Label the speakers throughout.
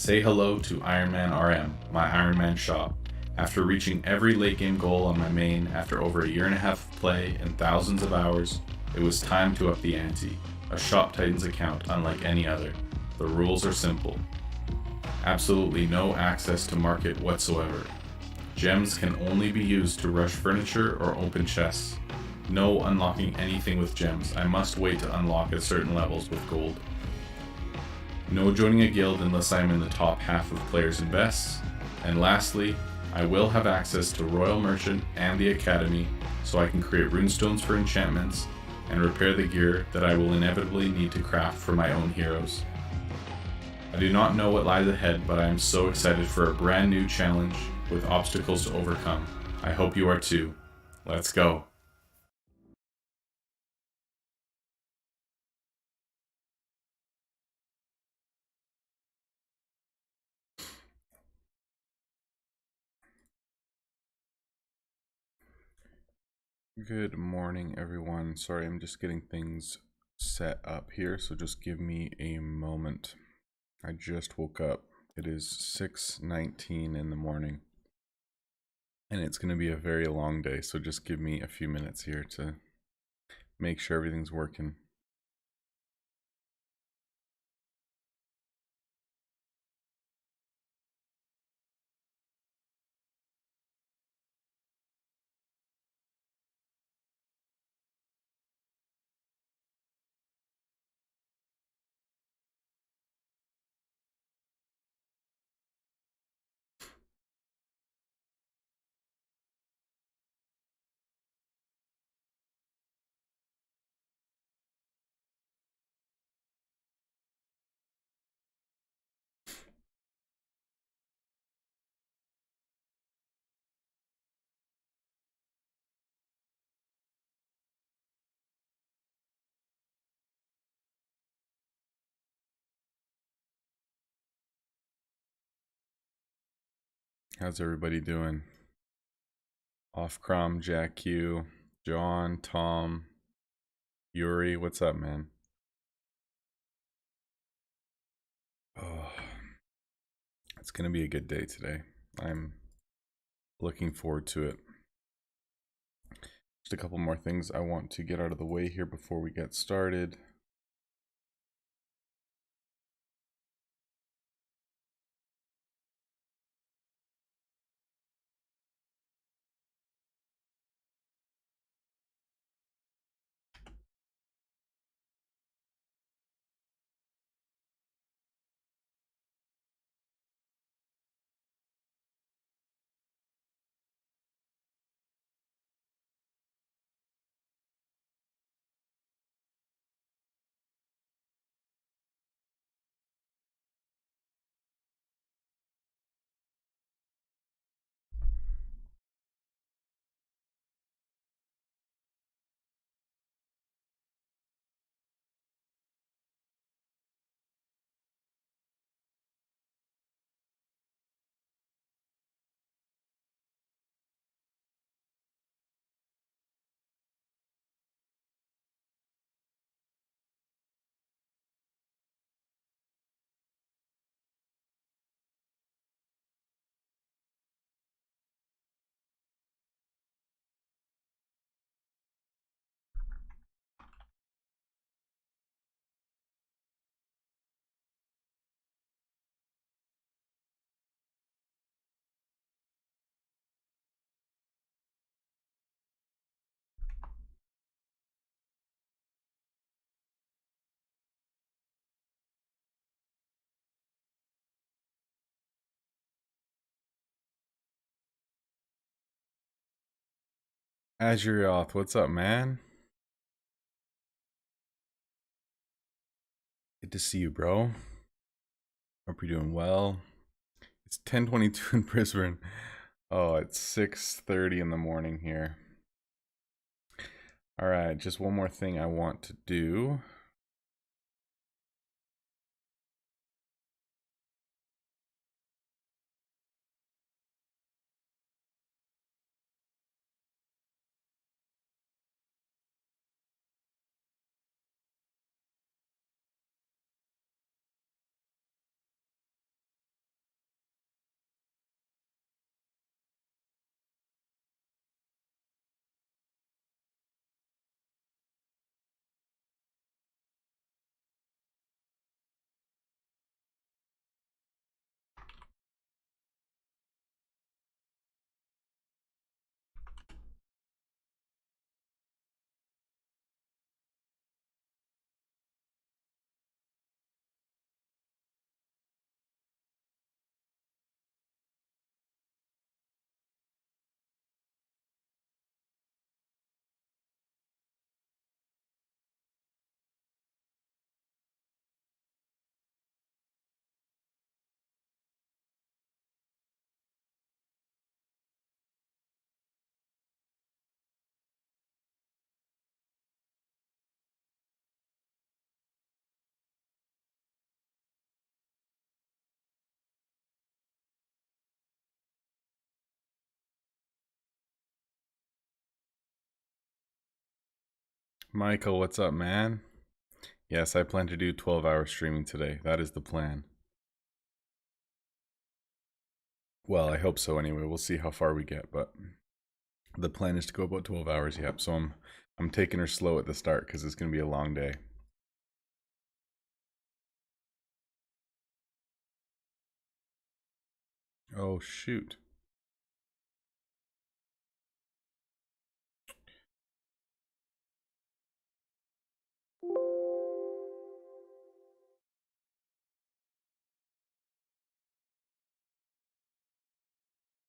Speaker 1: Say hello to Iron Man RM, my Iron Man shop. After reaching every late game goal on my main after over a year and a half of play and thousands of hours, it was time to up the ante. A Shop Titans account unlike any other. The rules are simple. Absolutely no access to market whatsoever. Gems can only be used to rush furniture or open chests. No unlocking anything with gems. I must wait to unlock at certain levels with gold. No joining a guild unless I am in the top half of players and bests. And lastly, I will have access to Royal Merchant and the Academy so I can create runestones for enchantments and repair the gear that I will inevitably need to craft for my own heroes. I do not know what lies ahead, but I am so excited for a brand new challenge with obstacles to overcome. I hope you are too. Let's go. Good morning, everyone. Sorry, I'm just getting things set up here, so just give me a moment. I just woke up. It is 6:19 in the morning, and it's going to be a very long day, so just give me a few minutes here to make sure everything's working. How's everybody doing? Off Crom, Jack Q, John, Tom, Yuri, what's up, man? Oh, it's gonna be a good day today. I'm looking forward to it. Just a couple more things I want to get out of the way here before we get started. Azurioth, what's up, man? Good to see you, bro. Hope you're doing well. It's 10:22 in Brisbane. Oh, it's 6:30 in the morning here. All right, just one more thing I want to do. Michael, what's up, man? Yes, I plan to do 12-hour streaming today. That is the plan. Well, I hope so anyway. We'll see how far we get, but the plan is to go about 12 hours, yep. So I'm taking her slow at the start because it's going to be a long day. Oh, shoot.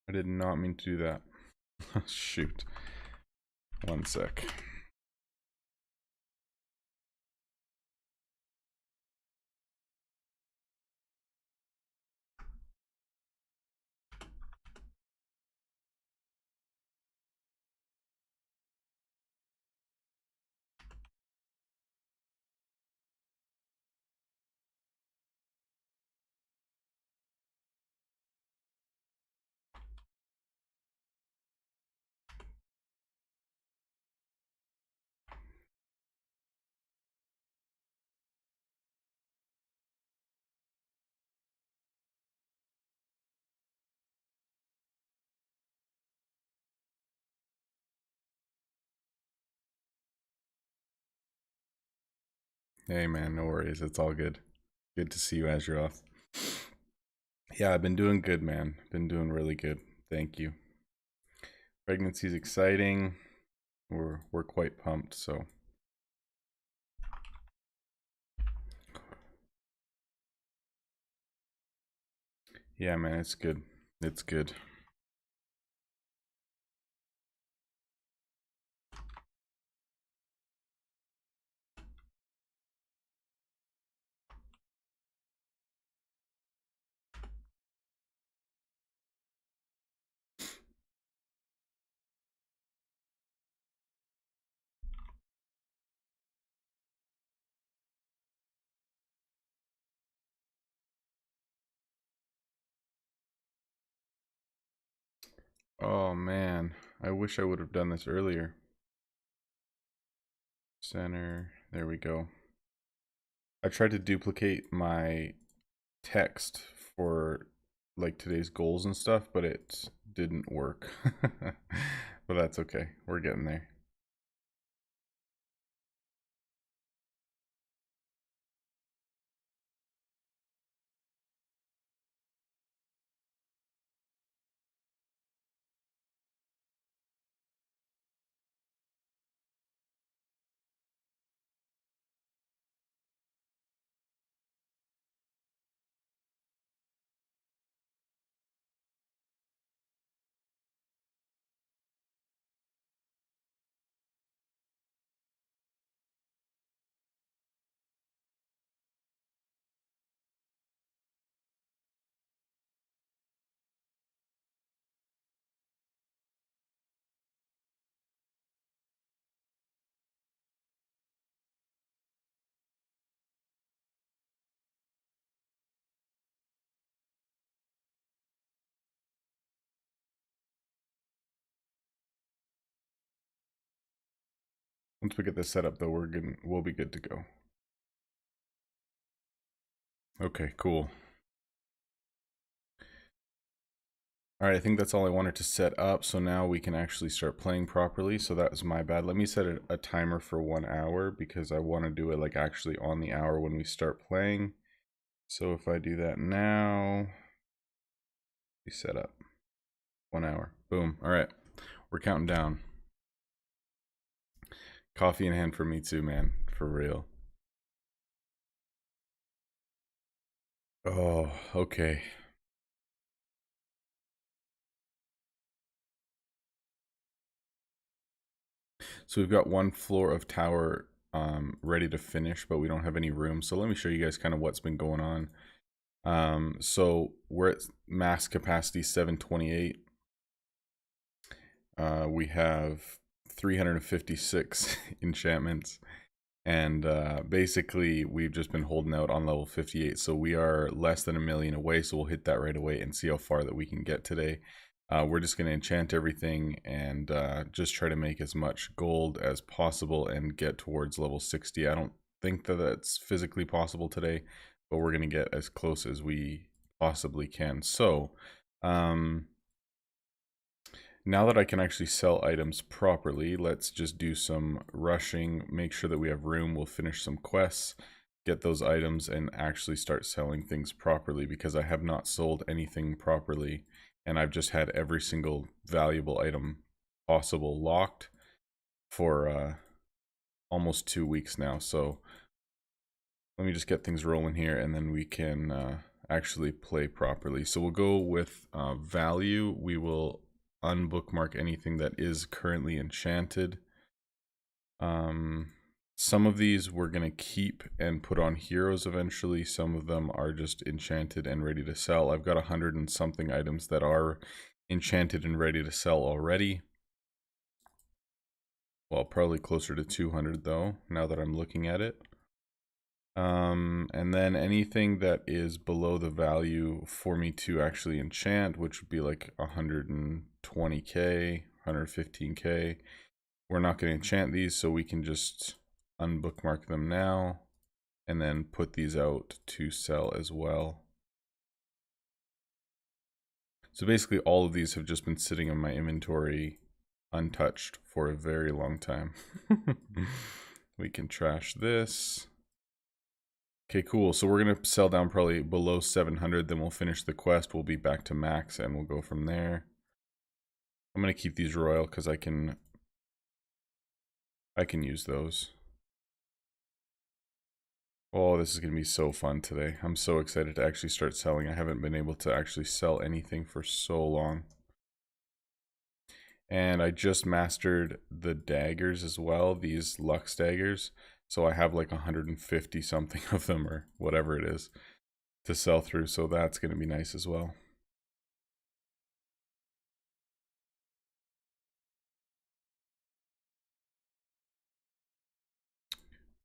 Speaker 1: I did not mean to do that. Shoot. One sec. Hey, man, no worries. It's all good. Good to see you, Azroth. Yeah, I've been doing good, man. Been doing really good. Thank you. Pregnancy's exciting. We're quite pumped, so. Yeah, man, it's good. It's good. Oh man, I wish I would have done this earlier. Center, there we go. I tried to duplicate my text for like today's goals and stuff, but it didn't work. But that's okay. We're getting there. Once we get this set up though, we'll be good to go. Okay, cool. All right, I think that's all I wanted to set up. So now we can actually start playing properly. So that was my bad. Let me set a timer for 1 hour because I want to do it like actually on the hour when we start playing. So if I do that now, we set up 1 hour. Boom. All right, we're counting down. Coffee in hand for me too, man. For real. Oh, okay. So we've got one floor of tower ready to finish, but we don't have any room. So let me show you guys kind of what's been going on. So we're at max capacity 728. We have 356 enchantments. And basically, we've just been holding out on level 58. So we are less than 1 million away. So we'll hit that right away and see how far that we can get today. We're just going to enchant everything and just try to make as much gold as possible and get towards level 60. I don't think that that's physically possible today, but we're going to get as close as we possibly can. So, now that I can actually sell items properly, let's just do some rushing, make sure that we have room. We'll finish some quests, get those items, and actually start selling things properly, because I have not sold anything properly, and I've just had every single valuable item possible locked for almost 2 weeks now. So let me just get things rolling here, and then we can actually play properly. So we'll go with value. We will unbookmark anything that is currently enchanted. Some of these we're going to keep and put on heroes eventually. Some of them are just enchanted and ready to sell. I've got 100 and something items that are enchanted and ready to sell already. Well, probably closer to 200 though, now that I'm looking at it. And then anything that is below the value for me to actually enchant, which would be like 120k, 115k. We're not going to enchant these, so we can just unbookmark them now and then put these out to sell as well. So basically all of these have just been sitting in my inventory untouched for a very long time. We can trash this. Okay, cool. So we're going to sell down probably below 700, then we'll finish the quest. We'll be back to max and we'll go from there. I'm going to keep these royal because I can use those. Oh, this is going to be so fun today. I'm so excited to actually start selling. I haven't been able to actually sell anything for so long. And I just mastered the daggers as well, these Lux daggers. So I have like 150 something of them, or whatever it is, to sell through. So that's going to be nice as well.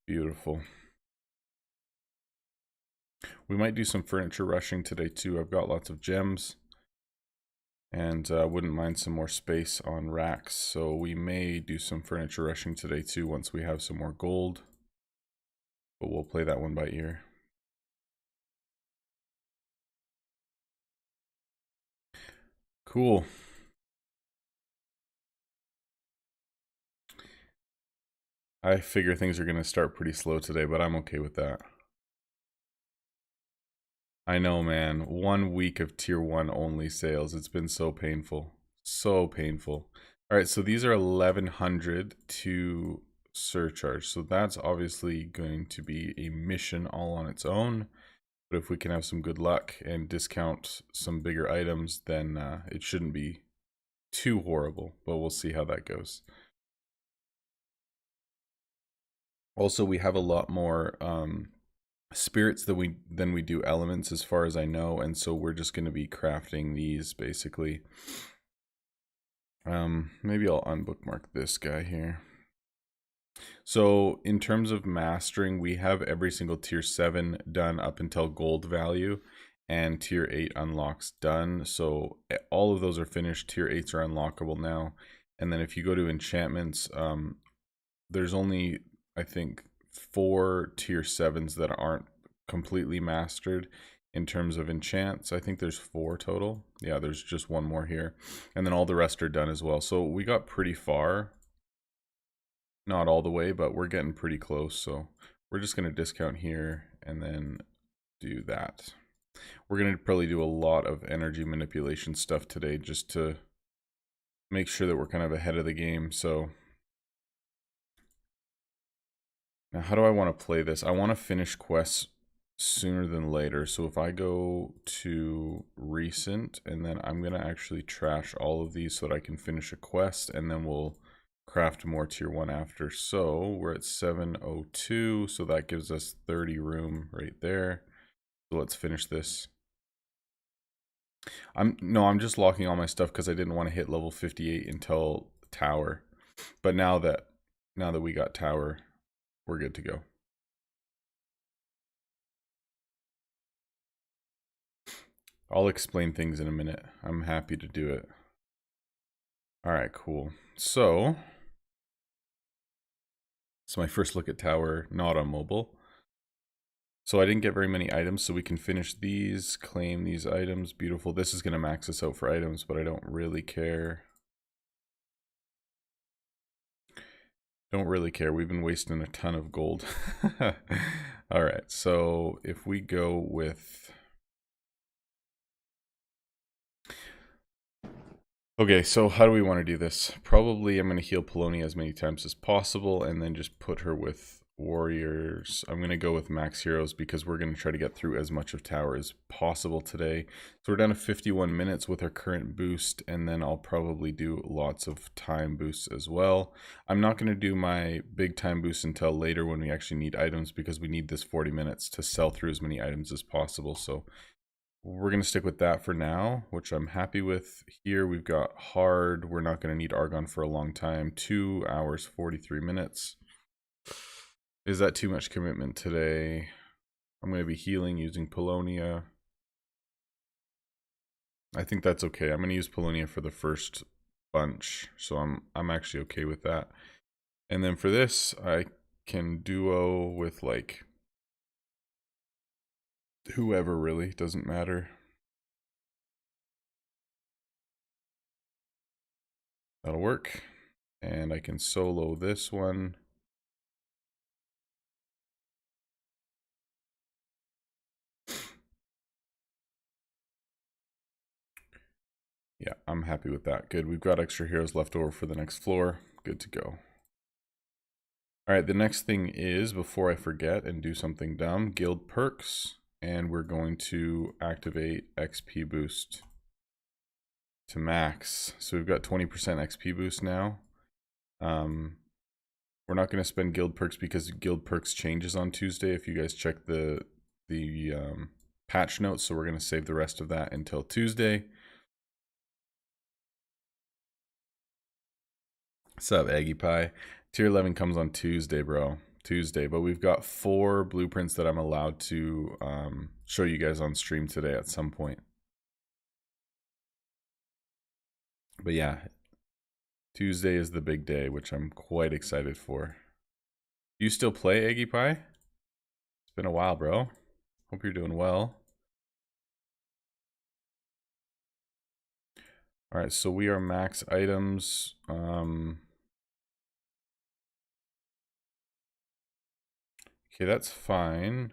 Speaker 1: Beautiful. We might do some furniture rushing today too. I've got lots of gems. And wouldn't mind some more space on racks. So we may do some furniture rushing today too once we have some more gold. But we'll play that one by ear. Cool. I figure things are going to start pretty slow today, but I'm okay with that. I know, man. 1 week of tier 1 only sales. It's been so painful. So painful. All right, so these are 1100 to surcharge. So that's obviously going to be a mission all on its own. But if we can have some good luck and discount some bigger items, then it shouldn't be too horrible. But we'll see how that goes. Also, we have a lot more spirits than we do elements, as far as I know, and so we're just going to be crafting these basically. Maybe I'll unbookmark this guy here. So in terms of mastering, we have every single tier 7 done up until gold value, and tier 8 unlocks done. So all of those are finished. Tier 8s are unlockable now. And then if you go to enchantments, there's only, I think, 4 tier 7s that aren't completely mastered in terms of enchants. I think there's 4 total. Yeah, there's just one more here. And then all the rest are done as well. So we got pretty far. Not all the way, but we're getting pretty close. So we're just going to discount here and then do that. We're going to probably do a lot of energy manipulation stuff today just to make sure that we're kind of ahead of the game. So now how do I want to play this? I want to finish quests sooner than later. So if I go to recent, and then I'm going to actually trash all of these so that I can finish a quest, and then we'll craft more tier 1 after. So we're at 702, so that gives us 30 room right there. So let's finish this. I'm just locking all my stuff because I didn't want to hit level 58 until tower. But now that we got tower, we're good to go. I'll explain things in a minute. I'm happy to do it. All right, cool. So it's my first look at tower, not on mobile. So I didn't get very many items, so we can finish these, claim these items. Beautiful. This is going to max us out for items, but I don't really care. Don't really care. We've been wasting a ton of gold. All right, so if we go with... Okay, so how do we want to do this? Probably I'm going to heal Polonia as many times as possible and then just put her with warriors. I'm going to go with max heroes because we're going to try to get through as much of tower as possible today. So we're down to 51 minutes with our current boost, and then I'll probably do lots of time boosts as well. I'm not going to do my big time boost until later when we actually need items because we need this 40 minutes to sell through as many items as possible. So we're going to stick with that for now, which I'm happy with. Here we've got hard. We're not going to need Argon for a long time. 2 hours, 43 minutes. Is that too much commitment today? I'm going to be healing using Polonia. I think that's okay. I'm going to use Polonia for the first bunch, so I'm actually okay with that. And then for this, I can duo with like whoever, really, doesn't matter. That'll work. And I can solo this one. Yeah, I'm happy with that. Good. We've got extra heroes left over for the next floor. Good to go. All right, the next thing is, before I forget and do something dumb, guild perks. And we're going to activate XP boost to max. So we've got 20% XP boost now. We're not going to spend guild perks because guild perks changes on Tuesday if you guys check the patch notes. So we're going to save the rest of that until Tuesday. What's up, Aggie Pie? Tier 11 comes on Tuesday, bro. Tuesday, but we've got 4 blueprints that I'm allowed to show you guys on stream today at some point. But yeah, Tuesday is the big day, which I'm quite excited for. Do you still play, Aggie Pie? It's been a while, bro. Hope you're doing well. All right, so we are max items. Okay, that's fine.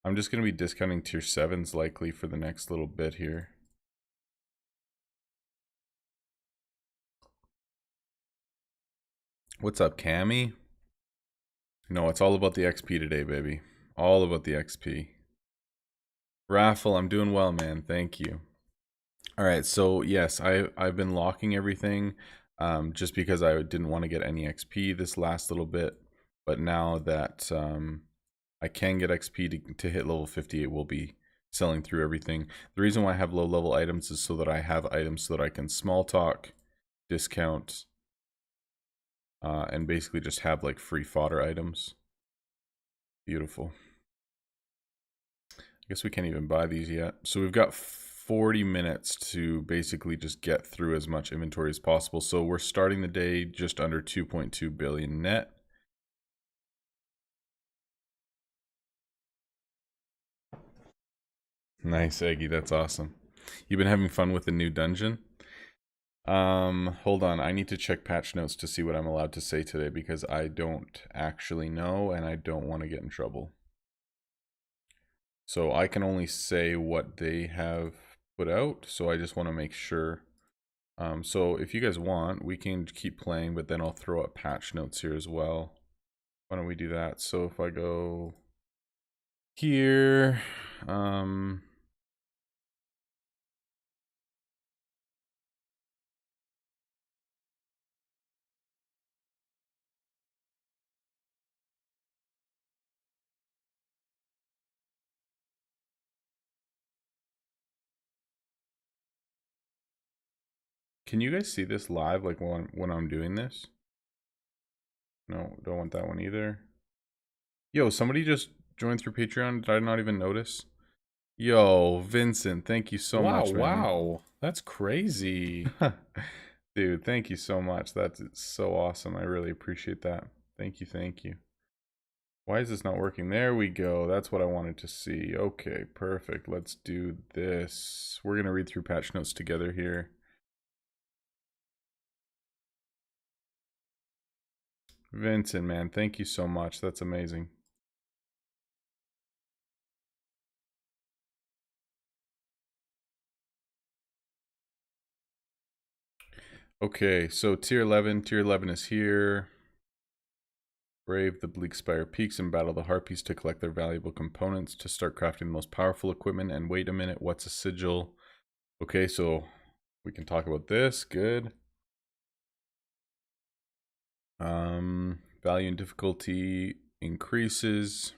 Speaker 1: I'm just going to be discounting tier 7s likely for the next little bit here. What's up, Cammy? No, it's all about the XP today, baby. All about the XP. Raffle, I'm doing well, man. Thank you. All right, so yes, I've been locking everything just because I didn't want to get any XP this last little bit. But now that I can get XP to hit level 58, we'll be selling through everything. The reason why I have low level items is so that I have items so that I can small talk, discount, and basically just have like free fodder items. Beautiful. I guess we can't even buy these yet. So we've got 40 minutes to basically just get through as much inventory as possible. So we're starting the day just under 2.2 billion net. Nice, Eggy. That's awesome. You've been having fun with the new dungeon? Hold on. I need to check patch notes to see what I'm allowed to say today because I don't actually know and I don't want to get in trouble. So I can only say what they have put out. So I just want to make sure. So if you guys want, we can keep playing, but then I'll throw up patch notes here as well. Why don't we do that? So if I go here, can you guys see this live, like when I'm doing this? No, don't want that one either. Yo, somebody just joined through Patreon. Did I not even notice? Yo, Vincent, thank you so
Speaker 2: Wow,
Speaker 1: much, man.
Speaker 2: wow. That's crazy.
Speaker 1: Dude, thank you so much. That's so awesome. I really appreciate that. Thank you, thank you. Why is this not working? There we go. That's what I wanted to see. Okay, perfect. Let's do this. We're going to read through patch notes together here. Vincent, man, thank you so much. That's amazing. Okay, so tier 11. Tier 11 is here. Brave the bleak spire peaks and battle the harpies to collect their valuable components to start crafting the most powerful equipment. And wait a minute, what's a sigil? Okay, so we can talk about this. Good. Value and difficulty increases.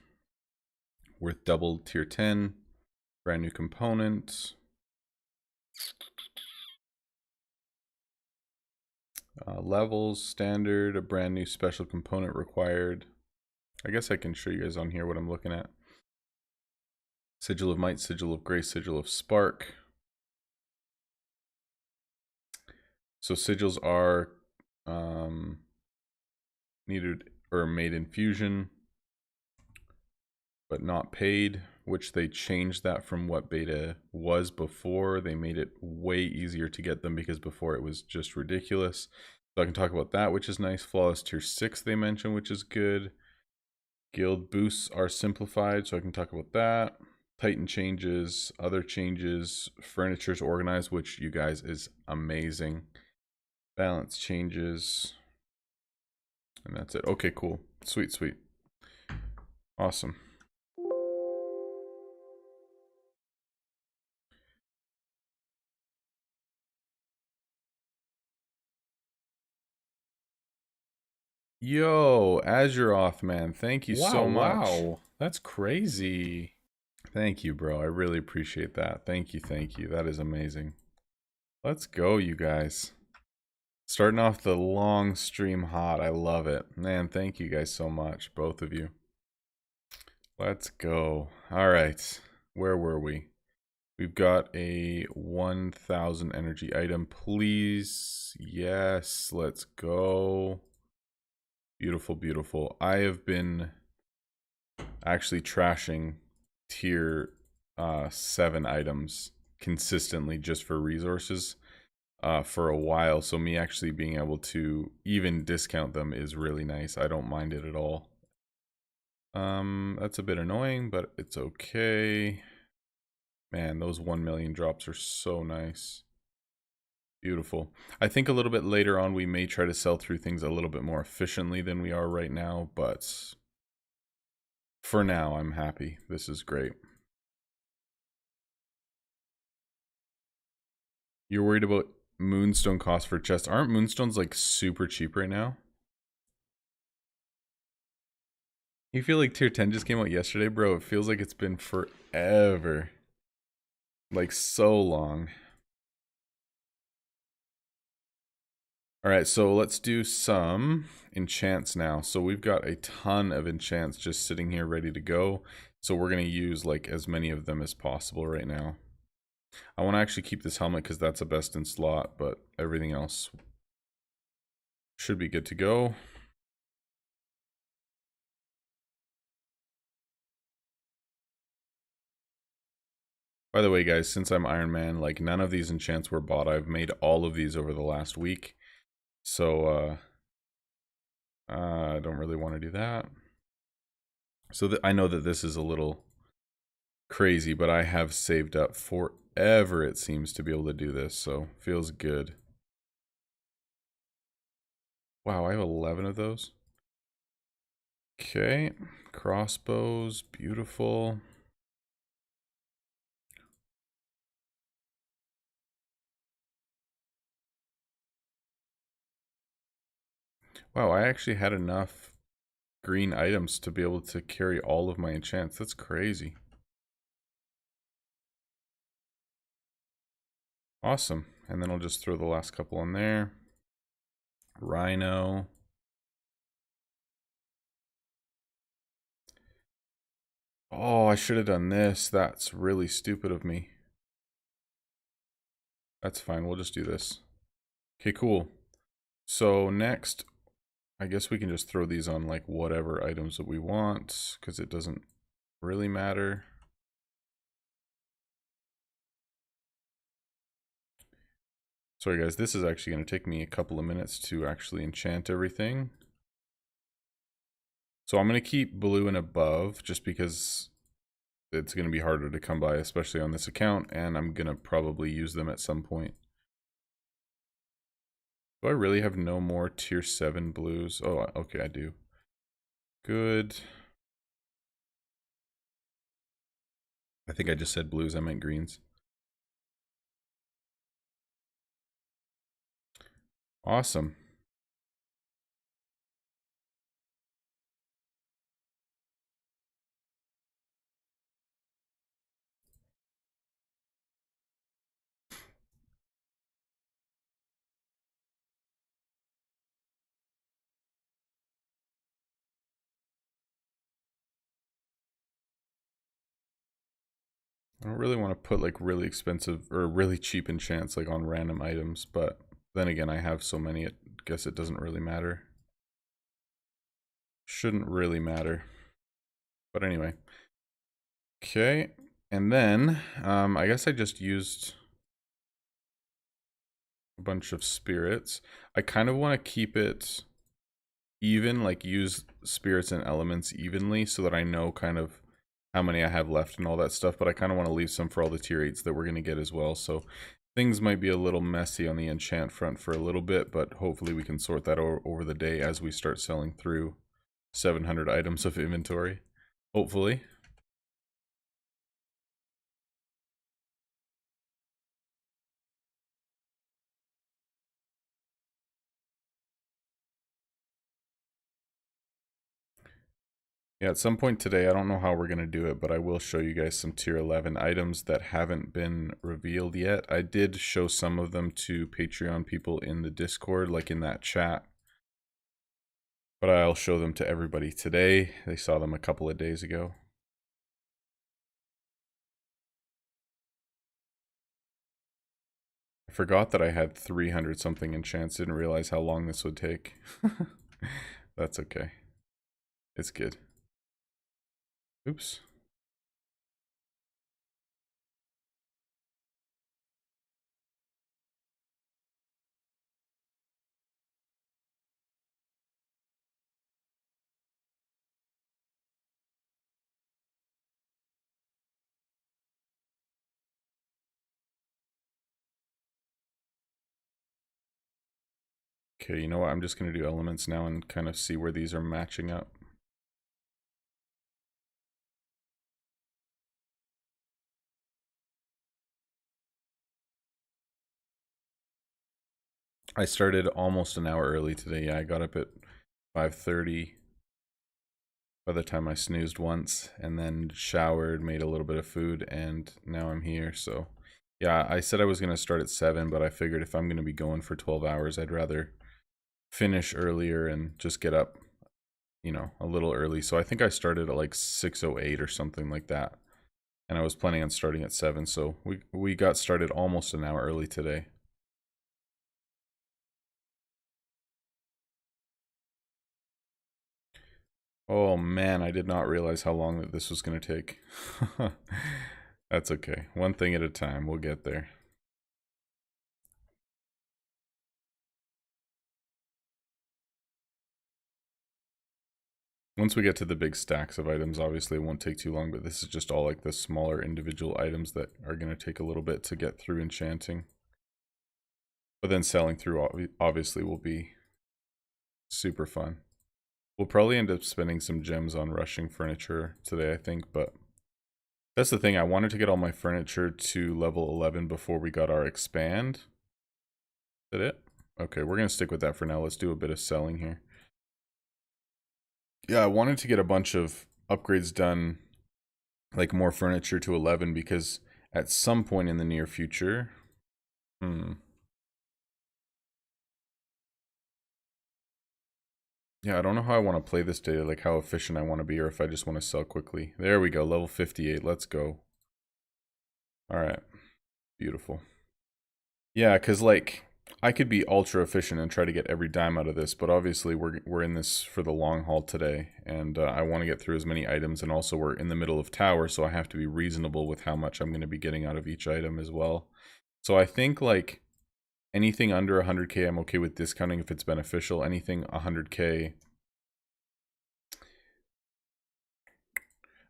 Speaker 1: Worth double tier 10. Brand new component. Levels, standard, a brand new special component required. I guess I can show you guys on here what I'm looking at. Sigil of Might, Sigil of Grace, Sigil of Spark. So sigils are needed or made in Fusion, but not paid, which they changed that from what beta was before. They made it way easier to get them because before it was just ridiculous. So I can talk about that, which is nice. Flawless tier 6 they mentioned, which is good. Guild boosts are simplified, so I can talk about that. Titan changes, other changes, furniture's organized, which you guys is amazing. Balance changes. And that's it. Okay, cool. Sweet, sweet. Awesome. Yo, Azuroth, man. Thank you
Speaker 2: Wow,
Speaker 1: so much.
Speaker 2: wow. That's crazy.
Speaker 1: Thank you, bro. I really appreciate that. Thank you, thank you. That is amazing. Let's go, you guys. Starting off the long stream hot. I love it. Man, thank you guys so much, both of you. Let's go. All right. Where were we? We've got a 1000 energy item, please. Yes, let's go. Beautiful, beautiful. I have been actually trashing tier 7 items consistently just for resources for a while. So me actually being able to even discount them is really nice. I don't mind it at all. That's a bit annoying, but it's okay. Man, those 1 million drops are so nice. Beautiful. I think a little bit later on we may try to sell through things a little bit more efficiently than we are right now, but for now I'm happy. This is great. You're worried about moonstone costs for chest. Aren't moonstones like super cheap right now? You feel like tier 10 just came out yesterday, bro? It feels like it's been forever. Like so long. Alright, so let's do some enchants now. So we've got a ton of enchants just sitting here ready to go. So we're going to use like as many of them as possible right now. I want to actually keep this helmet because that's a best in slot, but everything else should be good to go. By the way, guys, since I'm Iron Man, like none of these enchants were bought. I've made all of these over the last week. So, I don't really want to do that. So I know that this is a little crazy, but I have saved up forever, it seems, to be able to do this. So, feels good. Wow, I have 11 of those. Okay, crossbows, beautiful. Wow, I actually had enough green items to be able to carry all of my enchants. That's crazy. Awesome. And then I'll just throw the last couple in there. Rhino.
Speaker 2: Oh, I should have done this. That's really stupid of me. That's fine. We'll just do this. Okay, cool. So next, I guess we can just throw these on like whatever items that we want because it doesn't really matter. Sorry guys, this is actually going to take me a couple of minutes to actually enchant everything. So I'm going to keep blue and above just because it's going to be harder to come by, especially on this account, and I'm going to probably use them at some point. Do I really have no more tier 7 blues? Oh, okay, I do. Good. I think I just said blues, I meant greens. Awesome. I don't really want to put like really expensive or really cheap enchants like on random items, but then again, I have so many, I guess it doesn't really matter. Shouldn't really matter. But anyway. Okay, and then I guess I just used a bunch of spirits. I kind of want to keep it even, like use spirits and elements evenly so that I know kind of how many I have left and all that stuff, but I kind of want to leave some for all the tier 8s that we're going to get as well. So things might be a little messy on the enchant front for a little bit, but hopefully we can sort that over the day as we start selling through 700 items of inventory. Hopefully. Yeah, at some point today, I don't know how we're going to do it, but I will show you guys some tier 11 items that haven't been revealed yet. I did show some of them to Patreon people in the Discord, like in that chat. But I'll show them to everybody today. They saw them a couple of days ago. I forgot that I had 300 something enchants. Didn't realize how long this would take. That's okay. It's good. Oops. Okay, you know what? I'm just going to do elements now and kind of see where these are matching up. I started almost an hour early today. Yeah, I got up at 5:30 by the time I snoozed once and then showered, made a little bit of food, and now I'm here. So yeah, I said I was going to start at 7, but I figured if I'm going to be going for 12 hours, I'd rather finish earlier and just get up, you know, a little early. So I think I started at like 6:08 or something like that. And I was planning on starting at 7, so we got started almost an hour early today. Oh man, I did not realize how long that this was going to take. That's okay. One thing at a time. We'll get there. Once we get to the big stacks of items, obviously it won't take too long, but this is just all like the smaller individual items that are going to take a little bit to get through enchanting. But then selling through obviously will be super fun. We'll probably end up spending some gems on rushing furniture today, I think, but that's the thing. I wanted to get all my furniture to level 11 before we got our expand. Is that it? Okay, we're going to stick with that for now. Let's do a bit of selling here. Yeah, I wanted to get a bunch of upgrades done, like more furniture to 11, because at some point in the near future... Yeah, I don't know how I want to play this day, like how efficient I want to be, or if I just want to sell quickly. There we go, level 58, let's go. Alright, beautiful. Yeah, because like, I could be ultra efficient and try to get every dime out of this, but obviously we're in this for the long haul today, and I want to get through as many items, and also we're in the middle of tower, so I have to be reasonable with how much I'm going to be getting out of each item as well. So I think like anything under 100k I'm okay with discounting if it's beneficial. Anything 100k,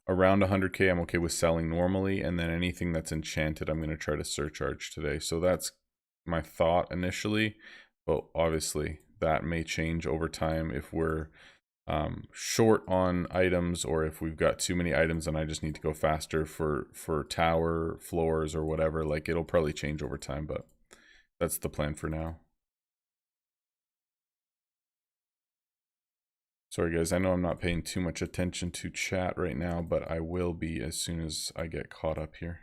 Speaker 2: around 100k I'm okay with selling normally, and then anything that's enchanted I'm going to try to surcharge today. So that's my thought initially, but obviously that may change over time if we're short on items, or if we've got too many items and I just need to go faster for tower floors or whatever. Like, it'll probably change over time, but that's the plan for now. Sorry guys, I know I'm not paying too much attention to chat right now, but I will be as soon as I get caught up here.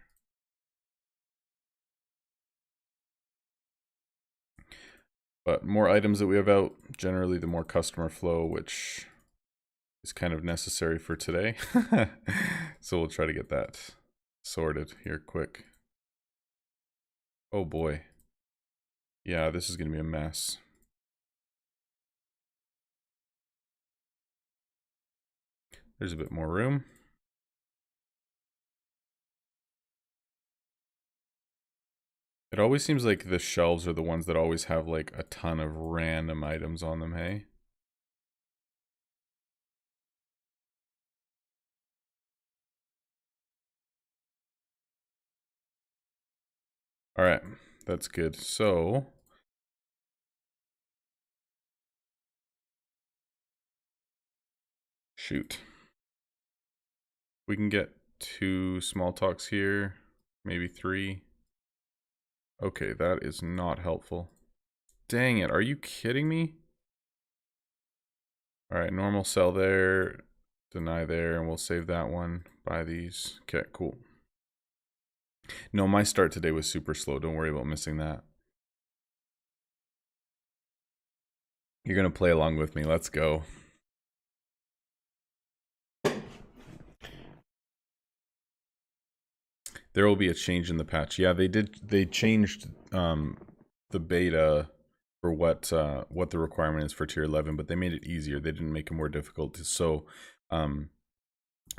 Speaker 2: But more items that we have out, generally the more customer flow, which is kind of necessary for today. So we'll try to get that sorted here quick. Oh boy. Yeah, this is going to be a mess. There's a bit more room. It always seems like the shelves are the ones that always have like a ton of random items on them, hey? Alright, that's good. So, shoot. We can get 2 small talks here, maybe 3. Okay, that is not helpful. Dang it, are you kidding me? Alright, normal sell there, deny there, and we'll save that one. Buy these. Okay, cool. No, my start today was super slow. Don't worry about missing that. You're going to play along with me. Let's go. There will be a change in the patch. Yeah, they changed the beta for what the requirement is for tier 11, but they made it easier. They didn't make it more difficult. So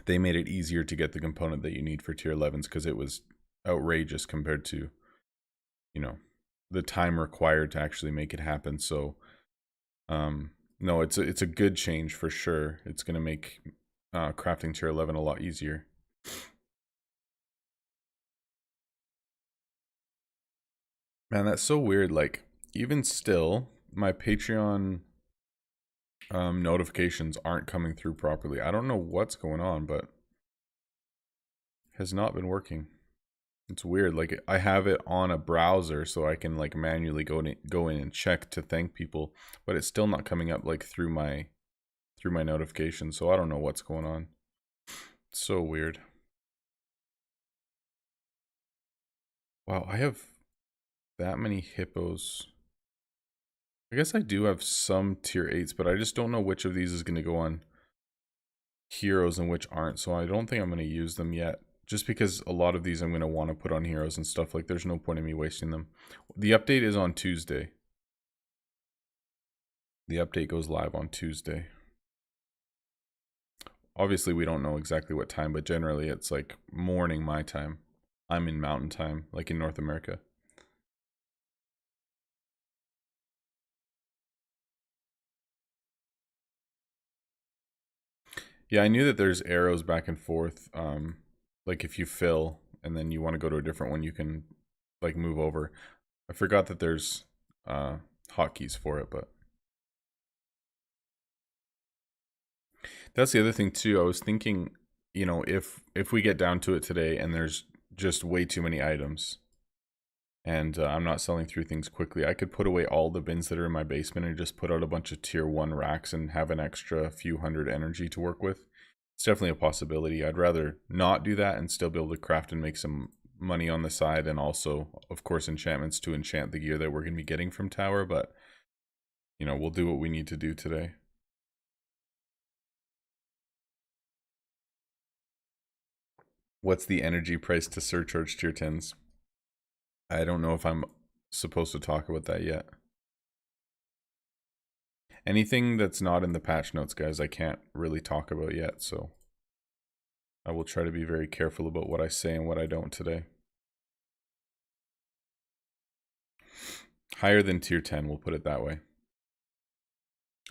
Speaker 2: they made it easier to get the component that you need for tier 11s, because it was outrageous compared to, you know, the time required to actually make it happen. So no, it's a good change for sure. It's going to make crafting tier 11 a lot easier. Man, that's so weird. Like, even still, my Patreon notifications aren't coming through properly. I don't know what's going on, but has not been working. It's weird. Like, I have it on a browser so I can like manually go in and check to thank people, but it's still not coming up like through my notifications. So I don't know what's going on. It's so weird. Wow, I have that many hippos. I guess I do have some tier 8s, but I just don't know which of these is going to go on heroes and which aren't, so I don't think I'm going to use them yet. Just because a lot of these I'm going to want to put on heroes and stuff. Like, there's no point in me wasting them. The update is on Tuesday. The update goes live on Tuesday. Obviously, we don't know exactly what time, but generally it's like morning my time. I'm in mountain time, like in North America. Yeah, I knew that there's arrows back and forth. Like if you fill and then you want to go to a different one, you can like move over. I forgot that there's hotkeys for it, but that's the other thing too. I was thinking, you know, if we get down to it today and there's just way too many items, and I'm not selling through things quickly, I could put away all the bins that are in my basement and just put out a bunch of tier 1 racks and have an extra few hundred energy to work with. It's definitely a possibility. I'd rather not do that and still be able to craft and make some money on the side, and also, of course, enchantments to enchant the gear that we're going to be getting from tower, but, you know, we'll do what we need to do today. What's the energy price to surcharge tier 10s? I don't know if I'm supposed to talk about that yet. Anything that's not in the patch notes, guys, I can't really talk about yet, so I will try to be very careful about what I say and what I don't today. Higher than tier 10, we'll put it that way.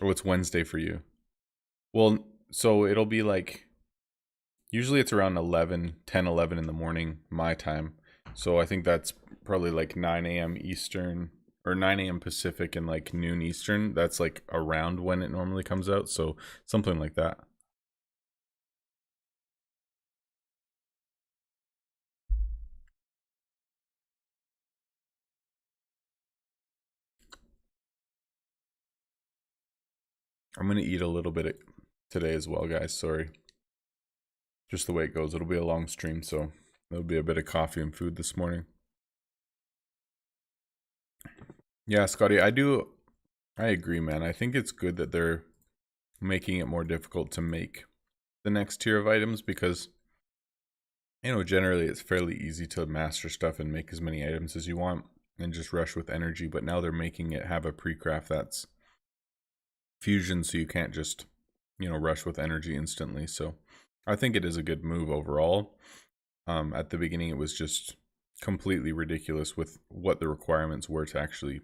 Speaker 2: Or it's Wednesday for you. Well, so it'll be like, usually it's around 10, 11 in the morning, my time. So I think that's probably like 9 a.m. Eastern, or 9 a.m. Pacific and like noon Eastern. That's like around when it normally comes out. So something like that. I'm going to eat a little bit today as well, guys. Sorry. Just the way it goes. It'll be a long stream, so there'll be a bit of coffee and food this morning. Yeah, Scotty, I agree, man. I think it's good that they're making it more difficult to make the next tier of items because, you know, generally it's fairly easy to master stuff and make as many items as you want and just rush with energy. But now they're making it have a pre-craft that's fusion, so you can't just, you know, rush with energy instantly. So I think it is a good move overall. At the beginning, it was just completely ridiculous with what the requirements were to actually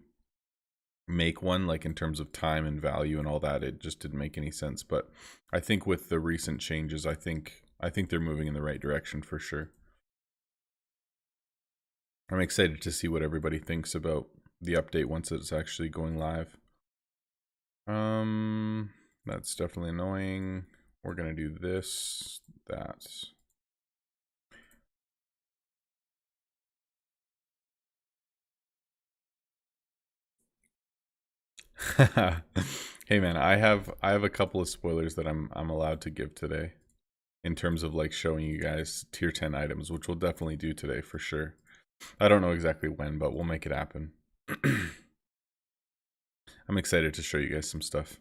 Speaker 2: make one, like in terms of time and value and all that. It just didn't make any sense. But I think with the recent changes, I think they're moving in the right direction for sure. I'm excited to see what everybody thinks about the update once it's actually going live. That's definitely annoying. We're gonna do this, that. Hey man, I have a couple of spoilers that I'm allowed to give today in terms of like showing you guys tier 10 items, which we'll definitely do today for sure. I don't know exactly when, but we'll make it happen. I'm excited to show you guys some stuff.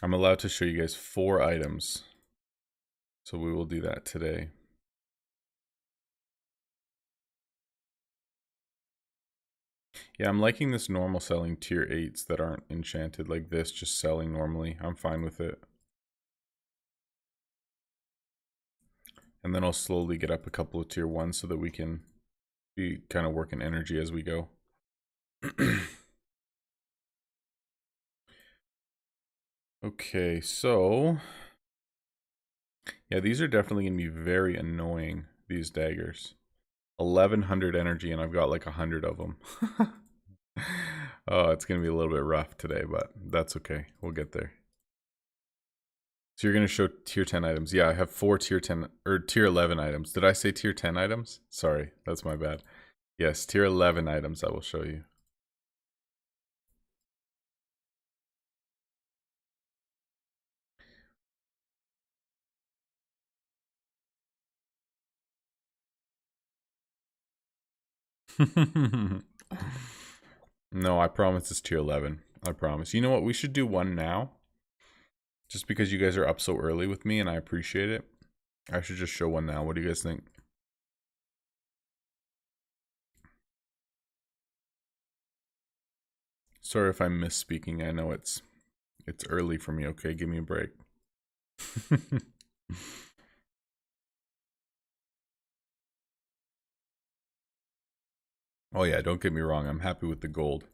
Speaker 2: I'm allowed to show you guys 4 items. So we will do that today. Yeah, I'm liking this normal selling tier 8s that aren't enchanted like this, just selling normally. I'm fine with it. And then I'll slowly get up a couple of tier 1s so that we can be kind of working energy as we go. Okay, so yeah, these are definitely gonna be very annoying, these daggers. 1100 energy and I've got like 100 of them. Oh, it's gonna be a little bit rough today, but that's okay. We'll get there. So you're gonna show tier 10 items. Yeah, I have 4 tier 10 or tier 11 items. Did I say tier 10 items? Sorry, that's my bad. Yes, tier 11 items I will show you. No, I promise it's tier 11. I promise. You know what? We should do one now. Just because you guys are up so early with me and I appreciate it. I should just show one now. What do you guys think? Sorry if I'm misspeaking. I know it's early for me. Okay, give me a break. Oh yeah, don't get me wrong. I'm happy with the gold.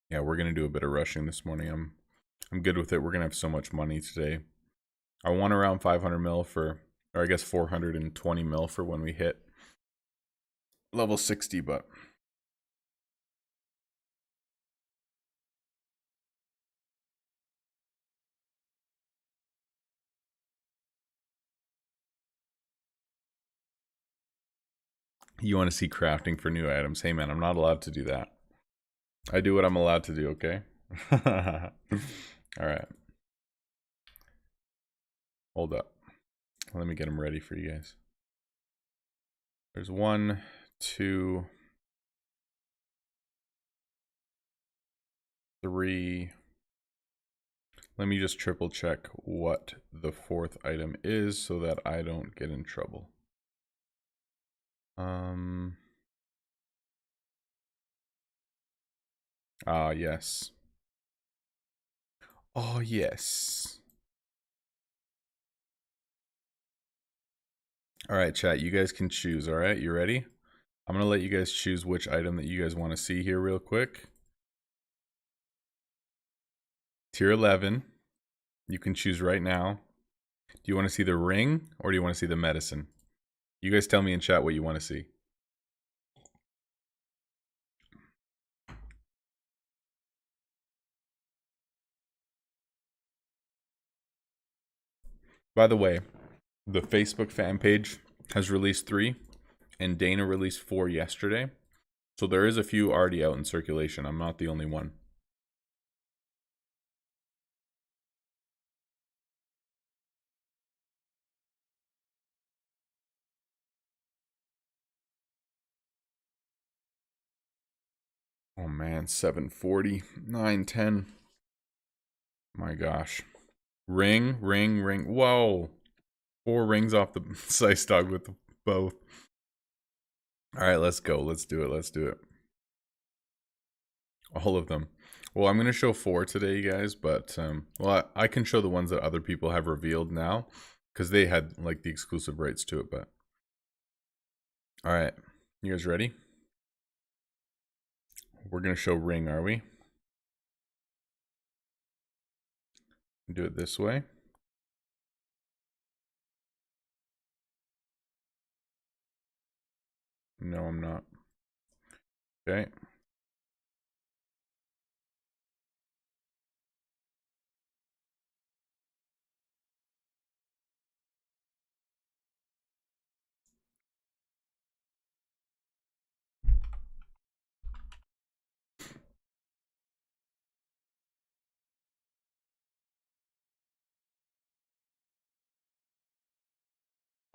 Speaker 2: Yeah, we're gonna do a bit of rushing this morning. I'm good with it. We're gonna have so much money today. I want around 500 mil for, or I guess 420 mil for when we hit level 60, but you want to see crafting for new items. Hey man, I'm not allowed to do that. I do what I'm allowed to do, okay? All right. Hold up. Let me get them ready for you guys. There's 1, 2, 3. Let me just triple check what the 4th item is so that I don't get in trouble. Yes. Oh, yes. All right, chat, you guys can choose, all right? You ready? I'm going to let you guys choose which item that you guys want to see here real quick. Tier 11. You can choose right now. Do you want to see the ring or do you want to see the medicine? You guys tell me in chat what you want to see. By the way, the Facebook fan page has released 3 and Dana released 4 yesterday. So there is a few already out in circulation. I'm not the only one. Oh man, 740, 910. My gosh. Ring. Whoa. 4 rings off the Sice dog with both. All right, let's go. Let's do it. All of them. Well, I'm going to show 4 today, you guys, but well, I can show the ones that other people have revealed now because they had like the exclusive rights to it, but all right. You guys ready? We're going to show ring, are we? Do it this way. No, I'm not. Okay.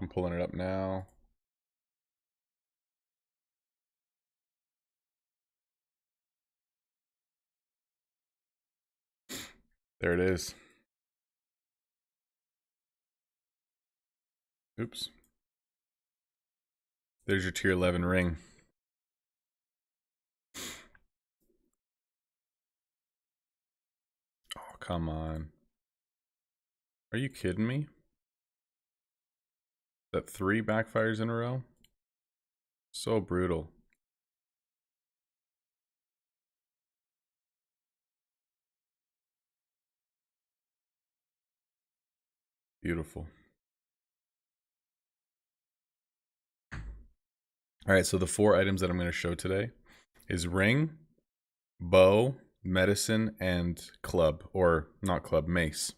Speaker 2: I'm pulling it up now. There it is. Oops. There's your tier 11 ring. Oh, come on. Are you kidding me? That 3 backfires in a row? So brutal. Beautiful. All right, so the 4 items that I'm going to show today is ring, bow, medicine, and club, or not club, mace.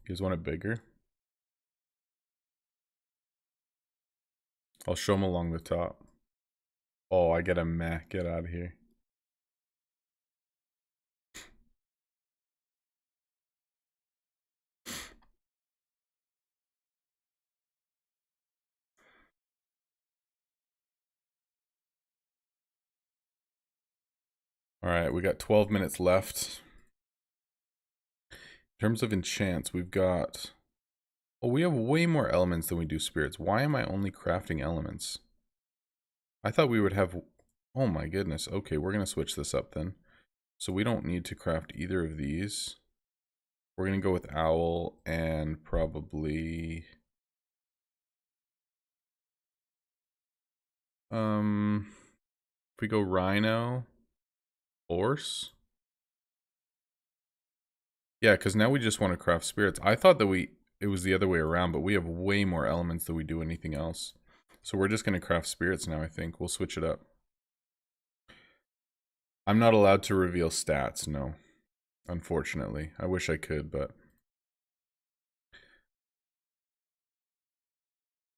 Speaker 2: You guys want it bigger? I'll show them along the top. Oh, I get a meh. Get out of here. All right, we got 12 minutes left. In terms of enchants, we've got... Oh, we have way more elements than we do spirits. Why am I only crafting elements? I thought we would have... Oh my goodness. Okay, we're going to switch this up then. So we don't need to craft either of these. We're going to go with owl and probably... If we go rhino, horse. Yeah, because now we just want to craft spirits. I thought that it was the other way around, but we have way more elements than we do anything else. So we're just going to craft spirits now, I think. We'll switch it up. I'm not allowed to reveal stats, no. Unfortunately. I wish I could, but...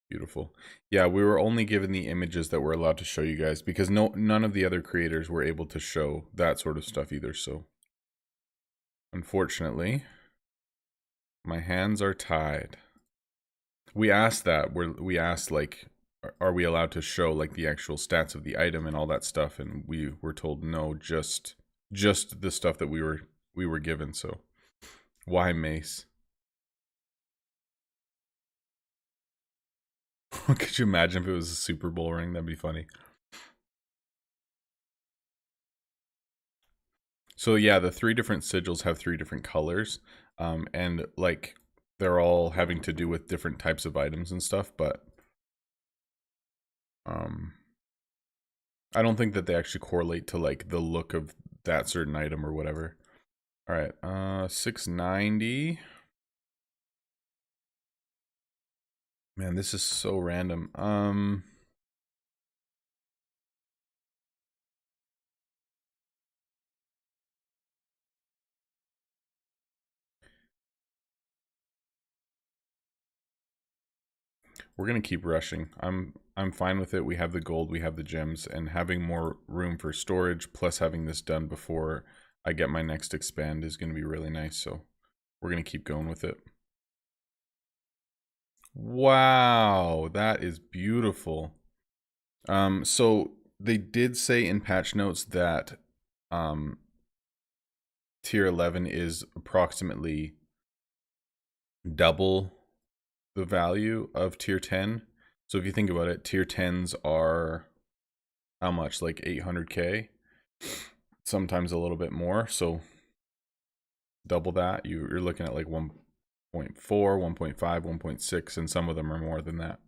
Speaker 2: Beautiful. Yeah, we were only given the images that we're allowed to show you guys because none of the other creators were able to show that sort of stuff either, so... Unfortunately... My hands are tied. We asked that. We asked like, are we allowed to show like the actual stats of the item and all that stuff? And we were told no, just the stuff that we were given. So why mace? Could you imagine if it was a Super Bowl ring? That'd be funny. So yeah, the 3 different sigils have 3 different colors, and like they're all having to do with different types of items and stuff. But I don't think that they actually correlate to like the look of that certain item or whatever. All right, 690. Man, this is so random. We're gonna keep rushing. I'm fine with it. We have the gold, we have the gems, and having more room for storage, plus having this done before I get my next expand is gonna be really nice. So we're gonna keep going with it. Wow, that is beautiful. So they did say in patch notes that tier 11 is approximately double the value of tier 10. So if you think about it, tier 10s are how much? Like 800k, sometimes a little bit more. So double that, you're looking at like 1.4, 1.5, 1.6, and some of them are more than that.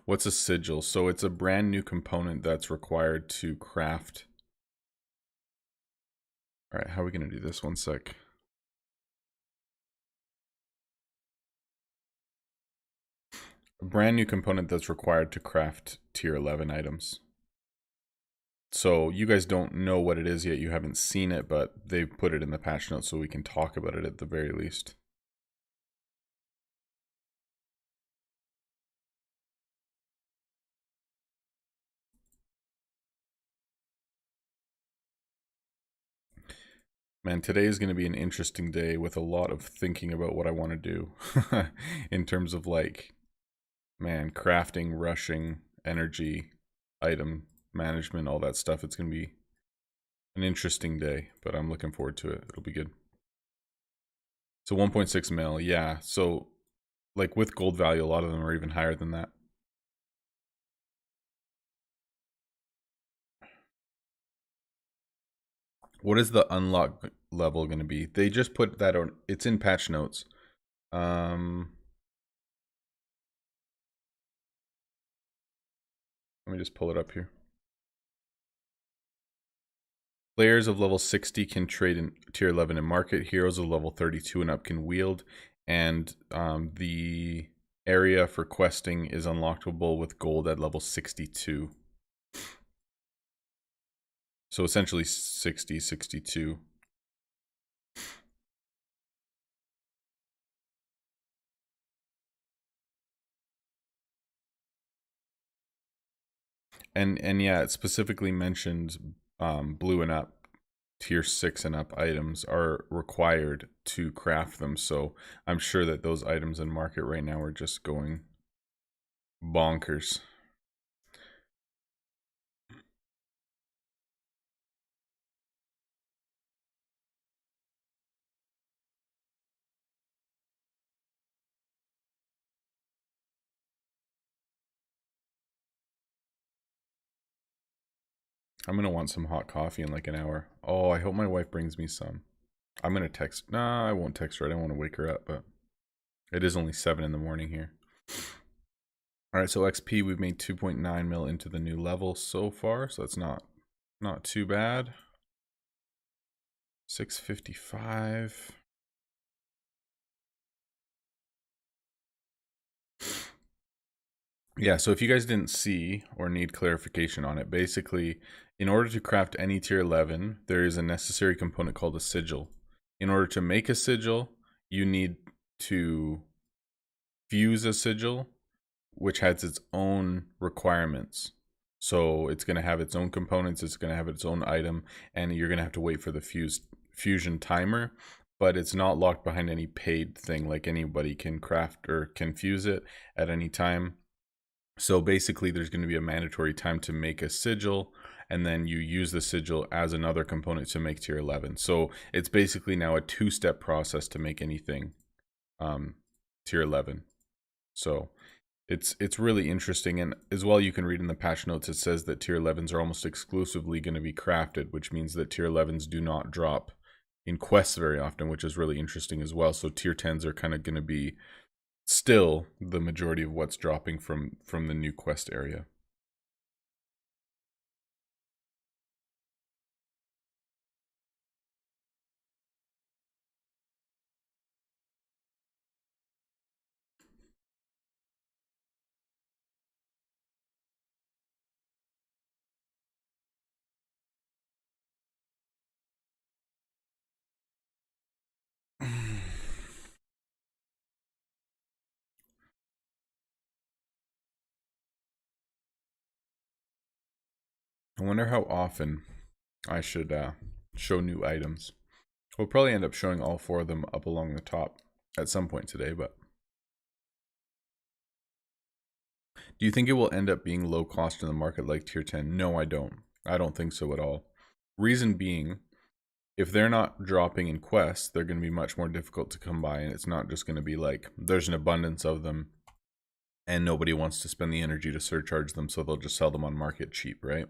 Speaker 2: What's a sigil? So it's a brand new component that's required to craft. All right, how are we going to do this? One sec. A brand new component that's required to craft tier 11 items. So you guys don't know what it is yet. You haven't seen it, but they've put it in the patch notes so we can talk about it at the very least. Man, today is going to be an interesting day with a lot of thinking about what I want to do in terms of like, man, crafting, rushing, energy, item management, all that stuff. It's going to be an interesting day, but I'm looking forward to it. It'll be good. So 1.6 mil, yeah. So like with gold value, a lot of them are even higher than that. What is the unlock level going to be? They just put that on. It's in patch notes. Let me just pull it up here. Players of level 60 can trade in tier 11 and market. Heroes of level 32 and up can wield. And the area for questing is unlockable with gold at level 62. So essentially 60, 62. And yeah, it specifically mentioned blue and up, tier 6 and up items are required to craft them. So I'm sure that those items in market right now are just going bonkers. I'm gonna want some hot coffee in like an hour. Oh, I hope my wife brings me some. I'm gonna text. Nah, I won't text her. I don't want to wake her up, but it is only 7 in the morning here. All right, so XP, we've made 2.9 mil into the new level so far, so that's not too bad. 655. Yeah, so if you guys didn't see or need clarification on it, basically, in order to craft any tier 11, there is a necessary component called a sigil. In order to make a sigil, you need to fuse a sigil, which has its own requirements. So it's going to have its own components, it's going to have its own item, and you're going to have to wait for the fusion timer. But it's not locked behind any paid thing, like anybody can craft or can fuse it at any time. So basically there's going to be a mandatory time to make a sigil, and then you use the sigil as another component to make tier 11. So it's basically now a two-step process to make anything tier 11. So it's really interesting, and as well you can read in the patch notes it says that tier 11s are almost exclusively going to be crafted, which means that tier 11s do not drop in quests very often, which is really interesting as well. So tier 10s are kind of going to be still the majority of what's dropping from the new quest area. I wonder how often I should show new items. We'll probably end up showing all 4 of them up along the top at some point today, but do you think it will end up being low cost in the market like tier 10? No, I don't. I don't think so at all. Reason being, if they're not dropping in quests, they're going to be much more difficult to come by, and it's not just going to be like there's an abundance of them and nobody wants to spend the energy to surcharge them, so they'll just sell them on market cheap, right?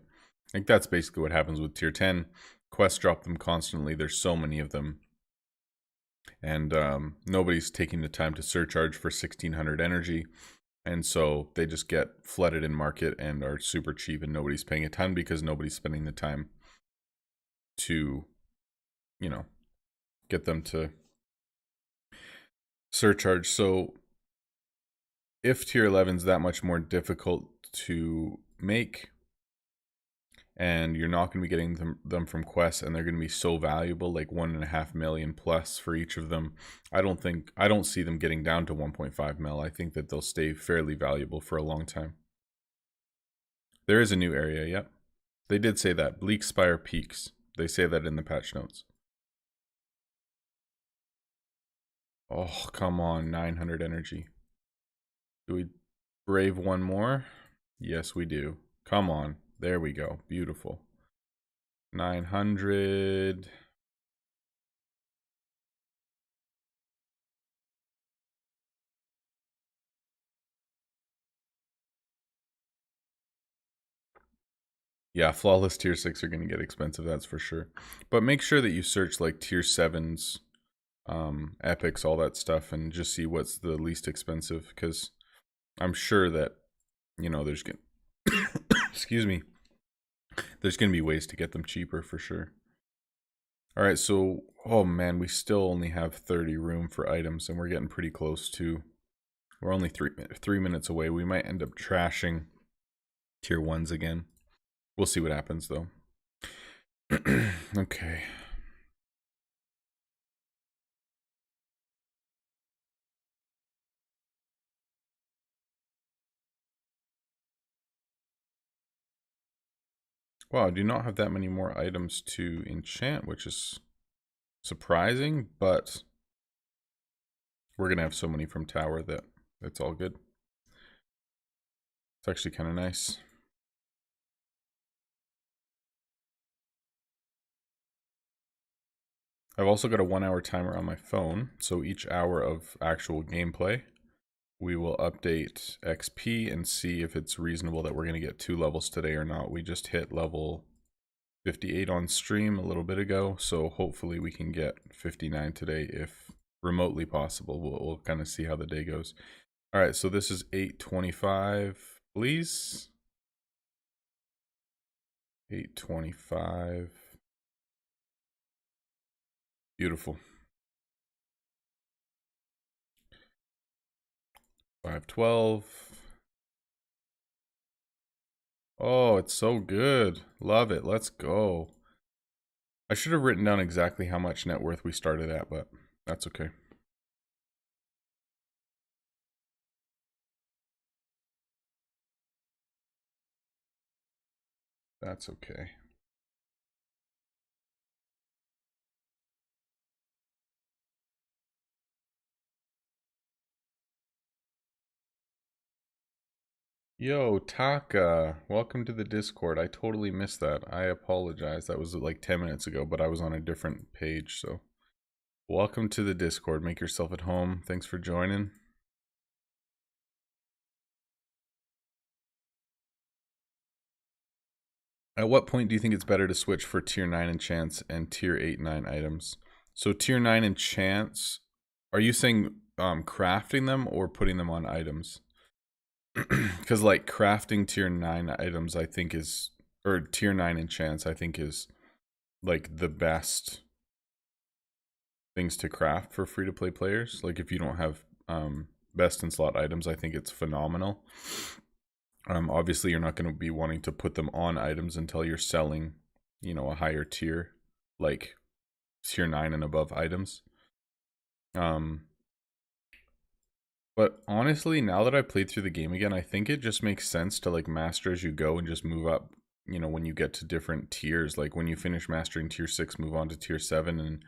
Speaker 2: Like that's basically what happens with tier 10. Quests drop them constantly. There's so many of them. And nobody's taking the time to surcharge for 1600 energy. And so they just get flooded in market and are super cheap, and nobody's paying a ton because nobody's spending the time to, you know, get them to surcharge. So if tier 11 is that much more difficult to make, and you're not going to be getting them from quests, and they're going to be so valuable, like 1.5 million plus for each of them, I don't see them getting down to 1.5 mil. I think that they'll stay fairly valuable for a long time. There is a new area, yep. They did say that, Bleak Spire Peaks. They say that in the patch notes. Oh, come on, 900 energy. Do we brave one more? Yes, we do. Come on. There we go. Beautiful. 900. Yeah, flawless tier 6 are going to get expensive, that's for sure. But make sure that you search like tier 7s, epics, all that stuff, and just see what's the least expensive, because I'm sure that, you know, there's going excuse me, there's going to be ways to get them cheaper for sure. All right, so, oh man, we still only have 30 room for items, and we're getting pretty close to, we're only 3 minutes away. We might end up trashing tier 1s again. We'll see what happens though. Okay. Wow, I do not have that many more items to enchant, which is surprising, but we're going to have so many from tower that it's all good. It's actually kind of nice. I've also got a 1-hour timer on my phone, so each hour of actual gameplay, we will update XP and see if it's reasonable that we're going to get 2 levels today or not. We just hit level 58 on stream a little bit ago, so hopefully we can get 59 today if remotely possible. We'll kind of see how the day goes. All right, so this is 8:25, please. 8:25. Beautiful. 5:12. Oh, it's so good. Love it. Let's go. I should have written down exactly how much net worth we started at, but that's okay. That's okay. Yo, Taka, welcome to the Discord. I totally missed that. I apologize. That was like 10 minutes ago, but I was on a different page, so welcome to the Discord. Make yourself at home. Thanks for joining. At what point do you think it's better to switch for tier 9 enchants and tier 8, 9 items? So tier 9 enchants, are you saying crafting them or putting them on items? Because like crafting tier 9 items I think is, or tier 9 enchants I think is like the best things to craft for free-to-play players. Like if you don't have best in slot items, I think it's phenomenal. Obviously you're not going to be wanting to put them on items until you're selling, you know, a higher tier, like tier 9 and above items. But honestly, now that I played through the game again, I think it just makes sense to like master as you go and just move up, you know, when you get to different tiers. Like when you finish mastering tier 6, move on to tier 7. And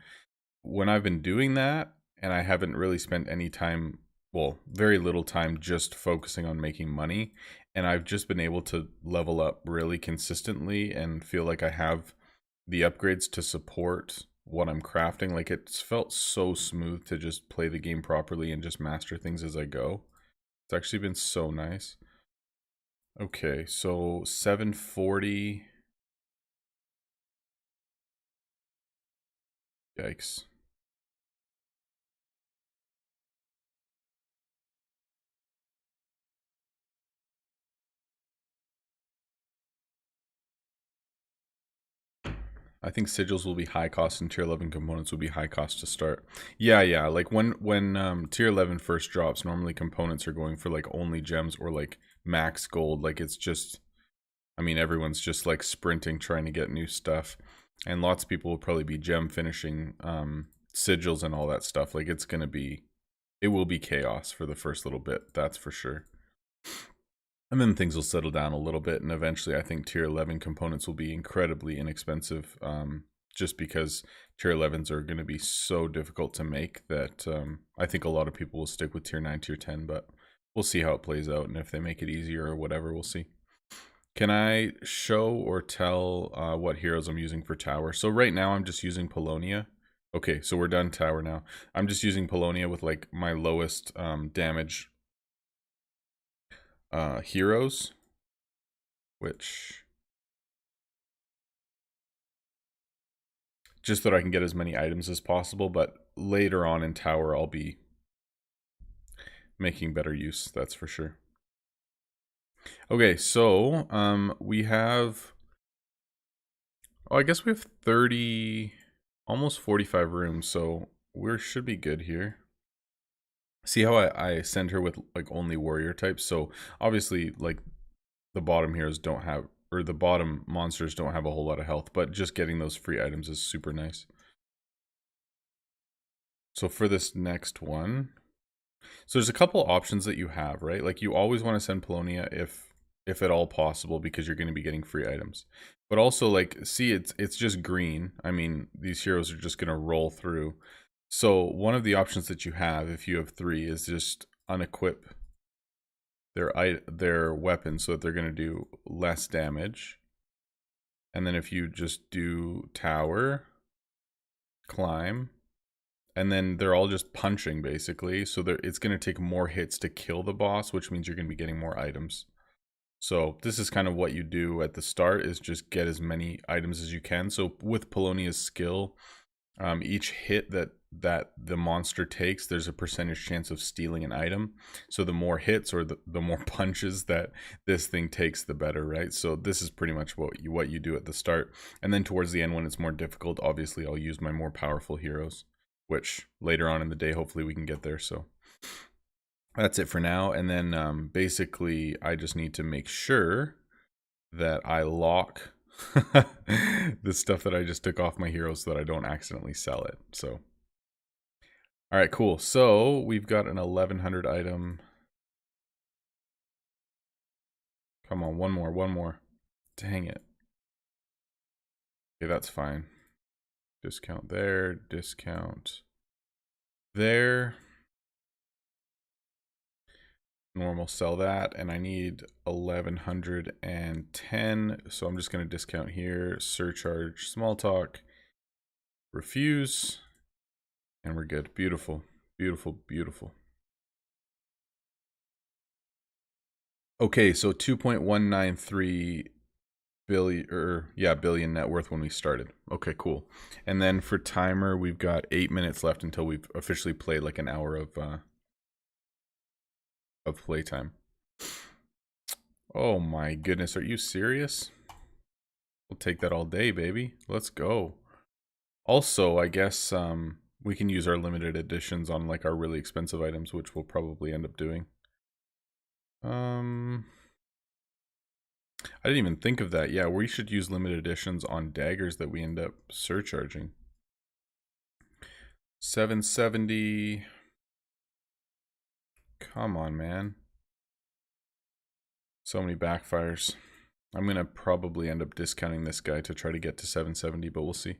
Speaker 2: when I've been doing that and I haven't really spent any time, well, very little time just focusing on making money, and I've just been able to level up really consistently and feel like I have the upgrades to support what I'm crafting. Like it's felt so smooth to just play the game properly and just master things as I go. It's actually been so nice. Okay, so 740. Yikes. I think sigils will be high cost and tier 11 components will be high cost to start. Yeah. Like when tier 11 first drops, normally components are going for like only gems or like max gold. Like it's just, I mean, everyone's just like sprinting trying to get new stuff. And lots of people will probably be gem finishing sigils and all that stuff. Like it's going to be, it will be chaos for the first little bit. That's for sure. And then things will settle down a little bit, and eventually I think tier 11 components will be incredibly inexpensive, just because tier 11s are going to be so difficult to make that I think a lot of people will stick with tier 9, tier 10, but we'll see how it plays out, and if they make it easier or whatever, we'll see. Can I show or tell what heroes I'm using for tower? So right now I'm just using Polonia. Okay, so we're done tower now. I'm just using Polonia with like my lowest damage heroes, which just so that I can get as many items as possible, but later on in tower I'll be making better use, that's for sure. Okay, so we have, oh, I guess we have 30, almost 45 rooms, so we should be good here. See how I send her with like only warrior types? So obviously like the bottom heroes don't have, or the bottom monsters don't have a whole lot of health, but just getting those free items is super nice. So for this next one, so there's a couple options that you have, right? Like you always want to send Polonia if at all possible, because you're going to be getting free items. But also like, see, it's just green. I mean, these heroes are just going to roll through. So one of the options that you have if you have 3 is just unequip their weapons so that they're going to do less damage. And then if you just do tower, climb, and then they're all just punching basically, so it's going to take more hits to kill the boss, which means you're going to be getting more items. So this is kind of what you do at the start, is just get as many items as you can. So with Polonia's skill, each hit that the monster takes, there's a percentage chance of stealing an item. So the more hits or the more punches that this thing takes, the better, right? So this is pretty much what you do at the start. And then towards the end, when it's more difficult, obviously I'll use my more powerful heroes, which later on in the day, hopefully we can get there. So that's it for now. And then basically I just need to make sure that I lock the stuff that I just took off my heroes so that I don't accidentally sell it. So, all right, cool. So we've got an 1100 item. Come on, one more. Dang it. Okay, that's fine. Discount there, discount there. Normal, sell that, and I need 1110, so I'm just going to discount here, surcharge, small talk, refuse, and we're good. Beautiful, beautiful, beautiful. Okay, so 2.193 billion net worth when we started. Okay, cool. And then for timer, we've got 8 minutes left until we've officially played like an hour of playtime. Oh my goodness, are you serious? We'll take that all day, baby. Let's go. Also, I guess we can use our limited editions on like our really expensive items, which we'll probably end up doing. I didn't even think of that. Yeah, we should use limited editions on daggers that we end up surcharging. 770. Come on, man. So many backfires. I'm going to probably end up discounting this guy to try to get to 770, but we'll see.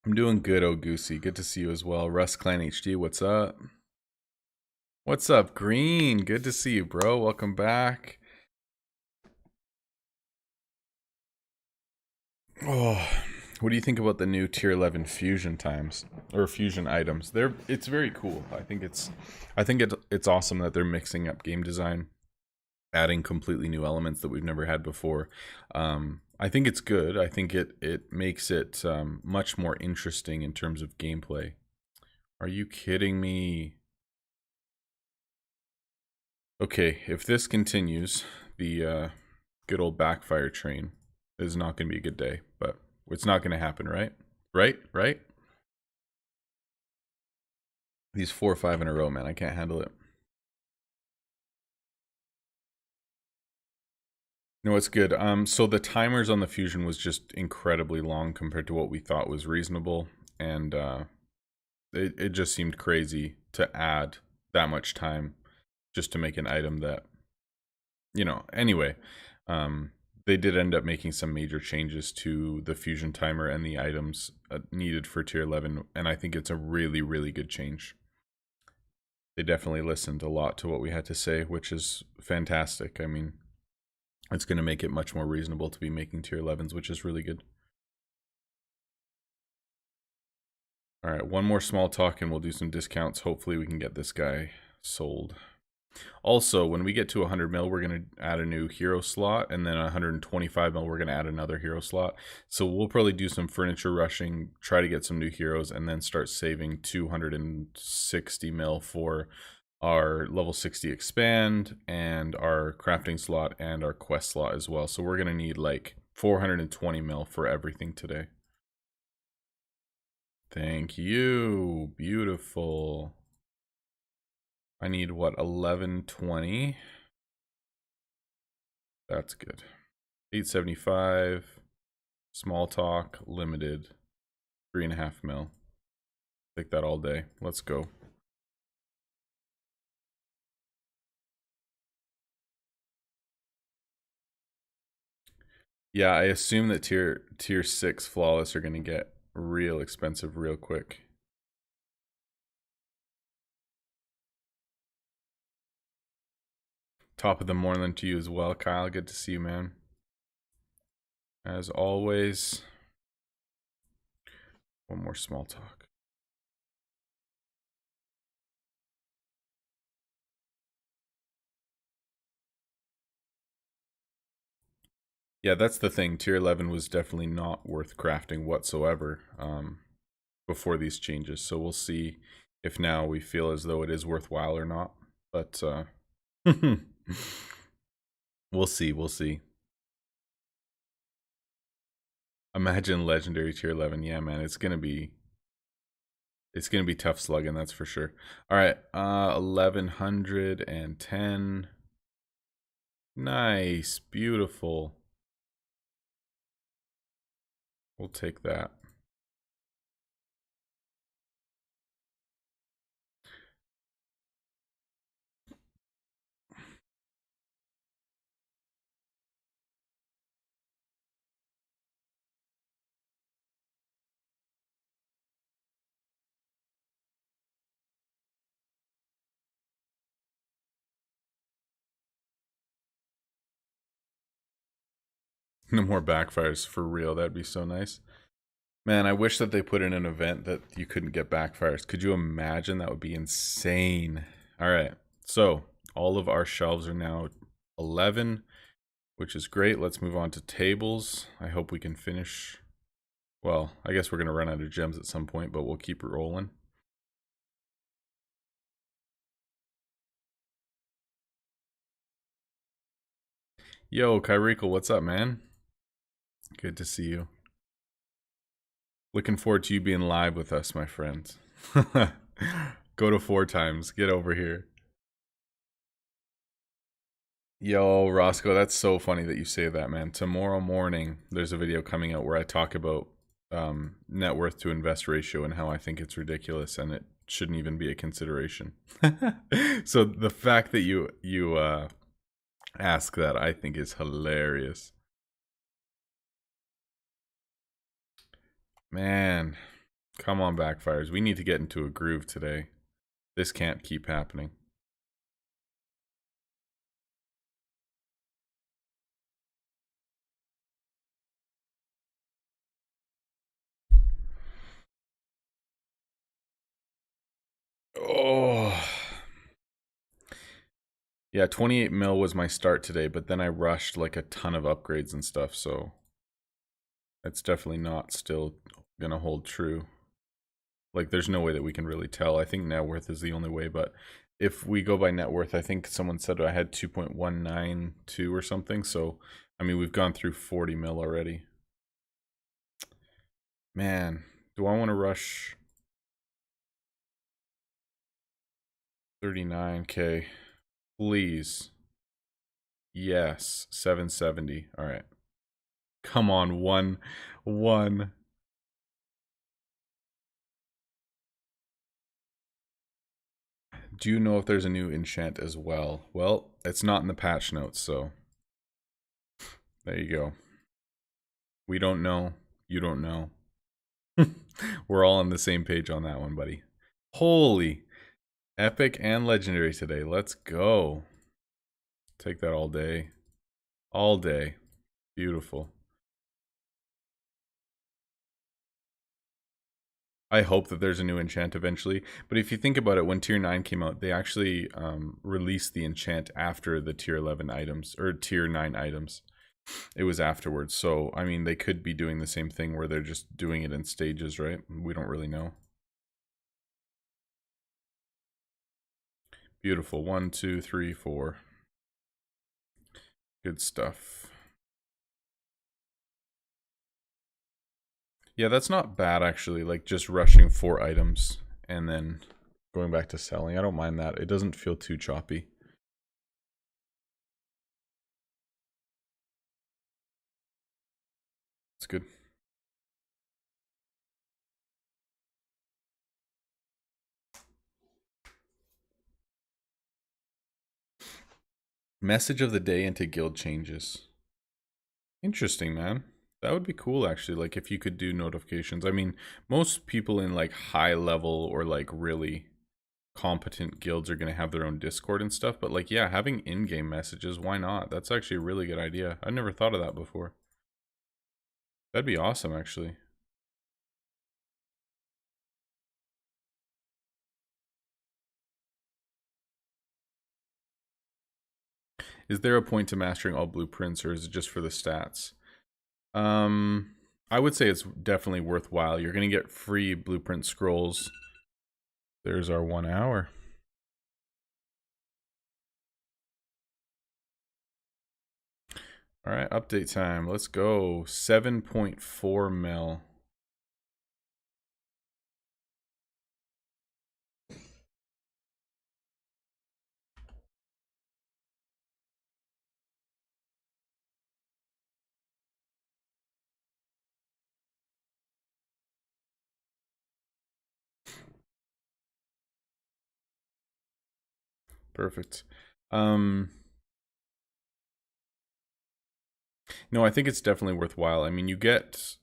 Speaker 2: I'm doing good, oh Goosey. Good to see you as well. Russ Clan HD, what's up? What's up, Green? Good to see you, bro. Welcome back. Oh, what do you think about the new tier 11 fusion times or fusion items? It's very cool. I think it's awesome that they're mixing up game design, adding completely new elements that we've never had before. I think it's good. I think it makes it much more interesting in terms of gameplay. Are you kidding me? Okay, if this continues, the good old backfire train is not going to be a good day, but it's not going to happen, right? Right? These 4 or 5 in a row, man, I can't handle it. No, it's good. So the timers on the fusion was just incredibly long compared to what we thought was reasonable, and it just seemed crazy to add that much time just to make an item that, anyway, they did end up making some major changes to the fusion timer and the items needed for tier 11, and I think it's a really, really good change. They definitely listened a lot to what we had to say, which is fantastic. I mean, it's going to make it much more reasonable to be making tier 11s, which is really good. All right, one more small talk and we'll do some discounts. Hopefully we can get this guy sold. Also, when we get to 100 mil, we're going to add a new hero slot, and then 125 mil, we're going to add another hero slot. So we'll probably do some furniture rushing, try to get some new heroes, and then start saving 260 mil for our level 60 expand and our crafting slot and our quest slot as well. So we're going to need like 420 mil for everything today. Thank you. Beautiful. I need what, 1120? That's good. 875. Small talk, limited. 3.5 mil. Take that all day. Let's go. Yeah, I assume that tier 6 flawless are gonna get real expensive real quick. Top of the morning to you as well, Kyle. Good to see you, man. As always. One more small talk. Yeah, that's the thing. Tier 11 was definitely not worth crafting whatsoever before these changes. So we'll see if now we feel as though it is worthwhile or not. But we'll see. We'll see. Imagine legendary tier 11. Yeah, man, it's gonna be tough slugging, that's for sure. All right, 1110. Nice, beautiful. We'll take that. No more backfires for real. That'd be so nice. Man, I wish that they put in an event that you couldn't get backfires. Could you imagine? That would be insane. All right. So all of our shelves are now 11, which is great. Let's move on to tables. I hope we can finish. Well, I guess we're going to run out of gems at some point, but we'll keep it rolling. Yo, Kyrikel, what's up, man? Good to see you. Looking forward to you being live with us, my friends. Go to 4 times. Get over here. Yo, Roscoe, that's so funny that you say that, man. Tomorrow morning, there's a video coming out where I talk about net worth to invest ratio and how I think it's ridiculous and it shouldn't even be a consideration. So the fact that you ask that, I think is hilarious. Man, come on, backfires. We need to get into a groove today. This can't keep happening. Oh. Yeah, 28 mil was my start today, but then I rushed like a ton of upgrades and stuff, so it's definitely not still gonna hold true. Like, there's no way that we can really tell. I think net worth is the only way, but if we go by net worth, I think someone said I had 2.192 or something, so I mean, we've gone through 40 mil already. Man, do I want to rush 39K? Please. Yes, 770. All right. Come on, one. Do you know if there's a new enchant as well? Well, it's not in the patch notes, so there you go. We don't know. You don't know. We're all on the same page on that one, buddy. Holy. Epic and legendary today. Let's go. Take that all day. All day. Beautiful. I hope that there's a new enchant eventually. But if you think about it, when Tier 9 came out, they actually released the enchant after the Tier 11 items, or Tier 9 items. It was afterwards. So, I mean, they could be doing the same thing where they're just doing it in stages, right? We don't really know. Beautiful. 1, 2, 3, 4. Good stuff. Yeah, that's not bad actually, like just rushing 4 items and then going back to selling. I don't mind that. It doesn't feel too choppy. It's good. Message of the day into guild changes. Interesting, man. That would be cool actually, like if you could do notifications. I mean, most people in like high level or like really competent guilds are going to have their own Discord and stuff, but like yeah, having in-game messages, why not? That's actually a really good idea. I never thought of that before. That'd be awesome actually. Is there a point to mastering all blueprints, or is it just for the stats? I would say it's definitely worthwhile. You're going to get free blueprint scrolls. There's our 1 hour. All right, update time. Let's go. 7.4 mil. Perfect. No, I think it's definitely worthwhile. I mean, you get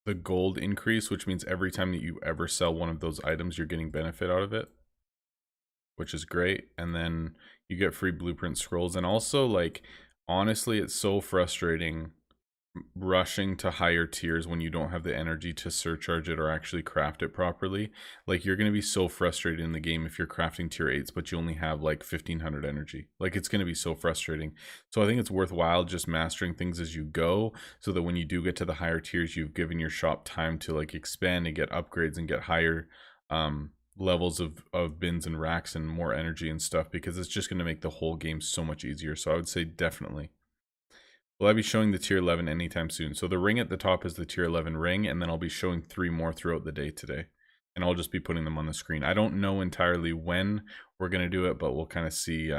Speaker 2: the gold increase, which means every time that you ever sell one of those items, you're getting benefit out of it, which is great. And then you get free blueprint scrolls. And also, like, honestly, it's so frustrating rushing to higher tiers when you don't have the energy to surcharge it or actually craft it properly. Like, you're going to be so frustrated in the game if you're crafting tier 8s but you only have like 1500 energy. Like, it's going to be so frustrating. So I think it's worthwhile just mastering things as you go, so that when you do get to the higher tiers, you've given your shop time to like expand and get upgrades and get higher levels of bins and racks and more energy and stuff, because it's just going to make the whole game so much easier. So I would say definitely. Will I be showing the tier 11 anytime soon? So the ring at the top is the tier 11 ring, and then I'll be showing 3 more throughout the day today. And I'll just be putting them on the screen. I don't know entirely when we're going to do it, but we'll kind of see.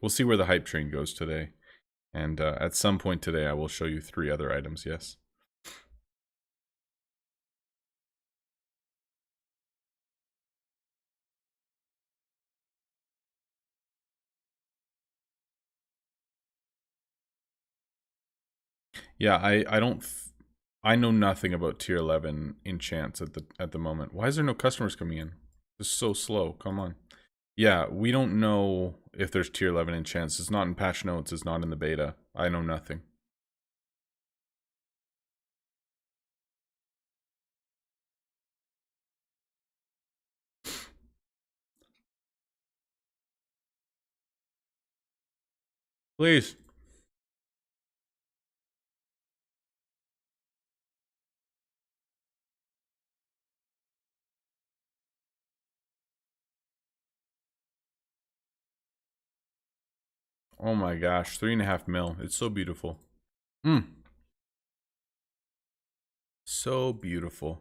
Speaker 2: We'll see where the hype train goes today. And at some point today, I will show you 3 other items, yes. Yeah, I don't... I know nothing about tier 11 enchants at the moment. Why is there no customers coming in? This is so slow. Come on. Yeah, we don't know if there's tier 11 enchants. It's not in patch notes. It's not in the beta. I know nothing. Please. Oh my gosh, 3.5 mil. It's so beautiful. So beautiful.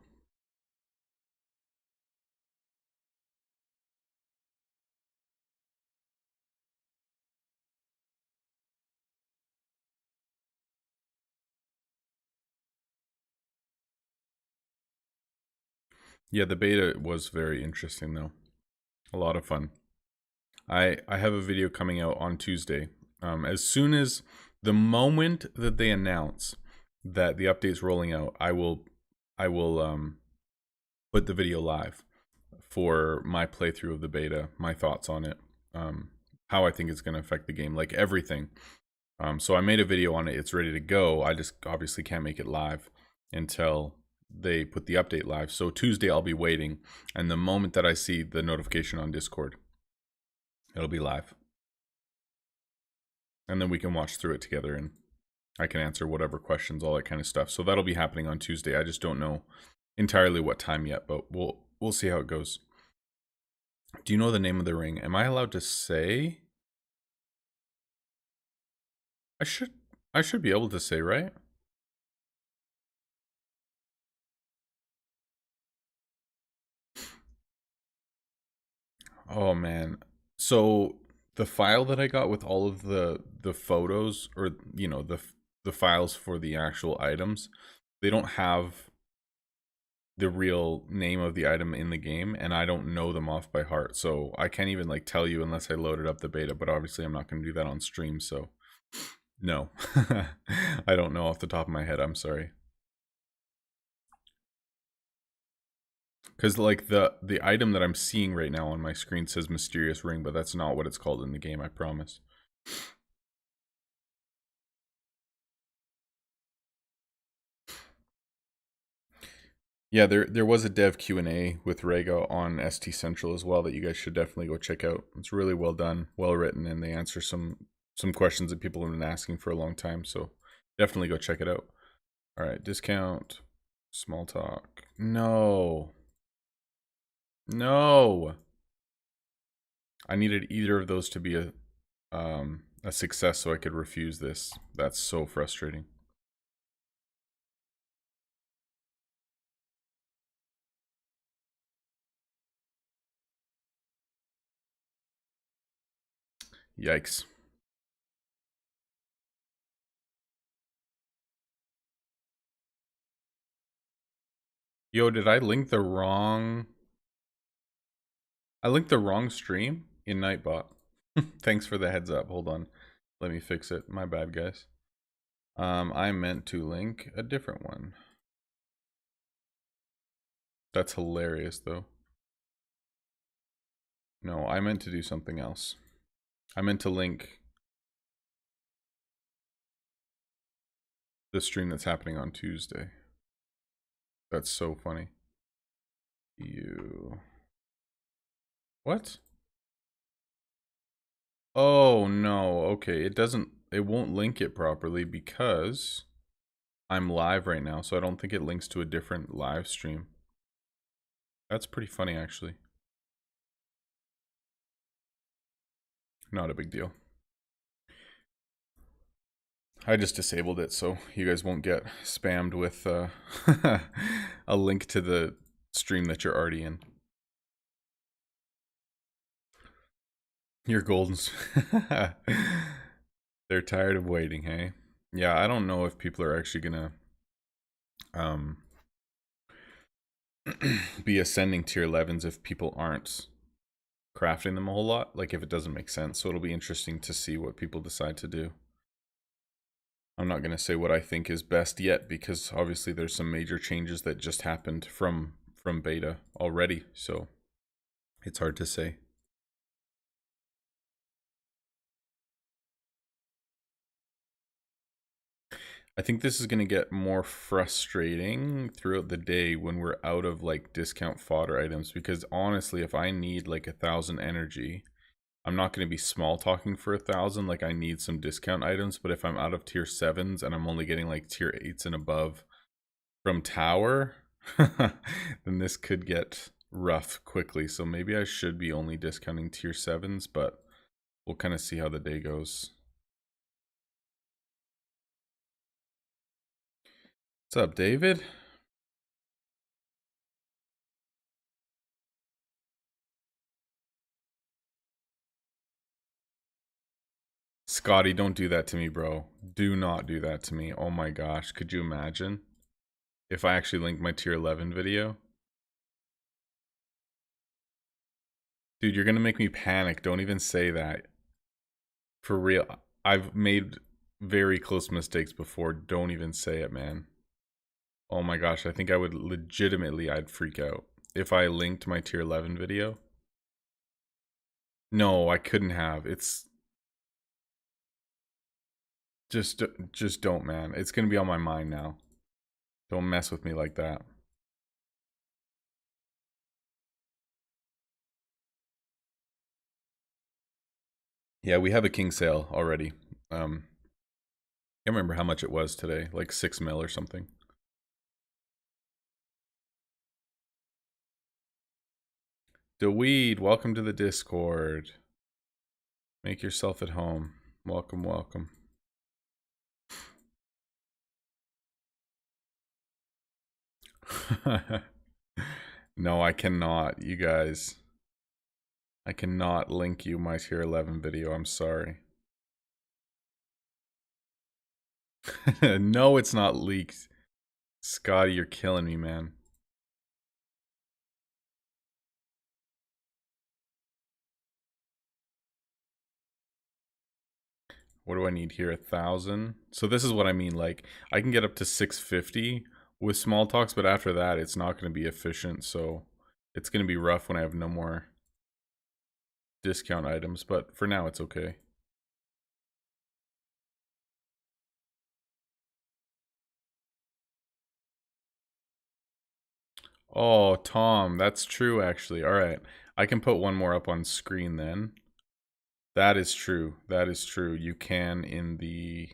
Speaker 2: Yeah, the beta was very interesting though. A lot of fun. I have a video coming out on Tuesday. As soon as the moment that they announce that the update's rolling out, I will put the video live for my playthrough of the beta, my thoughts on it, how I think it's going to affect the game, like everything. So I made a video on it. It's ready to go. I just obviously can't make it live until they put the update live. So Tuesday I'll be waiting, and the moment that I see the notification on Discord, it'll be live. And then we can watch through it together, and I can answer whatever questions, all that kind of stuff. So that'll be happening on Tuesday. I just don't know entirely what time yet, but we'll see how it goes. Do you know the name of the ring? Am I allowed to say? I should be able to say, right? Oh man. So the file that I got with all of the photos, or you know, the files for the actual items, they don't have the real name of the item in the game, and I don't know them off by heart. So I can't even like tell you unless I loaded up the beta, but obviously I'm not going to do that on stream, so no. I don't know off the top of my head. I'm sorry. Because like the item that I'm seeing right now on my screen says mysterious ring, but that's not what it's called in the game, I promise. Yeah, there was a dev Q&A with Rega on ST Central as well that you guys should definitely go check out. It's really well done, well written, and they answer some questions that people have been asking for a long time, so definitely go check it out. All right, discount, small talk. No. No. I needed either of those to be a success so I could refuse this. That's so frustrating. Yikes. Yo, did I link the wrong... I linked the wrong stream in Nightbot. Thanks for the heads up. Hold on. Let me fix it. My bad, guys. I meant to link a different one. That's hilarious, though. No, I meant to do something else. I meant to link... The stream that's happening on Tuesday. That's so funny. You. What? Oh no, okay. It won't link it properly because I'm live right now, so I don't think it links to a different live stream. That's pretty funny, actually. Not a big deal. I just disabled it so you guys won't get spammed with a link to the stream that you're already in. Your goldens. They're tired of waiting, hey? Yeah, I don't know if people are actually gonna be ascending tier 11s if people aren't crafting them a whole lot, like if it doesn't make sense. So it'll be interesting to see what people decide to do. I'm not gonna say what I think is best yet because obviously there's some major changes that just happened from beta already, so it's hard to say. I think this is going to get more frustrating throughout the day when we're out of like discount fodder items, because honestly, if I need like 1,000 energy, I'm not going to be small talking for 1,000. Like I need some discount items, but if I'm out of tier 7s and I'm only getting like tier 8s and above from tower, then this could get rough quickly. So maybe I should be only discounting tier 7s, but we'll kind of see how the day goes. What's up, David? Scotty, don't do that to me, bro. Do not do that to me. Oh my gosh, could you imagine if I actually linked my tier 11 video? Dude, you're gonna make me panic. Don't even say that. For real, I've made very close mistakes before. Don't even say it, man. Oh my gosh, I think I would legitimately, I'd freak out if I linked my tier 11 video. No, I couldn't have. It's just don't, man. It's gonna be on my mind now. Don't mess with me like that. Yeah, we have a king sale already. Can't remember how much it was today, like 6 mil or something. DeWeed, welcome to the Discord. Make yourself at home. Welcome, welcome. No, I cannot, you guys. I cannot link you my tier 11 video, I'm sorry. No, it's not leaked. Scotty, you're killing me, man. What do I need here? 1,000? So this is what I mean, like, I can get up to 650 with small talks, but after that, it's not going to be efficient, so it's going to be rough when I have no more discount items, but for now, it's okay. Oh, Tom, that's true, actually. All right, I can put one more up on screen then. That is true. That is true. You can in the...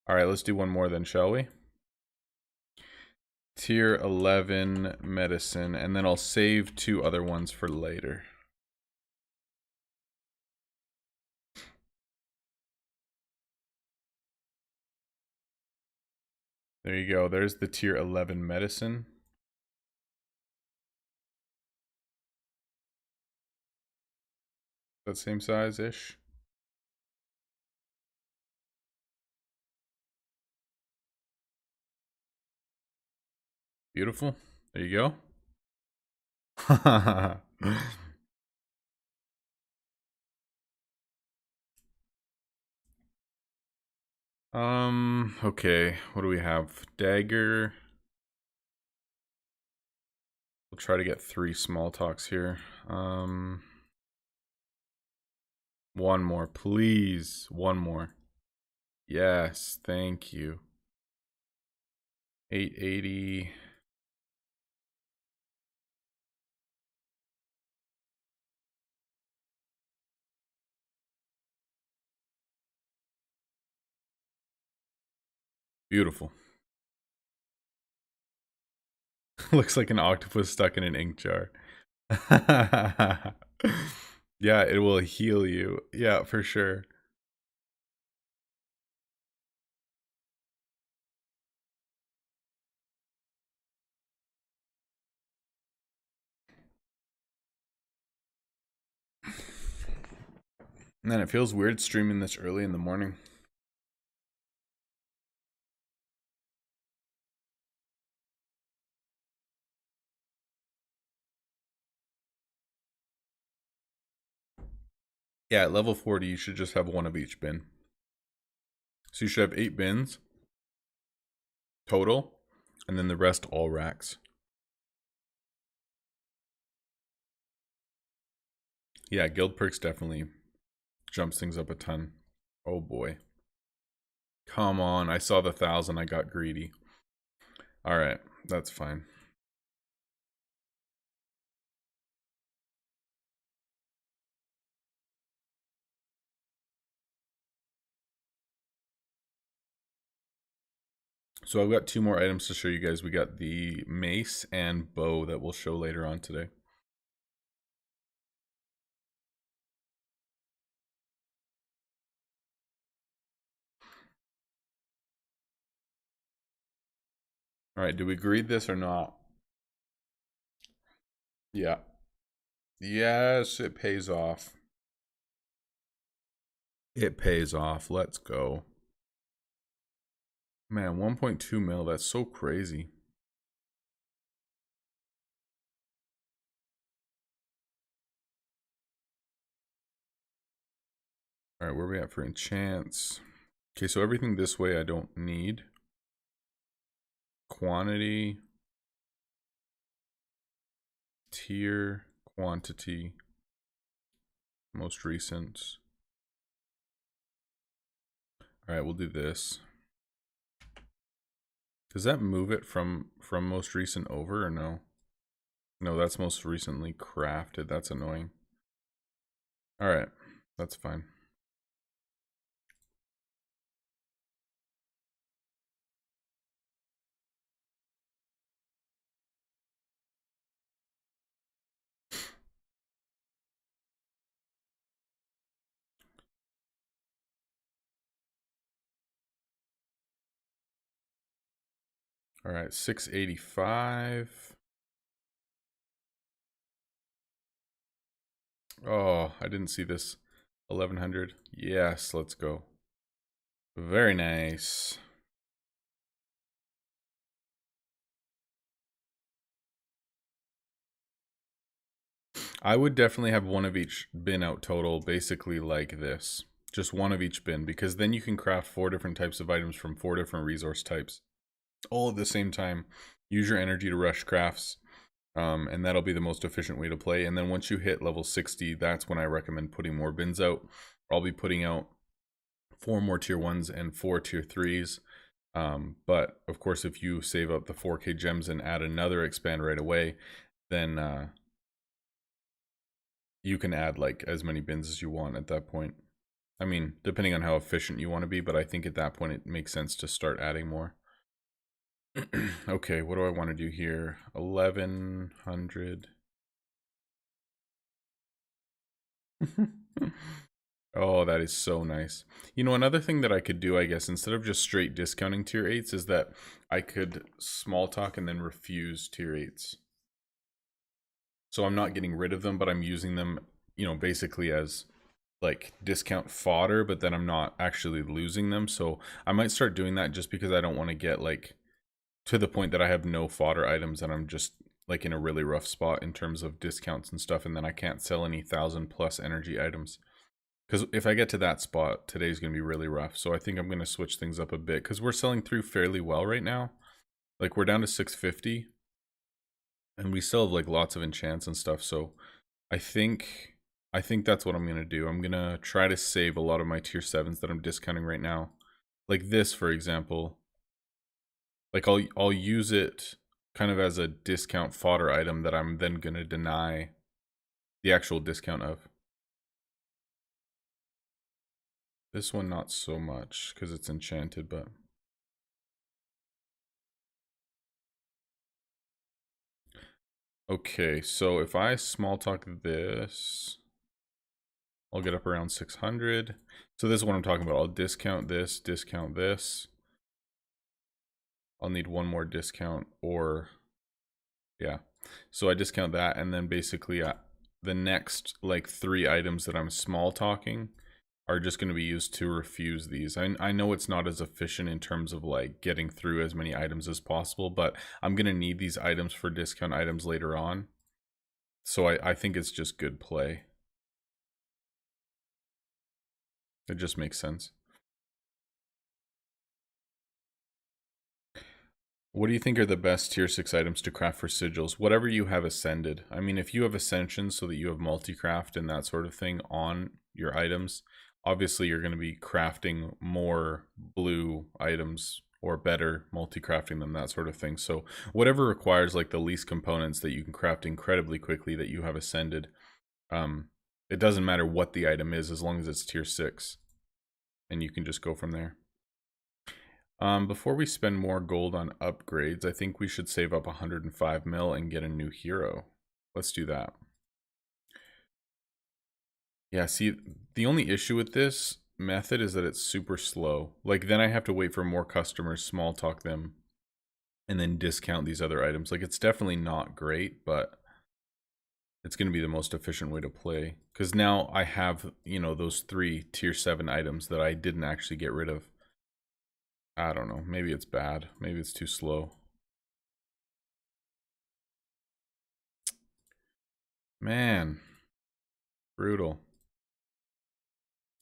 Speaker 2: All right, let's do one more then, shall we? Tier 11 medicine, and then I'll save 2 other ones for later. There you go. There's the tier 11 medicine. That same size-ish. Beautiful. There you go. Okay. What do we have? Dagger. We'll try to get 3 small talks here. One more, please. One more. Yes, thank you. 880. Beautiful. Looks like an octopus stuck in an ink jar. Yeah, it will heal you. Yeah, for sure. Man, it feels weird streaming this early in the morning. Yeah, at level 40, you should just have one of each bin. So you should have 8 bins total, and then the rest all racks. Yeah, guild perks definitely jumps things up a ton. Oh boy. Come on, I saw the 1,000, I got greedy. Alright, that's fine. So I've got 2 more items to show you guys. We got the mace and bow that we'll show later on today. Alright, do we greed this or not? Yeah. Yes, it pays off. It pays off. Let's go. Man, 1.2 mil, that's so crazy. Alright, where are we at for enchants? Okay, so everything this way I don't need. Quantity. Tier. Quantity. Most recent. Alright, we'll do this. Does that move it from most recent over or no? No, that's most recently crafted. That's annoying. Alright, that's fine. Alright, 685. Oh, I didn't see this. 1100. Yes, let's go. Very nice. I would definitely have one of each bin out total, basically like this. Just one of each bin, because then you can craft 4 different types of items from 4 different resource types. All at the same time. Use your energy to rush crafts. And that'll be the most efficient way to play. And then once you hit level 60, that's when I recommend putting more bins out. I'll be putting out 4 more tier 1s and 4 tier 3s. But of course, if you save up the 4k gems and add another expand right away, then you can add like as many bins as you want at that point. I mean, depending on how efficient you want to be, but I think at that point it makes sense to start adding more. Okay, what do I want to do here? 1100. Oh, that is so nice. You know, another thing that I could do, I guess, instead of just straight discounting tier 8s, is that I could small talk and then refuse tier 8s. So I'm not getting rid of them, but I'm using them, you know, basically as like discount fodder, but then I'm not actually losing them. So I might start doing that just because I don't want to get like to the point that I have no fodder items and I'm just like in a really rough spot in terms of discounts and stuff, and then I can't sell any 1,000+ energy items. Because if I get to that spot, today's going to be really rough. So I think I'm going to switch things up a bit because we're selling through fairly well right now. Like we're down to 650 and we still have like lots of enchants and stuff. So I think that's what I'm going to do. I'm going to try to save a lot of my tier 7s that I'm discounting right now. Like this, for example. Like I'll use it kind of as a discount fodder item that I'm then going to deny the actual discount of. This one not so much because it's enchanted, but okay, so if I small talk this, I'll get up around 600. So this is what I'm talking about. I'll discount this, discount this. I'll need one more discount, or yeah. So I discount that, and then basically the next like 3 items that I'm small talking are just going to be used to refuse these. I know it's not as efficient in terms of like getting through as many items as possible, but I'm going to need these items for discount items later on. So I think it's just good play. It just makes sense. What do you think are the best tier 6 items to craft for sigils? Whatever you have ascended. I mean, if you have ascension so that you have multi-craft and that sort of thing on your items, obviously you're going to be crafting more blue items or better multi-crafting them, that sort of thing. So whatever requires like the least components that you can craft incredibly quickly that you have ascended, it doesn't matter what the item is as long as it's tier 6. And you can just go from there. Before we spend more gold on upgrades, I think we should save up 105 mil and get a new hero. Let's do that. Yeah, see, the only issue with this method is that it's super slow. Like, then I have to wait for more customers, small talk them, and then discount these other items. Like, it's definitely not great, but it's going to be the most efficient way to play. Because now I have, you know, those 3 tier 7 items that I didn't actually get rid of. I don't know. Maybe it's bad. Maybe it's too slow. Man. Brutal.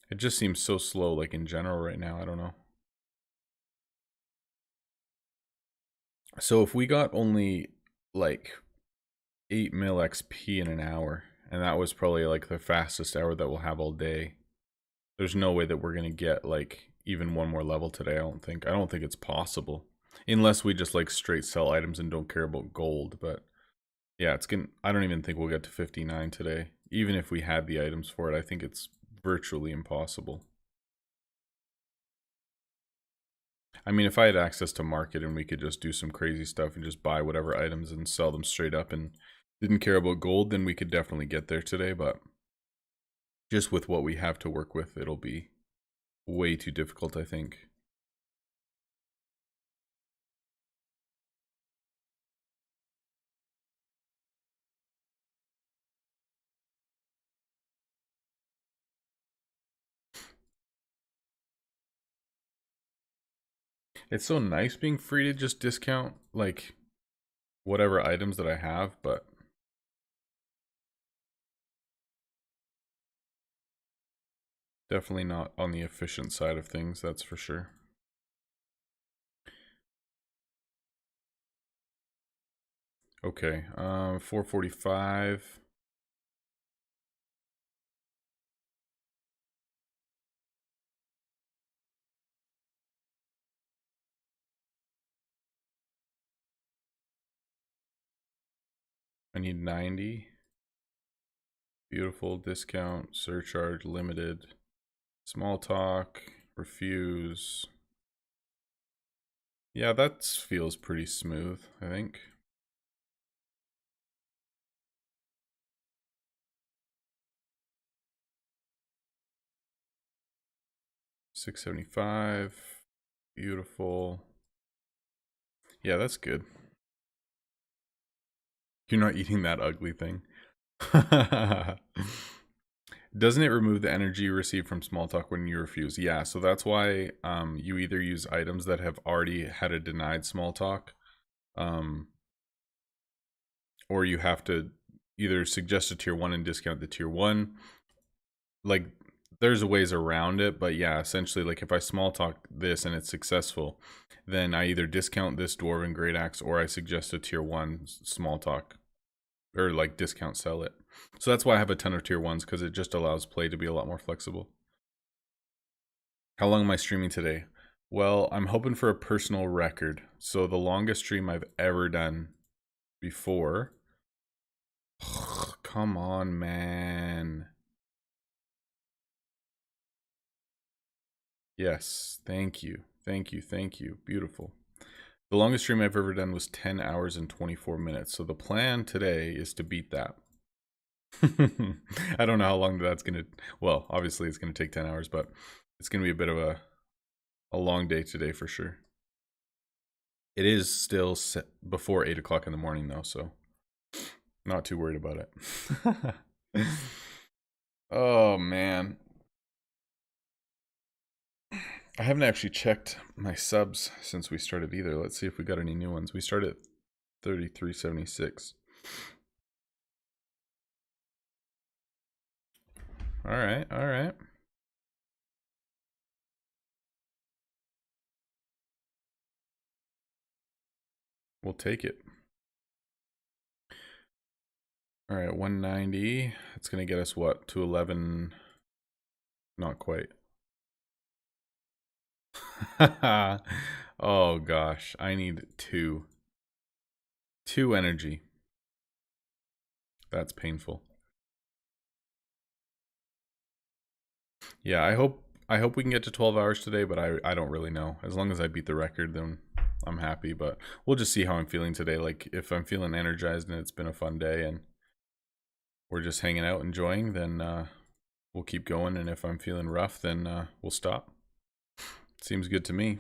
Speaker 2: It just seems so slow, like in general right now. I don't know. So if we got only like 8 mil XP in an hour, and that was probably like the fastest hour that we'll have all day, there's no way that we're going to get like even one more level today. I don't think it's possible, unless we just like straight sell items and don't care about gold. But yeah, I don't even think we'll get to 59 today, even if we had the items for it. I think it's virtually impossible. I mean, if I had access to market and we could just do some crazy stuff and just buy whatever items and sell them straight up and didn't care about gold, then we could definitely get there today. But just with what we have to work with, it'll be way too difficult, I think. It's so nice being free to just discount like whatever items that I have, but definitely not on the efficient side of things, that's for sure. Okay, 445. I need 90. Beautiful, discount, surcharge, limited, small talk, refuse. Yeah, that feels pretty smooth, I think. $675. Beautiful. Yeah, that's good. You're not eating that ugly thing. Doesn't it remove the energy you receive from small talk when you refuse? Yeah, so that's why you either use items that have already had a denied small talk, or you have to either suggest a tier 1 and discount the tier 1. Like, there's ways around it, but yeah, essentially, like if I small talk this and it's successful, then I either discount this Dwarven Great Axe or I suggest a tier 1 small talk, or like discount sell it. So that's why I have a ton of tier 1s, because it just allows play to be a lot more flexible. How long am I streaming today? Well, I'm hoping for a personal record. So the longest stream I've ever done before. Come on, man. Yes, thank you. Thank you. Thank you. Beautiful. The longest stream I've ever done was 10 hours and 24 minutes. So the plan today is to beat that. I don't know how long that's going to, well, obviously it's going to take 10 hours, but it's going to be a bit of a long day today for sure. It is still before 8 o'clock in the morning though, so not too worried about it. Oh man. I haven't actually checked my subs since we started either. Let's see if we got any new ones. We started at 3376. All right, all right. We'll take it. All right, 190. It's going to get us what? 211. Not quite. Oh gosh, I need two energy. That's painful. Yeah, I hope we can get to 12 hours today, but I don't really know. As long as I beat the record, then I'm happy, but we'll just see how I'm feeling today. Like if I'm feeling energized and it's been a fun day and we're just hanging out enjoying, then we'll keep going, and if I'm feeling rough, then we'll stop. Seems good to me.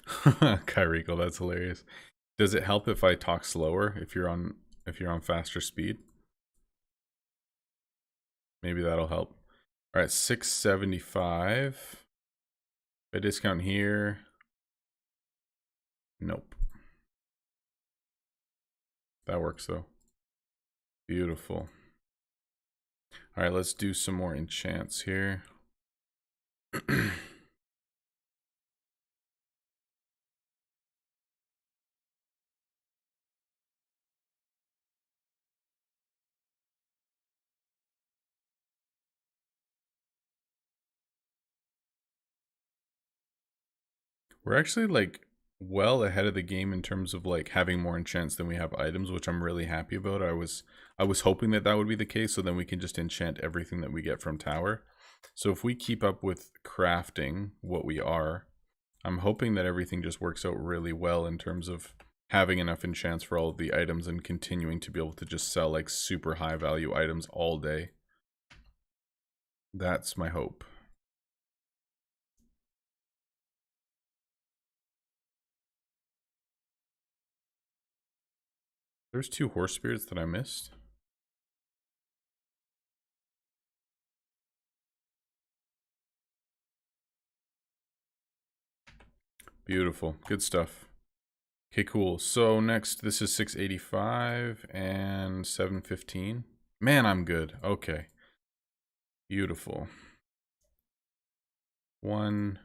Speaker 2: Kyrico, that's hilarious. Does it help if I talk slower if you're on faster speed? Maybe that'll help. All right, 675. If I discount here, nope. That works though. Beautiful. All right, let's do some more enchants here. We're actually like well ahead of the game in terms of like having more enchants than we have items, which I'm really happy about. I was hoping that would be the case, so then we can just enchant everything that we get from tower. So if we keep up with crafting what we are, I'm hoping that everything just works out really well in terms of having enough enchants for all of the items and continuing to be able to just sell like super high value items all day. That's my hope. There's 2 horse spirits that I missed. Beautiful. Good stuff. Okay, cool. So next, this is 685 and 715. Man, I'm good. Okay. Beautiful. 1.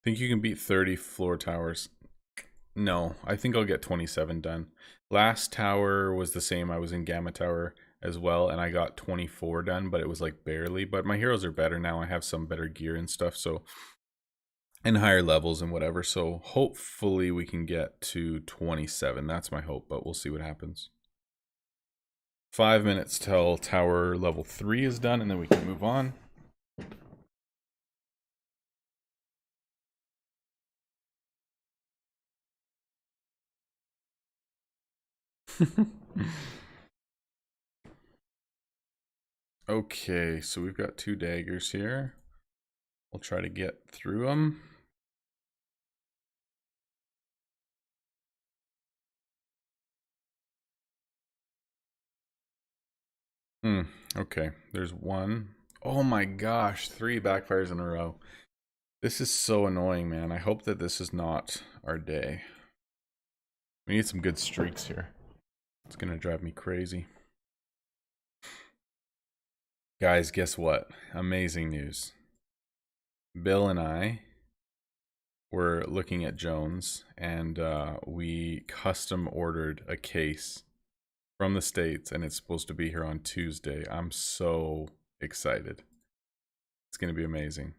Speaker 2: Think you can beat 30 floor towers? No, I think I'll get 27 done. Last tower was the same. I was in Gamma Tower as well, and I got 24 done, but it was like barely. But my heroes are better now. I have some better gear and stuff, so and higher levels and whatever. So hopefully we can get to 27. That's my hope, but we'll see what happens. 5 minutes till tower level 3 is done, and then we can move on. Okay, so we've got 2 daggers here. We'll try to get through them. Okay, there's one. Oh my gosh, 3 backfires in a row. This is so annoying, man. I hope that this is not our day. We need some good streaks here. It's gonna drive me crazy. Guys, guess what? Amazing news. Bill and I were looking at Jones, and we custom ordered a case from the States, and it's supposed to be here on Tuesday. I'm so excited. It's going to be amazing.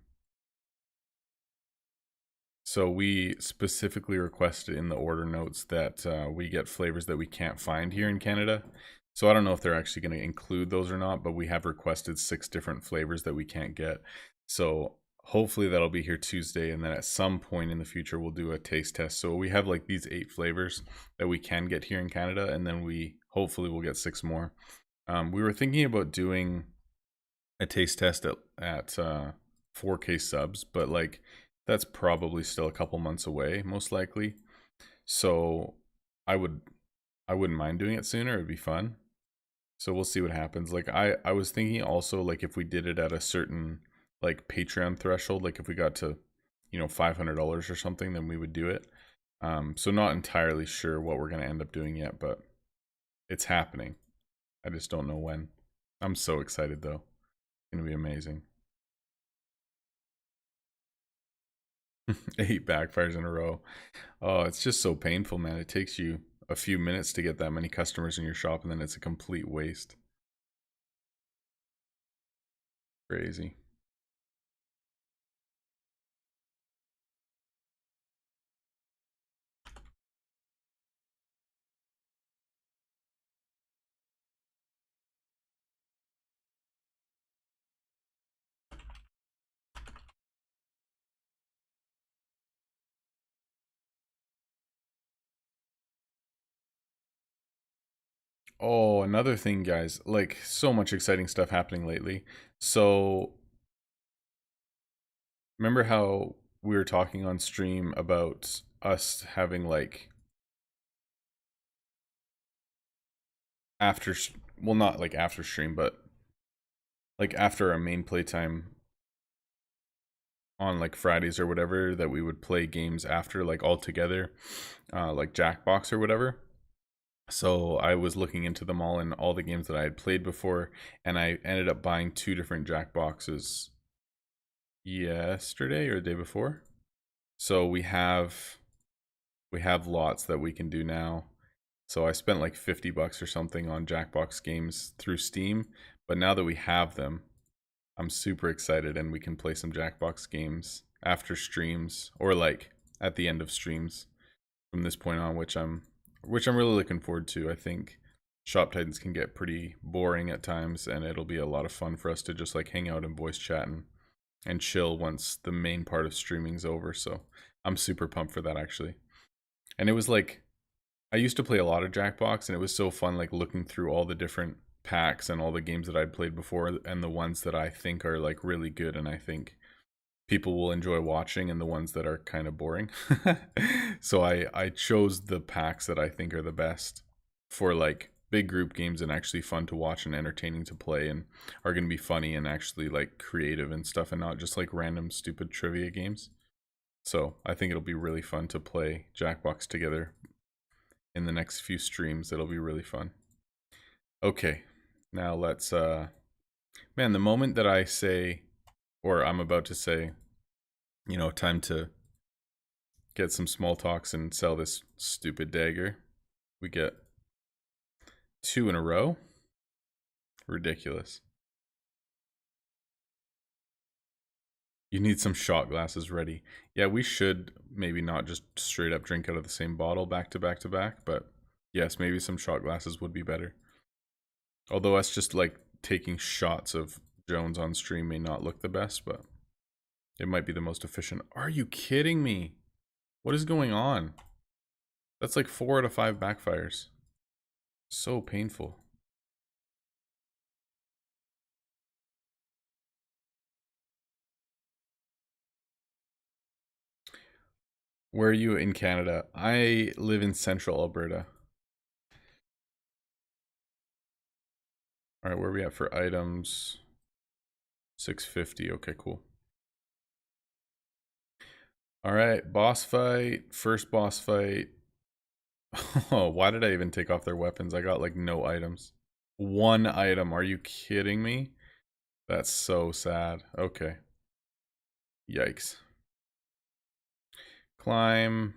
Speaker 2: So we specifically requested in the order notes that we get flavors that we can't find here in Canada. So I don't know if they're actually going to include those or not, but we have requested 6 different flavors that we can't get. So hopefully that'll be here Tuesday, and then at some point in the future we'll do a taste test. So we have like these 8 flavors that we can get here in Canada, and then we hopefully we'll get 6 more. We were thinking about doing a taste test at 4K subs, but like that's probably still a couple months away, most likely. So I wouldn't mind doing it sooner. It'd be fun. So we'll see what happens. Like I was thinking also, like if we did it at a certain like Patreon threshold, like if we got to, $500 or something, then we would do it. So not entirely sure what we're gonna end up doing yet, but it's happening. I just don't know when. I'm so excited though. It's gonna be amazing. 8 backfires in a row. Oh, it's just so painful, man. It takes you a few minutes to get that many customers in your shop, and then it's a complete waste. Crazy. Oh, another thing, guys, like so much exciting stuff happening lately. So, remember how we were talking on stream about us having like after, well, not like after stream, but like after our main playtime on like Fridays or whatever, that we would play games after, like all together, like Jackbox or whatever. So I was looking into them all and all the games that I had played before, and I ended up buying 2 different Jackboxes yesterday or the day before. So we have lots that we can do now. So I spent like $50 or something on Jackbox games through Steam, but now that we have them, I'm super excited, and we can play some Jackbox games after streams or like at the end of streams from this point on, which I'm really looking forward to. I think Shop Titans can get pretty boring at times, and it'll be a lot of fun for us to just like hang out and voice chat and chill once the main part of streaming's over. So I'm super pumped for that actually. And it was like I used to play a lot of Jackbox, and it was so fun like looking through all the different packs and all the games that I'd played before, and the ones that I think are like really good and I think people will enjoy watching, and the ones that are kind of boring. So I chose the packs that I think are the best for like big group games and actually fun to watch and entertaining to play, and are going to be funny and actually like creative and stuff, and not just like random stupid trivia games. So I think it'll be really fun to play Jackbox together in the next few streams. It'll be really fun. Okay, now let's man, the moment that I say, or I'm about to say, time to get some small talks and sell this stupid dagger, we get 2 in a row. Ridiculous. You need some shot glasses ready. Yeah, we should maybe not just straight up drink out of the same bottle back to back to back, but yes, maybe some shot glasses would be better. Although us just like taking shots of Jones on stream may not look the best, but it might be the most efficient. Are you kidding me? What is going on? That's like 4 out of 5 backfires. So painful. Where are you in Canada? I live in central Alberta. All right, where are we at for items? 650. Okay, cool. All right, boss fight. First boss fight. Oh, why did I even take off their weapons? I got like no items. 1 item. Are you kidding me? That's so sad. Okay. Yikes. Climb.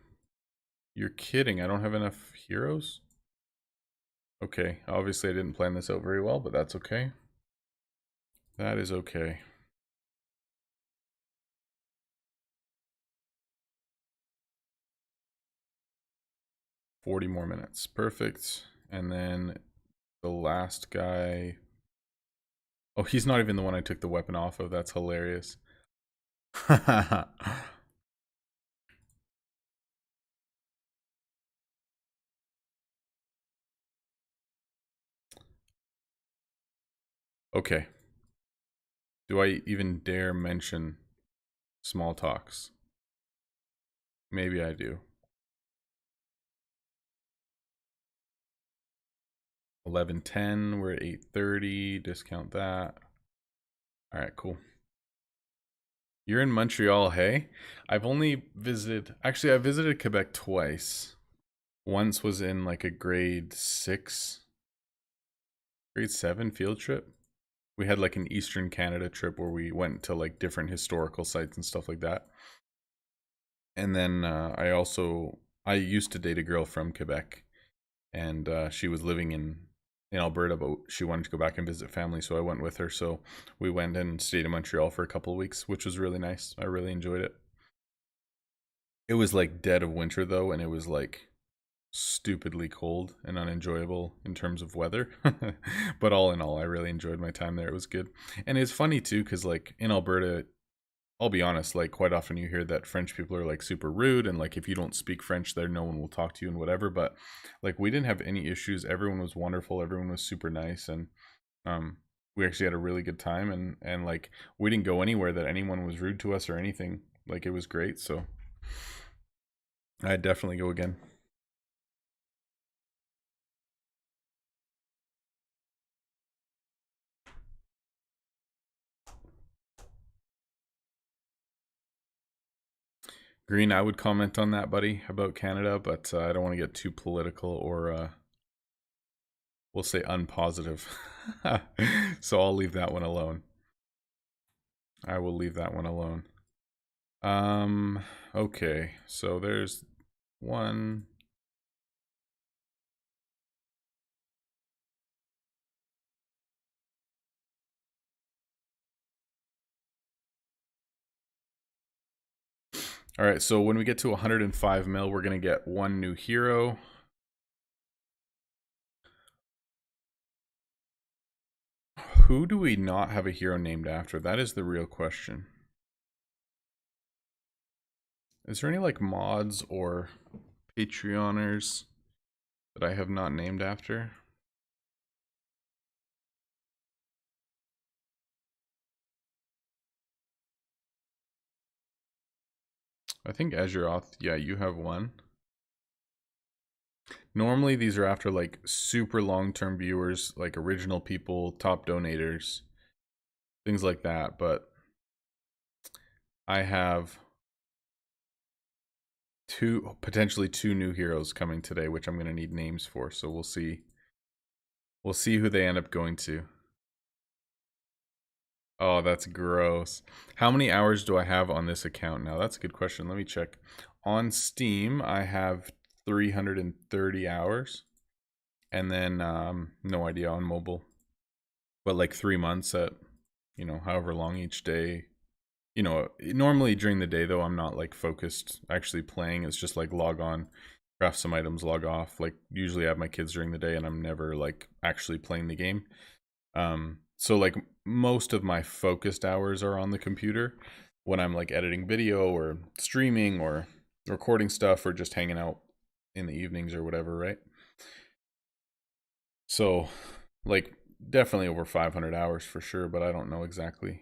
Speaker 2: You're kidding. I don't have enough heroes? Okay. Obviously, I didn't plan this out very well, but that's okay. That is okay. $40 more minutes. Perfect. And then the last guy. Oh, he's not even the one I took the weapon off of. That's hilarious. Okay. Do I even dare mention small talks? Maybe I do. 11:10. We're at 8:30. Discount that. All right, cool. You're in Montreal, hey? I've only visited. Actually, I visited Quebec twice. Once was in like a grade 6, grade 7 field trip. We had like an Eastern Canada trip where we went to like different historical sites and stuff like that. And then I used to date a girl from Quebec, and she was living in Alberta, but she wanted to go back and visit family, so I went with her. So we went and stayed in Montreal for a couple of weeks, which was really nice. I really enjoyed it. It was like dead of winter though, and it was like stupidly cold and unenjoyable in terms of weather. But all in all, I really enjoyed my time there. It was good. And it's funny too, because like in Alberta, I'll be honest, like quite often you hear that French people are like super rude, and like if you don't speak French there, no one will talk to you and whatever. But like we didn't have any issues. Everyone was wonderful. Everyone was super nice, and we actually had a really good time. And like we didn't go anywhere that anyone was rude to us or anything. Like it was great. So I'd definitely go again. Green, I would comment on that, buddy, about Canada, but I don't want to get too political or we'll say unpositive. So I'll leave that one alone. I will leave that one alone. Okay, so there's one. All right, so when we get to 105 mil, we're going to get 1 new hero. Who do we not have a hero named after? That is the real question. Is there any like mods or Patreoners that I have not named after? I think Ajaxx, yeah, you have one. Normally these are after like super long-term viewers, like original people, top donators, things like that, but I have potentially two new heroes coming today, which I'm going to need names for, so we'll see. We'll see who they end up going to. Oh, that's gross. How many hours do I have on this account now? That's a good question. Let me check. On Steam, I have 330 hours. And then no idea on mobile. But like 3 months at, you know, however long each day. you know, normally during the day though, I'm not like focused actually playing. It's just like log on, craft some items, log off. Like usually I have my kids during the day and I'm never like actually playing the game. So like most of my focused hours are on the computer when I'm like editing video or streaming or recording stuff or just hanging out in the evenings or whatever, right? So like definitely over 500 hours for sure, but I don't know exactly.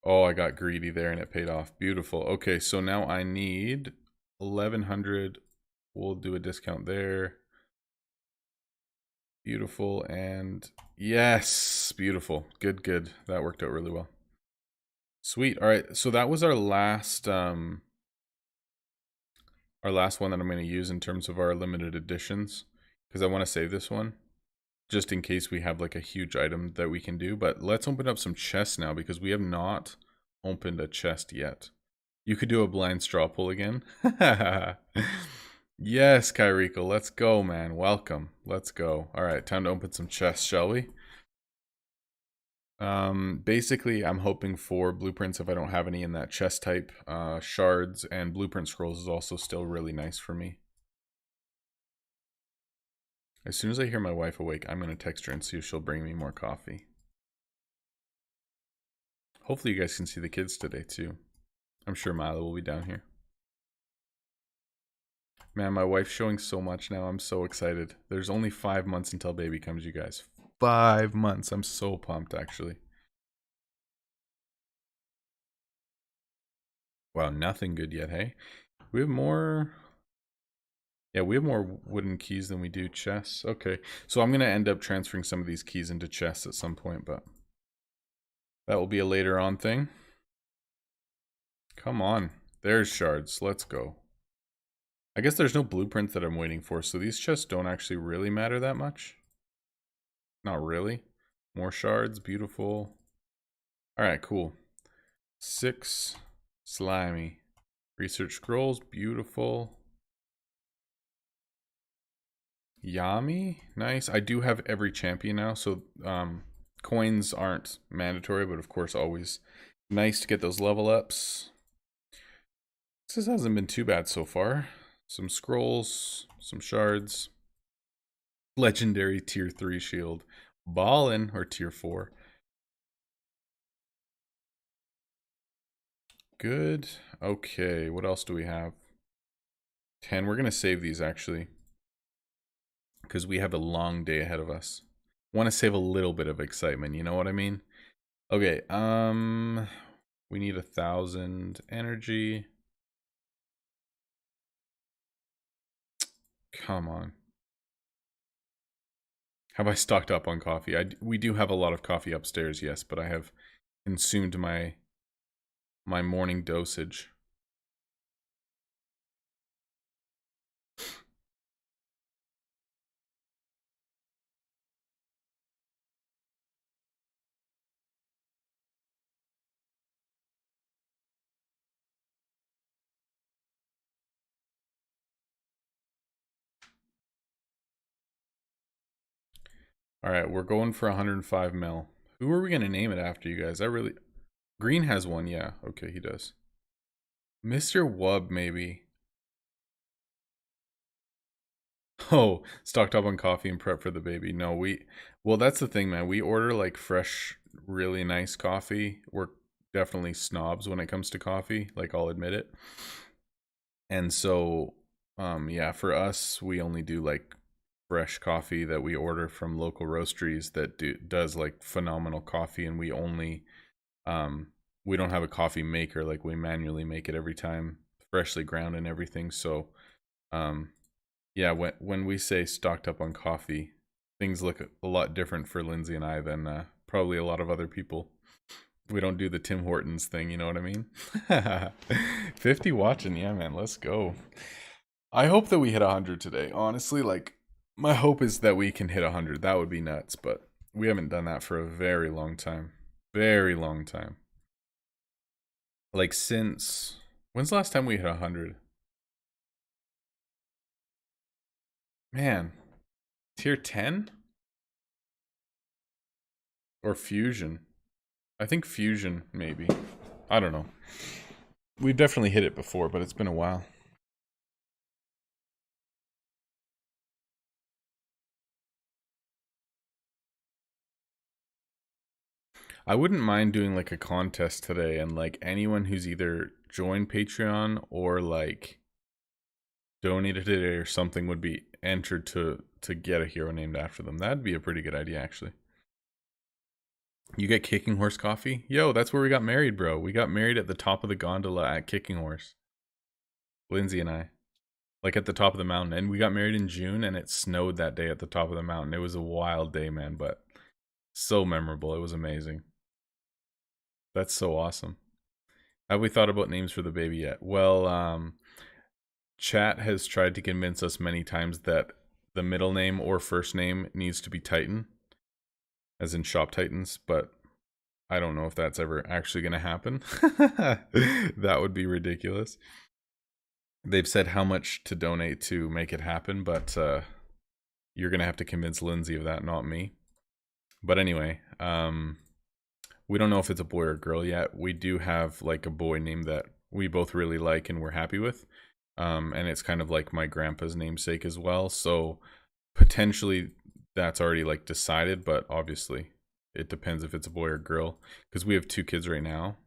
Speaker 2: Oh, I got greedy there and it paid off. Beautiful. Okay, so now I need 1100. We'll do a discount there. Beautiful. And yes, beautiful. Good, good. That worked out really well. Sweet. All right. So that was our last one that I'm going to use in terms of our limited editions, because I want to save this one just in case we have like a huge item that we can do. But let's open up some chests now because we have not opened a chest yet. You could do a blind straw pull again. Yes, Kairiko, let's go, man. Welcome. Let's go. All right, time to open some chests, shall we? Basically, I'm hoping for blueprints if I don't have any in that chest type. Shards and blueprint scrolls is also still really nice for me. As soon as I hear my wife awake, I'm going to text her and see if she'll bring me more coffee. Hopefully you guys can see the kids today too. I'm sure Milo will be down here. Man, my wife's showing so much now. I'm so excited. There's only 5 months until baby comes, you guys. 5 months. I'm so pumped, actually. Wow, nothing good yet, hey? We have more... Yeah, we have more wooden keys than we do chests. Okay, so I'm going to end up transferring some of these keys into chests at some point, but that will be a later on thing. Come on. There's shards. Let's go. I guess there's no blueprint that I'm waiting for, so these chests don't actually really matter that much. Not really. More shards. Beautiful. Alright, cool. 6. Slimy. Research scrolls. Beautiful. Yami. Nice. I do have every champion now, so coins aren't mandatory, but of course always nice to get those level ups. This hasn't been too bad so far. Some scrolls, some shards. Legendary tier 3 shield. Ballin' or tier 4. Good. Okay, what else do we have? 10. We're going to save these actually, because we have a long day ahead of us. Want to save a little bit of excitement, you know what I mean? Okay, we need 1,000 energy. Come on. Have I stocked up on coffee? We do have a lot of coffee upstairs, yes, but I have consumed my morning dosage. All right, we're going for 105 mil. Who are we going to name it after, you guys? Green has one, yeah. Okay, he does. Mr. Wub, maybe. Oh, stocked up on coffee and prep for the baby. No, well, that's the thing, man. We order like fresh, really nice coffee. We're definitely snobs when it comes to coffee, like I'll admit it. And so, yeah, for us, we only do like fresh coffee that we order from local roasteries that does like phenomenal coffee, and we don't have a coffee maker, like we manually make it every time, freshly ground and everything. So yeah, when we say stocked up on coffee, things look a lot different for Lindsay and I than probably a lot of other people. We don't do the Tim Hortons thing, you know what I mean? 50 watching, yeah, man, let's go. I hope that we hit 100 today. Honestly, like, my hope is that we can hit 100. That would be nuts, but we haven't done that for a very long time. Very long time. Like, since... When's the last time we hit 100? Man, Tier 10? Or Fusion? I think Fusion, maybe. I don't know. We've definitely hit it before, but it's been a while. I wouldn't mind doing like a contest today, and like anyone who's either joined Patreon or like donated it or something would be entered to get a hero named after them. That'd be a pretty good idea, actually. You get Kicking Horse coffee? Yo, that's where we got married, bro. We got married at the top of the gondola at Kicking Horse. Lindsay and I. Like at the top of the mountain. And we got married in June and it snowed that day at the top of the mountain. It was a wild day, man, but so memorable. It was amazing. That's so awesome. Have we thought about names for the baby yet? Well, chat has tried to convince us many times that the middle name or first name needs to be Titan, as in Shop Titans, but I don't know if that's ever actually going to happen. That would be ridiculous. They've said how much to donate to make it happen, but you're going to have to convince Lindsay of that, not me. But anyway, we don't know if it's a boy or a girl yet. We do have like a boy name that we both really like and we're happy with. And it's kind of like my grandpa's namesake as well. So potentially that's already like decided, but obviously it depends if it's a boy or girl because we have 2 kids right now.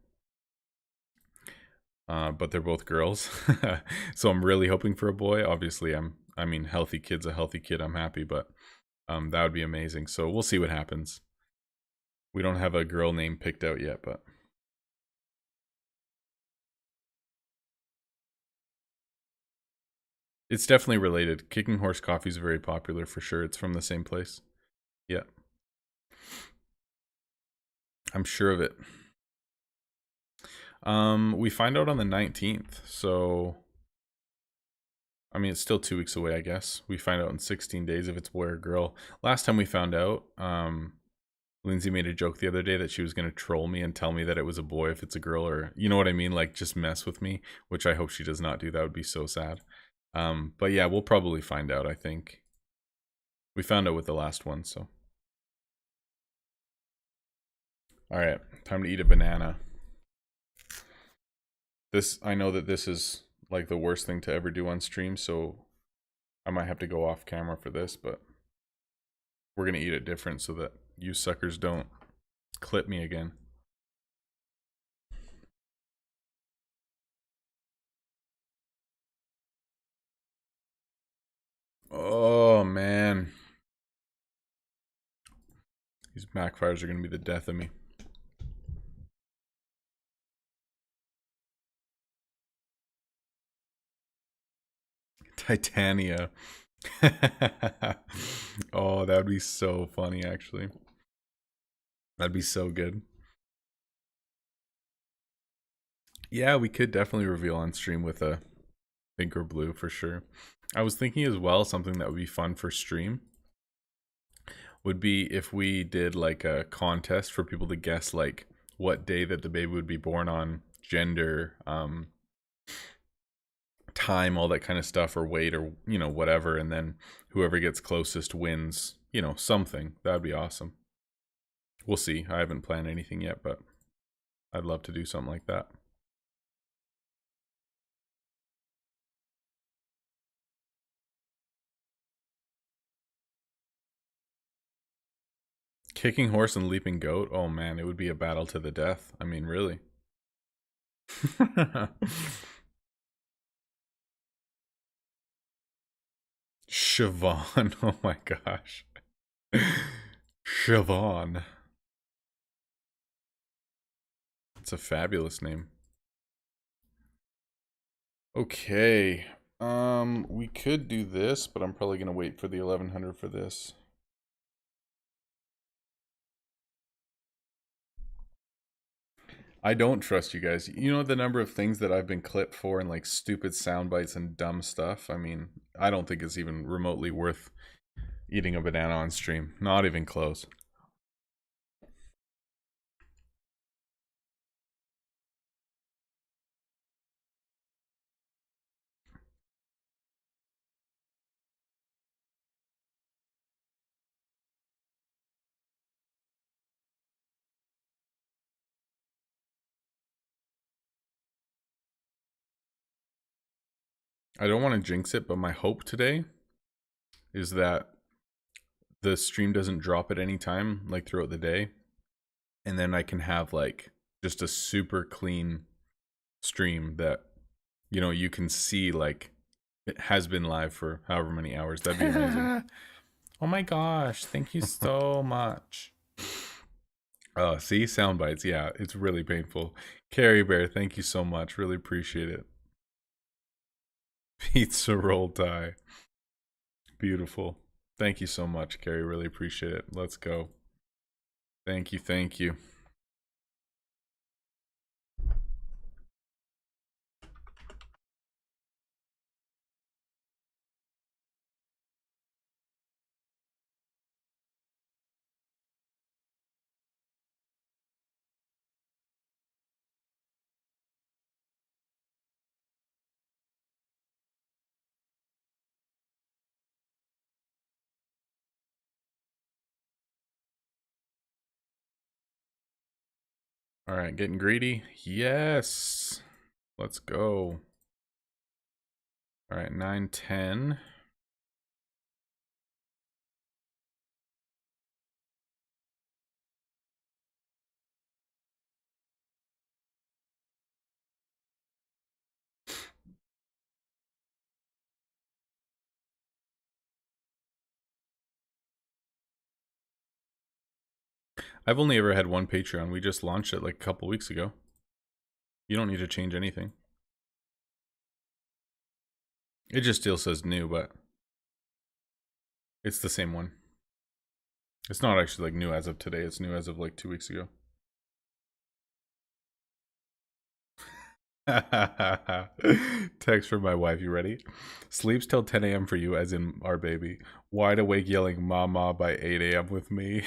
Speaker 2: But they're both girls. So I'm really hoping for a boy. Obviously I mean healthy kid's a healthy kid. I'm happy, but that would be amazing. So we'll see what happens. We don't have a girl name picked out yet, but it's definitely related. Kicking Horse coffee is very popular for sure. It's from the same place. Yeah. I'm sure of it. We find out on the 19th. So I mean, it's still 2 weeks away, I guess. We find out in 16 days if it's boy or girl. Last time we found out, Lindsay made a joke the other day that she was going to troll me and tell me that it was a boy if it's a girl, or you know what I mean, like just mess with me, which I hope she does not do. That would be so sad. But yeah, we'll probably find out. I think we found out with the last one. So all right, time to eat a banana. I know that this is like the worst thing to ever do on stream, so I might have to go off camera for this, but we're gonna eat it different so that you suckers don't clip me again. Oh man, these backfires are gonna be the death of me. Titania. Oh, that would be so funny, actually. That'd be so good. Yeah, we could definitely reveal on stream with a pink or blue for sure. I was thinking as well, something that would be fun for stream would be if we did like a contest for people to guess like what day that the baby would be born on, gender, time, all that kind of stuff, or weight, or you know, whatever, and then whoever gets closest wins, you know, something. That'd be awesome. We'll see. I haven't planned anything yet, but I'd love to do something like that. Kicking Horse and Leaping Goat. Oh man, it would be a battle to the death. I mean, really. Siobhan. Oh my gosh. Siobhan. It's a fabulous name. Okay. We could do this, but I'm probably gonna wait for the 1100 for this. I don't trust you guys. You know the number of things that I've been clipped for and like stupid sound bites and dumb stuff? I mean, I don't think it's even remotely worth eating a banana on stream. Not even close. I don't want to jinx it, but my hope today is that the stream doesn't drop at any time, like throughout the day, and then I can have like just a super clean stream that, you know, you can see like it has been live for however many hours. That'd be amazing. Oh my gosh, thank you so much. Oh, see, sound bites. Yeah, it's really painful. Carrie Bear, thank you so much. Really appreciate it. Pizza roll tie. Beautiful. Thank you so much, Carrie. Really appreciate it. Let's go. Thank you. Thank you. All right, getting greedy. Yes. Let's go. All right, 9, 10. I've only ever had one Patreon. We just launched it like a couple weeks ago. You don't need to change anything. It just still says new, but it's the same one. It's not actually like new as of today. It's new as of like 2 weeks ago. Text from my wife. You ready? Sleeps till 10 a.m. for you, as in our baby. Wide awake yelling mama by 8 a.m. with me.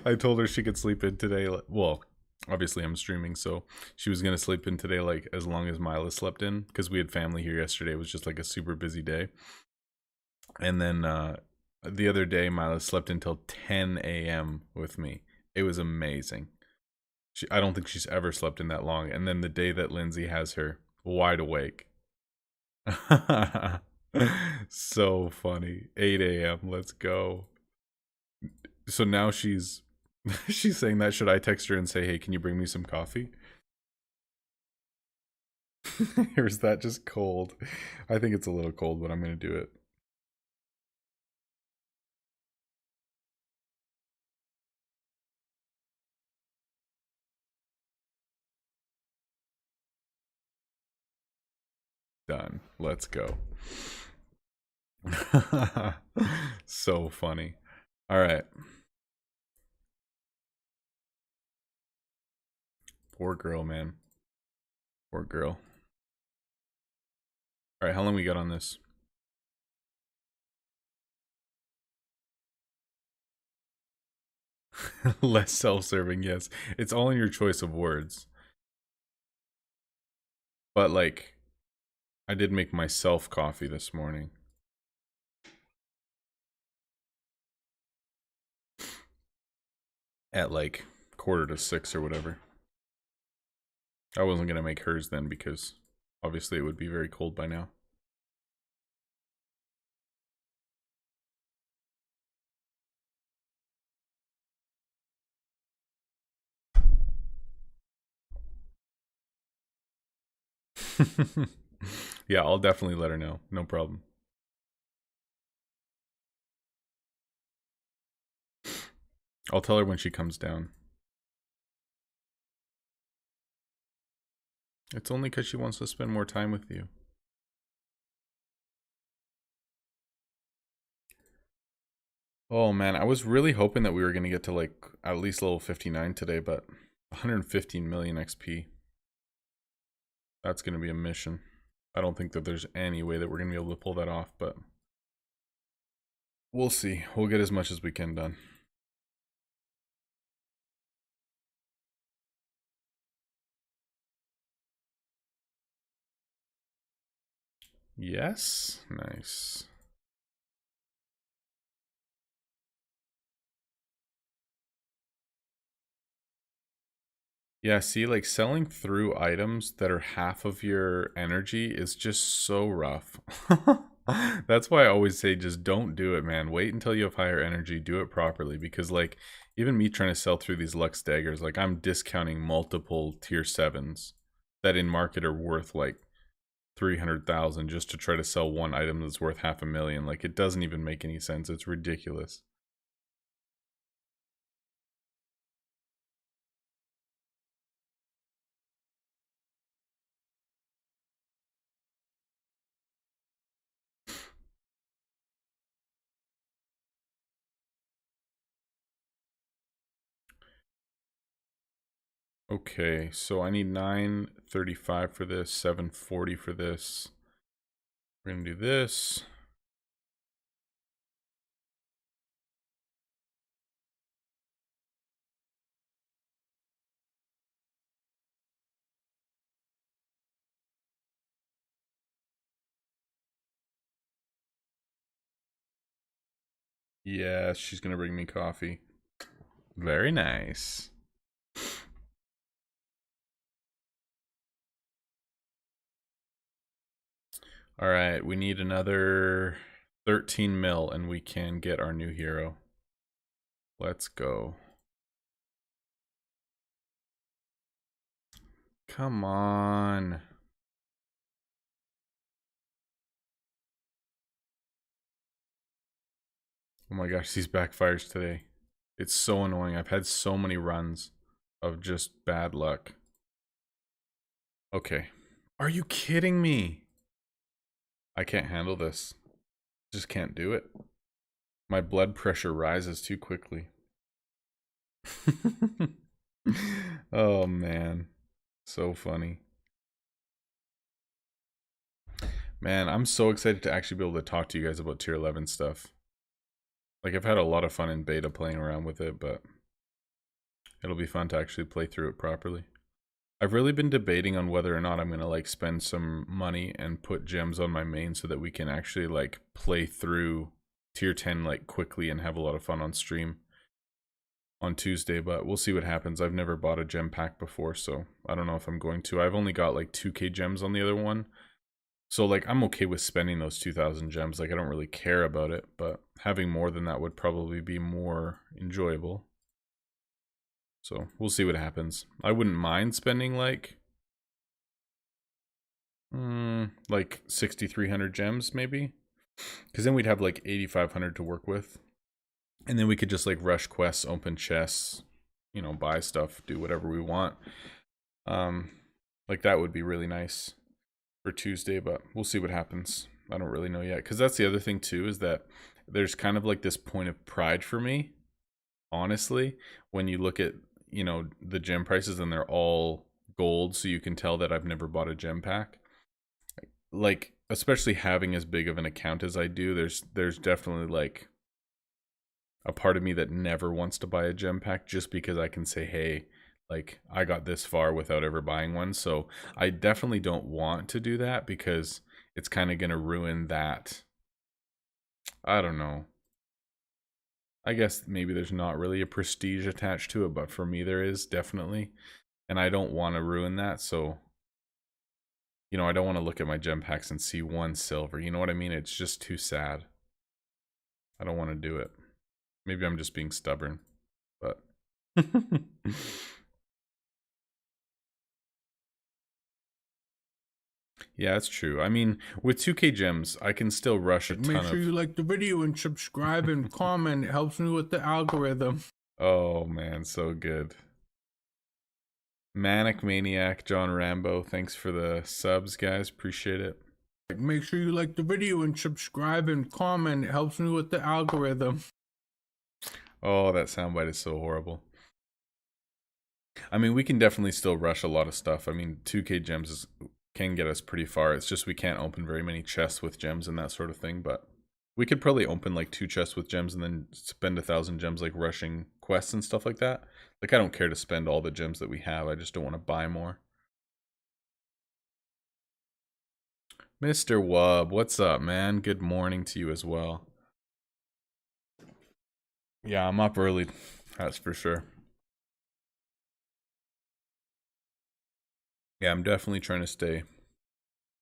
Speaker 2: I told her she could sleep in today. Well, obviously I'm streaming, so she was going to sleep in today like as long as Mila slept in, because we had family here yesterday. It was just like a super busy day. And then the other day Mila slept until 10 a.m. with me. It was amazing. I don't think she's ever slept in that long. And then the day that Lindsay has her, wide awake. So funny. 8 a.m. Let's go. So now she's she's saying that. Should I text her and say, hey, can you bring me some coffee? Or is that just cold? I think it's a little cold, but I'm going to do it. Done. Let's go. So funny. All right. Poor girl, man. Poor girl. All right, how long we got on this? Less self-serving, yes. It's all in your choice of words. But like, I did make myself coffee this morning. At like 5:45 or whatever. I wasn't going to make hers then because obviously it would be very cold by now. Yeah, I'll definitely let her know. No problem. I'll tell her when she comes down. It's only because she wants to spend more time with you. Oh man, I was really hoping that we were going to get to like at least level 59 today, but 115 million XP. That's going to be a mission. I don't think that there's any way that we're going to be able to pull that off, but we'll see. We'll get as much as we can done. Yes. Nice. Yeah, see, like selling through items that are half of your energy is just so rough. That's why I always say just don't do it, man. Wait until you have higher energy, do it properly. Because like even me trying to sell through these Lux daggers, like I'm discounting multiple tier 7s that in market are worth like 300,000 just to try to sell one item that's worth 500,000. Like it doesn't even make any sense. It's ridiculous. Okay, so I need 935 for this, 740 for this. We're gonna do this. Yeah, she's gonna bring me coffee. Very nice. All right, we need another 13 mil and we can get our new hero. Let's go. Come on. Oh my gosh, these backfires today. It's so annoying. I've had so many runs of just bad luck. Okay. Are you kidding me? I can't handle this. Just can't do it. My blood pressure rises too quickly. Oh man. So funny. Man, I'm so excited to actually be able to talk to you guys about tier 11 stuff. Like, I've had a lot of fun in beta playing around with it, but it'll be fun to actually play through it properly. I've really been debating on whether or not I'm going to, like, spend some money and put gems on my main so that we can actually, like, play through tier 10, like, quickly and have a lot of fun on stream on Tuesday, but we'll see what happens. I've never bought a gem pack before, so I don't know if I'm going to. I've only got, like, 2k gems on the other one. So, like, I'm okay with spending those 2,000 gems. Like, I don't really care about it, but having more than that would probably be more enjoyable. So, we'll see what happens. I wouldn't mind spending, like 6,300 gems, maybe. Because then we'd have, like, 8,500 to work with. And then we could just, like, rush quests, open chests, you know, buy stuff, do whatever we want. Like, that would be really nice for Tuesday, but we'll see what happens. I don't really know yet, because that's the other thing too, is that there's kind of like this point of pride for me, honestly, when you look at, you know, the gem prices and they're all gold, so you can tell that I've never bought a gem pack. Like, especially having as big of an account as I do, there's definitely like a part of me that never wants to buy a gem pack just because I can say, hey, like, I got this far without ever buying one. So I definitely don't want to do that because it's kind of going to ruin that. I don't know. I guess maybe there's not really a prestige attached to it, but for me there is definitely. And I don't want to ruin that. So, you know, I don't want to look at my gem packs and see one silver. You know what I mean? It's just too sad. I don't want to do it. Maybe I'm just being stubborn, but. Yeah, that's true. I mean, with 2k gems, I can still rush a ton of...
Speaker 3: Make sure you like the video and subscribe and comment. It helps me with the algorithm.
Speaker 2: Oh, man, so good. Manic Maniac, John Rambo, thanks for the subs, guys. Appreciate it.
Speaker 3: Make sure you like the video and subscribe and comment. It helps me with the algorithm.
Speaker 2: Oh, that soundbite is so horrible. I mean, we can definitely still rush a lot of stuff. I mean, 2k gems can get us pretty far. It's just we can't open very many chests with gems and that sort of thing, but we could probably open like 2 chests with gems and then spend 1,000 gems like rushing quests and stuff like that. Like, I don't care to spend all the gems that we have. I just don't want to buy more. Mr. Wub, what's up, man? Good morning to you as well. Yeah, I'm up early. That's for sure. Yeah, I'm definitely trying to stay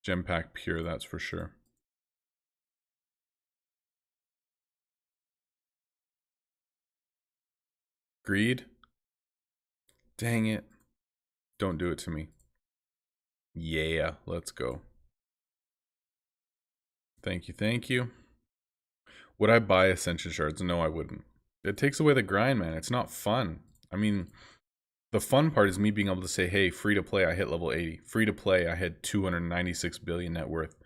Speaker 2: gem pack pure, that's for sure. Greed? Dang it. Don't do it to me. Yeah, let's go. Thank you, thank you. Would I buy Ascension Shards? No, I wouldn't. It takes away the grind, man. It's not fun. I mean, the fun part is me being able to say, hey, free to play, I hit level 80. Free to play, I had 296 billion net worth.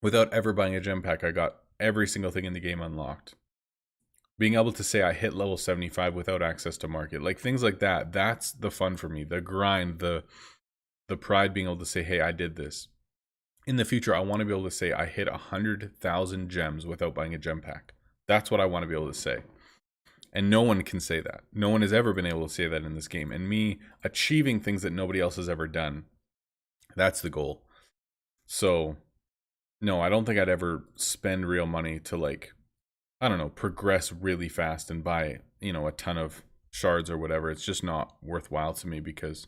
Speaker 2: Without ever buying a gem pack, I got every single thing in the game unlocked. Being able to say I hit level 75 without access to market, like things like that, that's the fun for me. The grind, the pride, being able to say, hey, I did this. In the future, I want to be able to say I hit 100,000 gems without buying a gem pack. That's what I want to be able to say. And no one can say that. No one has ever been able to say that in this game. And me achieving things that nobody else has ever done, that's the goal. So, no, I don't think I'd ever spend real money to, like, I don't know, progress really fast and buy, you know, a ton of shards or whatever. It's just not worthwhile to me because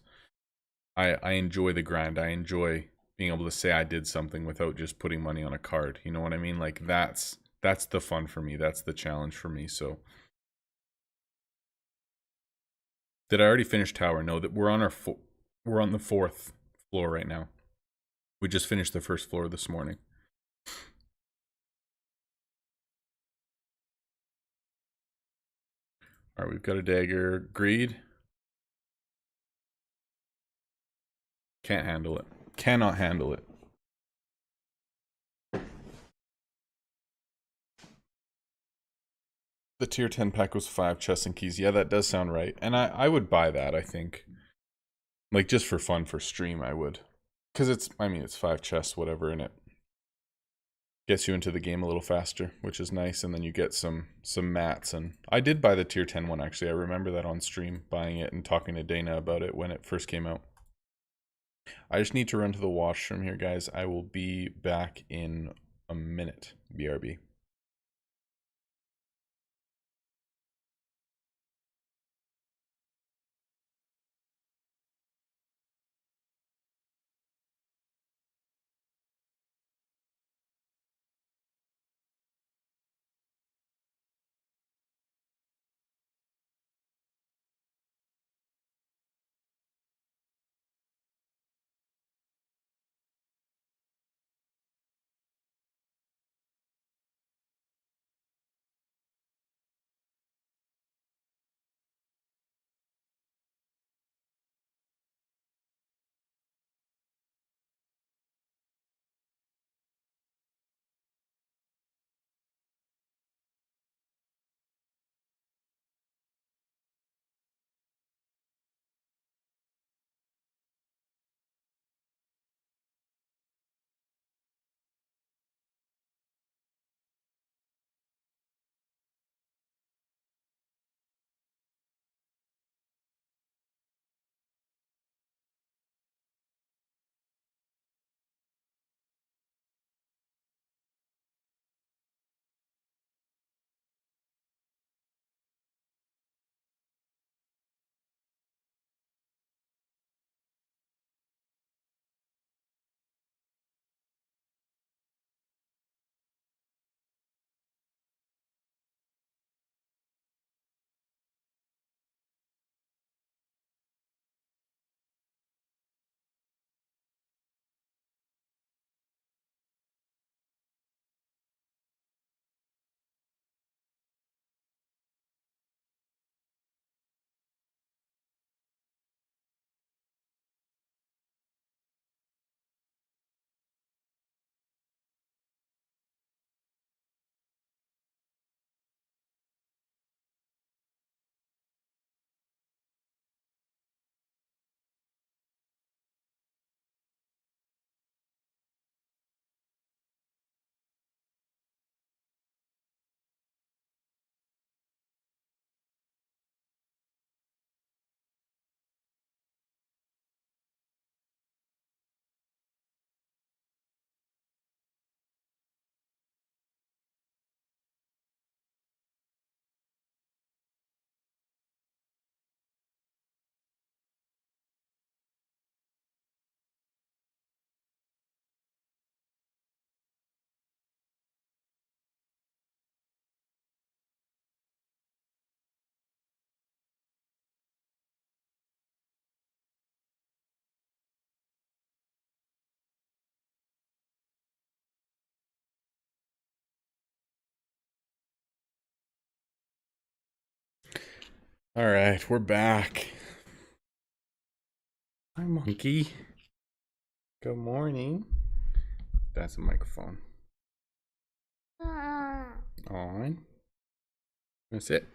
Speaker 2: I enjoy the grind. I enjoy being able to say I did something without just putting money on a card. You know what I mean? Like that's the fun for me. That's the challenge for me. So did I already finish tower? No, that we're on we're on the 4th floor right now. We just finished the 1st floor this morning. All right, we've got a dagger. Greed. Can't handle it. Cannot handle it. The tier 10 pack was 5 chests and keys. Yeah, that does sound right. And I would buy that, I think. Like, just for fun, for stream, I would. Because it's 5 chests, whatever, and it gets you into the game a little faster, which is nice. And then you get some mats. And I did buy the tier 10 one, actually. I remember that on stream, buying it and talking to Dana about it when it first came out. I just need to run to the washroom here, guys. I will be back in a minute. BRB. All right, we're back. Hi, monkey. Good morning. That's a microphone. On. That's it.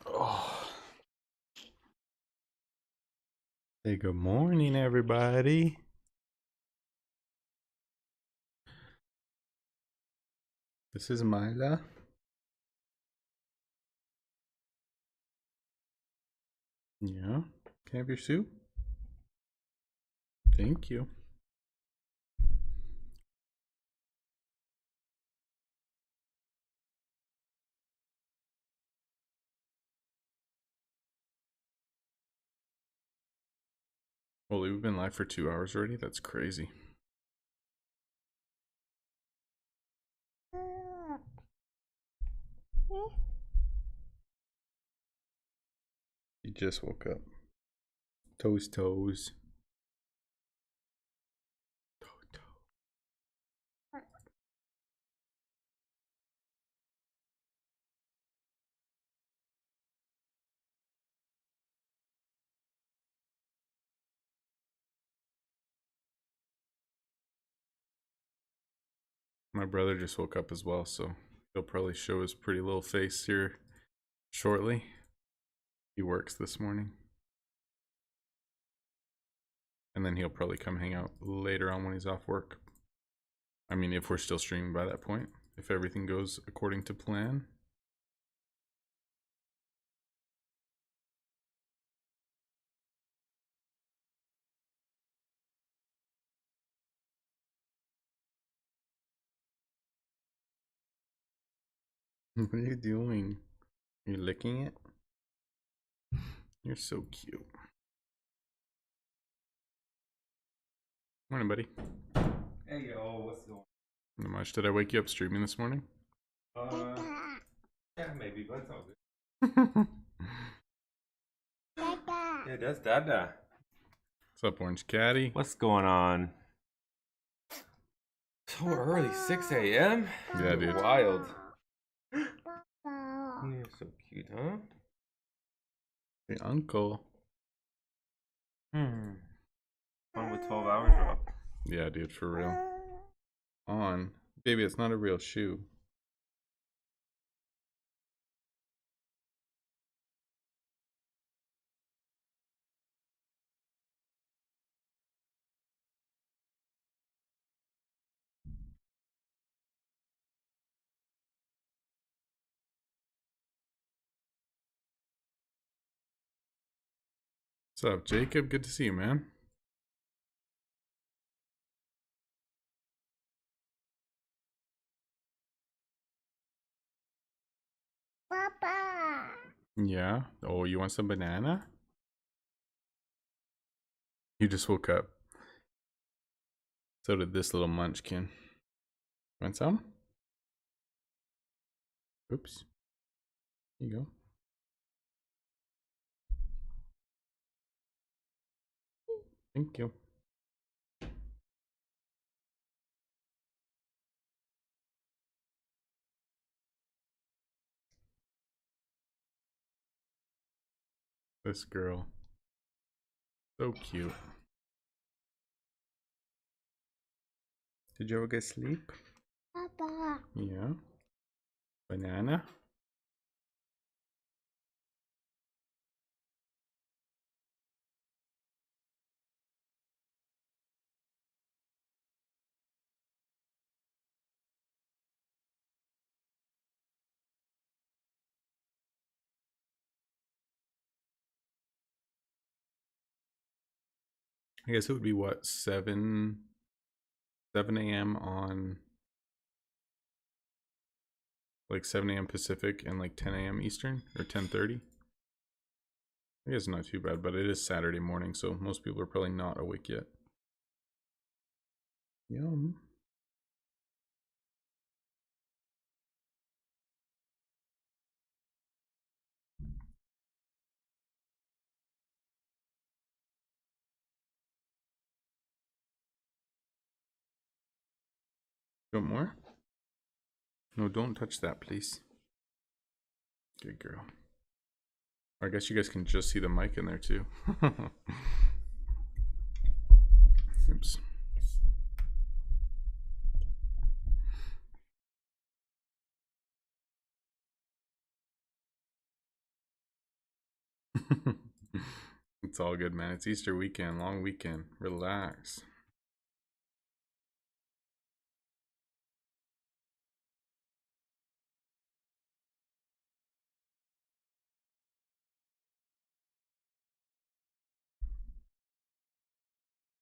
Speaker 2: Oh. Say good morning, everybody. This is Mila. Yeah. Can I have your soup? Thank you. Holy, we've been live for 2 hours already? That's crazy. He just woke up. Toes. My brother just woke up as well, so he'll probably show his pretty little face here shortly. He works this morning. And then he'll probably come hang out later on when he's off work. I mean, if we're still streaming by that point, if everything goes according to plan. What are you doing? Are you licking it? You're so cute. Morning, buddy.
Speaker 4: Hey yo, what's going
Speaker 2: Not much. Did I wake you up streaming this morning?
Speaker 4: on? Yeah, maybe, but it's all good. Yeah, that's Dada.
Speaker 2: What's up, Orange Caddy?
Speaker 4: What's going on? So early, 6 a.m.?
Speaker 2: Yeah, dude.
Speaker 4: Wild. You're so cute, huh?
Speaker 2: Hey, uncle.
Speaker 4: On with 12 hours off.
Speaker 2: Yeah, dude, for real. On. Baby, it's not a real shoe. What's up, Jacob? Good to see you, man.
Speaker 5: Papa.
Speaker 2: Yeah. Oh, you want some banana? You just woke up. So did this little munchkin. Want some? Oops. Here you go. Thank you. This girl. So cute. Did you ever get sleep?
Speaker 5: Papa.
Speaker 2: Yeah. Banana? I guess it would be what, 7 a.m. on like 7 a.m. Pacific and like 10 a.m. Eastern or 10:30. I guess not too bad, but it is Saturday morning, so most people are probably not awake yet. Yum. You want more? No, don't touch that, please. Good girl. Or I guess you guys can just see the mic in there too. Oops. It's all good, man. It's Easter weekend, long weekend. Relax.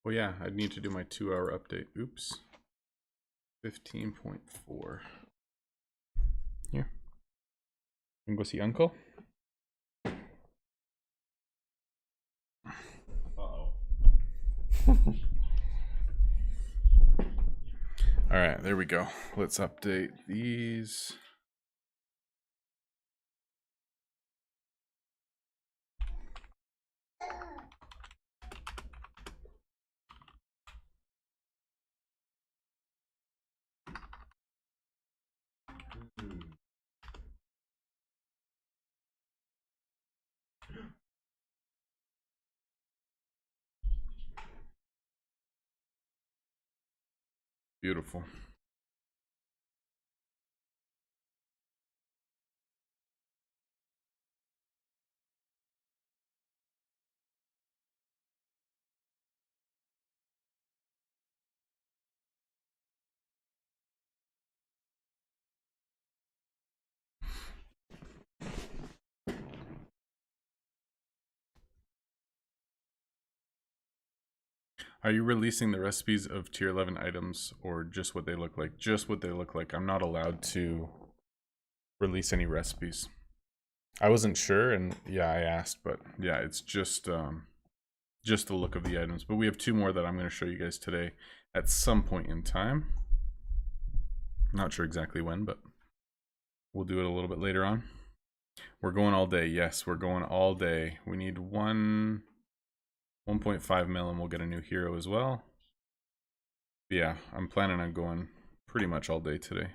Speaker 2: Well, yeah, I need to do my 2-hour update. Oops. 15.4. Here. You can go see Uncle. All right, there we go. Let's update these. Beautiful. Are you releasing the recipes of tier 11 items or just what they look like? Just what they look like. I'm not allowed to release any recipes. I wasn't sure, and yeah, I asked, but yeah, it's just the look of the items. But we have 2 more that I'm going to show you guys today at some point in time. Not sure exactly when, but we'll do it a little bit later on. We're going all day. Yes, we're going all day. We need 1.5 mil and we'll get a new hero as well. But yeah, I'm planning on going pretty much all day today.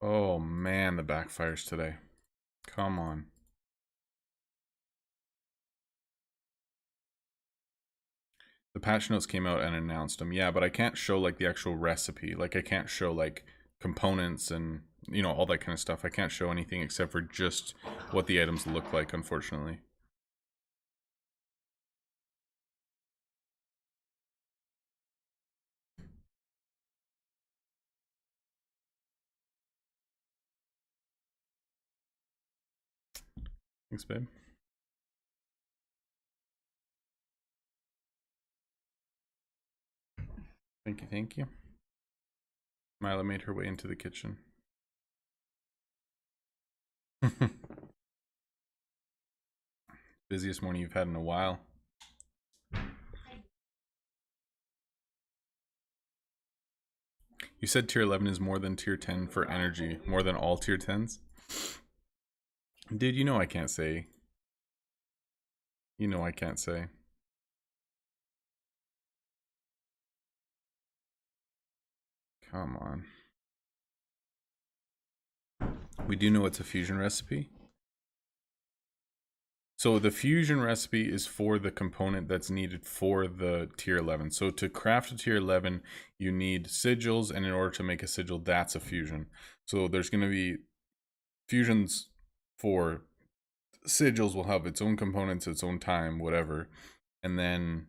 Speaker 2: Oh man, the backfires today. Come on. The patch notes came out and announced them. Yeah, but I can't show like the actual recipe. Like I can't show like components and, you know, all that kind of stuff. I can't show anything except for just what the items look like, unfortunately. Thanks, babe. Thank you, thank you. Mila made her way into the kitchen. Busiest morning you've had in a while. You said tier 11 is more than tier 10 for energy, more than all tier 10s? Dude, you know I can't say. You know I can't say. Come on. We do know it's a fusion recipe. So the fusion recipe is for the component that's needed for the tier 11. So to craft a tier 11, you need sigils, and in order to make a sigil, that's a fusion. So there's going to be fusions for sigils will have its own components, its own time, whatever. And then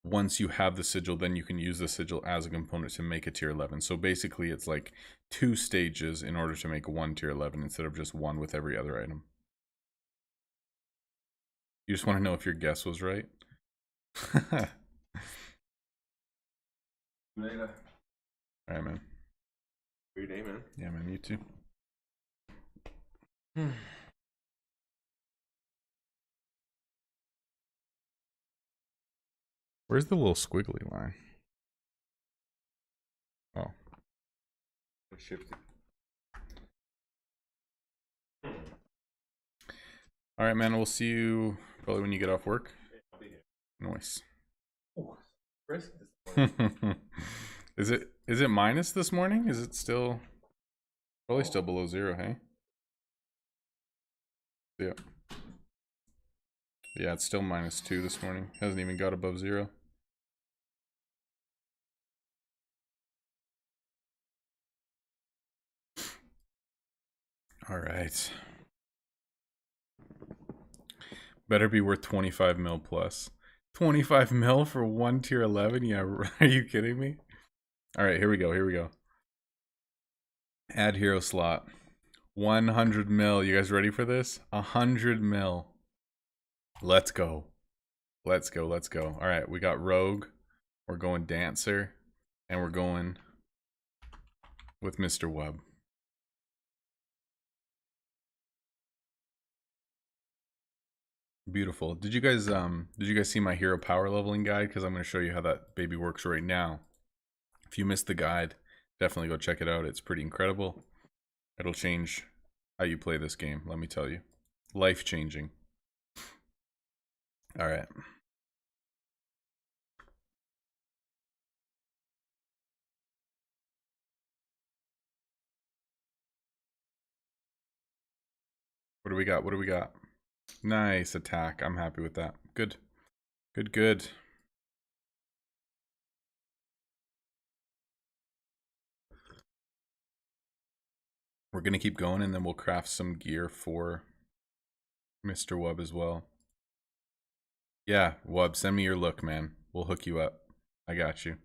Speaker 2: once you have the sigil, then you can use the sigil as a component to make a tier 11. So basically it's like 2 stages in order to make 1 tier 11 instead of just 1 with every other item. You just want to know if your guess was right?
Speaker 4: Later.
Speaker 2: Alright, man.
Speaker 4: Good day, man.
Speaker 2: Yeah, man, you too. Where's the little squiggly line? Oh.
Speaker 4: Shifted.
Speaker 2: Alright, man, we'll see you Probably when you get off work.
Speaker 4: I'll be here.
Speaker 2: Nice.
Speaker 4: Oh, brisk this morning.
Speaker 2: Is it minus this morning? Is it still probably still below 0, hey? Yeah. Yeah, it's still -2 this morning. Hasn't even got above 0. All right. Better be worth 25 mil plus. 25 mil for one tier 11? Yeah, are you kidding me? All right, here we go. Add hero slot. 100 mil. You guys ready for this? 100 mil. Let's go. Let's go. All right, we got Rogue. We're going Dancer. And we're going with Mr. Wub. Beautiful. Did you guys see my hero power leveling guide? Because I'm going to show you how that baby works right now. If you missed the guide, definitely go check it out. It's pretty incredible. It'll change how you play this game, let me tell you. Life changing. All right. What do we got? Nice attack. I'm happy with that. Good. We're going to keep going, and then we'll craft some gear for Mr. Wub as well. Yeah, Wub, send me your look, man. We'll hook you up. I got you.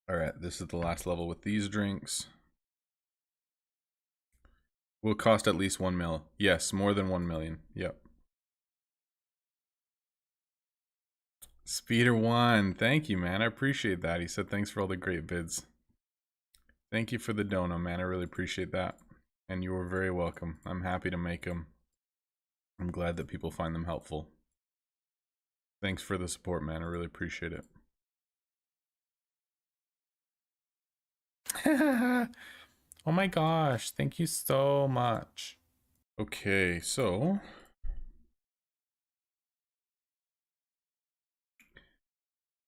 Speaker 2: All right, this is the last level with these drinks. Will cost at least 1 mil. Yes, more than 1 million. Yep. Speeder1, thank you, man. I appreciate that. He said thanks for all the great vids. Thank you for the dono, man. I really appreciate that. And you are very welcome. I'm happy to make them. I'm glad that people find them helpful. Thanks for the support, man. I really appreciate it.
Speaker 3: Oh my gosh, thank you so much.
Speaker 2: Okay, so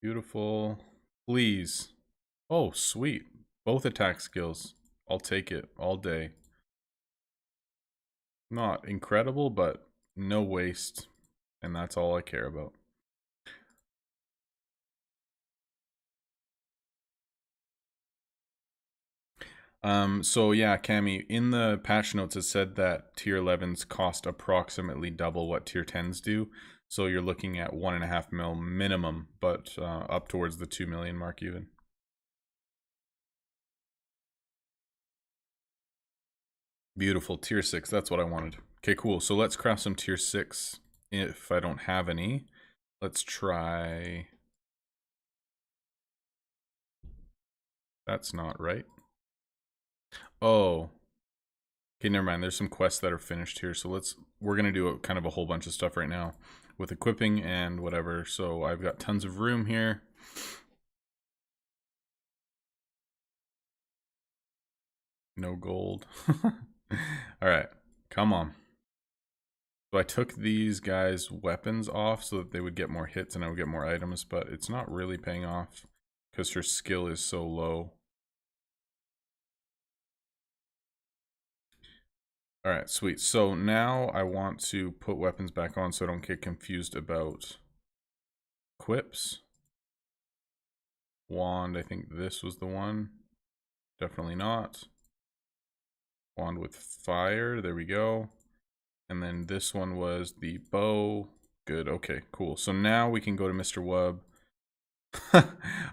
Speaker 2: beautiful. Please. Oh, sweet. Both attack skills. I'll take it all day. Not incredible, but no waste. And that's all I care about. So yeah, Cammy, in the patch notes it said that tier 11s cost approximately double what tier 10s do. So you're looking at 1.5 mil minimum, but up towards the 2 million mark even. Beautiful, tier 6, that's what I wanted. Okay, cool, so let's craft some tier 6 if I don't have any. Let's try... That's not right. Oh. Okay, never mind. There's some quests that are finished here, so we're gonna do kind of a whole bunch of stuff right now with equipping and whatever. So I've got tons of room here. No gold. All right, come on. So I took these guys' weapons off so that they would get more hits and I would get more items, but it's not really paying off because her skill is so low. All right, sweet. So now I want to put weapons back on so I don't get confused about equips. Wand, I think this was the one. Definitely not. Wand with fire, there we go. And then this one was the bow. Good, okay, cool. So now we can go to Mr. Wub.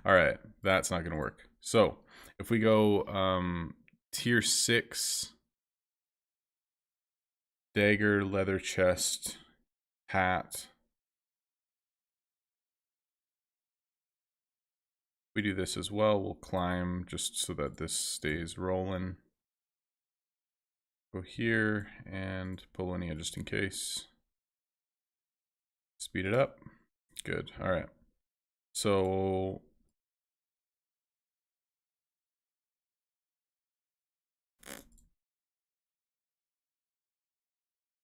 Speaker 2: All right, that's not gonna work. So if we go tier 6, dagger, leather chest, hat. We do this as well. We'll climb just so that this stays rolling. Go here and pull Linnea just in case. Speed it up. Good. All right. So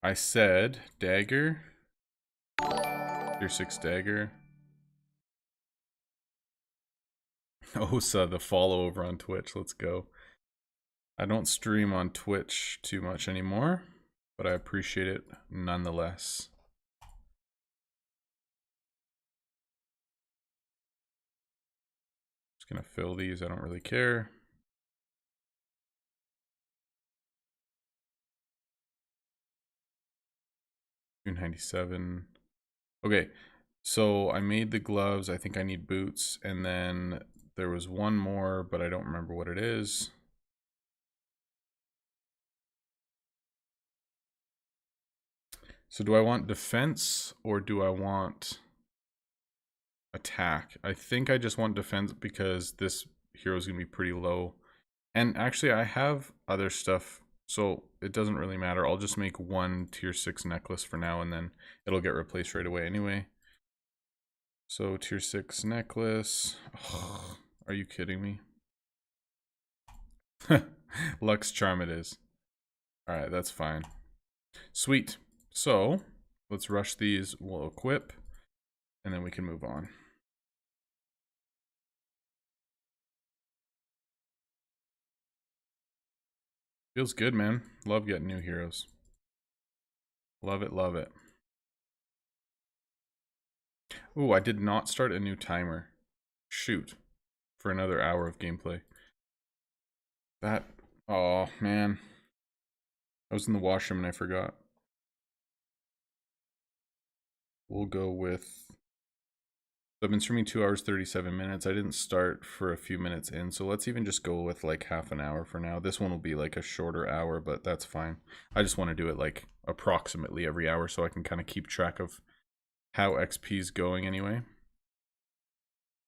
Speaker 2: I said dagger. Tier 6 dagger. Osa, the follow over on Twitch. Let's go. I don't stream on Twitch too much anymore, but I appreciate it nonetheless. Just gonna fill these. I don't really care. $297. Okay, so I made the gloves. I think I need boots, and then there was one more, but I don't remember what it is. So do I want defense or do I want attack? I think I just want defense because this hero is going to be pretty low. And actually I have other stuff, so it doesn't really matter. I'll just make one tier 6 necklace for now and then it'll get replaced right away anyway. So tier 6 necklace. Oh, are you kidding me? Lux charm it is. Alright, that's fine. Sweet. So, let's rush these, we'll equip, and then we can move on. Feels good, man. Love getting new heroes. Love it, love it. Ooh, I did not start a new timer. Shoot. For another hour of gameplay. That, oh man. I was in the washroom and I forgot. We'll go with, I've been streaming 2 hours 37 minutes. I didn't start for a few minutes in, so let's even just go with like half an hour for now. This one will be like a shorter hour, but that's fine. I just want to do it like approximately every hour so I can kind of keep track of how XP is going anyway.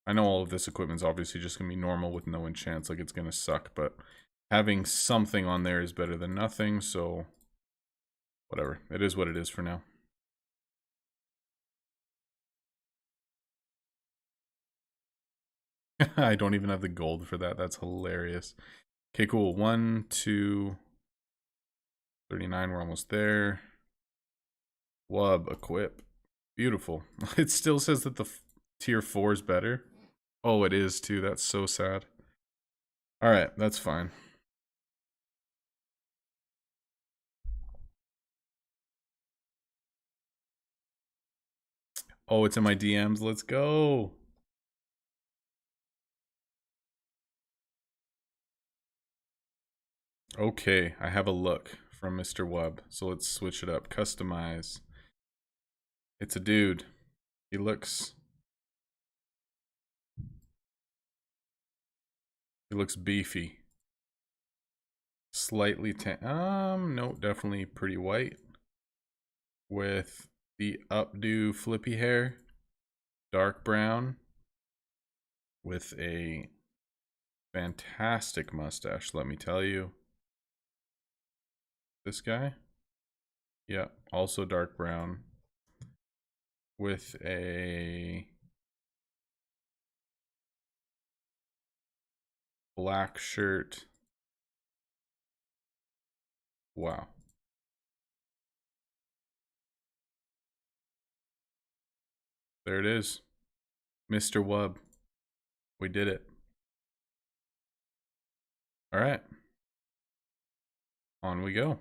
Speaker 2: I know all of this equipment's obviously just going to be normal with no enchants, like it's going to suck, but having something on there is better than nothing, so whatever. It is what it is for now. I don't even have the gold for that. That's hilarious. Okay, cool. 1, 2, 39. We're almost there. Wub, equip. Beautiful. It still says that the tier 4 is better. Oh, it is too. That's so sad. All right, that's fine. Oh, it's in my DMs. Let's go. Okay, I have a look from Mr. Wub. So let's switch it up. Customize. It's a dude. He looks beefy. Slightly tan. No, definitely pretty white. With the updo flippy hair. Dark brown. With a fantastic mustache, let me tell you. This guy? Yeah, also dark brown. With a black shirt. Wow. There it is. Mr. Wub. We did it. All right. On we go.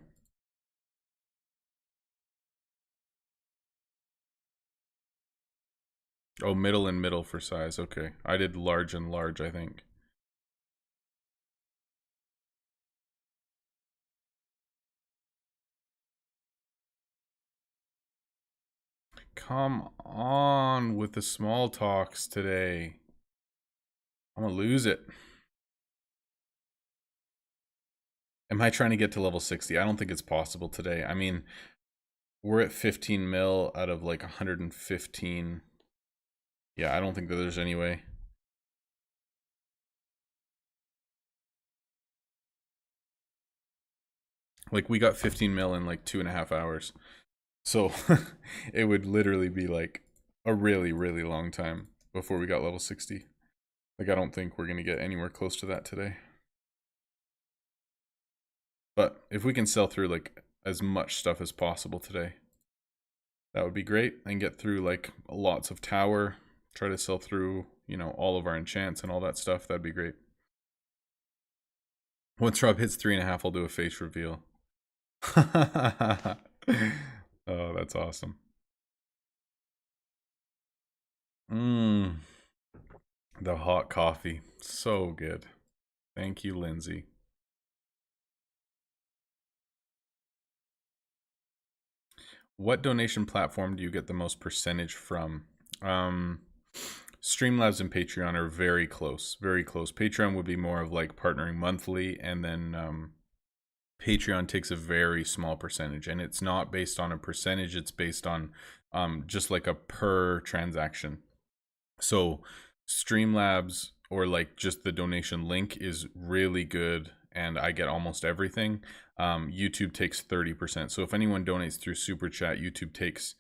Speaker 2: Oh, middle and middle for size. Okay. I did large and large, I think. Come on with the small talks today. I'm gonna lose it. Am I trying to get to level 60? I don't think it's possible today. I mean, we're at 15 mil out of like 115. Yeah, I don't think that there's any way. Like, we got 15 mil in like 2.5 hours. So, it would literally be like a really, really long time before we got level 60. Like, I don't think we're going to get anywhere close to that today. But if we can sell through like as much stuff as possible today. That would be great. And get through like lots of tower. Try to sell through, you know, all of our enchants and all that stuff. That'd be great. Once Rob hits 3.5, I'll do a face reveal. Oh, that's awesome. The hot coffee. So good. Thank you, Lindsay. What donation platform do you get the most percentage from? Streamlabs and Patreon are very close. Very close. Patreon would be more of like partnering monthly, and then Patreon takes a very small percentage, and it's not based on a percentage, it's based on just like a per transaction. So Streamlabs, or like just the donation link, is really good, and I get almost everything. YouTube takes 30%. So if anyone donates through Super Chat, YouTube takes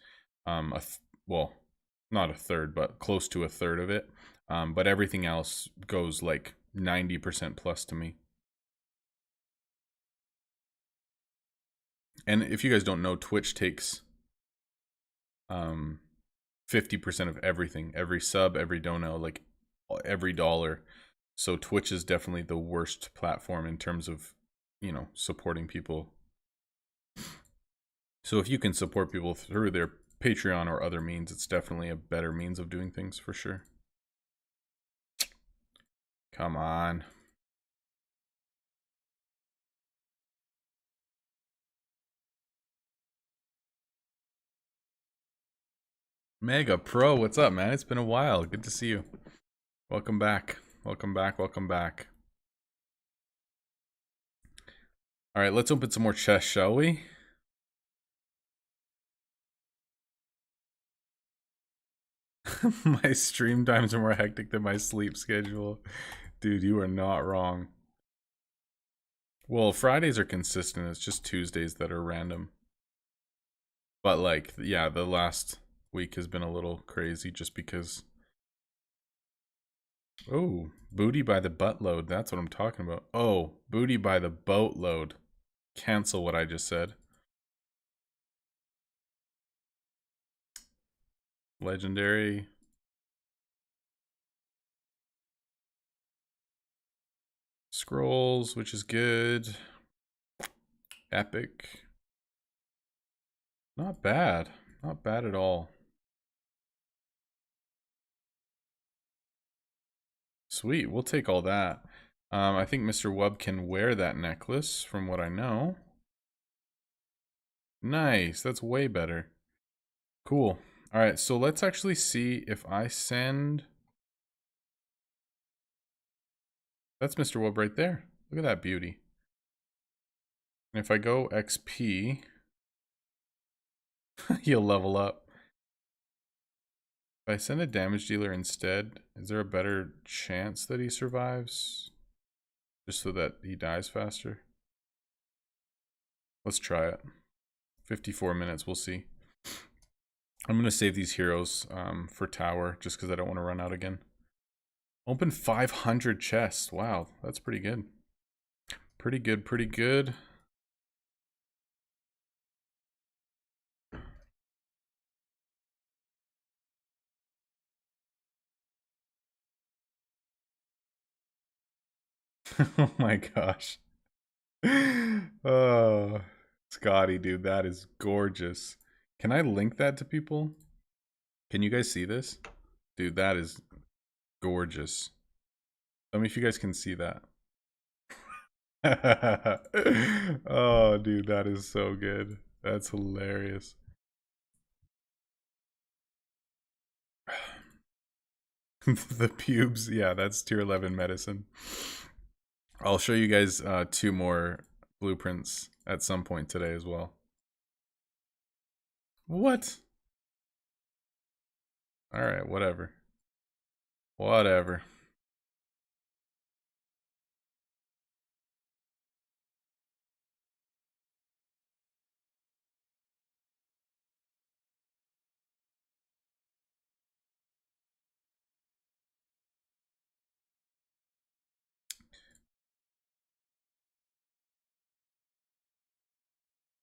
Speaker 2: well, not a third, but close to a third of it. But everything else goes like 90% plus to me. And if you guys don't know, Twitch takes 50% of everything, every sub, every dono, like every dollar. So Twitch is definitely the worst platform in terms of, you know, supporting people. So if you can support people through their Patreon or other means, it's definitely a better means of doing things for sure. Come on. Mega Pro, what's up, man? It's been a while. Good to see you. Welcome back. Welcome back. Welcome back. All right, let's open some more chests, shall we? My stream times are more hectic than my sleep schedule. Dude, you are not wrong. Well, Fridays are consistent. It's just Tuesdays that are random. But like, yeah, the last week has been a little crazy just because. Oh, booty by the buttload. That's what I'm talking about. Oh, booty by the boatload. Cancel what I just said. Legendary. Scrolls, which is good. Epic. Not bad. Not bad at all. Sweet, we'll take all that. I think Mr. Wub can wear that necklace, from what I know. Nice, that's way better. Cool. Alright, so let's actually see if I send... That's Mr. Wub right there. Look at that beauty. And if I go XP, he'll level up. If I send a damage dealer instead, is there a better chance that he survives? Just so that he dies faster? Let's try it. 54 minutes, we'll see. I'm going to save these heroes for tower, just because I don't want to run out again. Open 500 chests. Wow, that's pretty good. Pretty good, pretty good. Oh my gosh. Oh, Scotty, dude, that is gorgeous. Can I link that to people? Can you guys see this? Dude, that is gorgeous. Tell me if you guys can see that. Oh, dude, that is so good. That's hilarious. The pubes, yeah, that's tier 11 medicine. I'll show you guys 2 more blueprints at some point today as well. What? Alright, whatever. Whatever.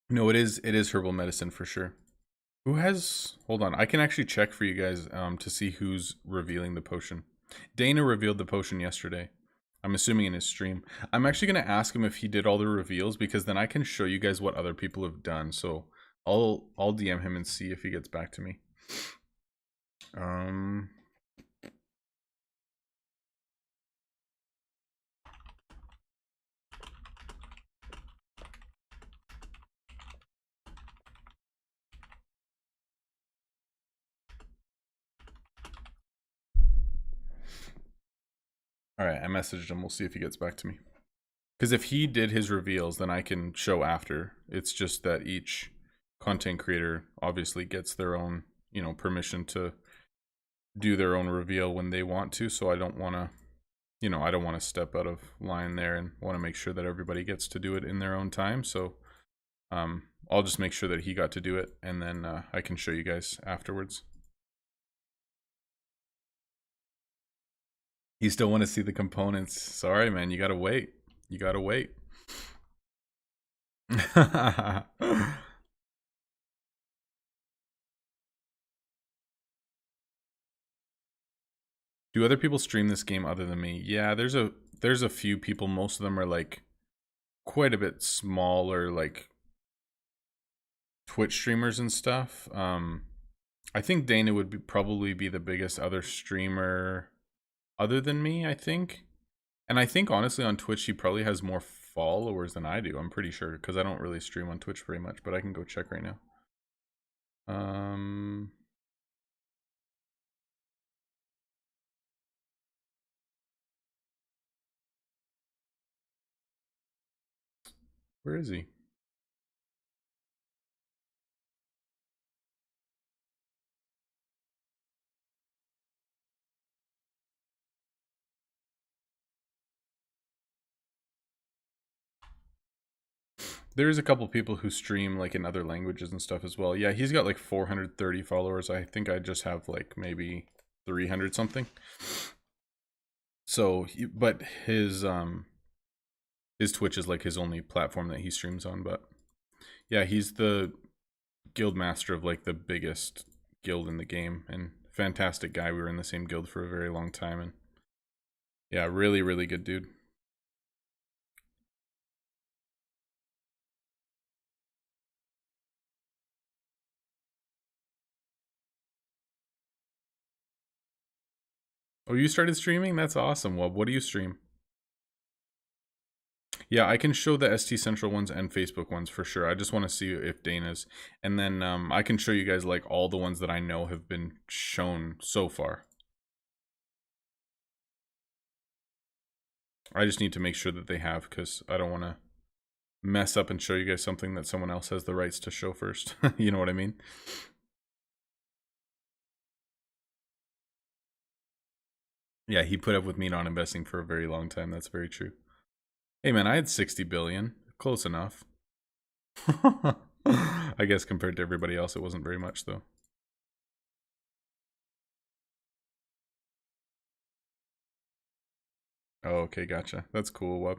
Speaker 2: No, it is herbal medicine for sure. Who has, hold on, I can actually check for you guys to see who's revealing the potion. Dana revealed the potion yesterday. I'm assuming in his stream. I'm actually going to ask him if he did all the reveals, because then I can show you guys what other people have done. So I'll DM him and see if he gets back to me. All right, I messaged him. We'll see if he gets back to me. Because if he did his reveals, then I can show after. It's just that each content creator obviously gets their own, permission to do their own reveal when they want to. So I don't want to, I don't want to step out of line there, and want to make sure that everybody gets to do it in their own time. So I'll just make sure that he got to do it, and then I can show you guys afterwards. You still want to see the components? Sorry, man. You gotta wait. You gotta wait. Do other people stream this game other than me? Yeah, there's a few people. Most of them are like quite a bit smaller, like Twitch streamers and stuff. I think Dana would probably be the biggest other streamer other than me, I think. And I think honestly on Twitch he probably has more followers than I do. I'm pretty sure, because I don't really stream on Twitch very much, but I can go check right now. Where is he? There's a couple people who stream like in other languages and stuff as well. Yeah, he's got like 430 followers. I think I just have like maybe 300 something. So, but his Twitch is like his only platform that he streams on. But yeah, he's the guild master of like the biggest guild in the game, and fantastic guy. We were in the same guild for a very long time, and yeah, really, really good dude. Oh, you started streaming? That's awesome. Well, what do you stream? Yeah, I can show the ST Central ones and Facebook ones for sure. I just want to see if Dana's. And then I can show you guys like all the ones that I know have been shown so far. I just need to make sure that they have, because I don't want to mess up and show you guys something that someone else has the rights to show first. You know what I mean? Yeah, he put up with me not investing for a very long time. That's very true. Hey man, I had 60 billion. Close enough. I guess compared to everybody else, it wasn't very much though. Oh, okay, gotcha. That's cool, Wub.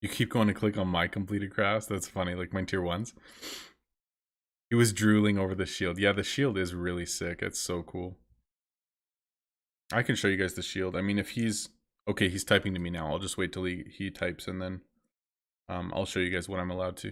Speaker 2: You keep going to click on my completed crafts? That's funny, like my tier 1s. He was drooling over the shield. Yeah, the shield is really sick. It's so cool. I can show you guys the shield. I mean, if he's... Okay, he's typing to me now. I'll just wait till he types, and then I'll show you guys what I'm allowed to.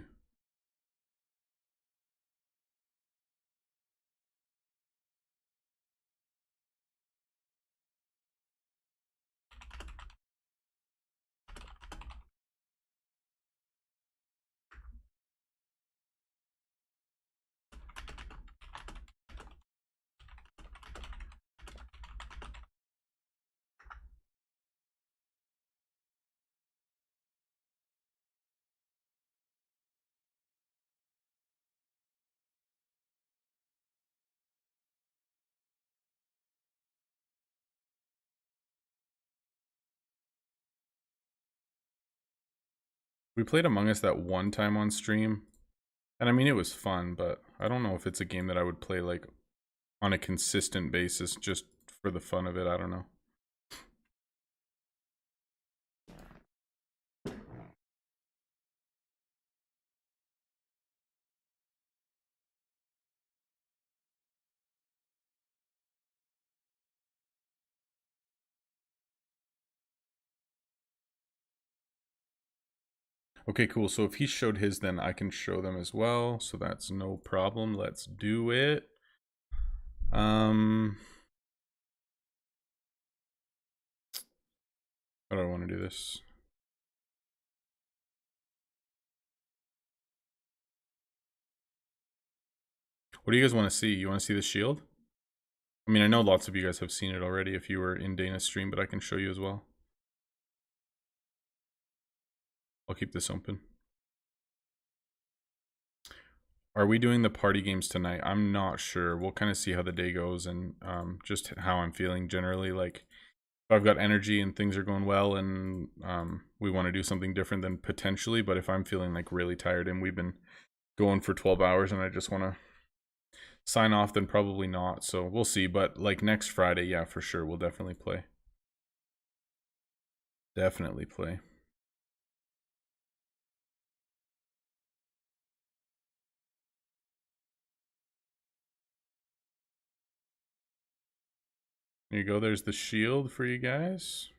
Speaker 2: We played Among Us that one time on stream, and I mean, it was fun, but I don't know if it's a game that I would play like on a consistent basis just for the fun of it. I don't know. Okay, cool. So if he showed his, then I can show them as well. So that's no problem. Let's do it. How do I want to do this? What do you guys want to see? You want to see the shield? I mean, I know lots of you guys have seen it already if you were in Dana's stream, but I can show you as well. I'll keep this open. Are we doing the party games tonight? I'm not sure. We'll kind of see how the day goes and just how I'm feeling generally. Like, if I've got energy and things are going well and we want to do something different, then potentially. But if I'm feeling like really tired and we've been going for 12 hours and I just want to sign off, then probably not. So we'll see. But like next Friday, yeah, for sure. We'll definitely play. Definitely play. Here you go. There's the shield for you guys.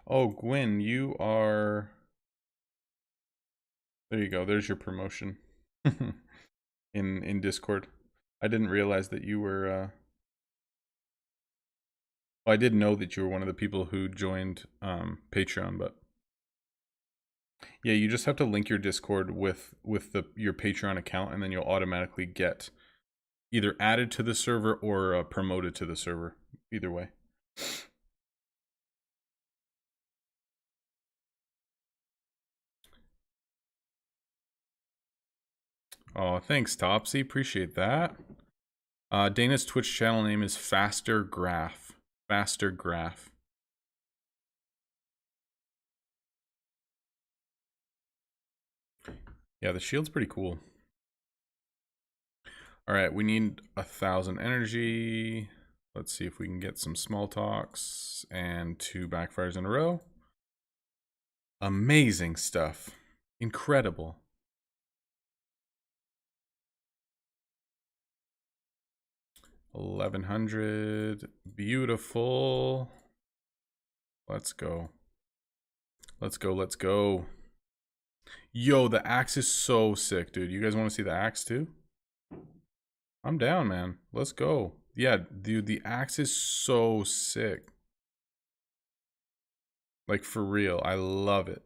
Speaker 2: Oh, Gwyn, you are... There you go. There's your promotion in Discord. I didn't realize that you were... Well, I did know that you were one of the people who joined Patreon, but... Yeah, you just have to link your Discord with your Patreon account, and then you'll automatically get either added to the server or promoted to the server. Either way. Oh, thanks, Topsy. Appreciate that. Dana's Twitch channel name is Faster Graph. Faster Graph. Yeah, the shield's pretty cool. All right, we need 1,000 energy. Let's see if we can get some small talks and 2 backfires in a row. Amazing stuff. Incredible. $1,100. Beautiful. Let's go. Let's go. Let's go. Yo, the axe is so sick, dude. You guys want to see the axe too? I'm down, man. Let's go. Yeah, dude, the axe is so sick. Like, for real. I love it.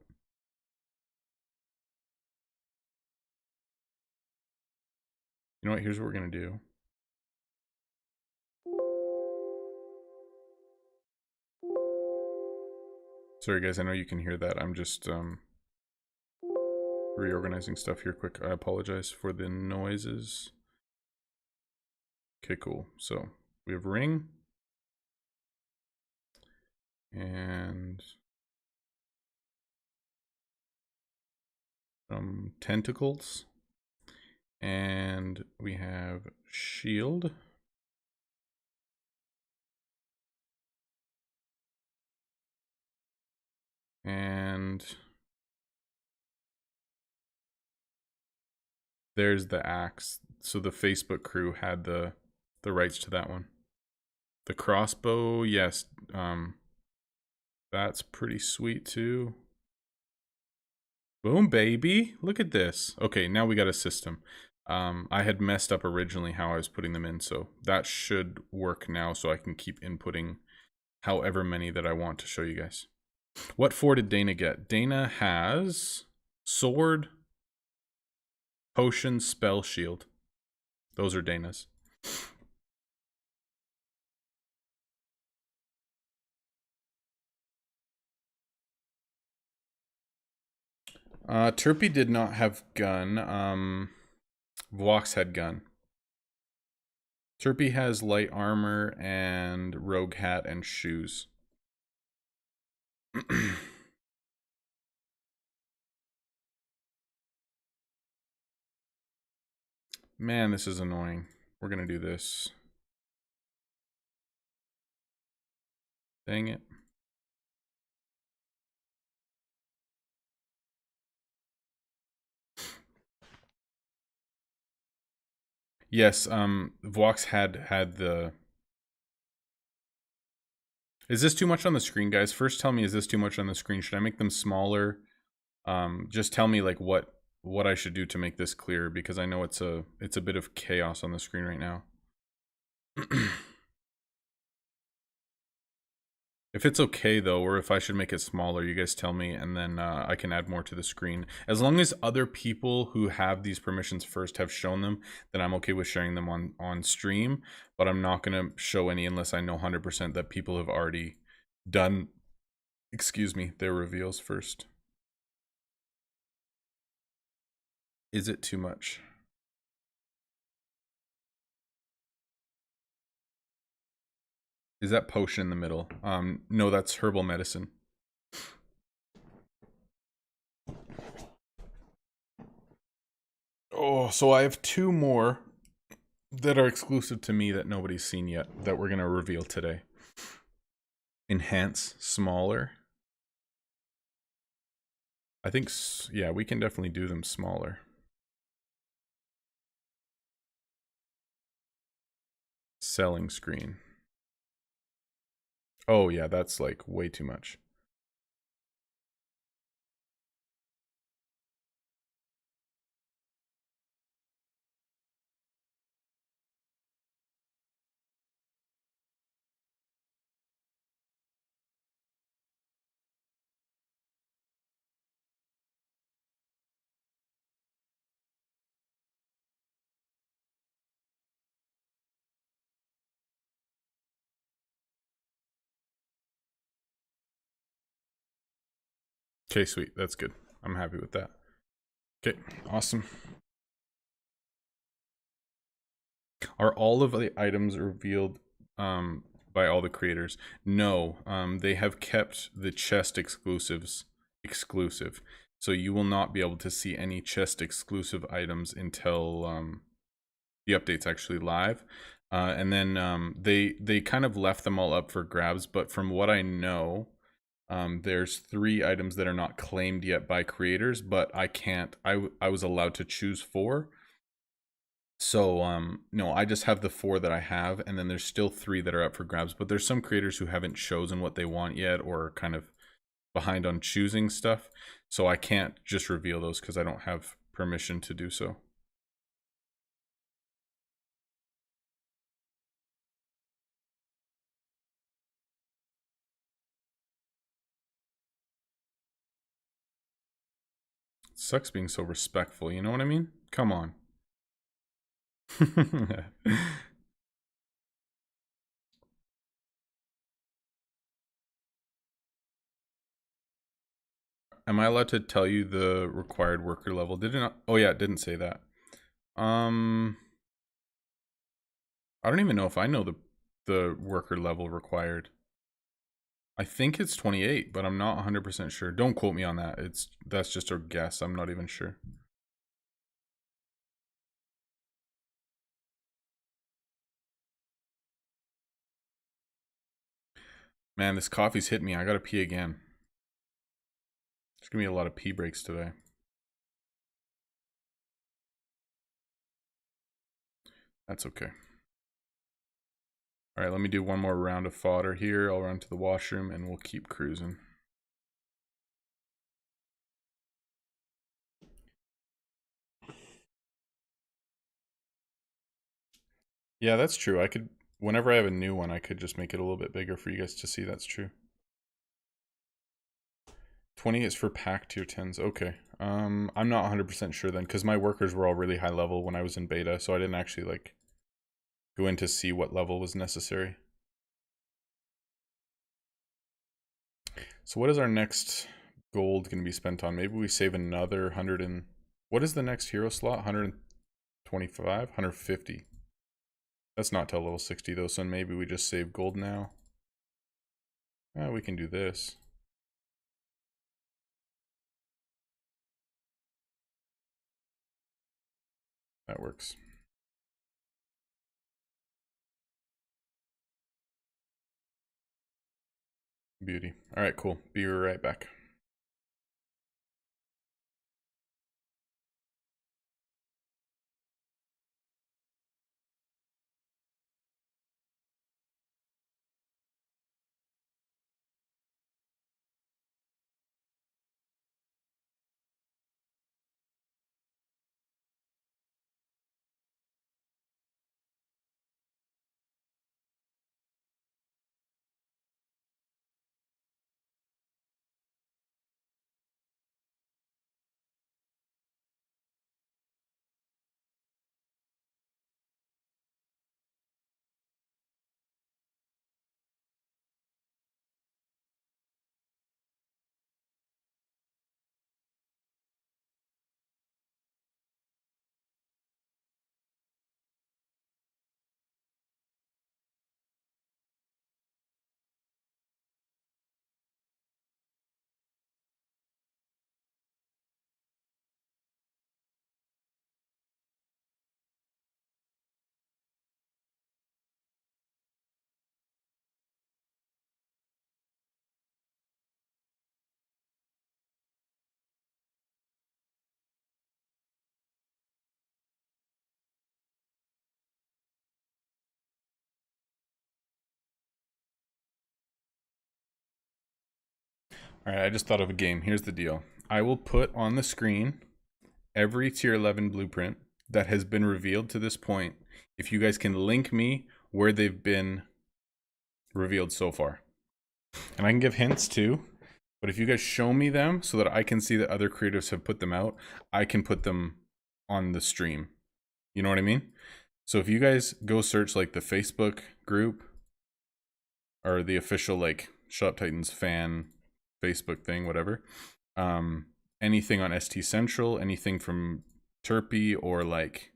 Speaker 2: You know what? Here's what we're going to do. Sorry, guys. I know you can hear that. I'm just reorganizing stuff here quick. I apologize for the noises. Okay, cool. So we have ring and some tentacles, and we have shield. And there's the axe. So the Facebook crew had the rights to that one. The crossbow, yes, that's pretty sweet too. Boom, baby. Look at this. Okay, now we got a system. I had messed up originally how I was putting them in, so that should work now, so I can keep inputting however many that I want to show you guys. What 4 did Dana get? Dana has sword, potion, spell, shield. Those are Dana's. Turpy did not have gun. Vox had gun. Turpy has light armor and rogue hat and shoes. Man, this is annoying. We're gonna do this. Dang it. Yes, Vox had the... Is this too much on the screen, guys? First tell me, is this too much on the screen? Should I make them smaller? Just tell me like what I should do to make this clear, because I know it's a bit of chaos on the screen right now. If it's okay though, or if I should make it smaller, you guys tell me, and then I can add more to the screen. As long as other people who have these permissions first have shown them, then I'm okay with sharing them on stream, but I'm not gonna show any unless I know 100% that people have already done, excuse me, their reveals first. Is it too much? Is that potion in the middle? No, that's herbal medicine. Oh, so I have 2 more that are exclusive to me that nobody's seen yet that we're gonna reveal today. Enhance, smaller. I think, yeah, we can definitely do them smaller. Selling screen. Oh yeah, that's like way too much. Okay, sweet. That's good. I'm happy with that. Okay, awesome. Are all of the items revealed by all the creators? No, they have kept the chest exclusives exclusive. So you will not be able to see any chest exclusive items until the update's actually live. And then they kind of left them all up for grabs, but from what I know, there's 3 items that are not claimed yet by creators, but I was allowed to choose 4. So no, I just have the 4 that I have, and then there's still 3 that are up for grabs, but there's some creators who haven't chosen what they want yet, or are kind of behind on choosing stuff. So I can't just reveal those because I don't have permission to do so. It sucks being so respectful, you know what I mean? Come on. Am I allowed to tell you the required worker level? Did it not? Oh yeah, it didn't say that. I don't even know if I know the worker level required. I think it's 28, but I'm not 100% sure. Don't quote me on that. That's just a guess. I'm not even sure. Man, this coffee's hit me. I gotta pee again. There's gonna be a lot of pee breaks today. That's okay. All right, let me do one more round of fodder here. I'll run to the washroom and we'll keep cruising. Yeah, that's true. I could, whenever I have a new one, I could just make it a little bit bigger for you guys to see. That's true. 20 is for pack tier 10s. Okay. I'm not 100% sure then, because my workers were all really high level when I was in beta, so I didn't actually like go in to see what level was necessary. So what is our next gold going to be spent on? Maybe we save another 100 and... What is the next hero slot? 125? 150. That's not till level 60 though, so maybe we just save gold now. We can do this. That works. Beauty. All right, cool. Be right back. All right, I just thought of a game. Here's the deal. I will put on the screen every tier 11 blueprint that has been revealed to this point. If you guys can link me where they've been revealed so far. And I can give hints too. But if you guys show me them so that I can see that other creators have put them out, I can put them on the stream. You know what I mean? So if you guys go search like the Facebook group or the official like Shut Up Titans fan Facebook thing, whatever. Anything on ST Central, anything from Terpy or like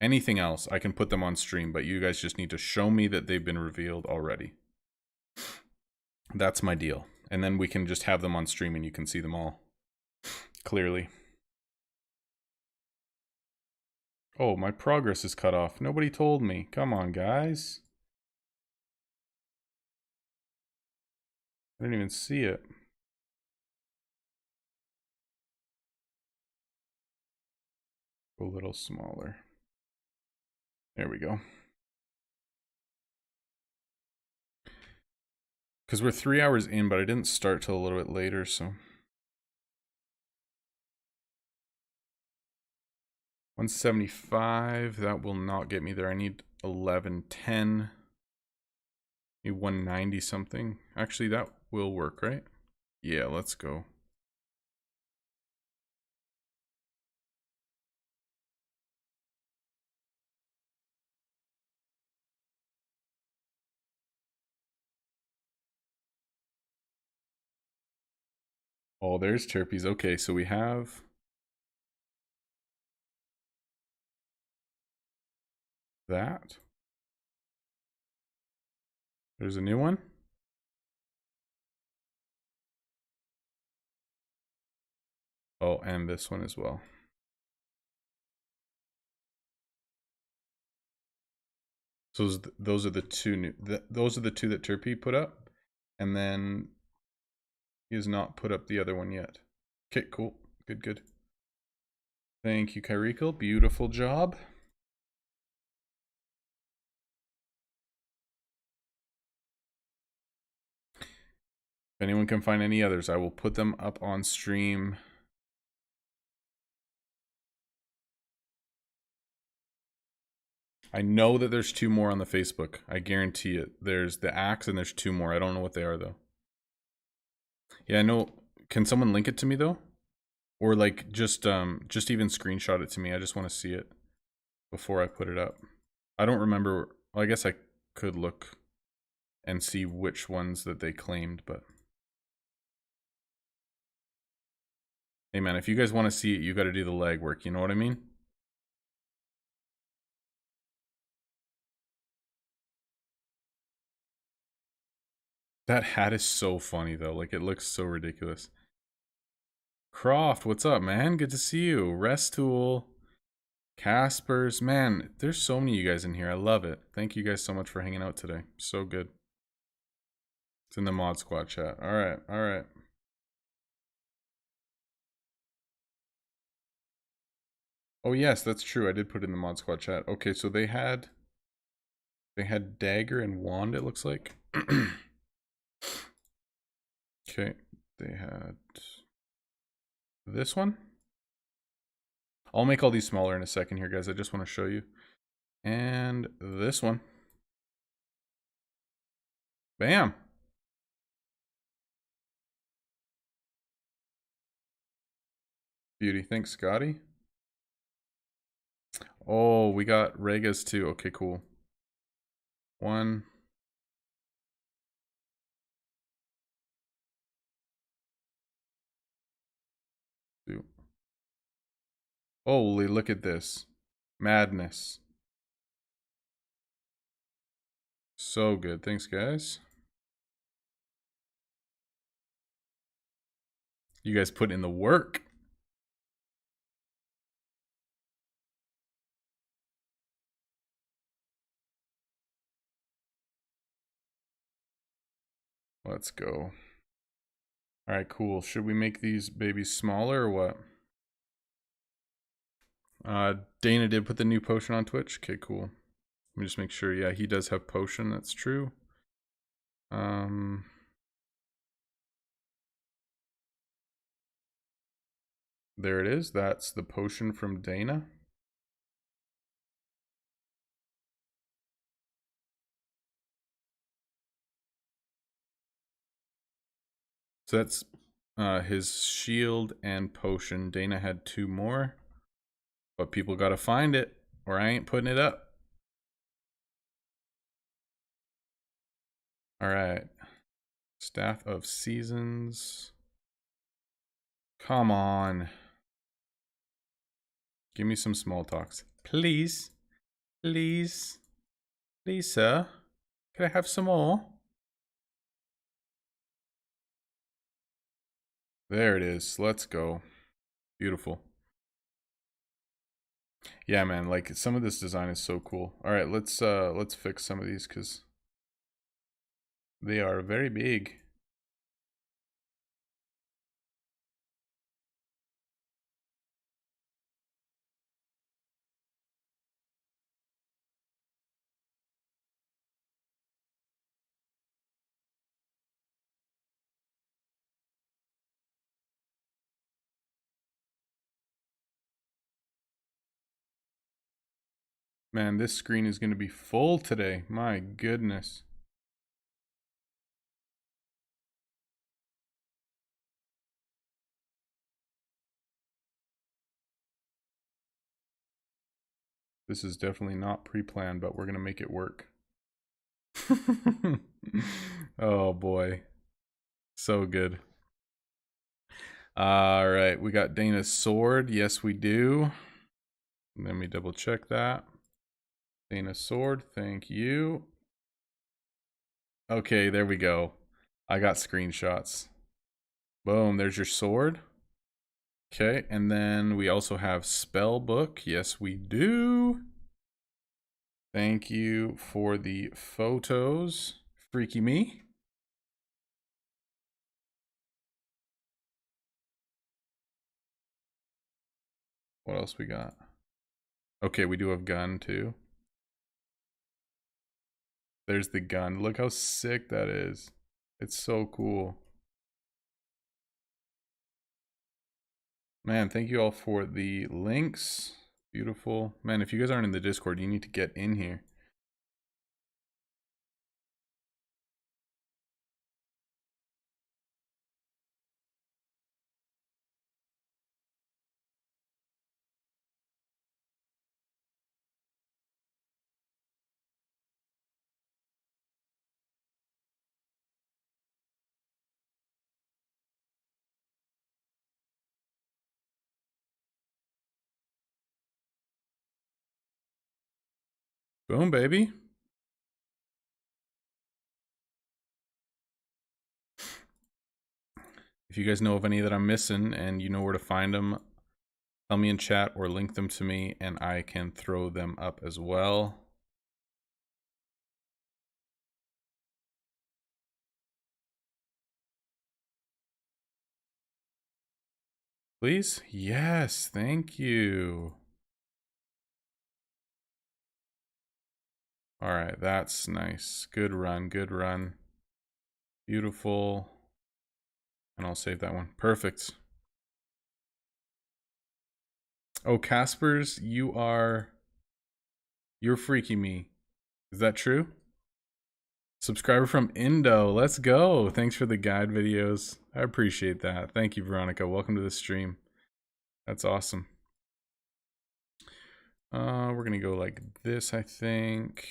Speaker 2: anything else, I can put them on stream, but you guys just need to show me that they've been revealed already. That's my deal. And then we can just have them on stream and you can see them all clearly. Oh, my progress is cut off. Nobody told me. Come on, guys. I didn't even see it. A little smaller. There we go. Because we're 3 hours in, but I didn't start till a little bit later, so. 175, that will not get me there. I need 1110. Need 190 something. Actually, that will work, right? Yeah, let's go. Oh, there's Terpies. Okay, so we have that. There's a new one. Oh, and this one as well. So those are the two new. Those are the two that Terpy put up, and then he has not put up the other one yet. Okay, cool, good, good. Thank you, Kyrikal. Beautiful job. If anyone can find any others, I will put them up on stream. I know that there's two more on the Facebook. I guarantee it. There's the Ajaxx and there's two more. I don't know what they are though. Yeah, I know. Can someone link it to me though? Or like just even screenshot it to me. I just want to see it before I put it up. I don't remember. Well, I guess I could look and see which ones that they claimed, but hey man, if you guys want to see it, you got to do the legwork, you know what I mean? That hat is so funny though. Like, it looks so ridiculous. Croft, what's up, man? Good to see you. Restool, Caspers, man, there's so many of you guys in here. I love it. Thank you guys so much for hanging out today. So good. It's in the mod squad chat. All right, all right. Oh yes, that's true. I did put it in the mod squad chat. Okay, so they had dagger and wand, it looks like. Okay, they had this one. I'll make all these smaller in a second here, guys. I just want to show you. And this one. Bam. Beauty. Thanks, Scotty. Oh, we got Regas too. Okay, cool. 1. Two. Holy, look at this. Madness. So good. Thanks, guys. You guys put in the work. Let's go. All right, cool. Should we make these babies smaller or what? Dana did put the new potion on Twitch. Okay, cool. Let me just make sure. Yeah, he does have potion. That's true. There it is. That's the potion from Dana. So that's his shield and potion. Dana had 2 more. But people gotta find it, or I ain't putting it up. Alright. Staff of Seasons. Come on. Give me some small talks. Please. Please. Please, sir. Can I have some more? There it is. Let's go. Beautiful. Yeah, man, like some of this design is so cool. All right, let's fix some of these cuz they are very big. Man, this screen is going to be full today. My goodness. This is definitely not pre-planned, but we're going to make it work. Oh boy. So good. All right, we got Dana's sword. Yes, we do. Let me double check that. Dana's sword, thank you. Okay, there we go. I got screenshots. Boom, there's your sword. Okay, and then we also have spell book. Yes, we do. Thank you for the photos. Freaky me. What else we got? Okay, we do have gun too. There's the gun. Look how sick that is. It's so cool. Man, thank you all for the links. Beautiful. Man, if you guys aren't in the Discord, you need to get in here. Boom, baby. If you guys know of any that I'm missing and you know where to find them, tell me in chat or link them to me and I can throw them up as well. Please? Yes, thank you. All right, that's nice. Good run, good run. Beautiful. And I'll save that one. Perfect. Oh, Caspers, you're freaking me. Is that true? Subscriber from Indo. Let's go. Thanks for the guide videos. I appreciate that. Thank you, Veronica. Welcome to the stream. That's awesome. We're gonna go like this, I think.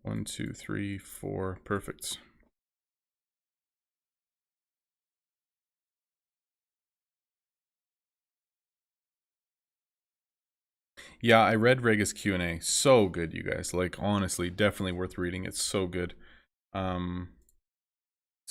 Speaker 2: One, two, three, four. Perfect. Yeah, I read Rega's Q&A. So good, you guys. Like, honestly, definitely worth reading. It's so good. See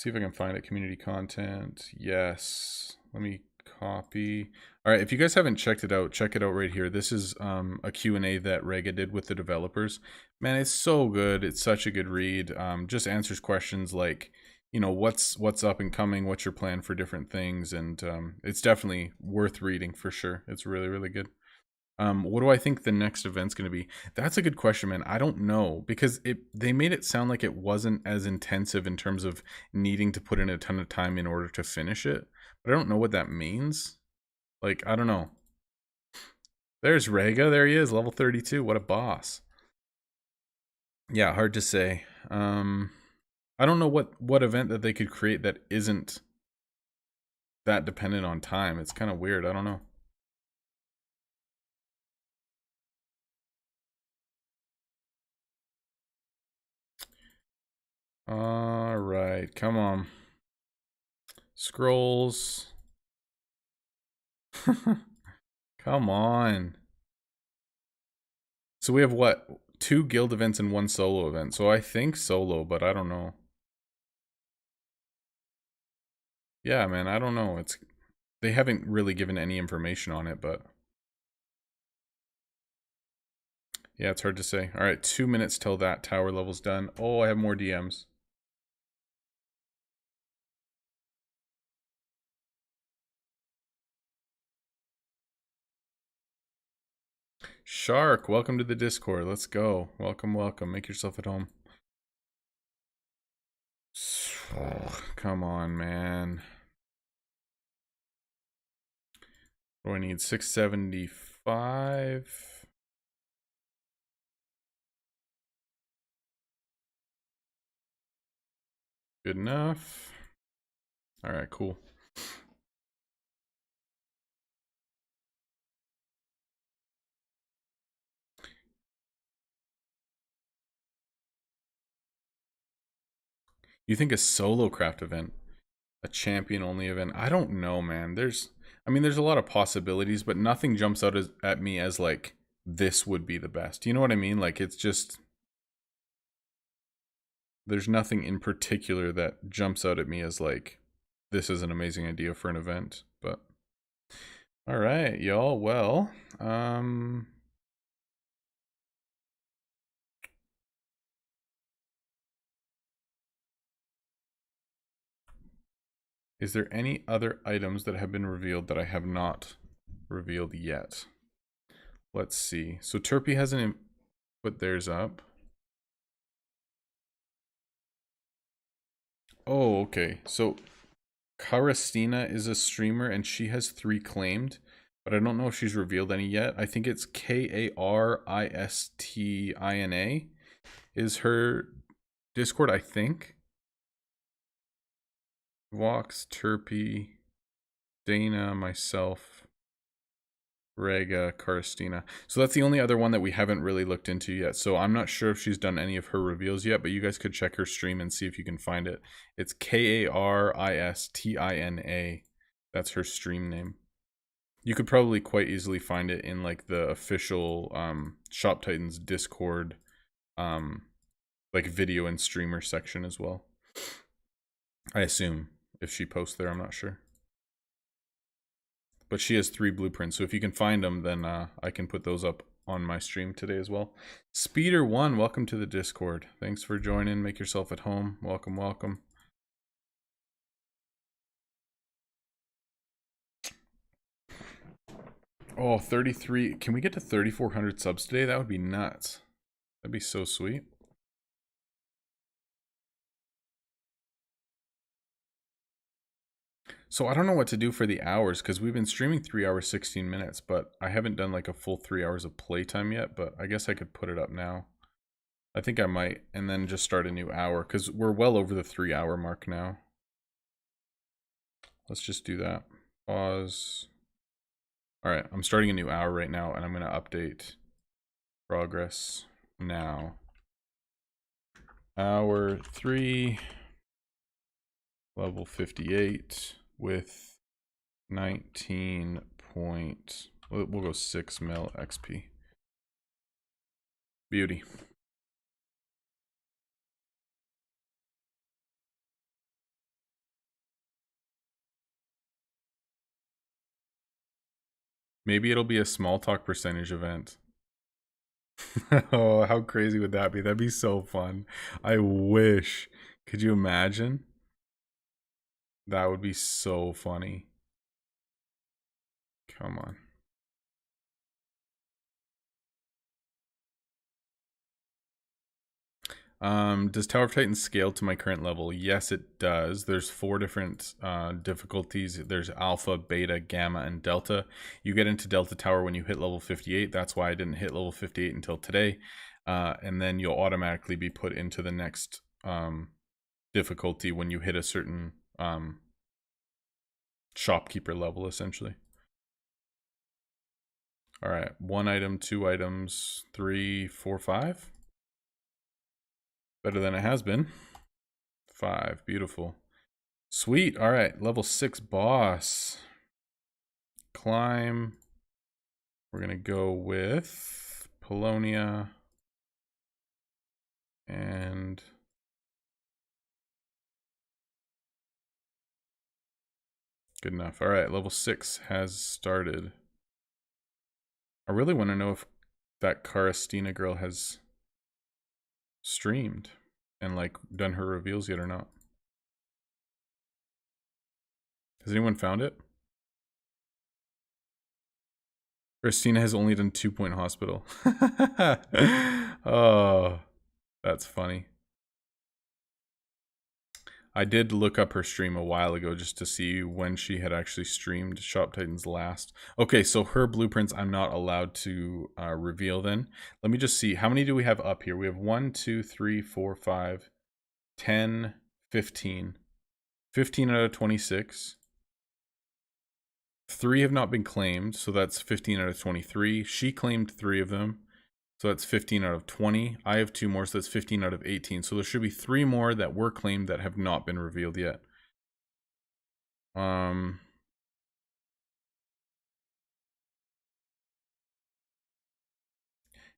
Speaker 2: if I can find it. Community content. Yes. Let me copy. All right, if you guys haven't checked it out, check it out right here. This is a Q&A that Rega did with the developers. Man, it's so good. It's such a good read. Just answers questions like, you know, what's up and coming, what's your plan for different things, and it's definitely worth reading for sure. It's really, really good. What do I think the next event's going to be? That's a good question, man. I don't know, because they made it sound like it wasn't as intensive in terms of needing to put in a ton of time in order to finish it. But I don't know what that means. Like, I don't know. There's Rega. There he is, level 32. What a boss. Yeah, hard to say. I don't know what event that they could create that isn't that dependent on time. It's kind of weird. I don't know. All right, come on. Scrolls. Come on. So we have what? 2 guild events and 1 solo event. So I think solo, but I don't know. Yeah, man, I don't know. They haven't really given any information on it, but yeah, it's hard to say. All right, 2 minutes till that tower level's done. Oh, I have more DMs. Shark, welcome to the Discord. Let's go. Welcome, welcome. Make yourself at home. Oh, come on, man. What do I need? 675. Good enough. All right, cool. You think a solo craft event, a champion only event? I don't know, man. There's a lot of possibilities, but nothing jumps out at me as like, this would be the best. You know what I mean? Like, it's just, there's nothing in particular that jumps out at me as like, this is an amazing idea for an event. But all right, y'all. Well, is there any other items that have been revealed that I have not revealed yet? Let's see. So Turpy hasn't put theirs up. Oh, okay. So Karistina is a streamer and she has 3 claimed, but I don't know if she's revealed any yet. I think it's Karistina is her Discord, I think. Vox, Turpy, Dana, myself, Rega, Karistina. So that's the only other one that we haven't really looked into yet. So I'm not sure if she's done any of her reveals yet, but you guys could check her stream and see if you can find it. It's Karistina. That's her stream name. You could probably quite easily find it in like the official Shop Titans Discord like video and streamer section as well. I assume if she posts there, I'm not sure. But she has 3 blueprints, so if you can find them, then I can put those up on my stream today as well. Speeder1, welcome to the Discord. Thanks for joining. Make yourself at home. Welcome, welcome. Oh, 33. Can we get to 3,400 subs today? That would be nuts. That'd be so sweet. So I don't know what to do for the hours, because we've been streaming 3 hours, 16 minutes, but I haven't done like a full 3 hours of playtime yet, but I guess I could put it up now. I think I might, and then just start a new hour, because we're well over the 3 hour mark now. Let's just do that. Pause. All right, I'm starting a new hour right now, and I'm going to update progress now. Hour 3, level 58 with 19 point, we'll go 6 mil XP. Beauty. Maybe it'll be a small talk percentage event. Oh, how crazy would that be? That'd be so fun. I wish. Could you imagine? That would be so funny. Come on. Does Tower of Titan scale to my current level? Yes, it does. There's 4 different difficulties. There's alpha, beta, gamma, and delta. You get into delta tower when you hit level 58. That's why I didn't hit level 58 until today. And then you'll automatically be put into the next difficulty when you hit a certain shopkeeper level, essentially. All right, 1 item, 2 items, 3, 4, 5. Better than it has been. 5, beautiful. Sweet, all right, level 6 boss. Climb. We're gonna go with Polonia. And good enough. All right, level 6 has started. I really want to know if that Karistina girl has streamed and like done her reveals yet or not. Has anyone found it? Christina has only done 2-point hospital. Oh, that's funny. I did look up her stream a while ago just to see when she had actually streamed Shop Titans last. Okay, so her blueprints I'm not allowed to reveal then. Let me just see. How many do we have up here? We have 1, 2, 3, 4, 5, 10, 15. 15 out of 26. 3 have not been claimed, so that's 15 out of 23. She claimed 3 of them, so that's 15 out of 20. I have 2 more, so that's 15 out of 18. So there should be 3 more that were claimed that have not been revealed yet.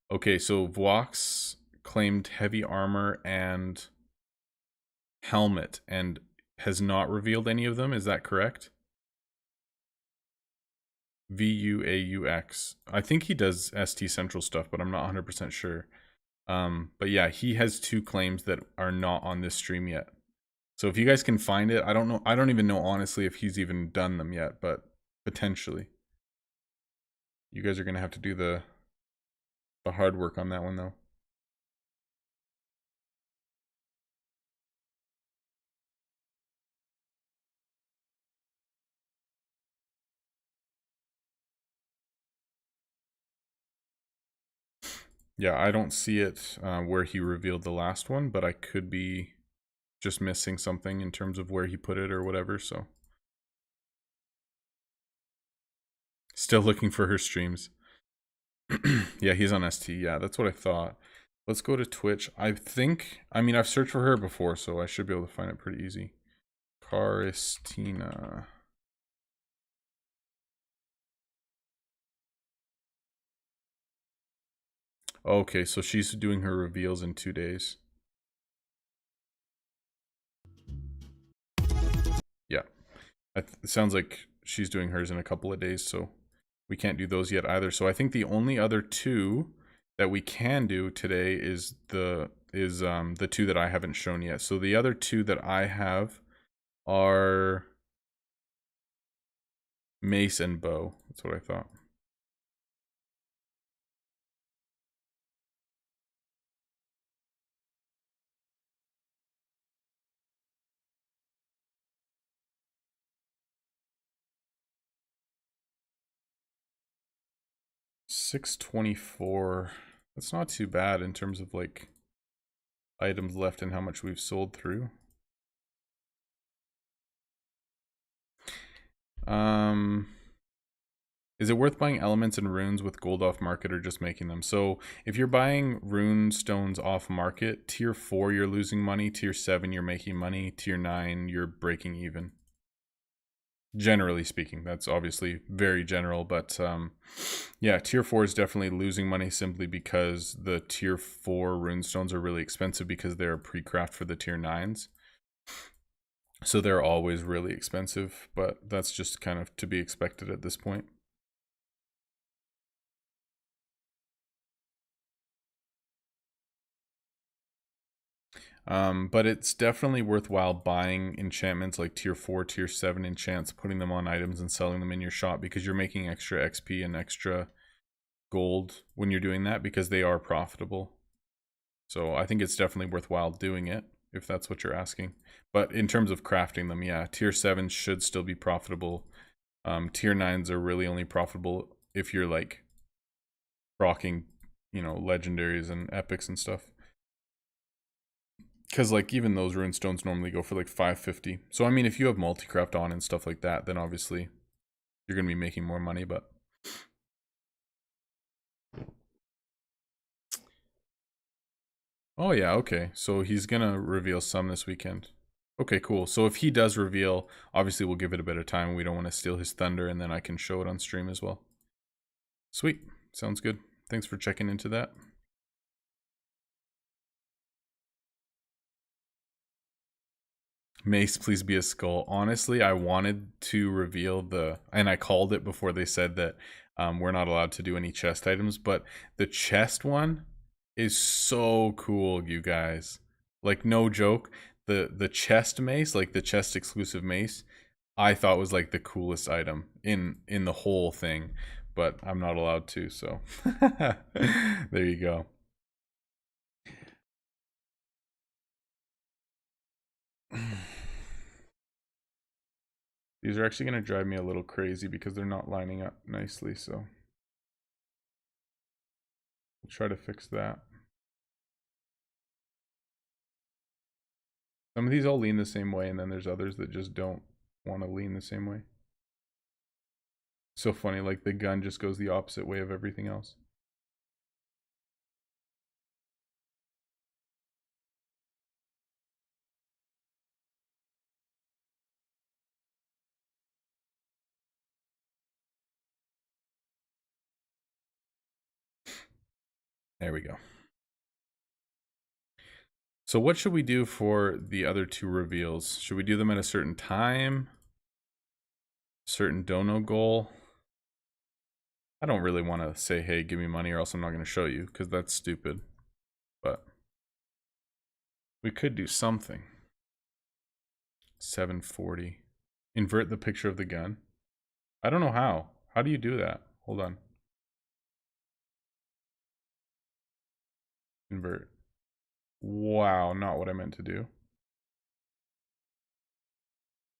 Speaker 2: Okay, so Vox claimed heavy armor and helmet and has not revealed any of them. Is that correct? VUAUX. I think he does ST Central stuff, but I'm not 100% sure. But yeah, he has 2 claims that are not on this stream yet. So if you guys can find it, I don't know. I don't even know honestly if he's even done them yet, but potentially. You guys are gonna have to do the hard work on that one though. Yeah, I don't see it where he revealed the last one, but I could be just missing something in terms of where he put it or whatever, so. Still looking for her streams. Yeah, he's on ST. Yeah, that's what I thought. Let's go to Twitch. I mean, I've searched for her before, so I should be able to find it pretty easy. Karistina. Okay, so she's doing her reveals in 2 days. Yeah. It sounds like she's doing hers in a couple of days, so we can't do those yet either. So I think the only other two that we can do today is the two that I haven't shown yet. So the other two that I have are mace and bow. That's what I thought. $624. That's not too bad in terms of like items left and how much we've sold through. Is it worth buying elements and runes with gold off market or just making them? So if you're buying rune stones off market, tier 4 you're losing money, tier 7 you're making money, tier 9 you're breaking even. Generally speaking, that's obviously very general, but yeah, tier 4 is definitely losing money simply because the tier 4 rune stones are really expensive because they're pre-craft for the tier 9s. So they're always really expensive, but that's just kind of to be expected at this point. But it's definitely worthwhile buying enchantments like tier 4, tier 7 enchants, putting them on items and selling them in your shop because you're making extra XP and extra gold when you're doing that because they are profitable. So I think it's definitely worthwhile doing it if that's what you're asking. But in terms of crafting them, yeah, tier 7 should still be profitable. Tier 9s are really only profitable if you're like rocking, you know, legendaries and epics and stuff. Because like even those rune stones normally go for like 550. So I mean, if you have multi-craft on and stuff like that, then obviously you're going to be making more money, but oh yeah, okay. So he's going to reveal some this weekend. Okay, cool. So if he does reveal, obviously we'll give it a bit of time. We don't want to steal his thunder, and then I can show it on stream as well. Sweet. Sounds good. Thanks for checking into that. Mace, please be a skull. Honestly, I wanted to reveal and I called it before they said that we're not allowed to do any chest items, but the chest one is so cool, you guys. Like, no joke. The chest mace, like the chest exclusive mace, I thought was like the coolest item in the whole thing, but I'm not allowed to, so there you go. These are actually going to drive me a little crazy because they're not lining up nicely, so I'll try to fix that. Some of these all lean the same way, and then there's others that just don't want to lean the same way. So funny, like the gun just goes the opposite way of everything else. There we go. So what should we do for the other two reveals? Should we do them at a certain time? Certain dono goal? I don't really want to say, hey, give me money or else I'm not going to show you, because that's stupid. But we could do something. 740. Invert the picture of the gun. I don't know how. How do you do that? Hold on. Invert. Wow, not what I meant to do.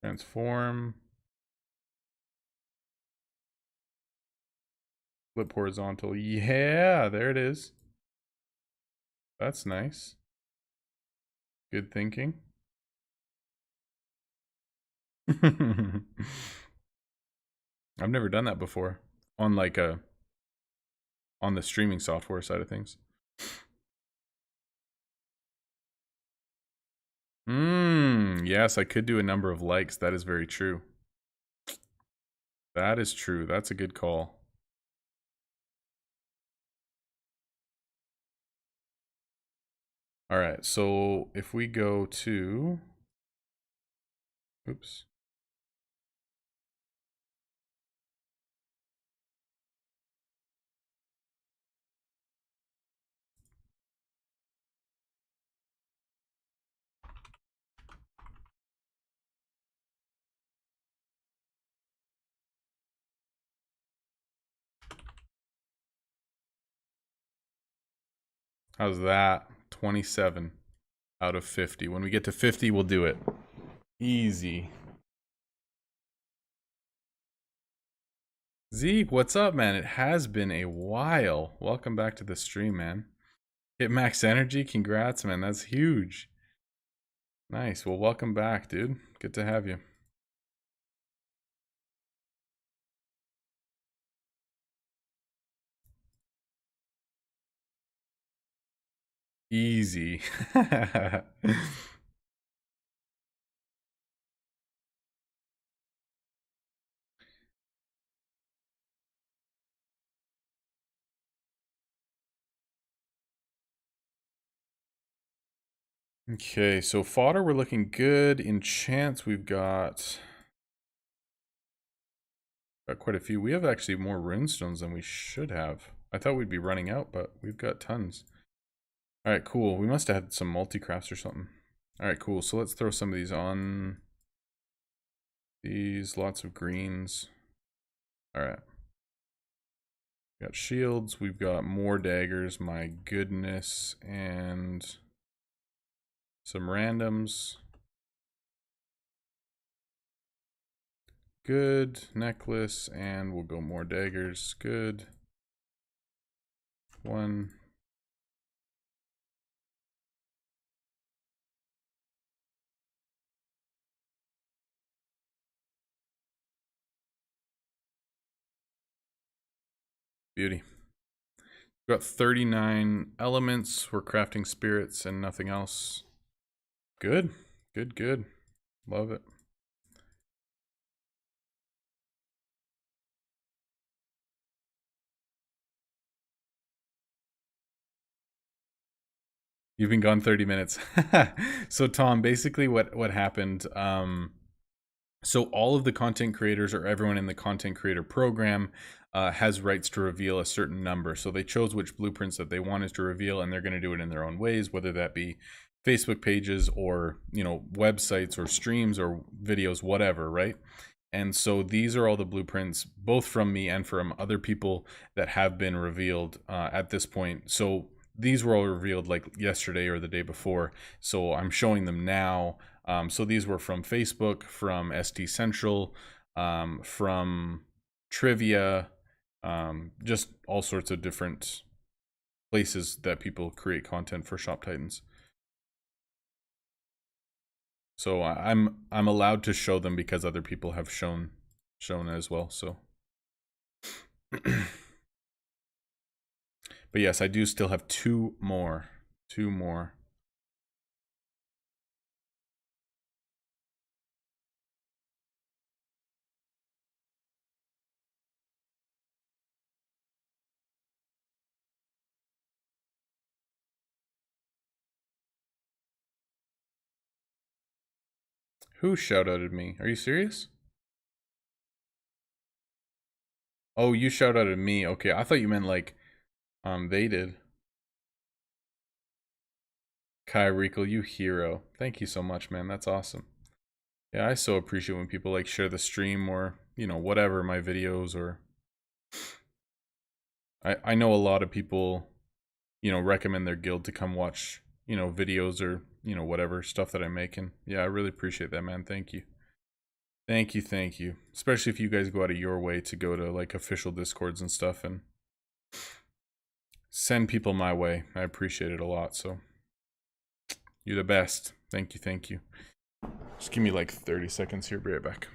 Speaker 2: Transform. Flip horizontal. Yeah, there it is. That's nice. Good thinking. I've never done that before on like on the streaming software side of things. Yes, I could do a number of likes. That is very true. That is true. That's a good call. All right, so if we go to, oops. How's that? 27 out of 50. When we get to 50, we'll do it. Easy. Zeke, what's up, man? It has been a while. Welcome back to the stream, man. Hit max energy. Congrats, man. That's huge. Nice. Well, welcome back, dude. Good to have you. Easy. Okay, so fodder, we're looking good. Enchants, we've got quite a few. We have actually more runestones than we should have. I thought we'd be running out, but we've got tons. All right, cool. We must have had some multi-crafts or something. All right, cool. So let's throw some of these on. These, lots of greens. All right. We got shields. We've got more daggers. My goodness. And some randoms. Good. Necklace. And we'll go more daggers. Good. One. Beauty. We've got 39 elements. We're crafting spirits and nothing else. Good. Good, good. Love it. You've been gone 30 minutes. So Tom, basically what happened, so all of the content creators or everyone in the content creator program has rights to reveal a certain number. So they chose which blueprints that they wanted to reveal, and they're going to do it in their own ways, whether that be Facebook pages or, you know, websites or streams or videos, whatever, right? And so these are all the blueprints, both from me and from other people that have been revealed at this point. So these were all revealed like yesterday or the day before. So I'm showing them now. So these were from Facebook, from ST Central, from Trivia, just all sorts of different places that people create content for Shop Titans. So I'm allowed to show them because other people have shown as well. So, but yes, I do still have two more. Who shout-outed me? Are you serious? Oh, you shout-outed me. Okay, I thought you meant like, they did. Kai Riekle, you hero. Thank you so much, man. That's awesome. Yeah, I so appreciate when people like share the stream or, you know, whatever, my videos, or I know a lot of people, you know, recommend their guild to come watch, you know, videos or, you know, whatever stuff that I'm making. Yeah, I really appreciate that, man. Thank you. Thank you, thank you. Especially if you guys go out of your way to go to like official discords and stuff and send people my way. I appreciate it a lot. So you're the best. Thank you, thank you. Just give me like 30 seconds here. Be right back.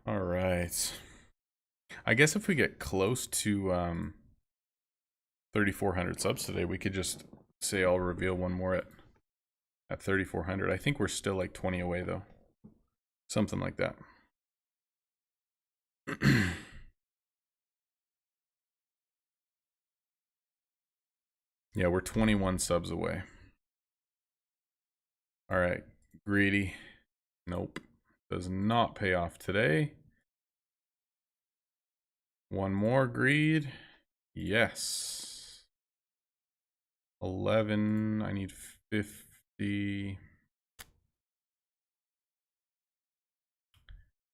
Speaker 2: All right. I guess if we get close to 3,400 subs today, we could just say I'll reveal one more at 3,400. I think we're still like 20 away though. Something like that. Yeah, we're 21 subs away. All right, greedy. Nope, does not pay off today. One more greed. Yes. 11. I need 50.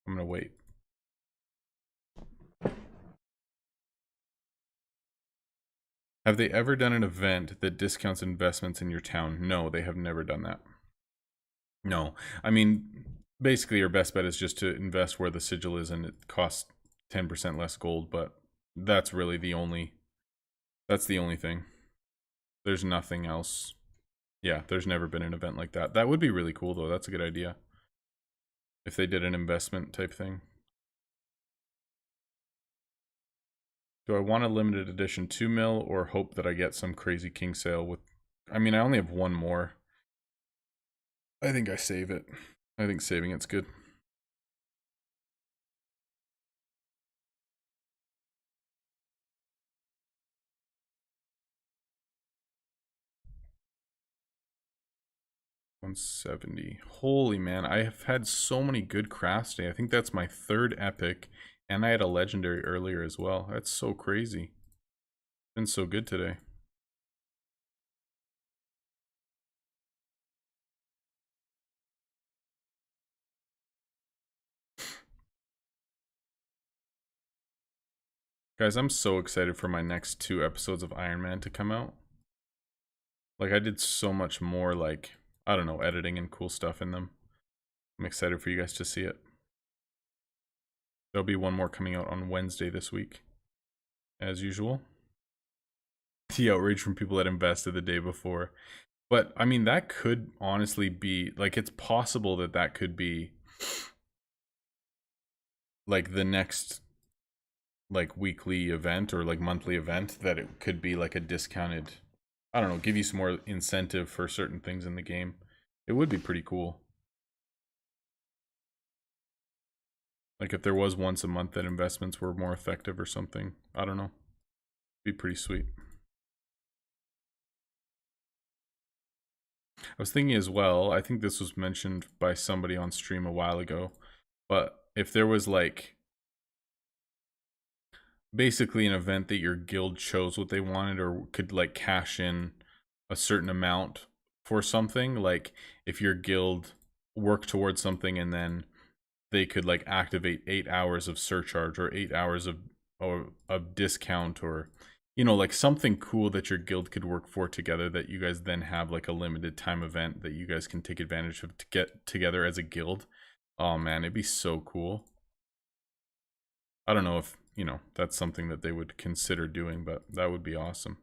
Speaker 2: I'm gonna wait. Have they ever done an event that discounts investments in your town? No, they have never done that. No. I mean, basically your best bet is just to invest where the sigil is and it costs 10% less gold, but that's really the only thing. There's nothing else. Yeah, there's never been an event like that. That would be really cool though. That's a good idea. If they did an investment type thing. Do I want a limited edition 2 mil or hope that I get some crazy king sale with... I mean, I only have one more. I think I save it. I think saving it's good. $170. Holy man, I have had so many good crafts today. I think that's my 3rd epic, and I had a legendary earlier as well. That's so crazy. Been so good today. Guys, I'm so excited for my next 2 episodes of Iron Man to come out. Like, I did so much more, like, I don't know, editing and cool stuff in them. I'm excited for you guys to see it. There'll be one more coming out on Wednesday this week, as usual. The outrage from people that invested the day before. But, I mean, that could honestly be, like, it's possible that that could be, like, the next, like, weekly event or, like, monthly event, that it could be, like, a discounted, I don't know, give you some more incentive for certain things in the game. It would be pretty cool. Like, if there was once a month that investments were more effective or something. I don't know. Be pretty sweet. I was thinking as well, I think this was mentioned by somebody on stream a while ago, but if there was like basically an event that your guild chose what they wanted or could like cash in a certain amount for something, like if your guild worked towards something and then they could like activate 8 hours of surcharge or 8 hours of discount, or you know, like something cool that your guild could work for together, that you guys then have like a limited time event that you guys can take advantage of to get together as a guild. Oh man, it'd be so cool. I don't know if, you know, that's something that they would consider doing, but that would be awesome.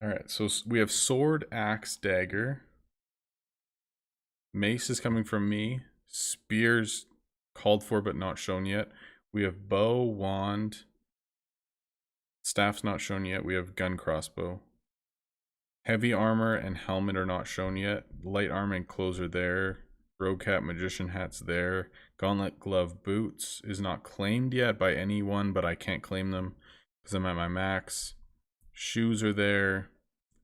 Speaker 2: Alright, so we have sword, axe, dagger. Mace is coming from me. Spears called for but not shown yet. We have bow, wand. Staff's not shown yet. We have gun, crossbow. Heavy armor and helmet are not shown yet. Light armor and clothes are there. Rogue hat, magician hat's there. Gauntlet, glove, boots is not claimed yet by anyone, but I can't claim them because I'm at my max. Shoes are there.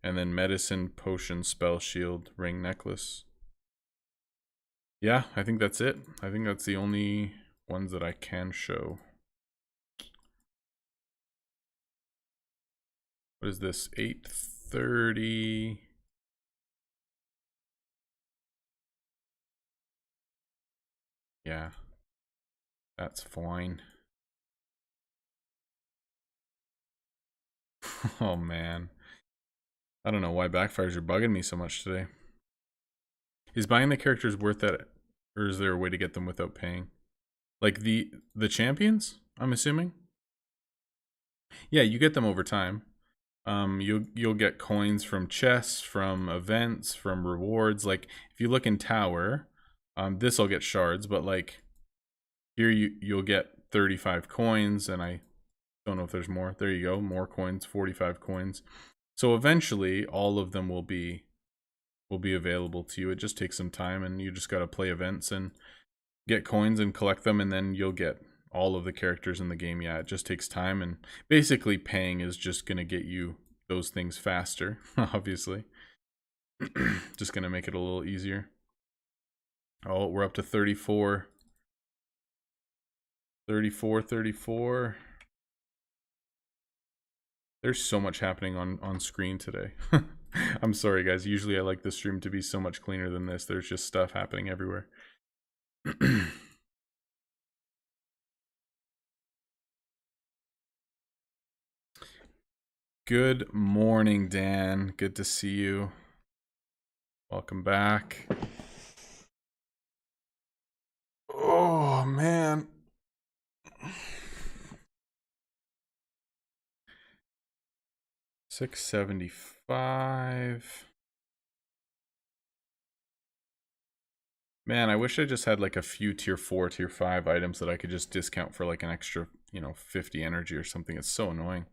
Speaker 2: And then medicine, potion, spell, shield, ring, necklace. Yeah, I think that's it. I think that's the only ones that I can show. What is this? 8:30. Yeah, that's fine. Oh man. I don't know why backfires are bugging me so much today. Is buying the characters worth that, or is there a way to get them without paying? Like the champions, I'm assuming? Yeah, you get them over time. You'll get coins from chests, from events, from rewards. Like if you look in tower, this'll get shards, but like here you'll get 35 coins, and I don't know if there's more. There you go, more coins, 45 coins. So eventually all of them will be available to you. It just takes some time, and you just gotta play events and get coins and collect them, and then you'll get all of the characters in the game. Yeah, it just takes time, and basically paying is just gonna get you those things faster, obviously. Just gonna make it a little easier. Oh, we're up to 34. 34. There's so much happening on screen today. I'm sorry guys, usually I like the stream to be so much cleaner than this. There's just stuff happening everywhere. Good morning, Dan. Good to see you. Welcome back. Oh, man. $675. Man, I wish I just had like a few tier 4, tier 5 items that I could just discount for like an extra, 50 energy or something. It's so annoying.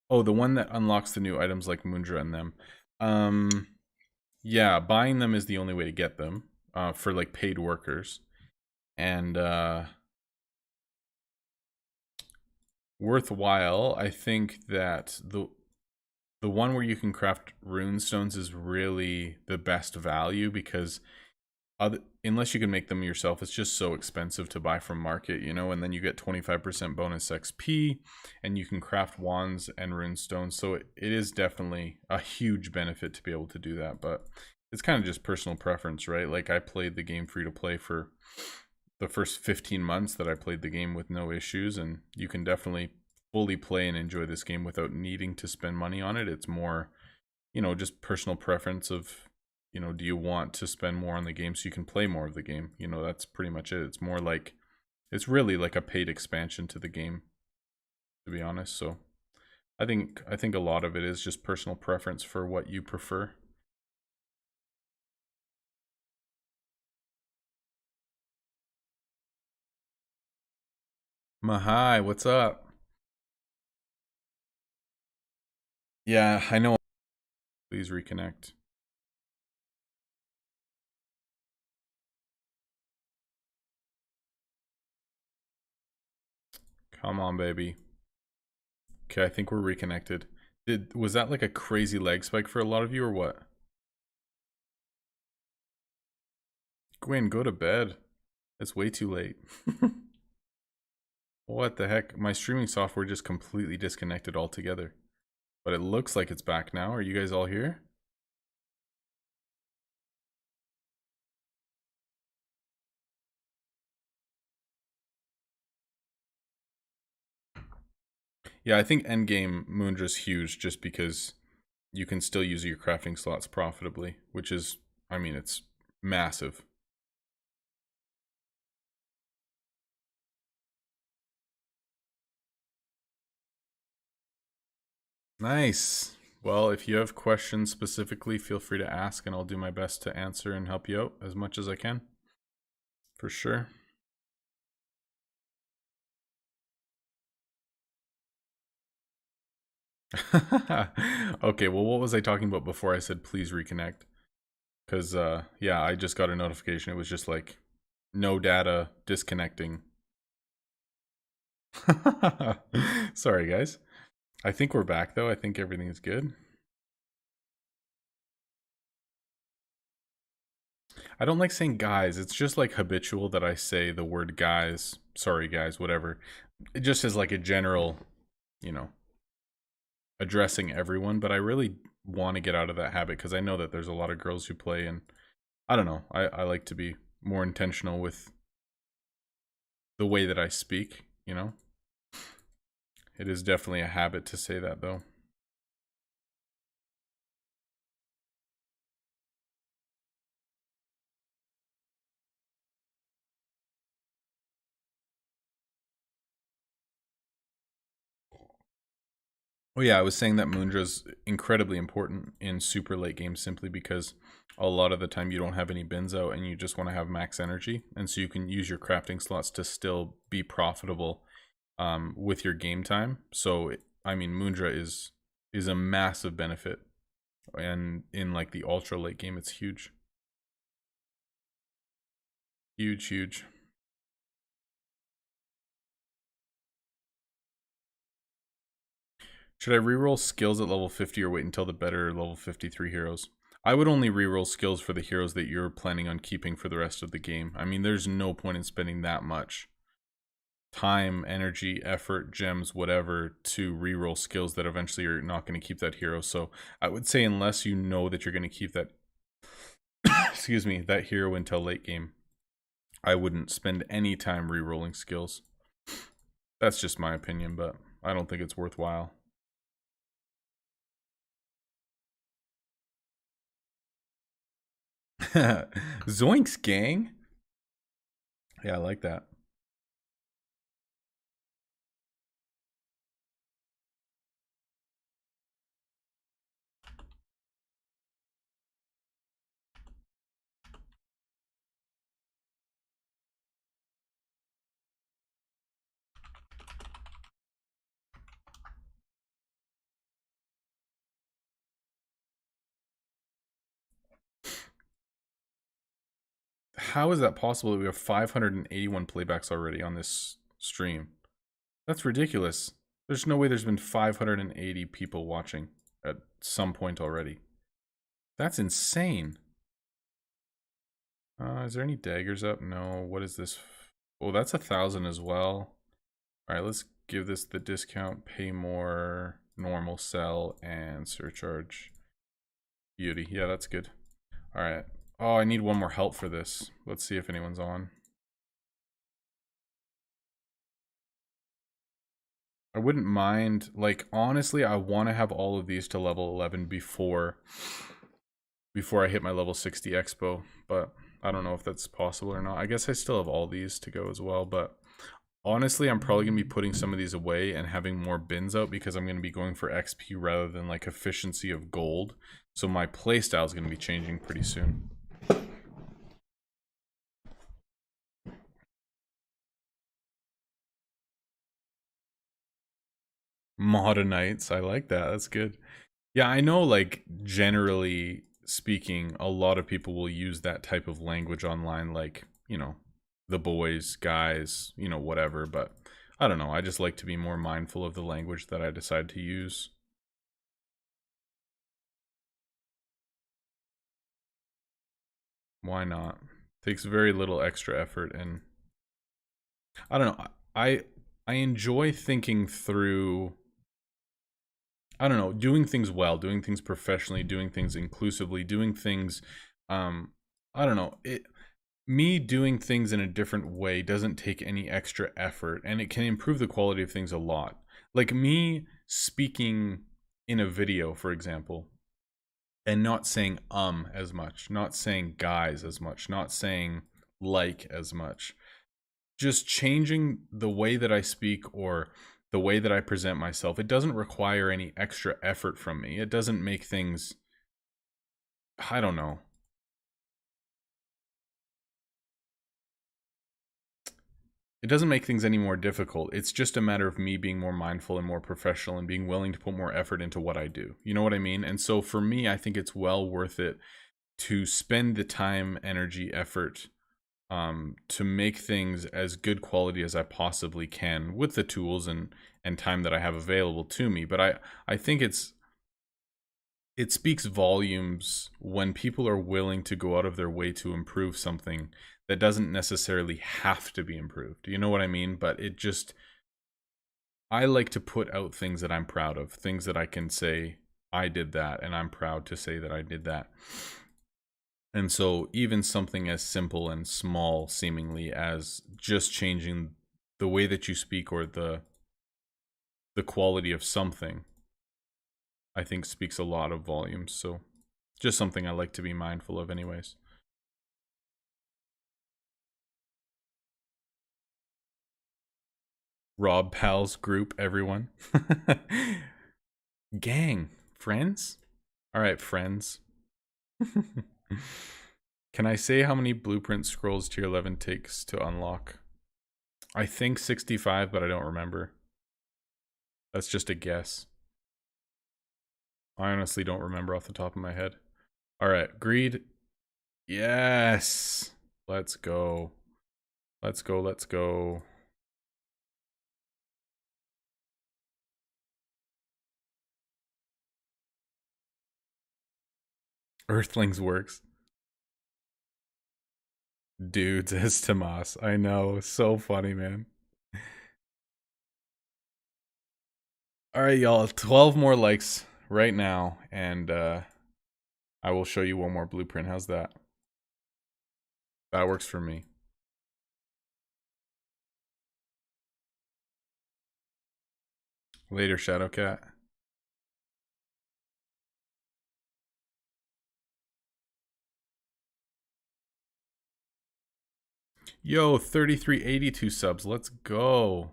Speaker 2: Oh, the one that unlocks the new items like Mundra and them. Yeah, buying them is the only way to get them for like paid workers. And worthwhile, I think that the one where you can craft rune stones is really the best value, because unless you can make them yourself, it's just so expensive to buy from market, and then you get 25% bonus XP, and you can craft wands and rune stones. So it is definitely a huge benefit to be able to do that, but it's kind of just personal preference, right? Like I played the game free to play for the first 15 months that I played the game with no issues, and you can definitely fully play and enjoy this game without needing to spend money on it. It's more, just personal preference of, do you want to spend more on the game so you can play more of the game? That's pretty much it. It's more like, it's really like a paid expansion to the game, to be honest. So I think a lot of it is just personal preference for what you prefer. Mahai, what's up? Yeah, I know. Please reconnect. Come on, baby. Okay, I think we're reconnected. Was that like a crazy leg spike for a lot of you, or what? Gwen, go to bed. It's way too late. What the heck? My streaming software just completely disconnected altogether. But it looks like it's back now. Are you guys all here? Yeah, I think endgame Moondra's huge just because you can still use your crafting slots profitably, which is, I mean, it's massive. Nice. Well, if you have questions specifically, feel free to ask, and I'll do my best to answer and help you out as much as I can. For sure. Okay, well, what was I talking about before I said please reconnect? Because, yeah, I just got a notification. It was just like, no data, disconnecting. Sorry, guys. I think we're back, though. I think everything's good. I don't like saying guys. It's just like habitual that I say the word guys. Sorry, guys, whatever. It just is like a general, addressing everyone. But I really want to get out of that habit because I know that there's a lot of girls who play, and I don't know. I like to be more intentional with the way that I speak, It is definitely a habit to say that, though. Oh yeah, I was saying that Moondra's incredibly important in super late games simply because a lot of the time you don't have any bins out and you just want to have max energy, and so you can use your crafting slots to still be profitable with your game time. So I mean, Moondra is a massive benefit, and in like the ultra late game, it's huge, huge, huge. Should I reroll skills at level 50 or wait until the better level 53 heroes? I would only reroll skills for the heroes that you're planning on keeping for the rest of the game. I mean, there's no point in spending that much time, energy, effort, gems, whatever, to reroll skills that eventually you're not going to keep that hero. So I would say unless you know that you're going to keep that, excuse me, that hero until late game, I wouldn't spend any time rerolling skills. That's just my opinion, but I don't think it's worthwhile. Zoinks, gang. Yeah, I like that. How is that possible that we have 581 playbacks already on this stream? That's ridiculous. There's no way there's been 580 people watching at some point already. That's insane. Is there any daggers up? No. What is this? Oh, that's 1,000 as well. All right, let's give this the discount, pay more, normal sell, and surcharge. Beauty. Yeah, that's good. All right. Oh, I need one more help for this. Let's see if anyone's on. I wouldn't mind, like, honestly, I want to have all of these to level 11 before I hit my level 60 expo, but I don't know if that's possible or not. I guess I still have all these to go as well, but honestly, I'm probably going to be putting some of these away and having more bins out because I'm going to be going for XP rather than, like, efficiency of gold. So my playstyle is going to be changing pretty soon. Modernites, I like that. That's good. Yeah, I know, like, generally speaking, a lot of people will use that type of language online, like, you know, the boys, guys, you know, whatever, but I don't know. I just like to be more mindful of the language that I decide to use. Why not? Takes very little extra effort, and I don't know. I enjoy thinking through, I don't know, doing things well, doing things professionally, doing things inclusively, doing things, I don't know, me doing things in a different way doesn't take any extra effort, and it can improve the quality of things a lot. Like me speaking in a video, for example, and not saying as much, not saying guys as much, not saying like as much. Just changing the way that I speak or the way that I present myself. It doesn't require any extra effort from me. It doesn't make things, I don't know. It doesn't make things any more difficult. It's just a matter of me being more mindful and more professional and being willing to put more effort into what I do. You know what I mean? And so for me, I think it's well worth it to spend the time, energy, effort to make things as good quality as I possibly can with the tools and time that I have available to me. But I think it speaks volumes when people are willing to go out of their way to improve something that doesn't necessarily have to be improved. You know what I mean? But it just, I like to put out things that I'm proud of, things that I can say, I did that, and I'm proud to say that I did that. And so even something as simple and small seemingly as just changing the way that you speak or the quality of something, I think speaks a lot of volumes. So just something I like to be mindful of anyways. Rob Pal's group, everyone. Gang. Friends? Alright, friends. Can I say how many blueprint scrolls tier 11 takes to unlock? I think 65, but I don't remember. That's just a guess. I honestly don't remember off the top of my head. Alright, greed. Yes! Let's go. Let's go, let's go. Earthlings works. Dudes as Tomas. I know. So funny, man. Alright, y'all. 12 more likes right now. And I will show you one more blueprint. How's that? That works for me. Later, Shadowcat. Yo, 3382 subs. Let's go.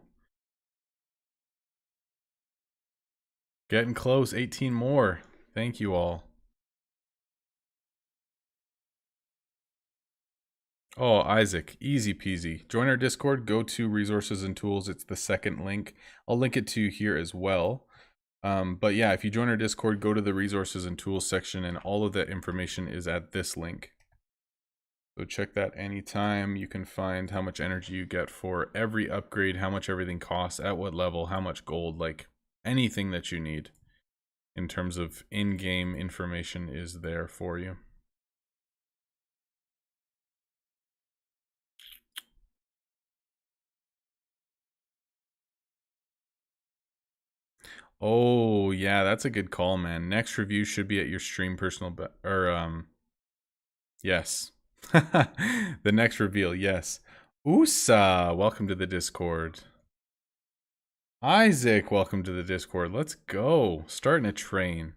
Speaker 2: Getting close. 18 more. Thank you all. Oh, Isaac. Easy peasy. Join our Discord. Go to resources and tools. It's the second link. I'll link it to you here as well. But yeah, if you join our Discord, go to the resources and tools section, and all of that information is at this link. So check that anytime. You can find how much energy you get for every upgrade, how much everything costs, at what level, how much gold, like anything that you need in terms of in-game information is there for you. Oh, yeah, that's a good call, man. Next review should be at your stream personal yes. The next reveal, yes. Usa, welcome to the Discord. Isaac, welcome to the Discord. Let's go. Starting a train.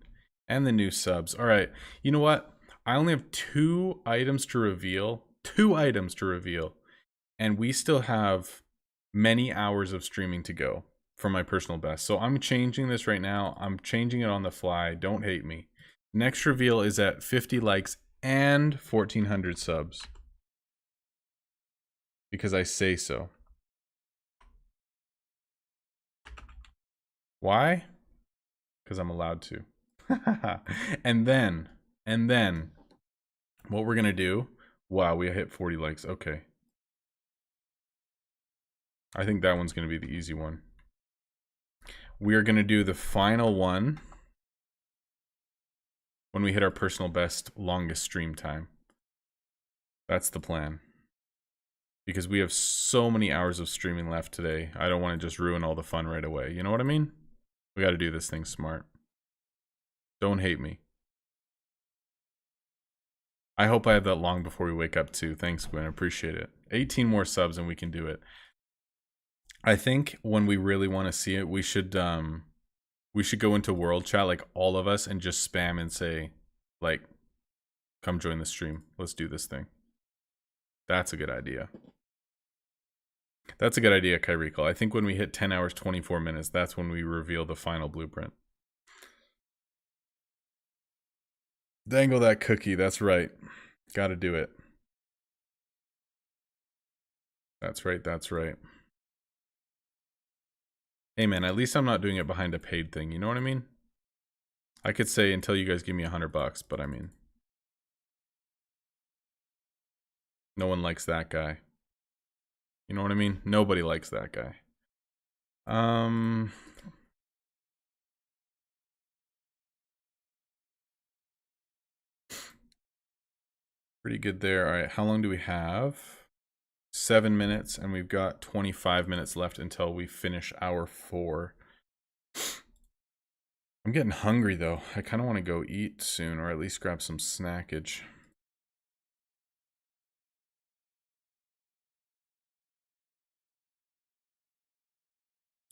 Speaker 2: And the new subs. All right. You know what? I only have 2 items to reveal. 2 items to reveal. And we still have many hours of streaming to go for my personal best. So I'm changing this right now. I'm changing it on the fly. Don't hate me. Next reveal is at 50 likes and 1,400 subs. Because I say so. Why? Because I'm allowed to. and then, what we're gonna do, wow, we hit 40 likes, okay. I think that one's gonna be the easy one. We are gonna do the final one when we hit our personal best longest stream time. That's the plan. Because we have so many hours of streaming left today, I don't want to just ruin all the fun right away. You know what I mean? We gotta do this thing smart. Don't hate me. I hope I have that long before we wake up too. Thanks, Gwen. I appreciate it. 18 more subs and we can do it. I think when we really want to see it, we should go into world chat, like all of us, and just spam and say, like, come join the stream. Let's do this thing. That's a good idea. That's a good idea, Kyrico. I think when we hit 10 hours, 24 minutes, that's when we reveal the final blueprint. Dangle that cookie. That's right. Gotta do it. That's right. That's right. Hey, man, at least I'm not doing it behind a paid thing. You know what I mean? I could say until you guys give me $100, but I mean, no one likes that guy. You know what I mean? Nobody likes that guy. Pretty good there. All right, how long do we have? 7 minutes, and we've got 25 minutes left until we finish hour 4. I'm getting hungry, though. I kind of want to go eat soon, or at least grab some snackage.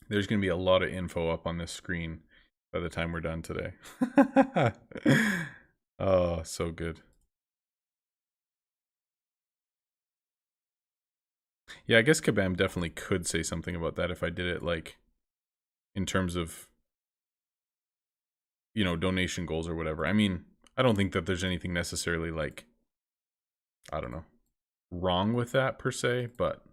Speaker 2: There's going to be a lot of info up on this screen by the time we're done today. Oh, so good. Yeah, I guess Kabam definitely could say something about that if I did it, like, in terms of you know, donation goals or whatever. I mean, I don't think that there's anything necessarily like, I don't know, wrong with that per se, but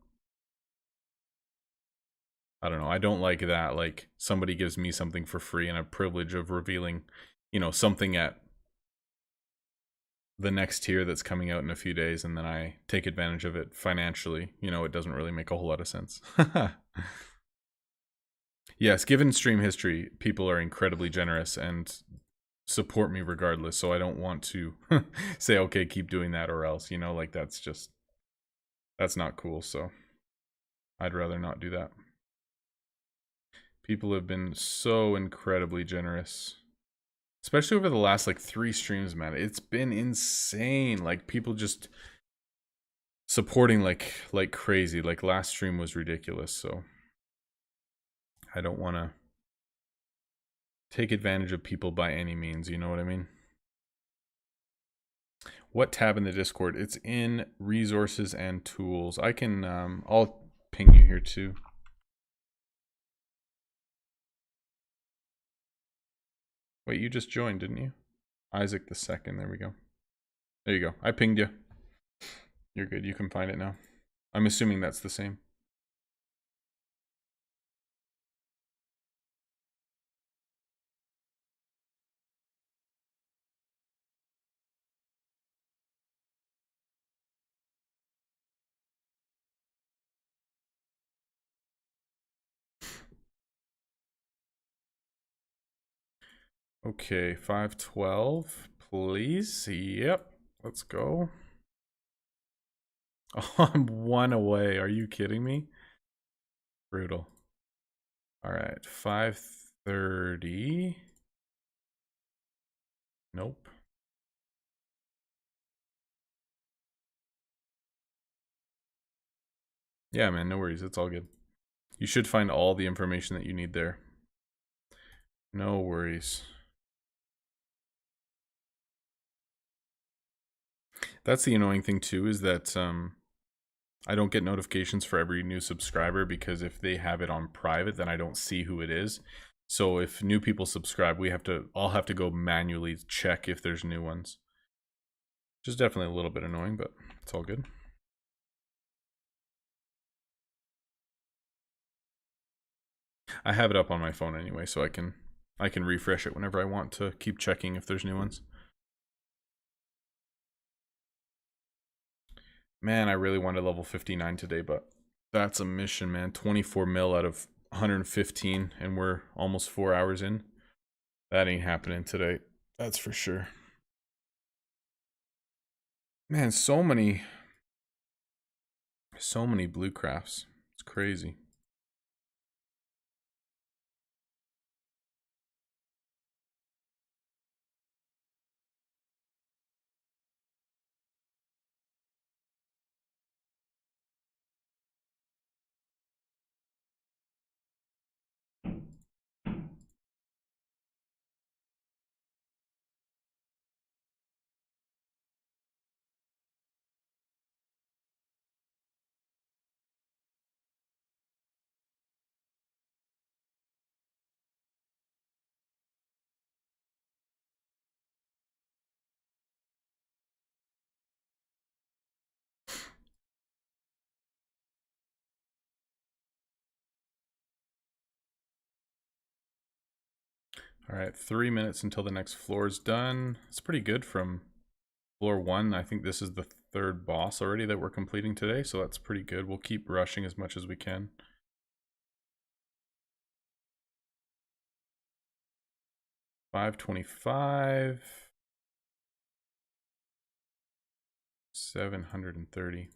Speaker 2: I don't know. I don't like that. Like somebody gives me something for free and a privilege of revealing, you know, something at the next tier that's coming out in a few days, and then I take advantage of it financially. You know, it doesn't really make a whole lot of sense. Yes, given stream history, people are incredibly generous and support me regardless. So I don't want to say, okay, keep doing that or else, you know, like that's not cool. So I'd rather not do that. People have been so incredibly generous, especially over the last like 3 streams, man. It's been insane. Like people just supporting like crazy. Like last stream was ridiculous. So I don't want to take advantage of people by any means. You know what I mean? What tab in the Discord? It's in resources and tools. I can, I'll ping you here too. Wait, you just joined, didn't you? Isaac the second. There we go. There you go. I pinged you. You're good. You can find it now. I'm assuming that's the same. Okay, 512, please. Yep, let's go. Oh, I'm 1 away. Are you kidding me? Brutal. All right, 530. Nope. Yeah, man, no worries. It's all good. You should find all the information that you need there. No worries. That's the annoying thing too, is that I don't get notifications for every new subscriber, because if they have it on private, then I don't see who it is. So if new people subscribe, I'll have to go manually check if there's new ones. Which is definitely a little bit annoying, but it's all good. I have it up on my phone anyway, so I can refresh it whenever I want to keep checking if there's new ones. Man, I really wanted level 59 today, but that's a mission, man. 24 mil out of 115, and we're almost 4 hours in. That ain't happening today. That's for sure. Man, so many blue crafts. It's crazy. All right, 3 minutes until the next floor is done. It's pretty good from floor 1. I think this is the 3rd boss already that we're completing today, so that's pretty good. We'll keep rushing as much as we can. $525. 730.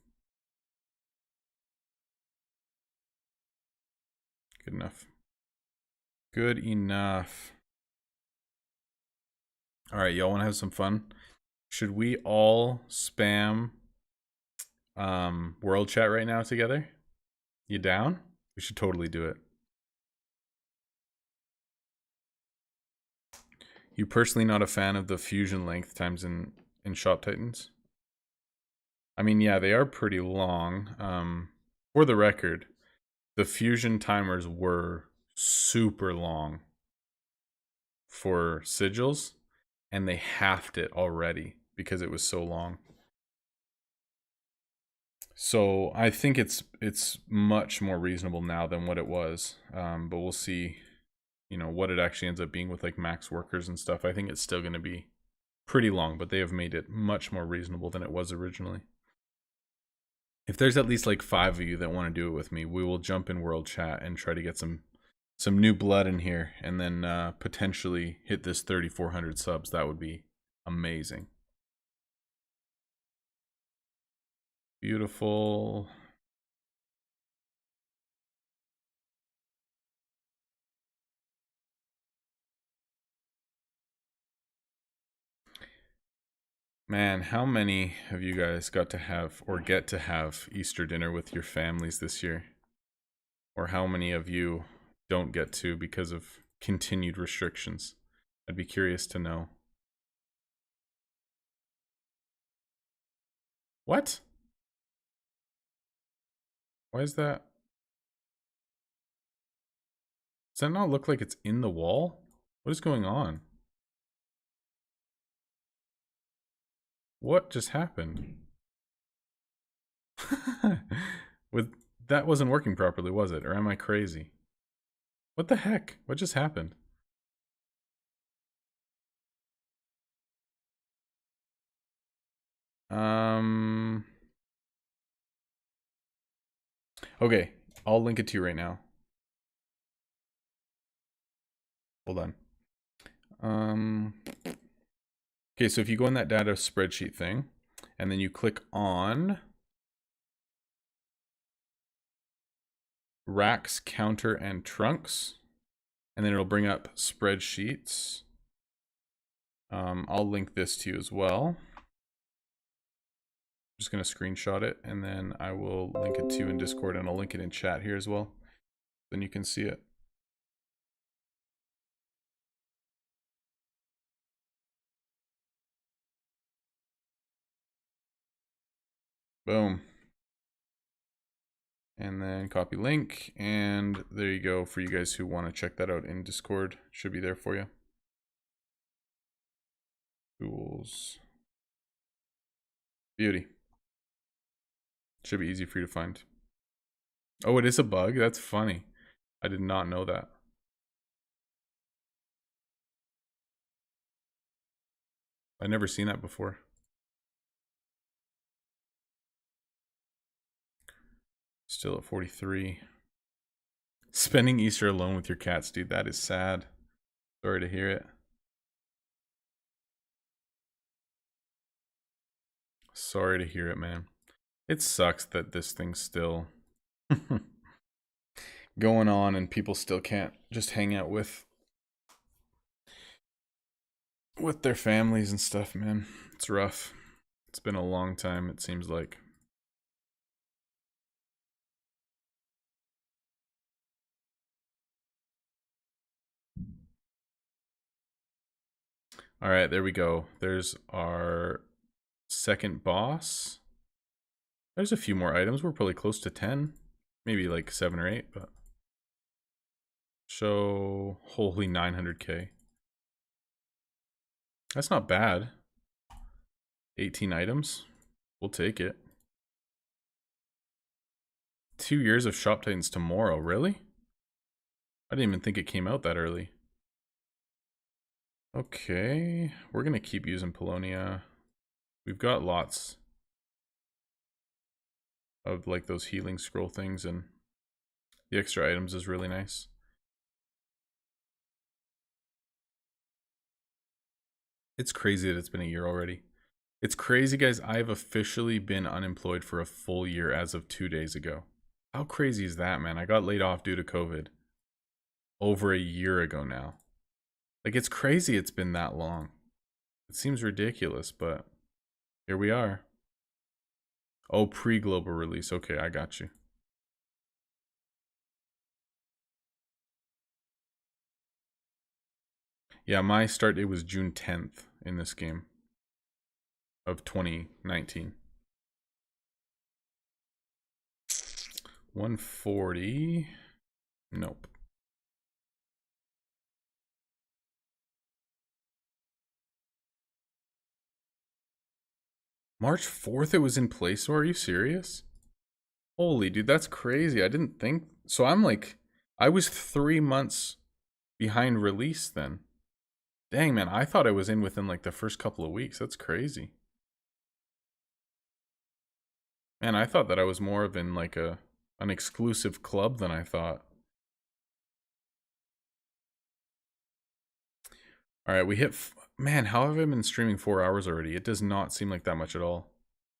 Speaker 2: Good enough. Good enough. All right, y'all want to have some fun? Should we all spam world chat right now together? You down? We should totally do it. You personally not a fan of the fusion length times in Shop Titans? I mean, yeah, they are pretty long. For the record, the fusion timers were super long for sigils, and they halved it already because it was so long. So I think it's much more reasonable now than what it was, but we'll see, you know, what it actually ends up being with like max workers and stuff. I think it's still going to be pretty long, but they have made it much more reasonable than it was originally. If there's at least like 5 of you that want to do it with me, we will jump in world chat and try to get some new blood in here, and then potentially hit this 3,400 subs. That would be amazing. Beautiful. Man, how many of you guys got to have or get to have Easter dinner with your families this year? Or how many of you don't get to because of continued restrictions? I'd be curious to know. What? Why is that? Does that not look like it's in the wall? What is going on? What just happened? That wasn't working properly, was it? Or am I crazy? What the heck? What just happened? Okay, I'll link it to you right now. Hold on. Okay, so if you go in that data spreadsheet thing, and then you click on racks, counter, and trunks, and then it'll bring up spreadsheets. I'll link this to you as well. I'm just gonna screenshot it, and then I will link it to you in Discord, and I'll link it in chat here as well. Then you can see it. Boom. And then copy link, and there you go for you guys who want to check that out in Discord. Should be there for you. Tools. Beauty. Should be easy for you to find. Oh, it is a bug? That's funny. I did not know that. I've never seen that before. Still at 43. Spending Easter alone with your cats, dude. That is sad. Sorry to hear it. Sorry to hear it, man. It sucks that this thing's still going on and people still can't just hang out with their families and stuff, man. It's rough. It's been a long time, it seems like. All right, there we go. There's our second boss. There's a few more items. We're probably close to 10. Maybe like 7 or 8, but show holy 900k. That's not bad. 18 items. We'll take it. 2 years of Shop Titans tomorrow. Really? I didn't even think it came out that early. Okay. We're going to keep using Polonia. We've got lots of like those healing scroll things, and the extra items is really nice. It's crazy that it's been a year already. It's crazy, guys. I've officially been unemployed for a full year as of 2 days ago. How crazy is that, man? I got laid off due to COVID over a year ago now. Like, it's crazy it's been that long. It seems ridiculous, but here we are. Oh, pre-global release. Okay, I got you. Yeah, my start date was June 10th in this game of 2019. 140. Nope. March 4th it was in Play Store. Are you serious? Holy dude, that's crazy. I didn't think so. I was 3 months behind release then. Dang man, I thought I was in within like the first couple of weeks. That's crazy. Man, I thought that I was more of in like an exclusive club than I thought. All right, we hit. Man, how have I been streaming 4 hours already? It does not seem like that much at all.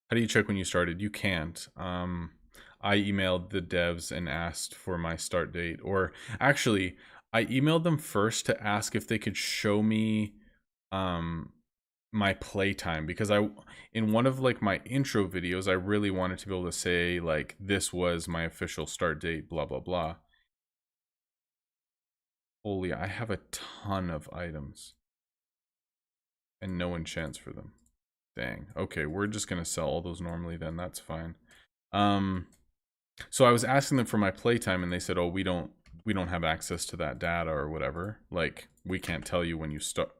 Speaker 2: How do you check when you started? You can't. I emailed the devs and asked for my start date. Or actually, I emailed them first to ask if they could show me my playtime, because in one of like my intro videos, I really wanted to be able to say like this was my official start date, blah blah blah. Holy, I have a ton of items and no enchants for them. Dang. Okay, we're just gonna sell all those normally then. That's fine. So I was asking them for my playtime and they said, "Oh, we don't have access to that data or whatever. Like, we can't tell you when you start."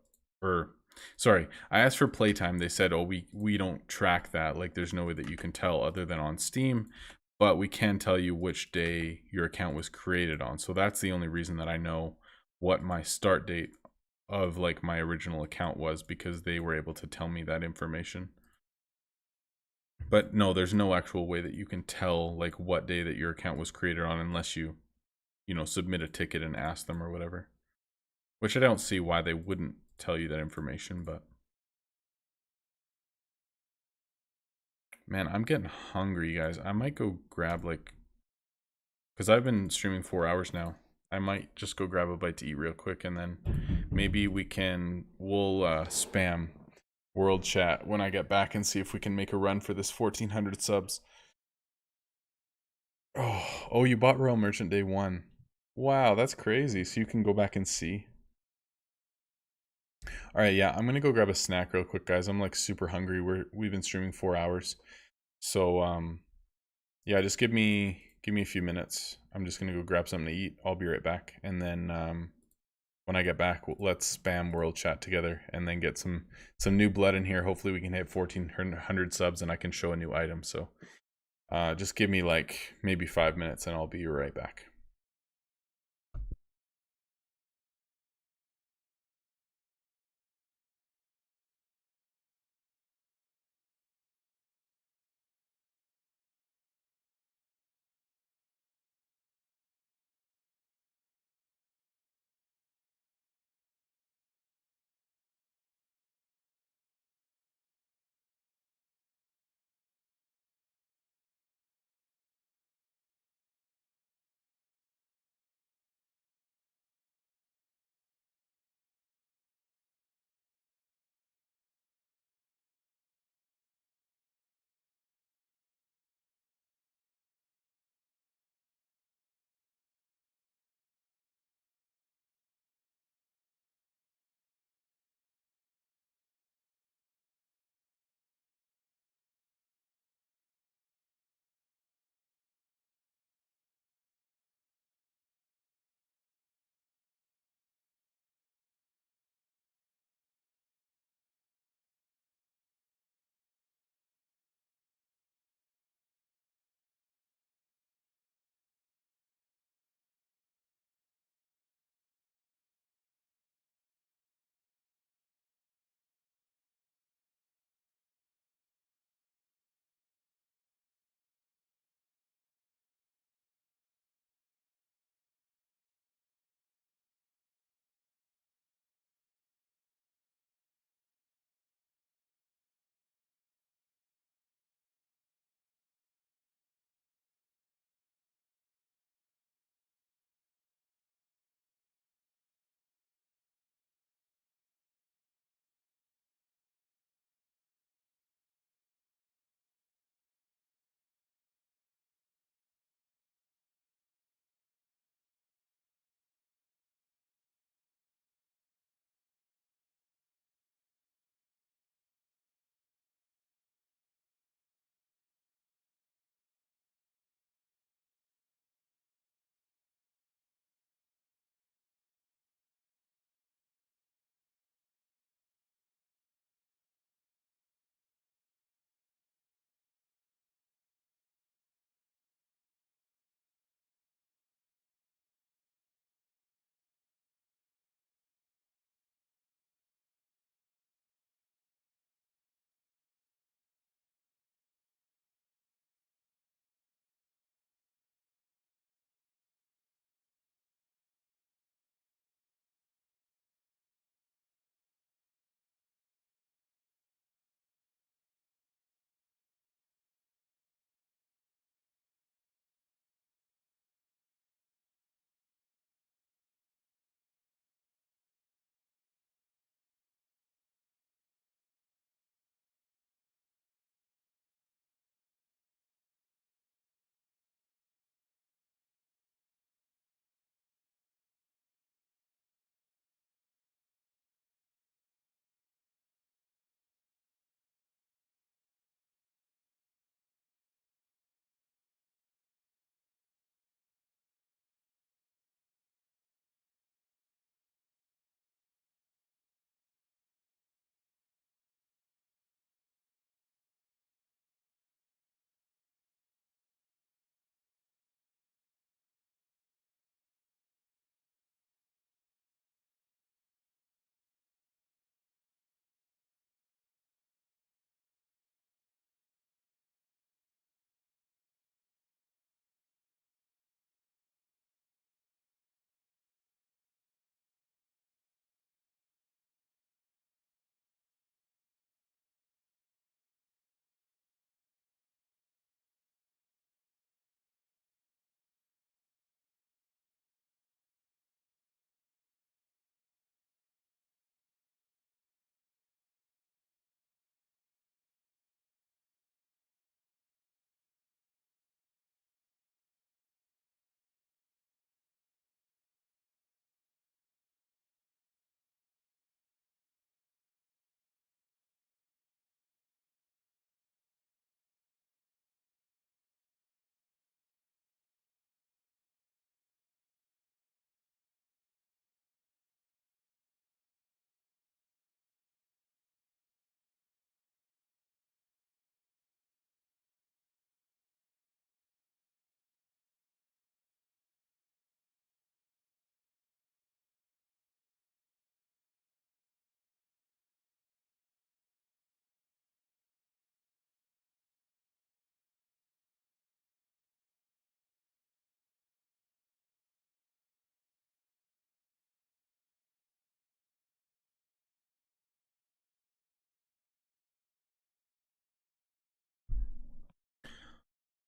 Speaker 2: Or sorry, I asked for playtime. They said, "Oh, we don't track that. Like, there's no way that you can tell other than on Steam, but we can tell you which day your account was created on." So that's the only reason that I know what my start date of like my original account was, because they were able to tell me that information. But no, there's no actual way that you can tell like what day that your account was created on unless you submit a ticket and ask them or whatever. Which I don't see why they wouldn't tell you that information, but man, I'm getting hungry, guys. I might go grab like, because I've been streaming 4 hours now. I might just go grab a bite to eat real quick, and then maybe we'll spam world chat when I get back and see if we can make a run for this 1400 subs. Oh, you bought Royal Merchant day 1. Wow, that's crazy. So you can go back and see. All right, yeah, I'm gonna go grab a snack real quick, guys. I'm like super hungry. We've been streaming 4 hours, so yeah, just give me a few minutes. I'm just gonna go grab something to eat. I'll be right back, and then when I get back, let's spam world chat together, and then get some new blood in here. Hopefully, we can hit 1400 subs, and I can show a new item. So just give me like maybe 5 minutes, and I'll be right back.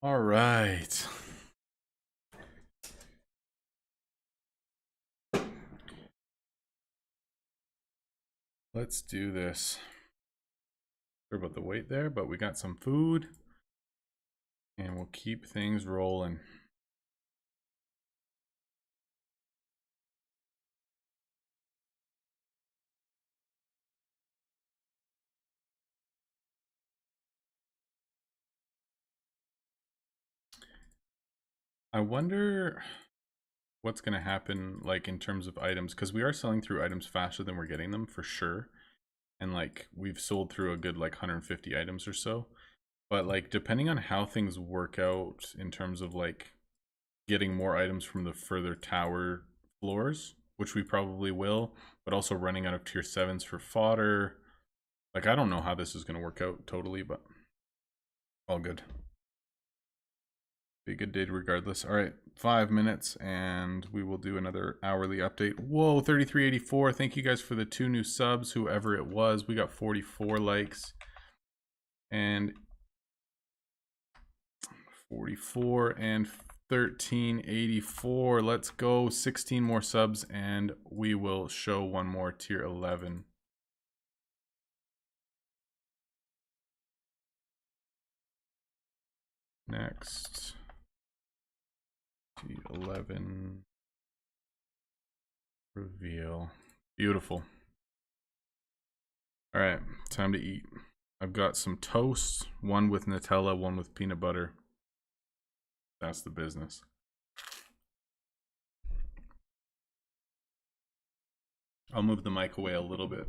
Speaker 2: All right. Let's do this. Sorry about the wait there, but we got some food and we'll keep things rolling. I wonder what's going to happen like in terms of items, because we are selling through items faster than we're getting them for sure. And like we've sold through a good like 150 items or so. But like depending on how things work out in terms of like getting more items from the further tower floors, which we probably will, but also running out of tier 7s for fodder. Like I don't know how this is going to work out totally, but all good. Be a good day regardless. All right, 5 minutes and we will do another hourly update. Whoa, 3384. Thank you guys for the 2 new subs, whoever it was. We got 44 likes and 44 and 1384. Let's go. 16 more subs and we will show one more tier 11. Next. T11 reveal. Beautiful. All right, time to eat. I've got some toast, one with Nutella, one with peanut butter. That's the business. I'll move the mic away a little bit.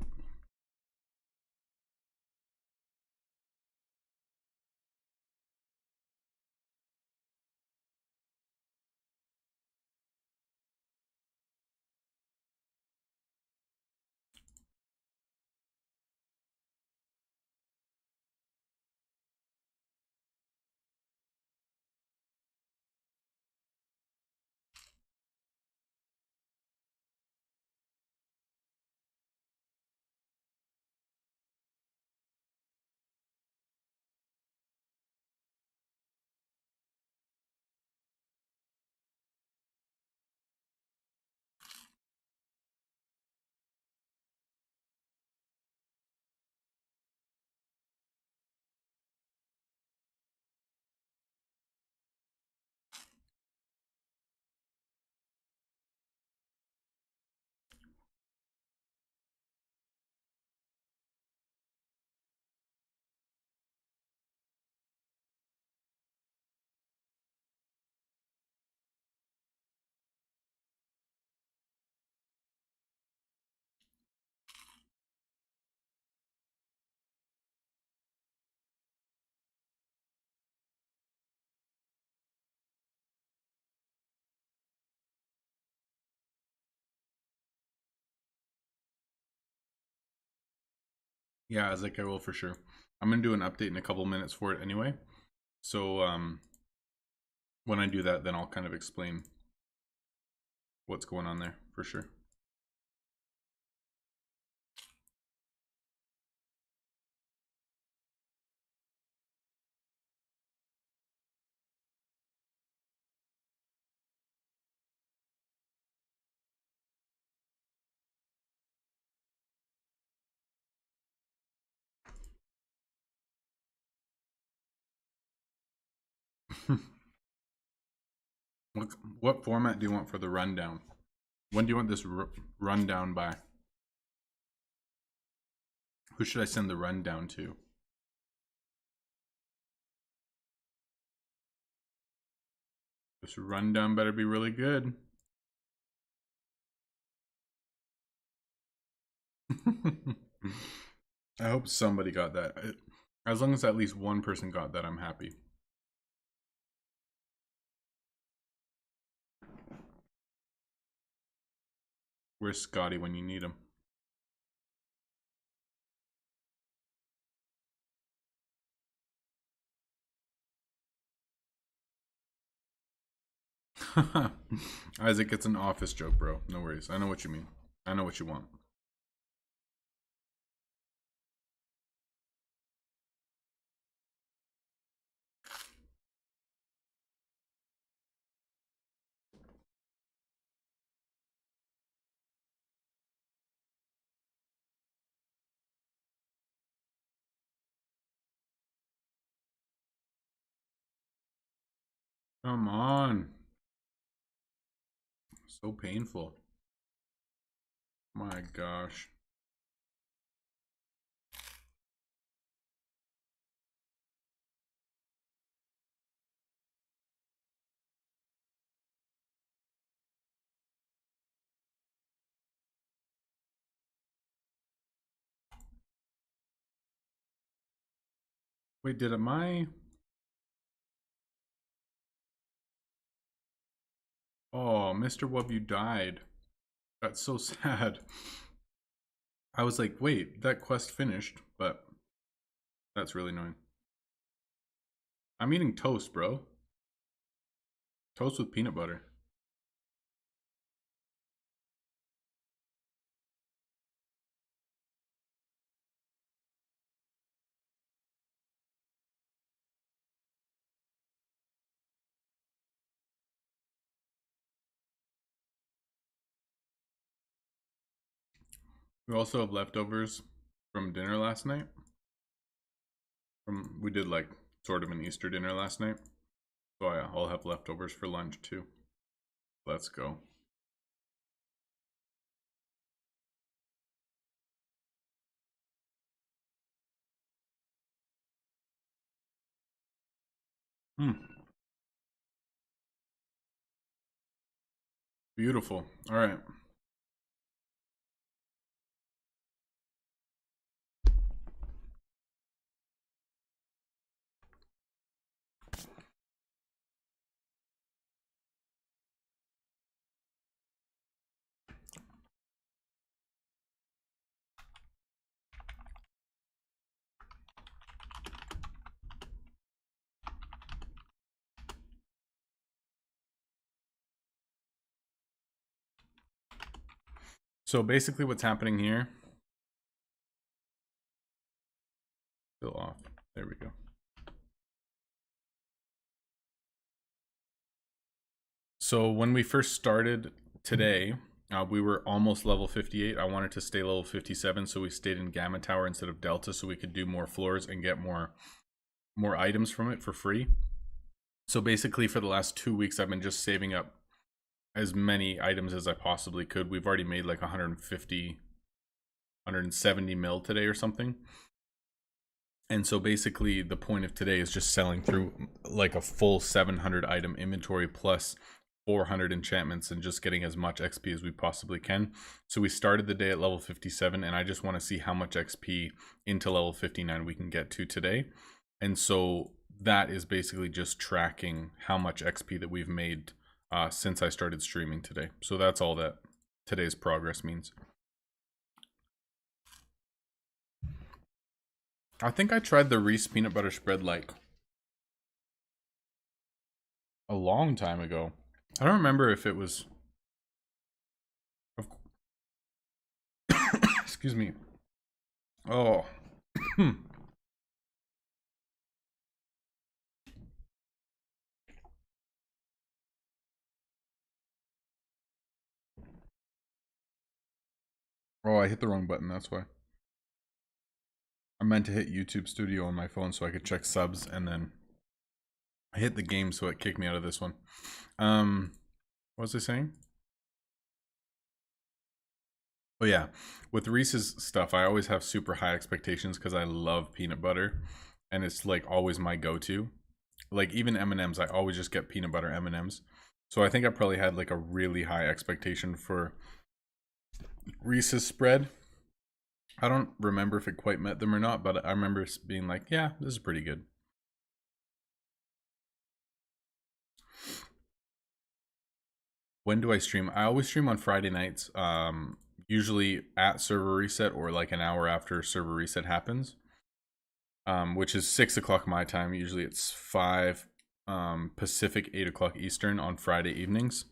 Speaker 2: Yeah, Isaac, I will for sure. I'm gonna do an update in a couple minutes for it anyway. So when I do that, then I'll kind of explain what's going on there for sure. What format do you want for the rundown? When do you want this rundown by? Who should I send the rundown to? This rundown better be really good. I hope somebody got that. As long as at least one person got that, I'm happy. Where's Scotty when you need him? Isaac, it's an office joke, bro. No worries. I know what you mean. I know what you want.
Speaker 3: Come on. So painful. My gosh. Wait, did it my... Oh, Mr. Wub, you died. That's so sad. I was like, wait, that quest finished, but that's really annoying. I'm eating toast, bro. Toast with peanut butter. We also have leftovers from dinner last night. We did like sort of an Easter dinner last night. So I'll have leftovers for lunch too. Let's go. Beautiful. All right. So basically what's happening here, still off. There we go. So when we first started today, we were almost level 58. I wanted to stay level 57, so we stayed in Gamma Tower instead of Delta, so we could do more floors and get more items from it for free. So basically for the last 2 weeks, I've been just saving up as many items as I possibly could. We've already made like 150, 170 mil today or something. And so basically the point of today is just selling through like a full 700 item inventory plus 400 enchantments and just getting as much XP as we possibly can. So we started the day at level 57 and I just want to see how much XP into level 59 we can get to today. And so that is basically just tracking how much XP that we've made since I started streaming today. So that's all that today's progress means. I think I tried the Reese peanut butter spread like a long time ago. I don't remember if it was... Excuse me. Oh. Oh, I hit the wrong button, that's why. I meant to hit YouTube Studio on my phone so I could check subs, and then I hit the game so it kicked me out of this one. What was I saying? Oh yeah, with Reese's stuff, I always have super high expectations because I love peanut butter, and it's like always my go-to. Like even M&Ms, I always just get peanut butter M&Ms. So I think I probably had like a really high expectation for Reese's spread. I don't remember if it quite met them or not, but I remember being like, yeah, this is pretty good. When do I stream? I always stream on Friday nights, usually at server reset or like an hour after server reset happens, which is 6 o'clock my time. Usually it's 5 Pacific, 8 o'clock Eastern on Friday evenings.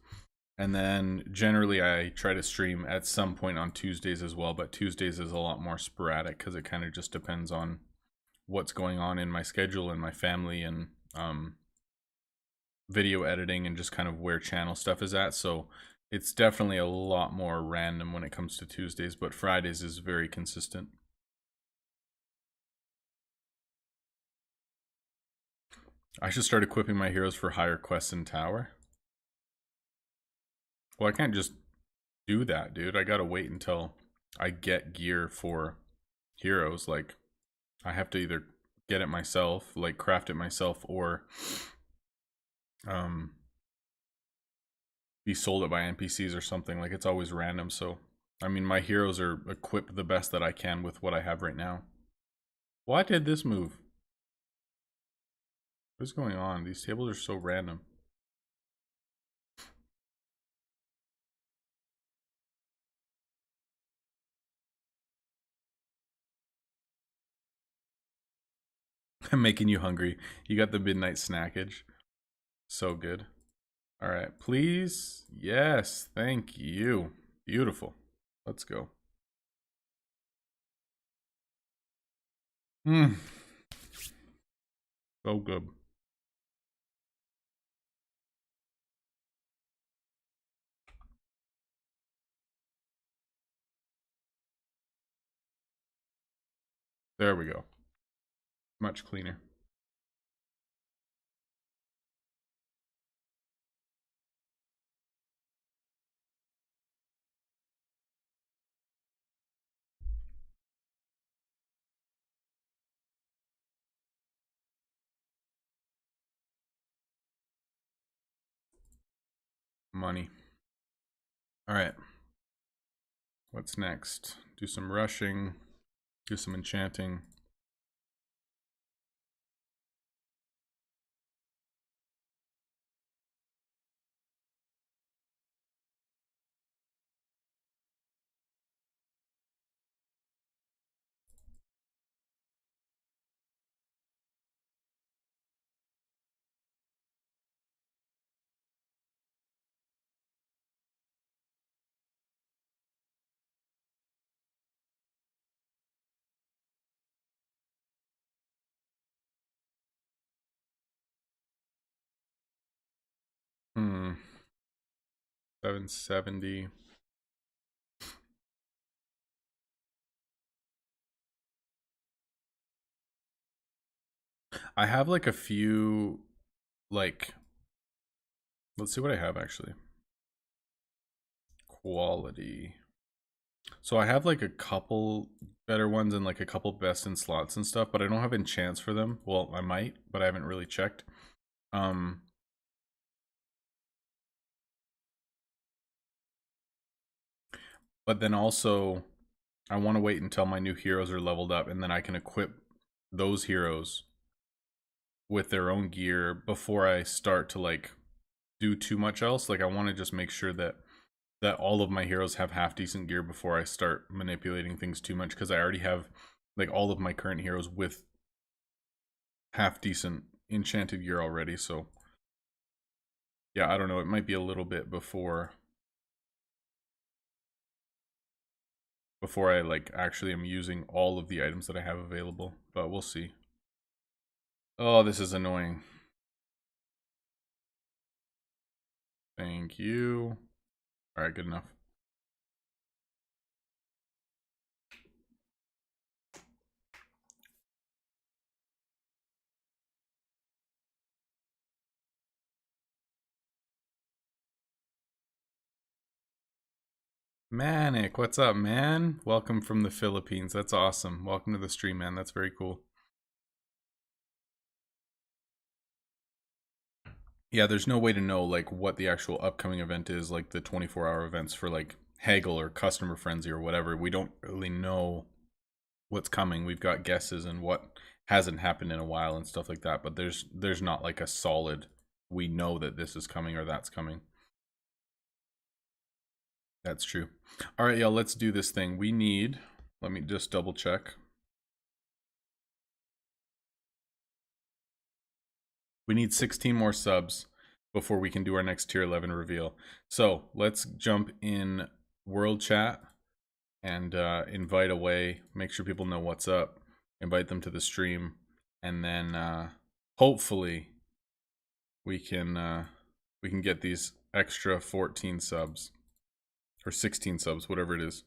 Speaker 3: And then generally I try to stream at some point on Tuesdays as well, but Tuesdays is a lot more sporadic because it kind of just depends on what's going on in my schedule and my family and video editing and just kind of where channel stuff is at. So it's definitely a lot more random when it comes to Tuesdays, but Fridays is very consistent. I should start equipping my heroes for higher quests in tower. Well, I can't just do that, dude. I gotta wait until I get gear for heroes. Like, I have to either get it myself, like craft it myself, or be sold it by NPCs or something. Like, it's always random. So, I mean, my heroes are equipped the best that I can with what I have right now. Why did this move? What's going on? These tables are so random. I'm making you hungry. You got the midnight snackage. So good. All right, please. Yes, thank you. Beautiful. Let's go. Mmm. So good. There we go. Much cleaner. Money. All right. What's next? Do some rushing. Do some enchanting. Hmm. 770. I have like a few, like, let's see what I have actually. Quality. So I have like a couple better ones and like a couple best in slots and stuff, but I don't have enchants for them. Well, I might, but I haven't really checked. But then also I want to wait until my new heroes are leveled up and then I can equip those heroes with their own gear before I start to like do too much else. Like, I want to just make sure that all of my heroes have half decent gear before I start manipulating things too much, because I already have like all of my current heroes with half decent enchanted gear already. So yeah, I don't know, it might be a little bit before I like actually am using all of the items that I have available, but we'll see. Oh, this is annoying. Thank you. All right, good enough. Manic, what's up, man? Welcome from the Philippines. That's awesome. Welcome to the stream, man. That's very cool. Yeah, there's no way to know like what the actual upcoming event is, like the 24-hour events for like Haggle or Customer Frenzy or whatever. We don't really know what's coming. We've got guesses and what hasn't happened in a while and stuff like that, but there's not like a solid, we know that this is coming or that's coming. That's true. All right, y'all, let's do this thing. We need, let me just double check. We need 16 more subs before we can do our next tier 11 reveal. So let's jump in world chat and invite away, make sure people know what's up, invite them to the stream, and then hopefully we can get these extra 14 subs or 16 subs, whatever it is.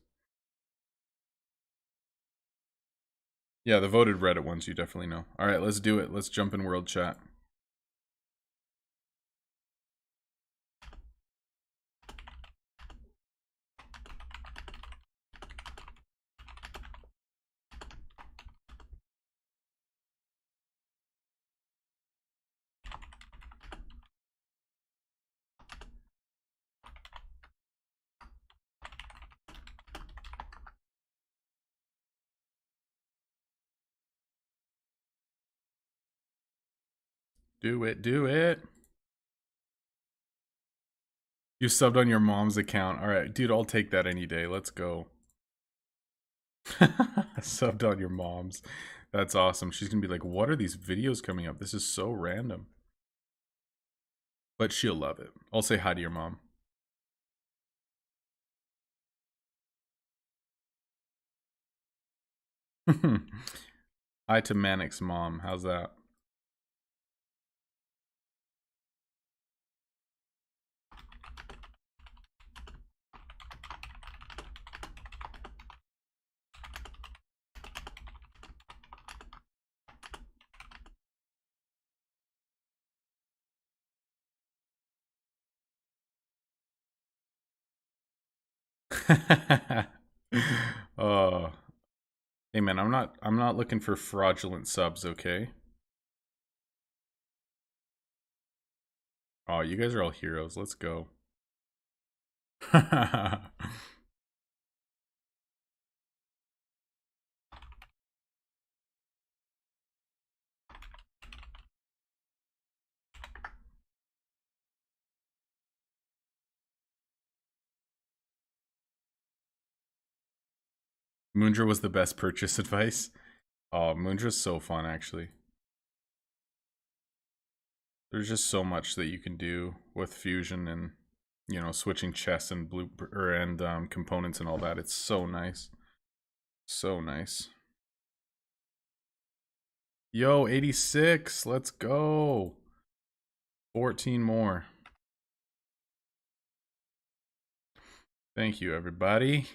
Speaker 3: Yeah, the voted Reddit ones you definitely know. All right, let's do it. Let's jump in world chat. Do it, do it. You subbed on your mom's account. All right, dude, I'll take that any day. Let's go. Subbed on your mom's. That's awesome. She's gonna be like, what are these videos coming up? This is so random. But she'll love it. I'll say hi to your mom. Hi to Manic's mom. How's that? Oh, hey man, I'm not looking for fraudulent subs, okay? Oh, you guys are all heroes. Let's go. Moondra was the best purchase advice. Oh, Moondra's so fun, actually. There's just so much that you can do with fusion and, you know, switching chests and components and all that. It's so nice. So nice. Yo, 86. Let's go. 14 more. Thank you, everybody.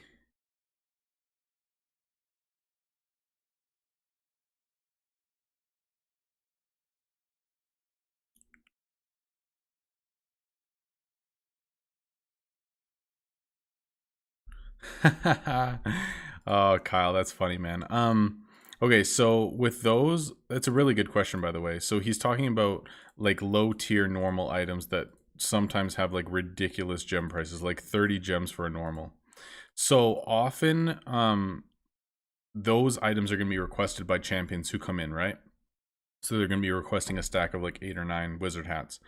Speaker 3: Oh, Kyle, that's funny, man. Okay, so with those, that's a really good question, by the way. So he's talking about like low tier normal items that sometimes have like ridiculous gem prices, like 30 gems for a normal. So often, those items are going to be requested by champions who come in, right? So they're going to be requesting a stack of like 8 or 9 wizard hats.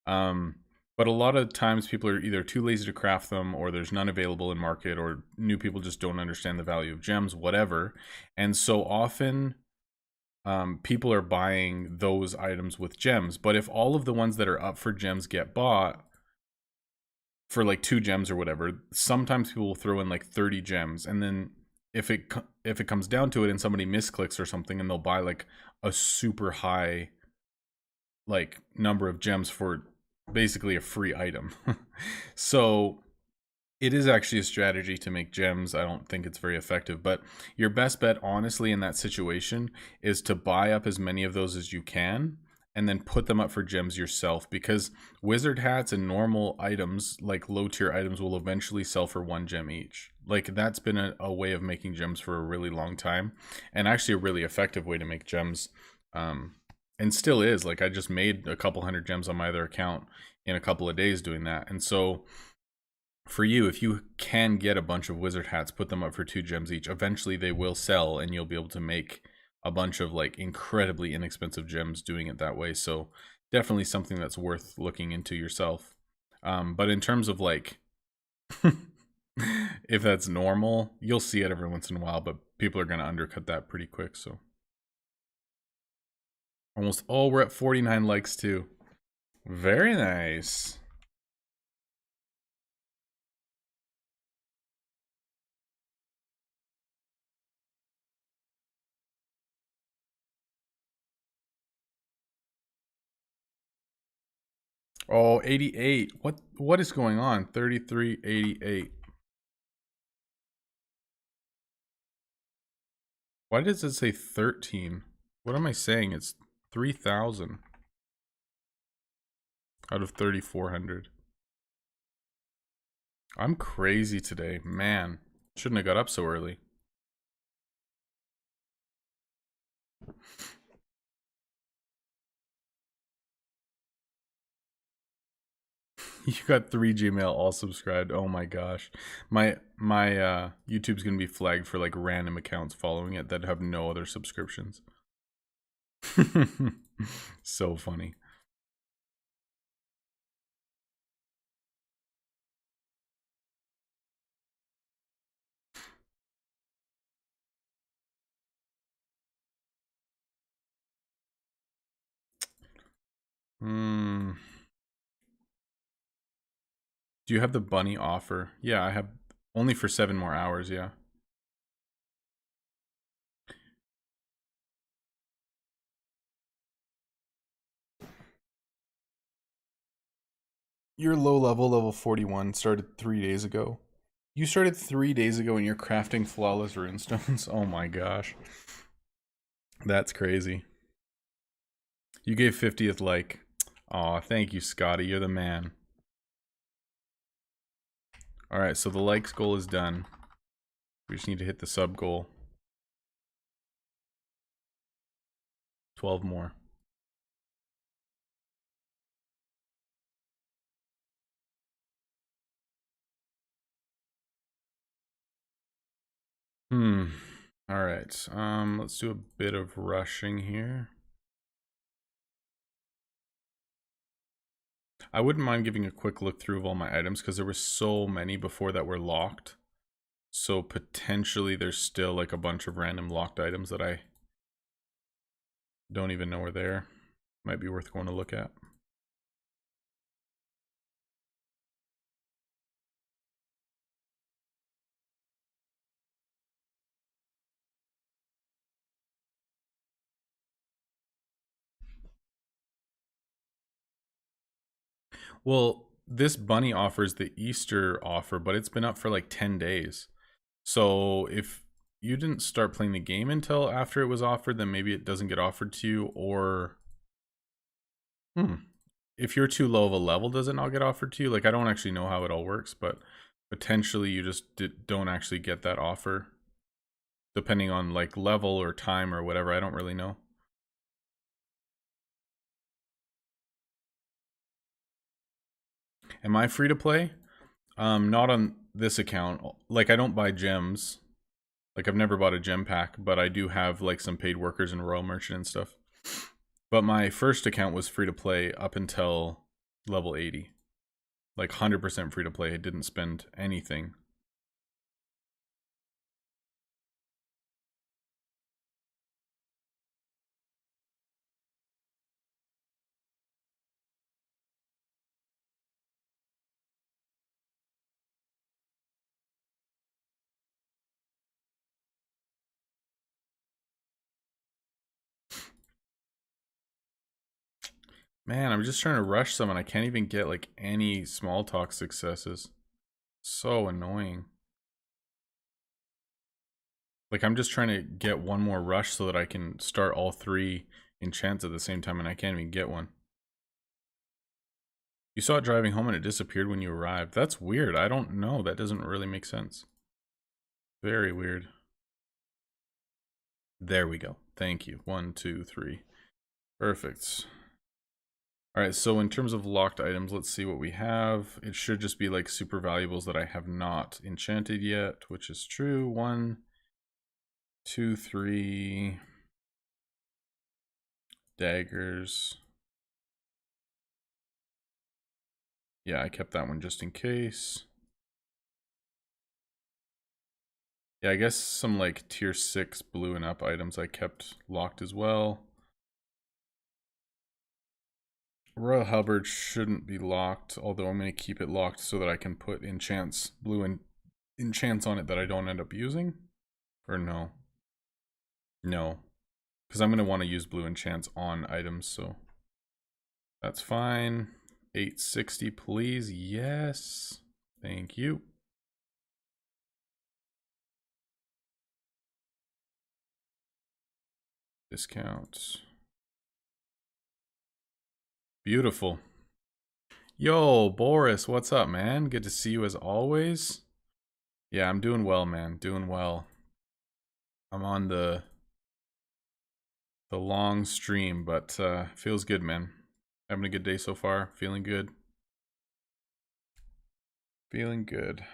Speaker 3: But a lot of times people are either too lazy to craft them, or there's none available in market, or new people just don't understand the value of gems, whatever. And so often people are buying those items with gems. But if all of the ones that are up for gems get bought for like 2 gems or whatever, sometimes people will throw in like 30 gems. And then if it comes down to it and somebody misclicks or something, and they'll buy like a super high like number of gems for basically a free item. So it is actually a strategy to make gems. I don't think it's very effective, but your best bet honestly in that situation is to buy up as many of those as you can and then put them up for gems yourself, because wizard hats and normal items, like low tier items, will eventually sell for 1 gem each. Like that's been a way of making gems for a really long time, and actually a really effective way to make gems. And still is. Like I just made a couple hundred gems on my other account in a couple of days doing that. And so for you, if you can get a bunch of wizard hats, put them up for 2 gems each, eventually they will sell and you'll be able to make a bunch of like incredibly inexpensive gems doing it that way. So definitely something that's worth looking into yourself. But in terms of like, if that's normal, you'll see it every once in a while, but people are going to undercut that pretty quick. So almost, oh, we're at 49 likes too. Very nice. Oh, 88. What is going on? 3388. Why does it say 13? What am I saying? It's 3,000 out of 3,400. I'm crazy today, man. Shouldn't have got up so early. You got 3 Gmail all subscribed. Oh my gosh. My YouTube's gonna be flagged for like random accounts following it that have no other subscriptions. So funny. Hmm. Do you have the bunny offer? Yeah, I have only for 7 more hours, yeah. Your low level, level 41, started 3 days ago. You started 3 days ago and you're crafting flawless runestones? Oh my gosh. That's crazy. You gave 50th like. Aw, thank you, Scotty. You're the man. Alright, so the likes goal is done. We just need to hit the sub goal. 12 more. Alright. Let's do a bit of rushing here. I wouldn't mind giving a quick look through of all my items because there were so many before that were locked. So potentially there's still like a bunch of random locked items that I don't even know are there. Might be worth going to look at. Well, this bunny offers the Easter offer, but it's been up for like 10 days. So if you didn't start playing the game until after it was offered, then maybe it doesn't get offered to you, or if you're too low of a level, does it not get offered to you? Like, I don't actually know how it all works, but potentially you just don't actually get that offer, depending on like level or time or whatever. I don't really know. Am I free to play? Not on this account. Like, I don't buy gems. Like, I've never bought a gem pack, but I do have like some paid workers and Royal Merchant and stuff. But my first account was free to play up until level 80. Like 100% free to play. I didn't spend anything. Man, I'm just trying to rush some and I can't even get like any small talk successes. So annoying. Like, I'm just trying to get one more rush so that I can start all 3 enchants at the same time and I can't even get one. You saw it driving home and it disappeared when you arrived. That's weird. I don't know. That doesn't really make sense. Very weird. There we go. Thank you. 1, 2, 3. Perfect. Alright, so in terms of locked items, let's see what we have. It should just be like super valuables that I have not enchanted yet, which is true. 1, 2, 3. Daggers. Yeah, I kept that one just in case. Yeah, I guess some like tier 6 blue and up items I kept locked as well. Royal Halberd shouldn't be locked, although I'm going to keep it locked so that I can put enchants, blue and enchants on it that I don't end up using. Or no? No. Because I'm going to want to use blue enchants on items, so that's fine. 860, please. Yes. Thank you. Discounts. Beautiful. Yo, Boris, what's up, man? Good to see you as always. Yeah, I'm doing well, man. Doing well. I'm on the long stream, but feels good, man. Having a good day so far. Feeling good. Feeling good.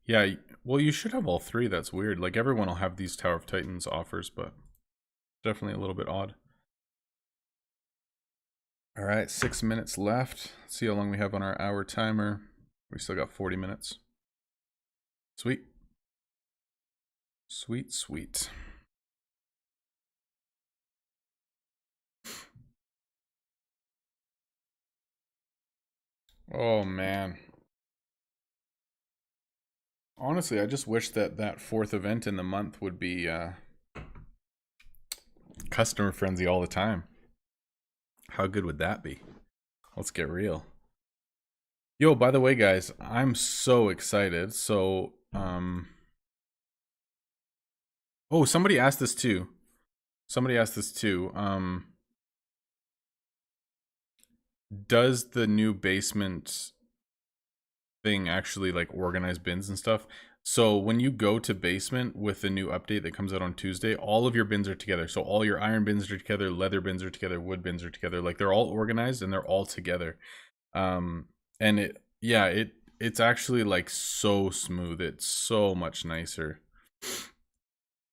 Speaker 3: Yeah, well, you should have all 3. That's weird. Like, everyone will have these Tower of Titans offers, but definitely a little bit odd. All right, 6 minutes left. Let's see how long we have on our hour timer. We still got 40 minutes. Sweet. Sweet, sweet. Oh man. Honestly, I just wish that that fourth event in the month would be customer frenzy all the time. How good would that be? Let's get real. Yo, by the way, guys, I'm so excited. So, oh, somebody asked this too. Does the new basement thing actually like organize bins and stuff? So when you go to basement with the new update that comes out on Tuesday, all of your bins are together. So all your iron bins are together, leather bins are together, wood bins are together. Like they're all organized and they're all together. And it's actually like so smooth. It's so much nicer.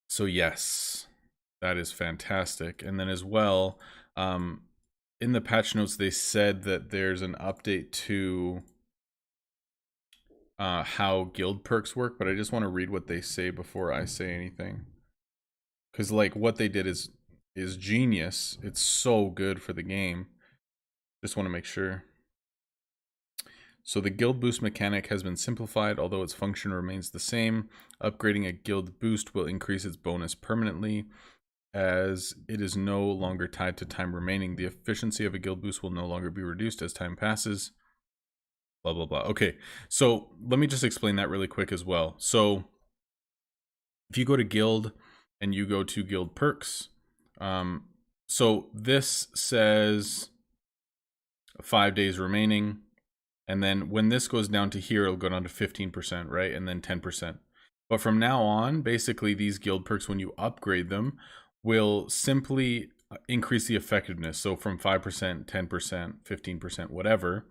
Speaker 3: So yes, that is fantastic. And then as well, in the patch notes, they said that there's an update to how guild perks work, but I just want to read what they say before I say anything. Because like what they did is genius. It's so good for the game. Just want to make sure. So the guild boost mechanic has been simplified, although its function remains the same. Upgrading a guild boost will increase its bonus permanently, as it is no longer tied to time remaining. The efficiency of a guild boost will no longer be reduced as time passes. Blah, blah, blah. Okay, so let me just explain that really quick as well. So if you go to guild and you go to guild perks, so this says 5 days remaining. And then when this goes down to here, it'll go down to 15%, right? And then 10%. But from now on, basically these guild perks, when you upgrade them, will simply increase the effectiveness. So from 5%, 10%, 15%, whatever.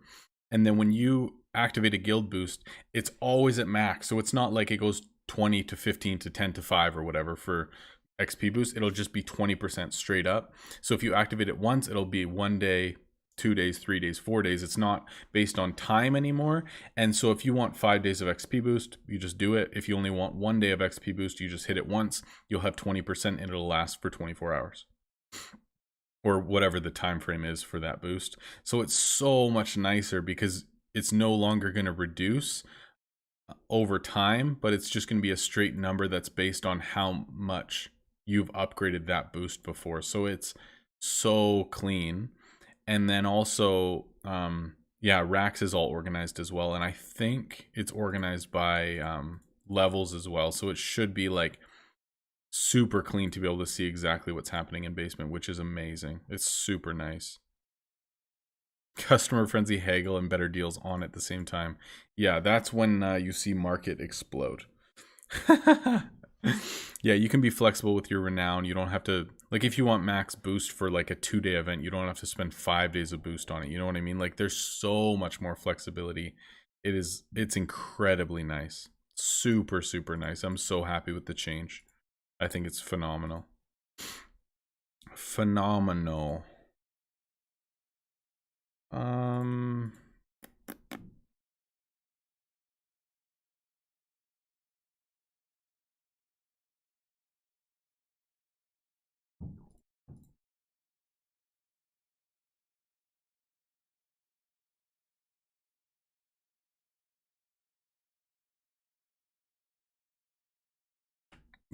Speaker 3: And then when you activate a guild boost, it's always at max. So it's not like it goes 20 to 15 to 10 to 5 or whatever for XP boost. It'll just be 20% straight up. So if you activate it once, it'll be 1 day, 2 days, 3 days, 4 days. It's not based on time anymore. And so if you want 5 days of XP boost, you just do it. If you only want 1 day of XP boost, you just hit it once. You'll have 20% and it'll last for 24 hours. Or whatever the time frame is for that boost. So it's so much nicer because it's no longer going to reduce over time, but it's just going to be a straight number that's based on how much you've upgraded that boost before. So it's so clean. And then also, Rax is all organized as well. And I think it's organized by levels as well. So it should be like super clean to be able to see exactly what's happening in basement, which is amazing. It's super nice. Customer frenzy, haggle, and better deals on at the same time. Yeah, that's when you see market explode. Yeah, you can be flexible with your renown. You don't have to, like, if you want max boost for like a 2-day event, you don't have to spend 5 days of boost on it. You know what I mean? Like, there's so much more flexibility. It's incredibly nice. Super, super nice. I'm so happy with the change. I think it's phenomenal. Phenomenal.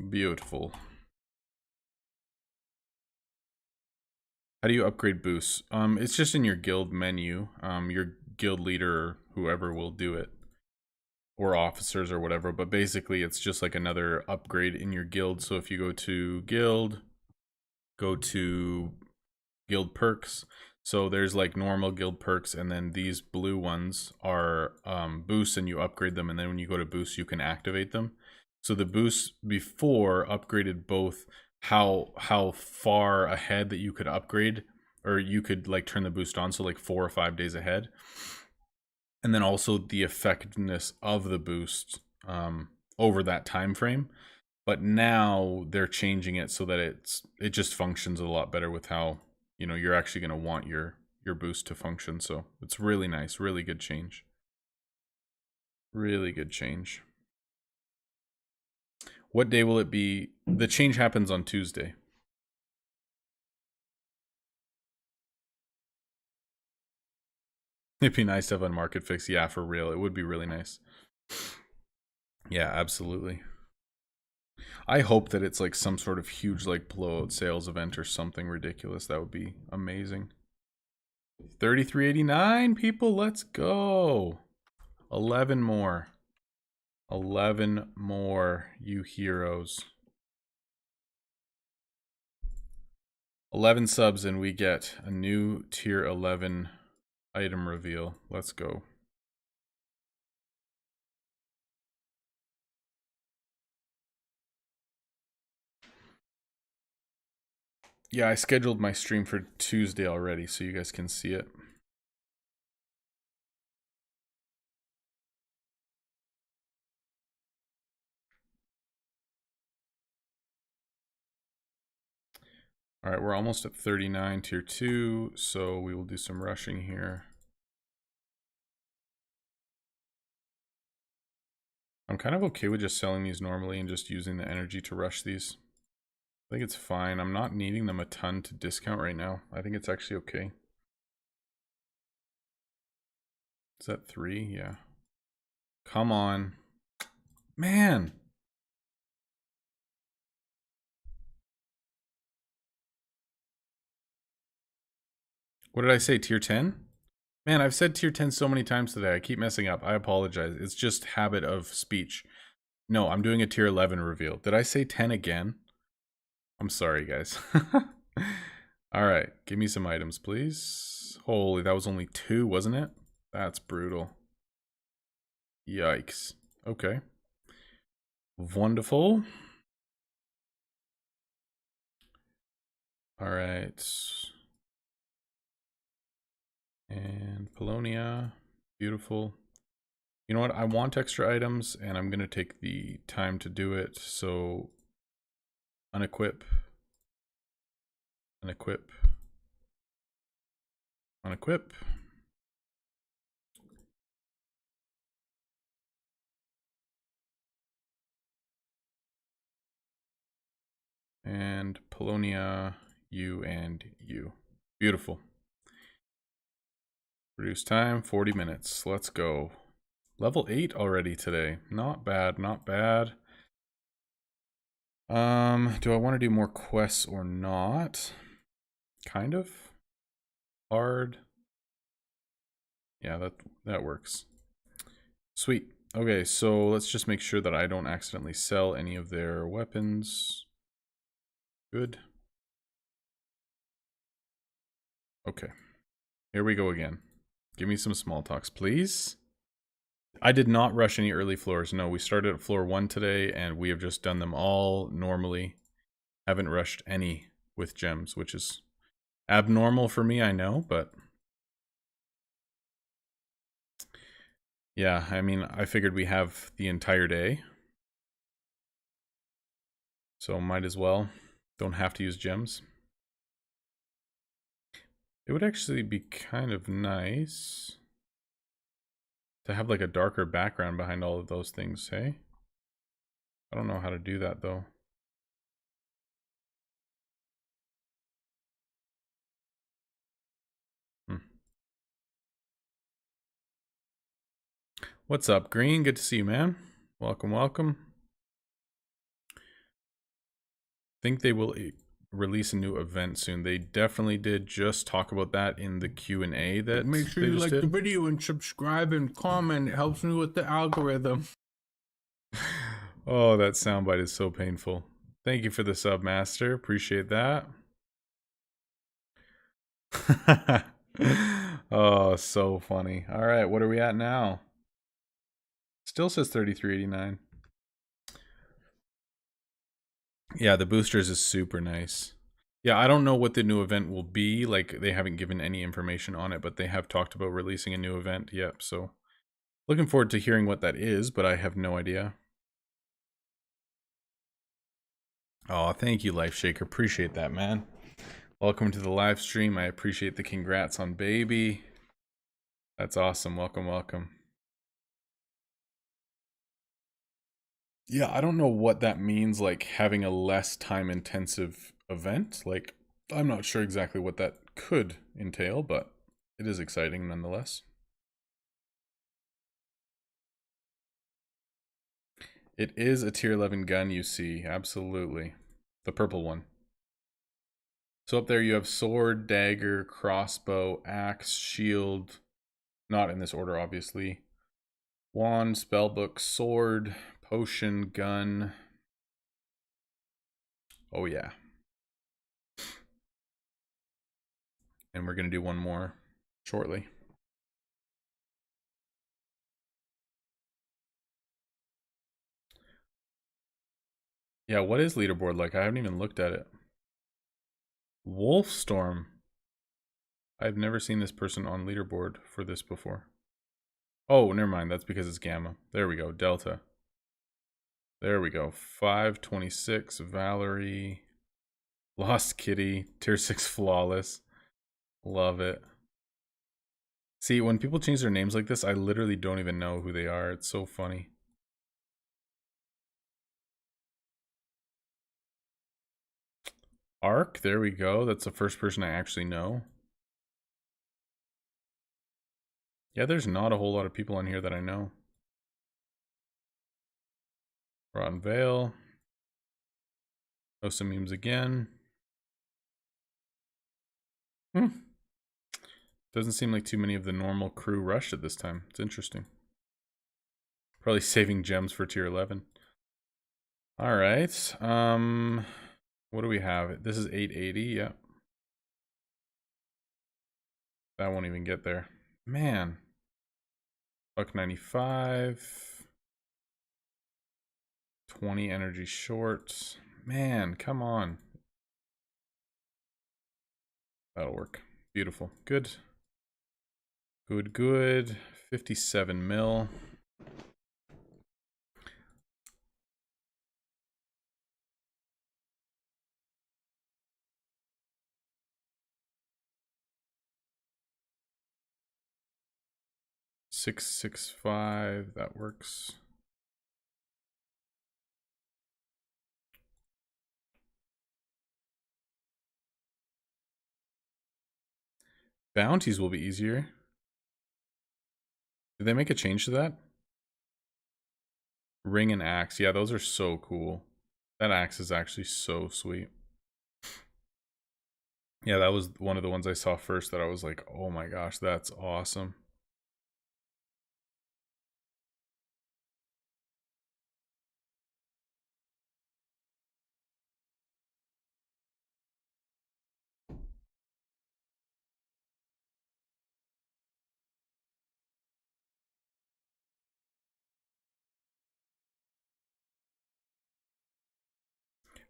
Speaker 3: Beautiful. How do you upgrade boosts? It's just in your guild menu. Your guild leader or whoever will do it, or officers or whatever. But basically, it's just like another upgrade in your guild. So if you go to guild, go to guild perks. So there's like normal guild perks, and then these blue ones are boosts, and you upgrade them. And then when you go to boosts, you can activate them. So the boosts before upgraded both how far ahead that you could upgrade, or you could like turn the boost on, so like 4 or 5 days ahead, and then also the effectiveness of the boost over that time frame. But now they're changing it so that it just functions a lot better with how, you know, you're actually going to want your boost to function. So it's really nice, really good change. Really good change. What day will it be? The change happens on Tuesday. It'd be nice to have a market fix. Yeah, for real. It would be really nice. Yeah, absolutely. I hope that it's like some sort of huge like blowout sales event or something ridiculous. That would be amazing. 33.89 people, let's go. 11 more. 11 more, you heroes. 11 subs and we get a new tier 11 item reveal. Let's go. Yeah, I scheduled my stream for Tuesday already, so you guys can see it. All right, we're almost at 39 tier 2, so we will do some rushing here. I'm kind of okay with just selling these normally and just using the energy to rush these. I think it's fine. I'm not needing them a ton to discount right now. I think it's actually okay. Is that 3? Yeah. Come on. Man. What did I say? Tier 10? Man, I've said tier 10 so many times today. I keep messing up. I apologize. It's just habit of speech. No, I'm doing a tier 11 reveal. Did I say 10 again? I'm sorry, guys. All right, give me some items, please. Holy, that was only 2, wasn't it? That's brutal. Yikes. Okay. Wonderful. All right. And Polonia. Beautiful. You know what? I want extra items, and I'm going to take the time to do it. So, unequip. Unequip. Unequip. And Polonia, you and you. Beautiful. Produce time, 40 minutes. Let's go. Level 8 already today. Not bad, not bad. Do I want to do more quests or not? Kind of. Hard. Yeah, that works. Sweet. Okay, so let's just make sure that I don't accidentally sell any of their weapons. Good. Okay. Here we go again. Give me some small talks, please. I did not rush any early floors. No, we started at floor 1 today, and we have just done them all normally. Haven't rushed any with gems, which is abnormal for me, I know, but... yeah, I mean, I figured we have the entire day. So might as well. Don't have to use gems. It would actually be kind of nice to have like a darker background behind all of those things, hey? I don't know how to do that though. What's up, Green? Good to see you, man. Welcome, welcome. Think they will release a new event soon. They definitely did just talk about that in the Q&A that
Speaker 6: make sure you like the video and subscribe and comment. It helps me with the algorithm.
Speaker 3: Oh, that soundbite is so painful. Thank you for the sub, Master. Appreciate that. Oh, so funny. All right, what are we at now? Still says 33.89. Yeah, the boosters is super nice. Yeah, I don't know what the new event will be. Like, they haven't given any information on it, but they have talked about releasing a new event. Yep, so looking forward to hearing what that is, but I have no idea. Oh, thank you, Life Shaker. Appreciate that, man. Welcome to the live stream. I appreciate the congrats on baby. That's awesome. Welcome, welcome. Yeah, I don't know what that means, like having a less time intensive event. Like, I'm not sure exactly what that could entail, but it is exciting nonetheless. It is a tier 11 gun, you see, absolutely. The purple one. So up there you have sword, dagger, crossbow, axe, shield. Not in this order, obviously. Wand, spellbook, sword, potion, gun. Oh yeah. And we're going to do one more shortly. Yeah, what is leaderboard like? I haven't even looked at it. Wolfstorm. I've never seen this person on leaderboard for this before. Oh, never mind. That's because it's gamma. There we go. Delta. There we go. 526. Valerie. Lost Kitty. Tier 6 Flawless. Love it. See, when people change their names like this, I literally don't even know who they are. It's so funny. Ark. There we go. That's the first person I actually know. Yeah, there's not a whole lot of people on here that I know. Rotten Vale. Post some memes again. Doesn't seem like too many of the normal crew rushed at this time. It's interesting. Probably saving gems for tier 11. All right. What do we have? This is 880. Yeah. That won't even get there. Man. Buck 95. 20 energy short. Man, come on. That'll work. Beautiful. Good. Good, good. 57 mil. $665. That works. Bounties will be easier. Did they make a change to that? Ring and axe. Yeah, those are so cool. That axe is actually so sweet. Yeah, that was one of the ones I saw first that I was like, oh my gosh, that's awesome.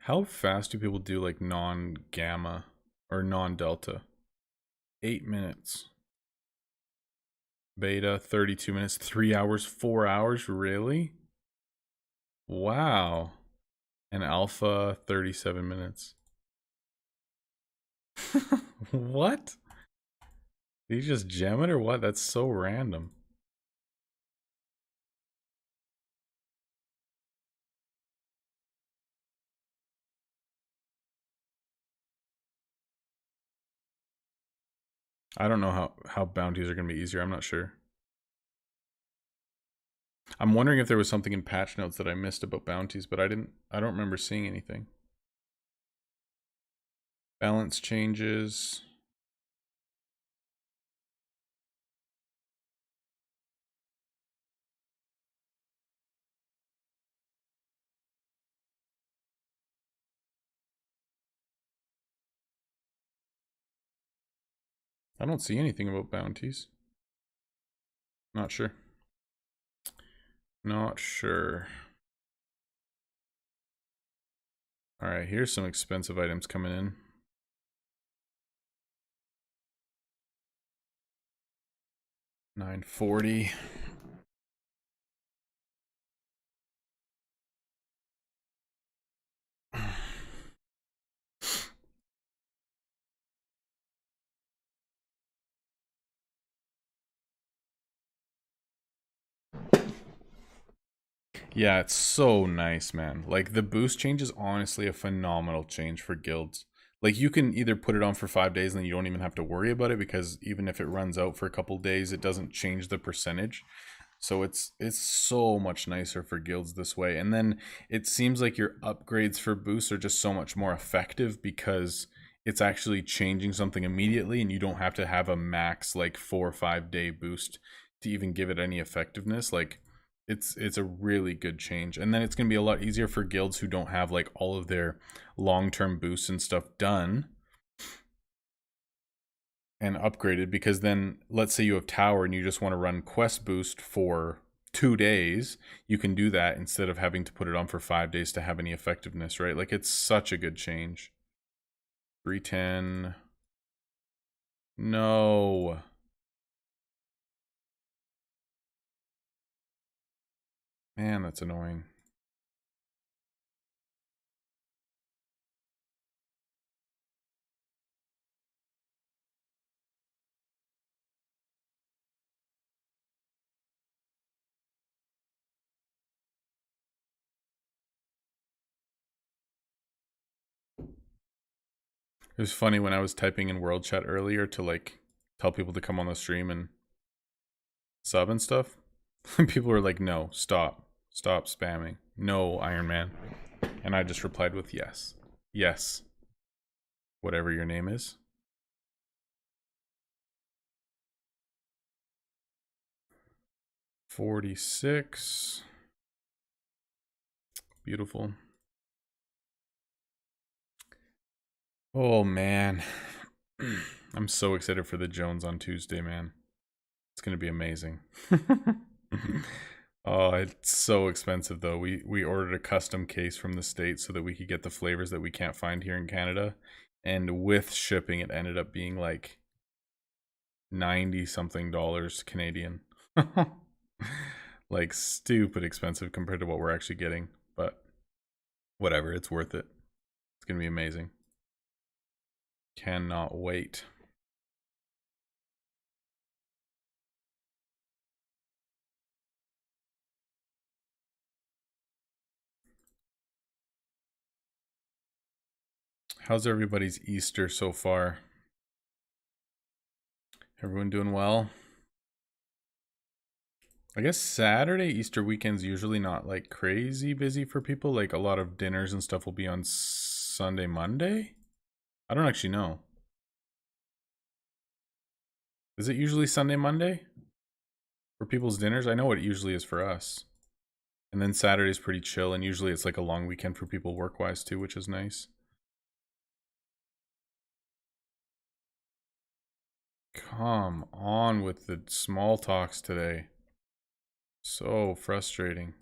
Speaker 3: How fast do people do like non-gamma or non-delta? 8 minutes. Beta, 32 minutes. 3 hours, 4 hours? Really? Wow. And alpha, 37 minutes. What? Did you just gem it or what? That's so random. I don't know how bounties are going to be easier. I'm not sure. I'm wondering if there was something in patch notes that I missed about bounties, but I don't remember seeing anything. Balance changes. I don't see anything about bounties. Not sure. Not sure. Alright, here's some expensive items coming in. $940. Yeah, it's so nice, man. Like the boost change is honestly a phenomenal change for guilds. Like you can either put it on for 5 days and then you don't even have to worry about it, because even if it runs out for a couple days, it doesn't change the percentage. So it's so much nicer for guilds this way. And then it seems like your upgrades for boosts are just so much more effective because it's actually changing something immediately, and you don't have to have a max like 4 or 5 day boost to even give it any effectiveness. Like it's a really good change. And then it's going to be a lot easier for guilds who don't have like all of their long-term boosts and stuff done and upgraded, because then let's say you have tower and you just want to run quest boost for 2 days, you can do that instead of having to put it on for 5 days to have any effectiveness, right? Like it's such a good change. 310. No. Man, that's annoying. It was funny when I was typing in world chat earlier to like tell people to come on the stream and sub and stuff. People were like, no, stop spamming. No, Iron Man. And I just replied with yes. Yes. Whatever your name is. $46. Beautiful. Oh man. I'm so excited for the Jones on Tuesday, man. It's gonna be amazing. Oh, it's so expensive though. We ordered a custom case from the States so that we could get the flavors that we can't find here in Canada. And with shipping, it ended up being like 90 something dollars Canadian. Like stupid expensive compared to what we're actually getting. But whatever, it's worth it. It's gonna be amazing. Cannot wait. How's everybody's Easter so far? Everyone doing well? I guess Saturday, Easter weekend's usually not like crazy busy for people. Like a lot of dinners and stuff will be on Sunday, Monday. I don't actually know. Is it usually Sunday, Monday for people's dinners? I know what it usually is for us. And then Saturday's pretty chill, and usually it's like a long weekend for people work-wise too, which is nice. Come on with the small talks today. So frustrating.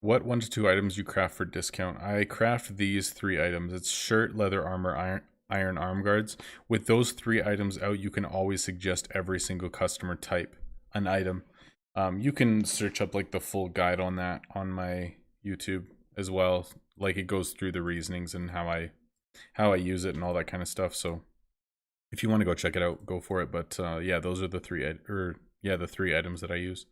Speaker 3: What 1 to 2 items you craft for discount? I craft these 3 items. It's shirt, leather armor, iron arm guards. With those 3 items out, you can always suggest every single customer type an item. You can search up like the full guide on that on my YouTube as well. Like it goes through the reasonings and how I use it and all that kind of stuff. So if you want to go check it out, go for it. But yeah, those are the 3 items that I use.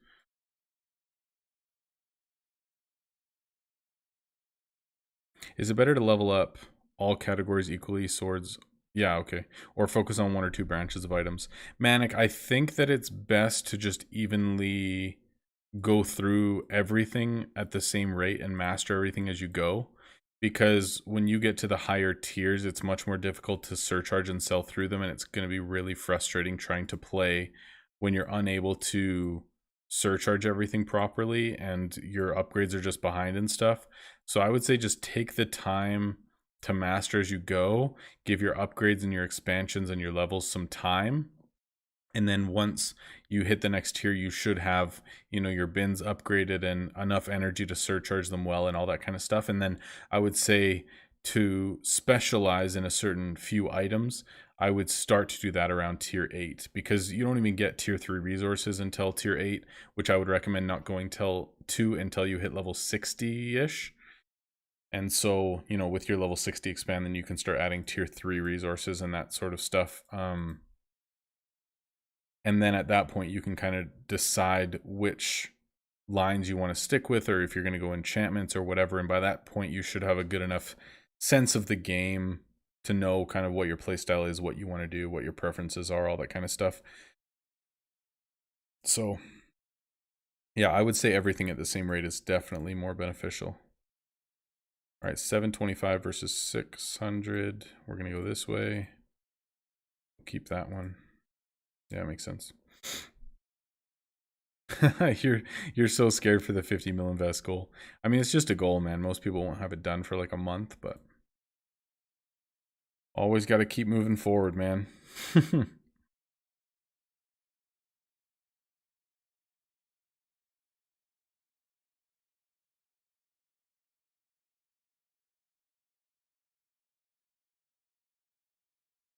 Speaker 3: Is it better to level up all categories equally, swords? Yeah, okay. Or focus on 1 or 2 branches of items. Manic, I think that it's best to just evenly go through everything at the same rate and master everything as you go. Because when you get to the higher tiers, it's much more difficult to surcharge and sell through them. And it's going to be really frustrating trying to play when you're unable to surcharge everything properly and your upgrades are just behind and stuff. So I would say just take the time to master as you go, give your upgrades and your expansions and your levels some time. And then once you hit the next tier, you should have, your bins upgraded and enough energy to surcharge them well and all that kind of stuff. And then I would say to specialize in a certain few items, I would start to do that around tier 8, because you don't even get tier 3 resources until tier 8, which I would recommend not going to until you hit level 60-ish. And so, you know, with your level 60 expand, then you can start adding tier 3 resources and that sort of stuff. And then at that point, you can kind of decide which lines you want to stick with, or if you're going to go enchantments or whatever. And by that point, you should have a good enough sense of the game to know kind of what your playstyle is, what you want to do, what your preferences are, all that kind of stuff. So, yeah, I would say everything at the same rate is definitely more beneficial. All right, 725 versus 600. We're going to go this way. Keep that one. Yeah, it makes sense. You're so scared for the 50 mil invest goal. I mean, it's just a goal, man. Most people won't have it done for like a month, but always got to keep moving forward, man.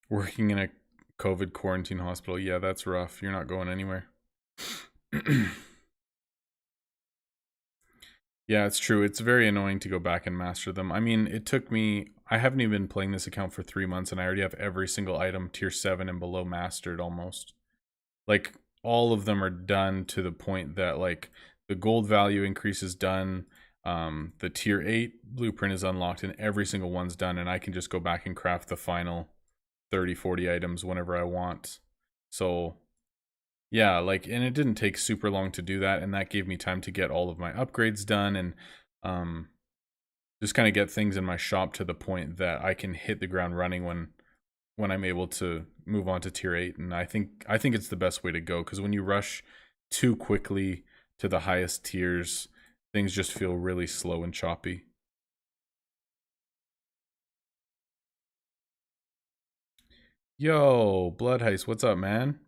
Speaker 3: Working in a COVID quarantine hospital. Yeah, that's rough. You're not going anywhere. Yeah, it's true. It's very annoying to go back and master them. I mean, it took me... I haven't even been playing this account for 3 months, and I already have every single item tier 7 and below mastered almost. Like, all of them are done to the point that, like, the gold value increase is done. The tier 8 blueprint is unlocked, and every single one's done, and I can just go back and craft the final 30, 40 items whenever I want. So... yeah, like, and it didn't take super long to do that, and that gave me time to get all of my upgrades done and just kind of get things in my shop to the point that I can hit the ground running when I'm able to move on to tier 8. And I think it's the best way to go, because when you rush too quickly to the highest tiers, things just feel really slow and choppy. Yo, Blood Heist, what's up, man?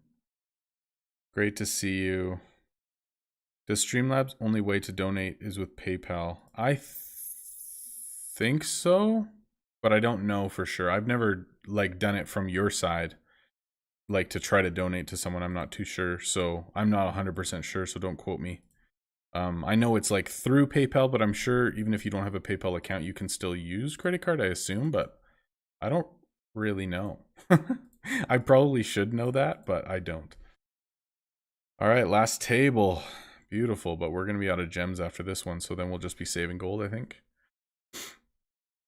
Speaker 3: Great to see you. Does Streamlabs' only way to donate is with PayPal? I think so, but I don't know for sure. I've never like done it from your side, like to try to donate to someone. I'm not too sure, so I'm not 100% sure, so don't quote me. I know it's like through PayPal, but I'm sure even if you don't have a PayPal account, you can still use credit card, I assume, but I don't really know. I probably should know that, but I don't. All right, last table. Beautiful, but we're going to be out of gems after this one, so then we'll just be saving gold, I think.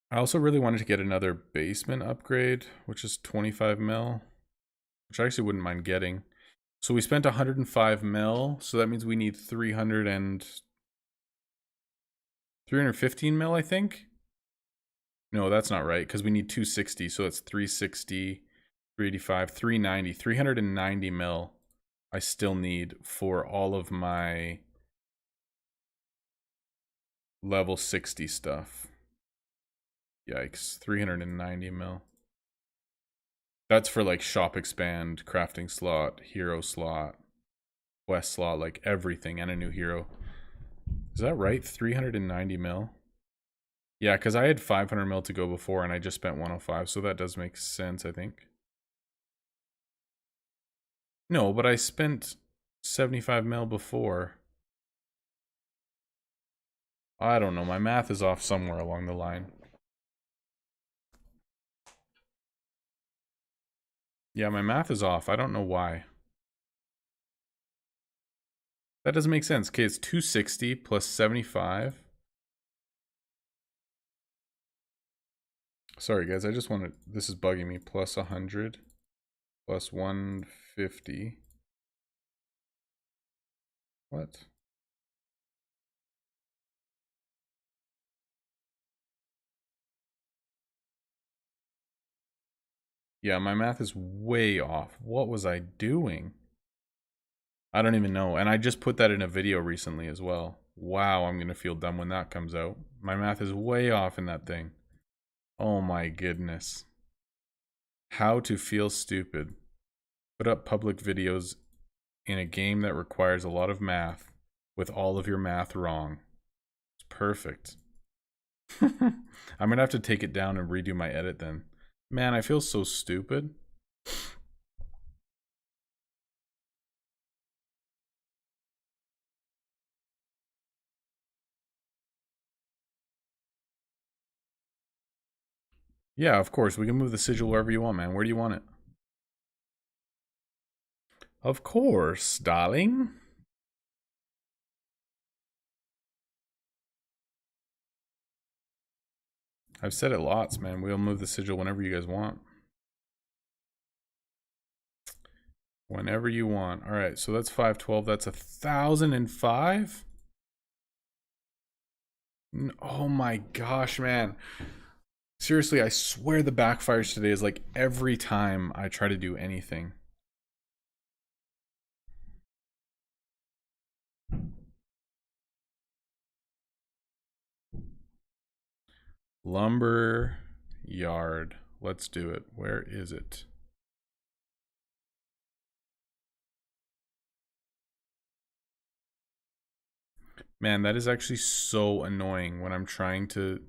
Speaker 3: I also really wanted to get another basement upgrade, which is 25 mil, which I actually wouldn't mind getting. So we spent 105 mil, so that means we need 315 mil, I think. No, that's not right, because we need 260, so that's 360, 385, 390, 390 mil. I still need for all of my level 60 stuff. Yikes, 390 mil. That's for like shop expand, crafting slot, hero slot, quest slot, like everything, and a new hero. Is that right? 390 mil? Yeah, because I had 500 mil to go before and I just spent 105, so that does make sense, I think. No, but I spent 75 mil before. I don't know, my math is off somewhere along the line. Yeah, my math is off. I don't know why. That doesn't make sense. Okay, it's 260 plus 75. Sorry, guys. I just wanted... this is bugging me. Plus 100. Plus 150. What? Yeah, my math is way off. What was I doing? I don't even know. And I just put that in a video recently as well. Wow, I'm going to feel dumb when that comes out. My math is way off in that thing. Oh my goodness. How to feel stupid. Put up public videos in a game that requires a lot of math with all of your math wrong. It's perfect. I'm gonna have to take it down and redo my edit then. Man, I feel so stupid. Yeah, of course. We can move the sigil wherever you want, man. Where do you want it? Of course, darling. I've said it lots, man. We'll move the sigil whenever you guys want. Whenever you want. All right, so that's 512. That's 1,005. Oh my gosh, man. Seriously, I swear the backfires today is like every time I try to do anything. Lumber yard. Let's do it. Where is it? Man, that is actually so annoying when I'm trying to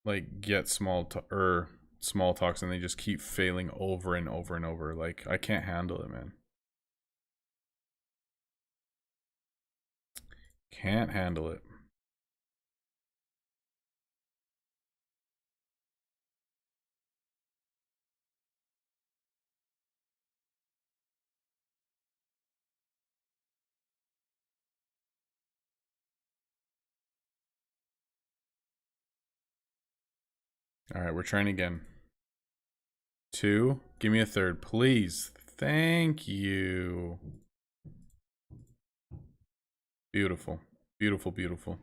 Speaker 3: like get small talks and they just keep failing over and over and over. Like I can't handle it, man. Can't handle it. All right, we're trying again. 2. Give me a third, please. Thank you. Beautiful. Beautiful, beautiful.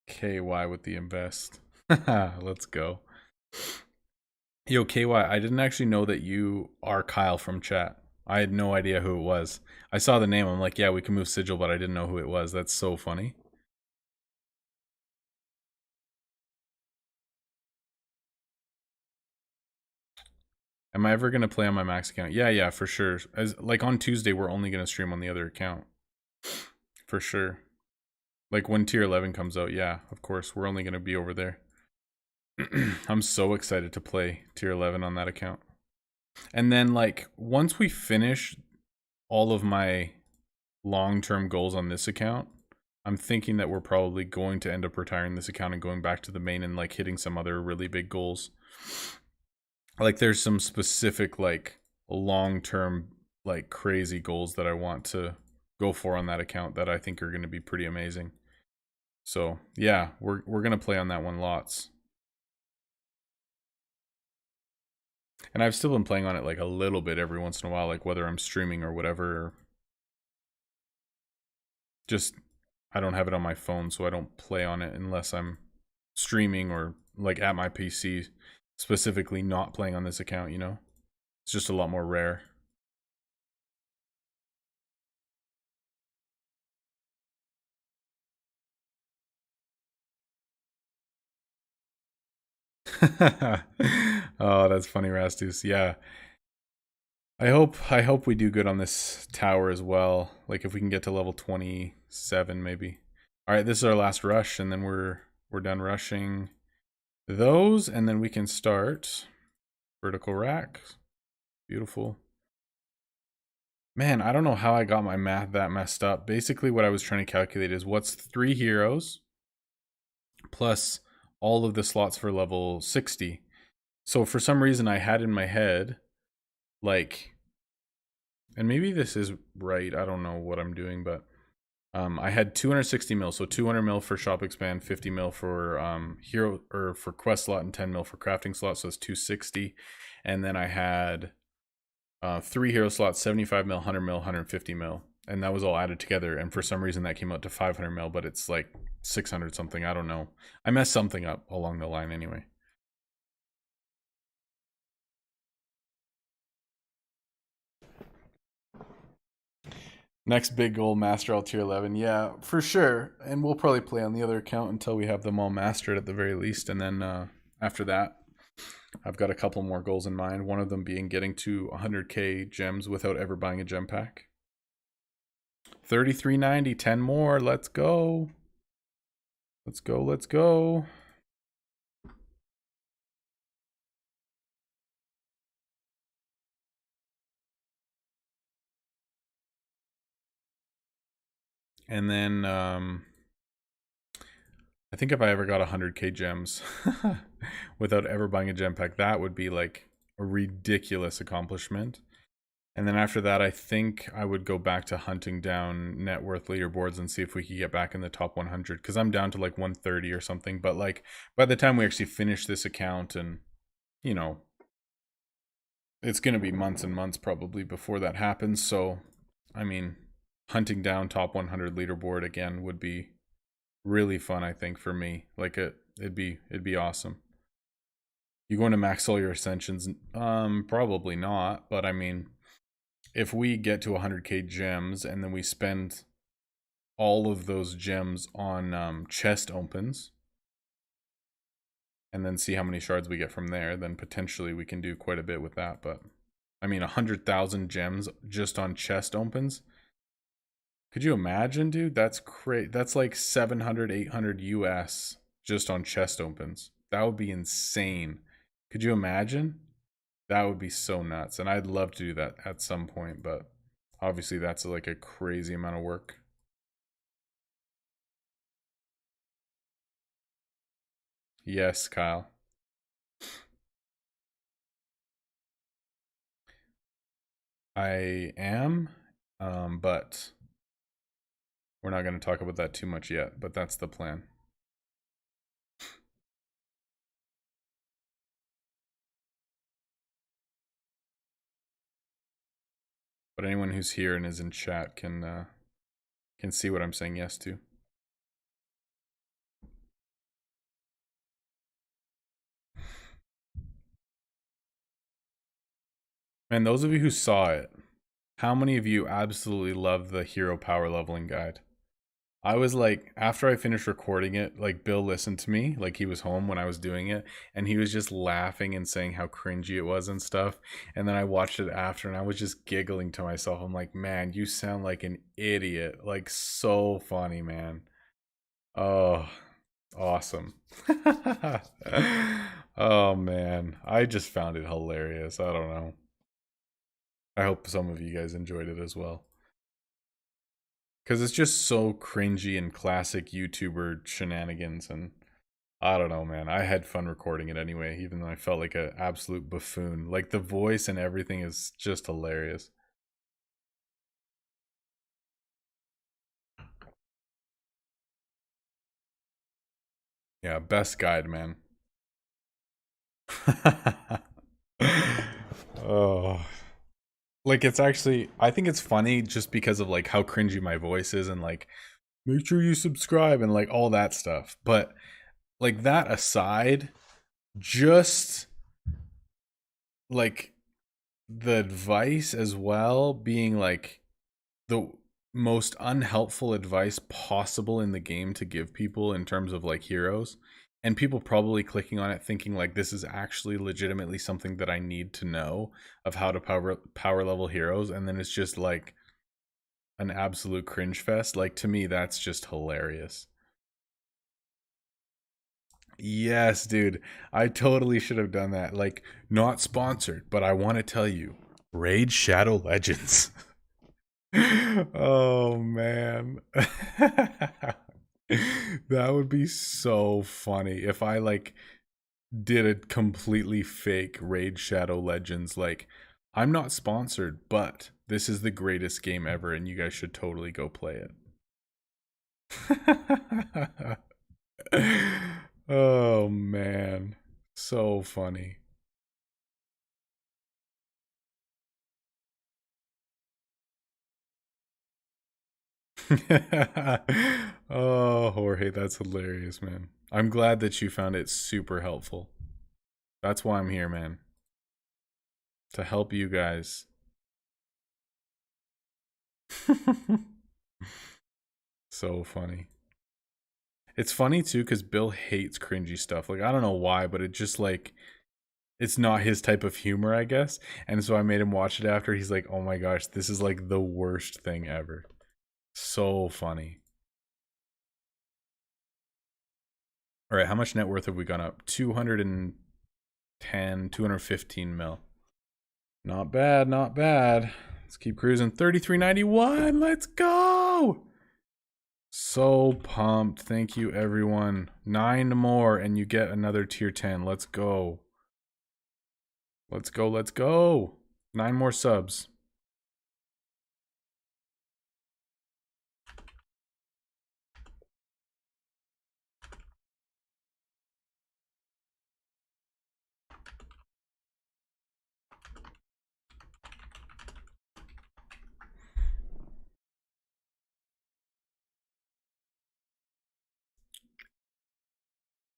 Speaker 3: KY with the invest. Let's go. Yo, KY, I didn't actually know that you are Kyle from chat. I had no idea who it was. I saw the name. I'm like, yeah, we can move sigil, but I didn't know who it was. That's so funny. Am I ever going to play on my max account? Yeah, for sure. As like on Tuesday, we're only going to stream on the other account. For sure. Like when tier 11 comes out, yeah, of course, we're only going to be over there. I'm so excited to play tier 11 on that account. And then like once we finish all of my long-term goals on this account, I'm thinking that we're probably going to end up retiring this account and going back to the main and like hitting some other really big goals. Like there's some specific like long-term like crazy goals that I want to go for on that account that I think are going to be pretty amazing. So yeah, we're going to play on that one lots. And I've still been playing on it like a little bit every once in a while, like whether I'm streaming or whatever. Just, I don't have it on my phone, so I don't play on it unless I'm streaming or like at my PC, specifically not playing on this account, you know? It's just a lot more rare. Oh, that's funny, Rastus. Yeah. I hope we do good on this tower as well. Like if we can get to level 27 maybe. All right, this is our last rush and then we're done rushing those and then we can start vertical rack. Beautiful. Man, I don't know how I got my math that messed up. Basically what I was trying to calculate is what's 3 heroes plus all of the slots for level 60. So for some reason I had in my head like, and maybe this is right, I don't know what I'm doing, but I had 260 mil, so 200 mil for shop expand, 50 mil for hero or for quest slot, and 10 mil for crafting slot, so it's 260. And then I had 3 hero slots, 75 mil, 100 mil, 150 mil, and that was all added together. And for some reason that came out to 500 mil, but it's like 600 something. I don't know. I messed something up along the line anyway. Next big goal, master all tier 11. Yeah, for sure. And we'll probably play on the other account until we have them all mastered at the very least. And then after that,
Speaker 2: I've got a couple more goals in mind. One of them being getting to 100k gems without ever buying a gem pack. 3390, 10 more. Let's go. Let's go. Let's go. And then I think if I ever got 100k gems without ever buying a gem pack, that would be like a ridiculous accomplishment. And then after that, I think I would go back to hunting down net worth leaderboards and see if we could get back in the top 100, because I'm down to like 130 or something. But like by the time we actually finish this account, and you know, it's going to be months and months probably before that happens. So, I mean, hunting down top 100 leaderboard again would be really fun, I think, for me. Like it'd be awesome. You going to max all your ascensions? Probably not, but I mean, if we get to 100k gems and then we spend all of those gems on chest opens and then see how many shards we get from there, then potentially we can do quite a bit with that. But I mean, 100,000 gems just on chest opens. Could you imagine, dude? That's crazy. That's like 700, 800 US just on chest opens. That would be insane. Could you imagine? That would be so nuts. And I'd love to do that at some point, but obviously that's like a crazy amount of work. Yes, Kyle. I am, but we're not going to talk about that too much yet, but that's the plan. But anyone who's here and is in chat can see what I'm saying yes to. And those of you who saw it, how many of you absolutely love the hero power leveling guide? I was like, after I finished recording it, like Bill listened to me, like he was home when I was doing it, and he was just laughing and saying how cringy it was and stuff. And then I watched it after and I was just giggling to myself. I'm like, man, you sound like an idiot. Like, so funny, man. Oh, awesome. Oh, man. I just found it hilarious. I don't know. I hope some of you guys enjoyed it as well. Because it's just so cringy and classic YouTuber shenanigans, and I don't know, man. I had fun recording it anyway, even though I felt like an absolute buffoon. Like, the voice and everything is just hilarious. Yeah, best guide, man. Oh. Like, it's actually, I think it's funny just because of like how cringy my voice is, and like, make sure you subscribe and like all that stuff. But like, that aside, just like the advice as well being like the most unhelpful advice possible in the game to give people in terms of like heroes, and people probably clicking on it thinking like this is actually legitimately something that I need to know of how to power level heroes, and then it's just like an absolute cringe fest. Like, to me, that's just hilarious. Yes, dude. I totally should have done that. Like, not sponsored, but I want to tell you, Raid Shadow Legends. Oh, man. That would be so funny if I like did a completely fake Raid Shadow Legends. Like, I'm not sponsored, but this is the greatest game ever and you guys should totally go play it. Oh, man. So funny. Oh, Jorge, that's hilarious, man. I'm glad that you found it super helpful. That's why I'm here, man. To help you guys. So funny. It's funny too because Bill hates cringy stuff. Like, I don't know why, but it just like it's not his type of humor, I guess. And so I made him watch it after. He's like, "Oh my gosh, this is like the worst thing ever." So funny. All right, how much net worth have we gone up? 210, 215 mil. Not bad, not bad. Let's keep cruising. 3391. Let's go. So pumped. Thank you, everyone. 9 more, and you get another tier 10. Let's go. Let's go, let's go. 9 more subs.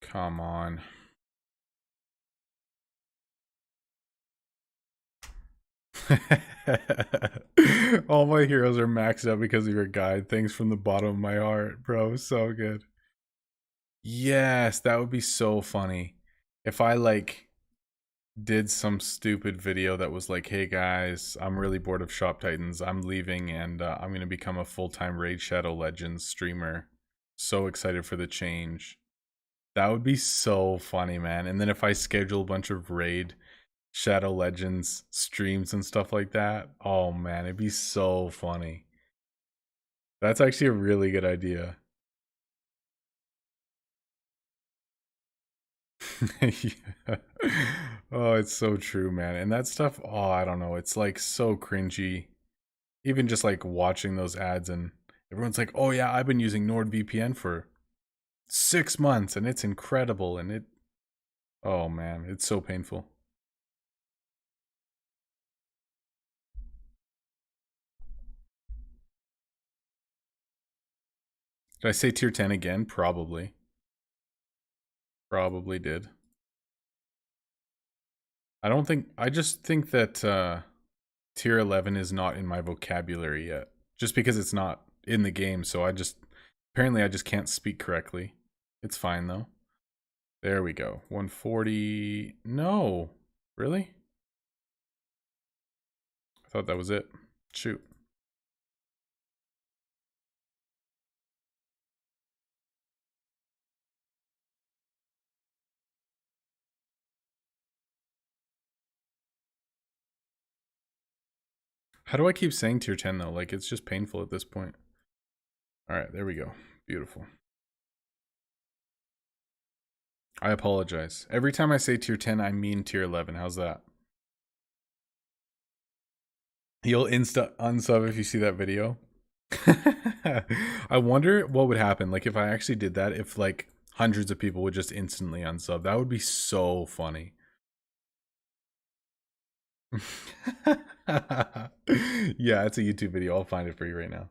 Speaker 2: Come on. All my heroes are maxed out because of your guide. Thanks from the bottom of my heart, bro. So good. Yes, that would be so funny. If I like did some stupid video that was like, hey guys, I'm really bored of Shop Titans. I'm leaving and I'm going to become a full-time Raid Shadow Legends streamer. So excited for the change. That would be so funny, man. And then if I schedule a bunch of Raid Shadow Legends streams and stuff like that, oh man, it'd be so funny. That's actually a really good idea. Yeah. Oh, it's so true, man. And that stuff, oh, I don't know. It's like so cringy. Even just like watching those ads and everyone's like, oh yeah, I've been using NordVPN for 6 months and it's incredible. And oh man, it's so painful. Did I say tier 10 again? Probably. Probably did. I just think that tier 11 is not in my vocabulary yet. Just because it's not in the game, so apparently I just can't speak correctly. It's fine though. There we go. 140. No. Really? I thought that was it. Shoot. How do I keep saying tier 10 though? Like, it's just painful at this point. All right, there we go. Beautiful. I apologize. Every time I say tier 10, I mean tier 11. How's that? You'll insta unsub if you see that video. I wonder what would happen. Like, if I actually did that, if like hundreds of people would just instantly unsub. That would be so funny. Yeah, it's a YouTube video. I'll find it for you right now.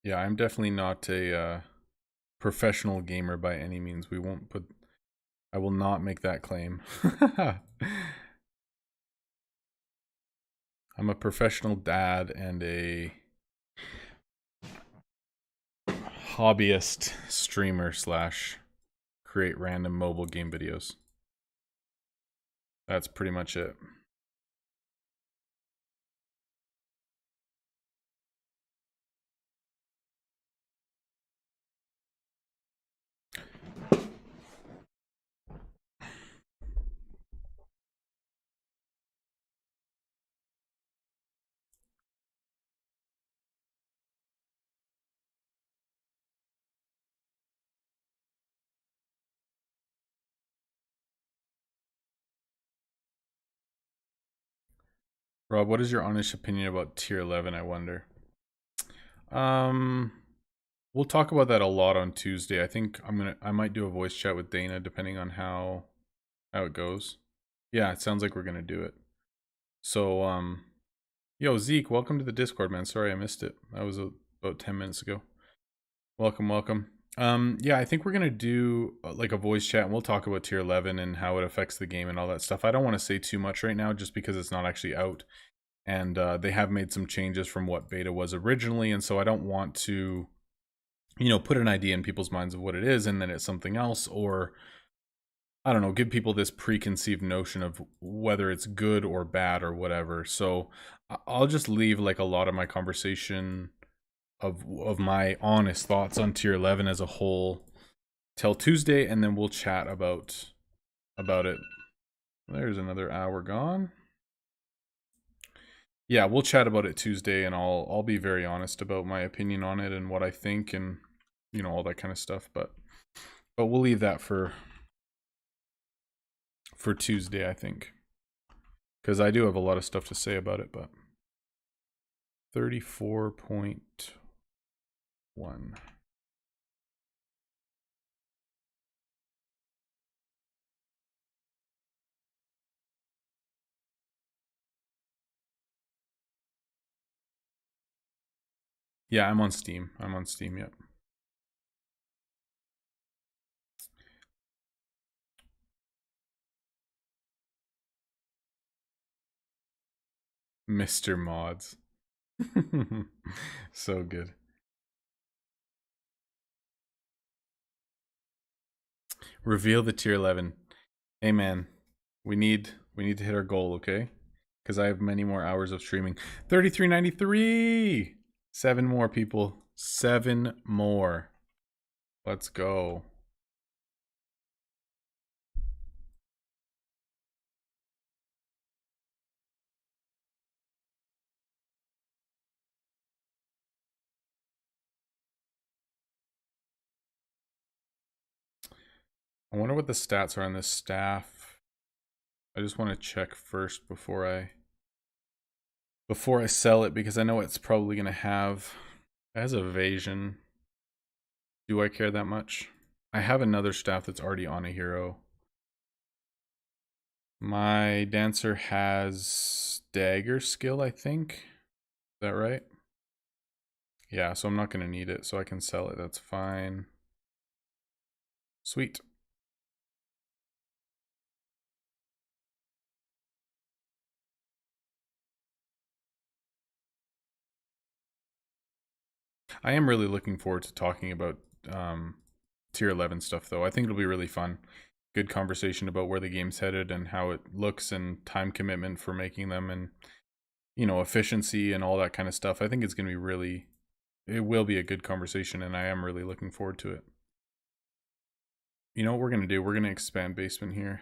Speaker 2: Yeah, I'm definitely not a professional gamer by any means. I will not make that claim. I'm a professional dad and a hobbyist streamer slash create random mobile game videos. That's pretty much it.
Speaker 3: Rob, what is your honest opinion about tier 11, I wonder? We'll talk about that a lot on Tuesday. I think I might do a voice chat with Dana depending on how it goes. Yeah, it sounds like we're gonna do it. So, yo, Zeke, welcome to the Discord, man. Sorry I missed it. That was about 10 minutes ago. Welcome, welcome. Yeah, I think we're gonna do like a voice chat, and we'll talk about tier 11 and how it affects the game and all that stuff. I don't want to say too much right now, just because it's not actually out, and they have made some changes from what beta was originally, and so I don't want to, you know, put an idea in people's minds of what it is, and then it's something else, or I don't know, give people this preconceived notion of whether it's good or bad or whatever. So I'll just leave like a lot of my conversation of my honest thoughts on tier 11 as a whole till Tuesday, and then we'll chat about it. There's another hour gone. Yeah, we'll chat about it Tuesday, and I'll be very honest about my opinion on it and what I think, and you know, all that kind of stuff. But we'll leave that for Tuesday, I think, because I do have a lot of stuff to say about it. But 34.1. Yeah, I'm on Steam. Yep. Mr. Mods. So good. Reveal the tier 11. Hey man, we need to hit our goal, okay? Because I have many more hours of streaming. 33.93. 7 more, people. 7 more. Let's go. I wonder what the stats are on this staff. I just want to check first before I sell it, because I know it's probably going to have as evasion. Do I care that much? I have another staff that's already on a hero. My dancer has dagger skill, I think. Is that right? Yeah, so I'm not going to need it, so I can sell it. That's fine. Sweet. I am really looking forward to talking about tier 11 stuff, though. I think it'll be really fun. Good conversation about where the game's headed and how it looks, and time commitment for making them, and you know, efficiency and all that kind of stuff. I think it's going to be really, it will be a good conversation, and I am really looking forward to it. You know what we're going to do? We're going to expand basement here.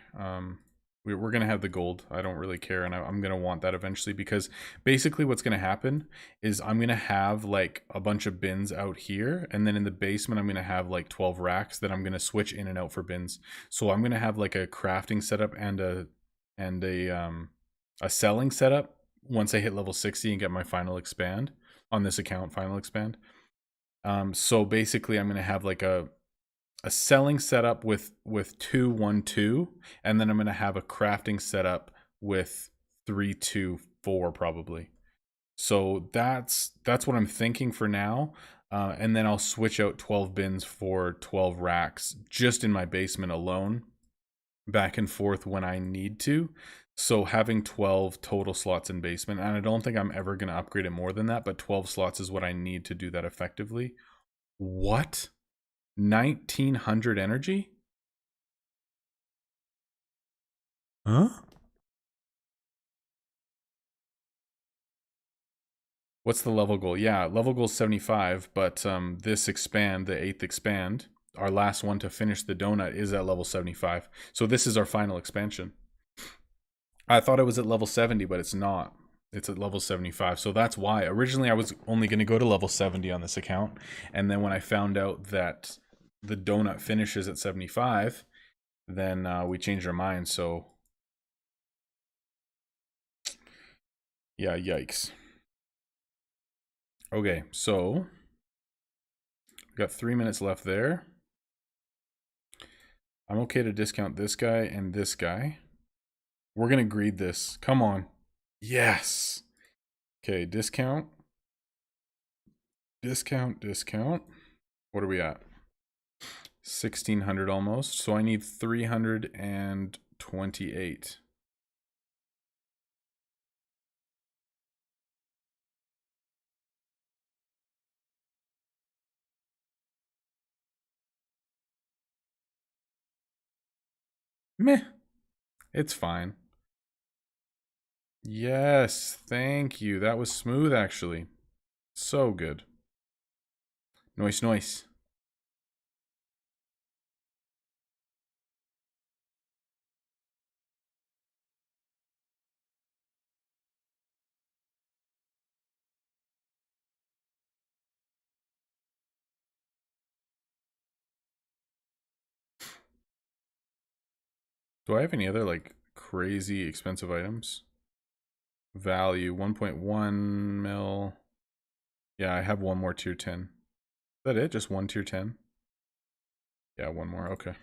Speaker 3: We're going to have the gold. I don't really care, and I'm going to want that eventually, because basically what's going to happen is I'm going to have like a bunch of bins out here, and then in the basement I'm going to have like 12 racks that I'm going to switch in and out for bins. So I'm going to have like a crafting setup and a selling setup once I hit level 60 and get my final expand on this account, final expand. So basically I'm going to have like a selling setup with 2 1 2, and then I'm going to have a crafting setup with 3 2 4 probably. So that's what I'm thinking for now. And then I'll switch out 12 bins for 12 racks just in my basement alone, back and forth when I need to. So having 12 total slots in basement, and I don't think I'm ever going to upgrade it more than that, but 12 slots is what I need to do that effectively. What? 1900 energy? Huh? What's the level goal? Yeah, level goal is 75, but this expand, the 8th expand, our last one to finish the donut, is at level 75. So this is our final expansion. I thought it was at level 70, but it's not. It's at level 75. So that's why. Originally, I was only going to go to level 70 on this account. And then when I found out that the donut finishes at 75, then we changed our mind. So
Speaker 2: Yeah, yikes. Okay, so we got 3 minutes left there. I'm okay to discount this guy and this guy. We're gonna greed this. Come on. Yes. Okay, discount. Discount, discount. What are we at? 1600 almost. So I need 328. Meh. It's fine. Yes, thank you. That was smooth, actually. So good. Nice, nice. Do I have any other, like, crazy expensive items? Value, 1.1 mil. Yeah, I have one more tier 10. Is that it? Just one tier 10? Yeah, one more. Okay.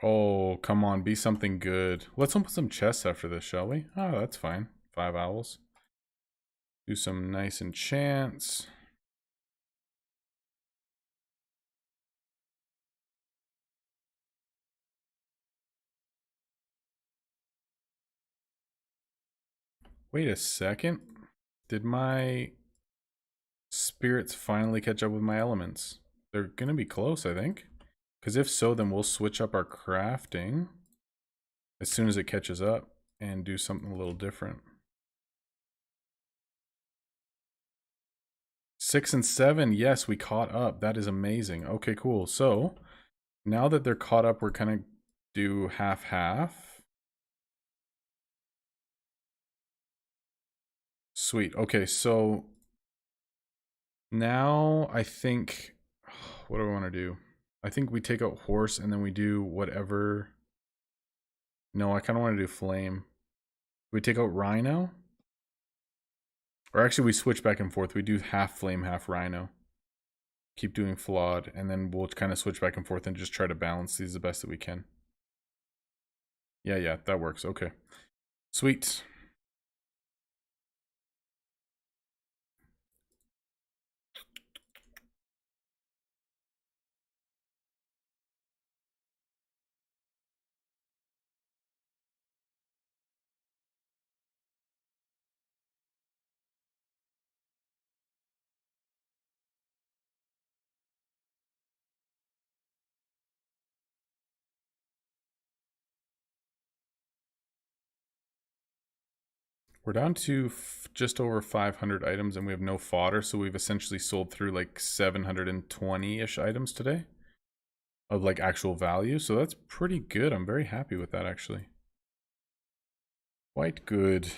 Speaker 2: Oh, come on. Be something good. Let's open some chests after this, shall we? Oh, that's fine. 5 owls. Do some nice enchants. Wait a second. Did my spirits finally catch up with my elements? They're gonna be close, I think. Because if so, then we'll switch up our crafting as soon as it catches up and do something a little different. 6 and 7, yes, we caught up. That is amazing. Okay, cool. So now that they're caught up, we're kind of do half-half. Sweet. Okay, so now I think, what do I want to do? I think we take out horse and then we do whatever. No, I kind of want to do flame. We take out rhino? Or actually we switch back and forth. We do half flame, half rhino. Keep doing flawed, and then we'll kind of switch back and forth and just try to balance these the best that we can. Yeah, that works. Okay. Sweet. We're down to just over 500 items and we have no fodder, so we've essentially sold through like 720-ish items today of like actual value, so that's pretty good. I'm very happy with that, actually. Quite good.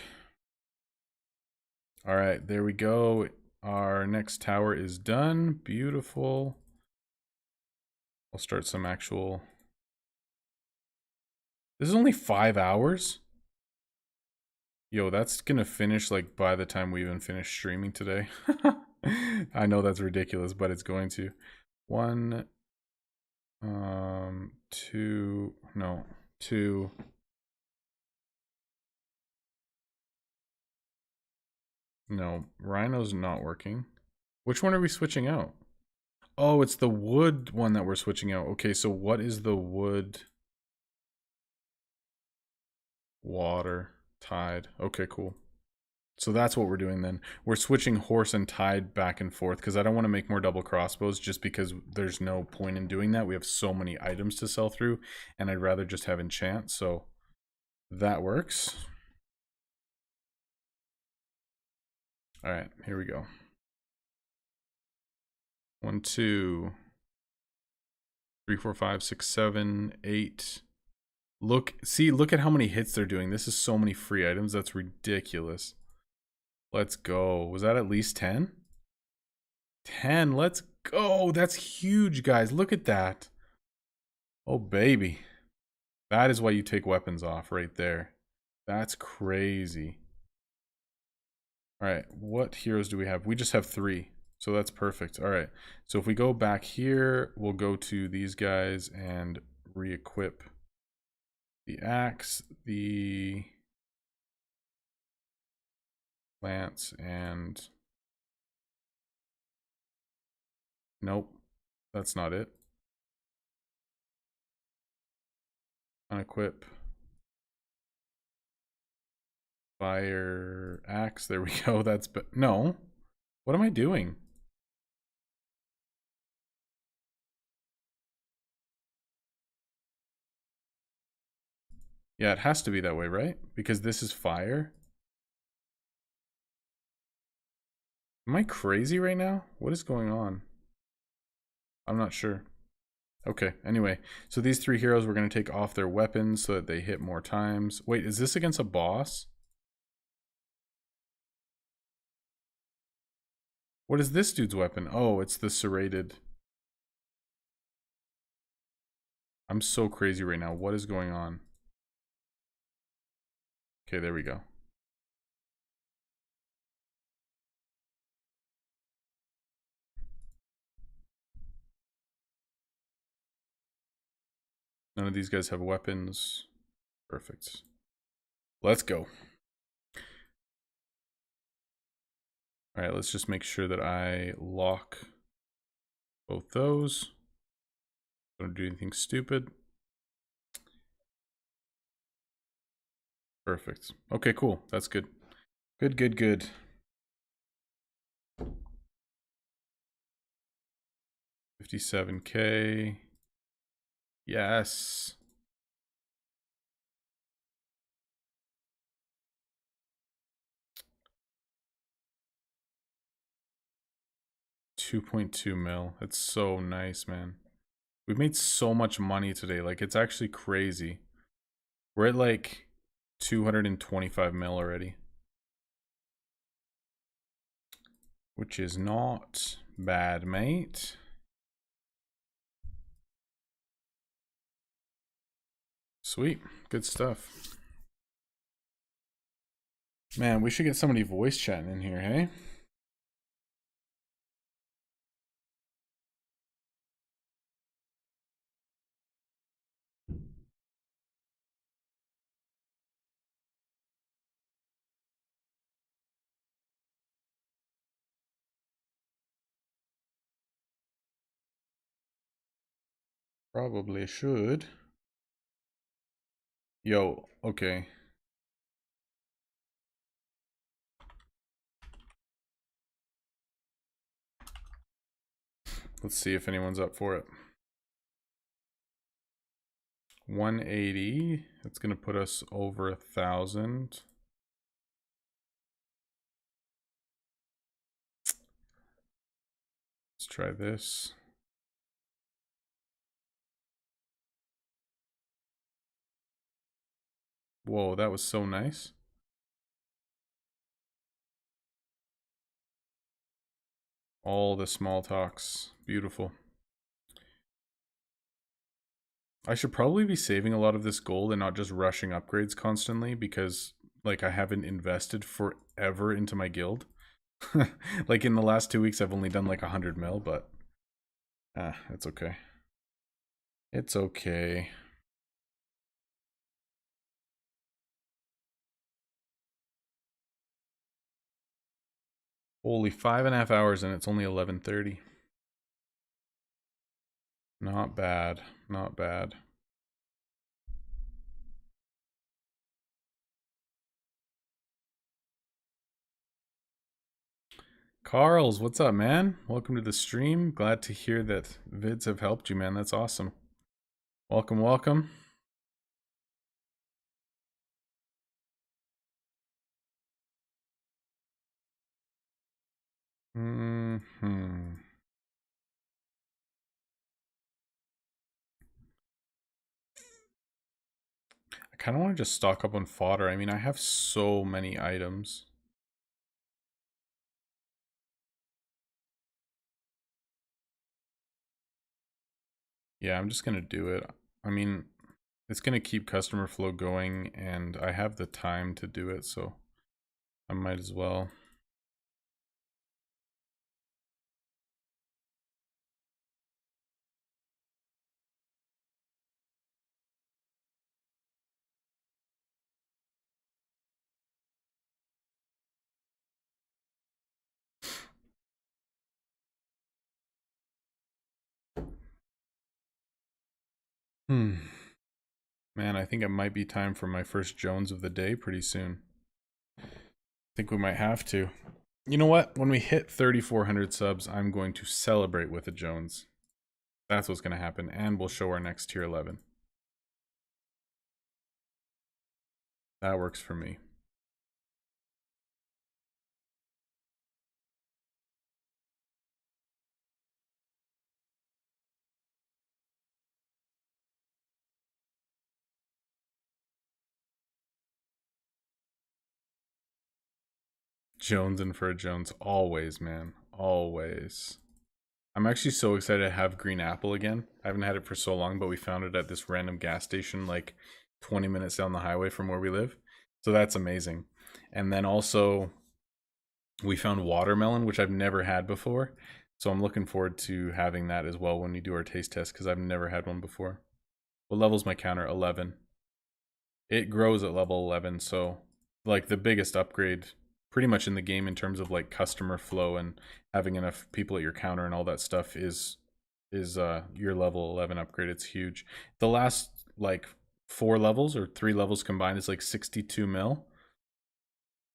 Speaker 2: All right, there we go. Our next tower is done. Beautiful. I'll start some actual... This is only 5 hours? Yo, that's gonna finish like by the time we even finish streaming today. I know that's ridiculous, but it's going to. 1, 2, no, 2. No, rhino's not working. Which one are we switching out? Oh, it's the wood one that we're switching out. Okay, so what is the wood? Water, tide. Okay, cool. So that's what we're doing then. We're switching horse and tide back and forth because I don't want to make more double crossbows just because there's no point in doing that. We have so many items to sell through and I'd rather just have enchant. So that works. All right, here we go. 1, 2, 3, 4, 5, 6, 7, 8. Look at how many hits they're doing. This is so many free items. That's ridiculous. Let's go. Was that at least 10? 10. Let's go. That's huge, guys. Look at that. Oh, baby. That is why you take weapons off right there. That's crazy. All right, what heroes do we have? We just have 3, so that's perfect. All right, so if we go back here, we'll go to these guys and re-equip the axe, the lance, and nope, that's not it. Unequip. Fire axe, there we go. That's no. What am I doing? Yeah, it has to be that way, right? Because this is fire. Am I crazy right now? What is going on? I'm not sure. Okay, anyway. So these 3 heroes, we're going to take off their weapons so that they hit more times. Wait, is this against a boss? What is this dude's weapon? Oh, it's the serrated. I'm so crazy right now. What is going on? Okay, there we go. None of these guys have weapons. Perfect. Let's go. All right, let's just make sure that I lock both those. Don't do anything stupid. Perfect. Okay, cool. That's good. Good, good, good. $57K. Yes. $2.2 mil. It's so nice, man. We've made so much money today. Like, it's actually crazy. We're at like 225 mil already. Which is not bad, mate. Sweet. Good stuff. Man, we should get somebody voice chatting in here, hey? Probably should. Yo, okay. Let's see if anyone's up for it. 180. That's gonna put us over 1,000. Let's try this. Whoa, that was so nice. All the small talks. Beautiful. I should probably be saving a lot of this gold and not just rushing upgrades constantly because, like, I haven't invested forever into my guild. Like, in the last 2 weeks, I've only done like 100 mil, but it's okay. It's okay. Holy, 5.5 hours and it's only 11:30. Not bad, not bad. Carls, what's up, man? Welcome to the stream. Glad to hear that vids have helped you, man. That's awesome. Welcome, welcome. I kind of want to just stock up on fodder. I mean, I have so many items. Yeah, I'm just gonna do it. I mean, it's going to keep customer flow going, and I have the time to do it, so I might as well. Man, I think it might be time for my first Jones of the day pretty soon. I think we might have to. You know what? When we hit 3,400 subs, I'm going to celebrate with a Jones. That's what's going to happen, and we'll show our next tier 11. That works for me. Jonesing for a Jones, always, man, always. I'm actually so excited to have green apple again. I haven't had it for so long, but we found it at this random gas station like 20 minutes down the highway from where we live. So that's amazing. And then also we found watermelon, which I've never had before. So I'm looking forward to having that as well when we do our taste test, because I've never had one before. What level's my counter? 11. It grows at level 11, so like the biggest upgrade pretty much in the game in terms of like customer flow and having enough people at your counter and all that stuff is your level 11 upgrade. It's huge. The last like 4 levels or 3 levels combined is like 62 mil.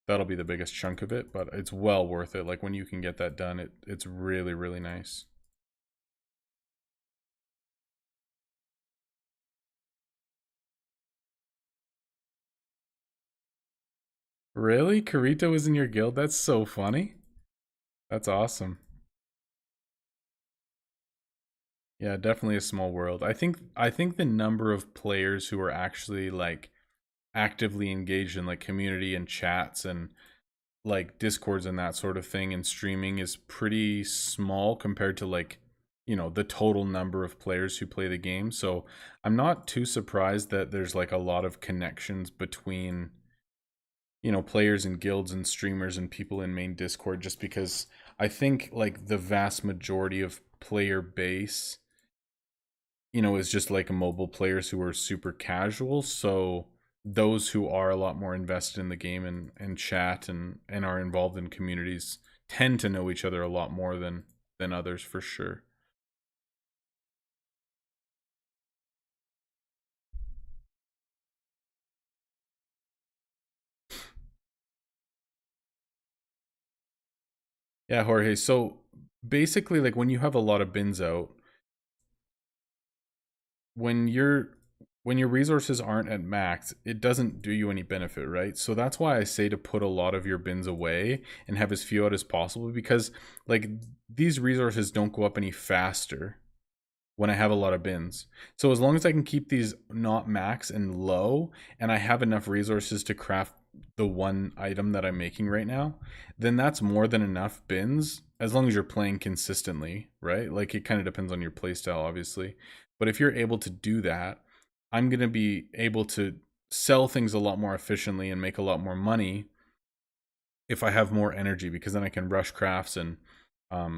Speaker 2: That'll be the biggest chunk of it, but it's well worth it. Like when you can get that done, it's really, really nice. Really? Karito was in your guild? That's so funny. That's awesome. Yeah, definitely a small world. I think the number of players who are actually like actively engaged in like community and chats and like discords and that sort of thing and streaming is pretty small compared to like, you know, the total number of players who play the game. So I'm not too surprised that there's like a lot of connections between, you know, players and guilds and streamers and people in main Discord, just because I think like the vast majority of player base, you know, is just like mobile players who are super casual. So those who are a lot more invested in the game and chat and are involved in communities tend to know each other a lot more than others, for sure. Yeah, Jorge. So basically, like when you have a lot of bins out, when your resources aren't at max, it doesn't do you any benefit, right? So that's why I say to put a lot of your bins away and have as few out as possible, because like these resources don't go up any faster when I have a lot of bins. So as long as I can keep these not max and low, and I have enough resources to craft the one item that I'm making right now, then that's more than enough bins, as long as you're playing consistently, right? Like it kind of depends on your playstyle, obviously. But if you're able to do that, I'm going to be able to sell things a lot more efficiently and make a lot more money if I have more energy, because then I can rush crafts and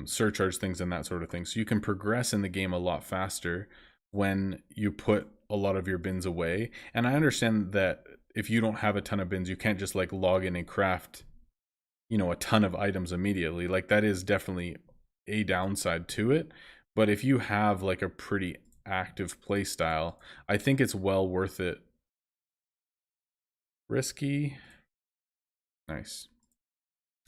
Speaker 2: surcharge things and that sort of thing. So you can progress in the game a lot faster when you put a lot of your bins away. And I understand that if you don't have a ton of bins, you can't just like log in and craft, you know, a ton of items immediately. Like that is definitely a downside to it. But if you have like a pretty active play style, I think it's well worth it. Risky. Nice.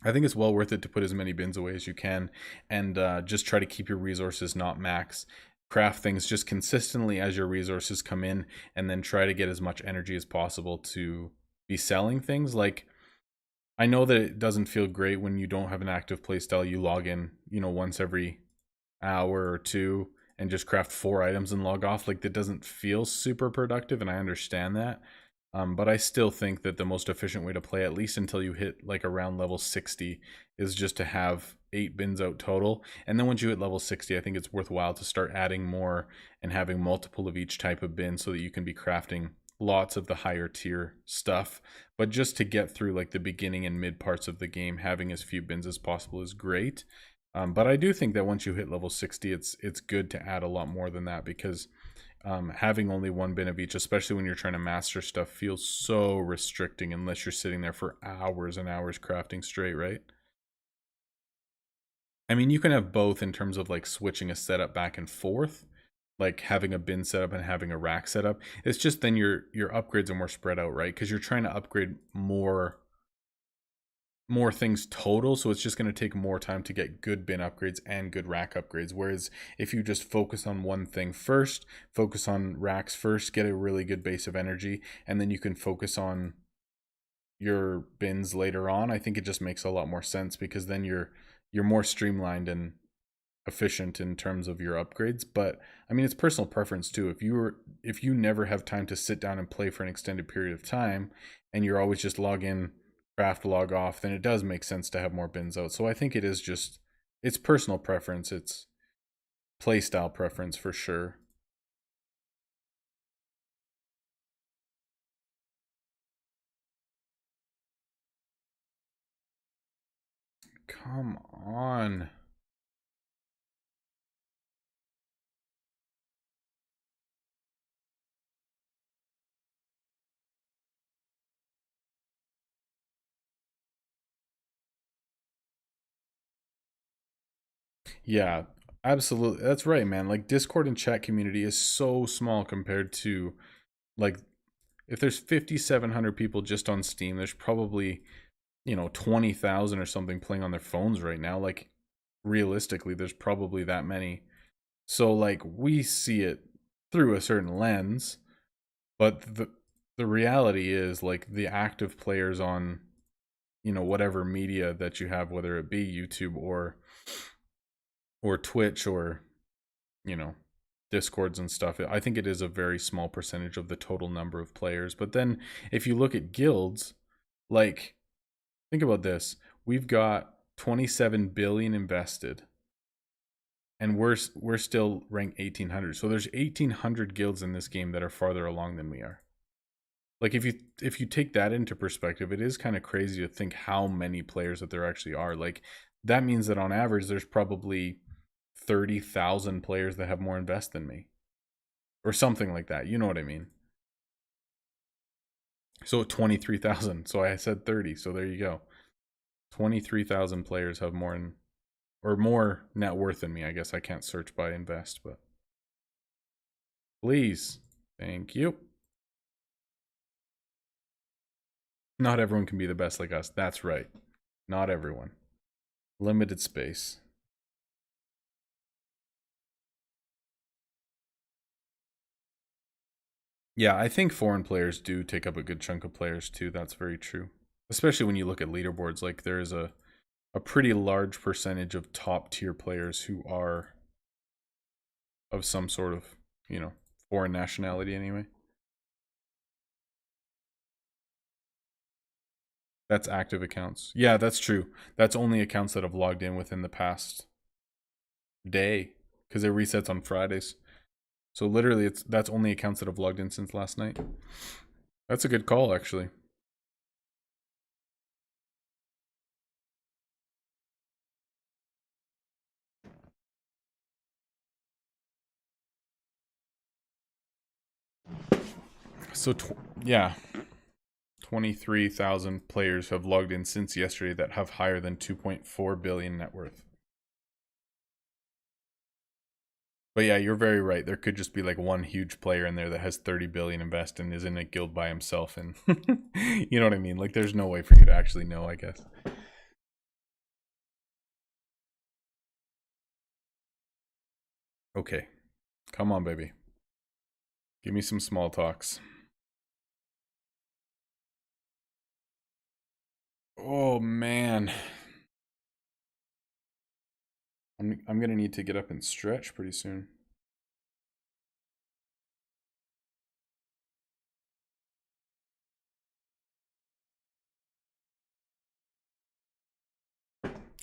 Speaker 2: I think it's well worth it to put as many bins away as you can, and just try to keep your resources not max. Craft things just consistently as your resources come in, and then try to get as much energy as possible to be selling things. Like, I know that it doesn't feel great when you don't have an active playstyle. You log in, you know, once every hour or two and just craft 4 items and log off. Like, that doesn't feel super productive, and I understand that.
Speaker 3: But I still think that the most efficient way to play, at least until you hit like around level 60, is just to have 8 bins out total. And then once you hit level 60, I think it's worthwhile to start adding more and having multiple of each type of bin so that you can be crafting lots of the higher tier stuff. But just to get through like the beginning and mid parts of the game, having as few bins as possible is great. But I do think that once you hit level 60, it's good to add a lot more than that, because having only 1 bin of each, especially when you're trying to master stuff, feels so restricting unless you're sitting there for hours and hours crafting straight, right? I mean, you can have both in terms of like switching a setup back and forth, like having a bin setup and having a rack setup. It's just then your upgrades are more spread out, right? Because you're trying to upgrade more things total, so it's just going to take more time to get good bin upgrades and good rack upgrades. Whereas if you just focus on one thing first, focus on racks first, get a really good base of energy, and then you can focus on your bins later on, I think it just makes a lot more sense, because then you're more streamlined and efficient in terms of your upgrades. But I mean, it's personal preference too. If you never have time to sit down and play for an extended period of time, and you're always just log in, craft, log off, then it does make sense to have more bins out. So I think it is just, it's personal preference, it's playstyle preference for sure. Come on. Yeah, absolutely. That's right, man. Like, Discord and chat community is so small compared to, like, if there's 5,700 people just on Steam, there's probably, 20,000 or something playing on their phones right now. Like, realistically, there's probably that many. So, like, we see it through a certain lens, but the reality is, like, the active players on, whatever media that you have, whether it be YouTube or Twitch or, you know, Discords and stuff, I think it is a very small percentage of the total number of players. But then if you look at guilds, like, think about this. We've got 27 billion invested, and we're still ranked 1800. So there's 1800 guilds in this game that are farther along than we are. Like, if you take that into perspective, it is kind of crazy to think how many players that there actually are. Like, that means that on average there's probably 30,000 players that have more invest than me, or something like that. You know what I mean? So 23,000. So I said 30. So there you go. 23,000 players have more net worth than me. I guess I can't search by invest, but please. Thank you. Not everyone can be the best like us. That's right. Not everyone. Limited space. Yeah, I think foreign players do take up a good chunk of players too. That's very true. Especially when you look at leaderboards, like, there is a pretty large percentage of top tier players who are of some sort of, foreign nationality anyway. That's active accounts. Yeah, that's true. That's only accounts that have logged in within the past day, because it resets on Fridays. So literally that's only accounts that have logged in since last night. That's a good call, actually. So yeah, 23,000 players have logged in since yesterday that have higher than 2.4 billion net worth. But yeah, you're very right. There could just be like one huge player in there that has 30 billion invest and is in a guild by himself, and you know what I mean? Like, there's no way for you to actually know, I guess. Okay. Come on, baby. Give me some small talks. Oh man. I'm gonna need to get up and stretch pretty soon.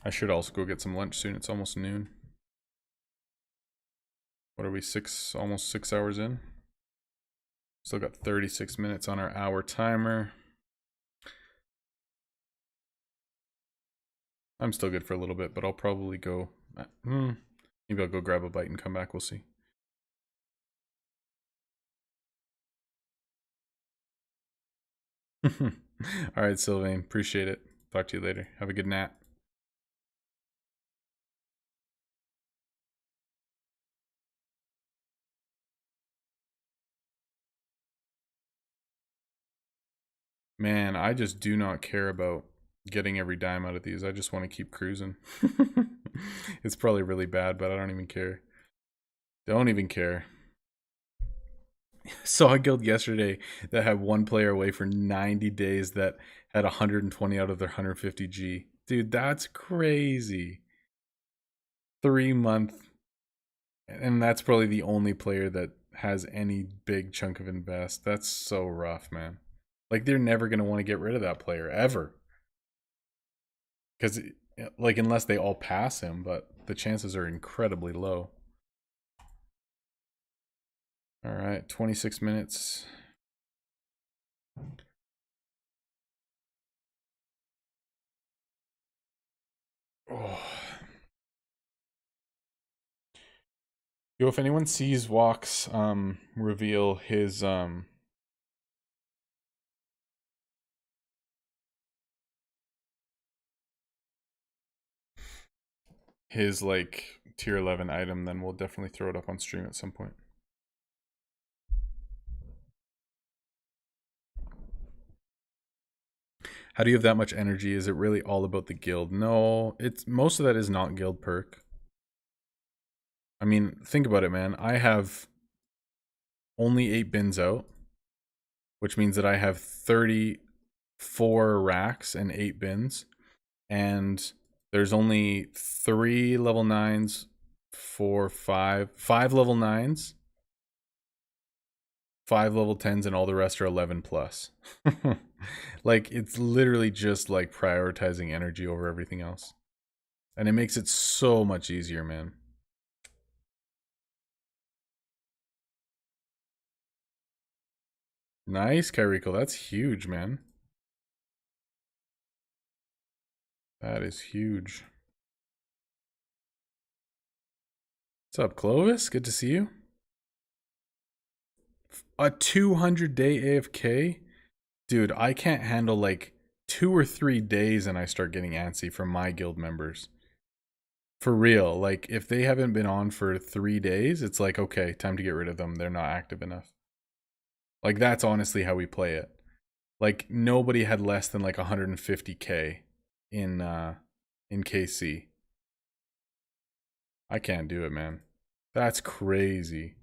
Speaker 3: I should also go get some lunch soon. It's almost noon. What are we, almost 6 hours in? Still got 36 minutes on our hour timer. I'm still good for a little bit, but I'll probably go, maybe I'll go grab a bite and come back, we'll see. All right, Sylvain, appreciate it. Talk to you later. Have a good nap. Man, I just do not care about getting every dime out of these. I just want to keep cruising. It's probably really bad, but I don't even care. Don't even care. Saw a guild yesterday that had one player away for 90 days that had 120 out of their 150 G. Dude, that's crazy. 3 month. And that's probably the only player that has any big chunk of invest. That's so rough, man. Like, they're never going to want to get rid of that player, ever. Because, like, unless they all pass him, but the chances are incredibly low. All right, 26 minutes. Oh. Yo, if anyone sees Walk's reveal his like tier 11 item, then we'll definitely throw it up on stream at some point. How do you have that much energy? Is it really all about the guild? No, it's most of that is not guild perk. I mean, think about it, man. I have only 8 bins out, which means that I have 34 racks and 8 bins, and there's only 3 level 9s, 5 level 9s, 5 level 10s, and all the rest are 11 plus. Like, it's literally just like prioritizing energy over everything else. And it makes it so much easier, man. Nice, Kairiko. That's huge, man. That is huge. What's up, Clovis? Good to see you. A 200-day AFK? Dude, I can't handle like 2 or 3 days and I start getting antsy from my guild members. For real, like if they haven't been on for 3 days, it's like, okay, time to get rid of them. They're not active enough. Like, that's honestly how we play it. Like, nobody had less than like 150k in KC. I can't do it, man. That's crazy.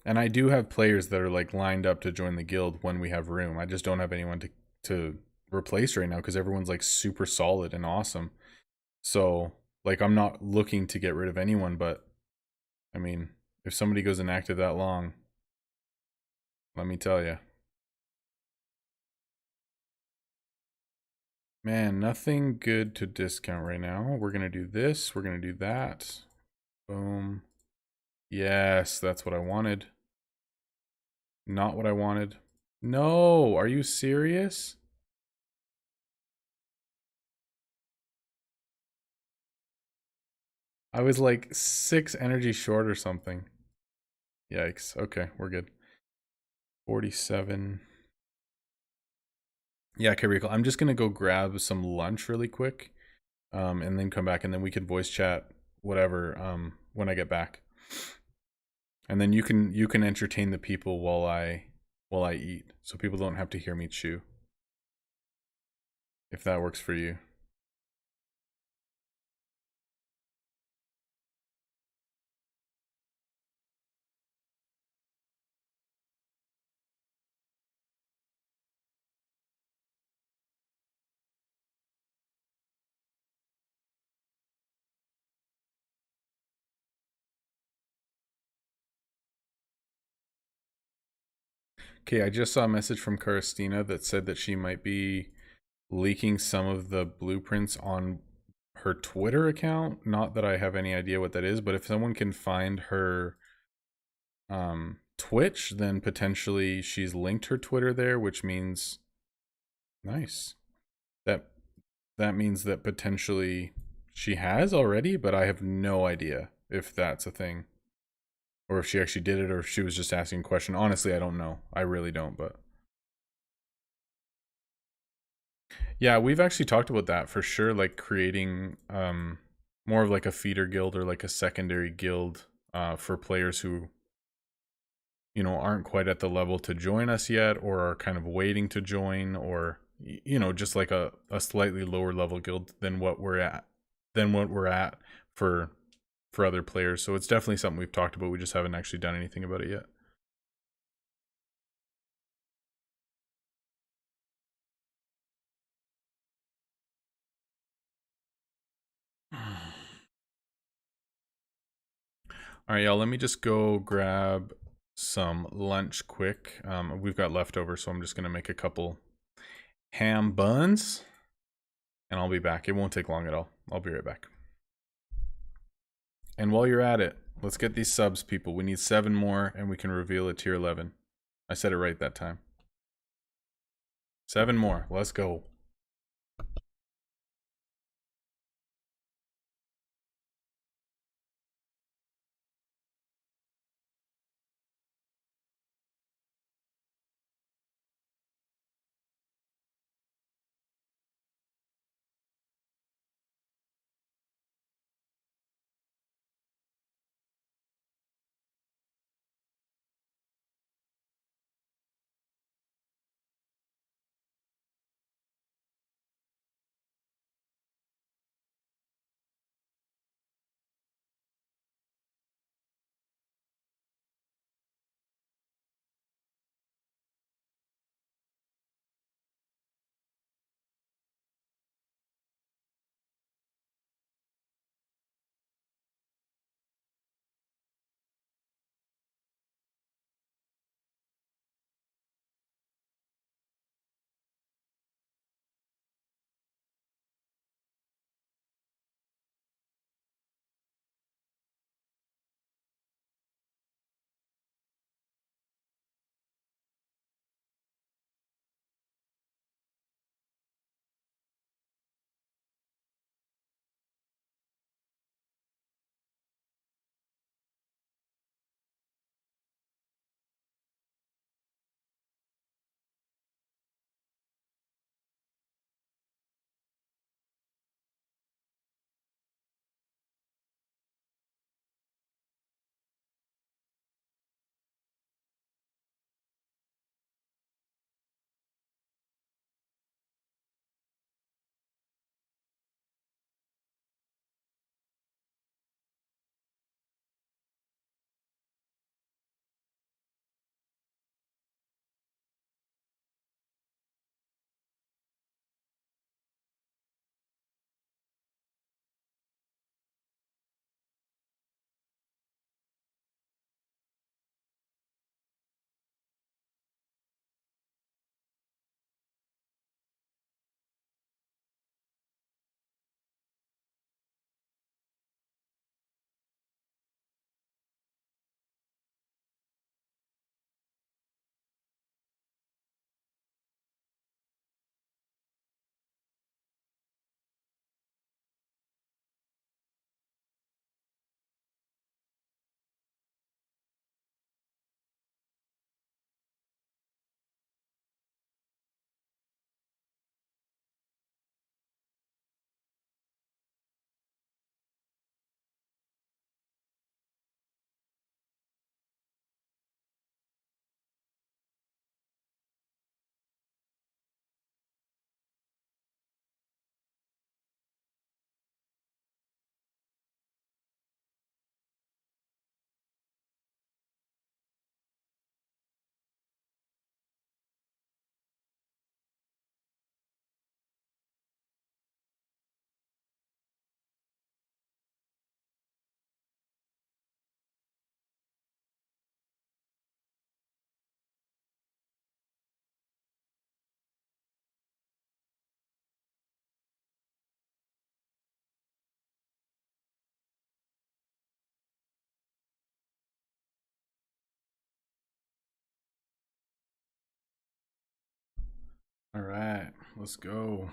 Speaker 3: And I do have players that are like lined up to join the guild when we have room. I just don't have anyone to replace right now because everyone's like super solid and awesome. So like, I'm not looking to get rid of anyone, but I mean, if somebody goes inactive that long, let me tell you. Man, nothing good to discount right now. We're going to do this. We're going to do that. Boom. Yes, that's what I wanted. Not what I wanted. No, are you serious? I was like 6 energy short or something. Yikes. Okay, we're good. 47. Yeah, Kariko, I'm just gonna go grab some lunch really quick, and then come back, and then we can voice chat whatever when I get back. And then you can entertain the people while I eat, so people don't have to hear me chew. If that works for you.
Speaker 2: Okay, I just saw a message from Karistina that said that she might be leaking some of the blueprints on her Twitter account. Not that I have any idea what that is, but if someone can find her Twitch, then potentially she's linked her Twitter there, which means nice. That means that potentially she has already, but I have no idea if that's a thing. Or if she actually did it, or if she was just asking a question. Honestly, I don't know. I really don't, but yeah, we've actually talked about that for sure, like creating more of like a feeder guild or like a secondary guild for players who, you know, aren't quite at the level to join us yet, or are kind of waiting to join, or you know, just like a slightly lower level guild than what we're at for other players. So it's definitely something we've talked about. We just haven't actually done anything about it yet. All right, y'all, let me just go grab some lunch quick. We've got leftovers, so I'm just gonna make a couple ham buns and I'll be back. It won't take long at all. I'll be right back. And while you're at it, let's get these subs, people. We need 7 more and we can reveal a tier 11. I said it right that time. 7 more. Let's go.
Speaker 3: All right, let's go.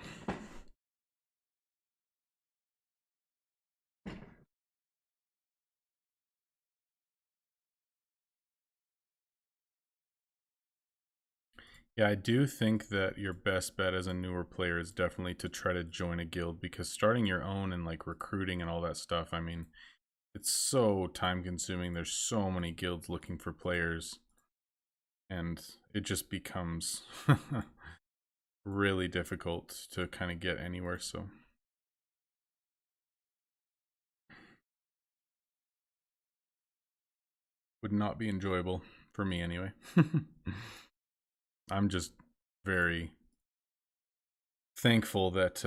Speaker 3: Yeah, I do think that your best bet as a newer player is definitely to try to join a guild, because starting your own and like recruiting and all that stuff, I mean, it's so time consuming. There's so many guilds looking for players, and it just becomes really difficult to kind of get anywhere. So would not be enjoyable for me anyway. I'm just very thankful that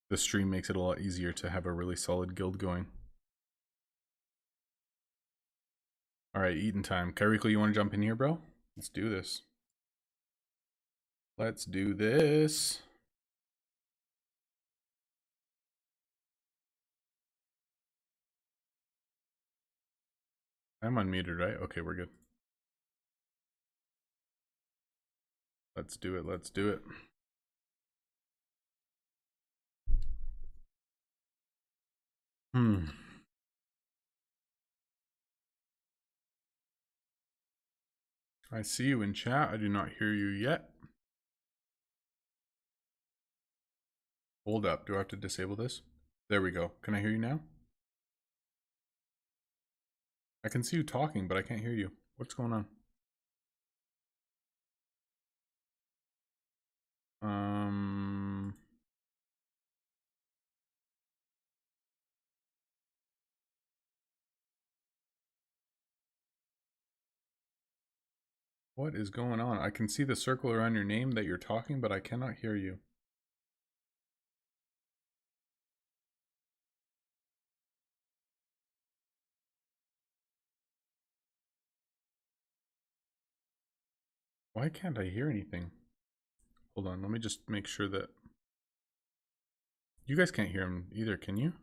Speaker 3: the stream makes it a lot easier to have a really solid guild going. All right, eating time. Kairiko, you want to jump in here, bro? Let's do this. Let's do this. I'm unmuted, right? Okay, we're good. Let's do it. Let's do it. I see you in chat. I do not hear you yet. Hold up. Do I have to disable this? There we go. Can I hear you now? I can see you talking, but I can't hear you. What's going on? What is going on? I can see the circle around your name that you're talking, but I cannot hear you. Why can't I hear anything? Hold on, let me just make sure that... You guys can't hear him either, can you?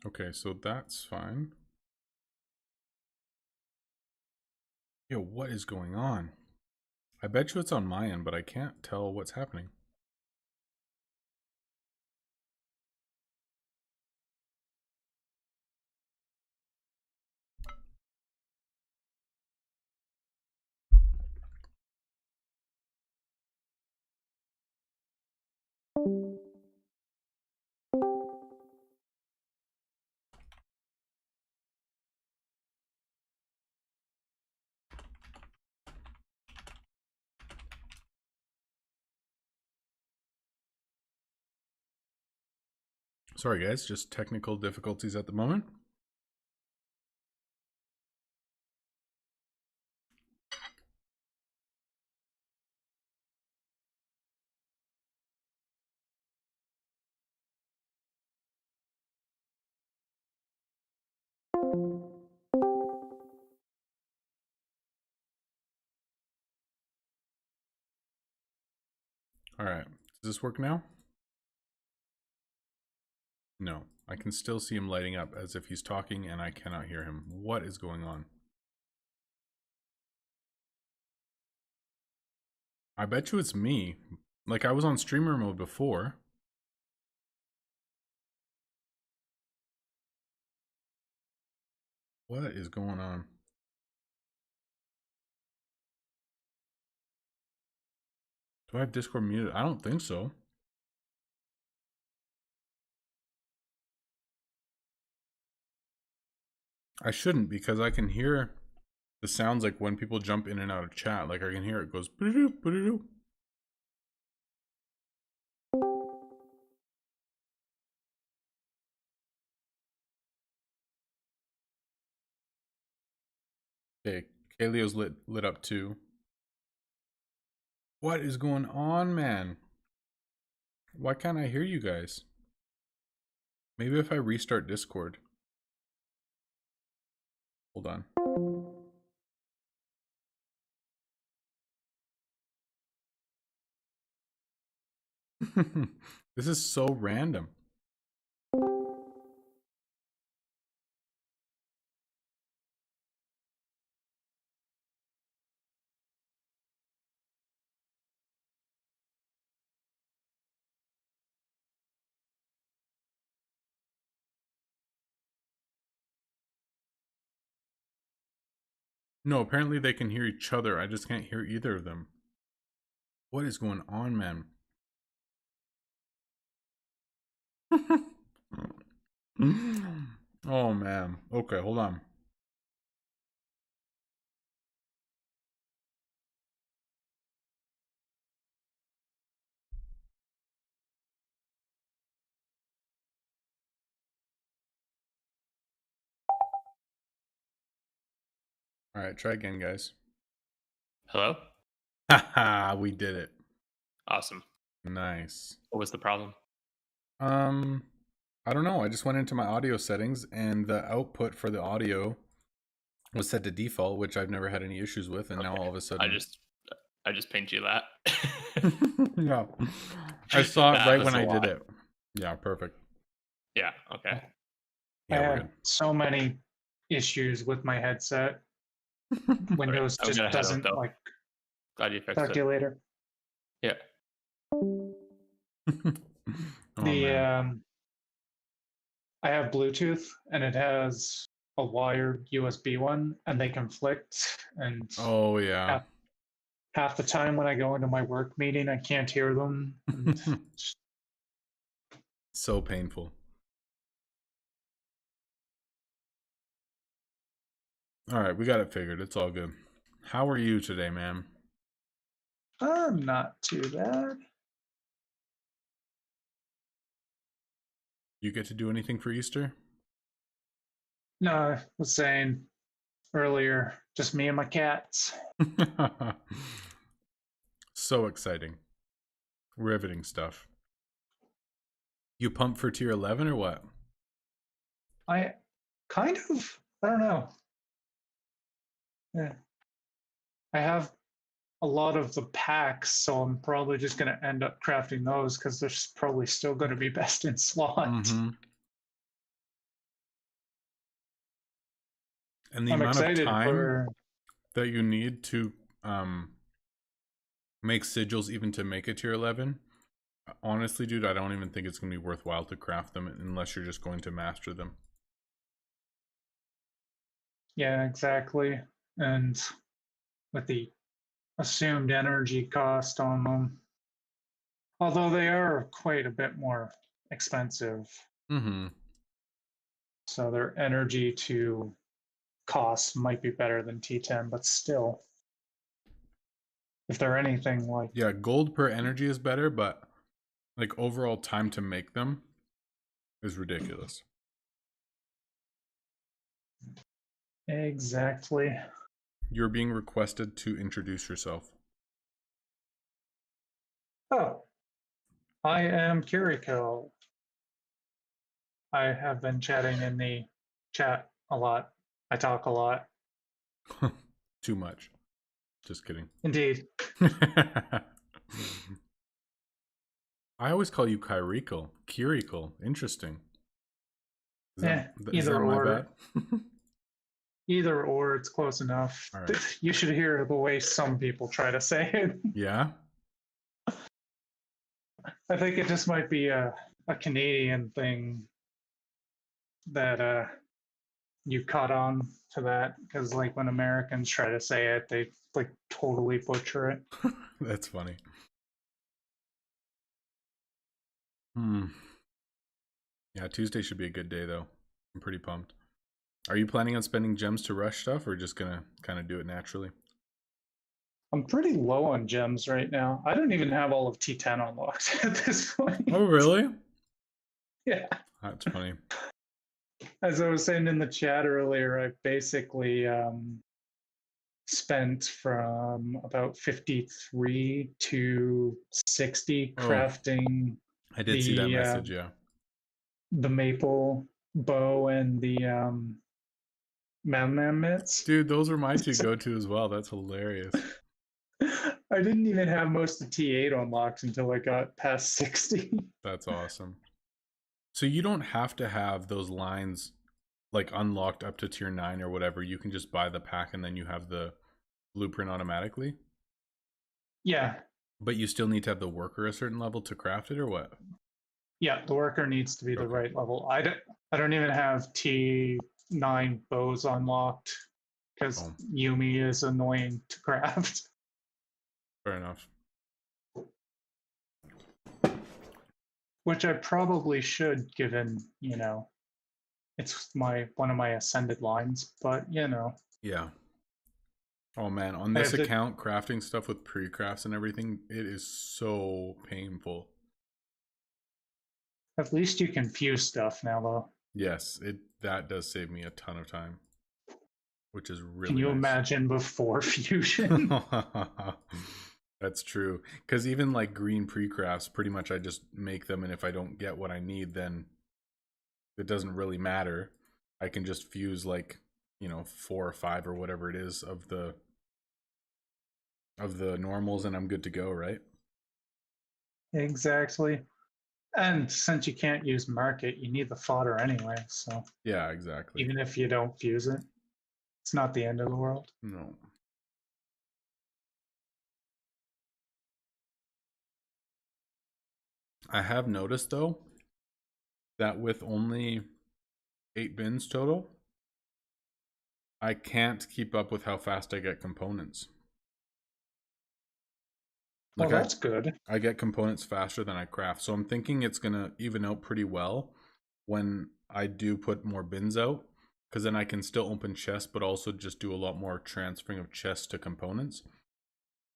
Speaker 3: Okay, so that's fine. Yo, what is going on? I bet you it's on my end, but I can't tell what's happening. Sorry guys, just technical difficulties at the moment. All right, does this work now? No, I can still see him lighting up as if he's talking and I cannot hear him. What is going on? I bet you it's me. Like, I was on streamer mode before. What is going on? Do I have Discord muted? I don't think so. I shouldn't, because I can hear the sounds like when people jump in and out of chat. Like, I can hear it goes ba-doo, ba-doo. Okay, Kalio's lit up too. What is going on, man? Why can't I hear you guys? Maybe if I restart Discord. Hold on. This is so random. No, apparently they can hear each other. I just can't hear either of them. What is going on, man? Oh, man. Okay, hold on. All right, try again, guys.
Speaker 7: Hello?
Speaker 3: Haha, we did it.
Speaker 7: Awesome.
Speaker 3: Nice.
Speaker 7: What was the problem?
Speaker 3: I don't know. I just went into my audio settings and the output for the audio was set to default, which I've never had any issues with, and now all of a sudden
Speaker 7: I just pinged you that.
Speaker 3: yeah. I saw it
Speaker 7: That
Speaker 3: right
Speaker 7: was
Speaker 3: when
Speaker 7: a
Speaker 3: I
Speaker 7: lot.
Speaker 3: did it. Yeah, perfect.
Speaker 7: Yeah, okay.
Speaker 3: Yeah,
Speaker 8: I
Speaker 3: we're
Speaker 8: had
Speaker 3: good.
Speaker 8: so many issues with my headset. Windows
Speaker 7: I'm
Speaker 8: just
Speaker 7: gonna head out,
Speaker 8: doesn't
Speaker 7: though.
Speaker 8: like.
Speaker 7: Glad you fixed
Speaker 8: Talk to
Speaker 7: it.
Speaker 8: you later.
Speaker 7: Yeah.
Speaker 3: Oh,
Speaker 8: The
Speaker 3: man.
Speaker 8: I have Bluetooth and it has a wired USB one, and they conflict. And
Speaker 3: Oh, yeah.
Speaker 8: half the time when I go into my work meeting, I can't hear them. And
Speaker 3: So painful. All right, we got it figured. It's all good. How are you today, man?
Speaker 8: not too bad.
Speaker 3: You get to do anything for Easter?
Speaker 8: No, I was saying earlier, just me and my cats.
Speaker 3: So exciting. Riveting stuff. You pumped for tier 11 or what?
Speaker 8: I don't know. Yeah. I have a lot of the packs, so I'm probably just going to end up crafting those because they're probably still going to be best in slot.
Speaker 3: Mm-hmm. And the
Speaker 8: I'm
Speaker 3: amount of
Speaker 8: excited
Speaker 3: time
Speaker 8: for.
Speaker 3: that you need to make sigils even to make a tier 11, honestly, dude, I don't even think it's going to be worthwhile to craft them unless you're just going to master them.
Speaker 8: Yeah, exactly. And with the assumed energy cost on them, although they are quite a bit more expensive,
Speaker 3: Mm-hmm.
Speaker 8: so their energy to cost might be better than T10, but still, if they're anything like.
Speaker 3: Yeah, gold per energy is better, but like overall time to make them is ridiculous.
Speaker 8: Exactly.
Speaker 3: You're being requested to introduce yourself.
Speaker 8: Oh, I am Kiriko. I have been chatting in the chat a lot. I talk a lot.
Speaker 3: Too much. Just kidding.
Speaker 8: Indeed.
Speaker 3: I always call you Kiriko. Kiriko. Interesting. Is that
Speaker 8: Either
Speaker 3: my
Speaker 8: or.
Speaker 3: bad?
Speaker 8: Either or, it's close enough.
Speaker 3: All right.
Speaker 8: You should hear the way some people try to say it.
Speaker 3: Yeah?
Speaker 8: I think it just might be a Canadian thing that you caught on to that, because like when Americans try to say it, they like totally butcher it.
Speaker 3: That's funny. Yeah, Tuesday should be a good day though. I'm pretty pumped. Are you planning on spending gems to rush stuff or just gonna kind of do it naturally?
Speaker 8: I'm pretty low on gems right now. I don't even have all of T10 unlocked at this point.
Speaker 3: Oh, really?
Speaker 8: Yeah.
Speaker 3: That's funny.
Speaker 8: As I was saying in the chat earlier, I basically spent from about 53 to 60 crafting
Speaker 3: I did see that message, yeah.
Speaker 8: the maple bow and the man mitts.
Speaker 3: Dude, those are my two go-to as well. That's hilarious.
Speaker 8: I didn't even have most of T8 unlocked until I got past 60.
Speaker 3: That's awesome. So you don't have to have those lines like unlocked up to tier 9 or whatever. You can just buy the pack and then you have the blueprint automatically?
Speaker 8: Yeah.
Speaker 3: But you still need to have the worker a certain level to craft it or what?
Speaker 8: Yeah, the worker needs to be the right level. I don't even have T9 bows unlocked because
Speaker 2: Oh.
Speaker 8: Yumi is annoying to craft.
Speaker 2: Fair enough.
Speaker 8: Which I probably should, given, it's one of my ascended lines, but
Speaker 2: Yeah. Oh man, on
Speaker 8: I
Speaker 2: this
Speaker 8: have to-
Speaker 2: account, crafting stuff with pre-crafts and everything, it is so painful.
Speaker 8: at least you can fuse stuff now, though.
Speaker 2: Yes, that does save me a ton of time, which is really
Speaker 8: Can you
Speaker 2: nice.
Speaker 8: imagine before fusion?
Speaker 2: That's true. Because even like green pre-crafts, pretty much I just make them, and if I don't get what I need, then it doesn't really matter. I can just fuse like, 4 or 5 or whatever it is of the normals, and I'm good to go, right?
Speaker 8: Exactly. And since you can't use market, you need the fodder anyway. So
Speaker 2: Yeah, exactly.
Speaker 8: even if you don't fuse it, it's not the end of the world.
Speaker 2: No. I have noticed though that with only 8 bins total, I can't keep up with how fast I get components.
Speaker 8: Well,
Speaker 2: Like
Speaker 8: that's good.
Speaker 2: I get components faster than I craft. So I'm thinking it's going to even out pretty well when I do put more bins out, because then I can still open chests, but also just do a lot more transferring of chests to components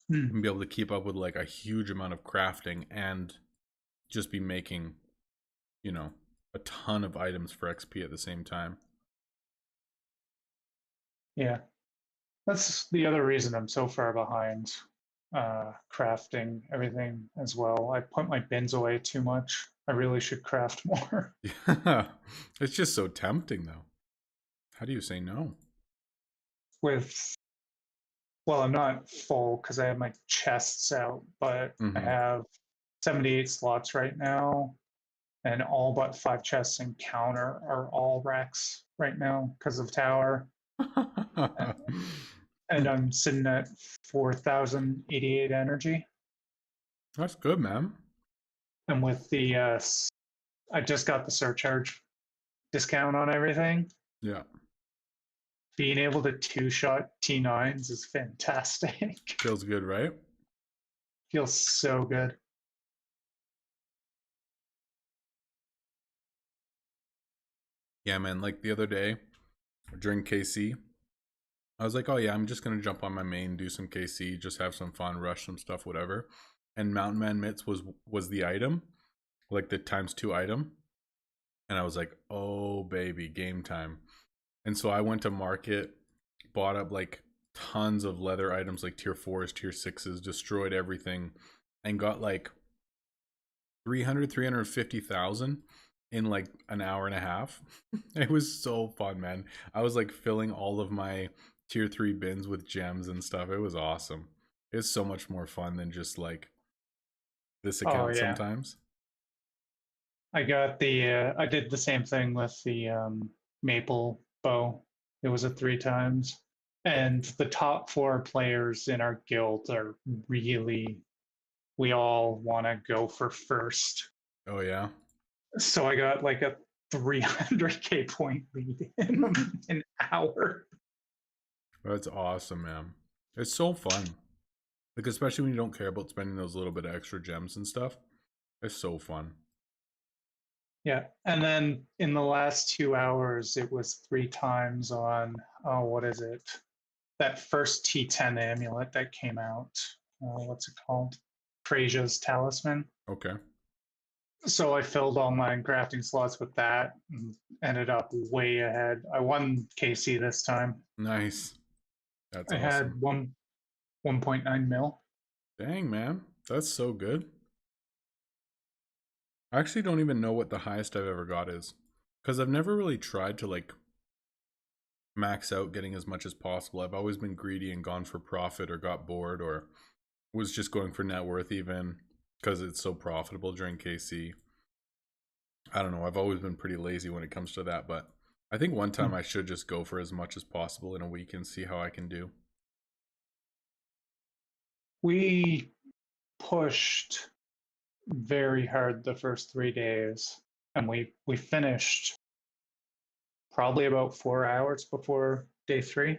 Speaker 2: and be able to keep up with like a huge amount of crafting and just be making, a ton of items for XP at the same time.
Speaker 8: Yeah. That's the other reason I'm so far behind crafting everything as well. I put my bins away too much. I really should craft more.
Speaker 2: Yeah. It's just so tempting though. How do you say no?
Speaker 8: Well, I'm not full because I have my chests out, but I
Speaker 2: Mhm.
Speaker 8: have 78 slots right now, and all but 5 chests in counter are all racks right now because of tower. And I'm sitting at 4,088 energy.
Speaker 2: That's good, man.
Speaker 8: And with the, I just got the surcharge discount on everything.
Speaker 2: Yeah.
Speaker 8: Being able to 2-shot T9s is fantastic.
Speaker 2: Feels good, right?
Speaker 8: Feels so good.
Speaker 2: Yeah, man. Like the other day during KC, I was like, oh yeah, I'm just gonna jump on my main, do some KC, just have some fun, rush some stuff, whatever. And Mountain Man Mitts was the item, like the ×2 item. And I was like, oh baby, game time. And so I went to market, bought up like tons of leather items, like tier 4s, tier 6s, destroyed everything, and got like 350,000 in like an hour and a half. It was so fun, man. I was like filling all of my tier 3 bins with gems and stuff. It was awesome. It's so much more fun than just like this account
Speaker 8: yeah.
Speaker 2: sometimes.
Speaker 8: I got I did the same thing with the maple bow. It was a 3 times. And the top 4 players in our guild are really, we all want to go for first.
Speaker 2: Oh yeah.
Speaker 8: So I got like a 300k point lead in an hour.
Speaker 2: That's awesome, man. It's so fun. Like, especially when you don't care about spending those little bit of extra gems and stuff. It's so fun.
Speaker 8: Yeah. And then in the last 2 hours, it was 3 times on, what is it? That first T10 amulet that came out. What's it called? Frasia's Talisman.
Speaker 2: Okay.
Speaker 8: So I filled all my crafting slots with that and ended up way ahead. I won KC this time.
Speaker 2: Nice. That's
Speaker 8: I had
Speaker 2: awesome.
Speaker 8: 1.9 mil.
Speaker 2: Dang, man. That's so good. I actually don't even know what the highest I've ever got is. Because I've never really tried to like max out getting as much as possible. I've always been greedy and gone for profit or got bored or was just going for net worth even because it's so profitable during KC. I don't know. I've always been pretty lazy when it comes to that, but I think one time I should just go for as much as possible in a week and see how I can do.
Speaker 8: We pushed very hard the first 3 days, and we finished probably about 4 hours before day 3.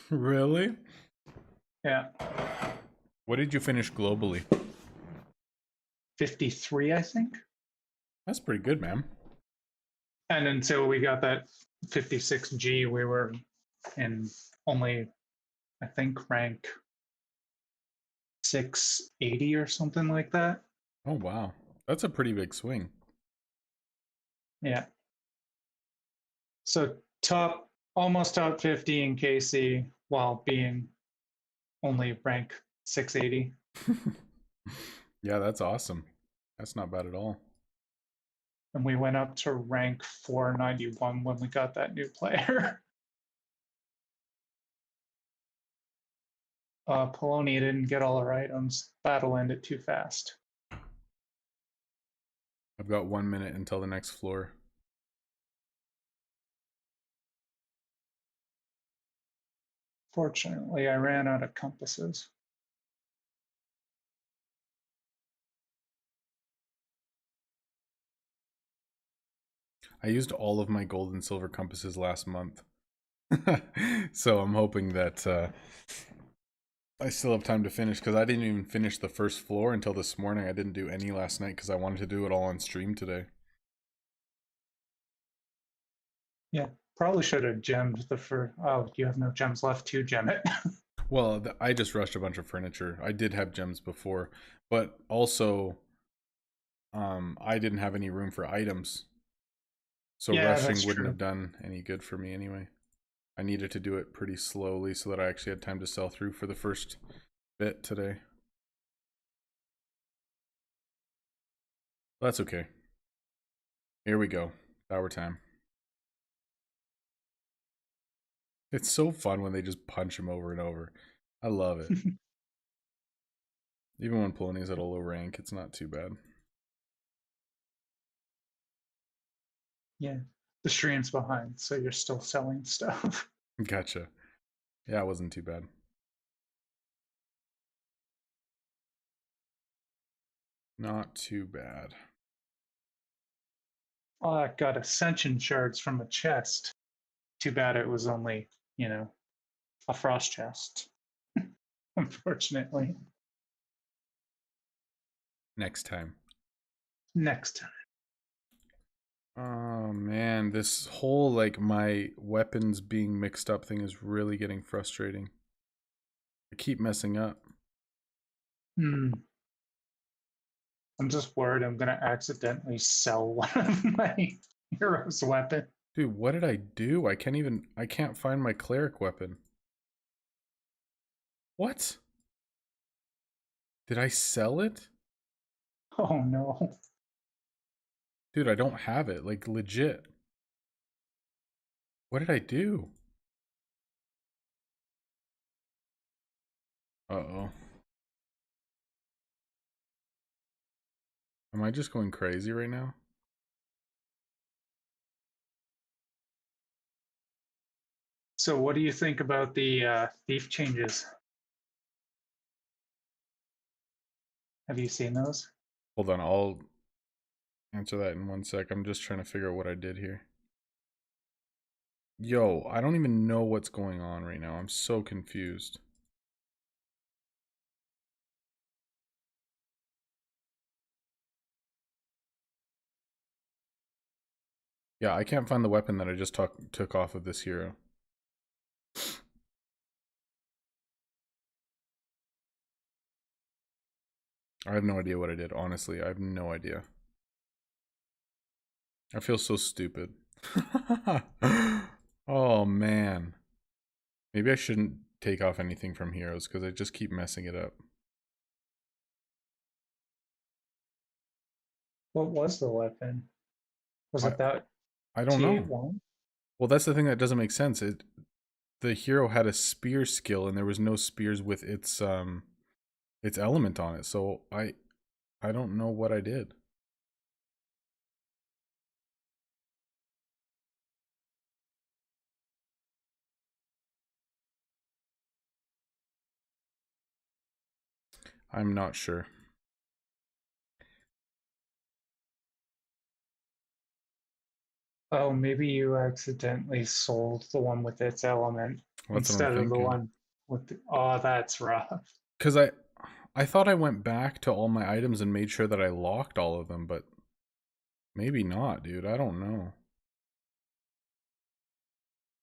Speaker 3: Really?
Speaker 8: Yeah,
Speaker 3: What did you finish globally?
Speaker 8: 53, I think.
Speaker 3: That's pretty good, man.
Speaker 8: And until we got that 56G, we were in only, I think, rank 680 or something like that.
Speaker 3: Oh wow, that's a pretty big swing.
Speaker 8: Yeah. So almost top 50 in KC while being only rank 680.
Speaker 3: Yeah, that's awesome. That's not bad at all.
Speaker 8: And we went up to rank 491 when we got that new player. Polonia didn't get all our items. Battle ended too fast.
Speaker 3: I've got 1 minute until the next floor.
Speaker 8: Fortunately, I ran out of compasses.
Speaker 3: I used all of my gold and silver compasses last month. So I'm hoping that I still have time to finish, because I didn't even finish the first floor until this morning. I didn't do any last night because I wanted to do it all on stream today.
Speaker 8: Yeah, probably should have gemmed the first. Oh, you have no gems left to gem it.
Speaker 3: Well, I just rushed a bunch of furniture. I did have gems before, but also I didn't have any room for items. So
Speaker 8: Yeah,
Speaker 3: rushing
Speaker 8: that's
Speaker 3: wouldn't
Speaker 8: true.
Speaker 3: have done any good for me anyway. I needed to do it pretty slowly so that I actually had time to sell through for the first bit today. That's okay. Here we go. Tower time. It's so fun when they just punch him over and over. I love it. Even when Polonia's at a low rank, it's not too bad.
Speaker 8: Yeah, the stream's behind, so you're still selling stuff.
Speaker 3: Gotcha. Yeah, it wasn't too bad. Not too bad.
Speaker 8: Oh, I got ascension shards from a chest. Too bad it was only, a frost chest. Unfortunately.
Speaker 3: Next time.
Speaker 8: Next time.
Speaker 3: Oh man, this whole my weapons being mixed up thing is really getting frustrating. I keep messing up.
Speaker 8: I'm just worried I'm gonna accidentally sell one of my hero's weapon.
Speaker 3: Dude, what did I do? I can't find my cleric weapon. What? Did I sell it?
Speaker 8: Oh no.
Speaker 3: Dude, I don't have it, like legit. What did I do? Uh-oh. Am I just going crazy right now?
Speaker 8: So what do you think about the thief changes? Have you seen those?
Speaker 3: Hold on, I'll answer that in 1 sec. I'm just trying to figure out what I did here. Yo, I don't even know what's going on right now. I'm so confused. Yeah, I can't find the weapon that I just took off of this hero. I have no idea what I did. Honestly, I have no idea. I feel so stupid. Oh, man. Maybe I shouldn't take off anything from heroes because I just keep messing it up.
Speaker 8: What was the weapon? Was it that
Speaker 3: I don't know.
Speaker 8: T11?
Speaker 3: Well, that's the thing that doesn't make sense. The hero had a spear skill and there was no spears with its element on it. So I don't know what I did. I'm not sure.
Speaker 8: Oh, maybe you accidentally sold the one with its element.
Speaker 2: What's
Speaker 8: instead
Speaker 2: I'm
Speaker 8: of the
Speaker 2: thinking?
Speaker 8: one with the, oh, that's rough.
Speaker 2: Because I thought I went back to all my items and made sure that I locked all of them, but maybe not, dude. I don't know.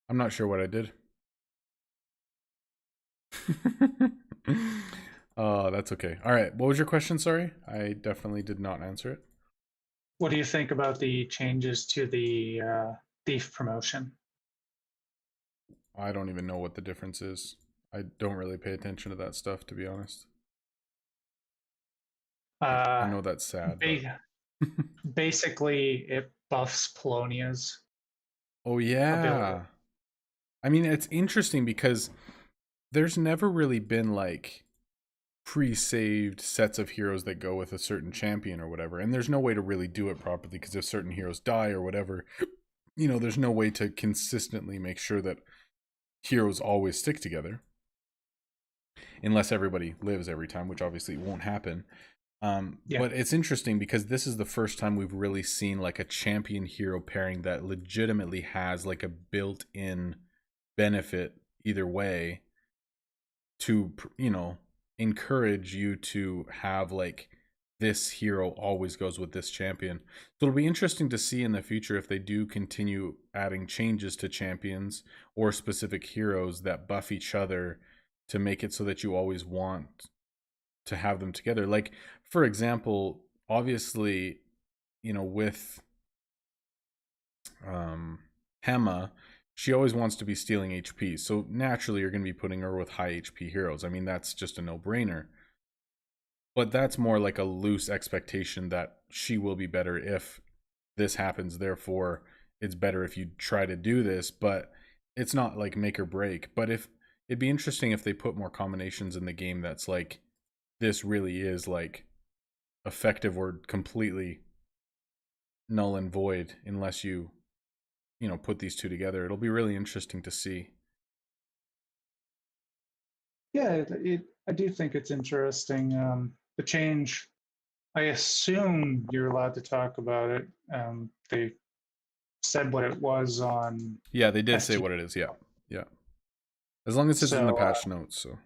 Speaker 2: I'm not sure what I did. That's okay. All right. What was your question? Sorry. I definitely did not answer it.
Speaker 8: What do you think about the changes to the thief promotion?
Speaker 2: I don't even know what the difference is. I don't really pay attention to that stuff, to be honest. I know that's sad.
Speaker 8: Ba-
Speaker 2: But...
Speaker 8: basically, it buffs Polonia's
Speaker 2: Oh,
Speaker 8: ability.
Speaker 2: yeah. I mean, it's interesting because there's never really been like pre-saved sets of heroes that go with a certain champion or whatever, and there's no way to really do it properly because if certain heroes die or whatever, you know, there's no way to consistently make sure that heroes always stick together unless everybody lives every time, which obviously won't happen. But it's interesting because this is the first time we've really seen like a champion hero pairing that legitimately has like a built-in benefit either way to, you know, encourage you to have like this hero always goes with this champion. So it'll be interesting to see in the future if they do continue adding changes to champions or specific heroes that buff each other to make it so that you always want to have them together. Like, for example, obviously, you know, with Hema, she always wants to be stealing HP. So naturally, you're going to be putting her with high HP heroes. I mean, that's just a no-brainer. But that's more like a loose expectation that she will be better if this happens. Therefore, it's better if you try to do this. But it's not like make or break. But if it'd be interesting if they put more combinations in the game that's like, this really is like effective or completely null and void unless you know, put these two together. It'll be really interesting to see.
Speaker 8: Yeah, I do think it's interesting. The change, I assume you're allowed to talk about it. They said what it was on.
Speaker 2: Yeah, they did say
Speaker 8: ST.
Speaker 2: what it is. Yeah. Yeah. As long as it's in the patch notes. So.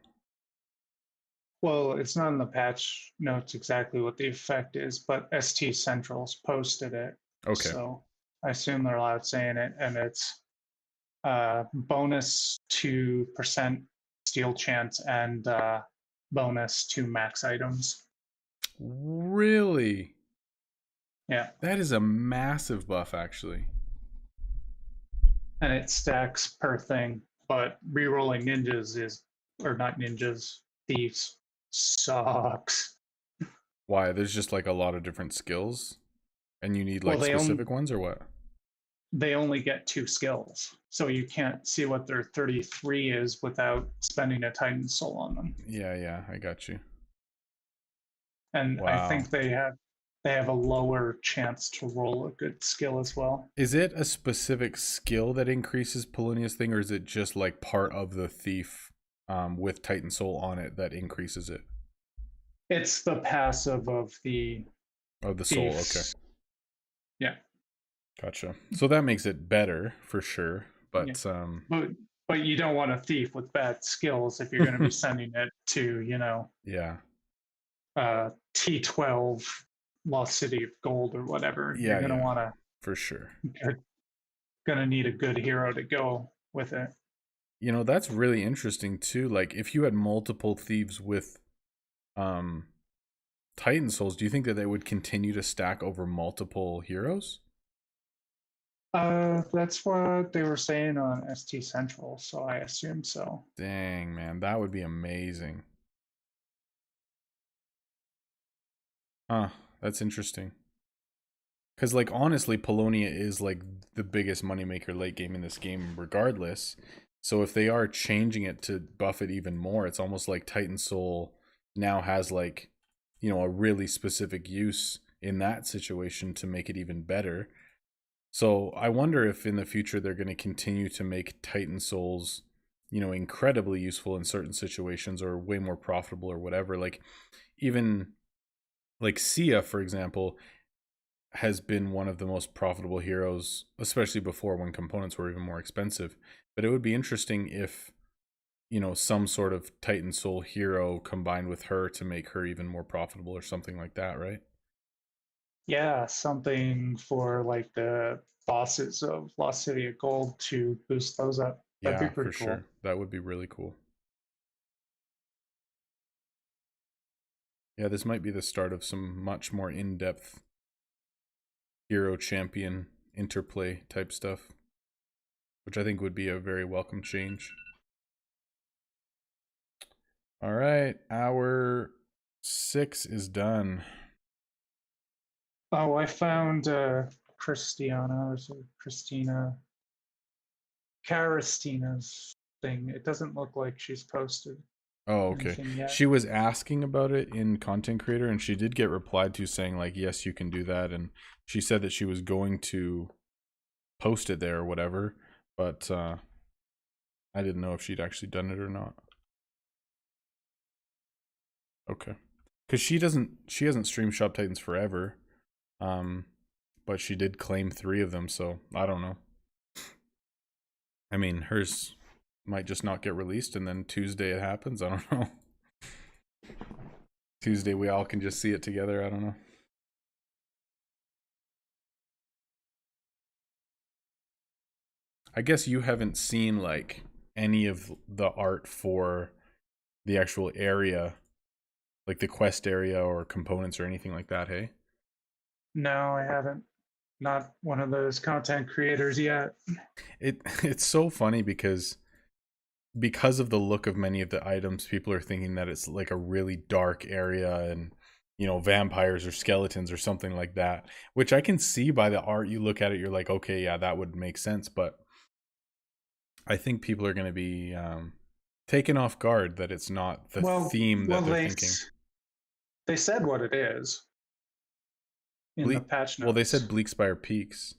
Speaker 8: Well, it's not in the patch notes exactly what the effect is, but ST Central's posted it.
Speaker 2: Okay.
Speaker 8: So I assume they're allowed saying it, and it's bonus 2% steal chance and bonus to max items.
Speaker 2: Really?
Speaker 8: Yeah.
Speaker 2: That is a massive buff, actually.
Speaker 8: And it stacks per thing, but rerolling ninjas is, or not ninjas, thieves sucks.
Speaker 2: Why? There's just like a lot of different skills, and you need like specific ones, or what?
Speaker 8: They only get 2 skills, so you can't see what their 33 is without spending a Titan Soul on them.
Speaker 2: Yeah, I got you.
Speaker 8: And
Speaker 2: wow.
Speaker 8: I think they have a lower chance to roll a good skill as well.
Speaker 2: Is it a specific skill that increases Polonia's thing, or is it just like part of the thief with Titan Soul on it that increases it?
Speaker 8: It's the passive of the
Speaker 2: soul. Okay.
Speaker 8: Yeah.
Speaker 2: Gotcha. So that makes it better for sure, but
Speaker 8: yeah. But you don't want a thief with bad skills if you're going to be sending it to, you know, T12 Lost City of Gold or whatever.
Speaker 2: Yeah,
Speaker 8: you're going to want to
Speaker 2: for sure.
Speaker 8: Going to need a good hero to go with it.
Speaker 2: You know, that's really interesting too. Like if you had multiple thieves with Titan Souls, do you think that they would continue to stack over multiple heroes?
Speaker 8: That's what they were saying on ST Central, so I assume so.
Speaker 2: Dang, man, that would be amazing. Huh, that's interesting. Because, like, honestly, Polonia is, like, the biggest moneymaker late game in this game regardless. So if they are changing it to buff it even more, it's almost like Titan Soul now has, like, you know, a really specific use in that situation to make it even better. So I wonder if in the future they're going to continue to make Titan Souls, you know, incredibly useful in certain situations or way more profitable or whatever. Like, even like Sia, for example, has been one of the most profitable heroes, especially before when components were even more expensive. But it would be interesting if some sort of Titan Soul hero combined with her to make her even more profitable or something like that, right?
Speaker 8: Yeah, something for like the bosses of Lost City of Gold to boost those up. That'd be
Speaker 2: Yeah,
Speaker 8: pretty
Speaker 2: for
Speaker 8: cool.
Speaker 2: sure. That would be really cool. Yeah, this might be the start of some much more in-depth hero champion interplay type stuff, which I think would be a very welcome change. All right, hour 6 is done.
Speaker 8: Oh, I found Christiana or Christina Caristina's thing. It doesn't look like she's posted
Speaker 2: Oh, okay.
Speaker 8: anything yet.
Speaker 2: She was asking about it in Content Creator, and she did get replied to saying, like, yes, you can do that. And she said that she was going to post it there or whatever, but I didn't know if she'd actually done it or not. Okay. Because she hasn't streamed Shop Titans forever. But she did claim 3 of them, so I don't know. I mean, hers might just not get released, and then Tuesday it happens. I don't know. Tuesday we all can just see it together. I don't know. I guess you haven't seen like any of the art for the actual area, like the quest area or components or anything like that, hey?
Speaker 8: No, I haven't. Not one of those content creators yet.
Speaker 2: It's so funny because of the look of many of the items, people are thinking that it's like a really dark area and vampires or skeletons or something like that, which I can see by the art. You look at it, you're like, okay, yeah, that would make sense. But I think people are going to be taken off guard that it's not the theme that they're thinking.
Speaker 8: They said what it is in the patch notes.
Speaker 2: Well, they said Bleakspire Peaks.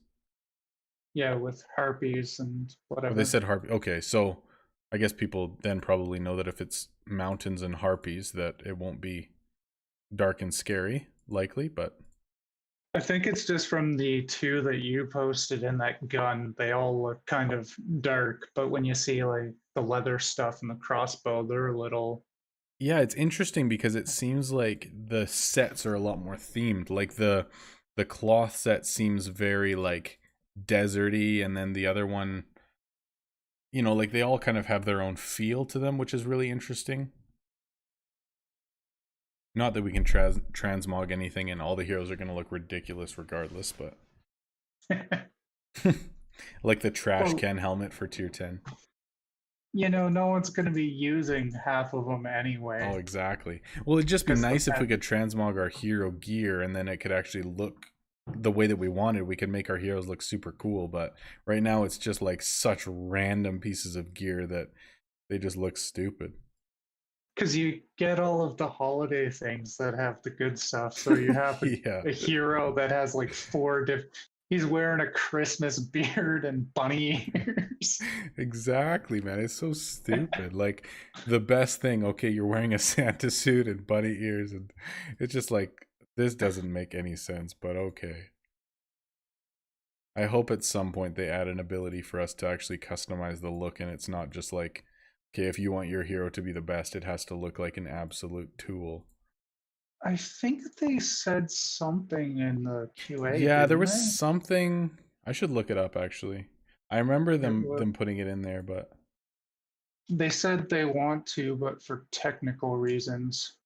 Speaker 8: Yeah, with harpies and whatever.
Speaker 2: Well, they said harpy. Okay, so I guess people then probably know that if it's mountains and harpies, that it won't be dark and scary, likely, but
Speaker 8: I think it's just from the 2 that you posted in that gun, they all look kind of dark, but when you see like the leather stuff and the crossbow, they're a little...
Speaker 2: Yeah, it's interesting because it seems like the sets are a lot more themed. Like the cloth set seems very like deserty, and then the other one, like they all kind of have their own feel to them, which is really interesting. Not that we can transmog anything and all the heroes are going to look ridiculous regardless, but like the trash can helmet for tier 10.
Speaker 8: No one's going to be using half of them anyway.
Speaker 2: Oh, exactly. Well, it'd just be nice if we could transmog our hero gear and then it could actually look the way that we wanted. We could make our heroes look super cool, but right now it's just like such random pieces of gear that they just look stupid.
Speaker 8: Because you get all of the holiday things that have the good stuff. So you have a hero that has like 4 different... He's wearing a Christmas beard and bunny ears.
Speaker 2: Exactly, man. It's so stupid. Like the best thing, okay, you're wearing a Santa suit and bunny ears, and it's just like, this doesn't make any sense, but okay. I hope at some point they add an ability for us to actually customize the look, and it's not just like, okay, if you want your hero to be the best, it has to look like an absolute tool.
Speaker 8: I think they said something in the QA.
Speaker 2: Yeah, there was something. I should look it up, actually. I remember them putting it in there, but...
Speaker 8: They said they want to, but for technical reasons.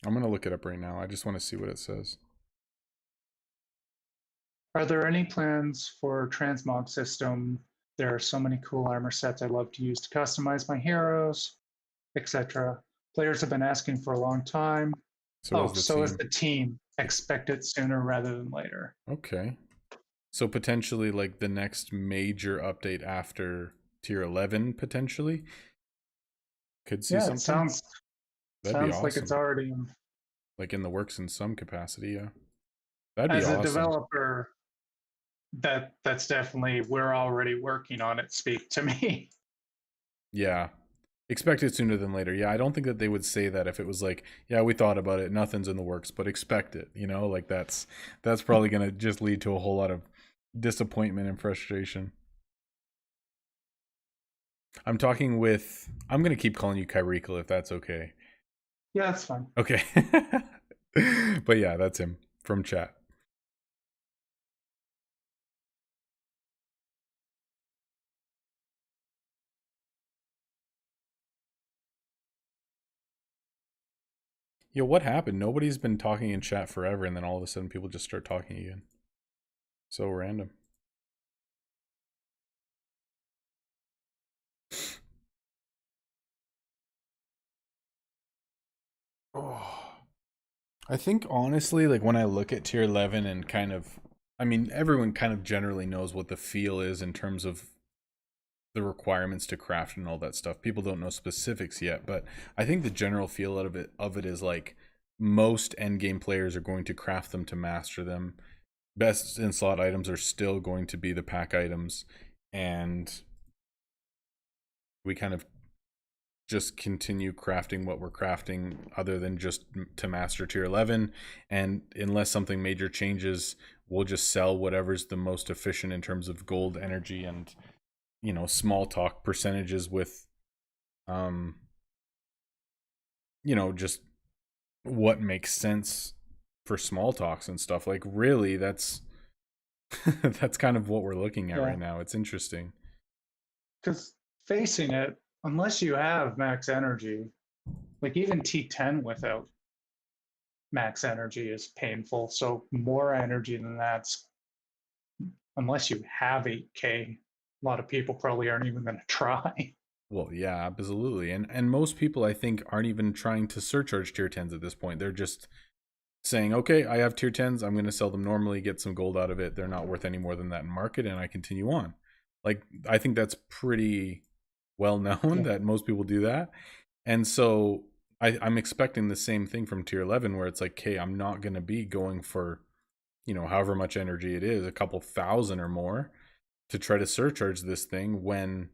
Speaker 2: I'm going to look it up right now. I just want to see what it says.
Speaker 8: Are there any plans for transmog system? There are so many cool armor sets I love to use to customize my heroes, etc. Players have been asking for a long time. So is the team. Expect it sooner rather than later.
Speaker 2: Okay. So potentially like the next major update after tier 11, potentially? Could see something?
Speaker 8: It sounds
Speaker 2: awesome.
Speaker 8: like it's already
Speaker 2: like in the works in some capacity, yeah. That'd be
Speaker 8: awesome.
Speaker 2: As
Speaker 8: a developer, that's definitely, we're already working on it, speak to me.
Speaker 2: Yeah. Expect it sooner than later. Yeah, I don't think that they would say that if it was like, yeah, we thought about it, nothing's in the works, but expect it, like that's probably going to just lead to a whole lot of disappointment and frustration. I'm talking with. I'm gonna keep calling you Kyrikel if that's okay.
Speaker 8: Yeah, that's fine.
Speaker 2: Okay. But yeah, that's him from chat. Yo, what happened? Nobody's been talking in chat forever, and then all of a sudden people just start talking again. So random. Oh, I think honestly, like when I look at tier 11 and kind of, I mean, everyone kind of generally knows what the feel is in terms of the requirements to craft and all that stuff. People don't know specifics yet, but I think the general feel of it is like most endgame players are going to craft them to master them. Best in slot items are still going to be the pack items, and we kind of just continue crafting what we're crafting other than just to master tier 11, and unless something major changes, we'll just sell whatever's the most efficient in terms of gold, energy, and small talk percentages with just what makes sense for small talks and stuff. Like really, that's that's kind of what we're looking at right now. It's interesting
Speaker 8: Because facing it, unless you have max energy, like even T10 without max energy is painful. So more energy than that's, unless you have 8K, a lot of people probably aren't even going to try.
Speaker 2: Well, yeah, absolutely. And most people, I think, aren't even trying to surcharge tier 10s at this point. They're just saying, okay, I have tier 10s, I'm going to sell them normally, get some gold out of it. They're not worth any more than that in market, and I continue on. Like, I think that's pretty well known that most people do that. And so I'm expecting the same thing from tier 11, where it's like, hey, I'm not going to be going for, however much energy it is, a couple thousand or more, to try to surcharge this thing when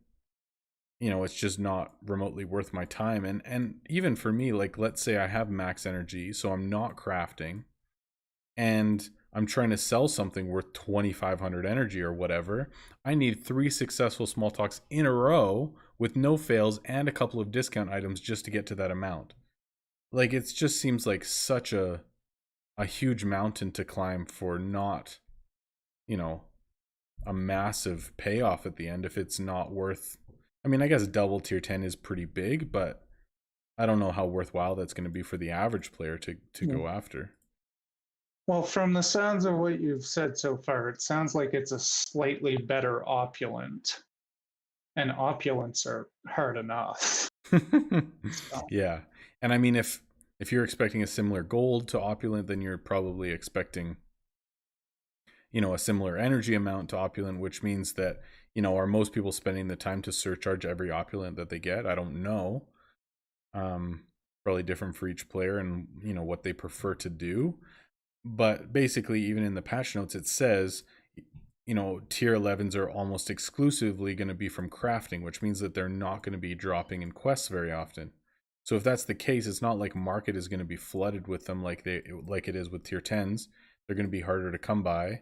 Speaker 2: it's just not remotely worth my time. And even for me, like, let's say I have max energy, so I'm not crafting, and I'm trying to sell something worth 2,500 energy or whatever. I need 3 successful small talks in a row with no fails and a couple of discount items just to get to that amount. Like, it just seems like such a huge mountain to climb for not, a massive payoff at the end if it's not worth. I mean, I guess double tier 10 is pretty big, but I don't know how worthwhile that's going to be for the average player to go after.
Speaker 8: Well, from the sounds of what you've said so far, it sounds like it's a slightly better opulent. And opulents are hard enough.
Speaker 2: Yeah. And I mean, if you're expecting a similar gold to opulent, then you're probably expecting, a similar energy amount to opulent, which means that, are most people spending the time to surcharge every opulent that they get? I don't know. Probably different for each player and, what they prefer to do. But basically, even in the patch notes, it says, tier 11s are almost exclusively going to be from crafting, which means that they're not going to be dropping in quests very often. So if that's the case, it's not like market is going to be flooded with them like it is with tier 10s. They're going to be harder to come by.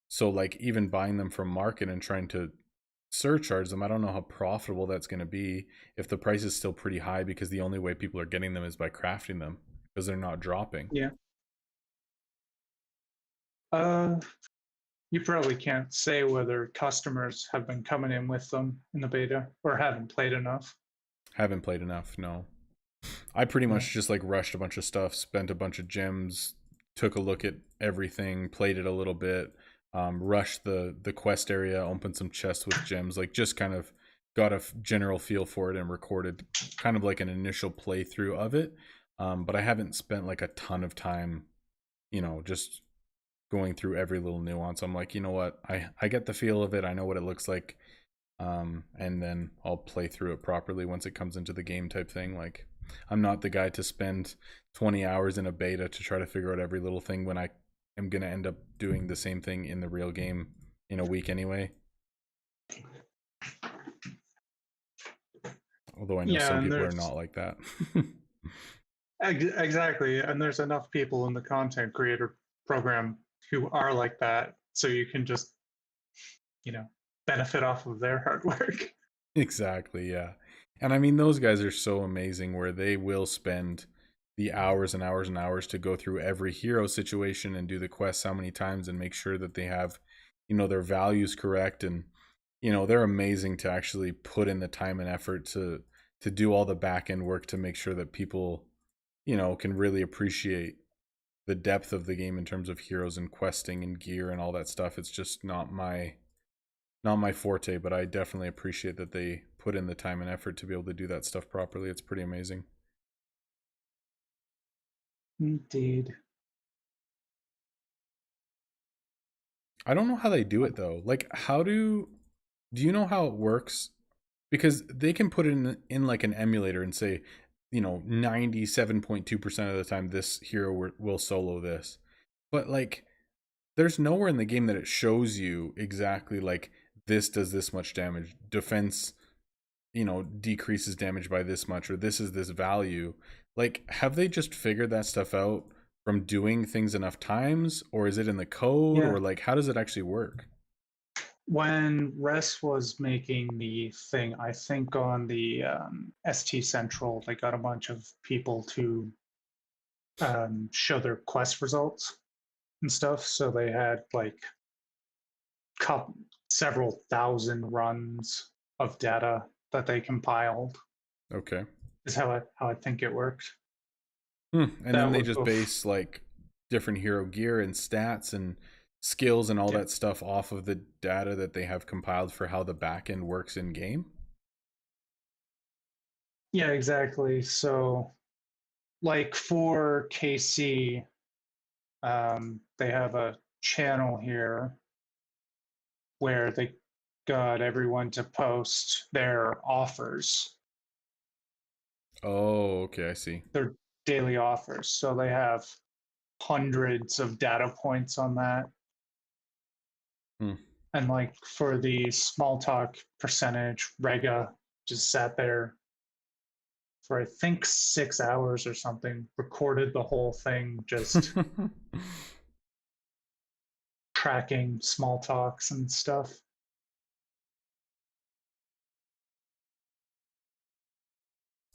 Speaker 2: So like even buying them from market and trying to surcharge them, I don't know how profitable that's going to be if the price is still pretty high, because the only way people are getting them is by crafting them because they're not dropping.
Speaker 8: Yeah. You probably can't say whether customers have been coming in with them in the beta or haven't played enough.
Speaker 2: Haven't played enough, no. I pretty much just like rushed a bunch of stuff, spent a bunch of gems, took a look at everything, played it a little bit, rushed the quest area, opened some chests with gems, like just kind of got a general feel for it and recorded kind of like an initial playthrough of it. But I haven't spent like a ton of time, just going through every little nuance. I'm like, you know what, I get the feel of it, I know what it looks like, and then I'll play through it properly once it comes into the game type thing. Like, I'm not the guy to spend 20 hours in a beta to try to figure out every little thing when I am going to end up doing the same thing in the real game in a week anyway. Although I know some people are not like that.
Speaker 8: Exactly. And there's enough people in the content creator program who are like that. So you can just, benefit off of their hard work.
Speaker 2: Exactly, yeah. And I mean, those guys are so amazing where they will spend the hours and hours and hours to go through every hero situation and do the quests how many times and make sure that they have, their values correct. And, they're amazing to actually put in the time and effort to do all the back end work to make sure that people, can really appreciate the depth of the game in terms of heroes and questing and gear and all that stuff. It's just not my forte, but I definitely appreciate that they put in the time and effort to be able to do that stuff properly. It's pretty amazing.
Speaker 8: Indeed.
Speaker 2: I don't know how they do it though. Like, do you know how it works? Because they can put it in like an emulator and say, 97.2% of the time this hero will solo this. But like, there's nowhere in the game that it shows you exactly like this does this much damage. Defense, decreases damage by this much, or this is this value. Like, have they just figured that stuff out from doing things enough times, or is it in the code,
Speaker 8: Yeah.
Speaker 2: or like how does it actually work?
Speaker 8: When Res was making the thing, I think on the ST Central, they got a bunch of people to show their quest results and stuff. So they had like several thousand runs of data that they compiled.
Speaker 2: Okay.
Speaker 8: Is how I think it worked.
Speaker 2: And
Speaker 8: That
Speaker 2: then they
Speaker 8: would
Speaker 2: just
Speaker 8: go
Speaker 2: base like different hero gear and stats and skills and all
Speaker 8: Yeah.
Speaker 2: that stuff off of the data that they have compiled for how the back end works in game.
Speaker 8: Yeah, exactly. So, like for KC, they have a channel here where they got everyone to post their offers,
Speaker 2: Oh, okay, I see.
Speaker 8: their daily offers. So they have hundreds of data points on that.
Speaker 2: Hmm.
Speaker 8: And like for the small talk percentage, Rega just sat there for I think 6 hours or something, recorded the whole thing, just tracking small talks and stuff.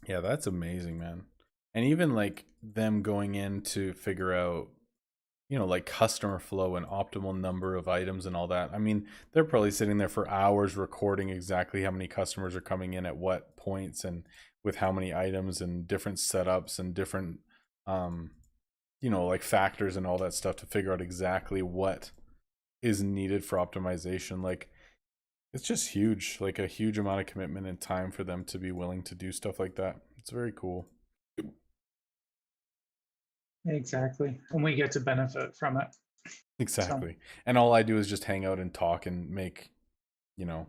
Speaker 2: Yeah, that's amazing, man. And even like them going in to figure out, like customer flow and optimal number of items and all that. I mean, they're probably sitting there for hours recording exactly how many customers are coming in at what points and with how many items and different setups and different, like factors and all that stuff to figure out exactly what is needed for optimization. Like, it's just huge, like a huge amount of commitment and time for them to be willing to do stuff like that. It's very cool.
Speaker 8: Exactly. And we get to benefit from it.
Speaker 2: Exactly. And all I do is just hang out and talk and make, noob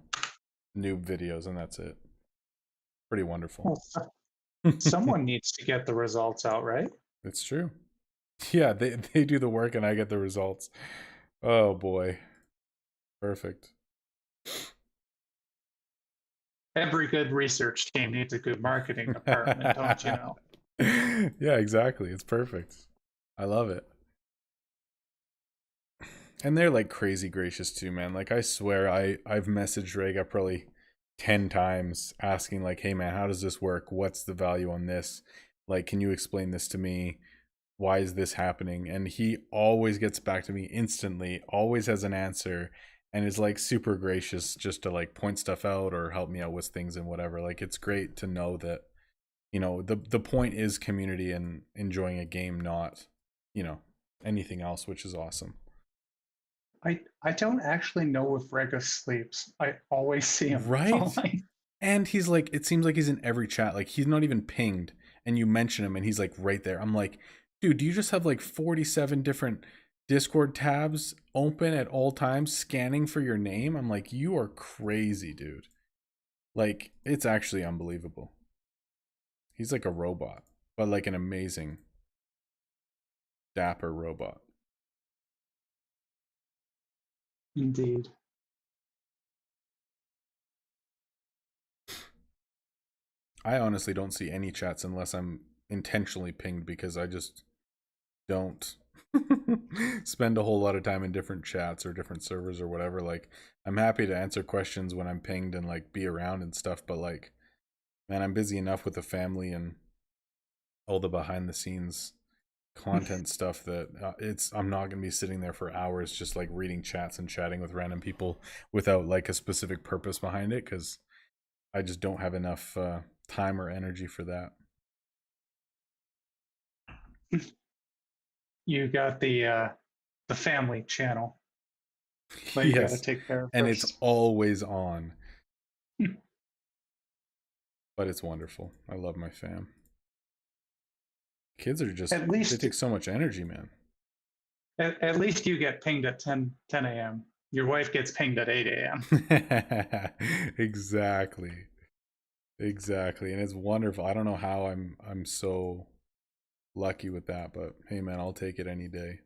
Speaker 2: videos, and that's it. Pretty wonderful.
Speaker 8: Well, someone needs to get the results out, right?
Speaker 2: It's true. Yeah, they do the work and I get the results. Oh boy. Perfect.
Speaker 8: Every good research team needs a good marketing department, don't you know?
Speaker 2: Yeah, exactly. It's perfect. I love it. And they're like crazy gracious too, man. Like, I swear I've messaged Rega probably 10 times asking like, hey man, how does this work? What's the value on this? Like, can you explain this to me? Why is this happening? And he always gets back to me instantly, always has an answer, and is like super gracious just to like point stuff out or help me out with things and whatever. Like, it's great to know that, the point is community and enjoying a game, not, anything else, which is awesome.
Speaker 8: I don't actually know if Rega sleeps. I always see him
Speaker 2: Right?
Speaker 8: falling.
Speaker 2: And he's like, it seems like he's in every chat. Like, he's not even pinged and you mention him and he's like right there. I'm like, dude, do you just have like 47 different Discord tabs open at all times scanning for your name? I'm like, you are crazy, dude. Like, it's actually unbelievable. He's like a robot, but like an amazing, dapper robot.
Speaker 8: Indeed.
Speaker 2: I honestly don't see any chats unless I'm intentionally pinged because I just don't spend a whole lot of time in different chats or different servers or whatever. Like, I'm happy to answer questions when I'm pinged and like be around and stuff, but like, man, I'm busy enough with the family and all the behind the scenes content stuff that I'm not gonna be sitting there for hours just like reading chats and chatting with random people without like a specific purpose behind it, because I just don't have enough time or energy for that.
Speaker 8: You got the family channel that you got to
Speaker 2: Yes,
Speaker 8: take care of
Speaker 2: and
Speaker 8: first.
Speaker 2: it's always on. But it's wonderful. I love my fam. Kids are just,
Speaker 8: At least-
Speaker 2: they take so much energy, man.
Speaker 8: At least you get pinged at 10 a.m. Your wife gets pinged at 8 a.m.
Speaker 2: Exactly. Exactly. And it's wonderful. I don't know how I'm so lucky with that, but hey man, I'll take it any day.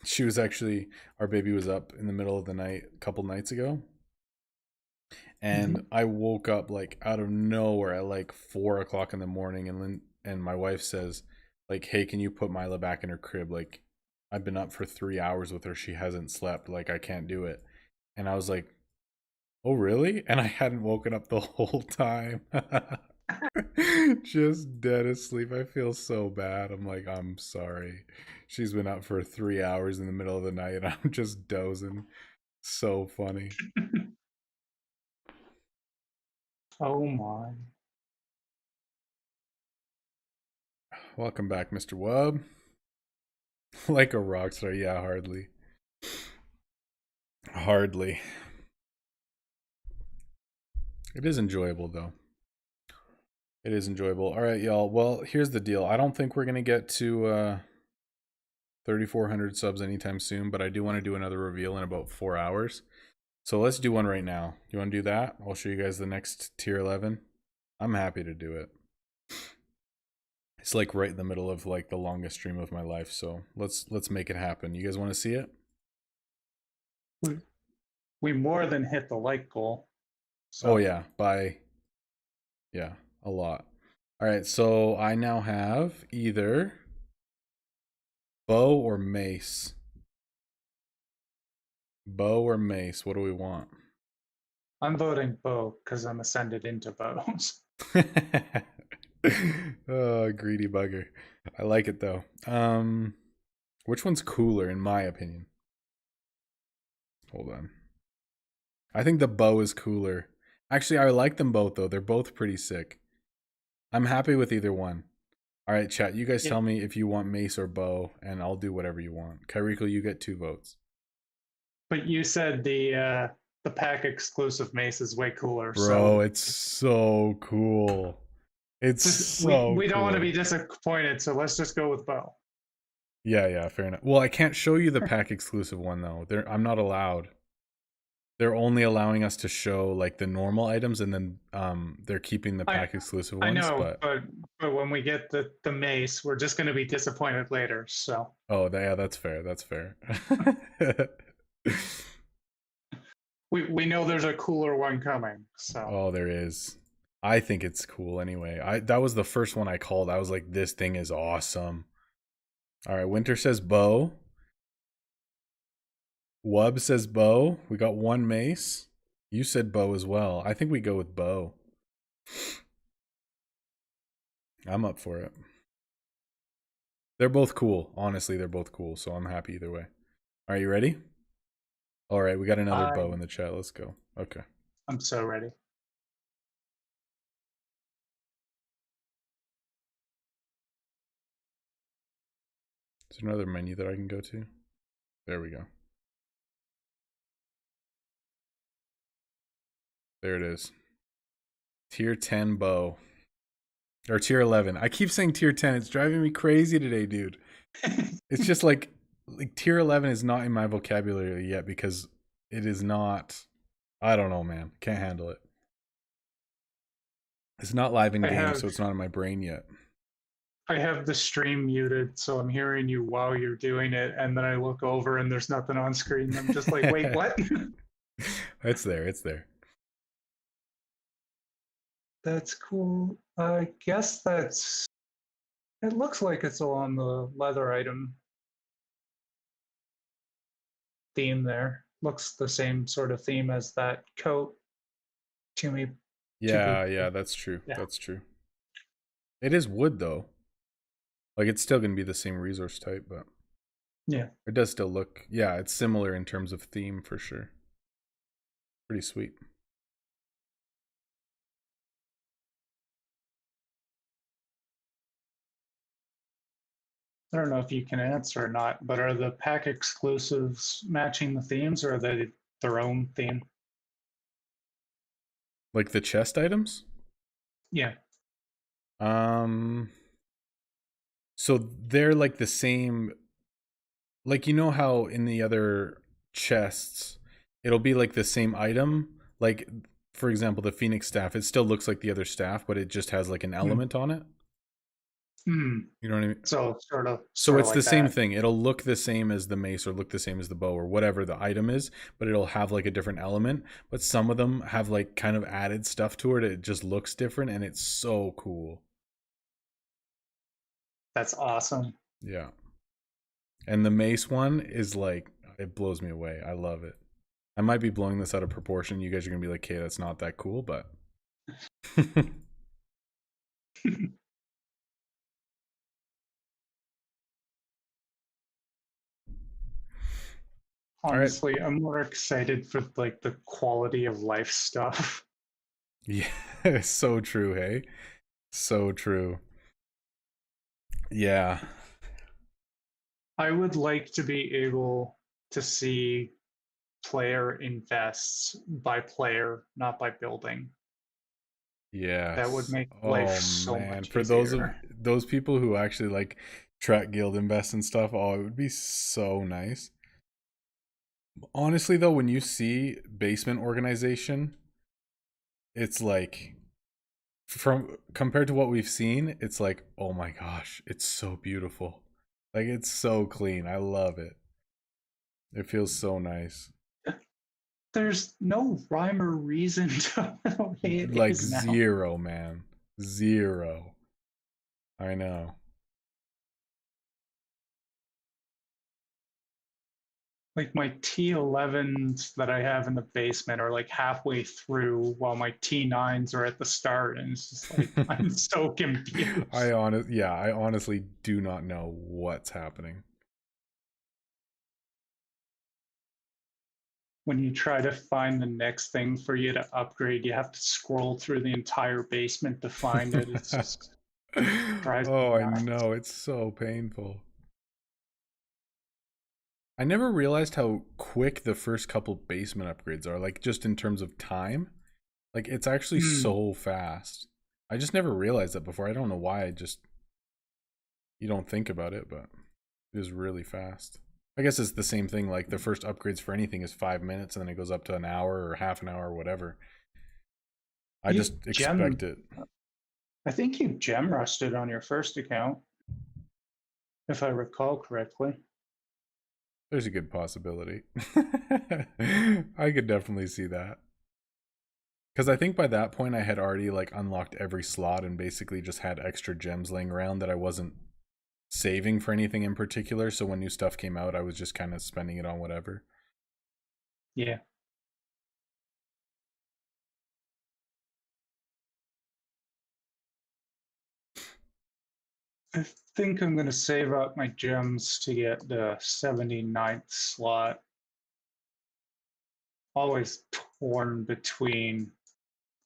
Speaker 2: She was actually, our baby was up in the middle of the night a couple nights ago. And I woke up like out of nowhere at like 4 o'clock in the morning, and my wife says, like, hey, can you put Mila back in her crib? Like, I've been up for 3 hours with her. She hasn't slept. Like, I can't do it. And I was like, oh, really? And I hadn't woken up the whole time. Just dead asleep. I feel so bad. I'm like, I'm sorry. She's been up for 3 hours in the middle of the night and I'm just dozing. So funny.
Speaker 8: Oh my.
Speaker 2: Welcome back, Mr. Wubb. Like a rock star. Yeah, hardly. Hardly. It is enjoyable, though. It is enjoyable. All right, y'all. Well, here's the deal. I don't think we're going to get to 3,400 subs anytime soon, but I do want to do another reveal in about 4 hours. So let's do one right now. You want to do that? I'll show you guys the next tier 11. I'm happy to do it. It's like right in the middle of like the longest stream of my life, so let's make it happen. You guys want to see it?
Speaker 8: We more than hit the like goal. So.
Speaker 2: Oh yeah, by a lot. All right, so I now have either bow or mace. Bow or mace, what do we want?
Speaker 8: I'm voting bow because I'm ascended into bows.
Speaker 2: Oh, greedy bugger. I like it though. Which one's cooler in my opinion? Hold on. I think the bow is cooler. Actually, I like them both though. They're both pretty sick. I'm happy with either one. All right, chat. You guys tell me if you want mace or bow, and I'll do whatever you want. Kairiko, you get 2 votes.
Speaker 8: But you said the pack exclusive mace is way cooler.
Speaker 2: Bro,
Speaker 8: so
Speaker 2: it's so cool. It's so
Speaker 8: we don't
Speaker 2: cool.
Speaker 8: want to be disappointed, so let's just go with bow.
Speaker 2: Yeah, fair enough. Well, I can't show you the pack exclusive one though. I'm not allowed. They're only allowing us to show like the normal items, and then they're keeping the pack exclusive ones.
Speaker 8: I know, but when we get the mace, we're just going to be disappointed later. So.
Speaker 2: Oh, yeah, that's fair. That's fair.
Speaker 8: We know there's a cooler one coming. So.
Speaker 2: Oh, there is. I think it's cool anyway. That was the first one I called. I was like, this thing is awesome. All right, Winter says bow. Wubb says bow. We got 1 mace. You said bow as well. I think we go with bow. I'm up for it. They're both cool. Honestly, they're both cool, so I'm happy either way. Are you ready? All right, we got another bow in the chat. Let's go. Okay.
Speaker 8: I'm so ready.
Speaker 2: Is there another menu that I can go to? There we go. There it is. Tier 10 bow. Or tier 11. I keep saying tier 10. It's driving me crazy today, dude. It's just like tier 11 is not in my vocabulary yet because it is not. I don't know, man. Can't handle it. It's not live in game, so it's not in my brain yet.
Speaker 8: I have the stream muted, so I'm hearing you while you're doing it, and then I look over and there's nothing on screen. I'm just like, wait, what?
Speaker 2: It's there. It's there.
Speaker 8: That's cool. I guess that's It looks like it's on the leather item theme there. Looks the same sort of theme as that coat. Timmy.
Speaker 2: Yeah, yeah, that's true.
Speaker 8: Yeah.
Speaker 2: That's true. It is wood though. Like it's still gonna be the same resource type, but
Speaker 8: Yeah.
Speaker 2: it does still look, yeah, it's similar in terms of theme for sure. Pretty sweet.
Speaker 8: I don't know if you can answer or not, but are the pack exclusives matching the themes or are they their own theme?
Speaker 2: Like the chest items?
Speaker 8: Yeah.
Speaker 2: So they're like the same, like you know how in the other chests it'll be like the same item, like for example the Phoenix staff, it still looks like the other staff, but it just has like an element on it.
Speaker 8: Hmm.
Speaker 2: You know what I mean?
Speaker 8: So
Speaker 2: So it's
Speaker 8: like
Speaker 2: the same
Speaker 8: that.
Speaker 2: thing. It'll look the same as the mace or look the same as the bow or whatever the item is, but it'll have like a different element. But some of them have like kind of added stuff to it. It just looks different and it's so cool.
Speaker 8: That's awesome.
Speaker 2: Yeah. And the mace one is like, it blows me away. I love it. I might be blowing this out of proportion. You guys are going to be like, okay, that's not that cool, but.
Speaker 8: Honestly, I'm more excited for like the quality of life stuff.
Speaker 2: Yeah, so true, hey? So true. Yeah.
Speaker 8: I would like to be able to see player invests by player, not by building.
Speaker 2: Yeah.
Speaker 8: That would make
Speaker 2: Oh
Speaker 8: life so
Speaker 2: man,
Speaker 8: much
Speaker 2: for
Speaker 8: easier.
Speaker 2: those people who actually like track guild invest and stuff, oh, it would be so nice. Honestly though, when you see basement organization, it's like from compared to what we've seen, it's like, oh my gosh, it's so beautiful. Like it's so clean. I love it. It feels so nice.
Speaker 8: There's no rhyme or reason to the way it
Speaker 2: Like
Speaker 8: is now.
Speaker 2: zero, man. Zero. I know.
Speaker 8: Like my T11s that I have in the basement are like halfway through while my T9s are at the start. And it's just like, I'm so confused.
Speaker 2: I honestly do not know what's happening.
Speaker 8: When you try to find the next thing for you to upgrade, you have to scroll through the entire basement to find it. It's just drives me
Speaker 2: Oh, I
Speaker 8: nuts.
Speaker 2: know. It's so painful. I never realized how quick the first couple basement upgrades are, like just in terms of time. Like it's actually so fast. I just never realized that before. I don't know why. You don't think about it, but it is really fast. I guess it's the same thing. Like the first upgrades for anything is 5 minutes, and then it goes up to an hour or half an hour or whatever. I just expect it.
Speaker 8: I think you gem rusted on your first account, if I recall correctly.
Speaker 2: There's a good possibility. I could definitely see that. Because I think by that point I had already like unlocked every slot and basically just had extra gems laying around that I wasn't saving for anything in particular. So when new stuff came out, I was just kind of spending it on whatever.
Speaker 8: Yeah. I think I'm going to save up my gems to get the 79th slot. Always torn between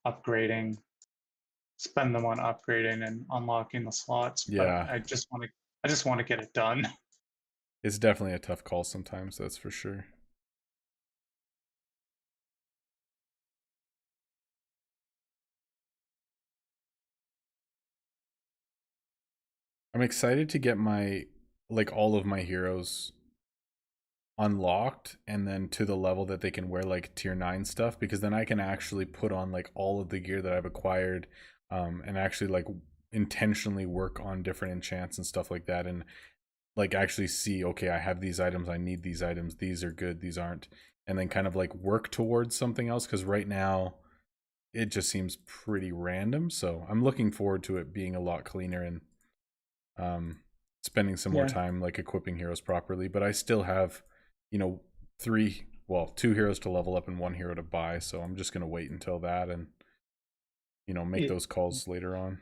Speaker 8: upgrading, spend them on upgrading and unlocking the slots.
Speaker 2: Yeah.
Speaker 8: But I just want to get it done.
Speaker 2: It's definitely a tough call sometimes, that's for sure. I'm excited to get like all of my heroes unlocked and then to the level that they can wear like tier 9 stuff, because then I can actually put on like all of the gear that I've acquired and actually like intentionally work on different enchants and stuff like that, and like actually see, okay, I have these items, I need these items, these are good, these aren't, and then kind of like work towards something else, because right now it just seems pretty random. So I'm looking forward to it being a lot cleaner and spending some more
Speaker 8: Yeah.
Speaker 2: time like equipping heroes properly. But I still have, you know, 2 heroes to level up and 1 hero to buy. So I'm just gonna wait until that and, you know, make
Speaker 8: It-
Speaker 2: those calls later on.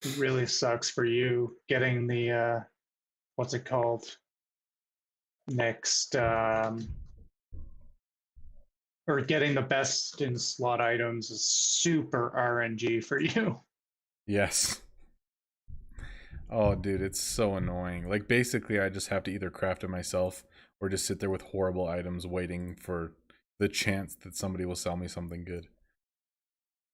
Speaker 8: It really sucks for you getting the what's it called? Next or getting the best in slot items is super RNG for you.
Speaker 2: Yes. Oh, dude, it's so annoying. Like, basically, I just have to either craft it myself or just sit there with horrible items waiting for the chance that somebody will sell me something good.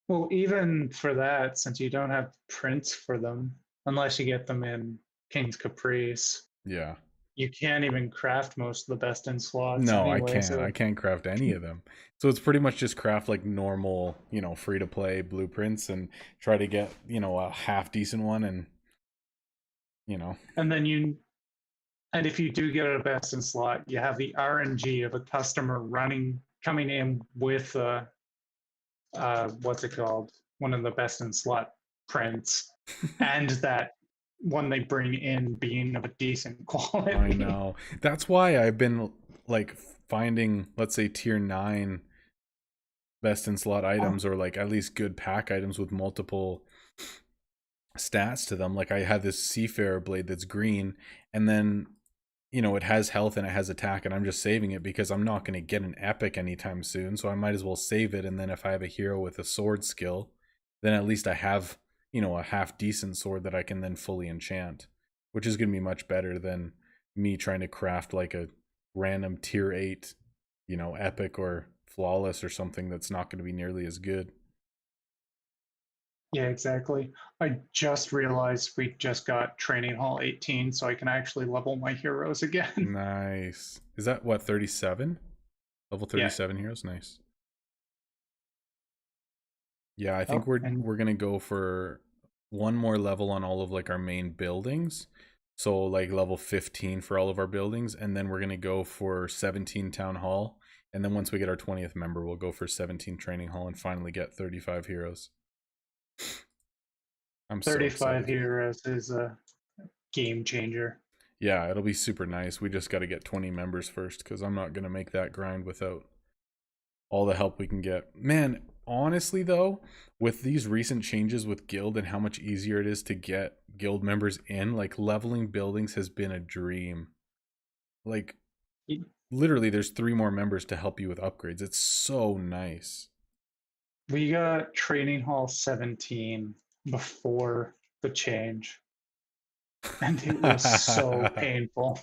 Speaker 8: Well, even for that, since you don't have prints for them, unless you get them in King's Caprice,
Speaker 2: Yeah.
Speaker 8: you can't even craft most of the best in slots
Speaker 2: No, I
Speaker 8: anyway.
Speaker 2: can't. I can't craft any of them. So it's pretty much just craft like normal, you know, free to play blueprints and try to get, you know, a half decent one and, you know.
Speaker 8: And then and if you do get a best in slot, you have the RNG of a customer coming in with what's it called? One of the best in slot prints, and that one they bring in being of a decent quality.
Speaker 2: I know. That's why I've been like finding, let's say, tier 9 best in slot items or like at least good pack items with multiple stats to them. Like I have this Seafarer blade that's green, and then, you know, it has health and it has attack, and I'm just saving it because I'm not going to get an epic anytime soon, so I might as well save it. And then if I have a hero with a sword skill, then at least I have, you know, a half decent sword that I can then fully enchant, which is going to be much better than me trying to craft like a random tier 8, you know, epic or flawless or something that's not going to be nearly as good.
Speaker 8: Yeah, exactly. I just realized we just got Training Hall 18, so I can actually level my heroes again.
Speaker 2: Nice. Is that what, 37? Level 37 heroes? Nice. Yeah, I think
Speaker 8: Oh, and
Speaker 2: we're gonna go for one more level on all of like our main buildings. So like level 15 for all of our buildings, and then we're gonna go for 17 town hall. And then once we get our 20th member, we'll go for 17 training hall and finally get 35 heroes. I'm so
Speaker 8: 35
Speaker 2: excited.
Speaker 8: heroes is a game changer.
Speaker 2: Yeah, it'll be super nice. We just got to get 20 members first because I'm not going to make that grind without all the help we can get. Man, honestly though, with these recent changes with guild and how much easier it is to get guild members in, like leveling buildings has been a dream. Like literally there's 3 more members to help you with upgrades. It's so nice.
Speaker 8: We got Training Hall 17 before the change, and it was so painful.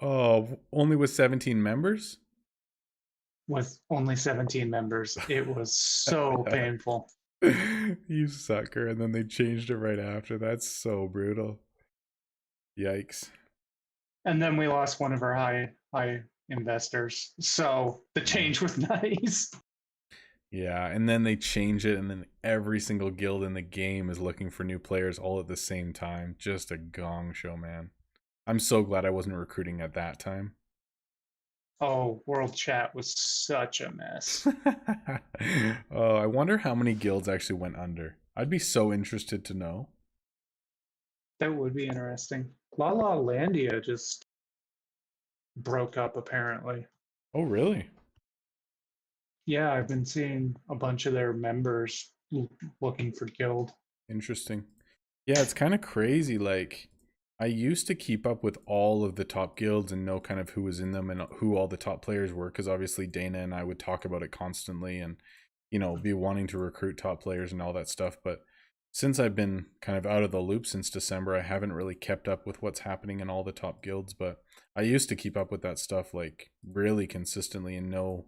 Speaker 2: Oh, only with 17 members?
Speaker 8: With only 17 members, it was so painful.
Speaker 2: You sucker. And then they changed it right after. That's so brutal. Yikes.
Speaker 8: And then we lost one of our high investors, so the change was nice.
Speaker 2: Yeah, and then they change it, and then every single guild in the game is looking for new players all at the same time. Just a gong show, man. I'm so glad I wasn't recruiting at that time.
Speaker 8: Oh, World Chat was such a mess.
Speaker 2: Oh, I wonder how many guilds actually went under. I'd be so interested to know.
Speaker 8: That would be interesting. La La Landia just broke up, apparently.
Speaker 2: Oh, really?
Speaker 8: Yeah, I've been seeing a bunch of their members looking for guild.
Speaker 2: Interesting. Yeah, it's kind of crazy. Like, I used to keep up with all of the top guilds and know kind of who was in them and who all the top players were, because obviously Dana and I would talk about it constantly and, you know, be wanting to recruit top players and all that stuff. But since I've been kind of out of the loop since December, I haven't really kept up with what's happening in all the top guilds. But I used to keep up with that stuff like really consistently and know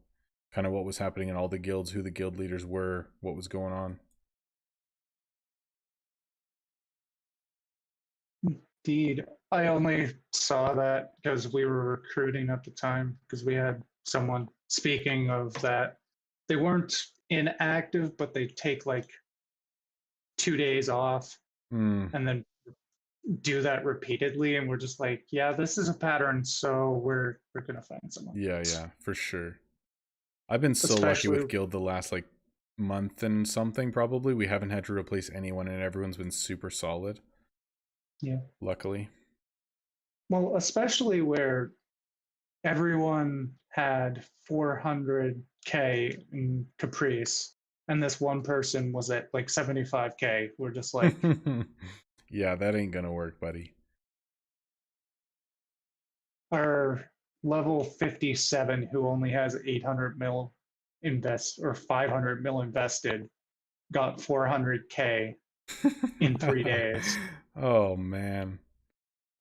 Speaker 2: kind of what was happening in all the guilds, who the guild leaders were, what was going on.
Speaker 8: Indeed. I only saw that because we were recruiting at the time, because we had someone, speaking of that, they weren't inactive, but they take like 2 days off
Speaker 2: Hmm.
Speaker 8: and then do that repeatedly. And we're just like, yeah, this is a pattern. So we're going to find someone.
Speaker 2: Yeah, for sure. I've been so lucky with guild the last like month and something probably. We haven't had to replace anyone and everyone's been super solid.
Speaker 8: Yeah.
Speaker 2: luckily.
Speaker 8: Well, especially where everyone had 400K in Caprice, and this one person was at like 75K. We're just like,
Speaker 2: Yeah, that ain't gonna work, buddy.
Speaker 8: our level 57 who only has 800 mil invest or 500 mil invested got 400K in 3 days.
Speaker 2: Oh man.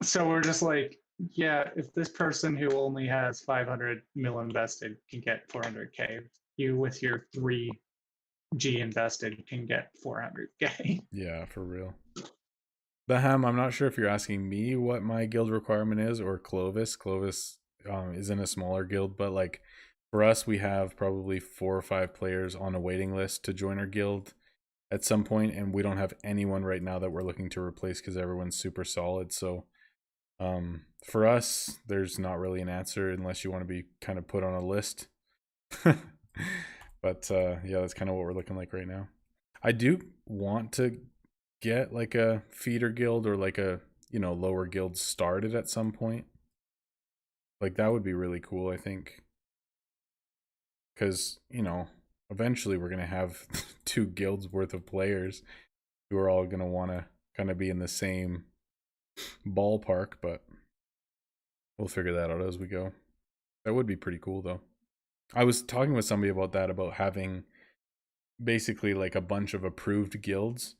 Speaker 8: So we're just like, yeah, if this person who only has 500 mil invested can get 400K, you with your 3G invested can get 400K.
Speaker 2: Yeah, for real. Baham, I'm not sure if you're asking me what my guild requirement is or Clovis. Clovis is in a smaller guild, but like for us, we have probably 4 or 5 players on a waiting list to join our guild at some point, and we don't have anyone right now that we're looking to replace because everyone's super solid. So for us, there's not really an answer unless you want to be kind of put on a list. But yeah, that's kind of what we're looking like right now. I do want to get like a feeder guild or like a, you know, lower guild started at some point. Like that would be really cool, I think. Because, you know, eventually we're going to have 2 guilds worth of players who are all going to want to kind of be in the same ballpark, but we'll figure that out as we go. That would be pretty cool though. I was talking with somebody about that, about having basically like a bunch of approved guilds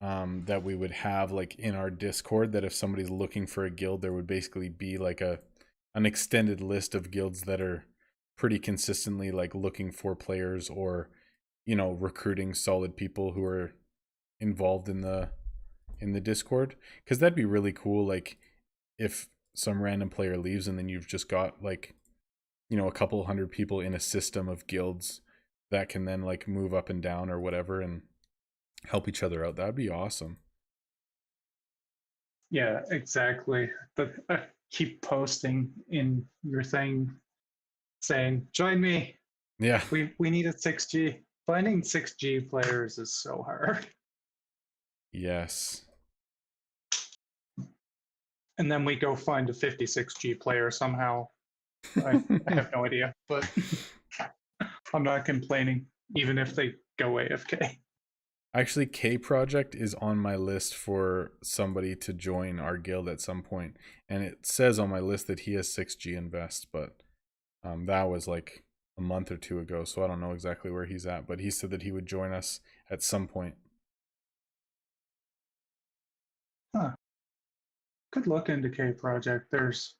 Speaker 2: that we would have like in our Discord, that if somebody's looking for a guild, there would basically be like an extended list of guilds that are pretty consistently like looking for players, or, you know, recruiting solid people who are involved in the Discord. Because that'd be really cool, like if some random player leaves and then you've just got like, you know, a couple hundred people in a system of guilds that can then like move up and down or whatever and help each other out. That'd be awesome.
Speaker 8: Yeah, exactly. But keep posting in your thing saying, join me.
Speaker 2: Yeah.
Speaker 8: We need a 6G. Finding 6G players is so hard.
Speaker 2: Yes.
Speaker 8: And then we go find a 56G player somehow. I have no idea, but I'm not complaining, even if they go AFK.
Speaker 2: Actually, K Project is on my list for somebody to join our guild at some point, and it says on my list that he has 6G invest, but that was like a month or 2 ago, so I don't know exactly where he's at, but he said that he would join us at some point.
Speaker 8: Huh. Could look into K Project. There's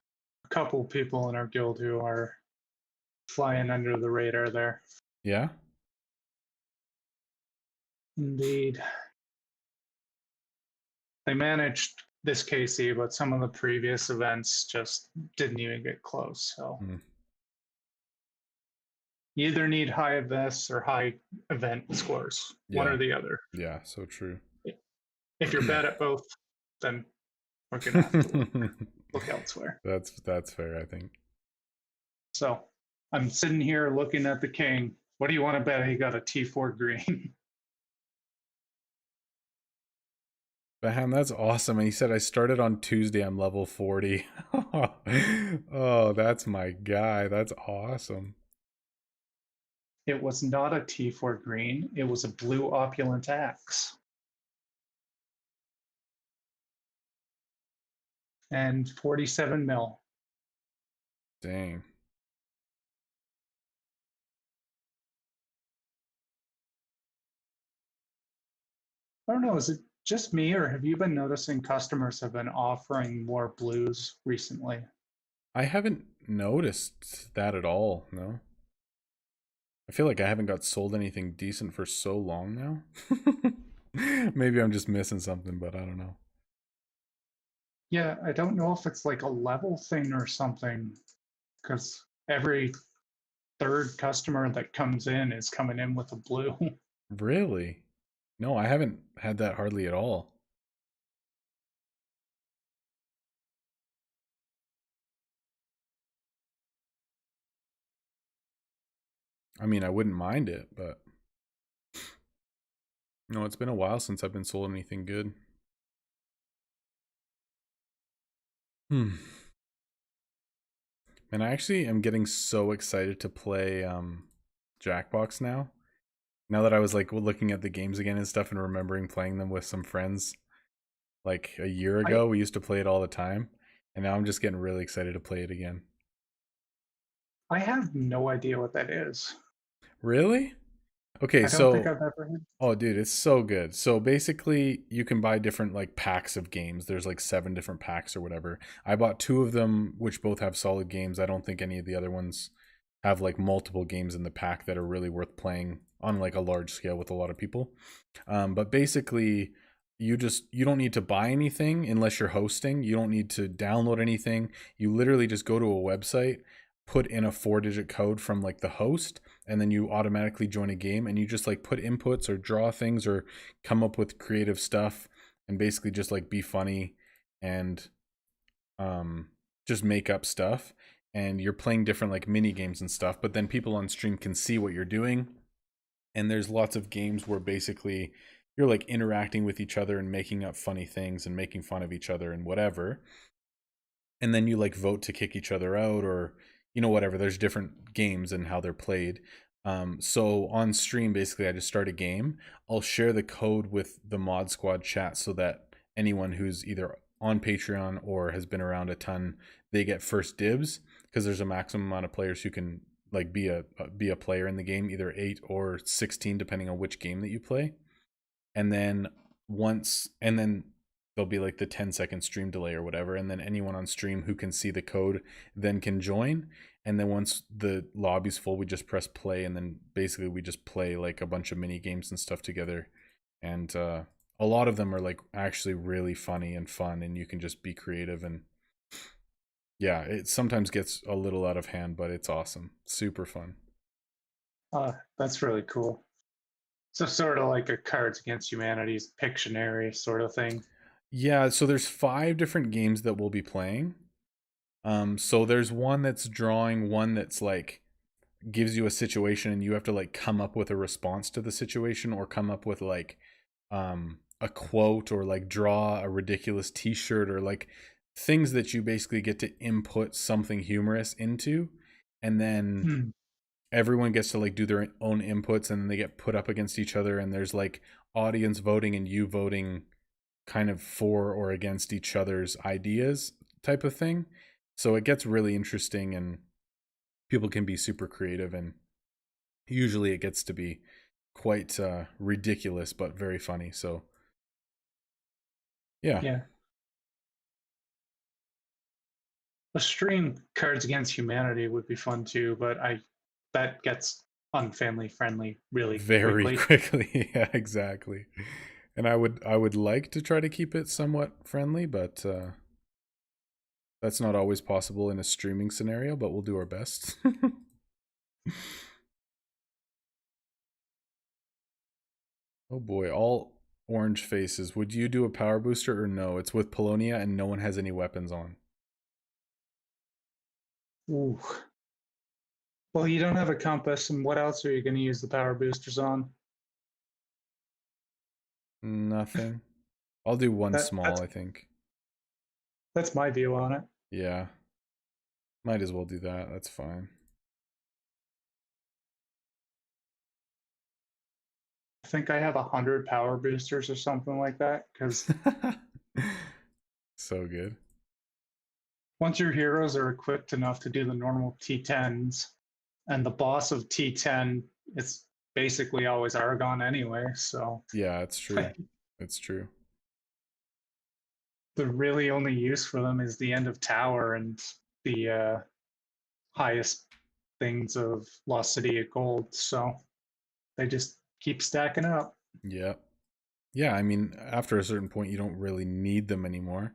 Speaker 8: a couple people in our guild who are flying under the radar there.
Speaker 2: Yeah?
Speaker 8: Indeed. They managed this KC, but some of the previous events just didn't even get close. So you either need high events or high event scores, one or the other.
Speaker 2: Yeah, so true.
Speaker 8: If you're bad at both, then we're gonna have to look elsewhere.
Speaker 2: That's fair, I think.
Speaker 8: So I'm sitting here looking at the king. What do you want to bet he got a T4 green?
Speaker 2: Baham, that's awesome. And he said, I started on Tuesday, I'm level 40. Oh, that's my guy. That's awesome.
Speaker 8: It was not a T4 green. It was a blue opulent axe. And 47 mil.
Speaker 2: Dang.
Speaker 8: I don't know, is it just me, or have you been noticing customers have been offering more blues recently?
Speaker 2: I haven't noticed that at all, no. I feel like I haven't got sold anything decent for so long now. Maybe I'm just missing something, but I don't know.
Speaker 8: Yeah, I don't know if it's like a level thing or something, because every third customer that comes in is coming in with a blue.
Speaker 2: Really? No, I haven't had that hardly at all. I mean, I wouldn't mind it, but no, it's been a while since I've been sold anything good. Hmm. And I actually am getting so excited to play Jackbox now. Now that I was like looking at the games again and stuff and remembering playing them with some friends like a year
Speaker 8: I
Speaker 2: ago, we used to play it all the time. And now I'm just getting really excited to play it again.
Speaker 8: I have no idea what that is.
Speaker 2: Really? Okay,
Speaker 8: I don't think
Speaker 2: so
Speaker 8: I've ever heard.
Speaker 2: oh dude, it's so good. So basically you can buy different like packs of games. There's like 7 different packs or whatever. I bought 2 of them which both have solid games. I don't think any of the other ones have like multiple games in the pack that are really worth playing on like a large scale with a lot of people. But basically you don't need to buy anything unless you're hosting. You don't need to download anything. You literally just go to a website, put in a 4-digit code from like the host, and then you automatically join a game, and you just like put inputs or draw things or come up with creative stuff and basically just like be funny and just make up stuff. And you're playing different like mini games and stuff, but then people on stream can see what you're doing. And there's lots of games where basically you're like interacting with each other and making up funny things and making fun of each other and whatever. And then you like vote to kick each other out, or whatever. There's different games and how they're played. So on stream, basically I just start a game. I'll share the code with the mod squad chat so that anyone who's either on Patreon or has been around a ton, they get first dibs, because there's a maximum amount of players who can like be a player in the game, either 8 or 16 depending on which game that you play. And then there'll be like the 10-second stream delay or whatever, and then anyone on stream who can see the code then can join. And then once the lobby's full, we just press play, and then basically we just play like a bunch of mini games and stuff together. And a lot of them are like actually really funny and fun, and you can just be creative. And yeah, it sometimes gets a little out of hand, but it's awesome. Super fun.
Speaker 8: That's really cool. So sort of like a Cards Against Humanity's Pictionary sort of thing.
Speaker 2: Yeah, so there's 5 different games that we'll be playing. So there's one that's drawing, one that's like gives you a situation and you have to like come up with a response to the situation, or come up with like a quote, or like draw a ridiculous t-shirt, or like things that you basically get to input something humorous into. And then everyone gets to like do their own inputs, and then they get put up against each other, and there's like audience voting and you voting kind of for or against each other's ideas type of thing. So it gets really interesting, and people can be super creative, and usually it gets to be quite ridiculous but very funny. So yeah.
Speaker 8: A stream Cards Against Humanity would be fun too, but that gets unfamily friendly really
Speaker 2: Very
Speaker 8: quickly.
Speaker 2: quickly. Yeah, exactly. And I would like to try to keep it somewhat friendly, but that's not always possible in a streaming scenario, but we'll do our best. Oh boy, all orange faces. Would you do a power booster or no? It's with Polonia and no one has any weapons on.
Speaker 8: Ooh. Well, you don't have a compass, and what else are you going to use the power boosters on?
Speaker 2: Nothing. I'll do one small, I think.
Speaker 8: That's my view on it.
Speaker 2: Yeah. Might as well do that. That's fine.
Speaker 8: I think I have 100 power boosters or something like that, because
Speaker 2: So good.
Speaker 8: once your heroes are equipped enough to do the normal T10s, and the boss of T10, it's basically always Argon anyway, so
Speaker 2: Yeah, it's true. It's true.
Speaker 8: the really only use for them is the end of tower and the highest things of Lost City of Gold, so they just keep stacking up.
Speaker 2: Yeah. Yeah, I mean, after a certain point, you don't really need them anymore.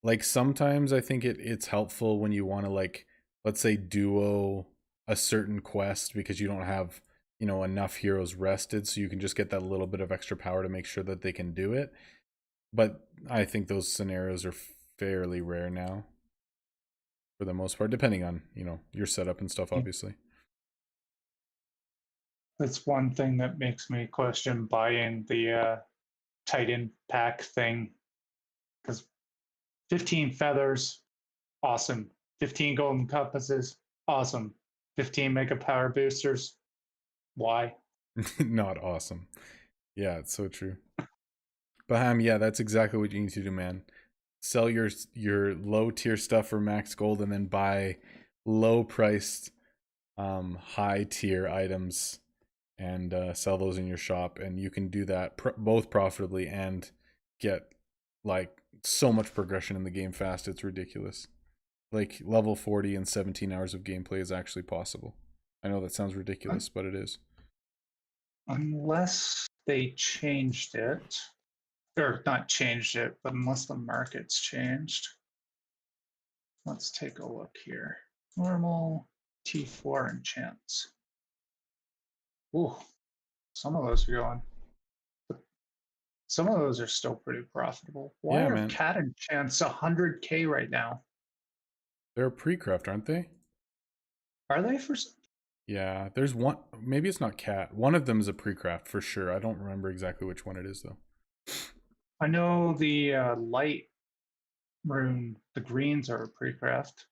Speaker 2: Like, sometimes I think it's helpful when you want to, like, let's say duo a certain quest because you don't have, enough heroes rested, so you can just get that little bit of extra power to make sure that they can do it. But I think those scenarios are fairly rare now, for the most part, depending on, your setup and stuff, obviously.
Speaker 8: That's one thing that makes me question buying the Titan pack thing, because 15 feathers, awesome. 15 golden compasses, awesome. 15 mega power boosters, why?
Speaker 2: Not awesome. Yeah, it's so true. But yeah, that's exactly what you need to do, man. Sell your low tier stuff for max gold, and then buy low priced, high tier items, and sell those in your shop. And you can do that both profitably and get like so much progression in the game fast. It's ridiculous. Like level 40 and 17 hours of gameplay is actually possible. I know that sounds ridiculous, but it is.
Speaker 8: Unless they changed it, or not changed it, but unless the market's changed. Let's take a look here. Normal T4 enchants. Ooh, some of those are going. Some of those are still pretty profitable. Why
Speaker 2: Yeah,
Speaker 8: are
Speaker 2: man.
Speaker 8: cat enchants 100K right now?
Speaker 2: They're a pre-craft, aren't they?
Speaker 8: Are they for?
Speaker 2: Yeah, there's one. Maybe it's not cat. One of them is a pre-craft for sure. I don't remember exactly which one it is though.
Speaker 8: I know the light rune, the greens are a pre-craft.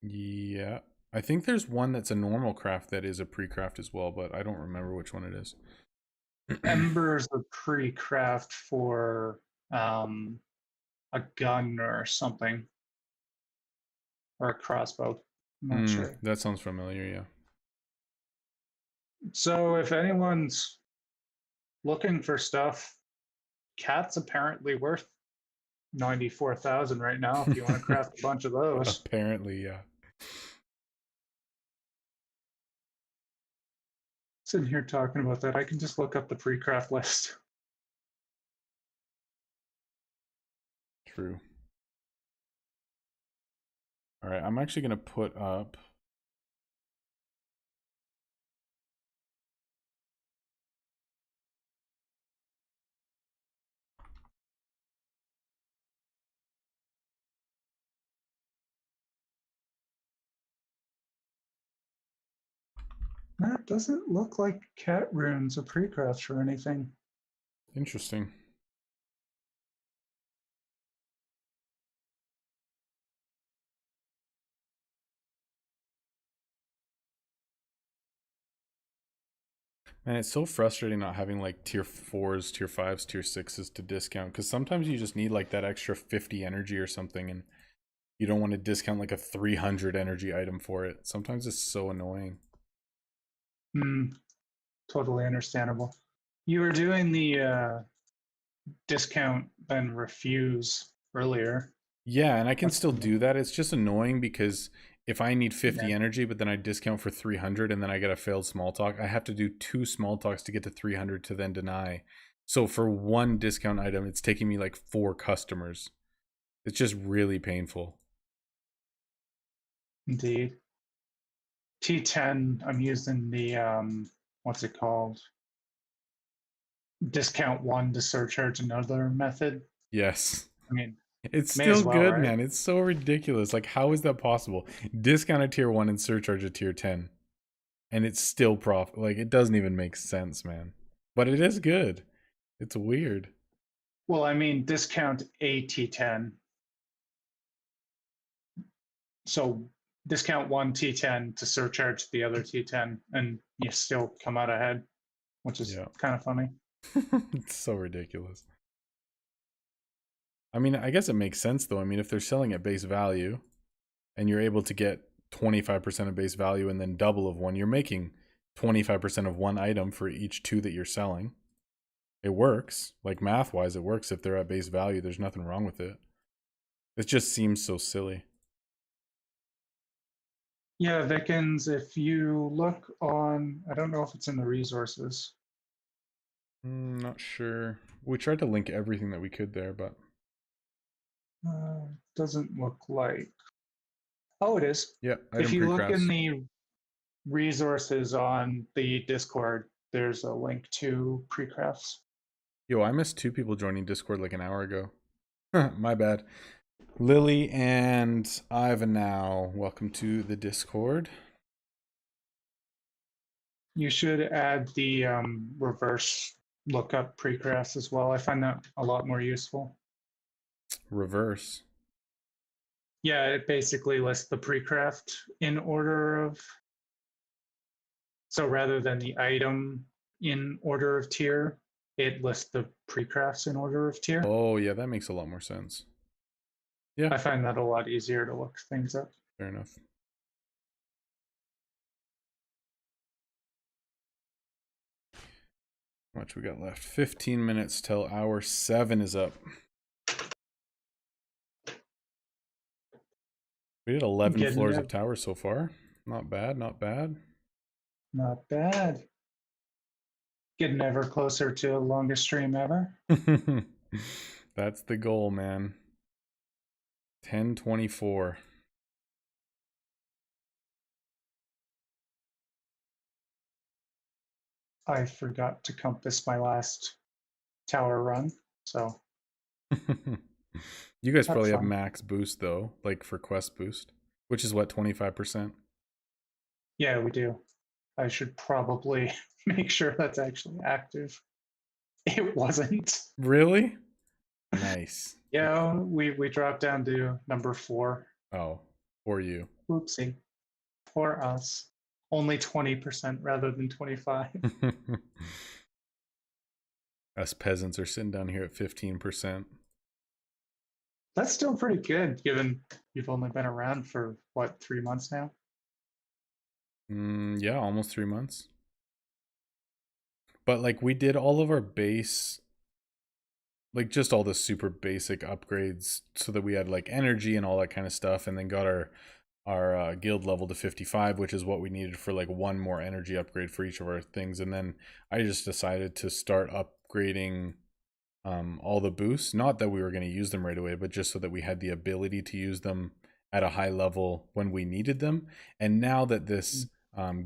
Speaker 2: Yeah, I think there's one that's a normal craft that is a pre-craft as well, but I don't remember which one it is.
Speaker 8: Ember's a pre-craft for a gun or something, or a crossbow. I'm not sure.
Speaker 2: That sounds familiar, yeah.
Speaker 8: So if anyone's looking for stuff, cat's apparently worth 94,000 right now if you want to craft a bunch of those.
Speaker 2: Apparently, yeah.
Speaker 8: Sitting here talking about that, I can just look up the pre-craft list.
Speaker 2: True. All right, I'm actually going to put up
Speaker 8: That doesn't look like cat runes or pre-craft or anything.
Speaker 2: interesting. Man, it's so frustrating not having like tier 4s, tier 5s, tier 6s to discount, because sometimes you just need like that extra 50 energy or something, and you don't want to discount like a 300 energy item for it. Sometimes it's so annoying.
Speaker 8: Totally understandable. You were doing the discount then refuse earlier.
Speaker 2: Yeah, and I can still do that. It's just annoying because if I need 50
Speaker 8: Yeah.
Speaker 2: energy, but then I discount for 300 and then I get a failed small talk, I have to do 2 small talks to get to 300 to then deny. So for one discount item, it's taking me like 4 customers. It's just really painful.
Speaker 8: Indeed. T10, I'm using the, what's it called? Discount one to surcharge another method.
Speaker 2: Yes.
Speaker 8: I mean,
Speaker 2: It's
Speaker 8: may as
Speaker 2: still
Speaker 8: well,
Speaker 2: good,
Speaker 8: right?
Speaker 2: man. It's so ridiculous. Like, how is that possible? Discount a tier 1 and surcharge a tier 10. And it's still profit. Like, it doesn't even make sense, man. But it is good. It's weird.
Speaker 8: Well, I mean, discount a T10. So discount one T10 to surcharge the other T10, and you still come out ahead, which is
Speaker 2: Yeah.
Speaker 8: kind of funny.
Speaker 2: It's so ridiculous. I mean, I guess it makes sense, though. I mean, if they're selling at base value and you're able to get 25% of base value and then double of one, you're making 25% of one item for each 2 that you're selling. It works. Like, math-wise, it works. If they're at base value, there's nothing wrong with it. It just seems so silly.
Speaker 8: Yeah, Vikings, if you look on, I don't know if it's in the resources.
Speaker 2: Not sure. We tried to link everything that we could there, but
Speaker 8: Doesn't look like. Oh, it is.
Speaker 2: yeah,
Speaker 8: If
Speaker 2: item
Speaker 8: you look in
Speaker 2: pre-crafts.
Speaker 8: the resources on the Discord, there's a link to pre-crafts.
Speaker 2: Yo, I missed 2 people joining Discord like an hour ago. My bad. Lily and Ivan now. Welcome to the Discord.
Speaker 8: You should add the reverse lookup pre-crafts as well. I find that a lot more useful.
Speaker 2: reverse.
Speaker 8: Yeah, it basically lists the pre-craft in order of. So rather than the item in order of tier, it lists the pre-crafts in order of tier.
Speaker 2: Oh, yeah, that makes a lot more sense. Yeah,
Speaker 8: I find that a lot easier to look things up.
Speaker 2: fair enough. How much we got left? 15 minutes till hour 7 is up. We did 11
Speaker 8: Getting
Speaker 2: floors
Speaker 8: there.
Speaker 2: of towers so far. Not bad, not bad.
Speaker 8: Not bad. Getting ever closer to longest stream ever.
Speaker 2: That's the goal, man. 10:24.
Speaker 8: I forgot to compass my last tower run, so
Speaker 2: You guys
Speaker 8: That's
Speaker 2: probably have
Speaker 8: fun.
Speaker 2: max boost though, like for quest boost, which is what, 25%?
Speaker 8: yeah, we do. I should probably make sure that's actually active. It wasn't.
Speaker 2: Really? Nice.
Speaker 8: Yeah, we dropped down to number 4.
Speaker 2: Oh, for you.
Speaker 8: Oopsie. For us. Only 20% rather than 25.
Speaker 2: Us peasants are sitting down here at 15%.
Speaker 8: That's still pretty good given you've only been around for what, 3 months now?
Speaker 2: Yeah, almost 3 months. But like we did all of our base, like just all the super basic upgrades so that we had like energy and all that kind of stuff, and then got our guild level to 55, which is what we needed for like one more energy upgrade for each of our things. And then I just decided to start upgrading all the boosts. Not that we were going to use them right away, but just so that we had the ability to use them at a high level when we needed them. And now that this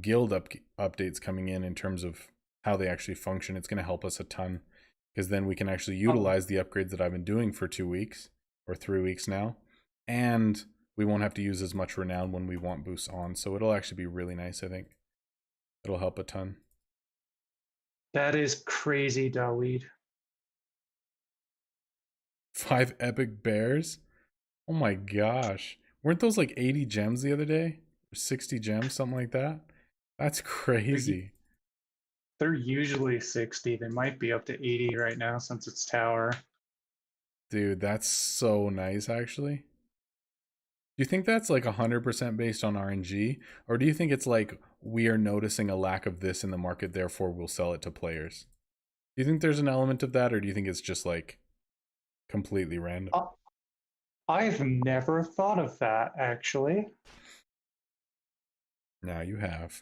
Speaker 2: guild update's coming in terms of how they actually function, it's going to help us a ton, because then we can actually utilize the upgrades that I've been doing for 2 weeks or 3 weeks now, and we won't have to use as much renown when we want boosts on. So it'll actually be really nice. I think it'll help a ton.
Speaker 8: That is crazy, Daweed.
Speaker 2: 5 epic bears. Oh my gosh, weren't those like 80 gems the other day, or 60 gems, something like that? That's crazy.
Speaker 8: They're usually 60. They might be up to 80 right now since it's tower.
Speaker 2: Dude, that's so nice actually. Do you think that's like 100% based on RNG, or do you think it's like we are noticing a lack of this in the market, therefore we'll sell it to players? Do you think there's an element of that, or do you think it's just like completely random?
Speaker 8: I've never thought of that, actually.
Speaker 2: Now you have.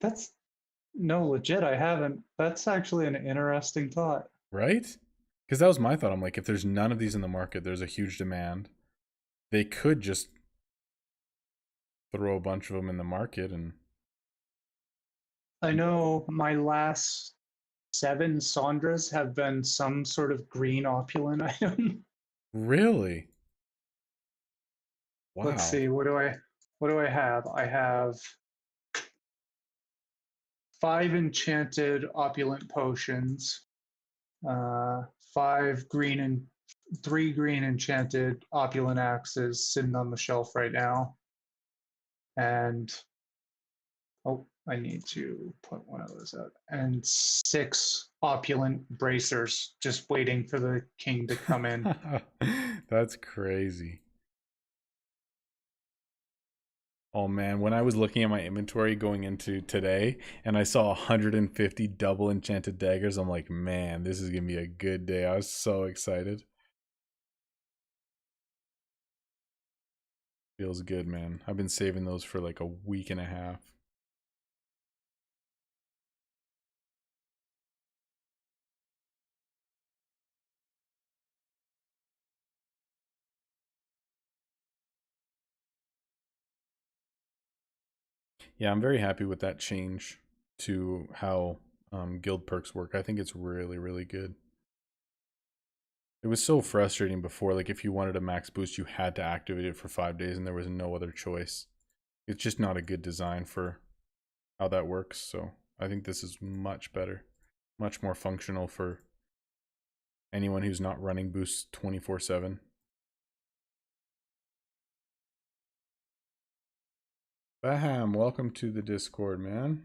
Speaker 8: That's no, legit, I haven't. That's actually an interesting thought.
Speaker 2: Right? Because that was my thought. I'm like, if there's none of these in the market, there's a huge demand. They could just throw a bunch of them in the market and...
Speaker 8: I know my last 7 Sandras have been some sort of green opulent item.
Speaker 2: Really? Wow.
Speaker 8: Let's see, what do I have? I have 5 enchanted opulent potions, 5 green and 3 green enchanted opulent axes sitting on the shelf right now. And oh, I need to put one of those out. And 6 opulent bracers just waiting for the king to come in.
Speaker 2: That's crazy. Oh man, when I was looking at my inventory going into today and I saw 150 double enchanted daggers, I'm like, man, this is gonna be a good day. I was so excited. Feels good, man. I've been saving those for like a week and a half. Yeah, I'm very happy with that change to how guild perks work. I think it's really, really good. It was so frustrating before, like if you wanted a max boost, you had to activate it for 5 days and there was no other choice. It's just not a good design for how that works. So I think this is much better, much more functional for anyone who's not running boosts 24/7 Baham, welcome to the Discord, man.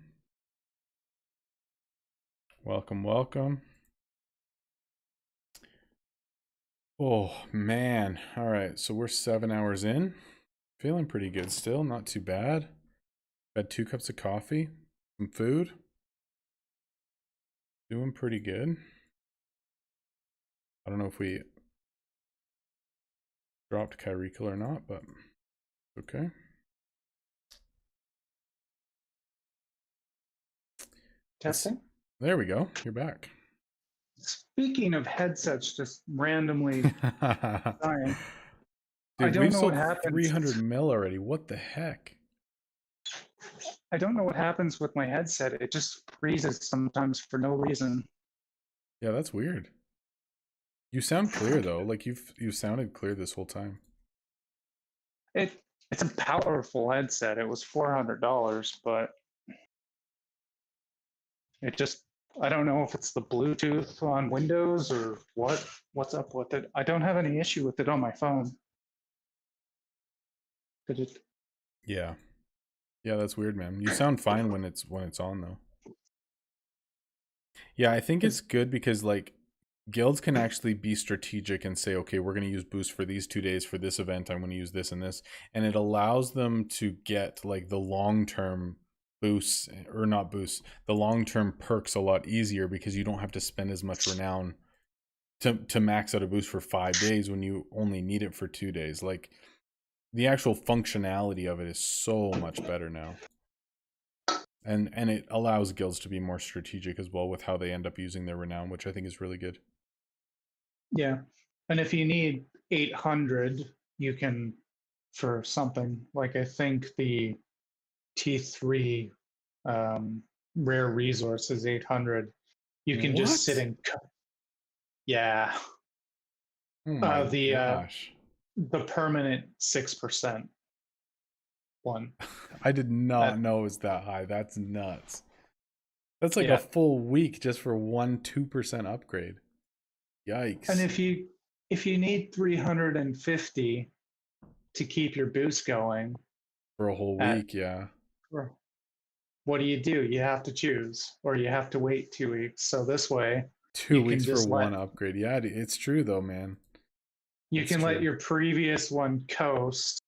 Speaker 2: Welcome, welcome. Oh, man. All right, so we're 7 hours in. Feeling pretty good still, not too bad. Had 2 cups of coffee, some food. Doing pretty good. I don't know if we dropped Kyrika or not, but okay.
Speaker 8: Testing.
Speaker 2: There we go. You're back.
Speaker 8: Speaking of headsets, just randomly dying. I
Speaker 2: Dude,
Speaker 8: don't
Speaker 2: we've
Speaker 8: know
Speaker 2: sold
Speaker 8: what happens.
Speaker 2: 300 mil already. What the heck?
Speaker 8: I don't know what happens with my headset. It just freezes sometimes for no reason.
Speaker 2: Yeah, that's weird. You sound clear though. Like you've sounded clear this whole time.
Speaker 8: It's a powerful headset. It was $400, but it just, I don't know if it's the Bluetooth on Windows or what's up with it. I don't have any issue with it on my phone. But it,
Speaker 2: Yeah. Yeah, that's weird, man. You sound fine when it's on though. Yeah, I think it's good because like guilds can actually be strategic and say, okay, we're going to use boost for these 2 days for this event. I'm going to use this and this, and it allows them to get like the long-term boosts, or not boosts, the long-term perks a lot easier because you don't have to spend as much renown to max out a boost for 5 days when you only need it for 2 days. Like the actual functionality of it is so much better now. And it allows guilds to be more strategic as well with how they end up using their renown, which I think is really good.
Speaker 8: yeah. And if you need 800, you can, for something like, I think the T3 rare resource is 800. You can just sit
Speaker 2: What?
Speaker 8: and yeah.
Speaker 2: Oh my
Speaker 8: The
Speaker 2: gosh.
Speaker 8: the permanent 6% one.
Speaker 2: I did not
Speaker 8: That-
Speaker 2: know it was that high. That's nuts. That's like
Speaker 8: Yeah.
Speaker 2: a full week just for 2% upgrade. Yikes.
Speaker 8: And if you need 350 to keep your boost going
Speaker 2: For a whole
Speaker 8: at-
Speaker 2: week, yeah.
Speaker 8: what do? You have to choose, or you have to wait 2 weeks. So this way
Speaker 2: 2
Speaker 8: you can
Speaker 2: weeks for
Speaker 8: just
Speaker 2: one
Speaker 8: let-
Speaker 2: upgrade. Yeah, it's true though, man.
Speaker 8: you
Speaker 2: It's
Speaker 8: can let
Speaker 2: true.
Speaker 8: your previous one coast,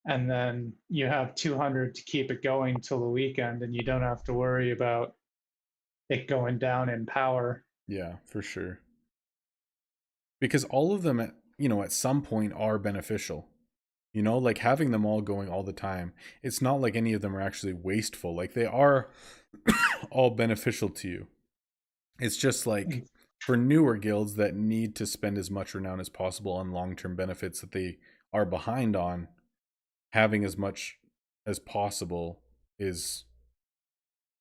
Speaker 8: and then you have 200 to keep it going till the weekend, and you don't have to worry about it going down in power.
Speaker 2: Yeah, for sure. Because all of them at some point are beneficial. Like having them all going all the time. It's not like any of them are actually wasteful. Like they are all beneficial to you. It's just like for newer guilds that need to spend as much renown as possible on long-term benefits that they are behind on, having as much as possible is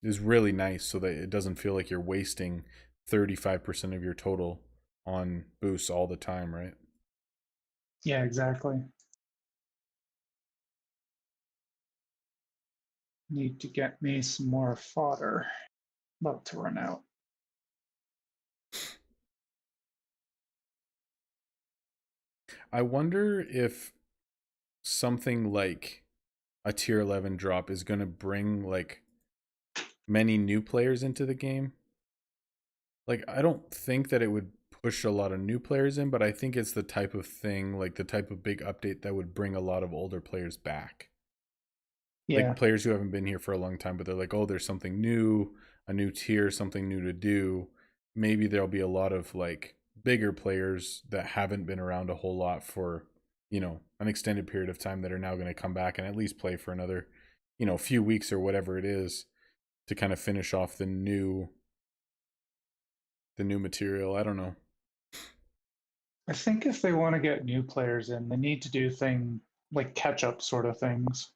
Speaker 2: really nice so that it doesn't feel like you're wasting 35% of your total on boosts all the time, right?
Speaker 8: Yeah, exactly. Need to get me some more fodder. About to run out.
Speaker 2: I wonder if something like a tier 11 drop is going to bring like many new players into the game. Like I don't think that it would push a lot of new players in, but I think it's the type of thing, like the type of big update that would bring a lot of older players back.
Speaker 8: Yeah.
Speaker 2: Like players who haven't been here for a long time, but they're like, oh, there's something new, a new tier, something new to do. Maybe there'll be a lot of like bigger players that haven't been around a whole lot for, an extended period of time that are now going to come back and at least play for another, few weeks or whatever it is to kind of finish off the new material. I don't know.
Speaker 8: I think if they want to get new players in, they need to do thing like catch up sort of things.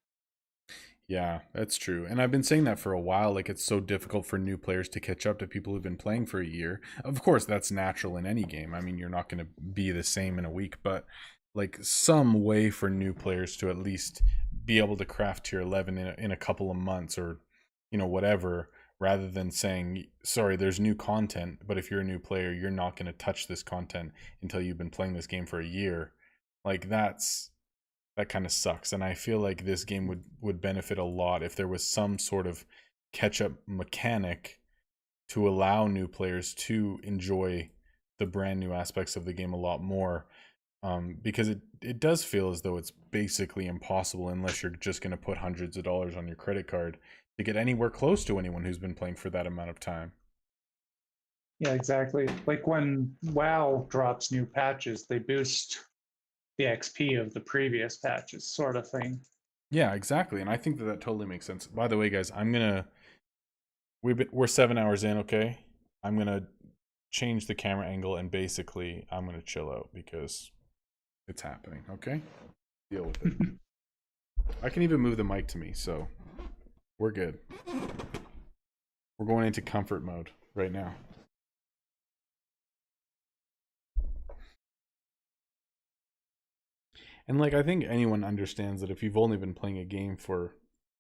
Speaker 2: Yeah, that's true. And I've been saying that for a while. Like, it's so difficult for new players to catch up to people who've been playing for a year. Of course, that's natural in any game. I mean, you're not going to be the same in a week, but like some way for new players to at least be able to craft tier 11 in a couple of months or, whatever, rather than saying, sorry, there's new content, but if you're a new player, you're not going to touch this content until you've been playing this game for a year. Like, that's that kind of sucks. And I feel like this game would benefit a lot if there was some sort of catch-up mechanic to allow new players to enjoy the brand new aspects of the game a lot more. Because it does feel as though it's basically impossible, unless you're just going to put hundreds of dollars on your credit card, to get anywhere close to anyone who's been playing for that amount of time.
Speaker 8: Yeah, exactly. Like when WoW drops new patches, they boost the XP of the previous patches, sort of thing.
Speaker 2: Yeah, exactly. And I think that totally makes sense. By the way, guys, we're 7 hours in, okay? I'm going to change the camera angle, and basically I'm going to chill out because it's happening, okay? Deal with it. I can even move the mic to me, so we're good. We're going into comfort mode right now. And like, I think anyone understands that if you've only been playing a game for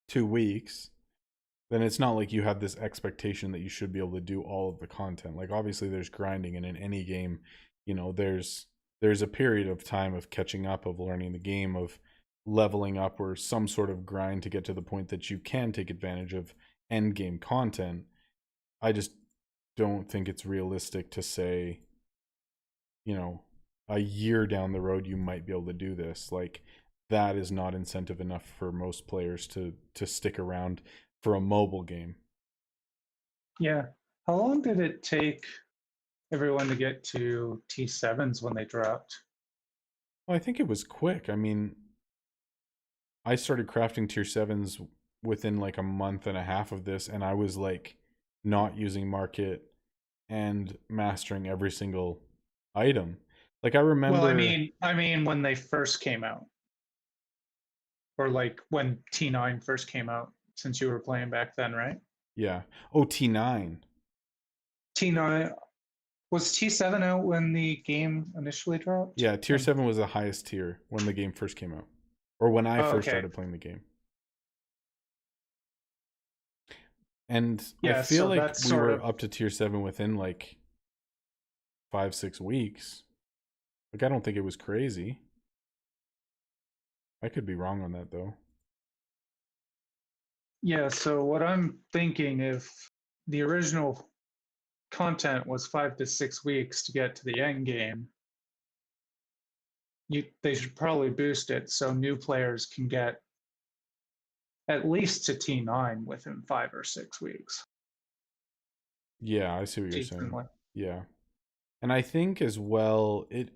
Speaker 2: 2 weeks, then it's not like you have this expectation that you should be able to do all of the content. Like, obviously there's grinding, and in any game, you know, there's a period of time of catching up, of learning the game, of leveling up, or some sort of grind to get to the point that you can take advantage of end game content. I just don't think it's realistic to say, you know, a year down the road you might be able to do this. Like, that is not incentive enough for most players to stick around for a mobile game.
Speaker 8: Yeah. How long did it take everyone to get to T7s when they dropped?
Speaker 2: Well, I think it was quick. I mean, I started crafting tier 7s within like a month and a half of this, and I was like not using market and mastering every single item. Like, I remember.
Speaker 8: Well, I mean when they first came out, or like when T9 first came out, since you were playing back then, right?
Speaker 2: Yeah. Oh, T9.
Speaker 8: T9 was T7 out when the game initially dropped?
Speaker 2: Yeah, tier 7 was the highest tier when the game first came out, or when I first started playing the game. And
Speaker 8: yeah,
Speaker 2: I feel
Speaker 8: so
Speaker 2: like we were up to tier 7 within like 5-6 weeks. Like, I don't think it was crazy. I could be wrong on that though.
Speaker 8: Yeah, so what I'm thinking, if the original content was 5 to 6 weeks to get to the end game, they should probably boost it so new players can get at least to T9 within 5 or 6 weeks.
Speaker 2: Yeah, I see what you're saying.
Speaker 8: Decently.
Speaker 2: Yeah. And I think as well, it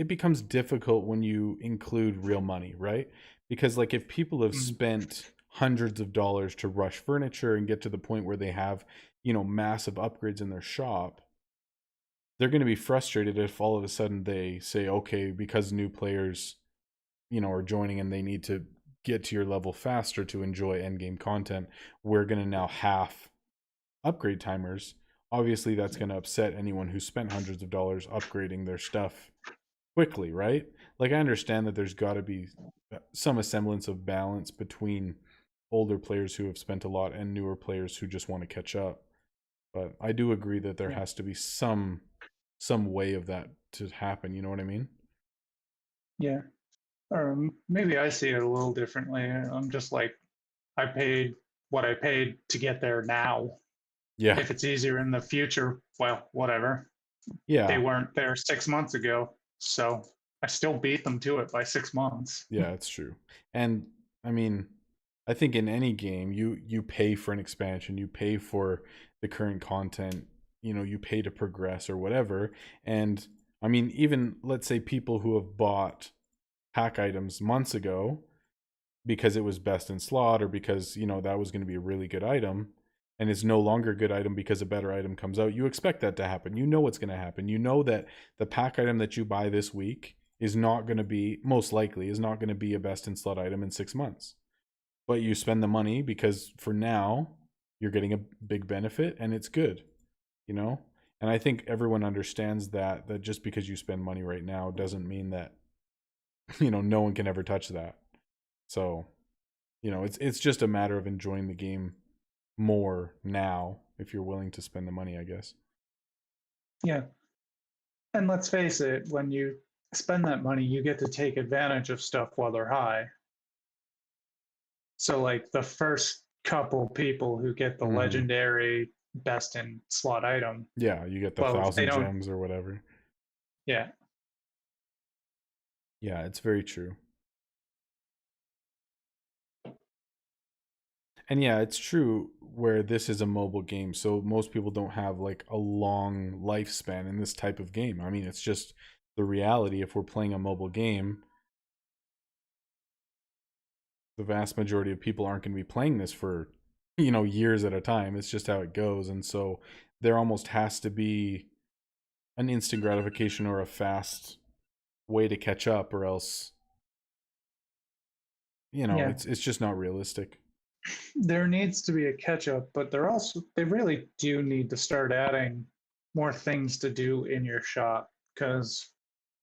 Speaker 2: becomes difficult when you include real money, right? Because like, if people have spent hundreds of dollars to rush furniture and get to the point where they have, you know, massive upgrades in their shop, they're going to be frustrated if all of a sudden they say, okay, because new players, you know, are joining and they need to get to your level faster to enjoy endgame content, we're going to now half upgrade timers. Obviously that's going to upset anyone who spent hundreds of dollars upgrading their stuff quickly, right? Like, I understand that there's got to be some semblance of balance between older players who have spent a lot and newer players who just want to catch up. But I do agree that there has to be some way of that to happen. You know what I mean?
Speaker 8: Yeah. Or maybe I see it a little differently. I'm just like, I paid what I paid to get there now.
Speaker 2: Yeah.
Speaker 8: If it's easier in the future, well, whatever.
Speaker 2: Yeah.
Speaker 8: They weren't there 6 months ago, so I still beat them to it by 6 months.
Speaker 2: Yeah, it's true. And I mean, I think in any game, you pay for an expansion, you pay for the current content, you know, you pay to progress or whatever. And I mean, even let's say people who have bought pack items months ago because it was best in slot, or because, you know, that was going to be a really good item, and it's no longer a good item because a better item comes out, you expect that to happen. You know what's going to happen. You know that the pack item that you buy this week is not going to be, most likely, is not going to be a best in slot item in 6 months. But you spend the money because for now you're getting a big benefit and it's good, you know? And I think everyone understands that just because you spend money right now doesn't mean that, you know, no one can ever touch that. So, you know, it's just a matter of enjoying the game more now if you're willing to spend the money, I guess.
Speaker 8: Yeah. And let's face it, when you spend that money, you get to take advantage of stuff while they're high. So like the first couple people who get the
Speaker 2: Mhm.
Speaker 8: legendary best in slot item,
Speaker 2: Yeah, you get the
Speaker 8: well, if they
Speaker 2: 1,000
Speaker 8: don't,
Speaker 2: gems or whatever.
Speaker 8: yeah,
Speaker 2: Yeah, it's very true. And yeah, it's true where this is a mobile game, so most people don't have like a long lifespan in this type of game. I mean, it's just the reality. If we're playing a mobile game, the vast majority of people aren't going to be playing this for, years at a time. It's just how it goes. And so there almost has to be an instant gratification or a fast way to catch up, or else,
Speaker 8: yeah,
Speaker 2: it's just not realistic.
Speaker 8: there needs to be a catch up, but they really do need to start adding more things to do in your shop because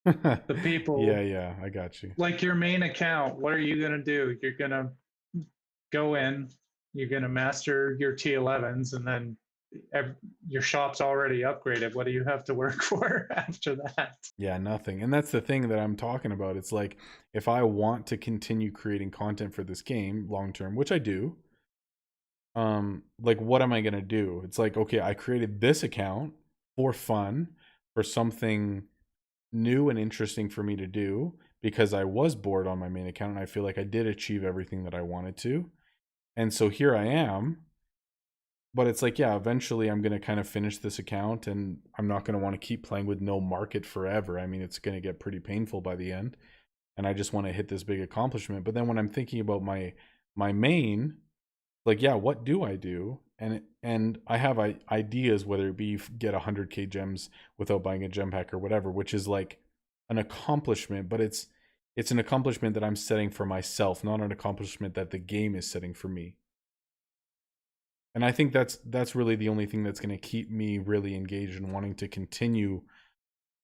Speaker 8: the people
Speaker 2: Yeah, I got you.
Speaker 8: like your main account, what are you gonna do? You're gonna go in, you're gonna master your T11s, and then your shop's already upgraded. What do you have to work for after that?
Speaker 2: Yeah, nothing. And that's the thing that I'm talking about. It's like if I want to continue creating content for this game long term, which I do, like what am I going to do? It's like, okay, I created this account for fun, for something new and interesting for me to do because I was bored on my main account and I feel like I did achieve everything that I wanted to. And so here I am. But it's like, yeah, eventually I'm going to kind of finish this account and I'm not going to want to keep playing with no market forever. I mean, it's going to get pretty painful by the end. And I just want to hit this big accomplishment. But then when I'm thinking about my main, like, yeah, what do I do? And I have ideas, whether it be get 100k gems without buying a gem pack or whatever, which is like an accomplishment, but it's an accomplishment that I'm setting for myself, not an accomplishment that the game is setting for me. And I think that's really the only thing that's going to keep me really engaged and wanting to continue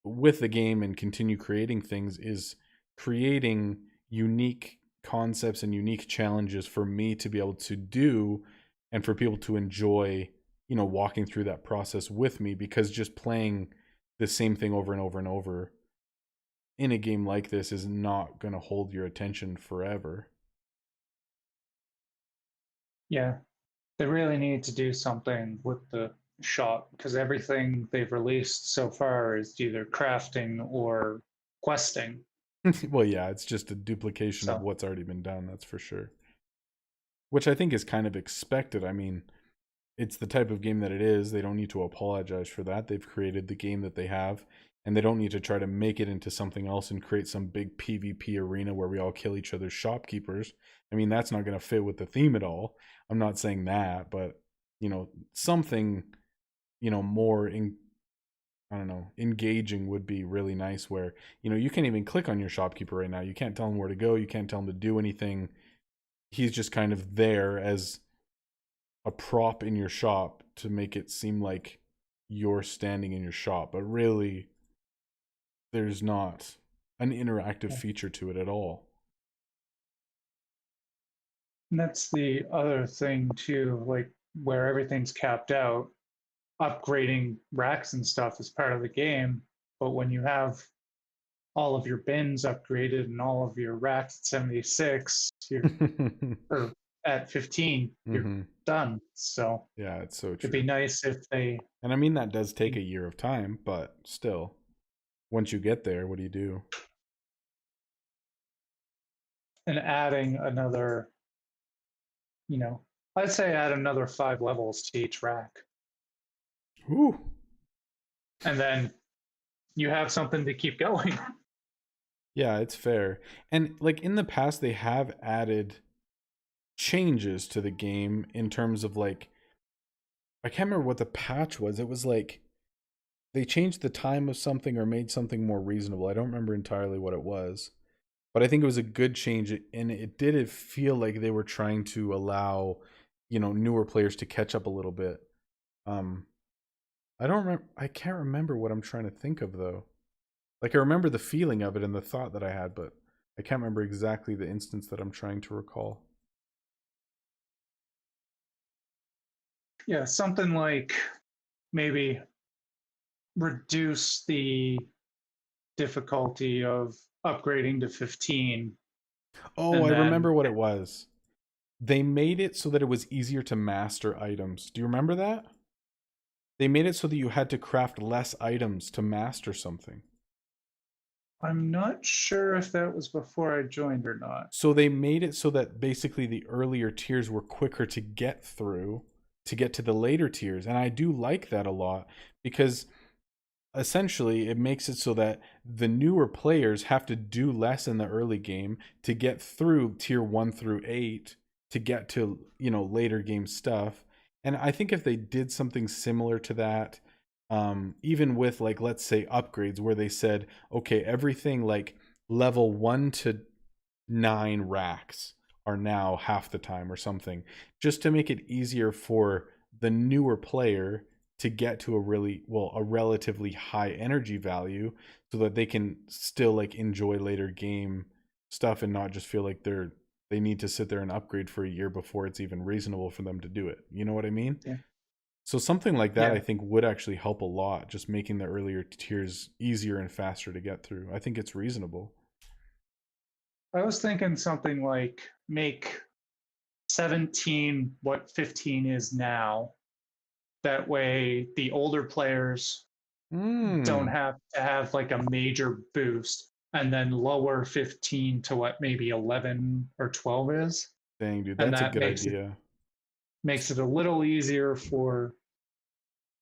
Speaker 2: with the game and continue creating things is creating unique concepts and unique challenges for me to be able to do and for people to enjoy, walking through that process with me, because just playing the same thing over and over and over in a game like this is not going to hold your attention forever.
Speaker 8: Yeah, they really need to do something with the shop because everything they've released so far is either crafting or questing.
Speaker 2: Well, yeah, it's just a duplication of
Speaker 8: So
Speaker 2: what's already been done, that's for sure. Which I think is kind of expected. I mean, it's the type of game that it is. They don't need to apologize for that. They've created the game that they have, and they don't need to try to make it into something else and create some big PvP arena where we all kill each other's shopkeepers. I mean, that's not going to fit with the theme at all. I'm not saying that, but something, more I don't know, engaging would be really nice where, you can't even click on your shopkeeper right now. You can't tell him where to go. You can't tell him to do anything. He's just kind of there as a prop in your shop to make it seem like you're standing in your shop. But really, there's not an interactive feature to it at all.
Speaker 8: and that's the other thing too, like where everything's capped out, upgrading racks and stuff is part of the game. But when you have all of your bins upgraded and all of your racks at 76, or at 15, you're done. So
Speaker 2: Yeah, it's so true.
Speaker 8: it'd be nice if they.
Speaker 2: And I mean, that does take a year of time, but still, once you get there, what do you do?
Speaker 8: And adding another, I'd say add another 5 levels to each rack.
Speaker 2: Whew.
Speaker 8: And then you have something to keep going.
Speaker 2: Yeah, it's fair. And like in the past, they have added changes to the game in terms of like, I can't remember what the patch was. It was like they changed the time of something or made something more reasonable. I don't remember entirely what it was, but I think it was a good change, and it did feel like they were trying to allow, newer players to catch up a little bit. I can't remember what I'm trying to think of though. Like I remember the feeling of it and the thought that I had, but I can't remember exactly the instance that I'm trying to recall.
Speaker 8: Yeah, something like maybe reduce the difficulty of upgrading to 15.
Speaker 2: Oh,
Speaker 8: And
Speaker 2: I remember
Speaker 8: then
Speaker 2: what it was. They made it so that it was easier to master items. Do you remember that? They made it so that you had to craft less items to master something.
Speaker 8: I'm not sure if that was before I joined or not.
Speaker 2: So they made it so that basically the earlier tiers were quicker to get through to get to the later tiers. And I do like that a lot because essentially it makes it so that the newer players have to do less in the early game to get through tier 1 through 8 to get to, you know, later game stuff. And I think if they did something similar to that, even with, like, let's say upgrades where they said, okay, everything like level 1 to 9 racks are now half the time or something, just to make it easier for the newer player to get to a relatively high energy value so that they can still like enjoy later game stuff and not just feel like they need to sit there and upgrade for a year before it's even reasonable for them to do it. You know what I mean?
Speaker 8: Yeah.
Speaker 2: So something like that,
Speaker 8: Yeah.
Speaker 2: I think, would actually help a lot, just making the earlier tiers easier and faster to get through. I think it's reasonable.
Speaker 8: I was thinking something like make 17 what 15 is now. That way, the older players don't have to have like a major boost, and then lower 15 to what maybe 11 or 12 is.
Speaker 2: Dang, dude,
Speaker 8: And
Speaker 2: that's a
Speaker 8: that
Speaker 2: good idea.
Speaker 8: makes it a little easier for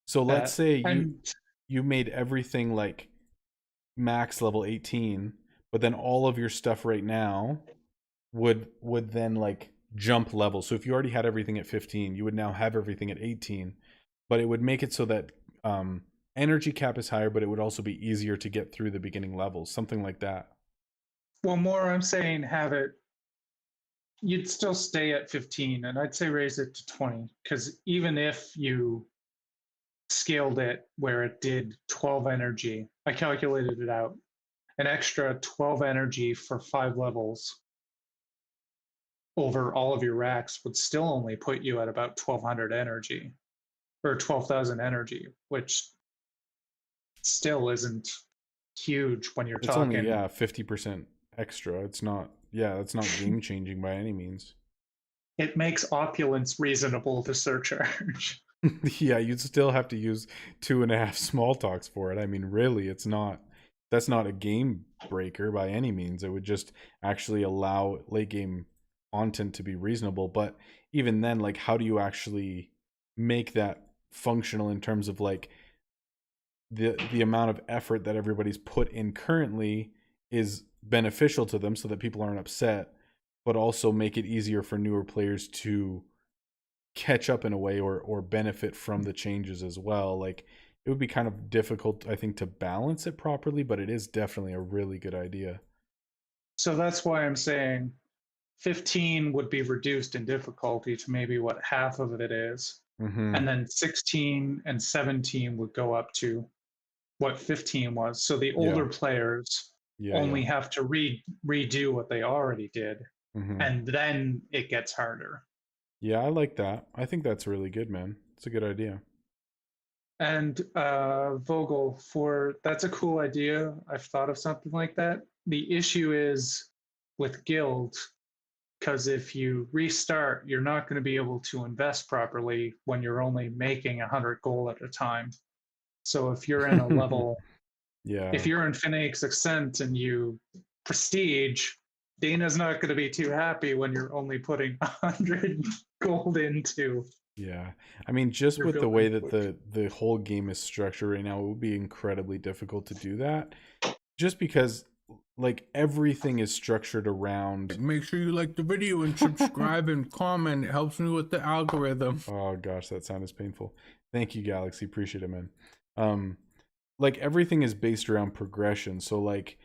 Speaker 2: So let's
Speaker 8: that.
Speaker 2: say
Speaker 8: And
Speaker 2: you made everything like max level 18, but then all of your stuff right now would then like jump level. So if you already had everything at 15, you would now have everything at 18, but it would make it so that energy cap is higher, but it would also be easier to get through the beginning levels, something like that.
Speaker 8: well, more I'm saying have it. You'd still stay at 15, and I'd say raise it to 20, because even if you scaled it where it did 12 energy, I calculated it out, an extra 12 energy for 5 levels over all of your racks would still only put you at about 1200 energy or 12,000 energy, which still isn't huge when you're
Speaker 2: It's only,
Speaker 8: talking.
Speaker 2: 50% extra. It's not game changing by any means.
Speaker 8: It makes opulence reasonable to surcharge.
Speaker 2: Yeah, you'd still have to use 2.5 small talks for it. I mean, really, that's not a game breaker by any means. It would just actually allow late game content to be reasonable. But even then, like, how do you actually make that functional in terms of like the amount of effort that everybody's put in currently is beneficial to them so that people aren't upset, but also make it easier for newer players to catch up in a way or benefit from the changes as well. Like, it would be kind of difficult, I think, to balance it properly, but it is definitely a really good idea.
Speaker 8: So that's why I'm saying 15 would be reduced in difficulty to maybe what half of it is.
Speaker 2: Mm-hmm.
Speaker 8: And then 16 and 17 would go up to what 15 was. So the older players only have to redo what they already did.
Speaker 2: Mm-hmm.
Speaker 8: And then it gets harder.
Speaker 2: Yeah, I like that. I think that's really good, man. It's a good idea.
Speaker 8: And Vogel, that's a cool idea. I've thought of something like that. The issue is with guild, because if you restart, you're not going to be able to invest properly when you're only making 100 gold at a time. So if you're in a level, if you're in Phoenix Ascent and you prestige, Dana's not going to be too happy when you're only putting 100 gold into.
Speaker 2: Yeah, I mean, just
Speaker 8: You're
Speaker 2: with the way
Speaker 8: building
Speaker 2: that the whole game is structured right now, it would be incredibly difficult to do that. Just because, like, everything is structured around.
Speaker 6: Make sure you like the video and subscribe and comment. It helps me with the algorithm.
Speaker 2: Oh gosh, that sound is painful. Thank you, Galaxy. Appreciate it, man. Like, everything is based around progression. So like,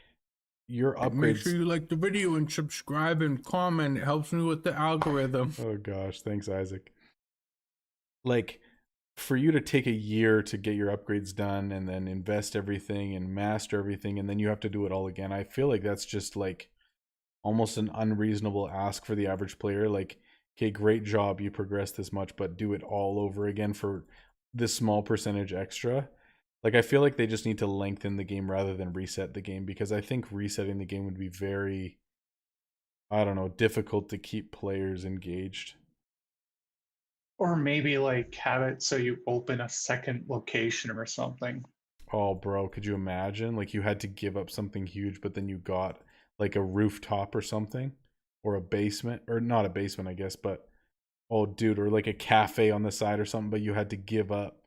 Speaker 2: your upgrades.
Speaker 6: Make sure you like the video and subscribe and comment. It helps me with the algorithm.
Speaker 2: Oh gosh, thanks, Isaac. Like, for you to take a year to get your upgrades done and then invest everything and master everything, and then you have to do it all again, I feel like that's just like almost an unreasonable ask for the average player. Like, okay, great job, you progressed this much, but do it all over again for this small percentage extra. Like, I feel like they just need to lengthen the game rather than reset the game, because I think resetting the game would be very, I don't know, difficult to keep players engaged.
Speaker 8: Or maybe like have it so you open a second location or something.
Speaker 2: Oh, bro, could you imagine? Like, you had to give up something huge, but then you got like a rooftop or something, or a basement, or not a basement, I guess, but oh, dude, or like a cafe on the side or something, but you had to give up.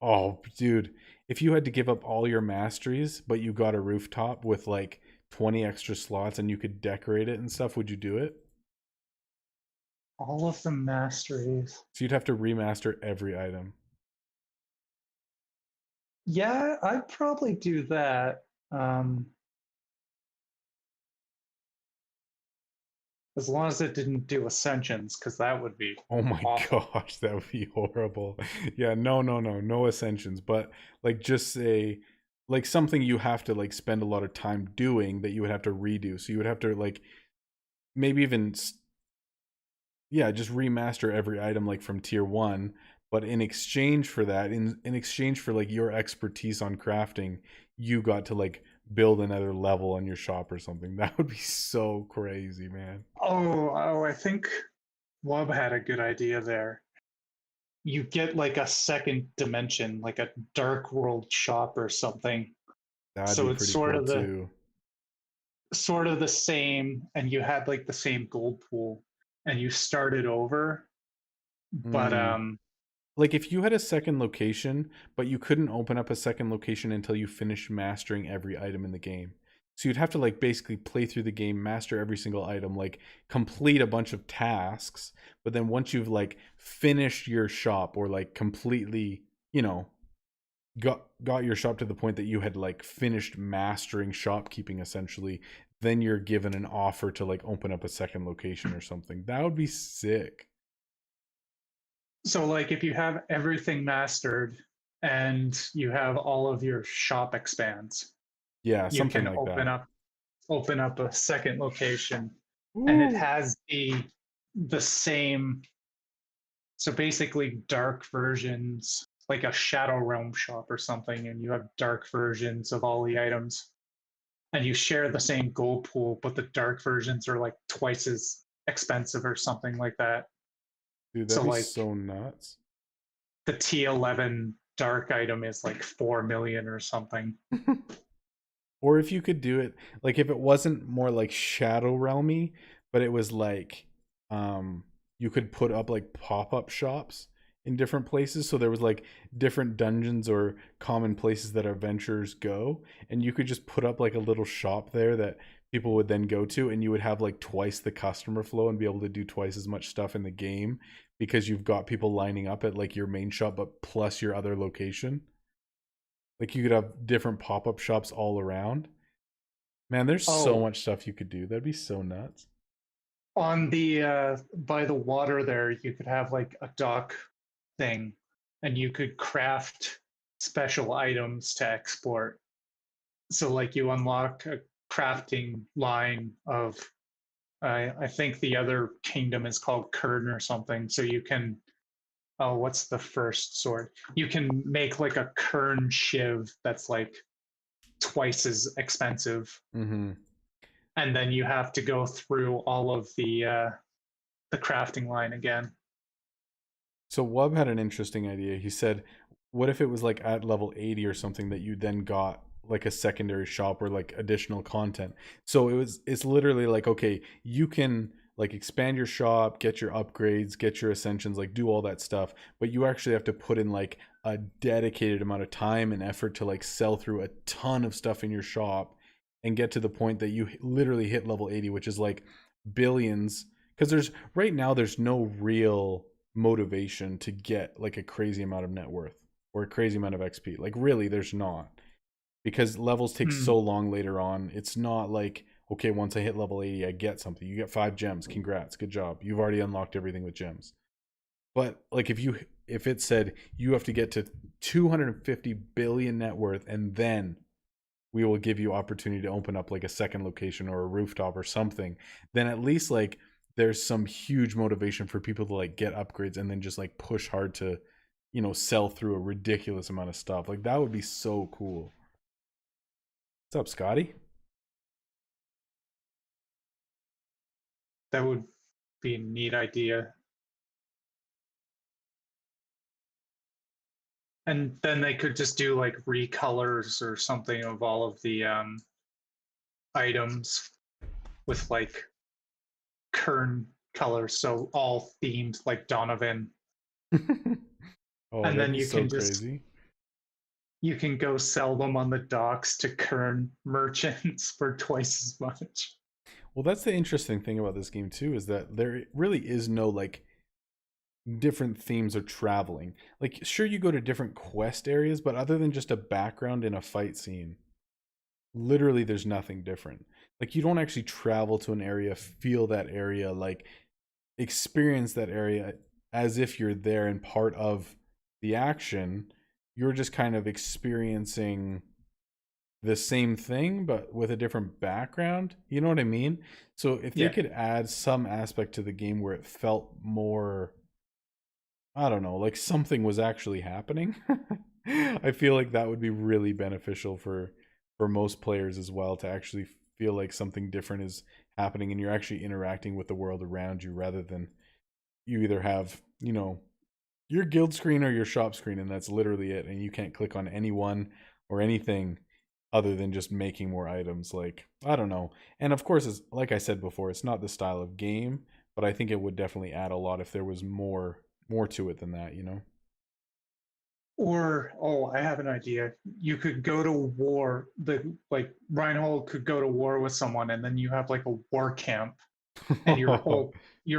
Speaker 2: Oh, dude, if you had to give up all your masteries, but you got a rooftop with like 20 extra slots and you could decorate it and stuff, would you do it?
Speaker 8: All of the masteries.
Speaker 2: So you'd have to remaster every item.
Speaker 8: Yeah, I'd probably do that. As long as it didn't do ascensions, because that would be
Speaker 2: Oh my
Speaker 8: awful.
Speaker 2: gosh, that would be horrible. Yeah, no ascensions, but like just say like something you have to like spend a lot of time doing that you would have to redo. So you would have to like maybe even yeah, just remaster every item like from tier 1, but in exchange for that, in exchange for like your expertise on crafting, you got to like build another level on your shop or something. That would be so crazy, man.
Speaker 8: Oh, I think Wub had a good idea there. You get like a second dimension, like a dark world shop or something.
Speaker 2: That'd
Speaker 8: So
Speaker 2: be
Speaker 8: it's
Speaker 2: pretty cool too.
Speaker 8: sort of the same, and you had like the same gold pool, and you started over. But
Speaker 2: Mm. Like if you had a second location, but you couldn't open up a second location until you finished mastering every item in the game. So you'd have to like basically play through the game, master every single item, like complete a bunch of tasks. But then once you've like finished your shop or like completely, you know, got your shop to the point that you had like finished mastering shopkeeping essentially, then you're given an offer to like open up a second location or something. That would be sick.
Speaker 8: so like if you have everything mastered and you have all of your shop expands,
Speaker 2: Yeah,
Speaker 8: you
Speaker 2: something
Speaker 8: can
Speaker 2: like that.
Speaker 8: open up a second location, and it
Speaker 2: Ooh.
Speaker 8: has the same, so basically dark versions, like a shadow realm shop or something, and you have dark versions of all the items, and you share the same gold pool, but the dark versions are like twice as expensive or something like that.
Speaker 2: Dude, that'd
Speaker 8: So
Speaker 2: be
Speaker 8: like
Speaker 2: so nuts.
Speaker 8: the T11 dark item is like 4 million or something.
Speaker 2: Or if you could do it like if it wasn't more like Shadow Realmy, but it was like you could put up like pop-up shops in different places. So there was like different dungeons or common places that adventurers go, and you could just put up like a little shop there that people would then go to, and you would have like twice the customer flow and be able to do twice as much stuff in the game because you've got people lining up at like your main shop but plus your other location. Like you could have different pop-up shops all around. Man, there's so
Speaker 8: Oh,
Speaker 2: much stuff you could do. That'd be so nuts.
Speaker 8: on the by the water there, you could have like a dock thing, and you could craft special items to export. So like you unlock a crafting line of I think the other kingdom is called Kern or something. So you can, oh, what's the first sword? You can make like a Kern shiv that's like twice as expensive,
Speaker 2: Mm-hmm.
Speaker 8: and then you have to go through all of the crafting line again.
Speaker 2: So Wub had an interesting idea. He said, what if it was like at level 80 or something that you then got like a secondary shop or like additional content? So it's literally like, okay, you can like expand your shop, get your upgrades, get your ascensions, like do all that stuff, but you actually have to put in like a dedicated amount of time and effort to like sell through a ton of stuff in your shop and get to the point that you literally hit level 80, which is like billions. Because there's right now there's no real motivation to get like a crazy amount of net worth or a crazy amount of XP. Like really there's not. Because levels take
Speaker 8: Hmm.
Speaker 2: so long later on. It's not like, okay, once I hit level 80, I get something. You get 5 gems. Congrats. Good job. You've already unlocked everything with gems. But like if it said you have to get to 250 billion net worth and then we will give you opportunity to open up like a second location or a rooftop or something, then at least like there's some huge motivation for people to like get upgrades and then just like push hard to you know, sell through a ridiculous amount of stuff. Like that would be so cool. What's up, Scotty?
Speaker 8: That would be a neat idea. And then they could just do like recolors or something of all of the items with like kern colors, so all themed like Donovan.
Speaker 2: Oh,
Speaker 8: And
Speaker 2: that'd
Speaker 8: then
Speaker 2: be
Speaker 8: you
Speaker 2: so
Speaker 8: can just
Speaker 2: crazy.
Speaker 8: you can go sell them on the docks to kern merchants for twice as much.
Speaker 2: Well, that's the interesting thing about this game too, is that there really is no like different themes of traveling. Like, sure, you go to different quest areas, but other than just a background in a fight scene, literally there's nothing different. Like, you don't actually travel to an area, feel that area, like experience that area as if you're there and part of the action. You're just kind of experiencing the same thing but with a different background. You know what I mean? So if they could add some aspect to the game where it felt more, I don't know, like something was actually happening, I feel like that would be really beneficial for most players as well, to actually feel like something different is happening and you're actually interacting with the world around you, rather than you either have, you know, your guild screen or your shop screen, and that's literally it, and you can't click on anyone or anything other than just making more items. Like, I don't know. And of course, it's, like I said before, it's not the style of game, but I think it would definitely add a lot if there was more to it than that, you know?
Speaker 8: Or, oh, I have an idea. You could go to war. Like Reinhold could go to war with someone, and then you have like a war camp, and your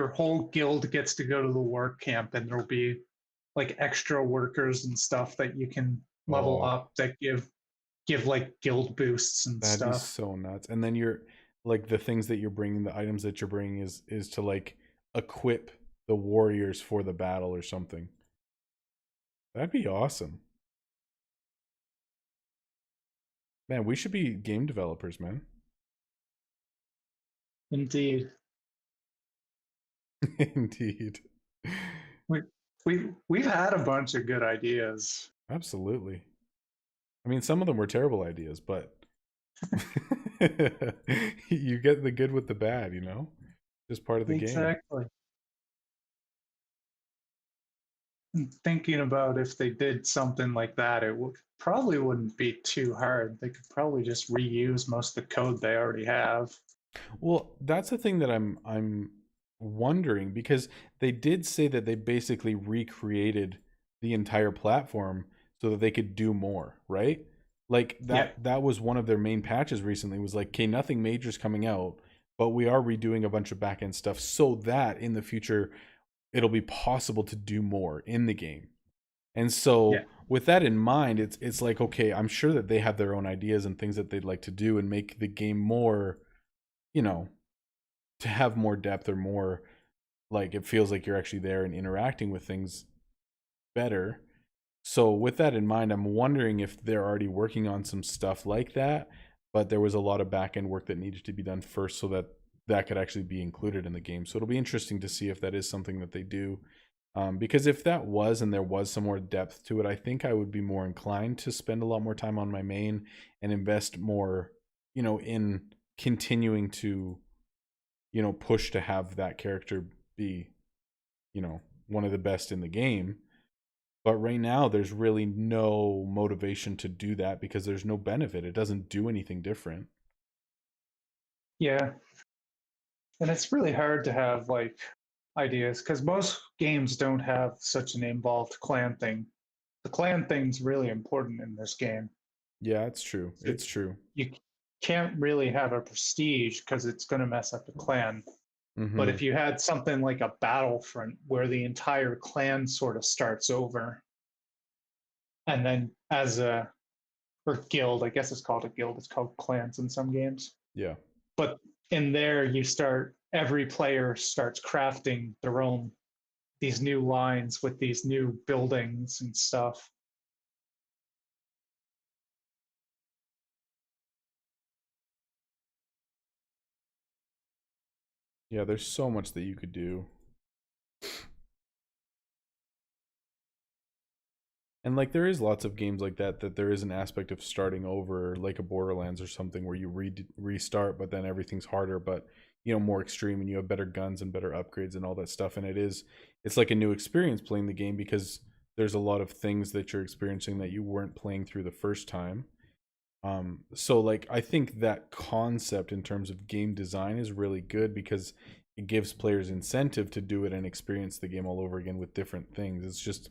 Speaker 8: whole guild gets to go to the war camp, and there'll be like extra workers and stuff that you can level
Speaker 2: Oh,
Speaker 8: up that give like guild boosts and
Speaker 2: that'd be
Speaker 8: stuff.
Speaker 2: so nuts. And then you're like, the things that you're bringing, the items that you're bringing is to like equip the warriors for the battle or something. That'd be awesome. Man, we should be game developers, man.
Speaker 8: Indeed.
Speaker 2: Indeed.
Speaker 8: We we've had a bunch of good ideas.
Speaker 2: Absolutely. I mean, some of them were terrible ideas, but you get the good with the bad, you know? Just part of the game.
Speaker 8: Exactly. Thinking about if they did something like that, it probably wouldn't be too hard. They could probably just reuse most of the code they already have.
Speaker 2: Well, that's the thing that I'm wondering, because they did say that they basically recreated the entire platform so that they could do more, right? Like that was one of their main patches recently, was like, okay, nothing major is coming out, but we are redoing a bunch of backend stuff so that in the future it'll be possible to do more in the game. And so
Speaker 8: Yeah.
Speaker 2: with that in mind, it's like, okay, I'm sure that they have their own ideas and things that they'd like to do and make the game more, you know, to have more depth, or more like it feels like you're actually there and interacting with things better. So with that in mind, I'm wondering if they're already working on some stuff like that, but there was a lot of back end work that needed to be done first so that that could actually be included in the game. So it'll be interesting to see if that is something that they do. Because if that was, and there was some more depth to it, I think I would be more inclined to spend a lot more time on my main and invest more, you know, in continuing to, you know, push to have that character be, you know, one of the best in the game. But right now, there's really no motivation to do that because there's no benefit. It doesn't do anything different.
Speaker 8: Yeah. And it's really hard to have like ideas because most games don't have such an involved clan thing. The clan thing's really important in this game.
Speaker 2: Yeah, it's true.
Speaker 8: So
Speaker 2: It's true.
Speaker 8: you can't really have a prestige because it's going to mess up the clan. But
Speaker 2: Mm-hmm.
Speaker 8: if you had something like a battlefront where the entire clan sort of starts over, and then as a or guild, I guess it's called a guild, it's called clans in some games.
Speaker 2: Yeah.
Speaker 8: But in there, you start every player starts crafting their own these new lines with these new buildings and stuff.
Speaker 2: Yeah, there's so much that you could do. And like there is lots of games like that there is an aspect of starting over, like a Borderlands or something, where you restart, but then everything's harder, but more extreme, and you have better guns and better upgrades and all that stuff. And it's like a new experience playing the game, because there's a lot of things that you're experiencing that you weren't playing through the first time. So like I think that concept in terms of game design is really good, because it gives players incentive to do it and experience the game all over again with different things. It's just,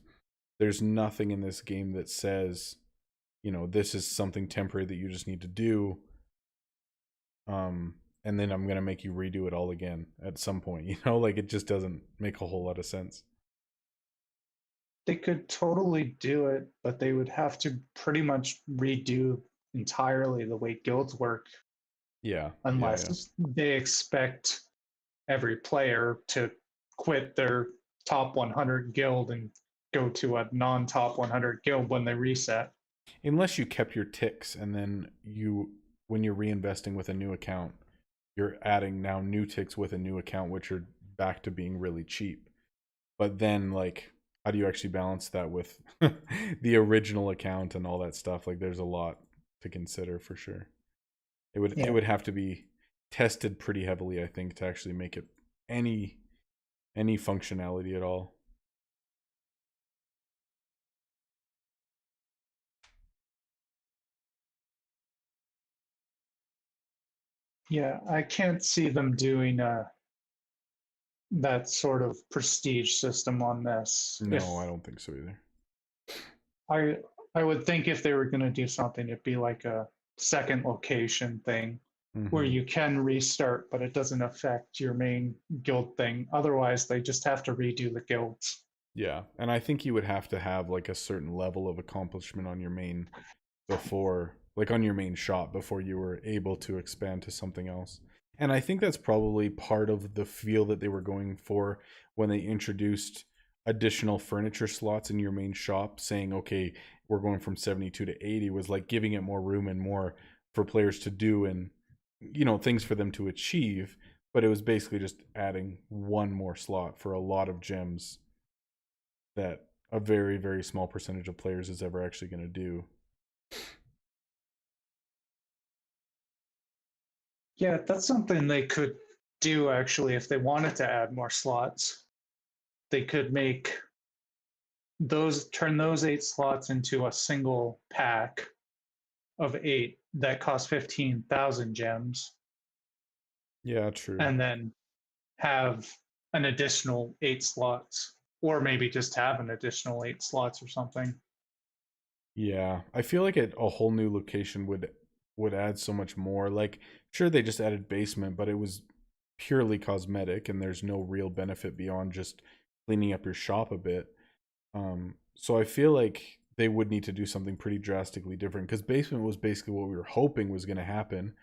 Speaker 2: there's nothing in this game that says, this is something temporary that you just need to do. And then I'm going to make you redo it all again at some point, like it just doesn't make a whole lot of sense.
Speaker 8: They could totally do it, but they would have to pretty much redo entirely the way guilds work,
Speaker 2: Yeah.
Speaker 8: unless they expect every player to quit their top 100 guild and go to a non-top 100 guild when they reset.
Speaker 2: Unless you kept your ticks, and then when you're reinvesting with a new account, you're adding now new ticks with a new account, which are back to being really cheap. But then, like, how do you actually balance that with the original account and all that stuff? Like, there's a lot to consider for sure. It would have to be tested pretty heavily, I think, to actually make it any functionality at all.
Speaker 8: Yeah, I can't see them doing that sort of prestige system on this.
Speaker 2: No, I don't think so either.
Speaker 8: I would think if they were going to do something, it'd be like a second location thing where you can restart, but it doesn't affect your main guild thing. Otherwise, they just have to redo the guilds.
Speaker 2: Yeah, and I think you would have to have like a certain level of accomplishment on your main on your main shop before you were able to expand to something else. And I think that's probably part of the feel that they were going for when they introduced additional furniture slots in your main shop, saying, okay, we're going from 72 to 80, was like giving it more room and more for players to do, and things for them to achieve. But it was basically just adding one more slot for a lot of gems that a very, very small percentage of players is ever actually going to do.
Speaker 8: Yeah, that's something they could do actually if they wanted to add more slots. They could turn those 8 slots into a single pack of 8 that cost 15,000 gems.
Speaker 2: Yeah, true.
Speaker 8: And then have an additional 8 slots, or maybe just have an additional 8 slots or something.
Speaker 2: Yeah, I feel like a whole new location would add so much more. Like, sure, they just added basement, but it was purely cosmetic, and there's no real benefit beyond just cleaning up your shop a bit. So I feel like they would need to do something pretty drastically different, because basement was basically what we were hoping was going to happen,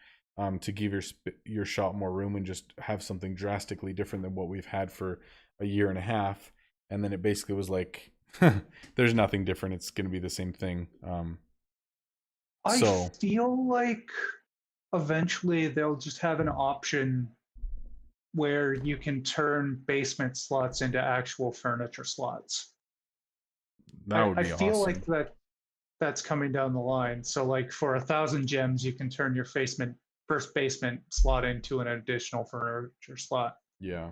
Speaker 2: to give your shop more room and just have something drastically different than what we've had for a year and a half. And then it basically was like, there's nothing different. It's going to be the same thing.
Speaker 8: I feel like eventually they'll just have an option where you can turn basement slots into actual furniture slots.
Speaker 2: That would be
Speaker 8: I feel
Speaker 2: awesome.
Speaker 8: like that's coming down the line. So like for 1,000 gems, you can turn your first basement slot into an additional furniture slot.
Speaker 2: Yeah.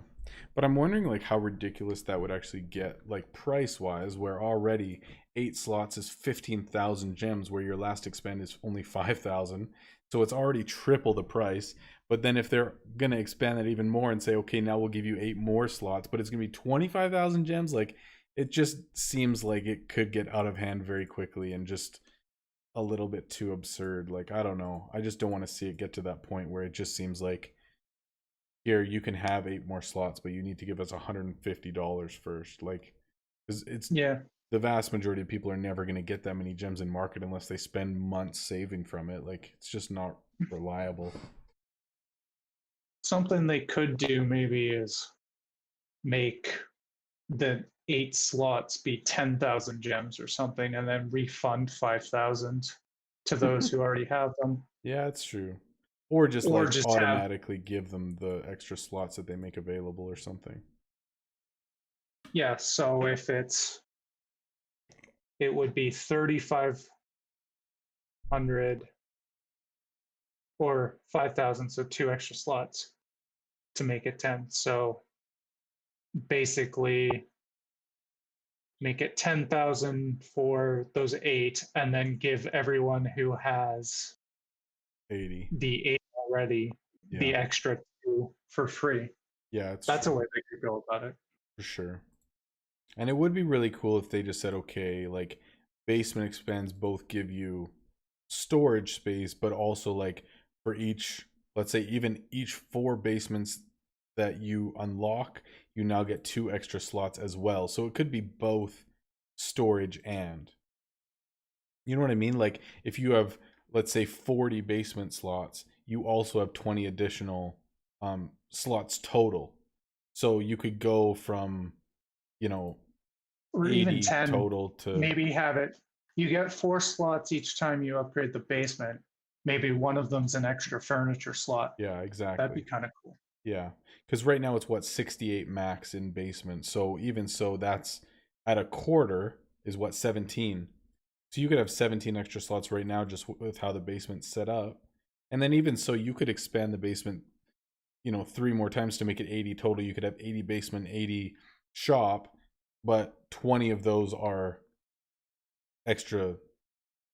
Speaker 2: But I'm wondering like how ridiculous that would actually get, like price wise, where already 8 slots is 15,000 gems, where your last expand is only 5,000. So it's already triple the price. But then if they're going to expand that even more and say, okay, now we'll give you 8 more slots, but it's going to be 25,000 gems, like it just seems like it could get out of hand very quickly and just a little bit too absurd. Like, I don't know. I just don't want to see it get to that point where it just seems like, here, you can have 8 more slots, but you need to give us $150 first. Like, it's the vast majority of people are never going to get that many gems in market unless they spend months saving from it. Like, it's just not reliable.
Speaker 8: Something they could do maybe is make the 8 slots be 10,000 gems or something, and then refund 5,000 to those who already have them.
Speaker 2: Yeah, it's true. Or just automatically give them the extra slots that they make available or something.
Speaker 8: Yeah, so if it would be 3,500 or 5,000, so 2 extra slots to make it 10. So basically make it 10,000 for those 8 and then give everyone who has
Speaker 2: 80.
Speaker 8: the 8 already the
Speaker 2: Yeah.
Speaker 8: extra 2 for free.
Speaker 2: Yeah, it's
Speaker 8: That's
Speaker 2: true.
Speaker 8: a way they could go about it.
Speaker 2: For sure. And it would be really cool if they just said, okay, like basement expands both give you storage space, but also like for each, let's say even each 4 basements that you unlock, you now get 2 extra slots as well. So it could be both storage and, you know what I mean? Like if you have, let's say 40 basement slots, you also have 20 additional slots total. So you could go from, you know,
Speaker 8: Or even
Speaker 2: 80
Speaker 8: 10.
Speaker 2: total to,
Speaker 8: Maybe have it, you get 4 slots each time you upgrade the basement. Maybe one of them's an extra furniture slot.
Speaker 2: yeah,
Speaker 8: That'd be
Speaker 2: exactly.
Speaker 8: kind of cool.
Speaker 2: Yeah. Because right now it's what, 68 max in basement. So even so, that's at a quarter is what, 17. So you could have 17 extra slots right now just with how the basement's set up. And then even so, you could expand the basement, you know, 3 more times to make it 80 total. You could have 80 basement, 80 shop, but 20 of those are extra,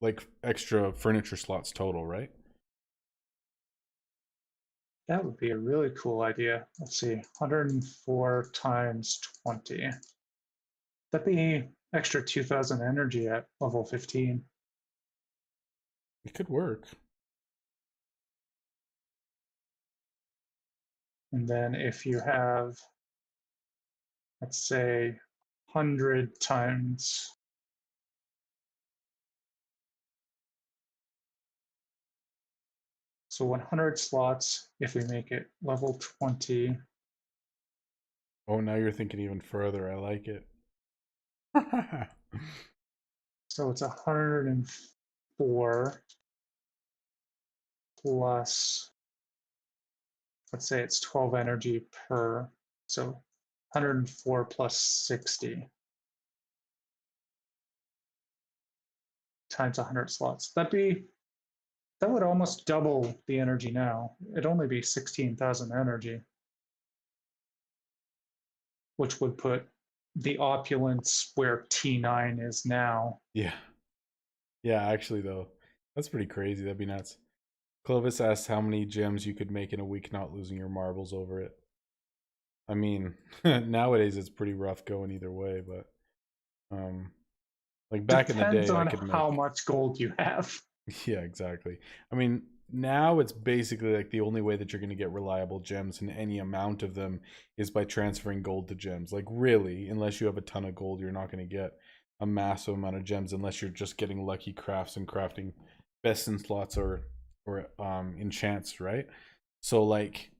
Speaker 2: like extra furniture slots total, right?
Speaker 8: That would be a really cool idea. Let's see, 104 times 20. That'd be extra 2,000 energy at level 15.
Speaker 2: It could work.
Speaker 8: And then if you have, let's say, 100 times, so 100 slots, if we make it level 20,
Speaker 2: Oh, now you're thinking even further. I like it.
Speaker 8: so it's 104 plus, let's say it's 12 energy per, so 104 plus 60 times 100 slots. That would almost double the energy now. It'd only be 16,000 energy, which would put the opulence where T9 is now.
Speaker 2: Yeah. Yeah, actually though, that's pretty crazy. That'd be nuts. Clovis asks how many gems you could make in a week not losing your marbles over it. I mean, nowadays it's pretty rough going either way, but like back in the
Speaker 8: Depends
Speaker 2: day I
Speaker 8: on
Speaker 2: could make,
Speaker 8: how much gold you have.
Speaker 2: yeah, exactly. I mean, now it's basically like the only way that you're going to get reliable gems and any amount of them is by transferring gold to gems. Like really, unless you have a ton of gold, you're not going to get a massive amount of gems unless you're just getting lucky crafts and crafting best in slots or enchants, right? So like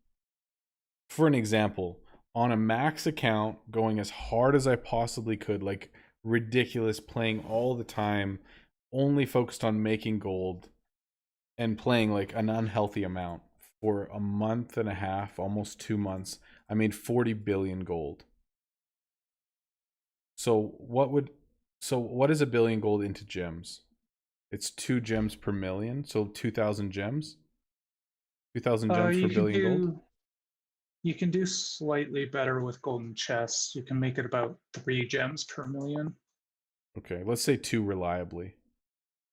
Speaker 2: for an example, on a max account going as hard as I possibly could, like ridiculous, playing all the time, only focused on making gold and playing like an unhealthy amount for a month and a half, almost 2 months, I made 40 billion gold. So what is a billion gold into gems? It's 2 gems per million, so 2,000 gems. 2,000 gems for billion gold.
Speaker 8: You can do slightly better with golden chests. You can make it about 3 gems per million.
Speaker 2: Okay, let's say 2 reliably.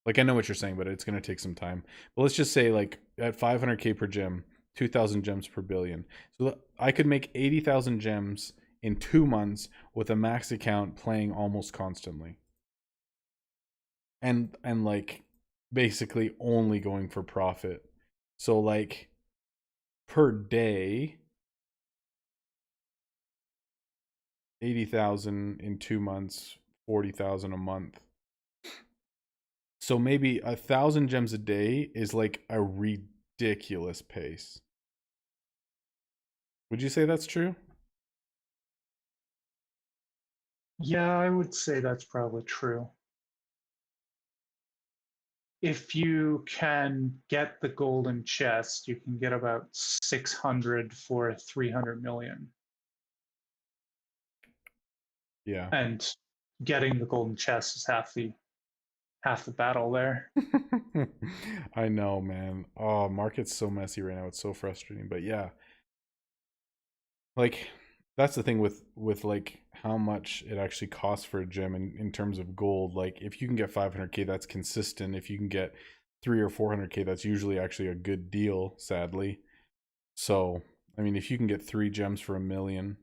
Speaker 2: Like I know what you're saying, but it's going to take some time. But let's just say like at 500k per gem, 2,000 gems per billion. So I could make 80,000 gems in 2 months with a max account playing almost constantly. And like basically only going for profit. So like per day 80,000 in 2 months, 40,000 a month. So maybe 1,000 gems a day is like a ridiculous pace. Would you say that's true?
Speaker 8: Yeah, I would say that's probably true. If you can get the golden chest, you can get about 600 for 300 million.
Speaker 2: Yeah.
Speaker 8: And getting the golden chest is half the half the battle there.
Speaker 2: I know, man. Oh, market's so messy right now. It's so frustrating. But yeah, like that's the thing with like how much it actually costs for a gem in terms of gold. Like if you can get 500k, that's consistent. If you can get 3 or 400k, that's usually actually a good deal, sadly. So, I mean, if you can get 3 gems for 1 million,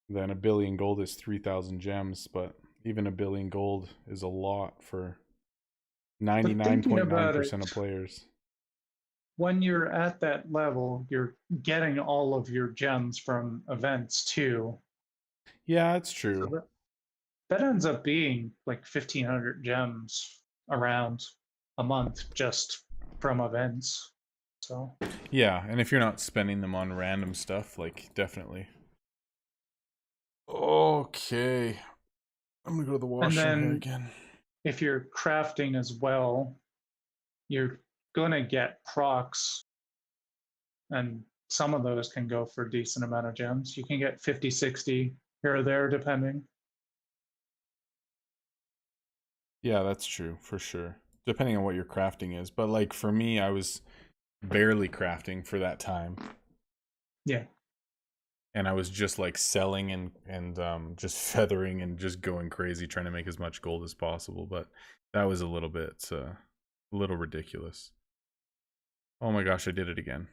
Speaker 2: then 1 billion gold is 3,000 gems, but even 1 billion gold is a lot for
Speaker 8: But thinking about
Speaker 2: 99.9%
Speaker 8: it,
Speaker 2: of players.
Speaker 8: when you're at that level, you're getting all of your gems from events too.
Speaker 2: Yeah, it's
Speaker 8: So
Speaker 2: true.
Speaker 8: that ends up being like 1,500 gems around a month just from events. So
Speaker 2: Yeah, and if you're not spending them on random stuff, like definitely. Okay. I'm gonna go to the
Speaker 8: and
Speaker 2: washroom here
Speaker 8: then
Speaker 2: again.
Speaker 8: if you're crafting as well, you're gonna get procs, and some of those can go for a decent amount of gems. You can get 50, 60 here or there, depending.
Speaker 2: Yeah, that's true, for sure. Depending on what your crafting is. But like for me, I was barely crafting for that time.
Speaker 8: Yeah.
Speaker 2: And I was just like selling and just feathering and just going crazy trying to make as much gold as possible, but that was a little ridiculous. Oh my gosh, I did it again.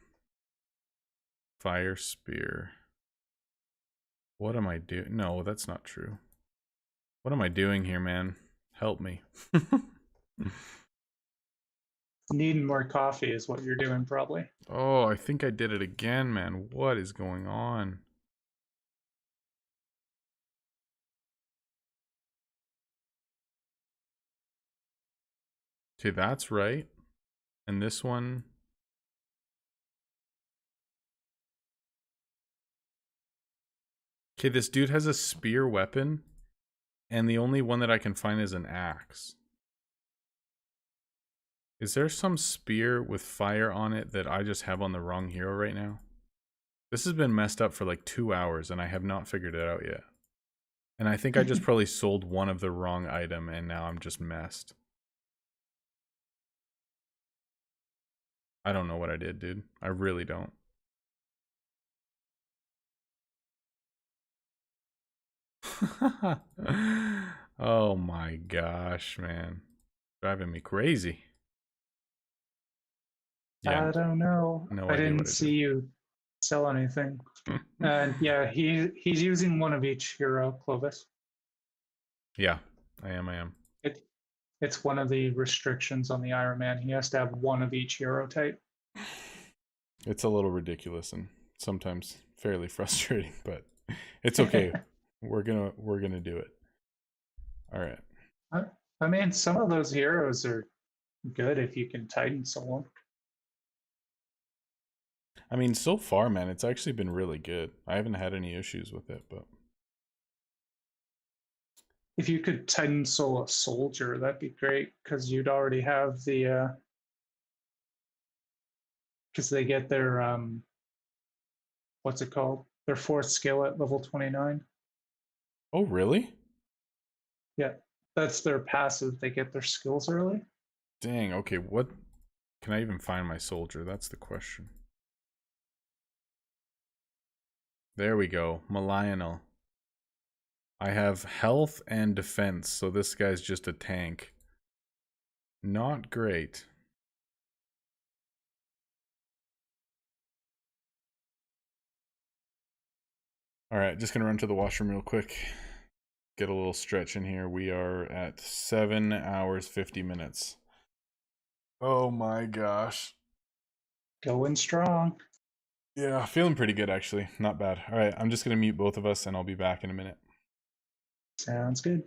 Speaker 2: Fire spear. What am I doing? No, that's not true. What am I doing here, man? Help me.
Speaker 8: Needing more coffee is what you're doing, probably.
Speaker 2: Oh, I think I did it again, man. What is going on? Okay, that's right. And this one. Okay, this dude has a spear weapon, and the only one that I can find is an axe. Is there some spear with fire on it that I just have on the wrong hero right now? This has been messed up for like 2 hours, and I have not figured it out yet. And I think I just probably sold one of the wrong item, and now I'm just messed. I don't know what I did, dude. I really don't. Oh my gosh, man. Driving me crazy. Yeah,
Speaker 8: I don't know.
Speaker 2: no
Speaker 8: I
Speaker 2: idea
Speaker 8: didn't
Speaker 2: what I did.
Speaker 8: see you sell anything. And yeah, he's using one of each hero, Clovis.
Speaker 2: Yeah, I am.
Speaker 8: It, it's one of the restrictions on the Iron Man. He has to have one of each hero type.
Speaker 2: It's a little ridiculous and sometimes fairly frustrating, but it's okay. We're gonna do it. All right.
Speaker 8: I mean, some of those heroes are good if you can Titan soul them.
Speaker 2: I mean, so far, man, it's actually been really good. I haven't had any issues with it, but
Speaker 8: If you could Titan soul a soldier, that'd be great because you'd already have the because they get their what's it called? Their fourth skill at level 29.
Speaker 2: oh, really?
Speaker 8: Yeah, that's their passive. They get their skills early.
Speaker 2: Dang. Okay, what can I even find my soldier? That's the question. There we go. Malionel. I have health and defense, so this guy's just a tank. Not great. Alright, just gonna run to the washroom real quick. Get a little stretch in here. We are at 7 hours, 50 minutes. Oh my gosh.
Speaker 8: Going strong.
Speaker 2: Yeah, feeling pretty good actually. Not bad. Alright, I'm just gonna mute both of us and I'll be back in a minute.
Speaker 8: Sounds good.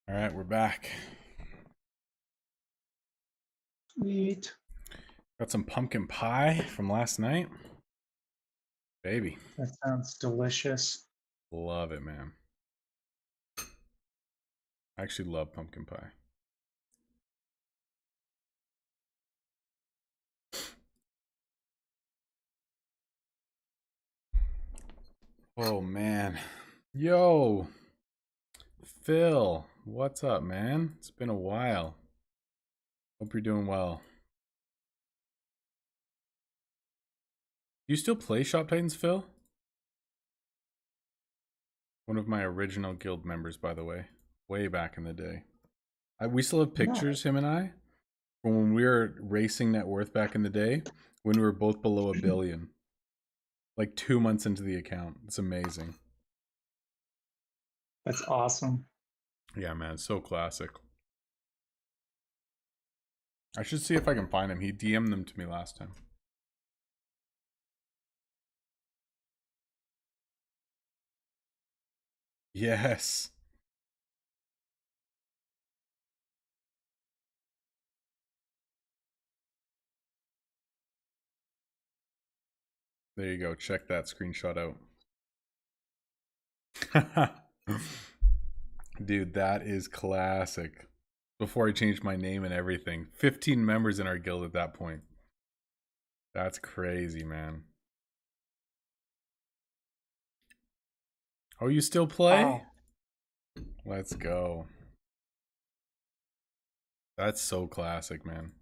Speaker 2: All right, we're back.
Speaker 8: Sweet.
Speaker 2: Got some pumpkin pie from last night. Baby.
Speaker 8: That sounds delicious.
Speaker 2: Love it, man. I actually love pumpkin pie. Oh, man. Yo. Phil, what's up, man? It's been a while. Hope you're doing well. Do you still play Shop Titans, Phil? One of my original guild members, by the way. Way back in the day. We still have pictures, him and I, from when we were racing net worth back in the day, when we were both below $1 billion. Like 2 months into the account. It's amazing.
Speaker 8: That's awesome.
Speaker 2: Yeah, man, so classic. I should see if I can find him. He DM'd them to me last time. Yes. There you go. Check that screenshot out. Dude, that is classic. Before I changed my name and everything. 15 members in our guild at that point. That's crazy, man. Oh, you still play?
Speaker 8: Wow.
Speaker 2: Let's go. That's so classic, man.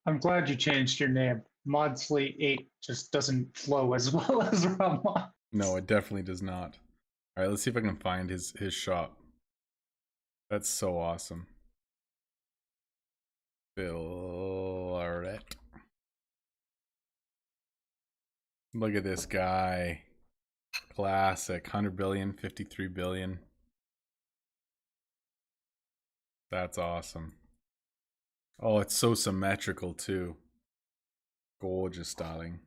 Speaker 8: I'm glad you changed your name. Maudsley 8 just doesn't flow as well as Ramon.
Speaker 2: No, it definitely does not. All right, let's see if I can find his shop. That's so awesome. Fillaret. Look at this guy. Classic. 100 billion, 53 billion. That's awesome. Oh, it's so symmetrical too. Gorgeous styling.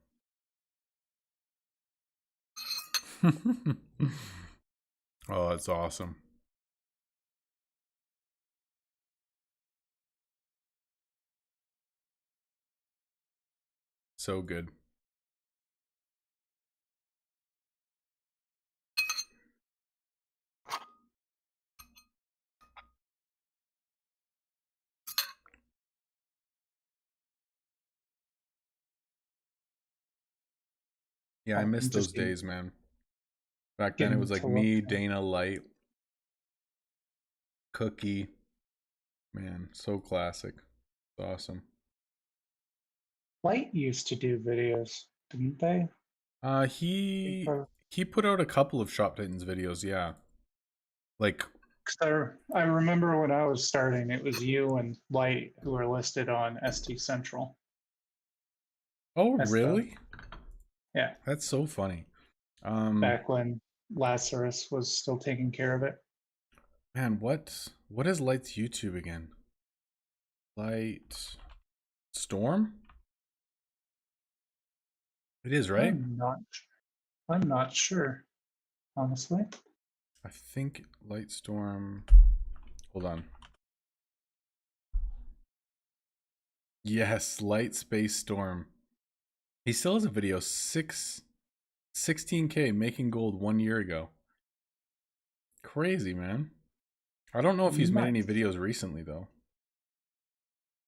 Speaker 2: Oh, that's awesome. So good. Yeah, I
Speaker 8: I'm
Speaker 2: miss those
Speaker 8: just getting-
Speaker 2: days, man. Back then it
Speaker 8: getting
Speaker 2: was like
Speaker 8: to
Speaker 2: me,
Speaker 8: look at-
Speaker 2: Dana, Light, Cookie. Man, so classic. It's awesome.
Speaker 8: Light used to do videos, didn't they?
Speaker 2: He put out a couple of Shop Titans videos, yeah. Like,
Speaker 8: 'Cause I remember when I was starting, it was you and Light who were listed on ST Central.
Speaker 2: oh
Speaker 8: That's
Speaker 2: really?
Speaker 8: Yeah,
Speaker 2: That's so funny.
Speaker 8: back when Lazarus was still taking care of it.
Speaker 2: Man, what is Light's YouTube again? Light Storm? It is, right?
Speaker 8: I'm not sure, honestly.
Speaker 2: I think Light Storm. Hold on. Yes, Light Space Storm. He still has a video 16K making gold 1 year ago. Crazy, man. I don't know if he's made any videos recently though.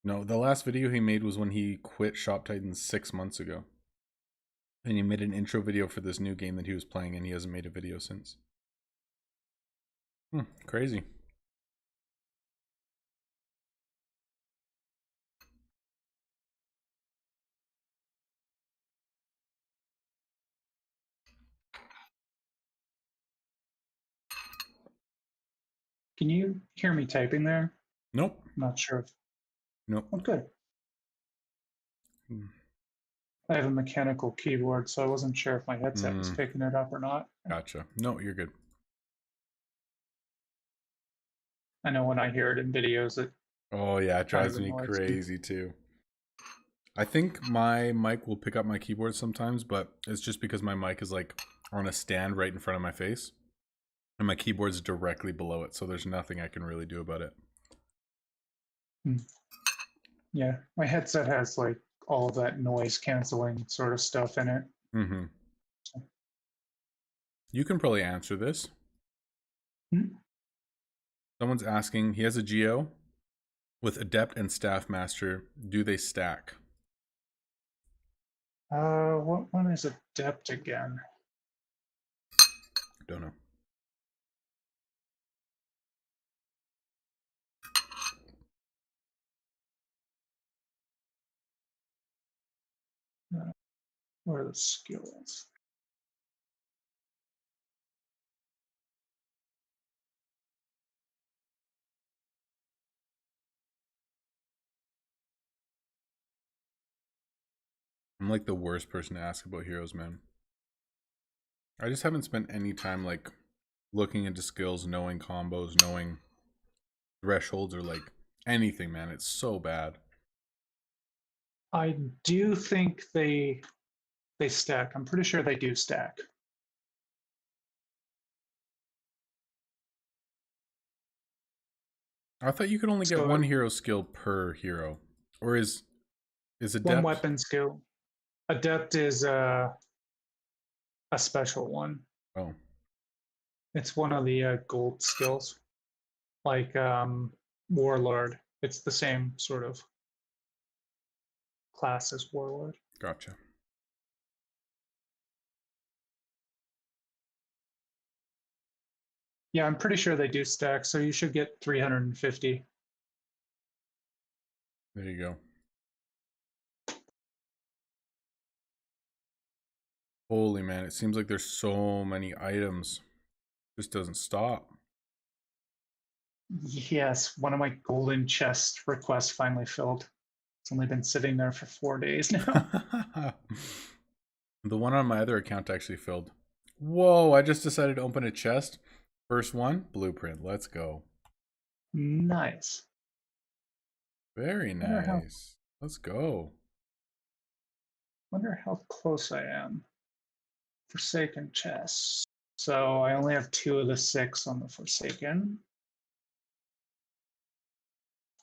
Speaker 2: No, the last video he made was when he quit Shop Titans 6 months ago. And he made an intro video for this new game that he was playing, and he hasn't made a video since. Crazy.
Speaker 8: Can you hear me typing there?
Speaker 2: Nope.
Speaker 8: Not sure if.
Speaker 2: Nope.
Speaker 8: Oh, good.
Speaker 2: Hmm.
Speaker 8: I have a mechanical keyboard, so I wasn't sure if my headset was picking it up or not.
Speaker 2: Gotcha. No, you're good.
Speaker 8: I know when I hear it in videos, it
Speaker 2: Oh yeah, it drives
Speaker 8: Kind
Speaker 2: me
Speaker 8: of annoys me.
Speaker 2: crazy too. I think my mic will pick up my keyboard sometimes, but it's just because my mic is like
Speaker 3: on a stand right in front of my face, and my keyboard's directly below it, so there's nothing I can really do about it.
Speaker 8: Yeah, my headset has like all of that noise canceling sort of stuff in it.
Speaker 3: Mm-hmm. You can probably answer this. Someone's asking, he has a Geo with Adept and Staff Master. Do they stack?
Speaker 8: What one is Adept again?
Speaker 3: Don't know.
Speaker 8: What are the skills?
Speaker 3: I'm like the worst person to ask about heroes, man. I just haven't spent any time like looking into skills, knowing combos, knowing thresholds, or like anything, man. It's so bad.
Speaker 8: I do think they stack. I'm pretty sure they do stack.
Speaker 3: I thought you could only get
Speaker 8: So-
Speaker 3: one hero skill per hero. Or is Adept?
Speaker 8: One weapon skill. Adept is a special one.
Speaker 3: Oh.
Speaker 8: It's one of the gold skills, like Warlord. It's the same sort of class as Warlord.
Speaker 3: Gotcha.
Speaker 8: Yeah, I'm pretty sure they do stack, so you should get 350.
Speaker 3: There you go. Holy man, it seems like there's so many items. Just doesn't stop.
Speaker 8: Yes, one of my golden chest requests finally filled. It's only been sitting there for 4 days now.
Speaker 3: The one on my other account actually filled. Whoa, I just decided to open a chest. First one, blueprint. Let's go.
Speaker 8: Nice.
Speaker 3: Very
Speaker 8: Wonder how-
Speaker 3: nice. Let's go.
Speaker 8: Wonder how close I am. Forsaken chests. So I only have 2 of the 6 on the Forsaken.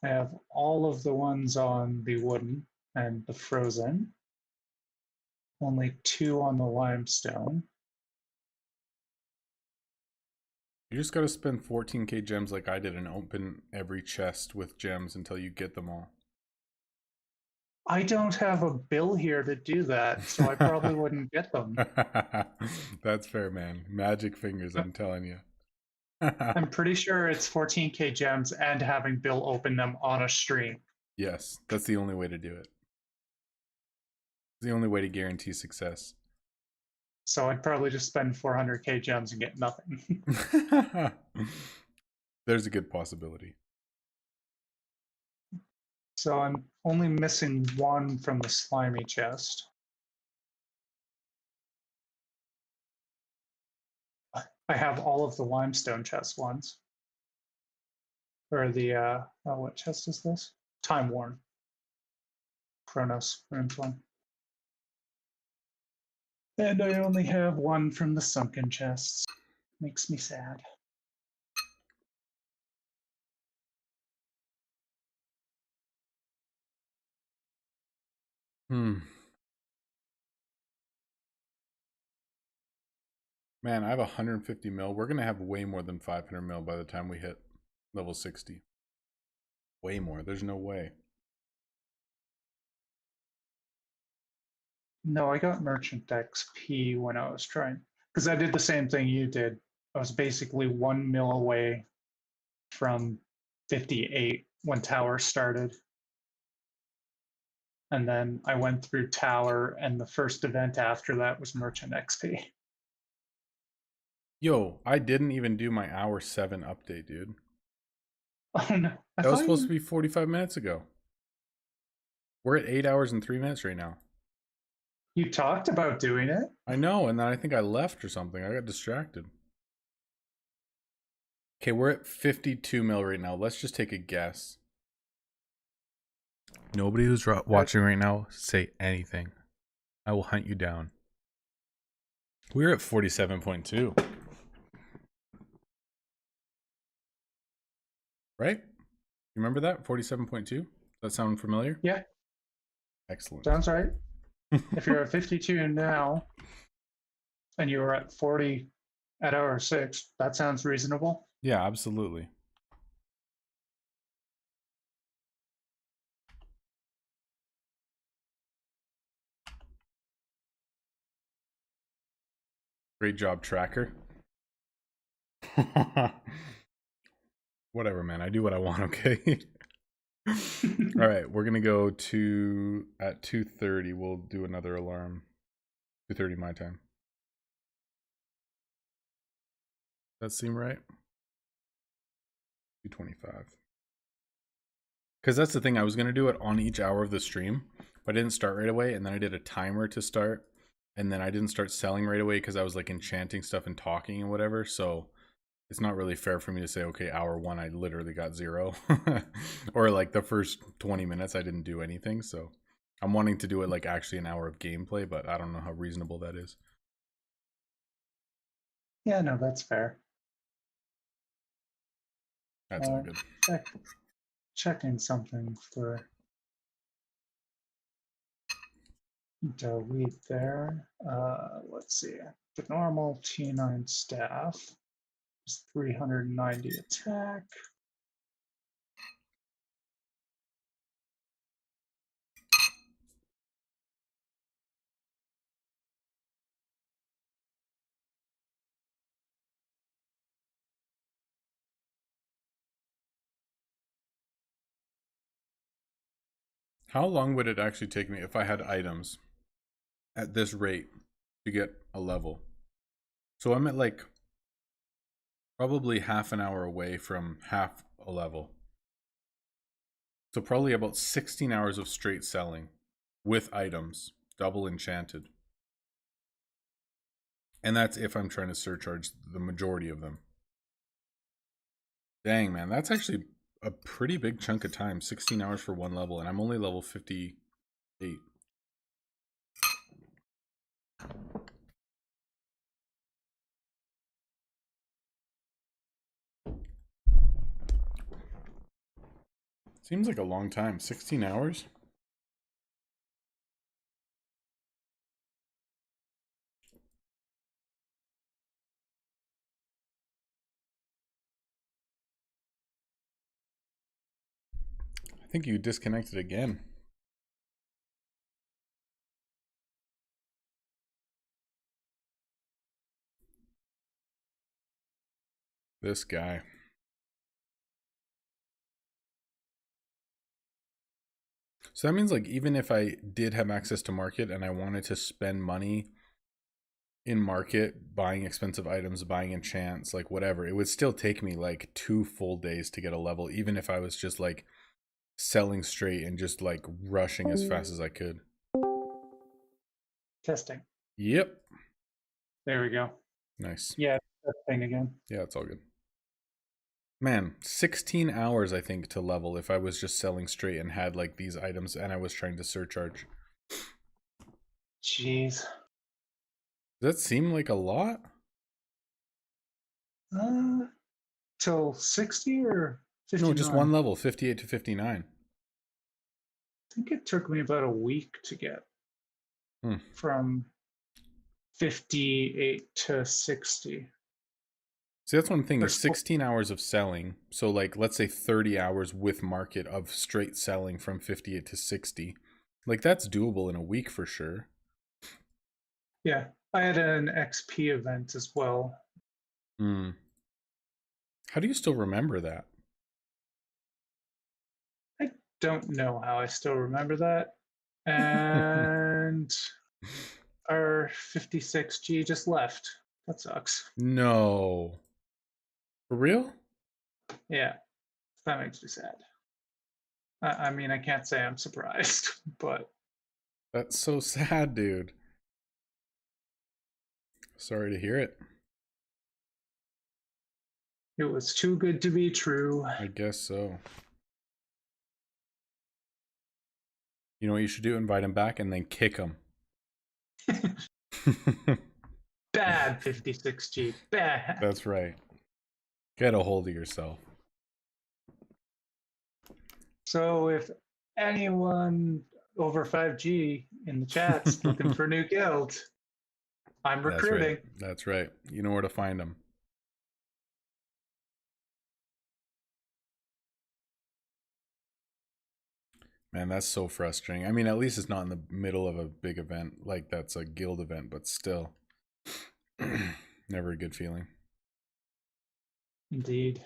Speaker 8: I have all of the ones on the wooden and the frozen. Only 2 on the limestone.
Speaker 3: You just gotta spend 14k gems like I did and open every chest with gems until you get them all.
Speaker 8: I don't have a bill here to do that, so I probably wouldn't get them.
Speaker 3: That's fair, man. Magic fingers, I'm telling you.
Speaker 8: I'm pretty sure it's 14k gems and having Bill open them on a stream.
Speaker 3: Yes, that's the only way to do it. It's the only way to guarantee success.
Speaker 8: So I'd probably just spend 400k gems and get nothing.
Speaker 3: There's a good possibility.
Speaker 8: So I'm only missing 1 from the slimy chest. I have all of the limestone chest ones. Or the, what chest is this? Time Worn. Chronos runes one. And I only have 1 from the sunken chests. Makes me sad.
Speaker 3: Man, I have 150 mil. We're gonna have way more than 500 mil by the time we hit level 60. Way more. There's no way.
Speaker 8: No, I got merchant XP when I was trying, because I did the same thing you did. I was basically 1 mil away from 58 when Tower started. And then I went through Tower, and the first event after that was merchant XP.
Speaker 3: Yo, I didn't even do my hour 7 update, dude.
Speaker 8: Oh no.
Speaker 3: That was supposed to be 45 minutes ago. We're at 8 hours and 3 minutes right now.
Speaker 8: You talked about doing it.
Speaker 3: I know, and then I think I left or something. I got distracted. Okay, we're at 52 mil right now. Let's just take a guess. Nobody who's watching right now, say anything. I will hunt you down. We're at 47.2. Right? You remember that? 47.2? Does that sound familiar?
Speaker 8: Yeah,
Speaker 3: Excellent.
Speaker 8: sounds right. If you're at 52 now and you were at 40 at hour 6, that sounds reasonable.
Speaker 3: Yeah, absolutely. Great job, tracker. Whatever, man. I do what I want, okay? All right, we're going to go to at 2:30. We'll do another alarm. 2:30 my time. That seem right? 2:25. Because that's the thing. I was going to do it on each hour of the stream, but I didn't start right away. And then I did a timer to start. And then I didn't start selling right away because I was like enchanting stuff and talking and whatever. So it's not really fair for me to say, okay, hour 1, I literally got 0. Or like the first 20 minutes, I didn't do anything. So I'm wanting to do it like actually an hour of gameplay, but I don't know how reasonable that is.
Speaker 8: Yeah, no, that's fair.
Speaker 3: That's all good.
Speaker 8: Checking something for delete there. Let's see. The normal T9 staff is 390 attack.
Speaker 3: How long would it actually take me if I had items at this rate to get a level? So I'm at like probably half an hour away from half a level. So probably about 16 hours of straight selling with items, double enchanted. And that's if I'm trying to surcharge the majority of them. Dang, man, that's actually a pretty big chunk of time. 16 hours for one level, and I'm only level 58. Seems like a long time. 16 hours? I think you disconnected again. This guy. So that means like even if I did have access to market and I wanted to spend money in market, buying expensive items, buying enchants, like whatever, it would still take me like 2 full days to get a level, even if I was just like selling straight and just like rushing as fast as I could.
Speaker 8: Testing.
Speaker 3: Yep.
Speaker 8: There we go.
Speaker 3: Nice.
Speaker 8: Yeah, that thing again.
Speaker 3: Yeah, it's all good. Man, 16 hours I think to level if I was just selling straight and had like these items and I was trying to surcharge.
Speaker 8: Jeez.
Speaker 3: Does that seem like a lot?
Speaker 8: Till 60 or 59?
Speaker 3: No, just one level, 58 to 59.
Speaker 8: I think it took me about a week to get from 58 to 60.
Speaker 3: See, that's one thing. There's
Speaker 8: There's
Speaker 3: 16 hours of selling. So like, let's say 30 hours with market of straight selling from 58 to 60. Like that's doable in a week for sure.
Speaker 8: Yeah, I had an XP event as well.
Speaker 3: How do you still remember that?
Speaker 8: I don't know how I still remember that. And our 56G just left. That sucks.
Speaker 3: No. For real?
Speaker 8: Yeah, that makes me sad. I mean, I can't say I'm surprised, but
Speaker 3: That's so sad, dude. Sorry to hear it.
Speaker 8: it was too good to be true.
Speaker 3: I guess so. You know what you should do? Invite him back and then kick him.
Speaker 8: Bad Bad 56G. Bad.
Speaker 2: That's right. Get a hold of yourself.
Speaker 8: So if anyone over 5G in the chat's looking for a new guild, I'm
Speaker 2: That's
Speaker 8: recruiting.
Speaker 2: right. That's right. You know where to find them. Man, that's so frustrating. I mean, at least it's not in the middle of a big event like that's a guild event, but still. Never a good feeling.
Speaker 8: Indeed.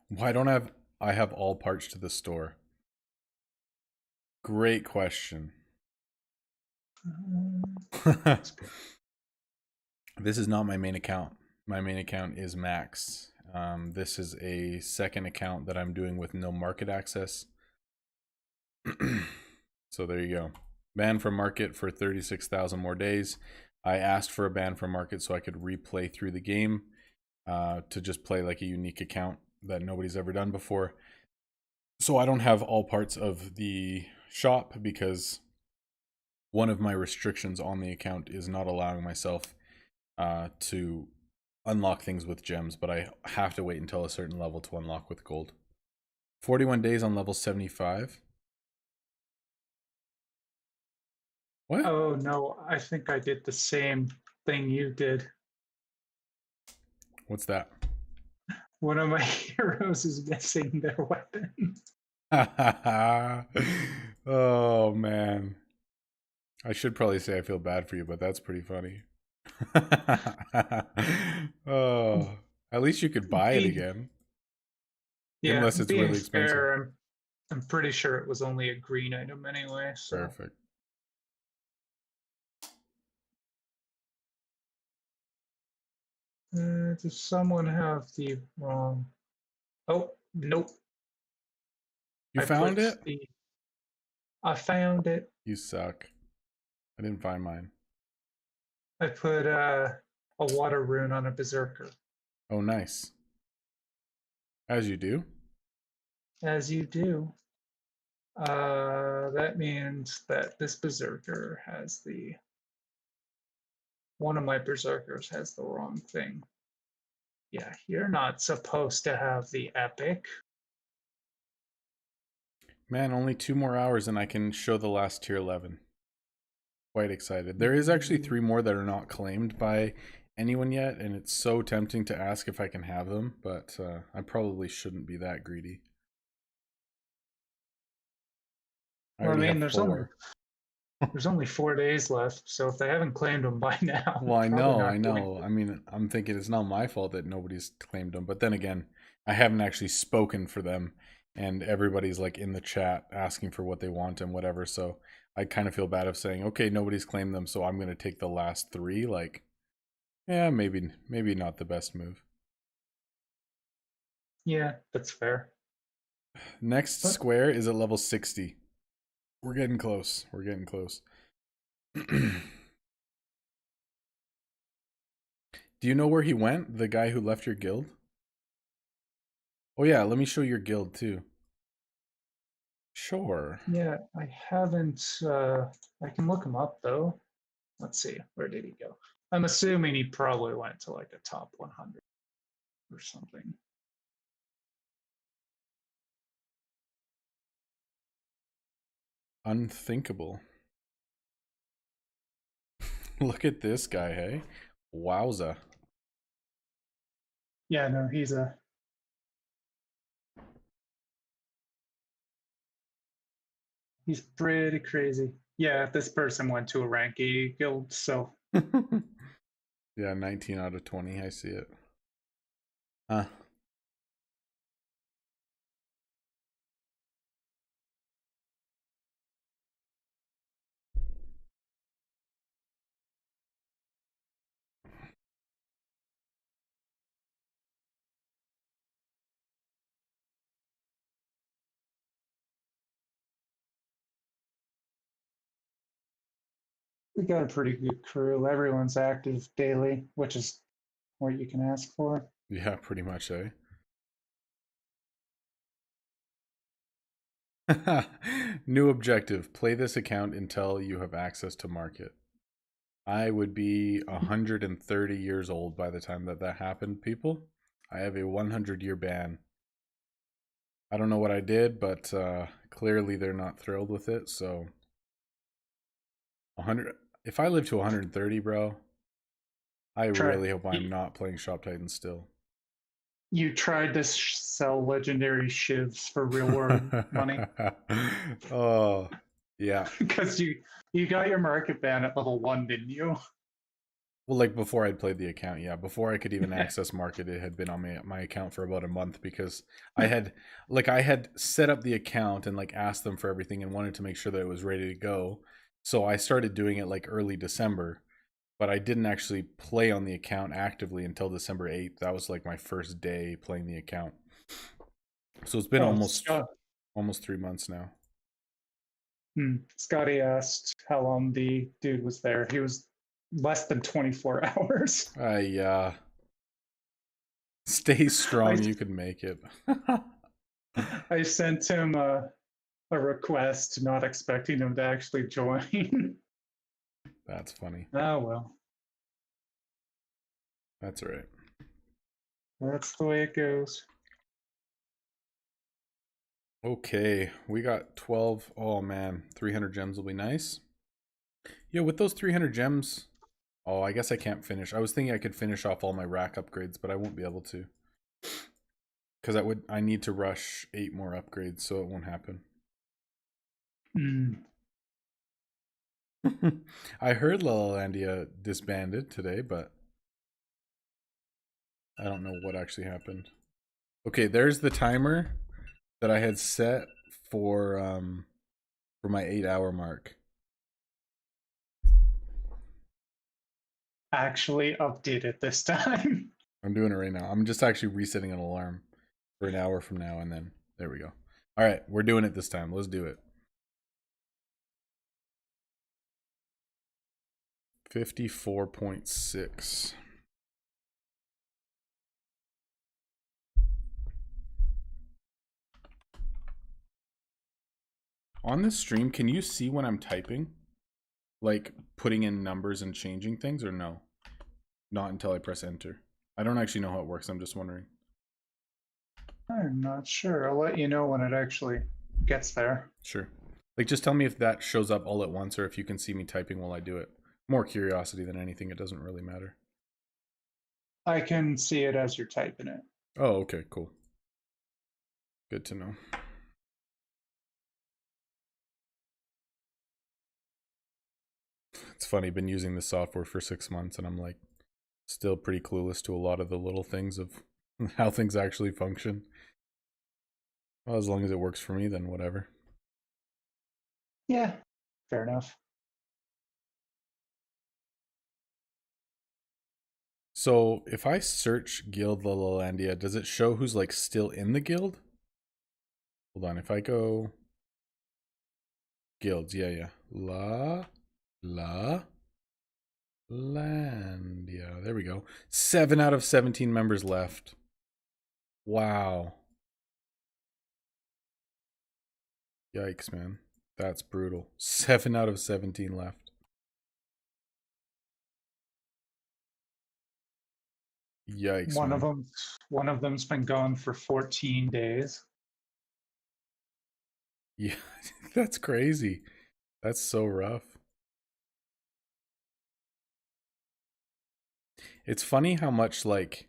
Speaker 2: Why don't I have all parts to the store? Great question. This is not my main account. My main account is Max. This is a second account that I'm doing with no market access. So there you go. Ban from market for 36,000 more days. I asked for a ban from market so I could replay through the game to just play like a unique account that nobody's ever done before. So I don't have all parts of the shop because one of my restrictions on the account is not allowing myself to unlock things with gems, but I have to wait until a certain level to unlock with gold. 41 days on level 75. What?
Speaker 8: Oh no, I think I did the same thing you did.
Speaker 2: What's that?
Speaker 8: One of my heroes is missing their weapon.
Speaker 2: Oh man. I should probably say I feel bad for you, but that's pretty funny. Oh, at least you could buy it again.
Speaker 8: Yeah,
Speaker 2: Unless it's
Speaker 8: being
Speaker 2: really expensive.
Speaker 8: fair, I'm pretty sure it was only a green item anyway. So.
Speaker 2: Perfect.
Speaker 8: Does someone have the wrong? Oh, nope.
Speaker 2: You found it?
Speaker 8: I found it.
Speaker 2: You suck. I didn't find mine.
Speaker 8: I put a water rune on a berserker.
Speaker 2: Oh, nice. As you do.
Speaker 8: As you do. That means that this berserker has one of my berserkers has the wrong thing. Yeah, you're not supposed to have the epic.
Speaker 2: Man, only 2 more hours and I can show the last tier 11. Quite excited. There is actually 3 more that are not claimed by anyone yet, and it's so tempting to ask if I can have them, but I probably shouldn't be that greedy.
Speaker 8: Well, I mean, there's only 4 days left, so if they haven't claimed them by now.
Speaker 2: Well, I know. I mean, I'm thinking it's not my fault that nobody's claimed them, but then again, I haven't actually spoken for them, and everybody's like in the chat asking for what they want and whatever, so I kind of feel bad of saying, okay, nobody's claimed them, so I'm going to take the last 3. Like, yeah, maybe not the best move.
Speaker 8: Yeah, that's fair.
Speaker 2: Next square is at level 60. We're getting close. We're getting close. Do you know where he went? The guy who left your guild? Oh yeah, let me show your guild too. Sure.
Speaker 8: Yeah, I haven't. I can look him up though. Let's see, where did he go? I'm assuming he probably went to like a top 100 or something.
Speaker 2: Unthinkable. Look at this guy, hey? Wowza.
Speaker 8: Yeah, no, he's pretty crazy. Yeah, this person went to a rank 80 guild, so.
Speaker 2: Yeah, 19 out of 20, I see it. Huh.
Speaker 8: We got a pretty good crew. Everyone's active daily, which is what you can ask for.
Speaker 2: Yeah, pretty much, eh? New objective. Play this account until you have access to market. I would be 130 years old by the time that happened, people. I have a 100-year ban. I don't know what I did, but clearly they're not thrilled with it, so 100. If I live to 130, bro, I really hope I'm not playing Shop Titans still.
Speaker 8: You tried to sell legendary shivs for real world money
Speaker 2: Oh, yeah.
Speaker 8: because you got your market ban at level 1, didn't you?
Speaker 2: Well, like before I'd played the account, yeah. Before I could even access market, it had been on my account for about a month because I had set up the account and like asked them for everything and wanted to make sure that it was ready to go. So I started doing it like early December, but I didn't actually play on the account actively until December 8th. That was like my first day playing the account. So it's been almost 3 months now.
Speaker 8: Scotty asked how long the dude was there. He was less than 24 hours.
Speaker 2: Stay strong, you can make it.
Speaker 8: I sent him a request, not expecting him to actually join.
Speaker 2: That's funny.
Speaker 8: Oh, well.
Speaker 2: That's all right.
Speaker 8: That's the way it goes.
Speaker 2: Okay, we got 12. Oh man, 300 gems will be nice. Yeah, with those 300 gems, oh, I guess I can't finish. I was thinking I could finish off all my rack upgrades, but I won't be able to. Because I need to rush 8 more upgrades, so it won't happen. I heard Lalandia disbanded today, but I don't know what actually happened. Okay, there's the timer that I had set for my 8-hour mark.
Speaker 8: Actually updated this time.
Speaker 2: I'm doing it right now. I'm just actually resetting an alarm for an hour from now, and then there we go. All right, we're doing it this time. Let's do it. 54.6. On this stream, can you see when I'm typing? Like putting in numbers and changing things, or no? Not until I press enter. I don't actually know how it works. I'm just wondering.
Speaker 8: I'm not sure. I'll let you know when it actually gets there.
Speaker 2: Sure. Like, just tell me if that shows up all at once or if you can see me typing while I do it. More curiosity than anything. It doesn't really matter.
Speaker 8: I can see it as you're typing it.
Speaker 2: Oh, okay, cool. Good to know. It's funny, been using this software for 6 months and I'm like still pretty clueless to a lot of the little things of how things actually function. Well, as long as it works for me, then whatever.
Speaker 8: Yeah, fair enough.
Speaker 2: So if I search Guild Lalandia, does it show who's like still in the guild? Hold on, if I go guilds, yeah. Landia. There we go. 7 out of 17 members left. Wow. Yikes, man. That's brutal. 7 out of 17 left. Yikes.
Speaker 8: One
Speaker 2: man.
Speaker 8: of them's been gone for 14 days.
Speaker 2: Yeah, that's crazy. That's so rough. It's funny how much like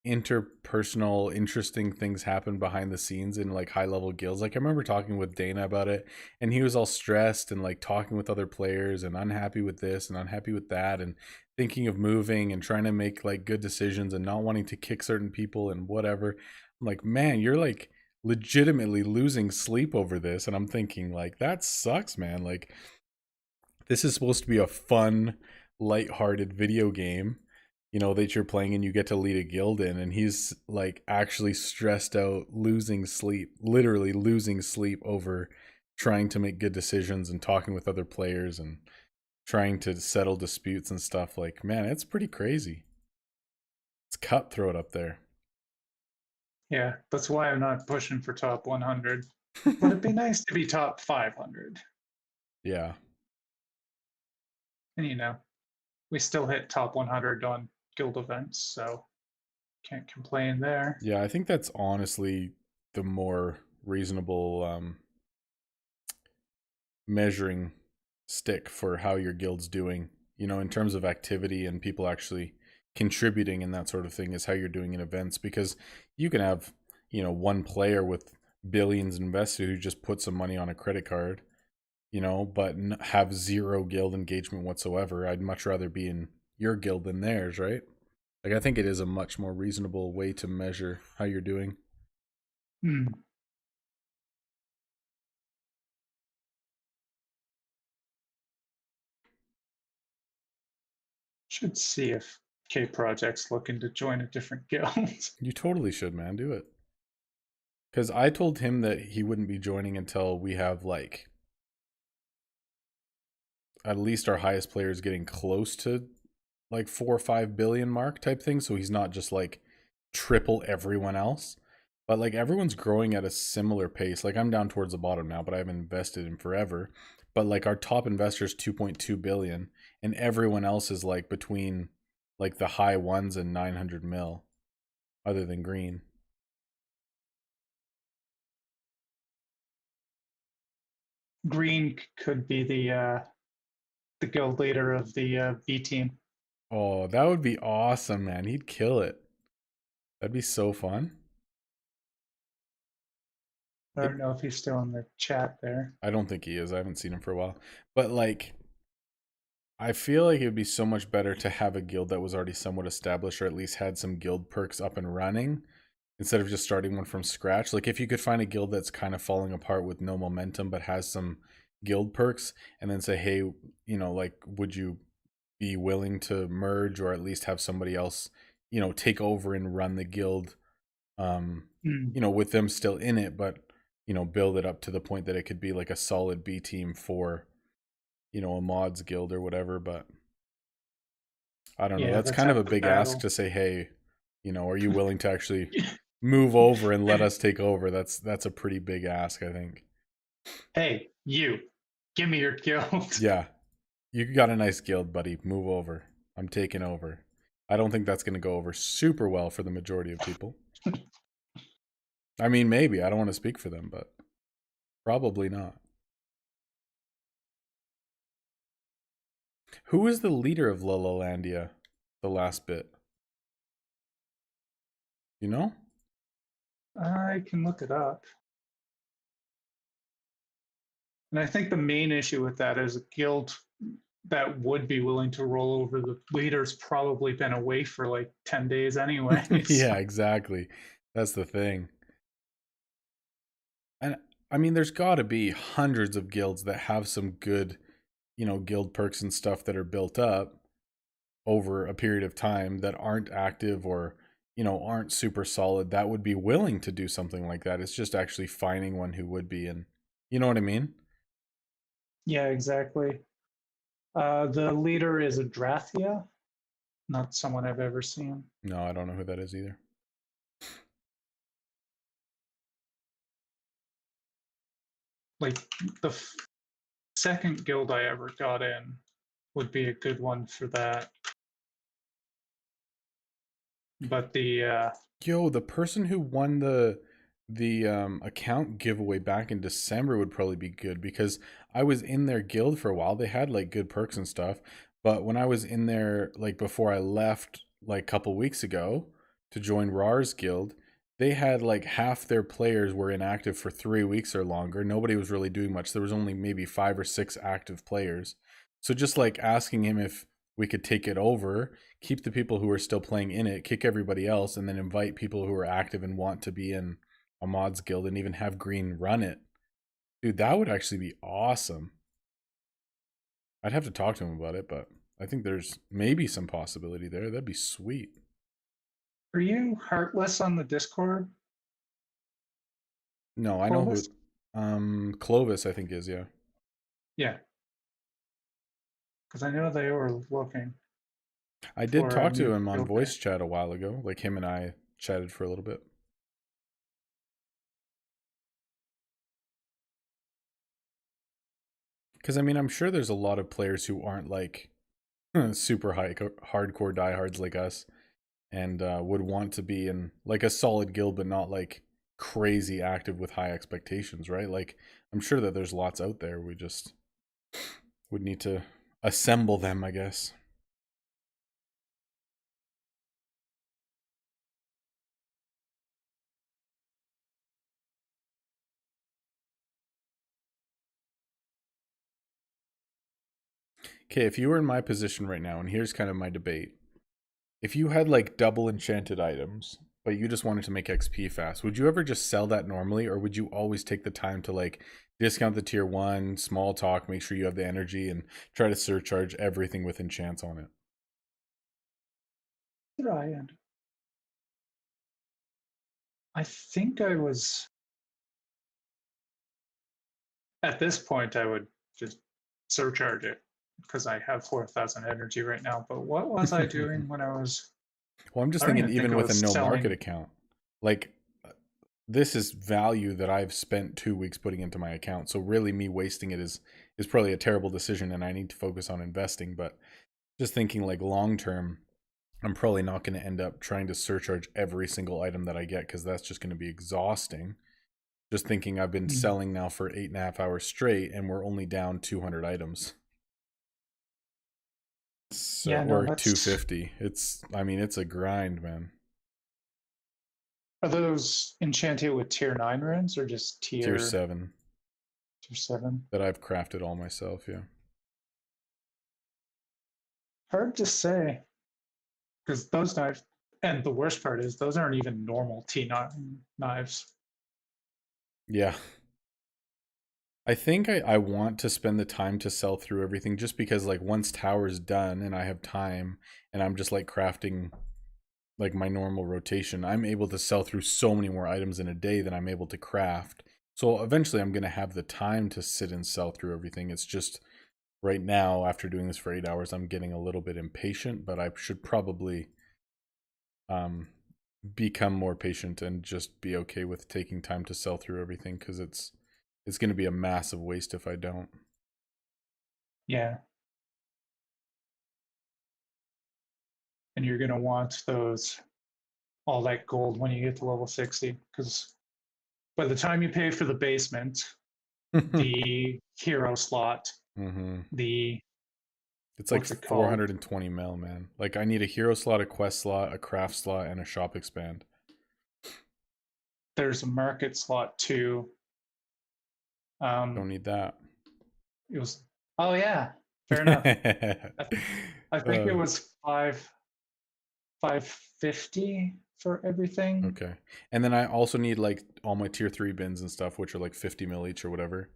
Speaker 2: interpersonal interesting things happen behind the scenes in like high level guilds. Like I remember talking with Dana about it and he was all stressed and like talking with other players and unhappy with this and unhappy with that and thinking of moving and trying to make like good decisions and not wanting to kick certain people and whatever. I'm like, man, you're like legitimately losing sleep over this. And I'm thinking like, that sucks, man. Like this is supposed to be a fun, lighthearted video game, you know, that you're playing and you get to lead a guild in, and he's like actually stressed out, losing sleep, literally losing sleep over trying to make good decisions and talking with other players and trying to settle disputes and stuff. Like, man, it's pretty crazy. It's cutthroat up there.
Speaker 8: Yeah, that's why I'm not pushing for top 100. But it'd be nice to be top 500.
Speaker 2: Yeah.
Speaker 8: And, you know, we still hit top 100 on guild events, so can't complain there.
Speaker 2: Yeah, I think that's honestly the more reasonable measuring stick for how your guild's doing, you know, in terms of activity and people actually contributing and that sort of thing, is how you're doing in events. Because you can have, you know, one player with billions invested who just put some money on a credit card, you know, but have zero guild engagement whatsoever. I'd much rather be in your guild than theirs, right? Like, I think it is a much more reasonable way to measure how you're doing.
Speaker 8: Hmm. Should see if K Project's looking to join a different guild.
Speaker 2: You totally should, man. Do it. Because I told him that he wouldn't be joining until we have, like, at least our highest players getting close to, like, 4 or 5 billion mark type thing. So he's not just, like, triple everyone else. But, like, everyone's growing at a similar pace. Like, I'm down towards the bottom now, but I haven't invested in forever. But, like, our top investor is 2.2 billion. And everyone else is, like, between, like, the high ones and 900 mil. Other than green.
Speaker 8: Green could be the guild leader of the B team.
Speaker 2: Oh, that would be awesome, man. He'd kill it. That'd be so fun.
Speaker 8: I don't know if he's still in the chat there.
Speaker 2: I don't think he is. I haven't seen him for a while. But, like, I feel like it would be so much better to have a guild that was already somewhat established, or at least had some guild perks up and running, instead of just starting one from scratch. Like, if you could find a guild that's kind of falling apart with no momentum but has some guild perks, and then say, hey, you know, like, would you be willing to merge, or at least have somebody else, you know, take over and run the guild, you know, with them still in it, but, you know, build it up to the point that it could be like a solid B team for, you know, a mods guild or whatever. But I don't know.
Speaker 8: Yeah,
Speaker 2: That's
Speaker 8: that's
Speaker 2: kind of
Speaker 8: half
Speaker 2: a
Speaker 8: the
Speaker 2: big ask
Speaker 8: battle.
Speaker 2: to say, hey, you know, are you willing to actually move over and let us take over? That's a pretty big ask, I think.
Speaker 8: Hey, you, give me your guild.
Speaker 2: Yeah. You got a nice guild, buddy. Move over. I'm taking over. I don't think that's going to go over super well for the majority of people. I mean, maybe. I don't want to speak for them, but probably not. Who is the leader of Lolalandia, the last bit? You know?
Speaker 8: I can look it up. And I think the main issue with that is a guild that would be willing to roll over the leader's probably been away for like 10 days anyway.
Speaker 2: Yeah, exactly. That's the thing. And I mean, there's got to be hundreds of guilds that have some good, you know, guild perks and stuff that are built up over a period of time that aren't active, or, you know, aren't super solid, that would be willing to do something like that. It's just actually finding one who would be, and you know what I mean?
Speaker 8: Yeah, exactly. The leader is a Drathia, not someone I've ever seen.
Speaker 2: No, I don't know who that is either.
Speaker 8: Like the second guild I ever got in would be a good one for that. But the
Speaker 2: Yo, the person who won the account giveaway back in December would probably be good, because I was in their guild for a while. They had like good perks and stuff, but when I was in there, like before I left like a couple weeks ago to join RAR's guild, they had like half their players were inactive for 3 weeks or longer. Nobody was really doing much. There was only maybe 5 or 6 active players. So just like asking him if we could take it over, keep the people who are still playing in it, kick everybody else, and then invite people who are active and want to be in a mods guild, and even have Green run it. Dude, that would actually be awesome. I'd have to talk to him about it, but I think there's maybe some possibility there. That'd be sweet.
Speaker 8: are you Heartless on the Discord?
Speaker 2: No, I know
Speaker 8: Clovis?
Speaker 2: who Clovis, I think, is, yeah.
Speaker 8: Yeah. Because I know they were looking.
Speaker 2: I did
Speaker 8: For a
Speaker 2: talk to
Speaker 8: new
Speaker 2: him on
Speaker 8: guild
Speaker 2: voice chat a while ago. Like, him and I chatted for a little bit. Because I mean, I'm sure there's a lot of players who aren't like super hardcore diehards like us, and would want to be in like a solid guild, but not like crazy active with high expectations, right? Like, I'm sure that there's lots out there. We just would need to assemble them, I guess. Okay, if you were in my position right now, and here's kind of my debate. If you had like double enchanted items, but you just wanted to make XP fast, would you ever just sell that normally, or would you always take the time to like discount the tier 1, small talk, make sure you have the energy, and try to surcharge everything with enchants on it?
Speaker 8: Ryan. I think I was at this point I would just surcharge it because I have 4,000 energy right now. But what was I doing when I was?
Speaker 2: Well, I'm just
Speaker 8: I don't
Speaker 2: thinking
Speaker 8: even think
Speaker 2: even
Speaker 8: I
Speaker 2: with a
Speaker 8: was
Speaker 2: no market
Speaker 8: selling.
Speaker 2: account, like this is value that I've spent 2 weeks putting into my account. So really me wasting it is probably a terrible decision, and I need to focus on investing. But just thinking like long term, I'm probably not going to end up trying to surcharge every single item that I get, because that's just going to be exhausting. Just thinking I've been selling now for 8.5 hours straight, and we're only down 200 items. So,
Speaker 8: Yeah, no,
Speaker 2: or
Speaker 8: that's
Speaker 2: 250. I mean, it's a grind, man.
Speaker 8: Are those enchanted with tier 9 runes or just
Speaker 2: Tier 7
Speaker 8: tier 7?
Speaker 2: that I've crafted all myself, yeah.
Speaker 8: Hard to say. Because those knives, and the worst part is those aren't even normal T9 knives.
Speaker 2: Yeah. I think I want to spend the time to sell through everything, just because like once tower's done and I have time and I'm just like crafting like my normal rotation, I'm able to sell through so many more items in a day than I'm able to craft. So eventually I'm going to have the time to sit and sell through everything. It's just right now, after doing this for 8 hours, I'm getting a little bit impatient, but I should probably become more patient and just be okay with taking time to sell through everything, because it's going to be a massive waste if I don't.
Speaker 8: Yeah. And you're going to want all that gold when you get to level 60, because by the time you pay for the basement, the hero slot,
Speaker 2: Mm-hmm. It's like
Speaker 8: what's it called?
Speaker 2: 420 mil, man. Like I need a hero slot, a quest slot, a craft slot, and a shop expand.
Speaker 8: There's a market slot too.
Speaker 2: Don't need that.
Speaker 8: It was, oh yeah, fair enough. I think it was 550 for everything.
Speaker 2: Okay. And then I also need like all my tier 3 bins and stuff, which are like 50 mil each or whatever.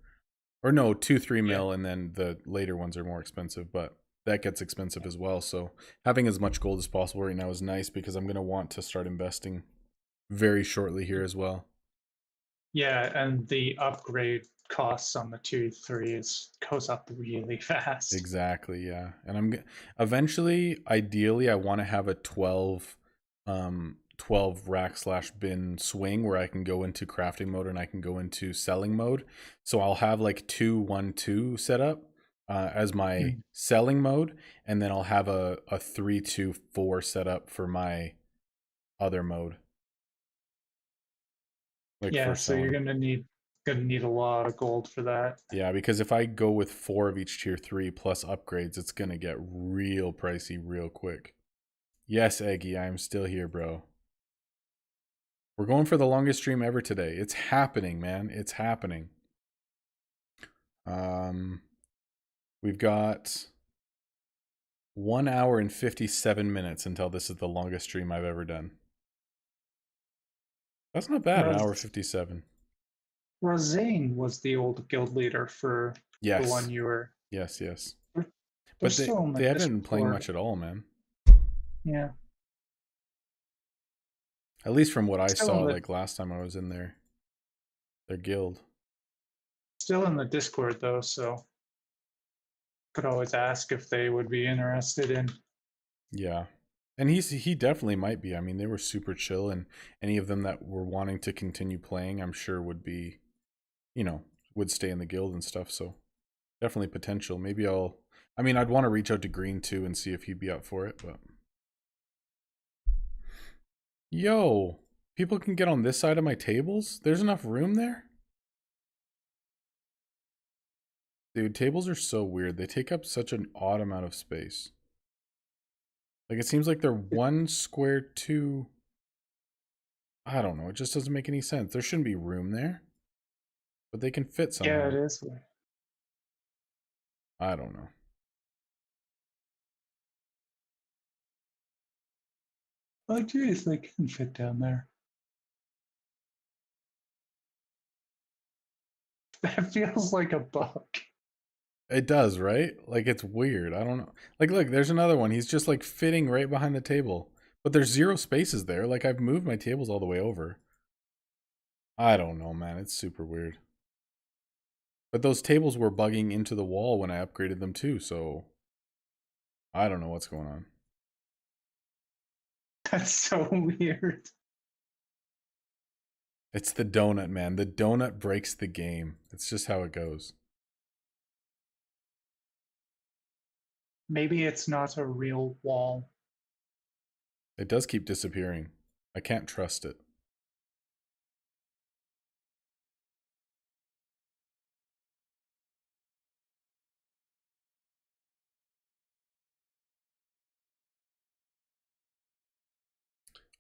Speaker 2: Or no, 2-3 mil, and then the later ones are more expensive, but that gets expensive as well. So having as much gold as possible right now is nice, because I'm going to want to start investing very shortly here as well.
Speaker 8: Yeah, and the upgrade costs on the 2-3s goes up really fast.
Speaker 2: Exactly, yeah. And I'm eventually, ideally, I want to have a 12 rack/bin swing where I can go into crafting mode and I can go into selling mode. So I'll have like 2-1-2 set up as my selling mode, and then I'll have a 3-2-4 set up for my other mode. Like
Speaker 8: yeah,
Speaker 2: for
Speaker 8: so you're
Speaker 2: selling.
Speaker 8: gonna need a lot of gold for that.
Speaker 2: Yeah, because if I go with 4 of each tier 3 plus upgrades, it's gonna get real pricey real quick. Yes, Eggy, I'm still here, bro. We're going for the longest stream ever today. It's happening, man. It's happening. We've got 1 hour and 57 minutes until this is the longest stream I've ever done. That's not bad, an hour 57.
Speaker 8: Rosane was the old guild leader for the one you were.
Speaker 2: Yes.
Speaker 8: They're
Speaker 2: But
Speaker 8: still in the
Speaker 2: they haven't been playing
Speaker 8: Discord.
Speaker 2: much at all, man.
Speaker 8: Yeah.
Speaker 2: At least from what I
Speaker 8: Still
Speaker 2: saw,
Speaker 8: in the-
Speaker 2: like last time I was in their guild.
Speaker 8: Still in the Discord though, so could always ask if they would be interested in.
Speaker 2: Yeah. And he definitely might be. I mean, they were super chill, and any of them that were wanting to continue playing, I'm sure would be, would stay in the guild and stuff. So definitely potential. Maybe I mean, I'd want to reach out to Green too and see if he'd be up for it, but. Yo, people can get on this side of my tables? There's enough room there? Dude, tables are so weird. They take up such an odd amount of space. Like, it seems like they're 1 square 2. I don't know. It just doesn't make any sense. There shouldn't be room there. But they can fit somehow.
Speaker 8: Yeah, it is.
Speaker 2: I don't know.
Speaker 8: Oh, geez, they can fit down there. That feels like a bug.
Speaker 2: It does, right? Like, it's weird. I don't know. Like, look, there's another one. He's just, like, fitting right behind the table. But there's 0 spaces there. Like, I've moved my tables all the way over. I don't know, man. It's super weird. But those tables were bugging into the wall when I upgraded them too, so I don't know what's going on.
Speaker 8: That's so weird.
Speaker 2: It's the donut, man. The donut breaks the game. It's just how it goes.
Speaker 8: Maybe it's not a real wall.
Speaker 2: It does keep disappearing. I can't trust it.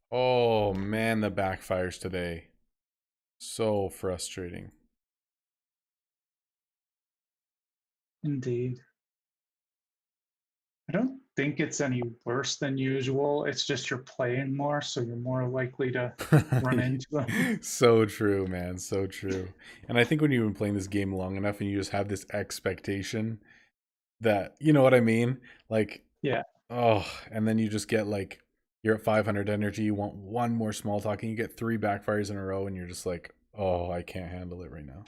Speaker 2: Oh, man, the backfires today. So frustrating.
Speaker 8: Indeed. I don't think it's any worse than usual. It's just you're playing more, so you're more likely to run into them.
Speaker 2: So true, man. So true. And I think when you've been playing this game long enough and you just have this expectation that, you know what I mean? Like,
Speaker 8: Yeah.
Speaker 2: oh, and then you just get like, you're at 500 energy, you want 1 more small talk, and you get 3 backfires in a row, and you're just like, oh, I can't handle it right now.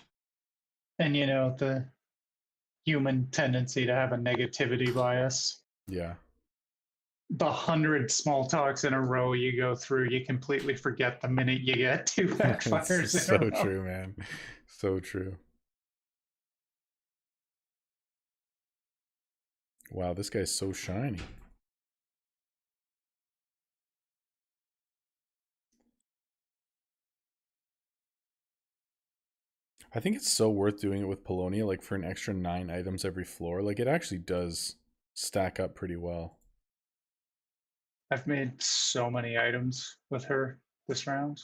Speaker 8: And you know, the human tendency to have a negativity bias.
Speaker 2: Yeah.
Speaker 8: The 100 small talks in a row you go through, you completely forget the minute you get 2 backfires
Speaker 2: It's
Speaker 8: in a
Speaker 2: so
Speaker 8: row.
Speaker 2: true, man. So true. Wow, this guy's so shiny. I think it's so worth doing it with Polonia, like for an extra 9 items every floor. Like, it actually does stack up pretty well.
Speaker 8: I've made so many items with her this round.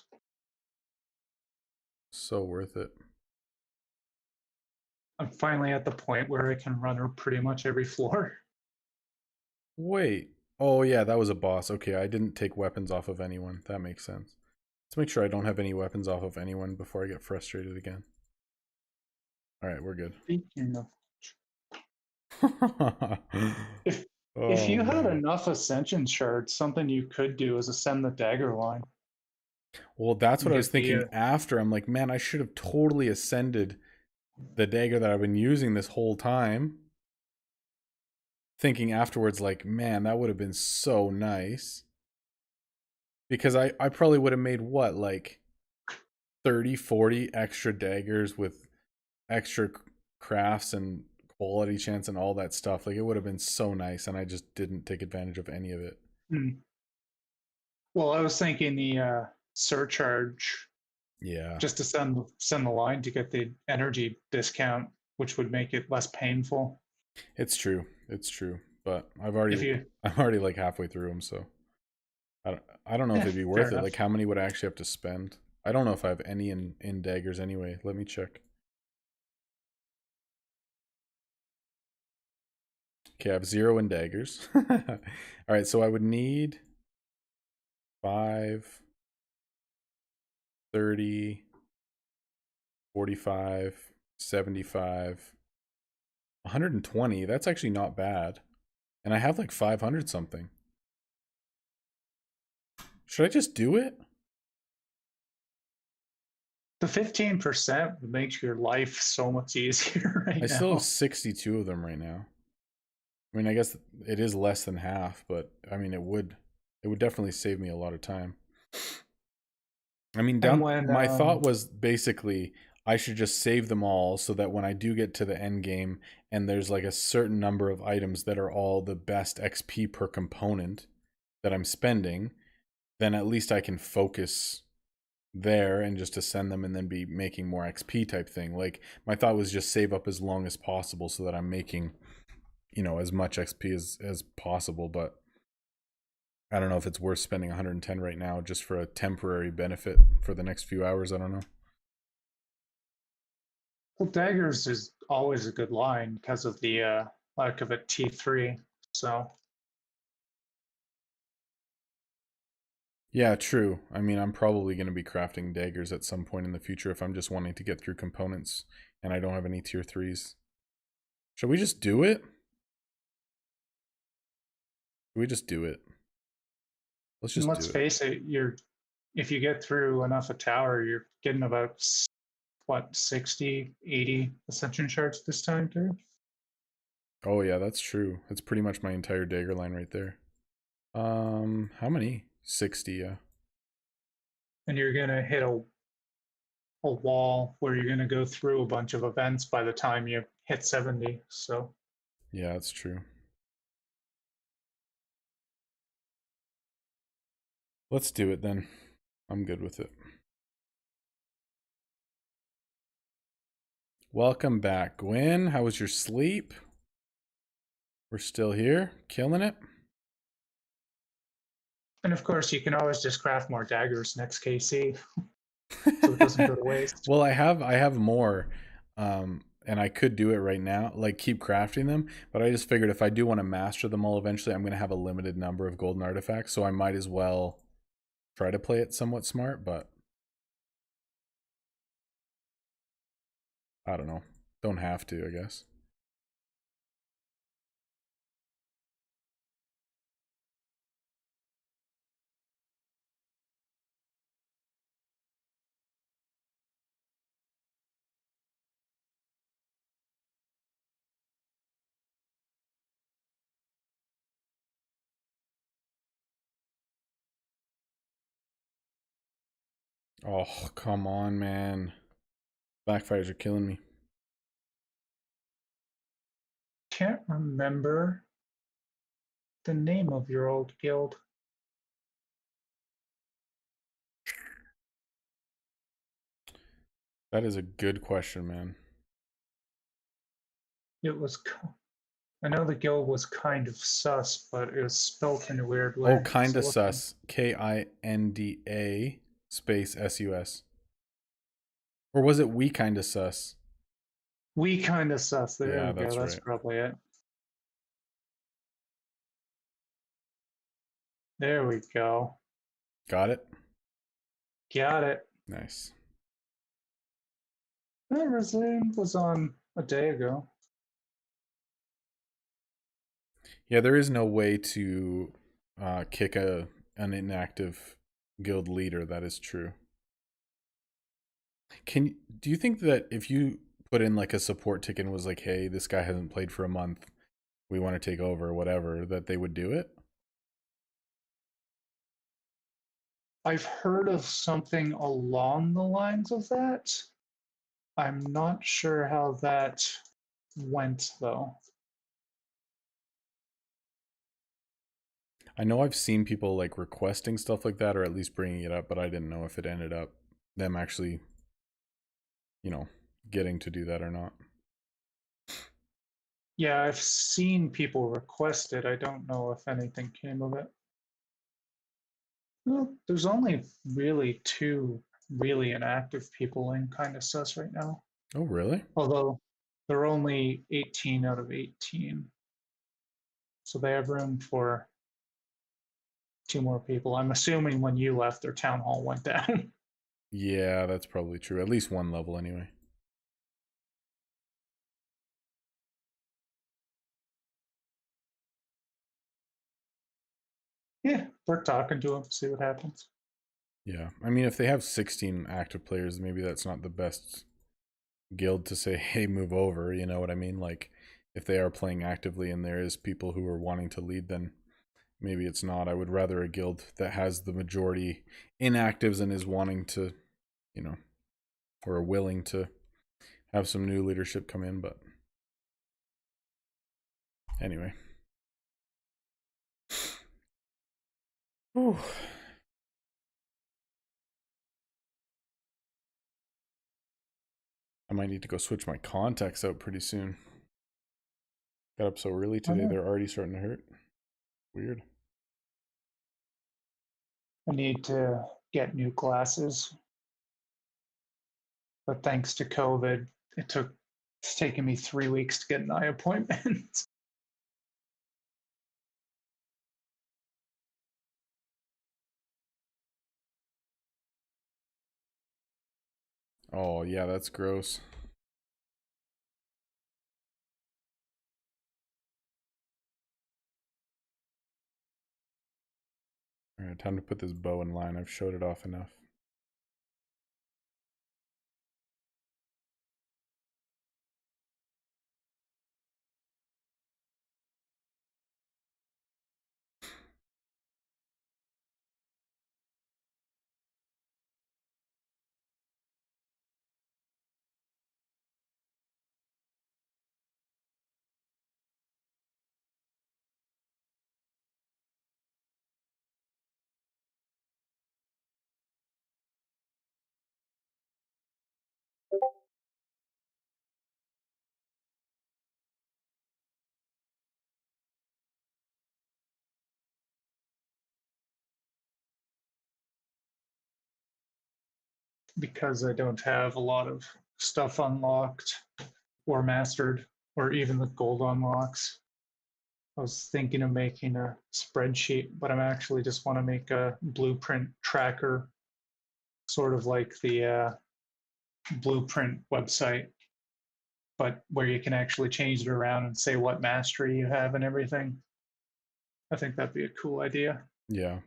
Speaker 2: So worth it.
Speaker 8: I'm finally at the point where I can run her pretty much every floor.
Speaker 2: Wait. Oh, yeah, that was a boss. Okay, I didn't take weapons off of anyone. That makes sense. Let's make sure I don't have any weapons off of anyone before I get frustrated again. All right, we're good.
Speaker 8: Speaking of, if
Speaker 2: Oh,
Speaker 8: you had
Speaker 2: man.
Speaker 8: enough ascension shards, something you could do is ascend the dagger line.
Speaker 2: Well, that's what I was
Speaker 8: Get the,
Speaker 2: thinking after. I'm like, man, I should have totally ascended the dagger that I've been using this whole time. Thinking afterwards, like, man, that would have been so nice. Because I probably would have made what, like 30, 40 extra daggers with extra crafts and quality chance and all that stuff. Like, it would have been so nice, and I just didn't take advantage of any of it.
Speaker 8: Well, I was thinking the surcharge,
Speaker 2: Yeah.
Speaker 8: just to send the line to get the energy discount, which would make it less painful.
Speaker 2: It's true. It's true. But I'm
Speaker 8: If
Speaker 2: already
Speaker 8: you,
Speaker 2: like halfway through them, so I don't know if
Speaker 8: Yeah,
Speaker 2: it'd be
Speaker 8: fair
Speaker 2: worth it.
Speaker 8: enough.
Speaker 2: Like, how many would I actually have to spend? I don't know if I have any in daggers anyway. Let me check. Okay, I have 0 in daggers. All right, so I would need 5, 30, 45, 75, 120. That's actually not bad. And I have like 500 something. Should I just do it?
Speaker 8: the 15% would make your life so much easier right
Speaker 2: I still
Speaker 8: now.
Speaker 2: have 62 of them right now. I mean, I guess it is less than half, but I mean, it would definitely save me a lot of time. I mean,
Speaker 8: And when,
Speaker 2: my thought was basically I should just save them all so that when I do get to the end game and there's like a certain number of items that are all the best XP per component that I'm spending, then at least I can focus there and just ascend them and then be making more XP type thing. Like my thought was just save up as long as possible so that I'm making, as much XP as possible. But I don't know if it's worth spending 110 right now just for a temporary benefit for the next few hours. I don't know.
Speaker 8: Well, daggers is always a good line because of the lack of a T3. So
Speaker 2: Yeah, true. I mean, I'm probably going to be crafting daggers at some point in the future if I'm just wanting to get through components and I don't have any tier 3s. Should we just do it? Should we just do it? Let's just
Speaker 8: let's
Speaker 2: do it.
Speaker 8: face it, if you get through enough a tower, you're getting about what 60, 80 ascension shards this time through.
Speaker 2: Oh yeah, that's true. That's pretty much my entire dagger line right there. How many? 60, yeah.
Speaker 8: And you're gonna hit a wall where you're gonna go through a bunch of events by the time you hit 70. So
Speaker 2: Yeah, that's true. Let's do it then. I'm good with it. Welcome back, Gwen. How was your sleep? We're still here, killing it.
Speaker 8: and of course you can always just craft more daggers next KC. So it doesn't go to waste.
Speaker 2: Well, I have more, and I could do it right now, like keep crafting them. But I just figured if I do want to master them all eventually, I'm going to have a limited number of golden artifacts, so I might as well try to play it somewhat smart. But I don't know. Don't have to, I guess. Oh, come on, man. Backfires are killing me.
Speaker 8: Can't remember the name of your old guild.
Speaker 2: That is a good question, man.
Speaker 8: It was. I know the guild was kind of sus, but it was spelt in a weird way.
Speaker 2: Oh, kinda
Speaker 8: So
Speaker 2: sus. KINDA space SUS. Or was it we kinda sus?
Speaker 8: we kind of sus. There
Speaker 2: Yeah,
Speaker 8: we go.
Speaker 2: that's
Speaker 8: That's
Speaker 2: right.
Speaker 8: probably it. There we go.
Speaker 2: Got it?
Speaker 8: Got it.
Speaker 2: Nice.
Speaker 8: That resume was on a day ago.
Speaker 2: Yeah, there is no way to kick an inactive guild leader. That is true. Do you think that if you put in like a support ticket and was like, hey, this guy hasn't played for a month, we want to take over or whatever, that they would do it?
Speaker 8: I've heard of something along the lines of that. I'm not sure how that went though.
Speaker 2: I know I've seen people like requesting stuff like that or at least bringing it up, but I didn't know if it ended up them actually, getting to do that or not.
Speaker 8: Yeah, I've seen people request it. I don't know if anything came of it. Well, there's only really 2 really inactive people in kind of sus right now.
Speaker 2: Oh, really?
Speaker 8: Although they're only 18 out of 18. So they have room for 2 more people. I'm assuming when you left, their town hall went down.
Speaker 2: Yeah, that's probably true. At least one level anyway.
Speaker 8: Yeah, we're talking to them, see what happens.
Speaker 2: Yeah, I mean, if they have 16 active players, maybe that's not the best guild to say, hey, move over, you know what I mean? Like, if they are playing actively and there is people who are wanting to lead, then maybe it's not. I would rather a guild that has the majority inactives and is wanting to, or willing to have some new leadership come in, but anyway. Whew. I might need to go switch my contacts out pretty soon. Got up so early today, they're already starting to hurt. Weird.
Speaker 8: I need to get new glasses. But thanks to COVID, it's taken me 3 weeks to get an eye appointment.
Speaker 2: Oh, yeah, that's gross. All right, time to put this bow in line. I've showed it off enough.
Speaker 8: Because I don't have a lot of stuff unlocked or mastered, or even the gold unlocks. I was thinking of making a spreadsheet, but I'm actually just want to make a blueprint tracker, sort of like the blueprint website, but where you can actually change it around and say what mastery you have and everything. I think that'd be a cool idea.
Speaker 2: Yeah.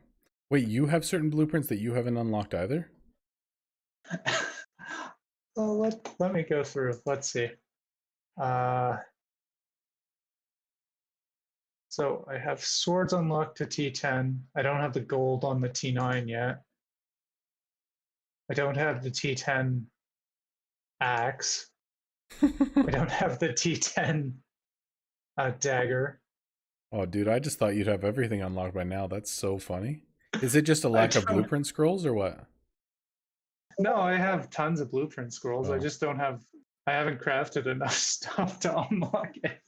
Speaker 2: Wait, you have certain blueprints that you haven't unlocked either?
Speaker 8: Well, let me go through. Let's see. So I have swords unlocked to T10. I don't have the gold on the T9 yet. I don't have the T10 axe. I don't have the T10 dagger.
Speaker 2: Oh, dude, I just thought you'd have everything unlocked by now. That's so funny. Is it just a lack of blueprint scrolls or what?
Speaker 8: No, I have tons of blueprint scrolls.
Speaker 2: Oh.
Speaker 8: I just don't have. I haven't crafted enough stuff to unlock it.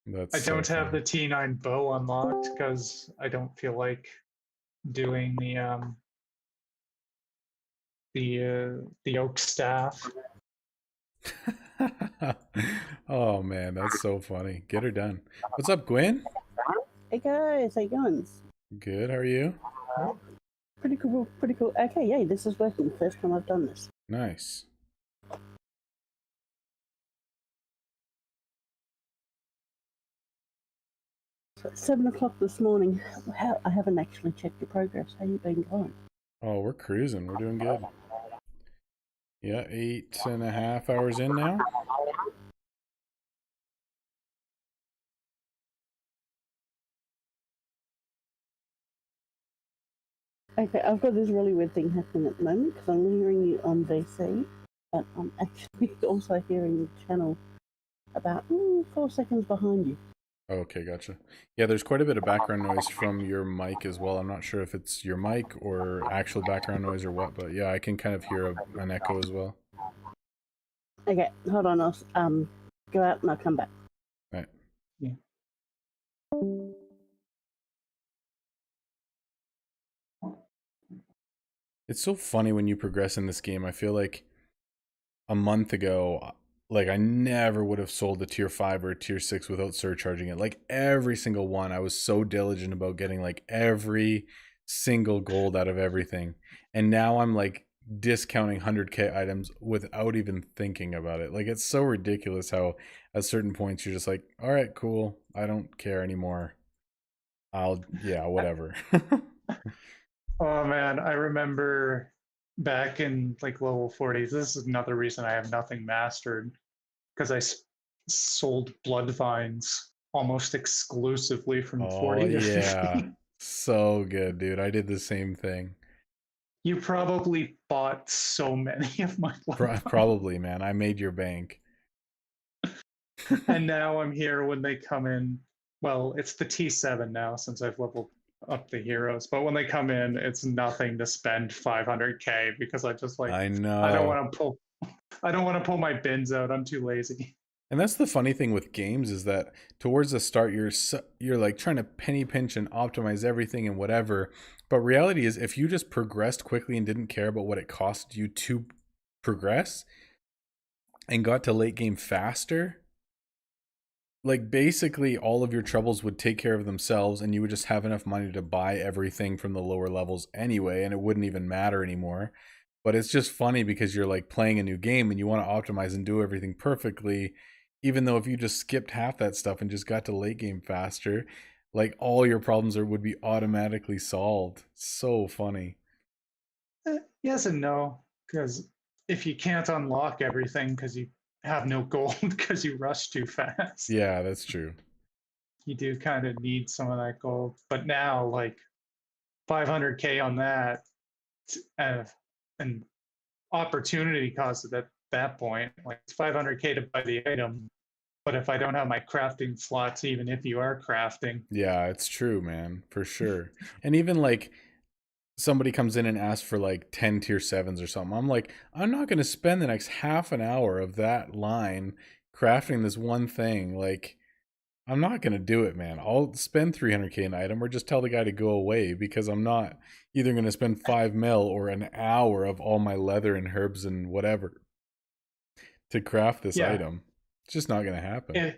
Speaker 8: I don't have the T9 bow unlocked because I don't feel like doing the oak staff.
Speaker 2: Oh man, that's so funny. Get her done. What's up, Gwen?
Speaker 9: Hey guys, how you going?
Speaker 2: Good, how are you?
Speaker 9: Pretty cool, pretty cool. Okay, yay, this is working. First time I've done this.
Speaker 2: Nice.
Speaker 9: So at 7 o'clock this morning. I haven't actually checked your progress. How you been going?
Speaker 2: Oh, we're cruising. We're doing good. Yeah, 8.5 hours in now.
Speaker 9: Okay, I've got this really weird thing happening at the moment because I'm hearing you on VC, but I'm actually also hearing the channel about 4 seconds behind you.
Speaker 2: Okay, gotcha. Yeah, there's quite a bit of background noise from your mic as well. I'm not sure if it's your mic or actual background noise or what, but yeah, I can kind of hear an echo as well.
Speaker 9: Okay, hold on. I'll go out and I'll come back.
Speaker 2: All right.
Speaker 8: Yeah.
Speaker 2: It's so funny when you progress in this game. I feel like a month ago, like I never would have sold a tier 5 or a tier 6 without surcharging it. Like every single one, I was so diligent about getting like every single gold out of everything. And now I'm like discounting 100k items without even thinking about it. Like it's so ridiculous how at certain points you're just like, all right, cool. I don't care anymore. Yeah, whatever.
Speaker 8: Oh man, I remember back in like level 40s. This is another reason I have nothing mastered, because I sold blood vines almost exclusively from 40 to 50.
Speaker 2: So good, dude. I did the same thing.
Speaker 8: You probably bought so many of my level
Speaker 2: Probably, man. I made your bank.
Speaker 8: and now I'm here when they come in. Well, it's the T7 now since I've leveled up the heroes. But when they come in, it's nothing to spend 500k because I just like
Speaker 2: I know.
Speaker 8: I don't want to pull my bins out. I'm too lazy.
Speaker 2: And that's the funny thing with games is that towards the start you're like trying to penny pinch and optimize everything and whatever. But reality is if you just progressed quickly and didn't care about what it cost you to progress and got to late game faster, like basically all of your troubles would take care of themselves and you would just have enough money to buy everything from the lower levels anyway, and it wouldn't even matter anymore. But it's just funny because you're like playing a new game and you want to optimize and do everything perfectly, even though if you just skipped half that stuff and just got to late game faster, like all your problems would be automatically solved. So funny.
Speaker 8: Yes and no, because if you can't unlock everything because you have no gold because you rush too fast,
Speaker 2: Yeah, that's true.
Speaker 8: you do kind of need some of that gold. But now, like 500k on that, and opportunity cost at that point, like it's 500k to buy the item. But if I don't have my crafting slots, even if you are crafting,
Speaker 2: Yeah, it's true, man, for sure. And even like somebody comes in and asks for like 10 tier 7s or something, I'm like, I'm not going to spend the next half an hour of that line crafting this one thing. Like, I'm not going to do it, man. I'll spend 300k an item or just tell the guy to go away because I'm not either going to spend 5 mil or an hour of all my leather and herbs and whatever to craft this item. It's just not going to happen.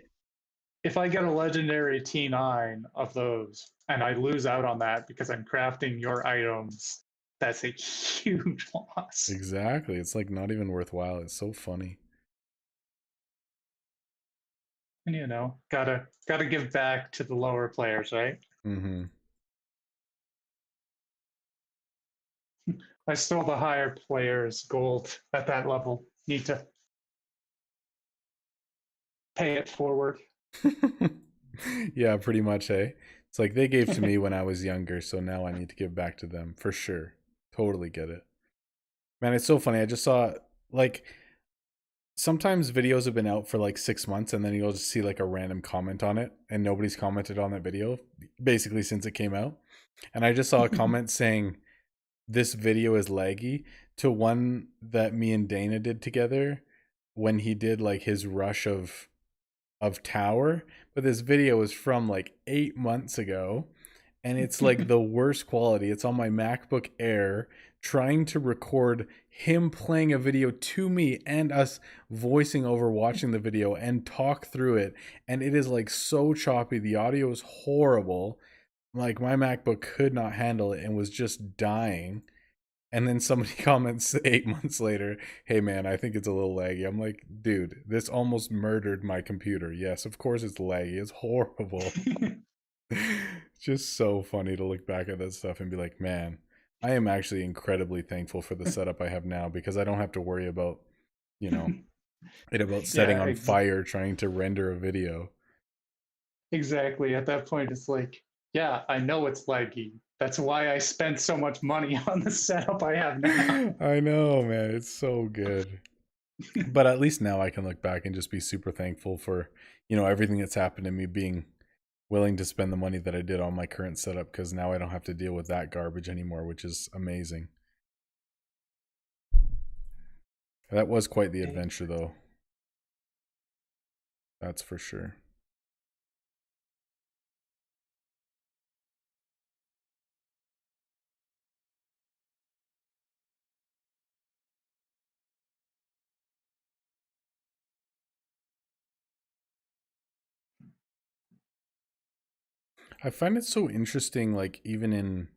Speaker 8: If I get a legendary T9 of those and I lose out on that because I'm crafting your items, that's a huge loss.
Speaker 2: Exactly. It's like not even worthwhile. It's so funny.
Speaker 8: And you know, gotta give back to the lower players, right?
Speaker 2: Mm-hmm.
Speaker 8: I stole the higher players' gold at that level. Need to pay it forward.
Speaker 2: Yeah, pretty much, hey. It's like they gave to me when I was younger, so now I need to give back to them for sure. Totally get it. Man, it's so funny. I just saw like sometimes videos have been out for like 6 months and then you'll just see like a random comment on it and nobody's commented on that video basically since it came out. And I just saw a comment saying this video is laggy to one that me and Dana did together when he did like his rush of Tower, but this video is from like 8 months ago and it's like the worst quality. It's on my MacBook Air trying to record him playing a video to me and us voicing over watching the video and talk through it, and it is like so choppy. The audio is horrible. Like my MacBook could not handle it and was just dying. And then somebody comments 8 months later, hey man, I think it's a little laggy. I'm like, dude, this almost murdered my computer. Yes, of course it's laggy. It's horrible. It's just so funny to look back at that stuff and be like, man, I am actually incredibly thankful for the setup I have now because I don't have to worry about, you know, about setting on fire trying to render a video.
Speaker 8: Exactly. At that point, it's like, yeah, I know it's laggy. That's why I spent so much money on the setup I have now.
Speaker 2: I know, man. It's so good. But at least now I can look back and just be super thankful for, you know, everything that's happened to me, being willing to spend the money that I did on my current setup, because now I don't have to deal with that garbage anymore, which is amazing. That was quite the adventure, though. That's for sure. I find it so interesting, like even in,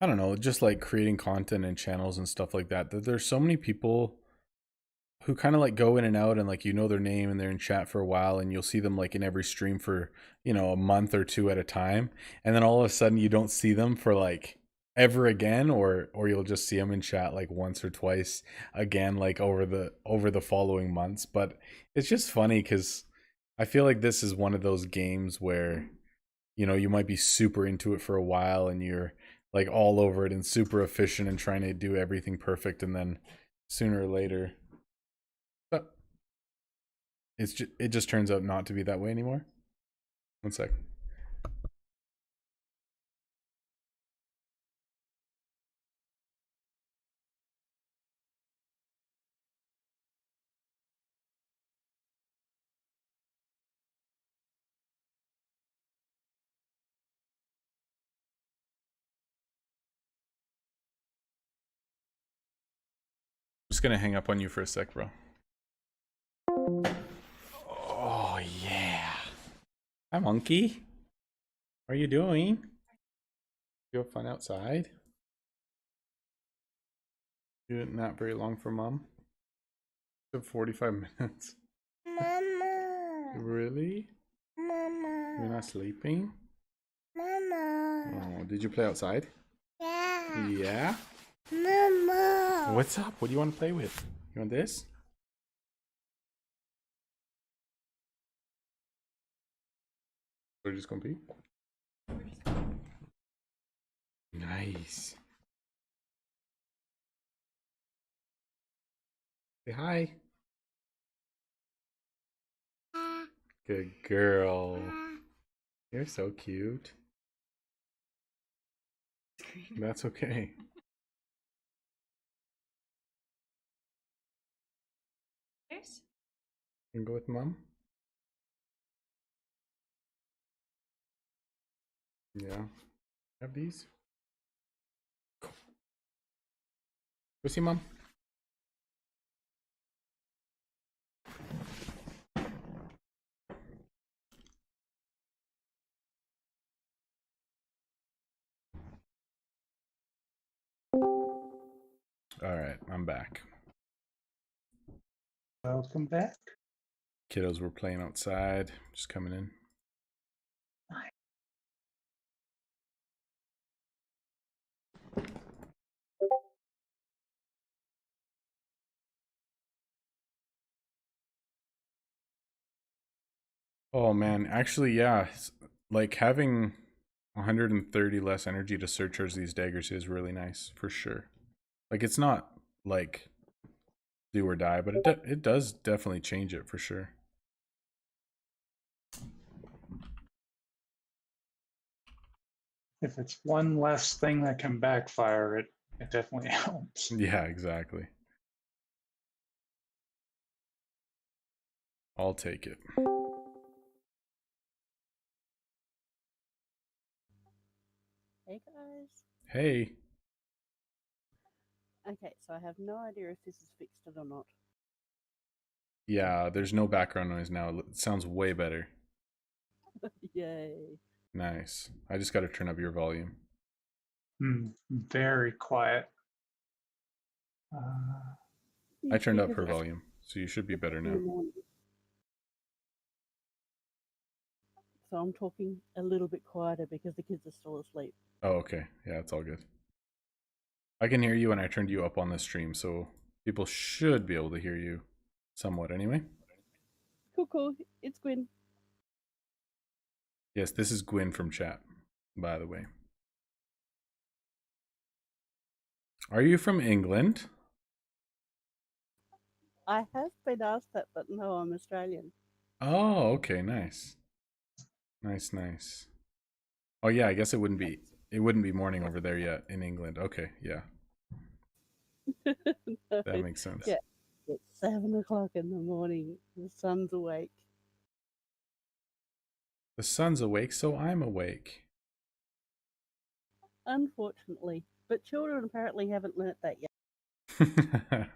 Speaker 2: I don't know, just like creating content and channels and stuff like that, that there's so many people who kind of like go in and out and like, you know, their name and they're in chat for a while and you'll see them like in every stream for, you know, a month or two at a time. And then all of a sudden you don't see them for like ever again, or you'll just see them in chat like once or twice again, like over the following months. But it's just funny because I feel like this is one of those games where, you know, you might be super into it for a while and you're like all over it and super efficient and trying to do everything perfect, and then sooner or later it just turns out not to be that way anymore. One sec. Just gonna hang up on you for a sec, bro. Oh yeah. Hi, monkey. What are you doing? You have fun outside? You didn't nap very long for mom? 45 minutes.
Speaker 5: Mama.
Speaker 2: Really?
Speaker 5: Mama.
Speaker 2: You're not sleeping?
Speaker 5: Mama.
Speaker 2: Oh, did you play outside?
Speaker 5: Yeah.
Speaker 2: Yeah?
Speaker 5: Mama.
Speaker 2: What's up? What do you want to play with? You want this? We're just gonna pee? Nice. Say hi. Good girl. You're so cute. That's okay. You can go with mom? Yeah. Have these? Go see mom. Alright, I'm back.
Speaker 8: Welcome back.
Speaker 2: Kiddos were playing outside, just coming in. Oh man, actually, yeah, like having 130 less energy to surcharge these daggers is really nice, for sure. Like, it's not like do or die, but it does definitely change it for sure.
Speaker 8: If it's one less thing that can backfire, it definitely helps.
Speaker 2: Yeah, exactly. I'll take it.
Speaker 9: Hey guys.
Speaker 2: Hey.
Speaker 9: Okay, so I have no idea if this has fixed it or not.
Speaker 2: Yeah, there's no background noise now. It sounds way better.
Speaker 9: Yay.
Speaker 2: Nice. I just got to turn up your volume.
Speaker 8: Very quiet.
Speaker 2: I turned up
Speaker 9: Because
Speaker 2: her
Speaker 9: it's
Speaker 2: volume, so you should be better
Speaker 9: in the
Speaker 2: now.
Speaker 9: morning. So I'm talking a little bit quieter because the kids are still asleep.
Speaker 2: Oh, okay. Yeah, it's all good. I can hear you and I turned you up on the stream, so people should be able to hear you somewhat anyway.
Speaker 9: Cool. It's Gwen.
Speaker 2: Yes, this is Gwyn from chat, by the way. Are you from England?
Speaker 9: I have been asked that, but no, I'm Australian.
Speaker 2: Oh, okay, nice. Nice. Oh yeah, I guess it wouldn't be morning over there yet in England. Okay, yeah.
Speaker 9: No,
Speaker 2: That makes sense.
Speaker 9: Yeah, it's 7 o'clock in the morning. The sun's awake.
Speaker 2: The sun's awake, so I'm awake.
Speaker 9: Unfortunately, but children apparently haven't learnt that yet.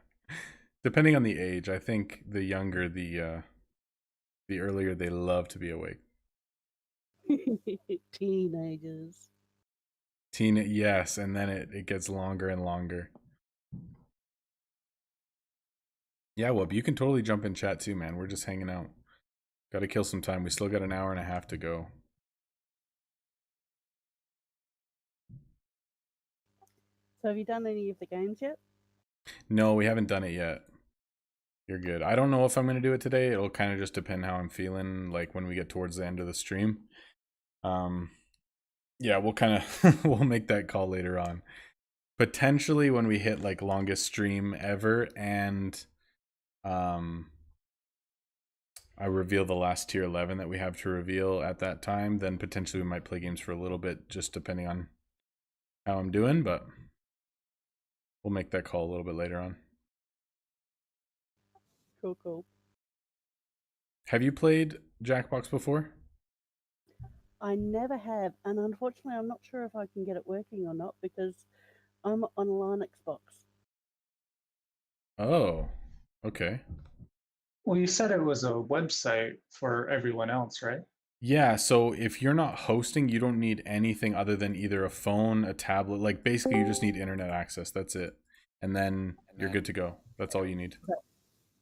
Speaker 2: Depending on the age, I think the younger, the earlier they love to be awake.
Speaker 9: Teenagers.
Speaker 2: Yes, and then it gets longer and longer. Yeah, well, you can totally jump in chat too, man. We're just hanging out. Got to kill some time. We still got an hour and a half to go.
Speaker 9: So have you done any of the games yet?
Speaker 2: No, we haven't done it yet. You're good. I don't know if I'm going to do it today. It'll kind of just depend how I'm feeling, like when we get towards the end of the stream. Yeah, we'll kind of we'll make that call later on. Potentially when we hit like longest stream ever, and I reveal the last tier 11 that we have to reveal at that time, then potentially we might play games for a little bit, just depending on how I'm doing, but we'll make that call a little bit later on.
Speaker 9: Cool, cool.
Speaker 2: Have you played Jackbox before?
Speaker 9: I never have, and unfortunately, I'm not sure if I can get it working or not because I'm on a Linux box.
Speaker 2: Oh, okay.
Speaker 8: Well, you said it was a website for everyone else, right?
Speaker 2: Yeah, so if you're not hosting, you don't need anything other than either a phone, a tablet. Like basically you just need internet access. That's it. And then you're good to go. That's all you need.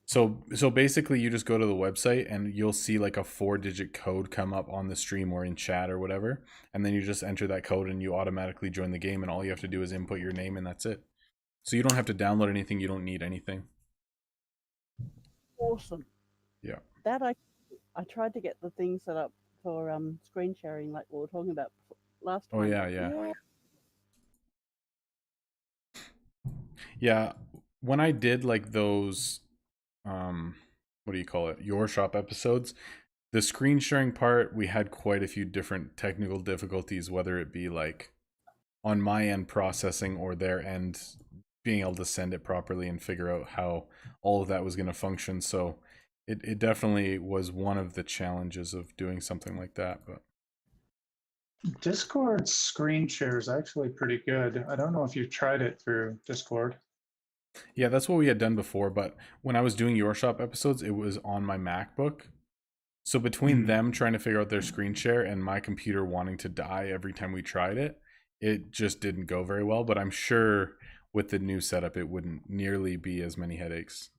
Speaker 2: So basically you just go to the website and you'll see like a 4-digit code come up on the stream or in chat or whatever. And then you just enter that code and you automatically join the game, and all you have to do is input your name and that's it. So you don't have to download anything, you don't need anything.
Speaker 9: Awesome.
Speaker 2: Yeah.
Speaker 9: That I tried to get the thing set up for screen sharing, like we were talking about last time.
Speaker 2: Oh yeah. Yeah, when I did like those what do you call it, your shop episodes, the screen sharing part, we had quite a few different technical difficulties, whether it be like on my end processing or their end being able to send it properly and figure out how all of that was going to function. So it definitely was one of the challenges of doing something like that. But
Speaker 8: Discord screen share is actually pretty good. I don't know if you've tried it through Discord.
Speaker 2: yeah, that's what we had done before. But when I was doing your shop episodes, it was on my MacBook. So between them trying to figure out their screen share and my computer wanting to die every time we tried it, it just didn't go very well. But I'm sure with the new setup, it wouldn't nearly be as many headaches.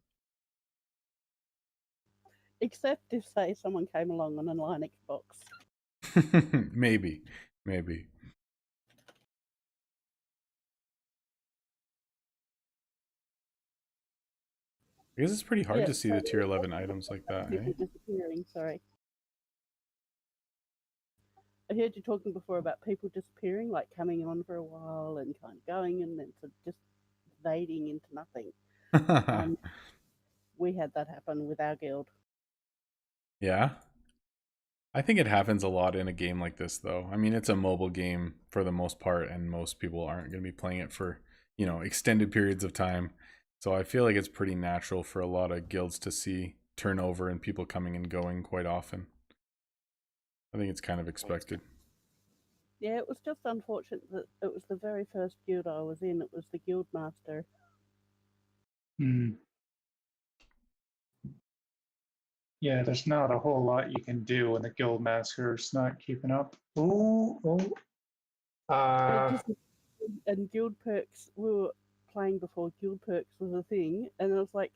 Speaker 9: Except if, say, someone came along on a Linux box.
Speaker 2: maybe. I guess it's pretty hard to see the tier 11 items like that,
Speaker 9: People
Speaker 2: eh?
Speaker 9: disappearing, sorry. I heard you talking before about people disappearing, like coming on for a while and kind of going and then just fading into nothing. We had that happen with our guild.
Speaker 2: Yeah. I think it happens a lot in a game like this, though. I mean, it's a mobile game for the most part, and most people aren't going to be playing it for, extended periods of time. So I feel like it's pretty natural for a lot of guilds to see turnover and people coming and going quite often. I think it's kind of expected.
Speaker 9: Yeah, it was just unfortunate that it was the very first guild I was in. It was the guild master.
Speaker 8: Yeah, there's not a whole lot you can do when the guild master's not keeping up.
Speaker 9: And guild perks, we were playing before guild perks was a thing, and I was like,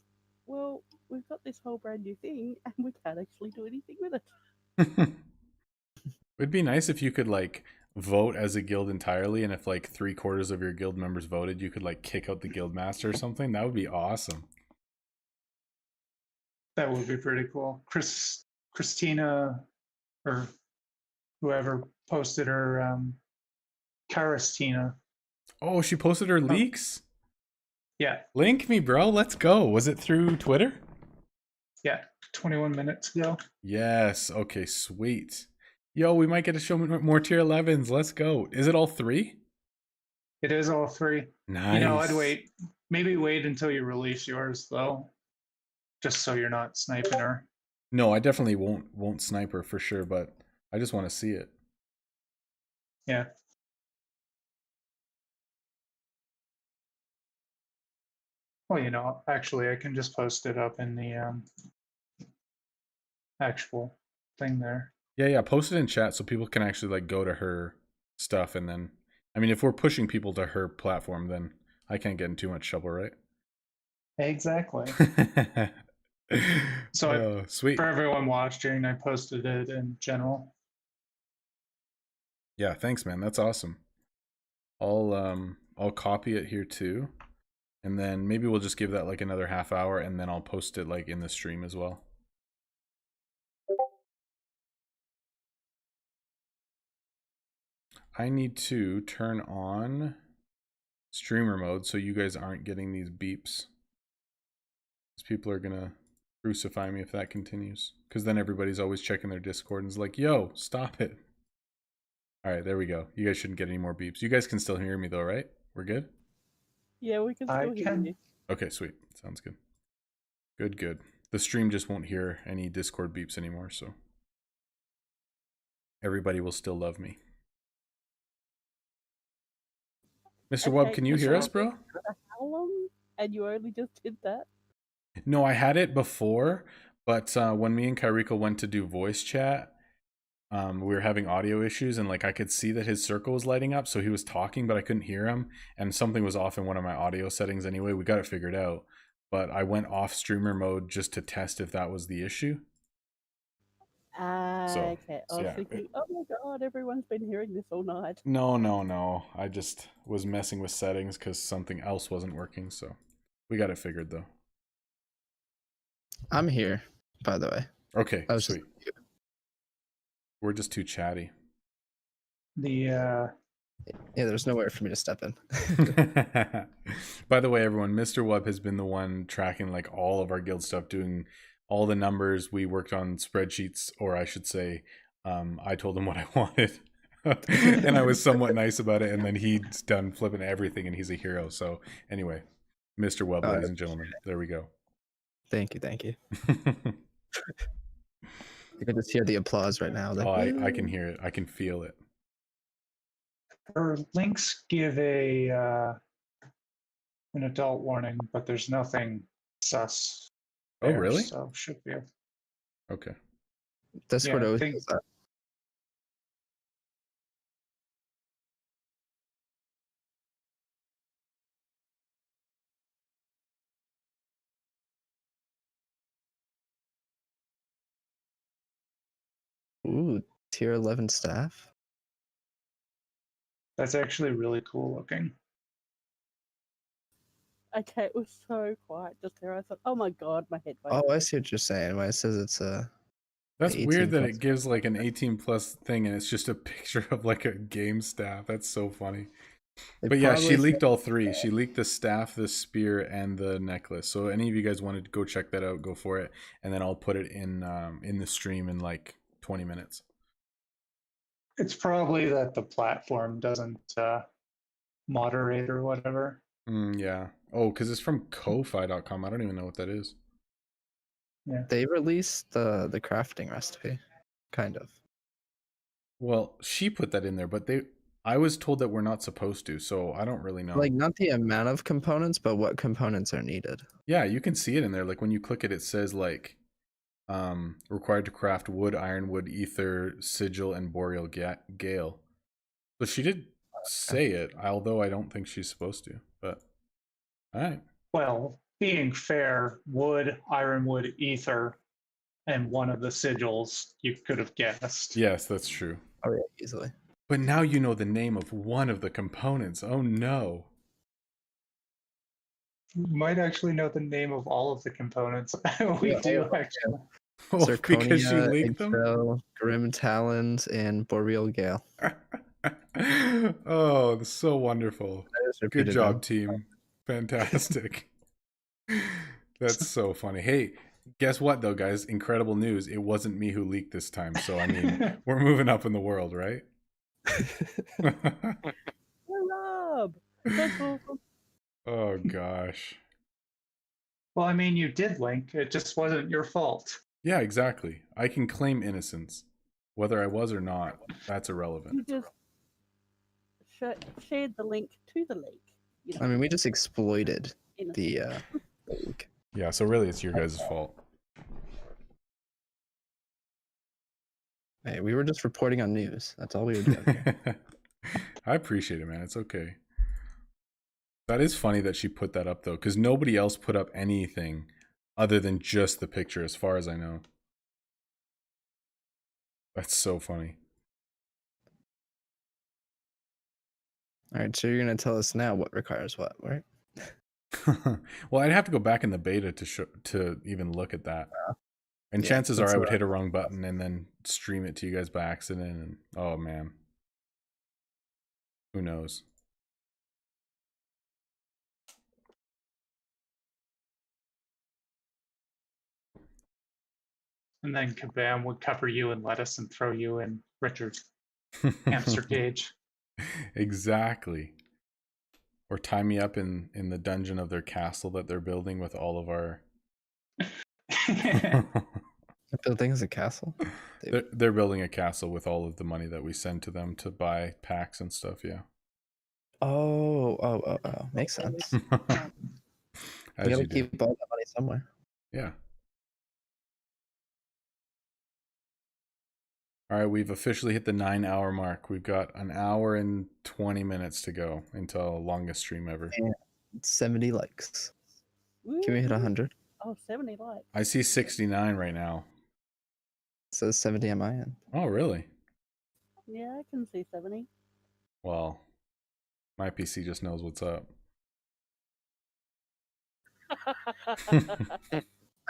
Speaker 9: well, we've got this whole brand new thing and we can't actually do anything with it.
Speaker 2: It'd be nice if you could like vote as a guild entirely, and if like 3/4 of your guild members voted, you could like kick out the guild master or something. That would be awesome.
Speaker 8: That would be pretty cool. Christina, or whoever posted her, Caristina.
Speaker 2: Oh, she posted her leaks?
Speaker 8: Yeah.
Speaker 2: Link me, bro. Let's go. Was it through Twitter?
Speaker 8: Yeah, 21 minutes ago.
Speaker 2: Yes. Okay, sweet. Yo, we might get to show more tier 11s. Let's go. Is it all 3?
Speaker 8: It is all 3.
Speaker 2: Nice.
Speaker 8: I'd maybe wait until you release yours, though. Just so you're not sniping her.
Speaker 2: No, I definitely won't snipe her for sure, but I just want to see it.
Speaker 8: Yeah. Well, actually, I can just post it up in the actual thing there.
Speaker 2: Yeah, post it in chat so people can actually like go to her stuff, and then, I mean, if we're pushing people to her platform, then I can't get in too much trouble, right?
Speaker 8: Exactly.
Speaker 2: So sweet.
Speaker 8: For everyone watching, I posted it in general.
Speaker 2: Yeah, thanks, man. That's awesome. I'll copy it here too, and then maybe we'll just give that like another half hour, and then I'll post it like in the stream as well. I need to turn on streamer mode so you guys aren't getting these beeps. Because people are going to crucify me if that continues. Because then everybody's always checking their Discord and is like, yo, stop it. All right, there we go. You guys shouldn't get any more beeps. You guys can still hear me though, right? We're good?
Speaker 9: Yeah, we can
Speaker 8: I
Speaker 9: still hear
Speaker 8: can.
Speaker 9: you.
Speaker 2: Okay, sweet. Sounds good. Good, good. The stream just won't hear any Discord beeps anymore, so everybody will still love me. Mr. Wubb,
Speaker 9: Okay,
Speaker 2: can you
Speaker 9: Mr.
Speaker 2: hear us,
Speaker 9: Wubb,
Speaker 2: bro?
Speaker 9: How long? And you only just did that?
Speaker 2: No, I had it before, but when me and Kairiko went to do voice chat, we were having audio issues, and like I could see that his circle was lighting up, so he was talking, but I couldn't hear him, and something was off in one of my audio settings anyway. We got it figured out, but I went off streamer mode just to test if that was the issue.
Speaker 9: Okay. I was
Speaker 2: yeah.
Speaker 9: thinking, oh my god, everyone's been hearing this all night.
Speaker 2: No. I just was messing with settings because something else wasn't working, so we got it figured though.
Speaker 10: I'm here, by the way.
Speaker 2: Okay,
Speaker 10: I was
Speaker 2: sweet. We're just too chatty.
Speaker 8: The
Speaker 10: Yeah, there's nowhere for me to step in.
Speaker 2: By the way, everyone, Mr. Wubb has been the one tracking like all of our guild stuff, doing all the numbers. We worked on spreadsheets, or I should say, I told him what I wanted. And I was somewhat nice about it, and then he's done flipping everything, and he's a hero. So anyway, Mr. Wubb, ladies and gentlemen, there we go.
Speaker 10: Thank you. You can just hear the applause right now.
Speaker 2: Oh, I can hear it. I can feel it.
Speaker 8: her links give an adult warning, but there's nothing sus.
Speaker 2: Oh,
Speaker 8: there,
Speaker 2: really?
Speaker 8: So should be.
Speaker 2: Okay.
Speaker 10: Discord
Speaker 8: Yeah, I
Speaker 10: always
Speaker 8: think-
Speaker 10: does that. Ooh, tier 11 staff.
Speaker 8: That's actually really cool looking.
Speaker 9: Okay, it was so quiet just there. I thought, oh my god, my head.
Speaker 10: Oh, I see what you're saying. When it says it's a
Speaker 2: That's
Speaker 10: 18
Speaker 2: weird that
Speaker 10: plus.
Speaker 2: it gives like an 18 plus thing and it's just a picture of like a game staff. That's so funny. But yeah, she leaked all three. She leaked the staff, the spear, and the necklace. So any of you guys wanted to go check that out, go for it. And then I'll put it in the stream in like 20 minutes.
Speaker 8: It's probably that the platform doesn't moderate or whatever.
Speaker 2: Yeah. Oh, because it's from ko-fi.com. I don't even know what that is.
Speaker 8: Yeah.
Speaker 10: They released the crafting recipe, kind of.
Speaker 2: Well, she put that in there, but I was told that we're not supposed to, so I don't really know.
Speaker 10: Like, not the amount of components, but what components are needed.
Speaker 2: Yeah, you can see it in there. Like when you click it, it says like required to craft wood, ironwood, ether, sigil, and boreal gale. So she did say it, although I don't think she's supposed to. But all right.
Speaker 8: Well, being fair, wood, ironwood, ether, and one of the sigils you could have guessed.
Speaker 2: Yes, that's true.
Speaker 10: Oh yeah, easily.
Speaker 2: But now you know the name of one of the components. Oh no.
Speaker 8: You might actually know the name of all of the components. We
Speaker 10: Yeah,
Speaker 8: do
Speaker 10: all of them,
Speaker 8: actually.
Speaker 2: Oh, because she
Speaker 10: Zirconia,
Speaker 2: leaked them?
Speaker 10: Eggshell, Grim Talons, and Boreal Gale.
Speaker 2: Oh, that's so wonderful.
Speaker 10: I just
Speaker 2: Good
Speaker 10: repeated
Speaker 2: job,
Speaker 10: them.
Speaker 2: team. Fantastic. That's so funny. Hey, guess what though, guys? Incredible news. It wasn't me who leaked this time. So I mean, we're moving up in the world, right?
Speaker 9: Rob! That's awesome.
Speaker 2: Oh gosh.
Speaker 8: Well, I mean, you did link. It just wasn't your fault.
Speaker 2: Yeah, exactly. I can claim innocence. Whether I was or not, that's irrelevant.
Speaker 9: You just shared the link to the leak. You know,
Speaker 10: I mean, we just exploited
Speaker 9: innocent.
Speaker 10: the leak.
Speaker 2: Yeah, so really it's your guys' fault.
Speaker 10: Hey, we were just reporting on news. That's all we were doing here.
Speaker 2: I appreciate it, man. It's okay. That is funny that she put that up though, because nobody else put up anything other than just the picture, as far as I know. That's so funny.
Speaker 10: All right, so you're gonna tell us now what requires what, right?
Speaker 2: Well, I'd have to go back in the beta to even look at that. And
Speaker 10: Yeah,
Speaker 2: chances are
Speaker 10: that's
Speaker 2: I would
Speaker 10: what
Speaker 2: hit a wrong button and then stream it to you guys by accident. And oh man, Who knows?
Speaker 8: And then Kabam would cover you in lettuce and throw you in Richard's hamster cage.
Speaker 2: Exactly. Or tie me up in the dungeon of their castle that they're building with all of our.
Speaker 10: The building is a castle.
Speaker 2: They're building a castle with all of the money that we send to them to buy packs and stuff. Yeah.
Speaker 10: Oh, makes sense. You
Speaker 2: As
Speaker 10: gotta
Speaker 2: you do.
Speaker 10: keep all that money somewhere.
Speaker 2: Yeah. All right, we've officially hit the 9-hour mark. We've got an hour and 20 minutes to go until longest stream ever.
Speaker 10: And 70 likes. Can we hit 100?
Speaker 9: Oh, 70 likes.
Speaker 2: I see 69 right now.
Speaker 10: It says 70 on my end.
Speaker 2: Oh, really?
Speaker 9: Yeah, I can see 70.
Speaker 2: Well, my PC just knows what's up.
Speaker 10: I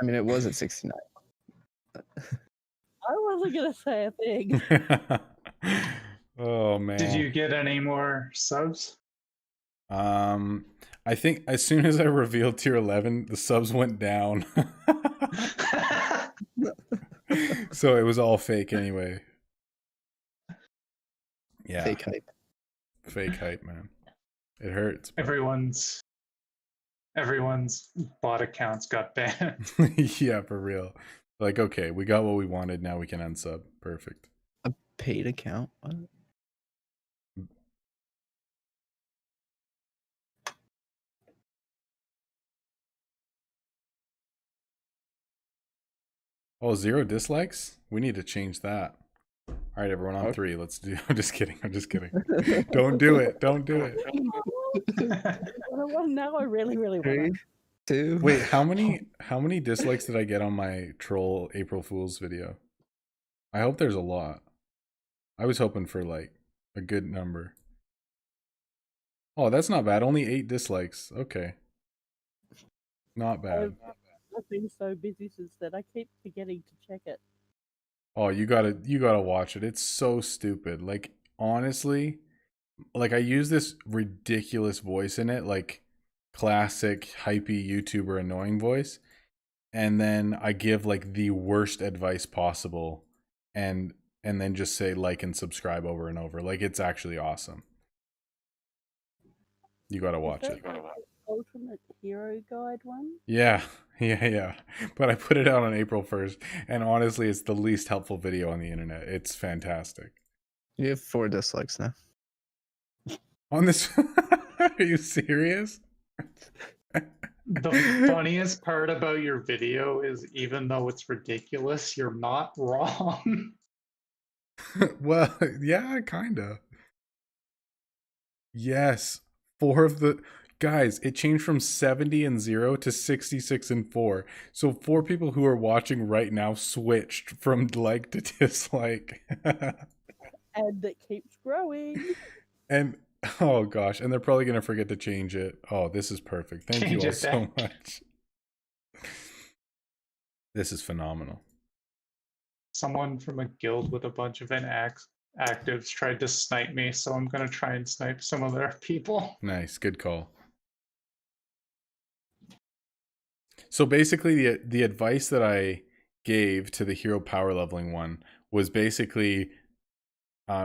Speaker 10: mean, it was at 69.
Speaker 9: I wasn't gonna say a thing.
Speaker 2: Oh man.
Speaker 8: Did you get any more subs?
Speaker 2: I think as soon as I revealed tier 11, the subs went down. So it was all fake anyway. Yeah.
Speaker 10: Fake hype.
Speaker 2: Fake hype, man. It hurts.
Speaker 8: Everyone's bot accounts got banned.
Speaker 2: Yeah, for real. Like, okay, we got what we wanted. Now we can unsub. Perfect.
Speaker 10: A paid account? What?
Speaker 2: Oh, 0 dislikes? We need to change that. All right, everyone on 3. Let's do. I'm just kidding. I'm just kidding. Don't do it. Don't do it.
Speaker 9: Well, now I really, really want
Speaker 10: 3, 2.
Speaker 2: Wait, how many dislikes did I get on my troll April Fool's video? I hope there's a lot. I was hoping for like a good number. Oh, that's not bad. Only 8 dislikes. Okay. Not bad.
Speaker 9: I've been so busy since then. I keep forgetting to check it.
Speaker 2: Oh, you gotta watch it. It's so stupid. Like, honestly, like I use this ridiculous voice in it, like classic hypey YouTuber annoying voice, and then I give like the worst advice possible, and then just say like and subscribe over and over. Like, it's actually awesome. You gotta watch it.
Speaker 9: Ultimate Hero Guide one?
Speaker 2: Yeah. But I put it out on April 1st, and honestly, it's the least helpful video on the internet. It's fantastic.
Speaker 10: You have 4 dislikes now.
Speaker 2: On this, are you serious?
Speaker 8: The funniest part about your video is, even though it's ridiculous, you're not wrong.
Speaker 2: Well, yeah, kinda. Yes, 4 of the guys, it changed from 70 and 0 to 66 and 4. So 4 people who are watching right now switched from like to dislike.
Speaker 9: And it keeps growing.
Speaker 2: And oh gosh, and they're probably gonna forget to change it. Oh, this is perfect. Thank you all so much. This is phenomenal.
Speaker 8: Someone from a guild with a bunch of inactives tried to snipe me, so I'm gonna try and snipe some of their people.
Speaker 2: Nice, good call. So basically, the advice that I gave to the hero power leveling one was basically,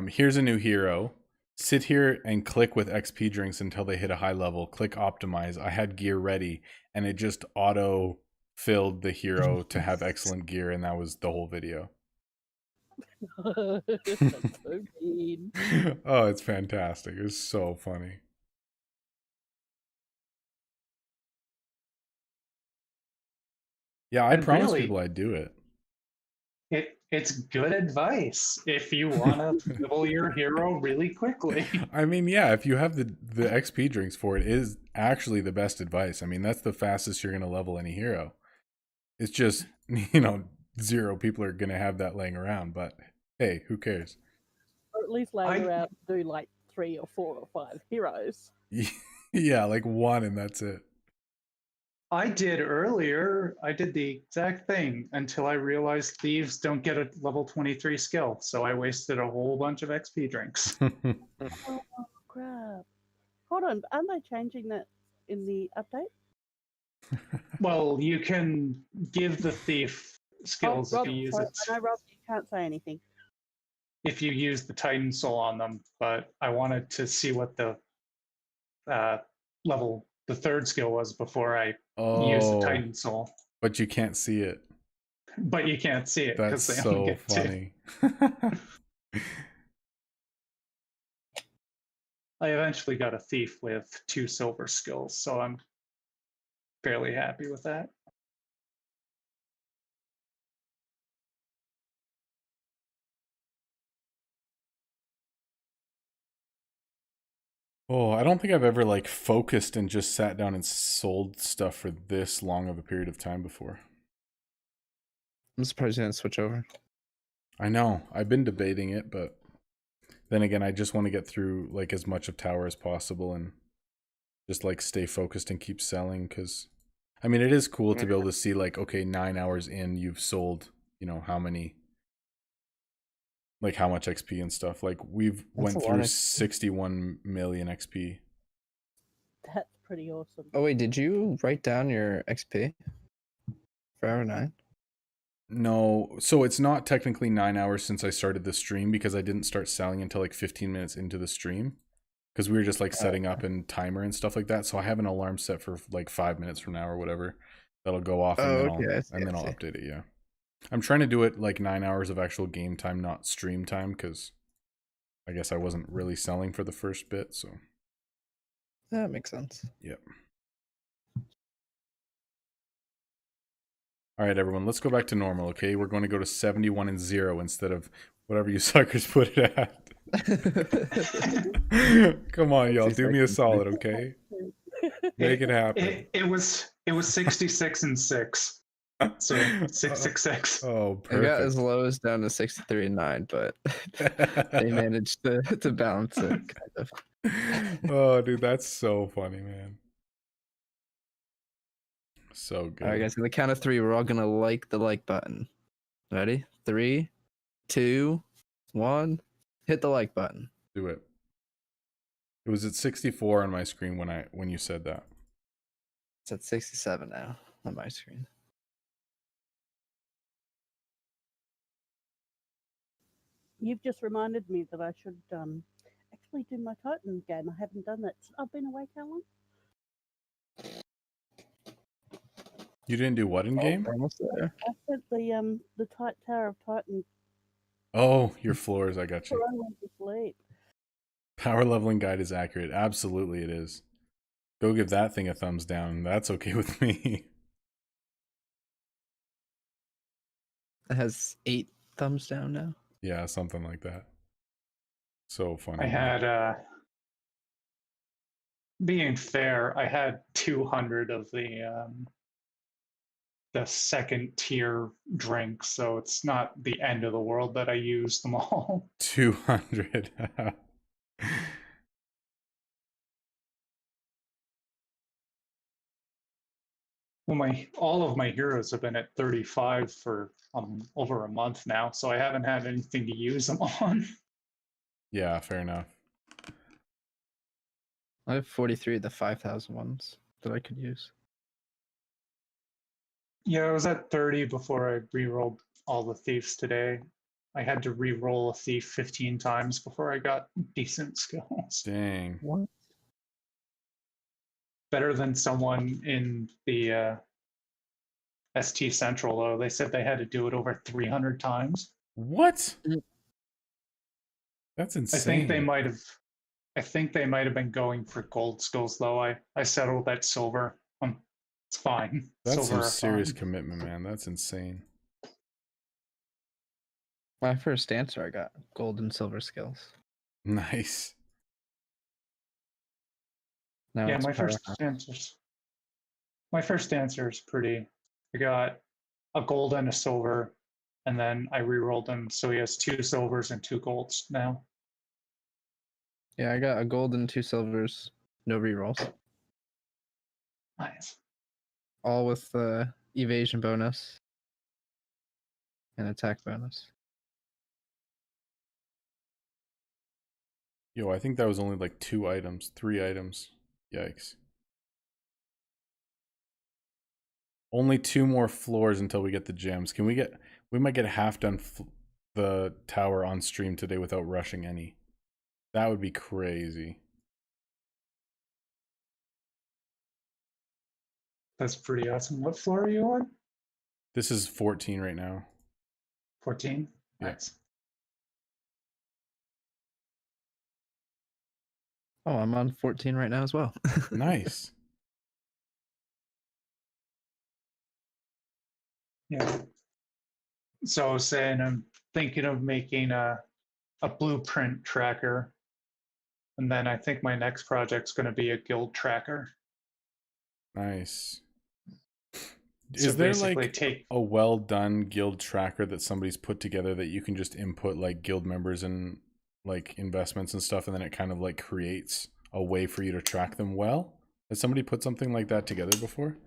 Speaker 2: here's a new hero. Sit here and click with XP drinks until they hit a high level. Click optimize. I had gear ready, and it just auto filled the hero to have excellent gear, and that was the whole video.
Speaker 9: That's so mean.
Speaker 2: Oh, it's fantastic. It was so funny. Yeah, I promised
Speaker 8: really,
Speaker 2: people I'd do it.
Speaker 8: It's good advice if you want to level your hero really quickly.
Speaker 2: I mean, yeah, if you have the XP drinks for it, is actually the best advice. I mean, that's the fastest you're going to level any hero. It's just, 0 people are going to have that laying around, but hey, who cares?
Speaker 9: Or at least laying around do like 3 or 4 or 5 heroes.
Speaker 2: Yeah, like 1 and that's it.
Speaker 8: I did earlier. I did the exact thing until I realized thieves don't get a level 23 skill. So I wasted a whole bunch of XP drinks.
Speaker 9: crap. Hold on, aren't they changing that in the update?
Speaker 8: Well, you can give the thief skills if
Speaker 9: Rob,
Speaker 8: you use
Speaker 9: sorry,
Speaker 8: it.
Speaker 9: I know, Rob, you can't say anything.
Speaker 8: If you use the Titan Soul on them, but I wanted to see what the level, the third skill was before I use the
Speaker 2: Oh,
Speaker 8: Titan Soul.
Speaker 2: but you can't see it.
Speaker 8: But you can't see it
Speaker 2: That's
Speaker 8: because they only
Speaker 2: so
Speaker 8: get two.
Speaker 2: funny.
Speaker 8: I eventually got a thief with 2 silver skills, so I'm fairly happy with that.
Speaker 2: Oh, I don't think I've ever like focused and just sat down and sold stuff for this long of a period of time before.
Speaker 10: I'm surprised you didn't switch over.
Speaker 2: I know. I've been debating it, but then again, I just want to get through like as much of Tower as possible and just like stay focused and keep selling, because I mean, it is cool to be able to see like, okay, 9 hours in, you've sold, you know, how many, like how much XP and stuff. Like we've
Speaker 10: That's
Speaker 2: went
Speaker 10: a lot
Speaker 2: through
Speaker 10: of XP.
Speaker 2: 61 million XP.
Speaker 9: That's pretty awesome.
Speaker 10: Oh wait, did you write down your XP for hour 9?
Speaker 2: No, so it's not technically 9 hours since I started the stream, because I didn't start selling until like 15 minutes into the stream, because we were just like setting up and timer and stuff like that. So I have an alarm set for like 5 minutes from now or whatever that'll go off, and
Speaker 10: Oh,
Speaker 2: then
Speaker 10: okay,
Speaker 2: I'll update it. Yeah, I'm trying to do it like 9 hours of actual game time, not stream time, because I guess I wasn't really selling for the first bit. So
Speaker 10: That makes sense.
Speaker 2: yep. All right, everyone, let's go back to normal, okay? We're going to go to 71 and 0 instead of whatever you suckers put it at. Come on, y'all, do me a solid, okay? Make it happen.
Speaker 8: It was 66 and 6. So 666.
Speaker 2: Oh,
Speaker 10: I got as
Speaker 2: perfect.
Speaker 10: low as down to 63 and 9, but they managed to balance it, kind of.
Speaker 2: Oh, dude, that's so funny, man. So good.
Speaker 10: All right, guys, on the count of 3, we're all gonna like the like button. Ready? 3, 2, 1. Hit the like button.
Speaker 2: Do it. It was at 64 on my screen when you said that.
Speaker 10: It's at 67 now on my screen.
Speaker 9: You've just reminded me that I should actually do my Titan game. I haven't done that. I've been awake how long?
Speaker 2: You didn't do what in game?
Speaker 10: We're almost there.
Speaker 9: I spent the Tower of Titan
Speaker 2: Oh, your floors, I got
Speaker 9: before
Speaker 2: you.
Speaker 9: I went to sleep.
Speaker 2: Power leveling guide is accurate. Absolutely it is. Go give that thing a thumbs down. That's okay with me.
Speaker 10: It has 8 thumbs down now.
Speaker 2: Yeah, something like that. So funny.
Speaker 8: I had being fair, I had 200 of the second tier drinks, so it's not the end of the world that I used them all.
Speaker 2: 200.
Speaker 8: Well, all of my heroes have been at 35 for over a month now, so I haven't had anything to use them on.
Speaker 2: Yeah, fair enough.
Speaker 10: I have 43 of the 5,000 ones that I could use.
Speaker 8: Yeah, I was at 30 before I re-rolled all the thieves today. I had to re-roll a thief 15 times before I got decent skills.
Speaker 2: Dang.
Speaker 10: What?
Speaker 8: Better than someone in the ST Central, though. They said they had to do it over 300 times.
Speaker 2: What?
Speaker 10: Mm.
Speaker 2: That's
Speaker 8: I
Speaker 2: insane.
Speaker 8: think they might have been going for gold skills, though. I settled at silver. It's fine.
Speaker 2: That's
Speaker 8: Silver
Speaker 2: some
Speaker 8: are
Speaker 2: serious
Speaker 8: fine.
Speaker 2: commitment, man. That's insane.
Speaker 10: My first answer, I got gold and silver skills.
Speaker 2: Nice.
Speaker 10: Now
Speaker 8: Yeah,
Speaker 10: it's
Speaker 8: my first
Speaker 10: powerhouse.
Speaker 8: answer is pretty. I got a gold and a silver, and then I re-rolled him, so he has 2 silvers and 2 golds now.
Speaker 10: Yeah, I got a gold and 2 silvers, no rerolls.
Speaker 8: Nice.
Speaker 10: All with the evasion bonus and attack bonus.
Speaker 2: Yo, I think that was only like 2 items, 3 items. Yikes. Only 2 more floors until we get the gems. Can we get... We might get half done the tower on stream today without rushing any. That would be crazy.
Speaker 8: That's pretty awesome. What floor are you on?
Speaker 2: This is 14 right now.
Speaker 8: 14?
Speaker 2: Yeah.
Speaker 8: Nice.
Speaker 10: Oh, I'm on 14 right now as well.
Speaker 2: Nice.
Speaker 8: Yeah. So I was saying I'm thinking of making a blueprint tracker. And then I think my next project's going to be a guild tracker.
Speaker 2: Nice.
Speaker 8: So
Speaker 2: Is there
Speaker 8: basically
Speaker 2: like
Speaker 8: take
Speaker 2: a well done guild tracker that somebody's put together that you can just input like guild members and like investments and stuff, and then it kind of like creates a way for you to track them well? Has somebody put something like that together before?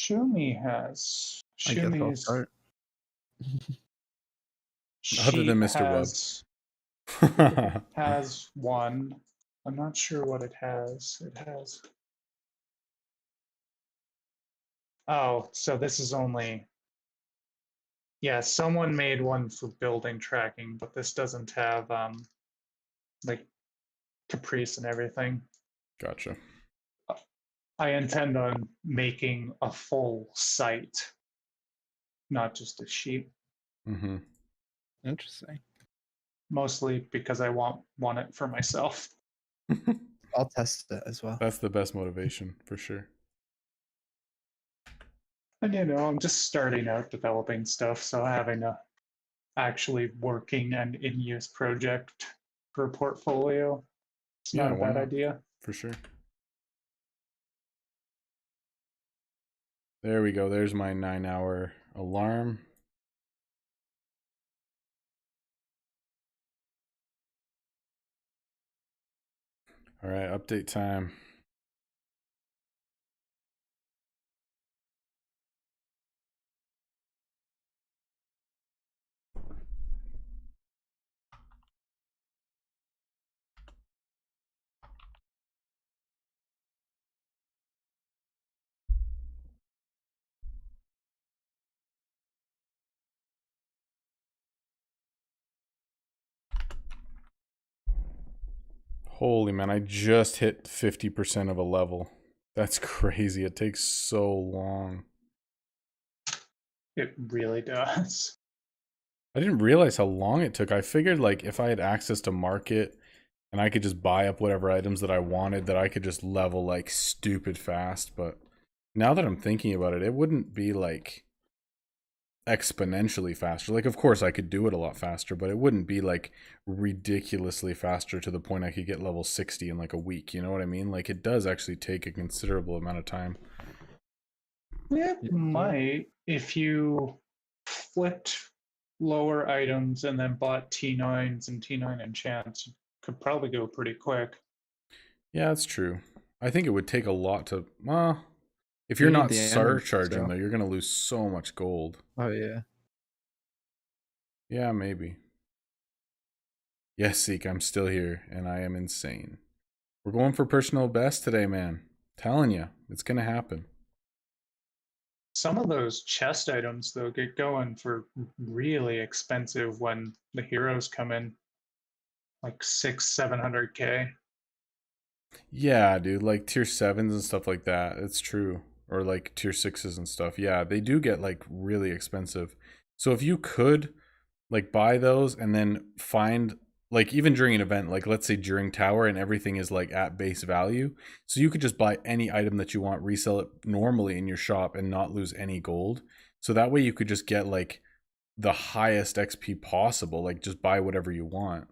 Speaker 8: Shumi has.
Speaker 10: I guess I'll
Speaker 8: Shumi's
Speaker 10: start.
Speaker 2: Other
Speaker 8: she
Speaker 2: than Mr. Wub.
Speaker 8: has one. I'm not sure what it has. It has. Oh, so this is only. Yeah, someone made one for building tracking, but this doesn't have like Caprice and everything.
Speaker 2: Gotcha.
Speaker 8: I intend on making a full site, not just a sheet.
Speaker 2: Mm-hmm.
Speaker 10: Interesting.
Speaker 8: Mostly because I want it for myself.
Speaker 10: I'll test it as well.
Speaker 2: That's the best motivation for sure.
Speaker 8: And I'm just starting out developing stuff, so having a actually working and in-use project for a portfolio, it's not a
Speaker 2: why
Speaker 8: bad
Speaker 2: not?
Speaker 8: idea.
Speaker 2: For sure. There we go. There's my 9-hour alarm. All right, update time. Holy man, I just hit 50% of a level. That's crazy. It takes so long.
Speaker 8: It really does.
Speaker 2: I didn't realize how long it took. I figured like if I had access to market and I could just buy up whatever items that I wanted, that I could just level like stupid fast. But now that I'm thinking about it, it wouldn't be like exponentially faster. Like, of course I could do it a lot faster, but it wouldn't be like ridiculously faster to the point I could get level 60 in like a week. You know what I mean? Like, it does actually take a considerable amount of time.
Speaker 8: It might if you flipped lower items and then bought T9s and T9 enchants. You could probably go pretty quick.
Speaker 2: Yeah, that's true. I think it would take a lot to... if
Speaker 10: You
Speaker 2: you're
Speaker 10: need
Speaker 2: not
Speaker 10: the enemies,
Speaker 2: surcharging,
Speaker 10: though.
Speaker 2: though, you're going to lose so much gold.
Speaker 10: Oh, yeah.
Speaker 2: Yeah, maybe. Yes, Seek, I'm still here, and I am insane. We're going for personal best today, man. Telling you, it's going to happen.
Speaker 8: Some of those chest items, though, get going for really expensive when the heroes come in, like 600-700K.
Speaker 2: Yeah, dude, like tier 7s and stuff like that. It's true. Or like tier 6s and stuff. Yeah, they do get like really expensive. So if you could like buy those and then find like even during an event, like let's say during tower and everything is like at base value. So you could just buy any item that you want, resell it normally in your shop and not lose any gold. So that way you could just get like the highest XP possible, like just buy whatever you want.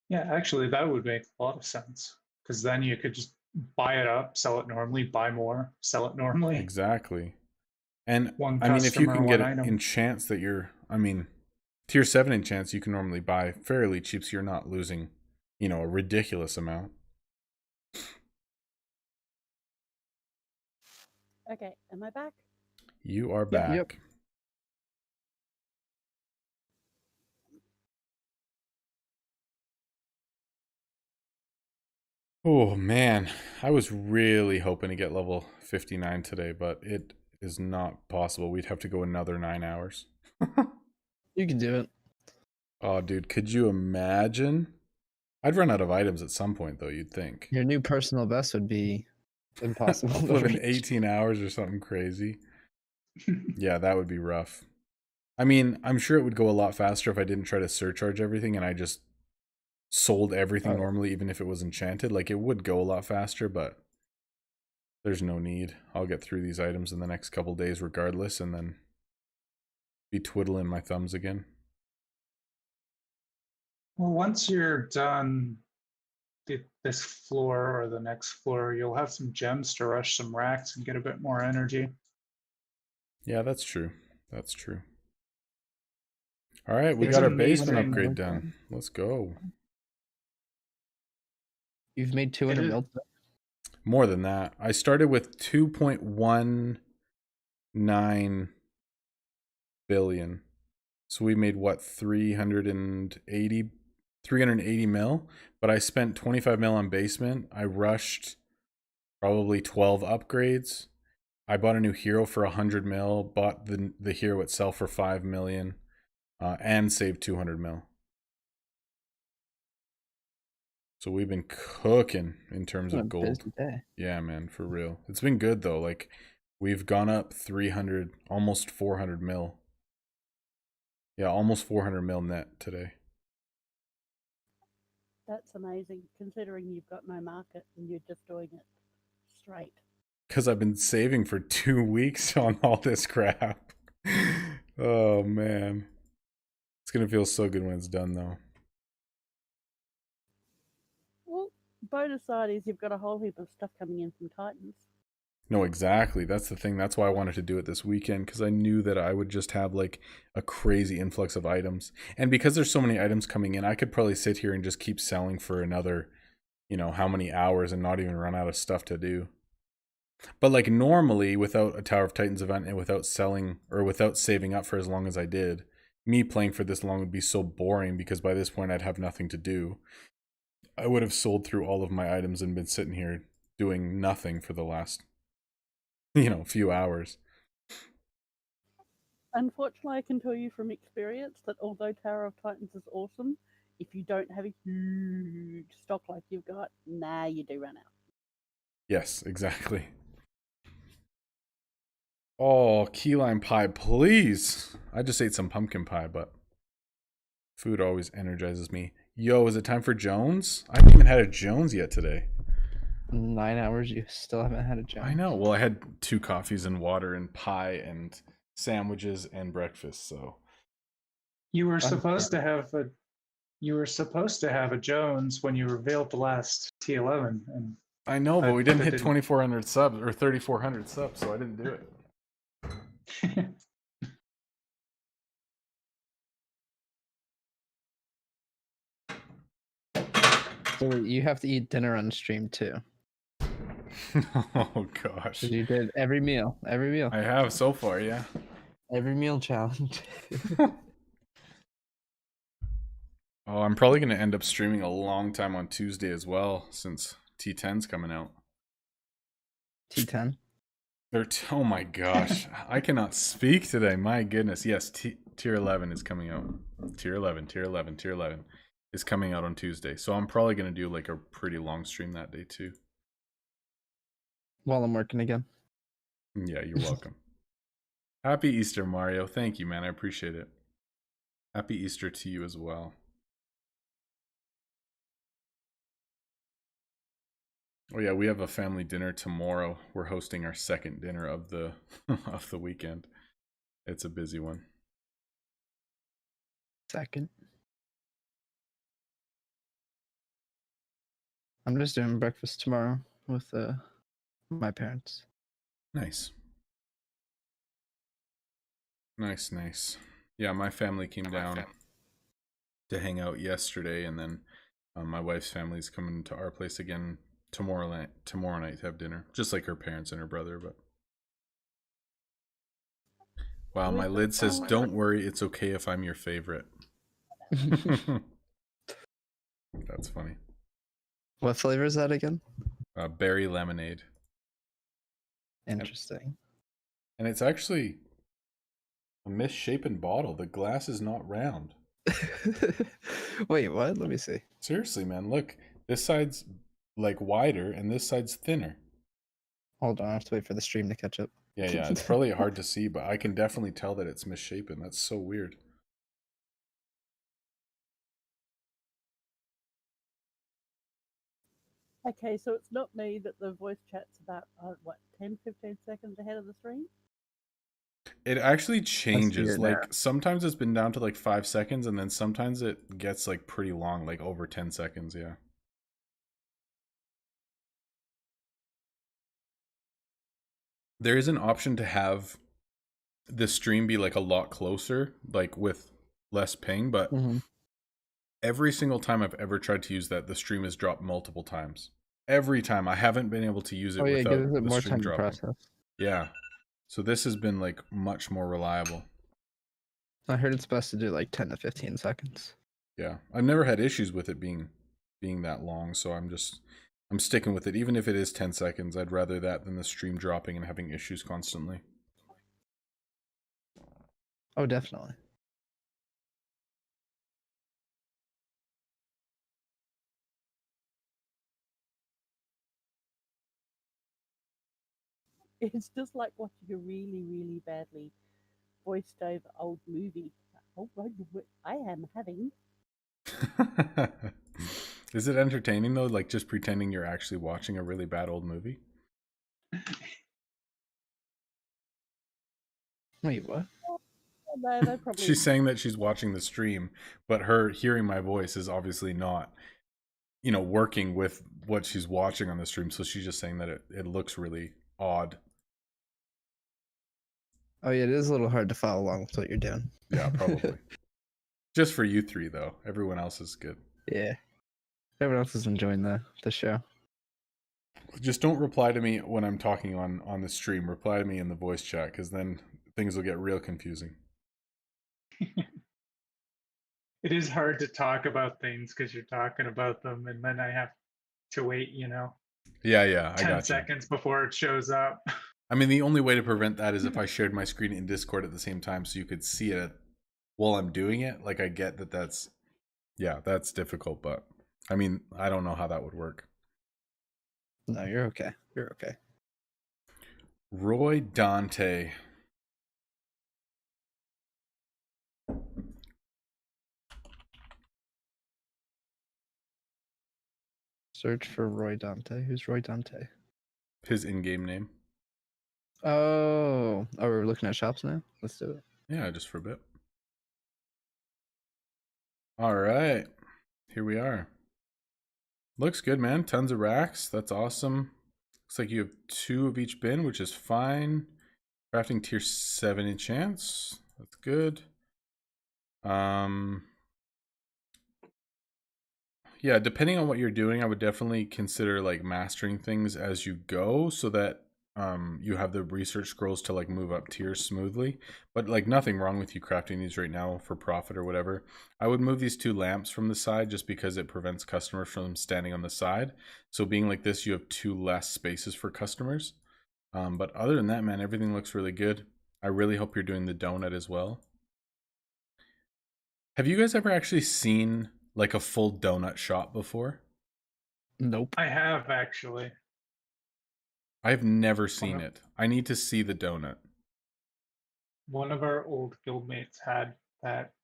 Speaker 8: Yeah, actually, that would make a lot of sense because then you could just buy it up, sell it normally, buy more, sell it normally.
Speaker 2: Exactly. And
Speaker 8: One
Speaker 2: I mean, if you
Speaker 8: customer,
Speaker 2: can
Speaker 8: one
Speaker 2: get
Speaker 8: item.
Speaker 2: enchants that you're, I mean, tier 7 enchants you can normally buy fairly cheap, so you're not losing, you know, a ridiculous amount.
Speaker 9: Okay, am I back?
Speaker 2: You are back.
Speaker 10: Yep.
Speaker 2: Oh man, I was really hoping to get level 59 today, but it is not possible. We'd have to go another 9 hours.
Speaker 10: You can do it.
Speaker 2: Oh, dude, could you imagine? I'd run out of items at some point, though, you'd think.
Speaker 10: Your new personal best would be impossible. to
Speaker 2: Live in
Speaker 10: reach.
Speaker 2: 18 hours or something crazy. Yeah, that would be rough. I mean, I'm sure it would go a lot faster if I didn't try to surcharge everything and I just sold everything normally, even if it was enchanted. Like, it would go a lot faster, but there's no need. I'll get through these items in the next couple days regardless, and then be twiddling my thumbs again.
Speaker 8: Well, once you're done this floor or the next floor, you'll have some gems to rush some racks and get a bit more energy.
Speaker 2: Yeah, that's true. That's true. All right, we
Speaker 8: It's
Speaker 2: got our
Speaker 8: amazing.
Speaker 2: basement upgrade done. Let's go.
Speaker 10: You've made 200 mil.
Speaker 2: More than that. I started with 2.19 billion. So we made what, 380 mil, but I spent 25 mil on basement. I rushed probably 12 upgrades. I bought a new hero for 100 mil, bought the hero itself for 5 million, and saved 200 mil. So we've been cooking in terms of gold. Yeah, man, for real. It's been good though. Like, we've gone up 300, almost 400 mil. Yeah, almost 400 mil net today.
Speaker 9: That's amazing, considering you've got no market and you're just doing it straight.
Speaker 2: Because I've been saving for 2 weeks on all this crap. Oh, man. It's going to feel so good when it's done, though.
Speaker 9: Well, bonus side is you've got a whole heap of stuff coming in from Titans.
Speaker 2: No, exactly. That's the thing. That's why I wanted to do it this weekend, because I knew that I would just have like a crazy influx of items. And because there's so many items coming in, I could probably sit here and just keep selling for another, you know, how many hours and not even run out of stuff to do. But like normally, without a Tower of Titans event and without selling or without saving up for as long as I did, me playing for this long would be so boring, because by this point I'd have nothing to do. I would have sold through all of my items and been sitting here doing nothing for the last, few hours.
Speaker 9: Unfortunately, I can tell you from experience that although Tower of Titans is awesome, if you don't have a huge stock like you've got, you do run out.
Speaker 2: Yes, exactly. Oh, key lime pie, please. I just ate some pumpkin pie, but food always energizes me. Yo, is it time for Jones? I haven't even had a Jones yet today.
Speaker 10: 9 hours, you still haven't had a Jones.
Speaker 2: I know. Well, I had 2 coffees and water and pie and sandwiches and breakfast, so.
Speaker 8: You were supposed to have a Jones when you revealed the last T11, and
Speaker 2: I know, but we didn't hit 2,400 subs or 3,400 subs, so I didn't do it.
Speaker 10: So you have to eat dinner on stream too.
Speaker 2: Oh gosh.
Speaker 10: You did every meal.
Speaker 2: I have so far, yeah.
Speaker 10: Every meal challenge.
Speaker 2: Oh, I'm probably going to end up streaming a long time on Tuesday as well, since T10's coming out.
Speaker 10: T10?
Speaker 2: Oh my gosh. I cannot speak today. My goodness. Yes, Tier 11 is coming out. Tier 11 is coming out on Tuesday. So I'm probably going to do like a pretty long stream that day too.
Speaker 10: While I'm working again.
Speaker 2: Yeah, you're welcome. Happy Easter, Mario. Thank you, man. I appreciate it. Happy Easter to you as well. Oh yeah, we have a family dinner tomorrow. We're hosting our second dinner of the of the weekend. It's a busy one.
Speaker 10: Second. I'm just doing breakfast tomorrow with my parents.
Speaker 2: Nice. Nice. Yeah, my family came down to hang out yesterday, and then my wife's family's coming to our place again tomorrow night to have dinner, just like her parents and her brother. But wow, my lid says, "Don't worry, it's okay if I'm your favorite." That's funny.
Speaker 10: What flavor is that again?
Speaker 2: Berry lemonade.
Speaker 10: Interesting.
Speaker 2: And it's actually a misshapen bottle. The glass is not round.
Speaker 10: Wait, what? Let me see.
Speaker 2: Seriously, man, look. This side's like wider and this side's thinner.
Speaker 10: Hold on, I have to wait for the stream to catch up.
Speaker 2: Yeah, it's probably hard to see, but I can definitely tell that it's misshapen. That's so weird.
Speaker 9: Okay, so it's not me that the voice chat's about, what, 10, 15 seconds ahead of the stream?
Speaker 2: It actually changes.
Speaker 10: it
Speaker 2: Like
Speaker 10: now.
Speaker 2: sometimes it's been down to like 5 seconds, and then sometimes it gets like pretty long, like over 10 seconds. Yeah. There is an option to have the stream be like a lot closer, like with less ping, but
Speaker 10: Mhm.
Speaker 2: every single time I've ever tried to use that, the stream has dropped multiple times. Every time I haven't been able to use it
Speaker 10: Oh yeah,
Speaker 2: without
Speaker 10: gives it
Speaker 2: the
Speaker 10: more
Speaker 2: stream
Speaker 10: time to
Speaker 2: dropping.
Speaker 10: process.
Speaker 2: Yeah. So this has been like much more reliable.
Speaker 10: I heard it's best to do like 10 to 15 seconds.
Speaker 2: Yeah. I've never had issues with it being that long, so I'm sticking with it. Even if it is 10 seconds, I'd rather that than the stream dropping and having issues constantly.
Speaker 10: Oh, definitely.
Speaker 9: It's just like watching a really, really badly voiced over old movie. Oh, I am having.
Speaker 2: Is it entertaining though? Like just pretending you're actually watching a really bad old movie?
Speaker 10: Wait, what?
Speaker 9: No, they probably.
Speaker 2: She's saying that she's watching the stream, but her hearing my voice is obviously not, working with what she's watching on the stream. So she's just saying that it looks really odd.
Speaker 10: Oh yeah, it is a little hard to follow along with what you're doing.
Speaker 2: Yeah, probably. Just for you three though. Everyone else is good.
Speaker 10: Yeah. Everyone else is enjoying the show.
Speaker 2: Just don't reply to me when I'm talking on the stream. Reply to me in the voice chat, because then things will get real confusing.
Speaker 8: It is hard to talk about things because you're talking about them, and then I have to wait,
Speaker 2: Yeah, I
Speaker 8: 10
Speaker 2: got you.
Speaker 8: seconds before it shows up.
Speaker 2: I mean, the only way to prevent that is if I shared my screen in Discord at the same time so you could see it while I'm doing it. Like, I get that's difficult, but I mean, I don't know how that would work.
Speaker 10: No, you're okay. You're okay.
Speaker 2: Roy Dante.
Speaker 10: Search for Roy Dante. Who's Roy Dante?
Speaker 2: His in-game name.
Speaker 10: Oh, we're looking at shops now? Let's do it.
Speaker 2: Yeah, just for a bit. All right. Here we are. Looks good, man. Tons of racks. That's awesome. Looks like you have 2 of each bin, which is fine. Crafting tier 7 enchants. That's good. Yeah, depending on what you're doing, I would definitely consider like mastering things as you go so that you have the research scrolls to like move up tiers smoothly. But like nothing wrong with you crafting these right now for profit or whatever. I would move these 2 lamps from the side just because it prevents customers from standing on the side. So being like this, you have 2 less spaces for customers. But other than that, man, everything looks really good. I really hope you're doing the donut as well. Have you guys ever actually seen like a full donut shop before?
Speaker 10: Nope.
Speaker 8: I have actually.
Speaker 2: I've never seen it. I need to see the donut.
Speaker 8: One of our old guildmates had that.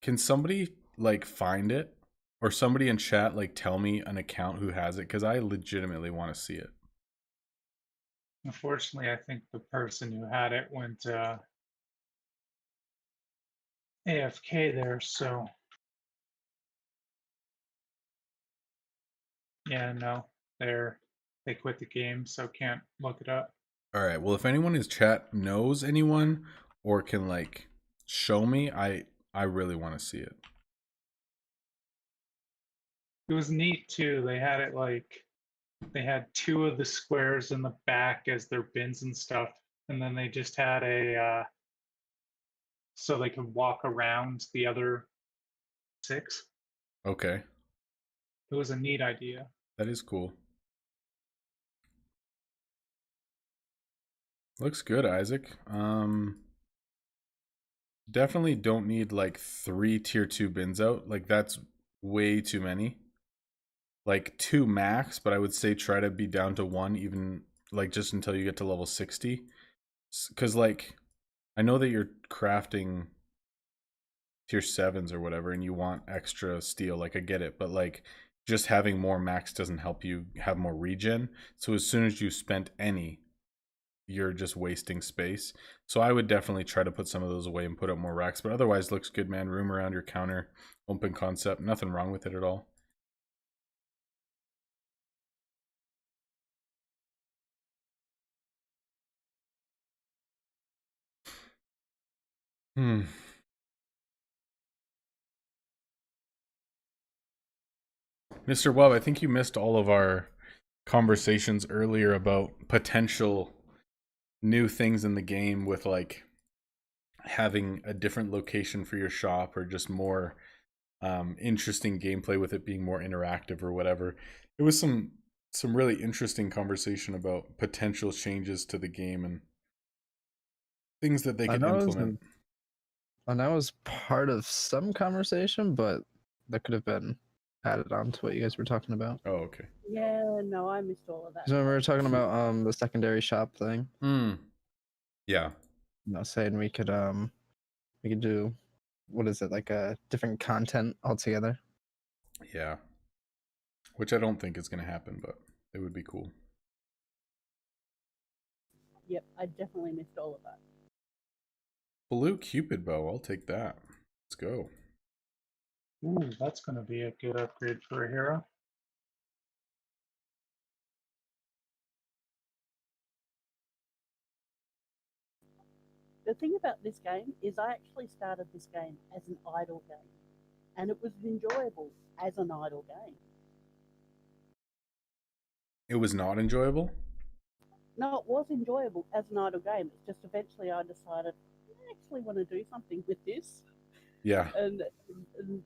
Speaker 2: Can somebody like find it? Or somebody in chat like tell me an account who has it? Because I legitimately want to see it.
Speaker 8: Unfortunately, I think the person who had it went AFK there, so yeah, no, they quit the game, so can't look it up.
Speaker 2: All right. Well, if anyone in chat knows anyone or can like show me, I really want to see it.
Speaker 8: It was neat too. They had it like they had 2 of the squares in the back as their bins and stuff, and then they just had a so they could walk around the other 6.
Speaker 2: Okay.
Speaker 8: It was a neat idea.
Speaker 2: That is cool. Looks good, Isaac. Definitely don't need like 3 tier 2 bins out. Like that's way too many. Like 2 max, but I would say try to be down to 1 even like just until you get to level 60. Cuz like I know that you're crafting tier 7s or whatever and you want extra steel, like I get it, but like just having more max doesn't help you have more regen. So as soon as you spent any, you're just wasting space. So I would definitely try to put some of those away and put up more racks, but otherwise looks good, man. Room around your counter, open concept, nothing wrong with it at all. Mr. Webb, I think you missed all of our conversations earlier about potential new things in the game with like having a different location for your shop or just more interesting gameplay with it being more interactive or whatever. It was some really interesting conversation about potential changes to the game and things that they could implement.
Speaker 10: I know it was part of some conversation, but that could have been added on to what you guys were talking about.
Speaker 2: Oh, okay.
Speaker 9: Yeah, no, I missed all of that.
Speaker 10: So we were talking about the secondary shop thing.
Speaker 2: Yeah.
Speaker 10: You know, saying we could do, what is it, like a different content altogether.
Speaker 2: Yeah. Which I don't think is going to happen, but it would be cool.
Speaker 9: Yep, I definitely missed all of that.
Speaker 2: Blue Cupid bow, I'll take that. Let's go.
Speaker 8: Ooh, that's going to be a good upgrade for a hero.
Speaker 9: The thing about this game is I actually started this game as an idle game, and it was enjoyable as an idle game.
Speaker 2: It was not enjoyable?
Speaker 9: No, it was enjoyable as an idle game. It's just eventually I decided I actually want to do something with this.
Speaker 2: Yeah.
Speaker 9: And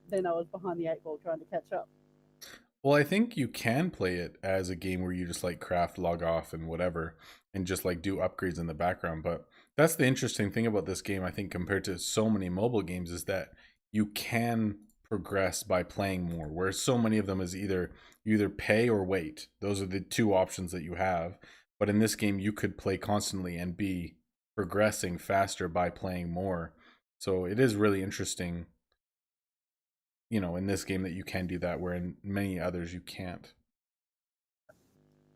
Speaker 9: then I was behind the 8 ball trying to catch up.
Speaker 2: Well, I think you can play it as a game where you just like craft, log off, and whatever, and just like do upgrades in the background. But that's the interesting thing about this game, I think, compared to so many mobile games, is that you can progress by playing more. Whereas so many of them is you either pay or wait. Those are the 2 options that you have. But in this game, you could play constantly and be progressing faster by playing more. So it is really interesting, you know, in this game that you can do that, where in many others you can't.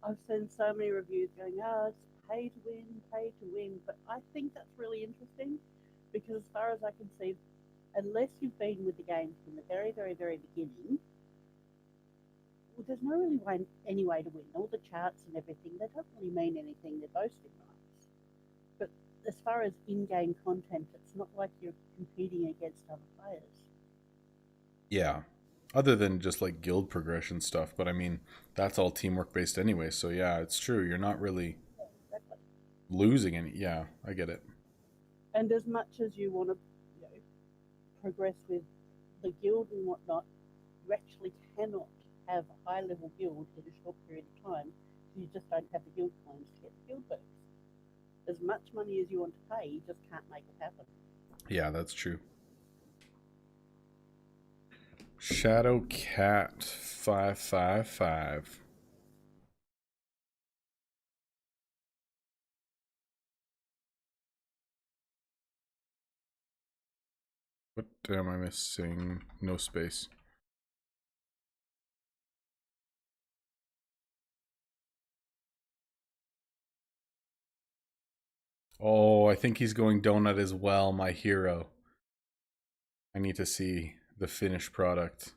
Speaker 9: I've seen so many reviews going, it's pay to win. But I think that's really interesting because as far as I can see, unless you've been with the game from the very, very, very beginning, well, there's no really any way to win. All the charts and everything, they don't really mean anything. They're boasting rights. But as far as in-game content, it's not like you're competing against other players.
Speaker 2: Yeah. Other than just like guild progression stuff. But I mean, that's all teamwork based anyway. So yeah, it's true. You're not really losing any. Yeah, I get it.
Speaker 9: And as much as you want to progress with the guild and whatnot, you actually cannot have a high-level guild in a short period of time. So you just don't have the guild coins to get the guild perks. As much money as you want to pay, you just can't make it happen.
Speaker 2: Yeah, that's true. Shadow Cat 555. What am I missing? No space. Oh, I think he's going donut as well, my hero. I need to see the finished product.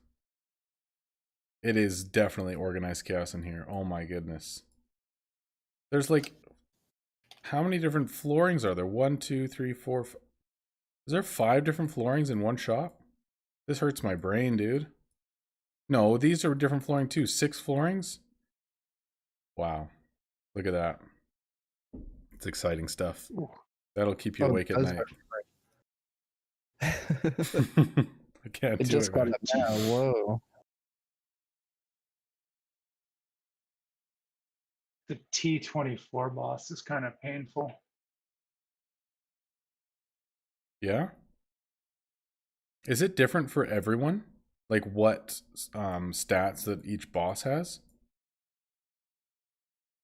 Speaker 2: It is definitely organized chaos in here. Oh my goodness. There's like, how many different floorings are there? 1, 2, 3, 4. Is there 5 different floorings in one shop? This hurts my brain, dude. No, these are different flooring too. 6 floorings? Wow. Look at that. It's exciting stuff. That'll keep you awake at night. I can't
Speaker 10: It
Speaker 2: do
Speaker 10: just
Speaker 2: it.
Speaker 10: got
Speaker 2: Right.
Speaker 10: up now. Whoa.
Speaker 8: the T24 boss is kind of painful.
Speaker 2: Yeah. Is it different for everyone? Like what stats that each boss has?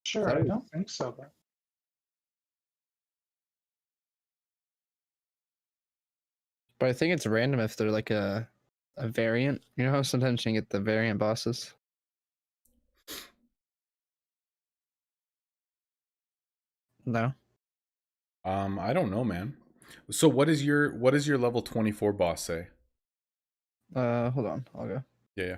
Speaker 8: Sure, I don't think so, but
Speaker 10: But I think it's random if they're like a variant. You know how sometimes you can get the variant bosses? No.
Speaker 2: I don't know, man. So what is your level 24 boss say?
Speaker 10: Hold on, I'll go.
Speaker 2: Yeah.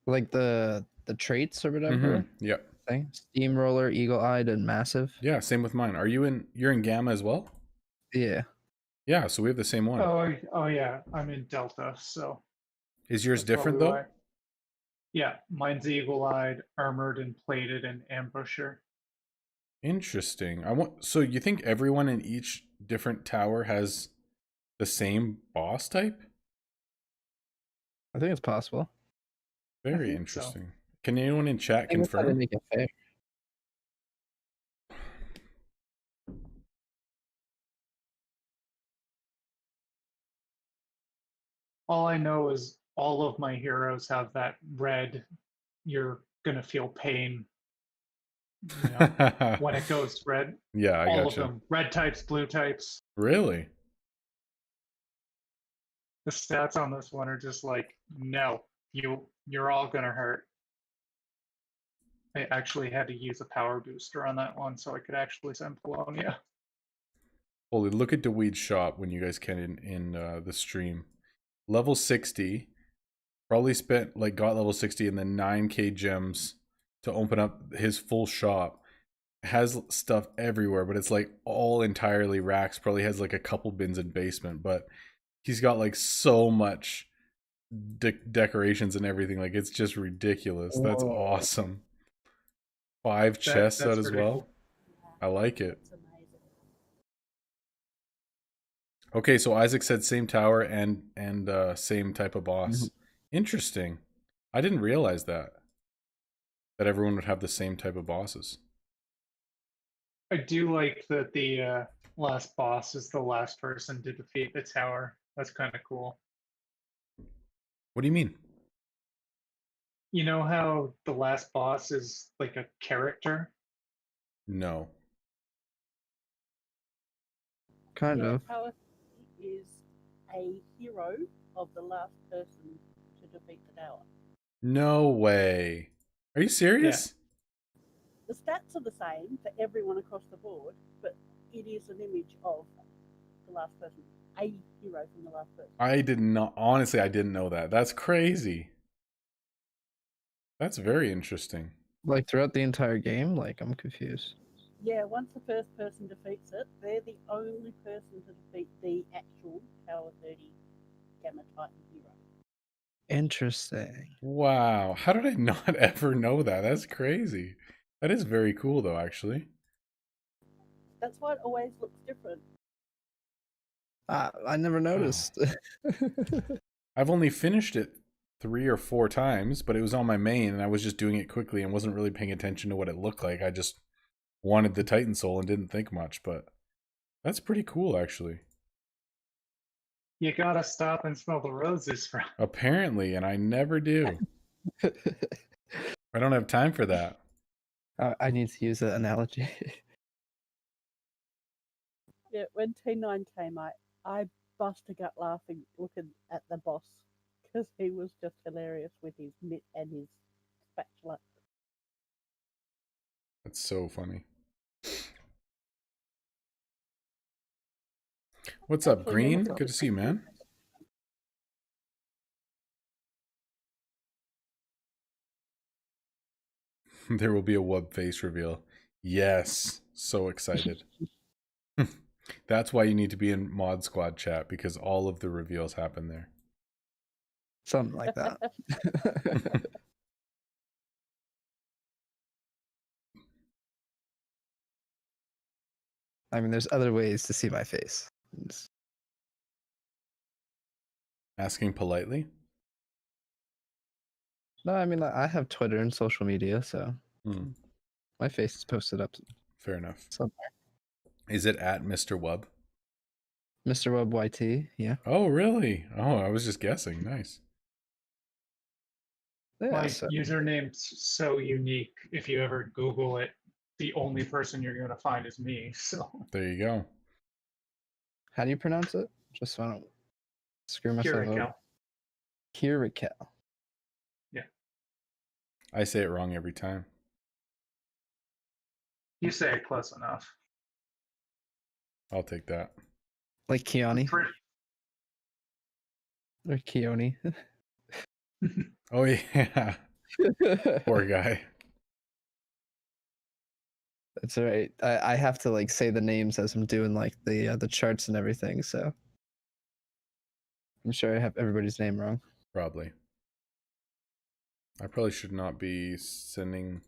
Speaker 10: Like the traits or whatever
Speaker 2: Yep.
Speaker 10: thing. Steamroller, eagle-eyed, and massive.
Speaker 2: Yeah, same with mine. You're in Gamma as well?
Speaker 10: Yeah.
Speaker 2: Yeah, so we have the same one.
Speaker 8: oh yeah, I'm in Delta, so
Speaker 2: Is yours
Speaker 8: that's
Speaker 2: different
Speaker 8: probably
Speaker 2: though?
Speaker 8: why. Yeah, mine's eagle-eyed, armored and plated, and ambusher.
Speaker 2: Interesting. So you think everyone in each different tower has the same boss type?
Speaker 10: I think it's possible.
Speaker 2: Very
Speaker 8: think so.
Speaker 2: interesting. Can anyone in chat
Speaker 10: I think that's how they
Speaker 2: confirm?
Speaker 10: make it fair.
Speaker 8: All I know is all of my heroes have that red, you're gonna feel pain, you know, when it goes red.
Speaker 2: Yeah, I
Speaker 8: All of
Speaker 2: gotcha.
Speaker 8: them. Red types, blue types.
Speaker 2: Really?
Speaker 8: The stats on this one are just like, no, you're all gonna hurt. I actually had to use a power booster on that one so I could actually send Polonia.
Speaker 2: Holy, look at Dweed's shop when you guys can in the stream. Level 60. Probably spent got level 60 and then 9k gems to open up his full shop. Has stuff everywhere, but it's like all entirely racks. Probably has like a couple bins in basement, but he's got like so much decorations and everything. Like it's just ridiculous. That's
Speaker 10: Whoa.
Speaker 2: awesome. 5 chests out as well.
Speaker 8: Cool.
Speaker 2: I like it.
Speaker 9: It's amazing.
Speaker 2: Okay, so Isaac said same tower and same type of boss. Interesting. I didn't realize that everyone would have the same type of bosses.
Speaker 8: I do like that the last boss is the last person to defeat the tower. That's kind of cool.
Speaker 2: What do you mean?
Speaker 8: You know how the last boss is like a character?
Speaker 2: No.
Speaker 10: Kind of.
Speaker 9: Tower is a hero of the last person to defeat the tower.
Speaker 2: No way. Are you serious?
Speaker 9: The stats are the same for everyone across the board, but it is an image of the last person, a hero from the last person.
Speaker 2: I did not, honestly, I didn't know that. That's crazy. That's very interesting.
Speaker 10: Like throughout the entire game, like I'm confused.
Speaker 9: Yeah, once the first person defeats it, they're the only person to defeat the actual Tower 30 Gamma Titan hero.
Speaker 10: Interesting.
Speaker 2: Wow. How did I not ever know that? That's crazy. That is very cool though, actually.
Speaker 9: That's why it always looks different.
Speaker 10: I never noticed.
Speaker 2: I've only finished it 3 or 4 times, but it was on my main and I was just doing it quickly and wasn't really paying attention to what it looked like. I just wanted the Titan Soul and didn't think much, but that's pretty cool actually.
Speaker 8: You gotta stop and smell the roses from.
Speaker 2: Apparently, and I never do. I don't have time for that.
Speaker 10: I need to use that analogy.
Speaker 9: Yeah, when T9 came out, I bust a gut laughing looking at the boss because he was just hilarious with his mitt and his spatula.
Speaker 2: That's so funny. What's up,
Speaker 9: Actually,
Speaker 2: Green?
Speaker 9: never
Speaker 2: Good to see you, man. There will be a wub face reveal. Yes. So excited. That's why you need to be in Mod Squad chat, because all of the reveals happen there.
Speaker 10: Something like that. I mean, there's other ways to see my face.
Speaker 2: Asking politely?
Speaker 10: No, I mean, I have Twitter and social media, so
Speaker 2: Hmm,
Speaker 10: my face is posted up
Speaker 2: fair enough.
Speaker 10: somewhere.
Speaker 2: Is it at Mr. Wub?
Speaker 10: Mr. Web YT, yeah.
Speaker 2: Oh, really? Oh, I was just guessing. Nice.
Speaker 10: Yeah,
Speaker 8: My
Speaker 10: so
Speaker 8: username's so unique. If you ever Google it, the only person you're going to find is me. So
Speaker 2: There you go.
Speaker 10: how do you pronounce it? Just so I don't screw myself
Speaker 8: here we
Speaker 10: up.
Speaker 8: go.
Speaker 10: Kirikal.
Speaker 2: I say it wrong every time.
Speaker 8: You say it close enough.
Speaker 2: I'll take that.
Speaker 10: Like Keone
Speaker 8: Pretty-
Speaker 10: or Keone.
Speaker 2: Oh, yeah. Poor guy.
Speaker 10: That's all right. I have to like say the names as I'm doing like the charts and everything, so I'm sure I have everybody's name wrong.
Speaker 2: Probably. I probably should not be sending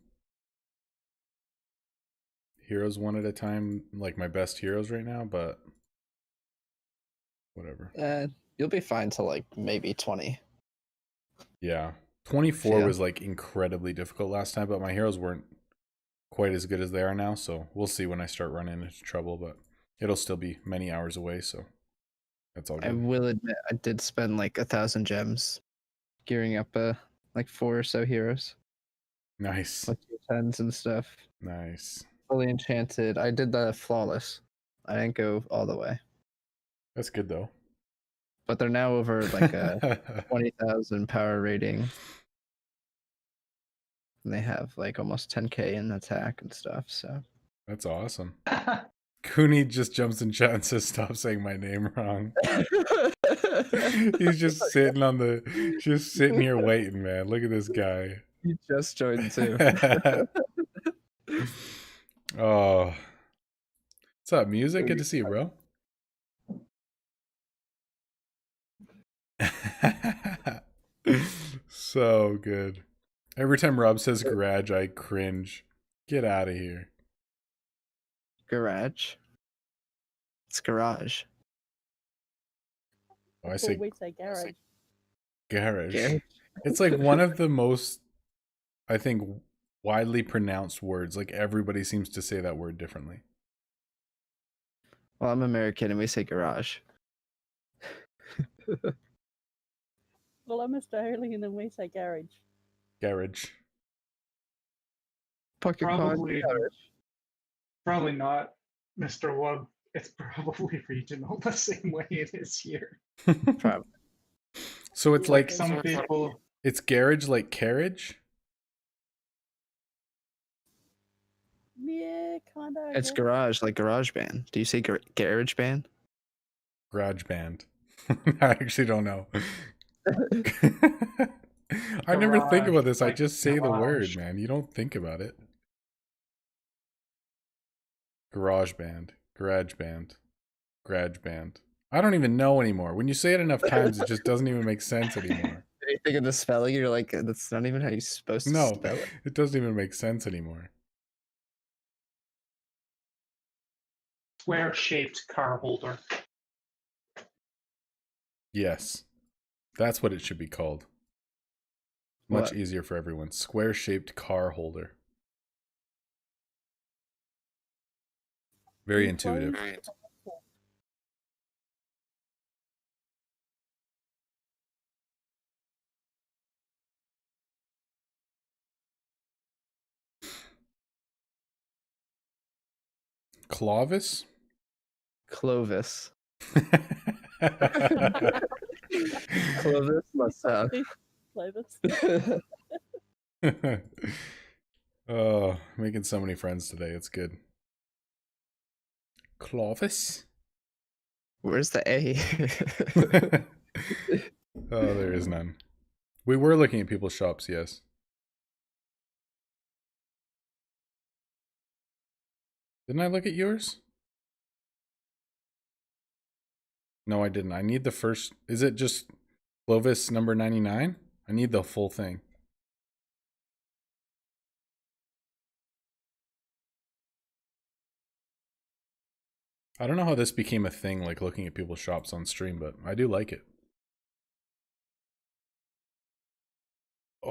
Speaker 2: heroes one at a time, like my best heroes right now, but whatever.
Speaker 10: You'll be fine till like maybe 20.
Speaker 2: Yeah. 24
Speaker 10: Yeah.
Speaker 2: was like incredibly difficult last time, but my heroes weren't quite as good as they are now, so we'll see when I start running into trouble, but it'll still be many hours away, so that's all
Speaker 10: I
Speaker 2: good.
Speaker 10: will admit I did spend like 1,000 gems gearing up like 4 or so heroes,
Speaker 2: Nice.
Speaker 10: like 10s and stuff.
Speaker 2: Nice.
Speaker 10: Fully enchanted. I did the flawless. I didn't go all the way,
Speaker 2: That's good though.
Speaker 10: but they're now over like a 20,000 power rating. And they have like almost 10k in attack and stuff. So
Speaker 2: That's awesome. Cooney just jumps in chat and says, "Stop saying my name wrong." He's just sitting here waiting, man. Look at this guy.
Speaker 10: he just joined too.
Speaker 2: Oh, what's up, music? Good to see you, bro. So good. Every time Rob says garage, I cringe. Get out of here.
Speaker 10: Garage. It's garage.
Speaker 2: Oh, I
Speaker 9: That's
Speaker 2: say
Speaker 9: what we say garage.
Speaker 2: garage.
Speaker 10: Garage.
Speaker 2: It's like one of the most, I think, widely pronounced words. Like everybody seems to say that word differently.
Speaker 10: Well, I'm American and we say garage.
Speaker 9: Well, I'm Australian and we say garage.
Speaker 2: Garage.
Speaker 10: Pocket
Speaker 8: Probably,
Speaker 10: garage.
Speaker 8: probably not, Mr. Wub. It's probably regional the same way it is here.
Speaker 10: Probably.
Speaker 2: So it's
Speaker 9: Yeah,
Speaker 2: like
Speaker 8: Some people,
Speaker 2: it's garage like carriage.
Speaker 9: Yeah, kind of.
Speaker 10: It's garage, like garage band. Do you say garage band?
Speaker 2: Garage band. I actually don't know. I never think
Speaker 8: Garage,
Speaker 2: about this. I
Speaker 8: like
Speaker 2: just say the word,
Speaker 8: garage.
Speaker 2: man. You don't think about it. Garage band. Garage band. Garage band. I don't even know anymore. When you say it enough times, it just doesn't even make sense anymore.
Speaker 10: You think of the spelling, you're like, that's not even how you're supposed to
Speaker 2: No,
Speaker 10: spell it.
Speaker 2: it doesn't even make sense anymore.
Speaker 8: square-shaped car holder.
Speaker 2: Yes. That's what it should be called. Much
Speaker 10: What?
Speaker 2: easier for everyone. Square-shaped car holder. Very intuitive. Clovis?
Speaker 10: Clovis. Clovis must have.
Speaker 9: Flavors.
Speaker 2: Oh, making so many friends today. It's good. Clovis?
Speaker 10: Where's the A?
Speaker 2: Oh, there is none. We were looking at people's shops, yes. Didn't I look at yours? No, I didn't. I need the first. Is it just Clovis number 99? I need the full thing. I don't know how this became a thing, like looking at people's shops on stream, but I do like it.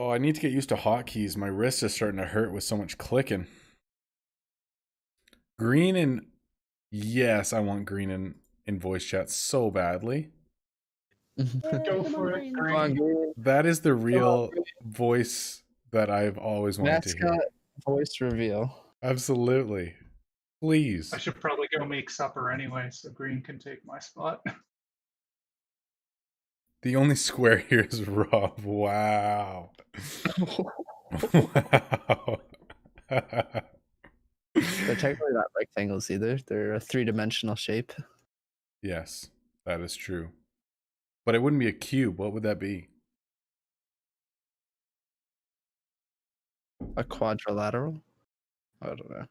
Speaker 2: Oh, I need to get used to hotkeys. My wrist is starting to hurt with so much clicking. Green and yes, I want green in voice chat so badly.
Speaker 8: Go
Speaker 9: come
Speaker 8: for
Speaker 9: on,
Speaker 8: it,
Speaker 9: Green.
Speaker 10: Come on,
Speaker 8: Green.
Speaker 10: Green.
Speaker 2: That is the real voice that I've always wanted to
Speaker 10: Mascot
Speaker 2: hear.
Speaker 10: voice reveal.
Speaker 2: Absolutely. Please.
Speaker 8: I should probably go make supper anyway, so Green can take my spot.
Speaker 2: The only square here is Rob. Wow. Wow.
Speaker 10: They're technically not rectangles either. They're a 3-dimensional shape.
Speaker 2: Yes, that is true. But it wouldn't be a cube. What would that be?
Speaker 10: A quadrilateral? I don't know.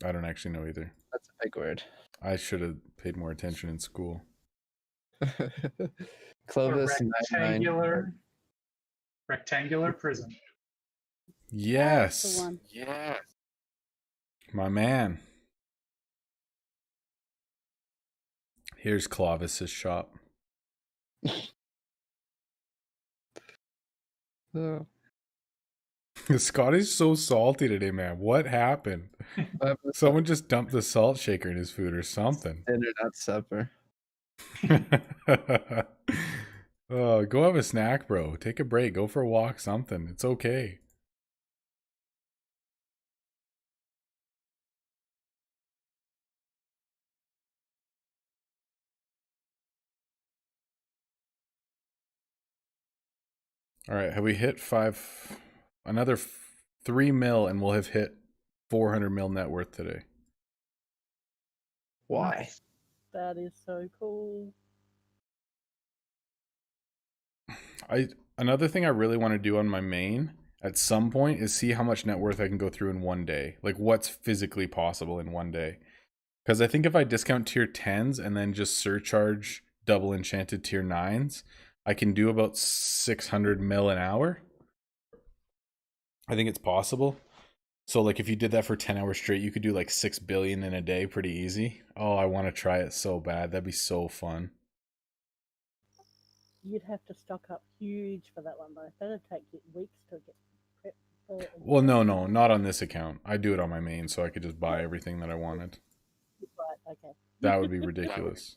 Speaker 2: I don't actually know either.
Speaker 10: That's a big word.
Speaker 2: I should have paid more attention in school.
Speaker 8: A
Speaker 10: Clovis 99.
Speaker 8: rectangular prism.
Speaker 9: That's the
Speaker 2: Yes.
Speaker 9: one.
Speaker 2: Yes. My man. Here's Clovis's shop.
Speaker 10: Oh.
Speaker 2: Scotty's so salty today, man. What happened? Someone just dumped the salt shaker in his food or something.
Speaker 10: Dinner, not supper.
Speaker 2: Oh, go have a snack, bro. Take a break. Go for a walk, something. It's okay. All right, have we hit another 3 mil, and we'll have hit 400 mil net worth today.
Speaker 10: Why?
Speaker 9: That is so cool.
Speaker 2: Another thing I really want to do on my main at some point is see how much net worth I can go through in one day. Like what's physically possible in one day. Because I think if I discount tier 10s and then just surcharge double enchanted tier 9s, I can do about 600 mil an hour. I think it's possible. So like if you did that for 10 hours straight, you could do like 6 billion in a day pretty easy. Oh, I want to try it so bad. That'd be so fun.
Speaker 9: You'd have to stock up huge for that one though. That'd take you weeks to get prepped for it.
Speaker 2: Well, no, not on this account. I do it on my main so I could just buy everything that I wanted.
Speaker 9: Right, okay.
Speaker 2: That would be ridiculous.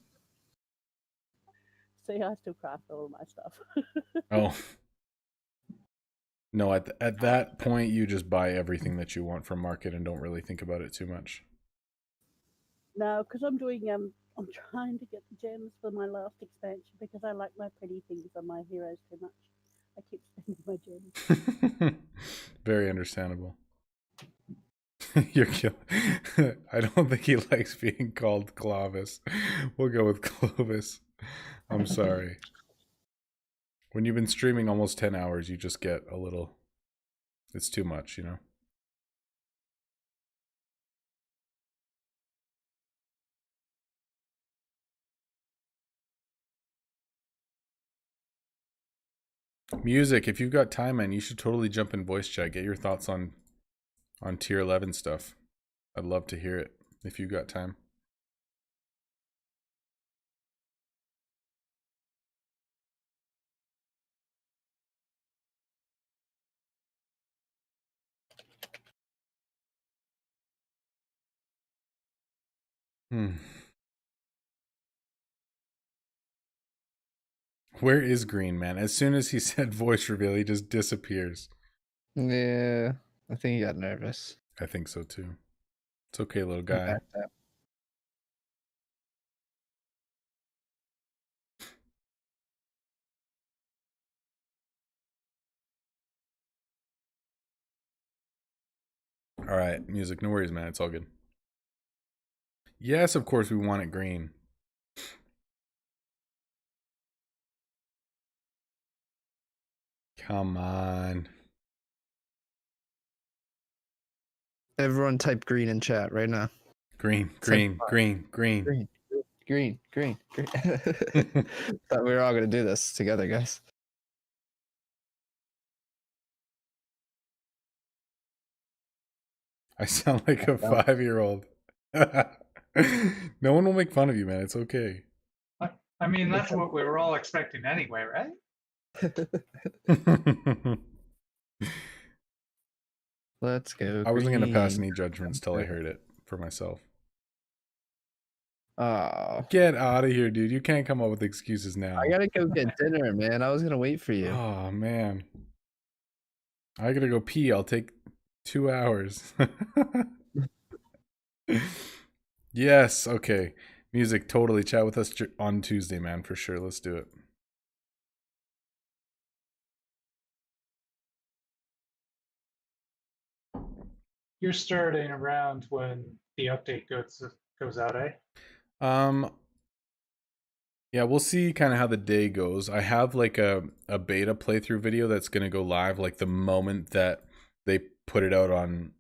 Speaker 9: See, I still craft all of my stuff.
Speaker 2: Oh. No, at that point, you just buy everything that you want from market and don't really think about it too much.
Speaker 9: No, because I'm doing I'm trying to get the gems for my last expansion because I like my pretty things on my heroes too much. I keep spending my gems.
Speaker 2: Very understandable. You're killing. I don't think he likes being called Clovis. We'll go with Clovis. I'm sorry. When you've been streaming almost 10 hours, you just get a little... It's too much, you know? Music, if you've got time, man, you should totally jump in voice chat. Get your thoughts on tier 11 stuff. I'd love to hear it if you've got time. Where is Green, man? As soon as he said voice reveal, he just disappears.
Speaker 10: Yeah, I think he got nervous.
Speaker 2: I think so too. It's okay, little guy. All right, music. No worries, man. It's all good. Yes, of course we want it green. Come on.
Speaker 10: Everyone type green in chat right now.
Speaker 2: Green.
Speaker 10: Green. Thought we were all gonna do this together, guys.
Speaker 2: I sound like a 5-year-old. No one will make fun of you, man. It's okay.
Speaker 8: I mean, that's what we were all expecting anyway, right?
Speaker 10: Let's go.
Speaker 2: I wasn't gonna pass
Speaker 10: green.
Speaker 2: any judgments till I heard it for myself.
Speaker 10: Oh,
Speaker 2: Get out of here, dude. You can't come up with excuses now.
Speaker 10: I gotta go get dinner, man. I was gonna wait for you.
Speaker 2: Oh man. I gotta go pee. I'll take 2 hours. Yes, okay. Music, totally. Chat with us on Tuesday, man, for sure. Let's do it.
Speaker 8: You're starting around when the update goes out, eh?
Speaker 2: Yeah, we'll see kind of how the day goes. I have like a beta playthrough video that's gonna go live like the moment that they put it out on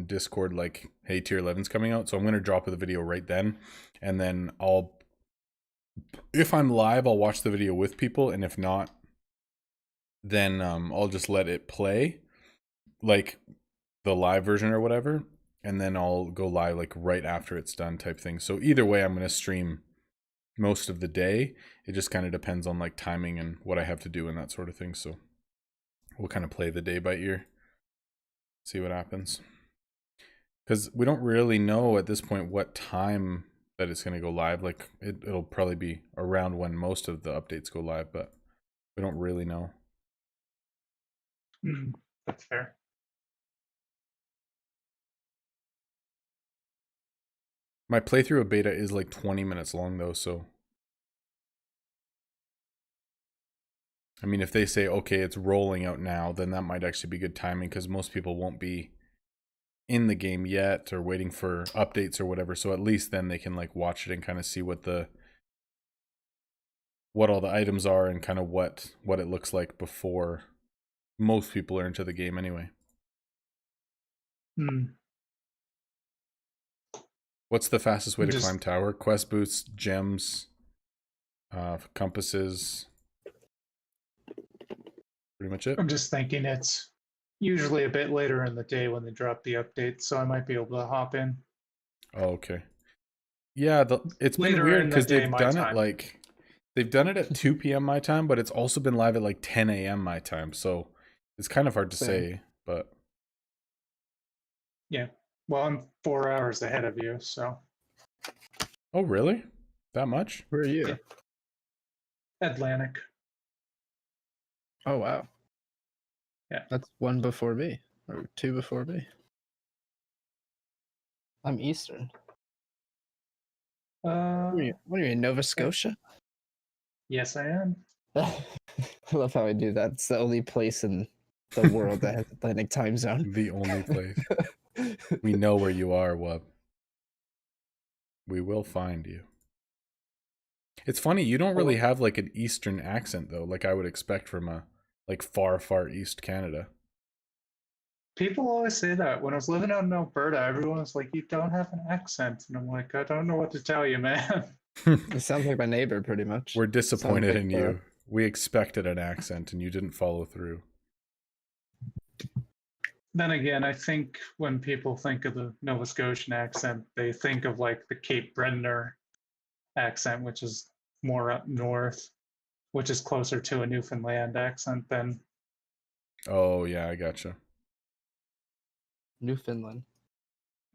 Speaker 2: Discord, like, hey, tier 11's coming out. So I'm gonna drop the video right then, and then if I'm live, I'll watch the video with people, and if not, then I'll just let it play, like the live version or whatever, and then I'll go live like right after it's done type thing. So either way, I'm gonna stream most of the day. It just kind of depends on like timing and what I have to do and that sort of thing. So we'll kind of play the day by ear, see what happens, because we don't really know at this point what time that it's going to go live. Like it'll probably be around when most of the updates go live, but we don't really know.
Speaker 8: That's fair.
Speaker 2: My playthrough of beta is like 20 minutes long though, so I mean, if they say, okay, it's rolling out now, then that might actually be good timing, because most people won't be in the game yet or waiting for updates or whatever. So at least then they can like watch it and kind of see what all the items are and kind of what it looks like before most people are into the game anyway. What's the fastest way to climb tower? Quest boots, gems, compasses. Pretty much it.
Speaker 8: I'm just thinking it's usually a bit later in the day when they drop the update, so I might be able to hop in.
Speaker 2: Oh, okay. Yeah, it's been weird because they've done it like they've done it at 2 p.m. my time, but it's also been live at like 10 a.m. my time, so it's kind of hard to say. But
Speaker 8: yeah, well, I'm 4 hours ahead of you, so.
Speaker 2: Oh, really? That much?
Speaker 10: Where are you?
Speaker 8: Yeah. Atlantic.
Speaker 10: Oh wow.
Speaker 8: Yeah.
Speaker 10: That's 1 before me, or 2 before me. I'm Eastern. What are you in Nova Scotia?
Speaker 8: Yes, I am.
Speaker 10: I love how I do that. It's the only place in the world that has Atlantic time zone.
Speaker 2: The only place. We know where you are, Wub. We will find you. It's funny, you don't really have like an Eastern accent though, like I would expect from a like far, far East Canada.
Speaker 8: People always say that. When I was living out in Alberta, everyone was like, you don't have an accent. And I'm like, I don't know what to tell you, man.
Speaker 10: It sounds like my neighbor pretty much.
Speaker 2: We're disappointed in you. We expected an accent and you didn't follow through.
Speaker 8: Then again, I think when people think of the Nova Scotian accent, they think of like the Cape Breton accent, which is more up north, which is closer to a Newfoundland accent than.
Speaker 2: Oh, yeah, I gotcha.
Speaker 10: Newfoundland.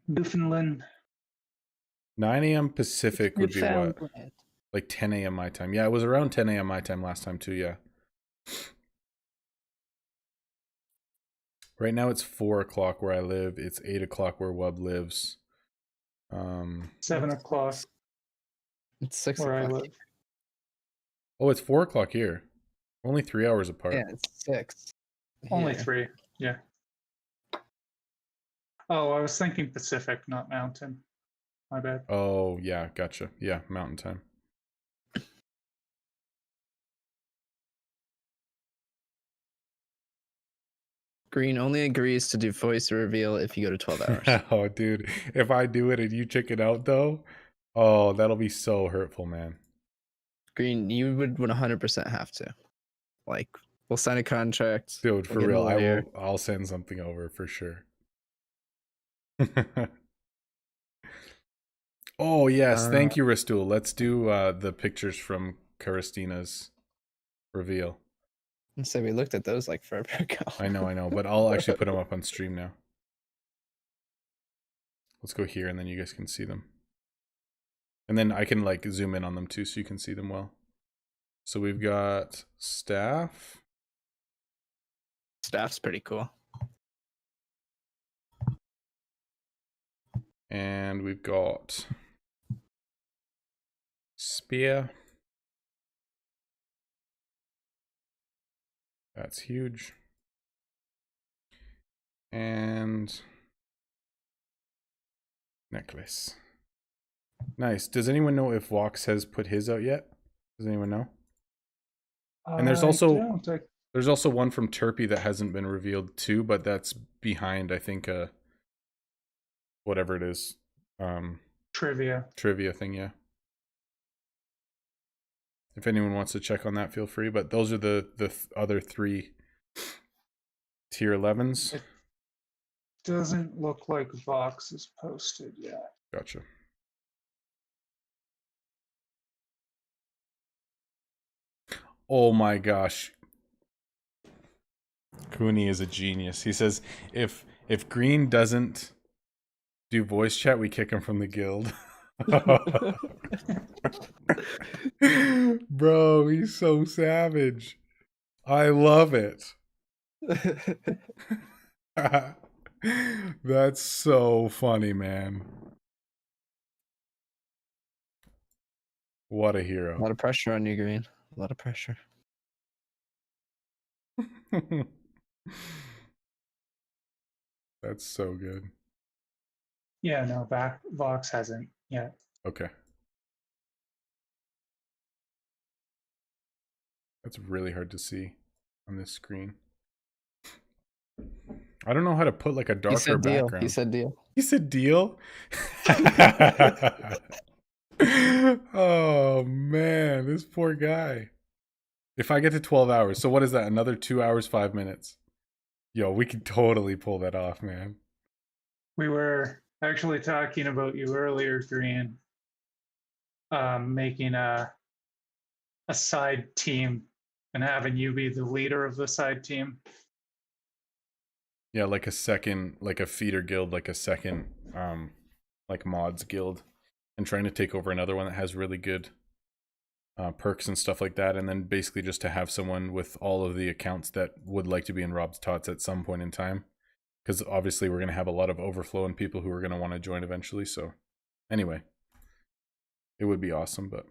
Speaker 2: 9 a.m. Pacific would be what? Like 10 a.m. my time. Yeah, it was around 10 a.m. my time last time too, yeah. Right now it's 4 o'clock where I live. It's 8 o'clock where Wub lives.
Speaker 8: 7 o'clock.
Speaker 10: It's 6
Speaker 8: where
Speaker 10: o'clock.
Speaker 8: I live.
Speaker 2: Oh, it's 4 o'clock here. Only 3 hours apart.
Speaker 10: Yeah, it's 6.
Speaker 8: Only
Speaker 10: here.
Speaker 8: 3, yeah. Oh, I was thinking Pacific, not Mountain. My bad.
Speaker 2: Oh, yeah, gotcha. Yeah, mountain time.
Speaker 10: Green only agrees to do voice reveal if you go to 12 hours.
Speaker 2: Oh, dude. If I do it and you chicken out, though, oh, that'll be so hurtful, man.
Speaker 10: Green, you would 100% have to. Like, we'll sign a contract.
Speaker 2: Dude, for
Speaker 10: we'll get a
Speaker 2: real,
Speaker 10: lawyer.
Speaker 2: I'll send something over for sure. Oh, yes. Thank you, Ristul. Let's do the pictures from Karistina's reveal.
Speaker 10: And so we looked at those like forever ago.
Speaker 2: I know, but I'll actually put them up on stream now. Let's go here and then you guys can see them. And then I can like zoom in on them too so you can see them well. So we've got staff.
Speaker 10: Staff's pretty cool.
Speaker 2: And we've got spear. That's huge. And necklace. Nice. Does anyone know if Vox has put his out yet? Does anyone know? And there's also one from Turpy that hasn't been revealed too, but that's behind, I think, whatever it is.
Speaker 8: Trivia
Speaker 2: Thing, yeah. If anyone wants to check on that, feel free. But those are the other 3 tier 11s.
Speaker 8: It doesn't look like Vox is posted yet.
Speaker 2: Gotcha. Oh my gosh. Cooney is a genius. He says if Green doesn't do voice chat, we kick him from the guild. Bro, he's so savage. I love it. That's so funny, man. What a hero.
Speaker 10: A lot of pressure on you, Green. A lot of pressure.
Speaker 2: That's so good.
Speaker 8: Yeah, no, Vox hasn't yet.
Speaker 2: Okay. That's really hard to see on this screen. I don't know how to put like a darker background.
Speaker 10: He said deal.
Speaker 2: He said deal? Oh man, this poor guy. If I get to 12 hours, so what is that? Another 2 hours, 5 minutes. Yo, we could totally pull that off, man.
Speaker 8: We were actually talking about you earlier, Green, making a side team and having you be the leader of the side team.
Speaker 2: Yeah, like a second, like a feeder guild, like a second, like mods guild, and trying to take over another one that has really good perks and stuff like that, and then basically just to have someone with all of the accounts that would like to be in Rob's Tots at some point in time, because obviously we're going to have a lot of overflow and people who are going to want to join eventually. So anyway, it would be awesome. But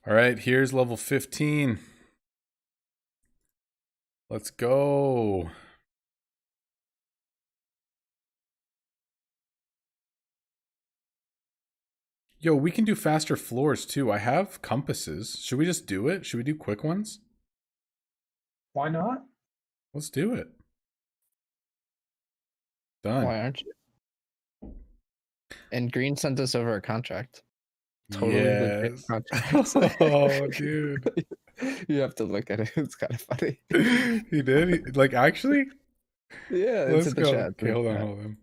Speaker 2: all right, here's level 15. Let's go. Yo, we can do faster floors too. I have compasses. Should we just do it? Should we do quick ones?
Speaker 8: Why not?
Speaker 2: Let's do it. Done.
Speaker 10: Why aren't you? And Green sent us over a contract. Totally legit contract.
Speaker 2: Oh, dude.
Speaker 10: You have to look at it. It's kind of funny.
Speaker 2: He did? Like, actually?
Speaker 10: Yeah,
Speaker 2: Let's
Speaker 10: it's in the
Speaker 2: go.
Speaker 10: chat.
Speaker 2: Okay, hold on.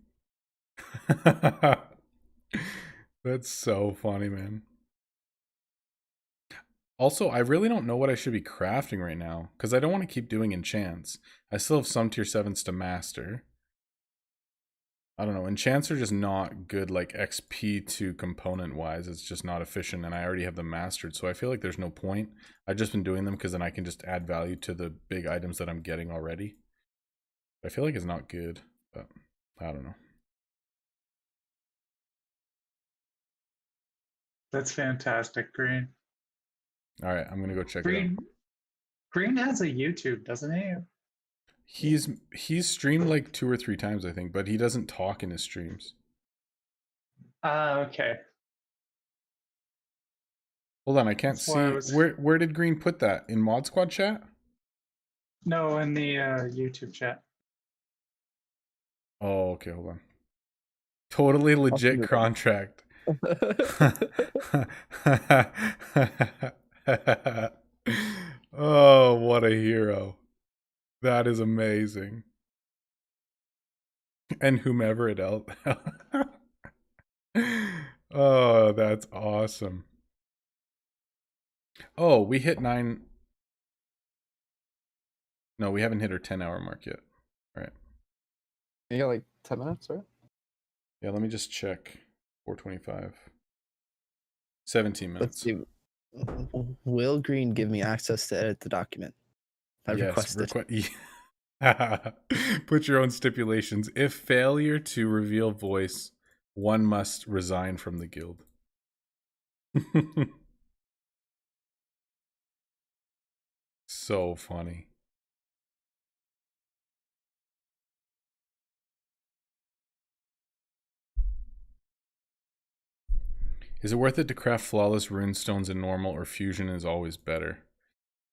Speaker 2: That's so funny, man. Also, I really don't know what I should be crafting right now, because I don't want to keep doing enchants. I still have some tier 7s to master. I don't know, enchants are just not good, like XP to component wise. It's just not efficient, and I already have them mastered, so I feel like there's no point. I've just been doing them because then I can just add value to the big items that I'm getting already. I feel like it's not good, but I don't know.
Speaker 8: That's fantastic, Green.
Speaker 2: All right, I'm gonna go check it out.
Speaker 8: Green has a YouTube, doesn't he?
Speaker 2: He's streamed like 2 or 3 times, I think, but he doesn't talk in his streams.
Speaker 8: Okay.
Speaker 2: Hold on, I can't see. Where did Green put that? In Mod Squad chat?
Speaker 8: No, in the YouTube chat.
Speaker 2: Oh, okay, hold on. Totally legit contract. Oh, what a hero. That is amazing. And whomever it else. Oh, that's awesome. Oh, we hit 9. No, we haven't hit our 10-hour mark yet. All right.
Speaker 10: You got like 10 minutes, right?
Speaker 2: Yeah, let me just check. 4:25. 17
Speaker 10: Let's
Speaker 2: minutes.
Speaker 10: see. Will Green give me access to edit the document? I requested.
Speaker 2: Put your own stipulations. If failure to reveal voice, one must resign from the guild. So funny. Is it worth it to craft flawless runestones in normal, or fusion is always better?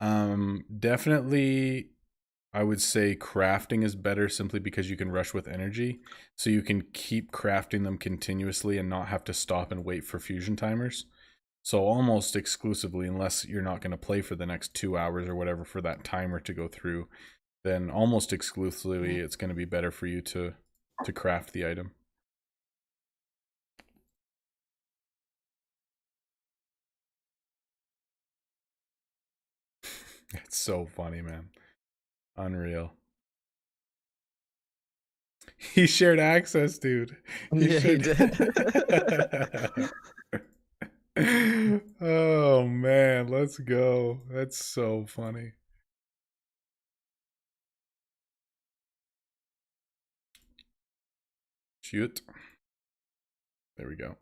Speaker 2: Definitely I would say crafting is better simply because you can rush with energy. So you can keep crafting them continuously and not have to stop and wait for fusion timers. So almost exclusively, unless you're not going to play for the next 2 hours or whatever for that timer to go through, then almost exclusively it's going to be better for you to craft the item. It's so funny, man. Unreal. He shared access, dude.
Speaker 10: He did.
Speaker 2: Oh man, let's go. That's so funny. Shoot. There we go.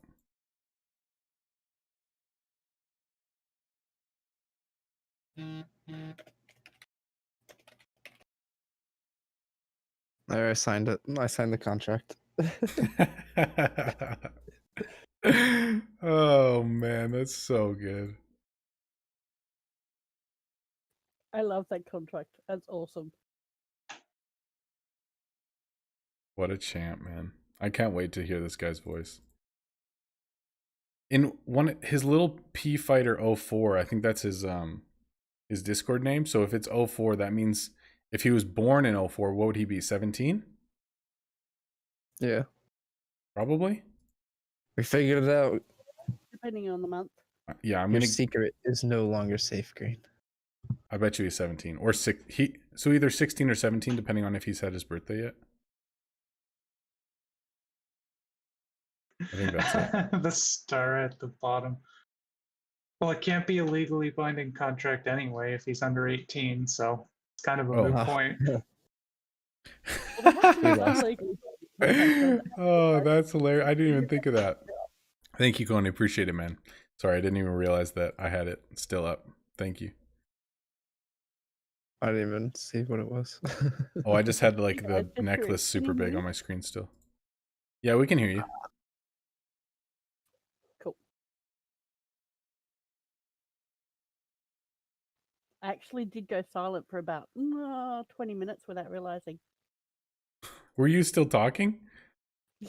Speaker 10: There, I signed it. I signed the contract.
Speaker 2: Oh man, that's so good.
Speaker 9: I love that contract. That's awesome.
Speaker 2: What a champ, man. I can't wait to hear this guy's voice. In his little P Fighter 04, I think that's his Discord name. So if it's 04, that means if he was born in 04, what would he be? 17?
Speaker 10: Yeah.
Speaker 2: Probably.
Speaker 10: We figured it out.
Speaker 9: Depending on the month.
Speaker 2: Yeah,
Speaker 10: Your secret is no longer safe, Green.
Speaker 2: I bet you he's 17 or 6. So either 16 or 17, depending on if he's had his birthday yet. I think that's it.
Speaker 8: The star at the bottom. Well, it can't be a legally binding contract anyway if he's under 18, so it's kind of a moot point.
Speaker 2: Oh, that's hilarious. I didn't even think of that. Thank you, Coney. Appreciate it, man. Sorry, I didn't even realize that I had it still up. Thank you.
Speaker 10: I didn't even see what it was.
Speaker 2: Oh, I just had like the necklace super big on my screen still. Yeah, we can hear you.
Speaker 9: Cool. I actually did go silent for about 20 minutes without realizing.
Speaker 2: Were you still talking?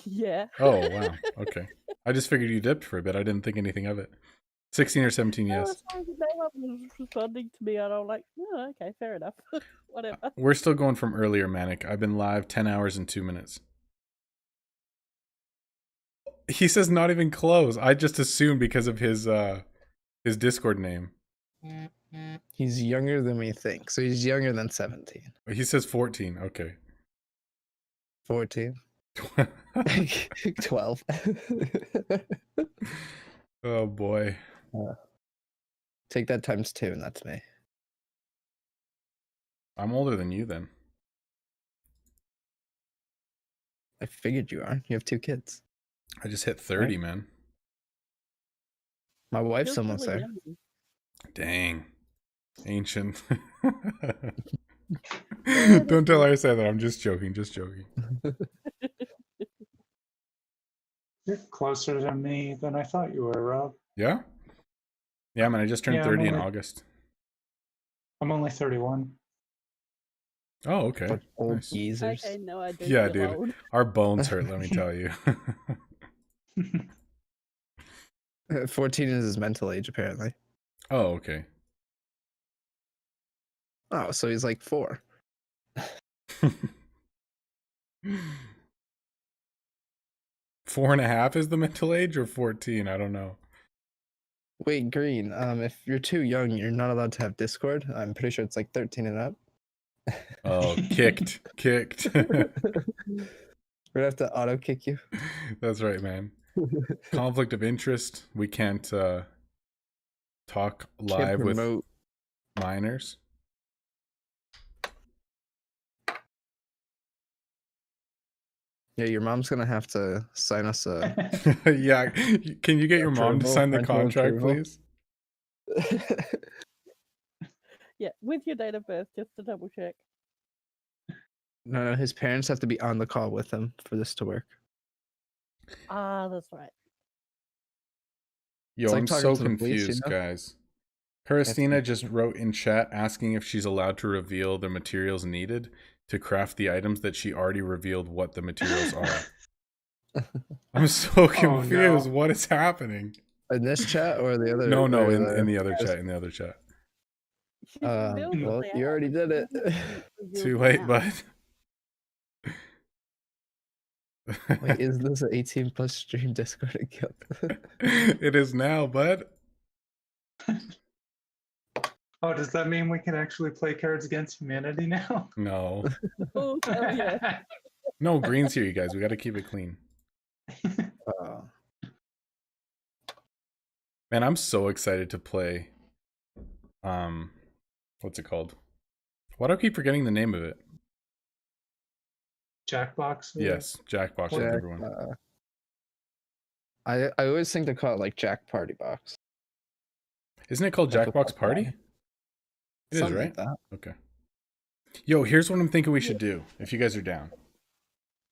Speaker 9: Yeah.
Speaker 2: Oh, wow. Okay. I just figured you dipped for a bit. I didn't think anything of it. 16 or 17, yes.
Speaker 9: No one was responding to me, and I'm like, oh, okay, fair enough. Whatever.
Speaker 2: We're still going from earlier, Manic. I've been live 10 hours and 2 minutes. He says not even close. I just assumed because of his Discord name.
Speaker 10: He's younger than we think. So he's younger than 17.
Speaker 2: He says 14. Okay.
Speaker 10: 14. 12.
Speaker 2: Oh boy.
Speaker 10: Take that times 2 and that's me.
Speaker 2: I'm older than you then.
Speaker 10: I figured you are. You have 2 kids.
Speaker 2: I just hit 30,
Speaker 10: Right.
Speaker 2: man.
Speaker 10: My wife's almost there.
Speaker 2: Dang. Ancient. Don't tell her I said that. I'm just joking. Just joking.
Speaker 8: You're closer to me than I thought you were, Rob.
Speaker 2: Yeah? Yeah, man. I just turned
Speaker 8: Yeah,
Speaker 2: 30 in August.
Speaker 8: I'm only 31.
Speaker 2: Oh, okay.
Speaker 10: Like old
Speaker 2: Nice.
Speaker 10: geezers.
Speaker 9: Okay, no, I do.
Speaker 2: Yeah,
Speaker 9: feel
Speaker 2: dude.
Speaker 9: old.
Speaker 2: Our bones hurt, let me tell you.
Speaker 10: 14 is his mental age, apparently.
Speaker 2: Oh, okay.
Speaker 10: Oh, so he's like 4.
Speaker 2: 4.5 is the mental age, or 14? I don't know.
Speaker 10: Wait, Green. If you're too young, you're not allowed to have Discord. I'm pretty sure it's like 13 and up.
Speaker 2: Oh, kicked.
Speaker 10: We're gonna have to auto kick you.
Speaker 2: That's right, man. Conflict of interest. We can't talk live with
Speaker 10: promote.
Speaker 2: minors.
Speaker 10: Yeah, your mom's gonna have to sign us a.
Speaker 2: Yeah, can you get your mom to
Speaker 10: Approval,
Speaker 2: sign the
Speaker 10: parental
Speaker 2: contract,
Speaker 10: approval.
Speaker 2: please?
Speaker 9: Yeah, with your date of birth, just to double check.
Speaker 10: No, his parents have to be on the call with him for this to work.
Speaker 9: Ah, that's right.
Speaker 2: Yo,
Speaker 10: It's like
Speaker 2: I'm
Speaker 10: talking
Speaker 2: so
Speaker 10: to the police,
Speaker 2: confused,
Speaker 10: you know?
Speaker 2: guys. Christina just wrote in chat asking if she's allowed to reveal the materials needed to craft the items that she already revealed what the materials are. I'm so confused.
Speaker 8: no.
Speaker 2: What is happening?
Speaker 10: In this chat or the other?
Speaker 2: No,
Speaker 10: or
Speaker 2: in the other chat. In the other chat.
Speaker 9: She's revealed what
Speaker 10: Well,
Speaker 9: they
Speaker 10: you
Speaker 9: are,
Speaker 10: already
Speaker 9: but
Speaker 10: did
Speaker 9: she
Speaker 10: it.
Speaker 9: hasn't revealed
Speaker 2: Too
Speaker 9: them
Speaker 2: late,
Speaker 9: now.
Speaker 2: bud.
Speaker 10: Wait, is this an 18 plus stream Discord account?
Speaker 2: It is now, bud.
Speaker 8: Oh, does that mean we can actually play Cards Against Humanity now?
Speaker 2: No.
Speaker 9: Oh, hell yeah.
Speaker 2: No, Green's here, you guys. We got to keep it clean. Man, I'm so excited to play. What's it called? Why do I keep forgetting the name of it?
Speaker 8: Jackbox?
Speaker 2: Yes, Jackbox with
Speaker 10: Jack,
Speaker 2: everyone.
Speaker 10: I always think they call it like Jack Party Box.
Speaker 2: Isn't it called
Speaker 10: Like
Speaker 2: Jackbox Party? It is,
Speaker 10: Something
Speaker 2: right?
Speaker 10: like that.
Speaker 2: Okay. Yo, here's what I'm thinking we should do, if you guys are down.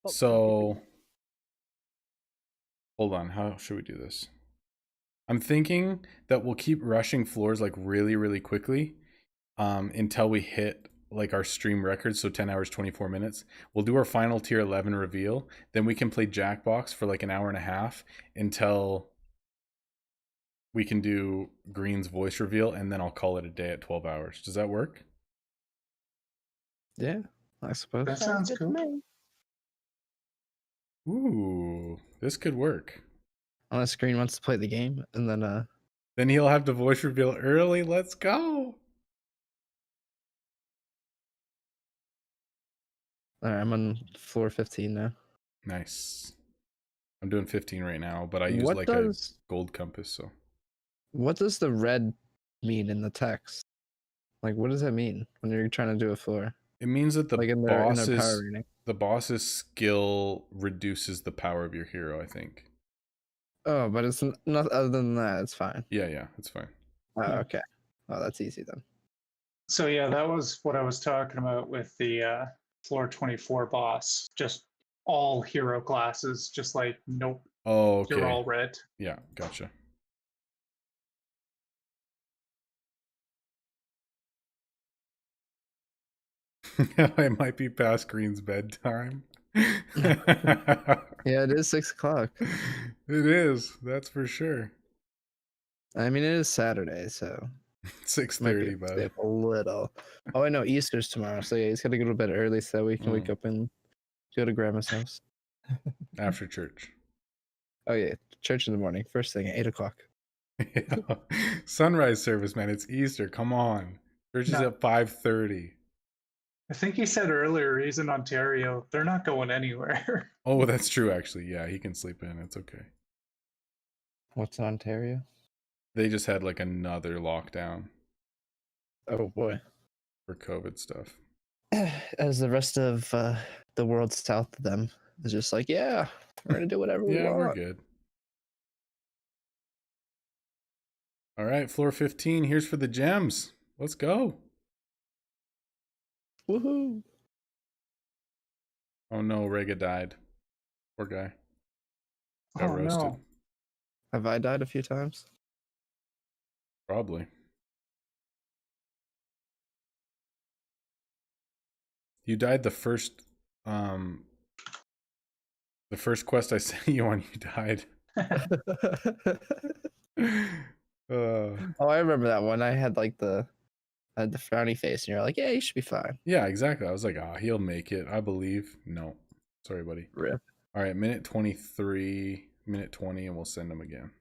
Speaker 9: Oh,
Speaker 2: So, hold on. How should we do this? I'm thinking that we'll keep rushing floors like really, really quickly until we hit like our stream record, so 10 hours, 24 minutes. We'll do our final tier 11 reveal. Then we can play Jackbox for like an hour and a half until we can do Green's voice reveal, and then I'll call it a day at 12 hours. Does that work?
Speaker 10: Yeah, I suppose.
Speaker 8: That
Speaker 9: Sounds
Speaker 8: sounds
Speaker 9: good to
Speaker 8: cool.
Speaker 9: me.
Speaker 2: Ooh, this could work.
Speaker 10: Unless Green wants to play the game, and then
Speaker 2: Then he'll have to voice reveal early. Let's go.
Speaker 10: all right, I'm on floor 15 now.
Speaker 2: Nice. I'm doing 15 right now, but I use
Speaker 10: What
Speaker 2: like
Speaker 10: does-
Speaker 2: a gold compass, so.
Speaker 10: What does the red mean in the text? Like, what does that mean when you're trying to do a floor?
Speaker 2: It means that the
Speaker 10: Like in their power
Speaker 2: boss's
Speaker 10: rating.
Speaker 2: the boss's skill reduces the power of your hero, I think.
Speaker 10: Oh, but it's not other than that. It's fine.
Speaker 2: Yeah, it's fine.
Speaker 10: Oh, okay. Oh, that's easy then.
Speaker 8: So yeah, that was what I was talking about with the floor 24 boss. Just all hero classes, just like nope,
Speaker 2: Oh, okay.
Speaker 8: you're all red.
Speaker 2: Yeah, gotcha. It might be past Green's bedtime.
Speaker 10: Yeah, it is 6 o'clock.
Speaker 2: It is, that's for sure.
Speaker 10: I mean, it is Saturday, so
Speaker 2: 6:30,
Speaker 10: might be
Speaker 2: bud.
Speaker 10: up a little. Oh, I know Easter's tomorrow, so yeah, he's got to go to bed early so we can wake up and go to Grandma's house.
Speaker 2: After church.
Speaker 10: Oh yeah, church in the morning, first thing at 8 o'clock.
Speaker 2: Yeah. Sunrise service, man. It's Easter. Come on. Church is
Speaker 8: No.
Speaker 2: at 5:30.
Speaker 8: I think he said earlier he's in Ontario. They're not going anywhere.
Speaker 2: Oh, that's true, actually. Yeah, he can sleep in. It's okay.
Speaker 10: What's in Ontario?
Speaker 2: They just had like another lockdown
Speaker 10: Oh boy.
Speaker 2: for COVID stuff.
Speaker 10: As the rest of the world south of them is just like, yeah, we're gonna do whatever we
Speaker 2: Yeah,
Speaker 10: want.
Speaker 2: we're good. All right, floor 15. Here's for the gems. Let's go.
Speaker 10: Woohoo!
Speaker 2: Oh no, Rega died. Poor guy. Got
Speaker 8: Oh,
Speaker 2: roasted.
Speaker 8: no.
Speaker 10: Have I died a few times?
Speaker 2: Probably. You died the first quest I sent you on, you died.
Speaker 10: Oh, I remember that one. I had like the frowny face, and you're like, yeah, you should be fine.
Speaker 2: Yeah, exactly. I was like, he'll make it. I believe. No. Sorry, buddy.
Speaker 10: Rip.
Speaker 2: All right, minute 23, minute 20, and we'll send them again.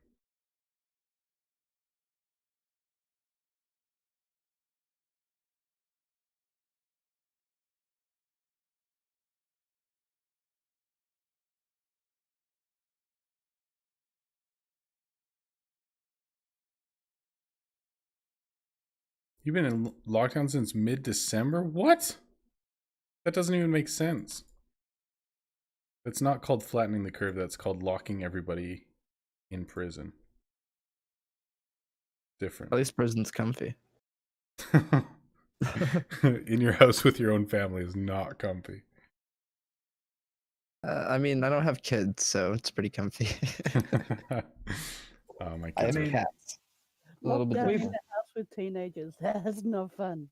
Speaker 2: You've been in lockdown since mid-December? What? That doesn't even make sense. That's not called flattening the curve. That's called locking everybody in prison. Different.
Speaker 10: At least prison's comfy.
Speaker 2: In your house with your own family is not comfy.
Speaker 10: I mean, I don't have kids, so it's pretty comfy.
Speaker 2: Oh, my
Speaker 10: I
Speaker 2: kids
Speaker 10: have
Speaker 2: are...
Speaker 10: cats. A little bit
Speaker 9: Lockdown in
Speaker 10: different.
Speaker 9: the house with teenagers. That's no fun.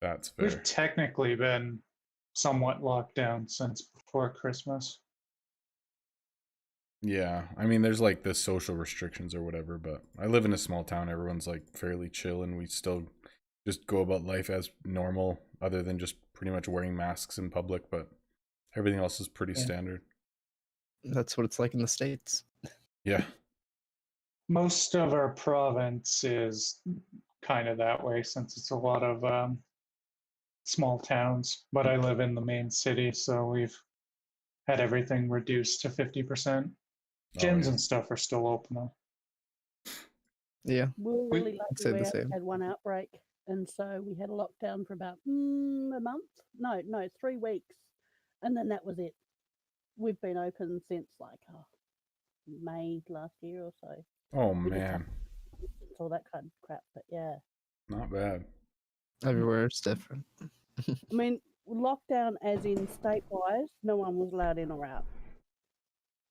Speaker 2: That's fair.
Speaker 8: We've technically been somewhat locked down since before Christmas.
Speaker 2: Yeah, I mean, there's like the social restrictions or whatever, but I live in a small town. Everyone's like fairly chill, and we still just go about life as normal, other than just pretty much wearing masks in public, but everything else is pretty standard.
Speaker 10: That's what it's like in the States.
Speaker 2: Yeah.
Speaker 8: Most of our province is kind of that way since it's a lot of small towns, but I live in the main city, so we've had everything reduced to 50%. Gyms and stuff are still open though.
Speaker 10: Yeah.
Speaker 9: We were really
Speaker 10: I'd
Speaker 9: lucky.
Speaker 10: say
Speaker 9: We
Speaker 10: the
Speaker 9: only
Speaker 10: same.
Speaker 9: had one outbreak, and so we had a lockdown for about a month. No, 3 weeks, and then that was it. We've been open since like May last year or so.
Speaker 2: Oh,
Speaker 9: We just
Speaker 2: man.
Speaker 9: all that kind of crap, but yeah.
Speaker 2: Not bad.
Speaker 10: Everywhere it's different.
Speaker 9: I mean, lockdown as in state-wise, no one was allowed in or out.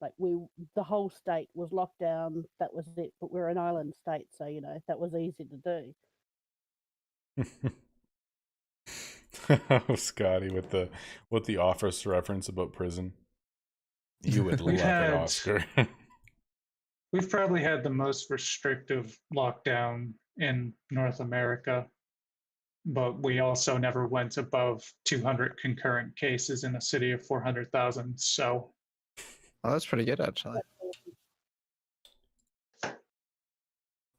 Speaker 9: Like the whole state was locked down. That was it. But we're an island state, so that was easy to do.
Speaker 2: Oh, Scotty with the Office reference about prison. You would love it, Oscar.
Speaker 8: We've probably had the most restrictive lockdown in North America, but we also never went above 200 concurrent cases in a city of 400,000. So,
Speaker 10: Oh, that's pretty good actually.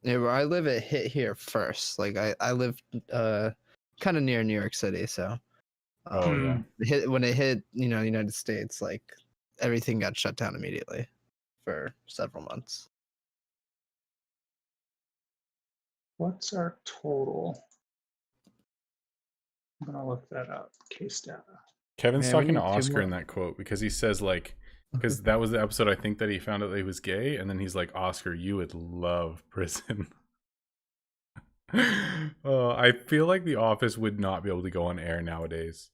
Speaker 10: Yeah, where I live, it hit here first. Like I live kind of near New York City, so
Speaker 2: Oh, yeah.
Speaker 10: when it hit, United States, like everything got shut down immediately for several months.
Speaker 8: what's our total? I'm gonna look that up. Case data.
Speaker 2: Kevin's
Speaker 10: Man, we
Speaker 2: talking to
Speaker 10: need 2
Speaker 2: Oscar
Speaker 10: more.
Speaker 2: in that quote because he says because that was the episode I think that he found out that he was gay, and then he's like, Oscar, you would love prison. I feel like The Office would not be able to go on air nowadays.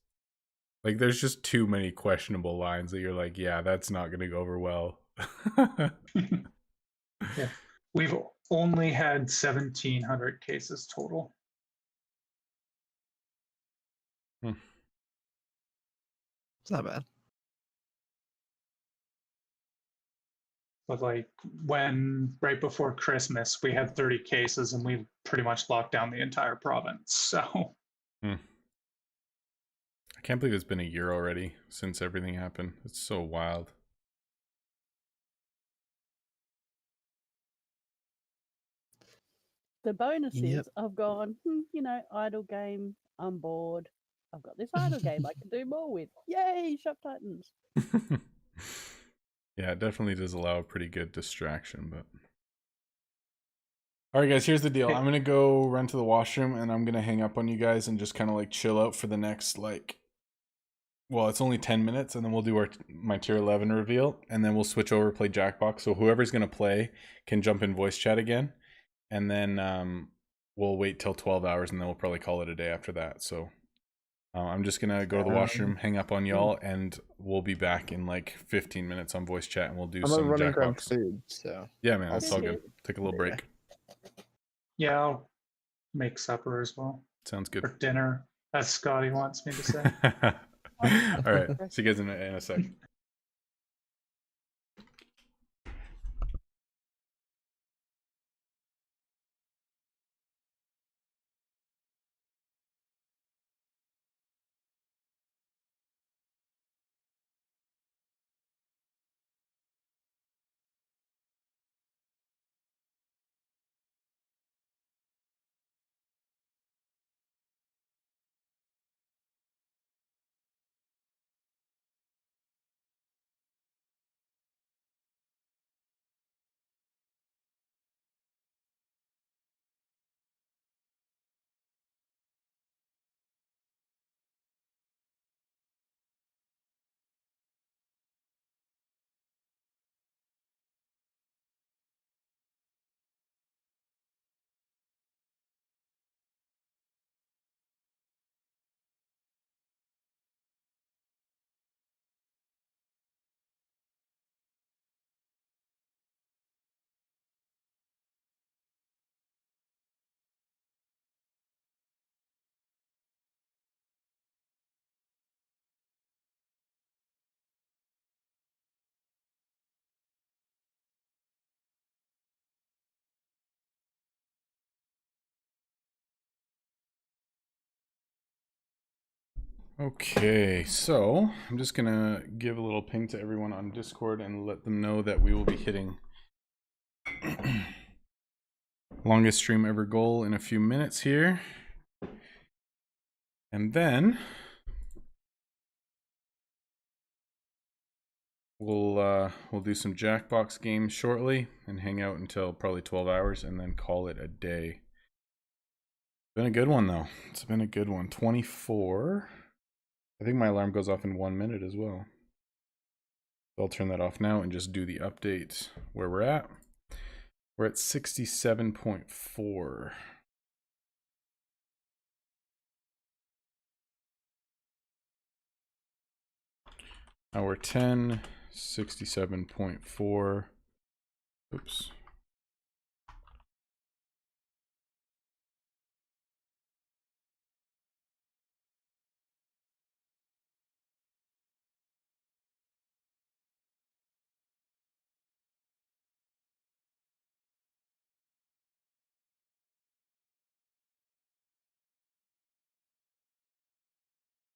Speaker 2: Like, there's just too many questionable lines that you're like, yeah, that's not going to go over well.
Speaker 8: Yeah, we've only had 1,700 cases total.
Speaker 10: It's not bad.
Speaker 8: But like right before Christmas, we had 30 cases and we pretty much locked down the entire province. So
Speaker 2: I can't believe it's been a year already since everything happened. It's so wild.
Speaker 9: The bonus
Speaker 10: Yep.
Speaker 9: is I've gone, idle game. I'm bored. I've got this idle game I can do more with. Yay, Shop Titans.
Speaker 2: Yeah, it definitely does allow a pretty good distraction, but... Alright guys, here's the deal. I'm gonna go run to the washroom and I'm gonna hang up on you guys and just kind of like chill out for the next well, it's only 10 minutes and then we'll do my tier 11 reveal and then we'll switch over, play Jackbox. So whoever's gonna play can jump in voice chat again, and then we'll wait till 12 hours and then we'll probably call it a day after that. So I'm just gonna go to the washroom, hang up on y'all, and we'll be back in like 15 minutes on voice chat and we'll do
Speaker 10: I'm
Speaker 2: some
Speaker 10: running grab
Speaker 2: Jackbox.
Speaker 10: food, so
Speaker 2: Yeah, man, it's all
Speaker 9: Okay.
Speaker 2: good. Take a little break.
Speaker 8: yeah, I'll make supper as well.
Speaker 2: Sounds good.
Speaker 8: Or dinner, as Scotty wants me to say.
Speaker 2: All right. See you guys in a sec. Okay, so I'm just gonna give a little ping to everyone on Discord and let them know that we will be hitting longest stream ever goal in a few minutes here. And then we'll do some Jackbox games shortly and hang out until probably 12 hours and then call it a day. Been a good one though. It's been a good one. 24. I think my alarm goes off in 1 minute as well. So I'll turn that off now and just do the update where we're at. We're at 67.4. Hour 10, 67.4. Oops.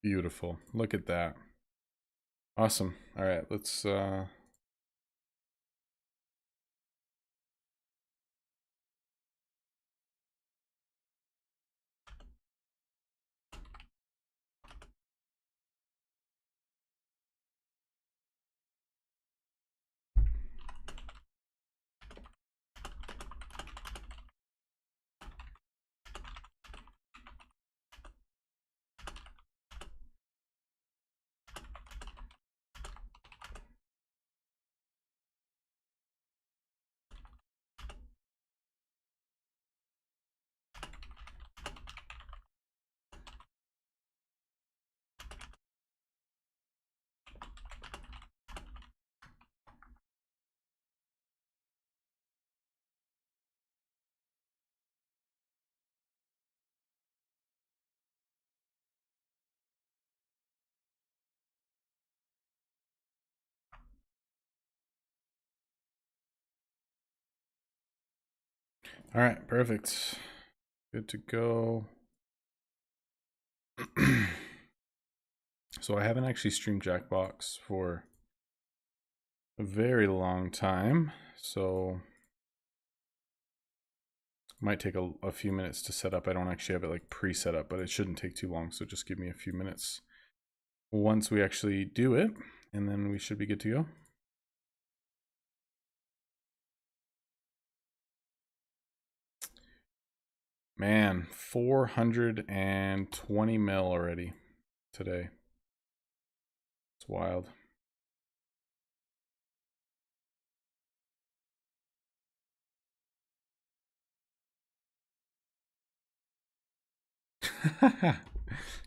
Speaker 2: Beautiful. Look at that. Awesome. All right, let's all right, perfect. Good to go. So I haven't actually streamed Jackbox for a very long time, so might take a few minutes to set up. I don't actually have it like pre-set up, but it shouldn't take too long, so just give me a few minutes once we actually do it, and then we should be good to go. Man, 420 mil already today. It's wild.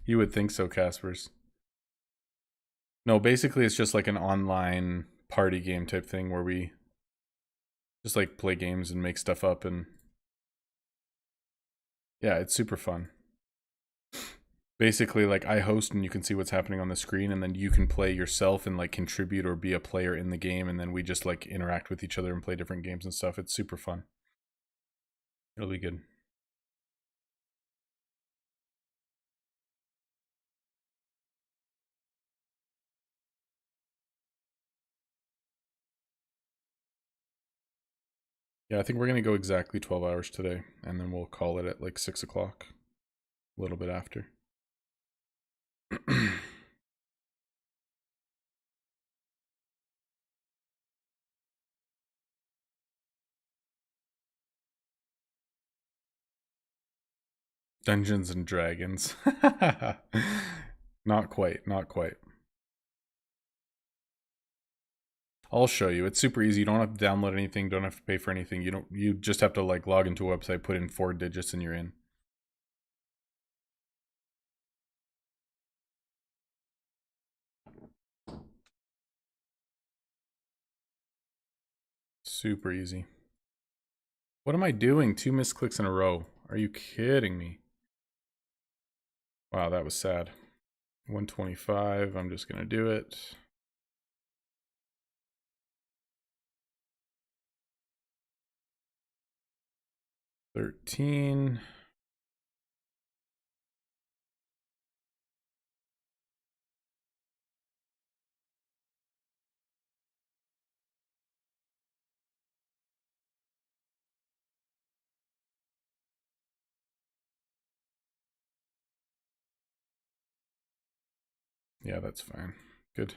Speaker 2: You would think so, Caspers. No, basically it's just like an online party game type thing where we just like play games and make stuff up, and yeah, it's super fun. Basically, like, I host and you can see what's happening on the screen, and then you can play yourself and like contribute or be a player in the game, and then we just like interact with each other and play different games and stuff. It's super fun. It'll be good. Yeah, I think we're gonna go exactly 12 hours today, and then we'll call it at like 6 o'clock, a little bit after. Dungeons and Dragons. Not quite, not quite. I'll show you. It's super easy. You don't have to download anything, don't have to pay for anything. You just have to like log into a website, put in 4 digits, and you're in. Super easy. What am I doing? 2 misclicks in a row. Are you kidding me? Wow, that was sad. 125. I'm just gonna do it. 13. Yeah, that's fine. Good.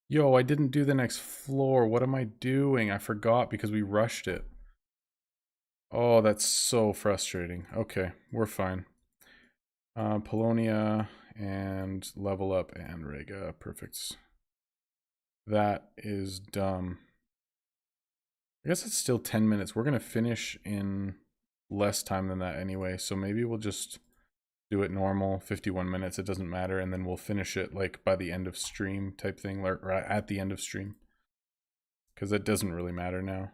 Speaker 2: Yo, I didn't do the next floor. What am I doing? I forgot because we rushed it. Oh, that's so frustrating. Okay, we're fine. Polonia and level up and Rega. Perfect. That is dumb. I guess it's still 10 minutes. We're going to finish in less time than that anyway. So maybe we'll just do it normal, 51 minutes. It doesn't matter. And then we'll finish it like by the end of stream type thing, or at the end of stream. Because it doesn't really matter now.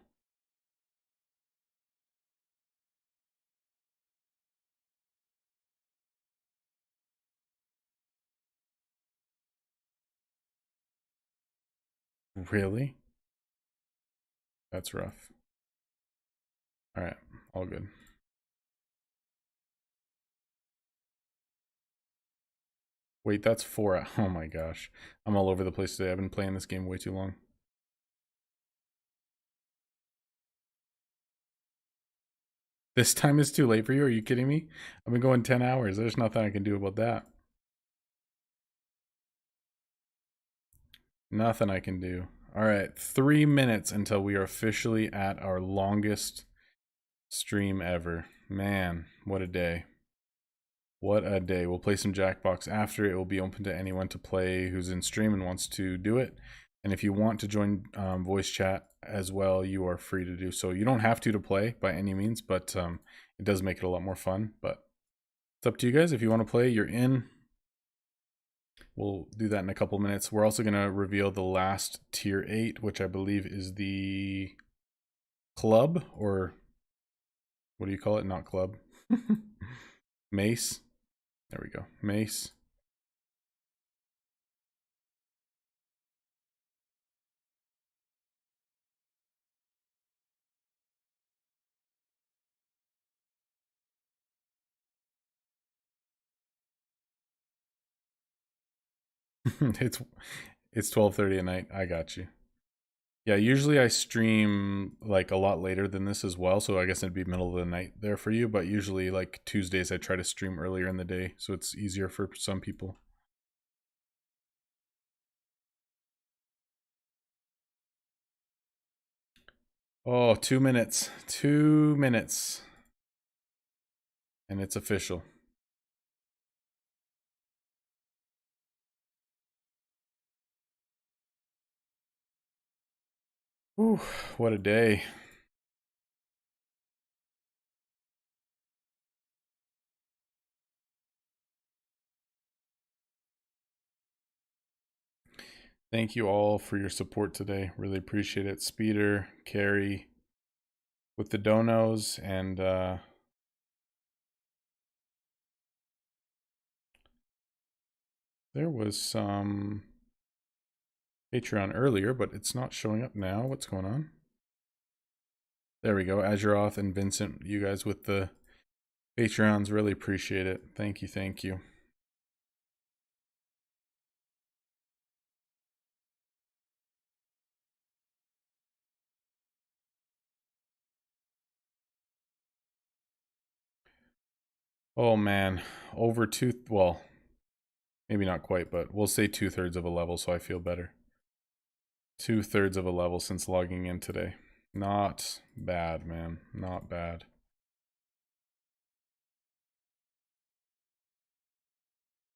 Speaker 2: Really? That's rough. All right, all good. Wait, that's 4. Oh my gosh. I'm all over the place today. I've been playing this game way too long. This time is too late for you? Are you kidding me? I've been going 10 hours. There's nothing I can do about that. Nothing I can do. All right, 3 minutes until we are officially at our longest stream ever. Man, what a day. What a day. We'll play some Jackbox after. It will be open to anyone to play who's in stream and wants to do it. And if you want to join voice chat as well, you are free to do so. You don't have to play by any means, but it does make it a lot more fun. But it's up to you guys. If you want to play, you're in. We'll do that in a couple minutes. We're also going to reveal the last tier 8, which I believe is the club, or what do you call it? Not club. Mace. There we go. Mace. it's 12:30 at night. I got you. Yeah, usually I stream like a lot later than this as well, so I guess it'd be middle of the night there for you, but usually like Tuesdays I try to stream earlier in the day, so it's easier for some people. Oh, 2 minutes. 2 minutes. And it's official. Whew, what a day. Thank you all for your support today. Really appreciate it. Speeder, Carrie, with the donos, and there was some Patreon earlier, but it's not showing up now. What's going on? There we go. Azeroth and Vincent, you guys with the Patreons, really appreciate it. Thank you, thank you. Oh man, over well, maybe not quite, but we'll say 2/3 of a level, so I feel better. 2/3 of a level since logging in today. Not bad, man. Not bad.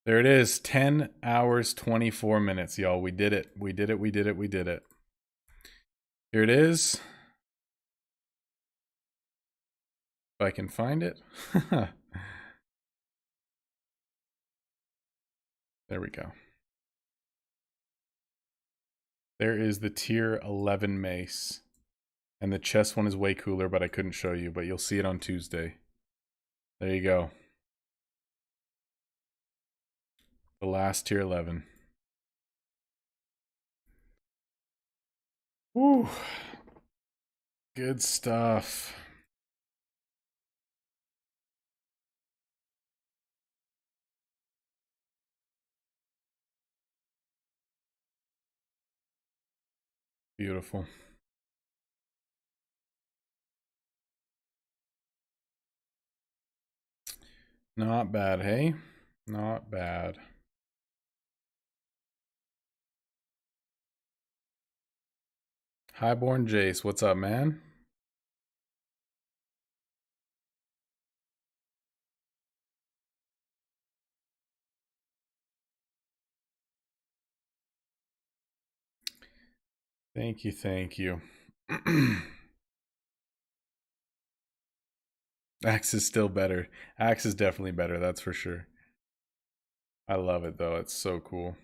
Speaker 2: There it is. 10 hours, 24 minutes, y'all. We did it. We did it. We did it. We did it. Here it is. If I can find it. There we go. There is the tier 11 mace. And the chest one is way cooler, but I couldn't show you, but you'll see it on Tuesday. There you go. The last tier 11. Woo. Good stuff. Beautiful. Not bad, hey? Not bad. Highborn Jace, what's up, man? Thank you, thank you. Axe is still better. Axe is definitely better, that's for sure. I love it though, it's so cool.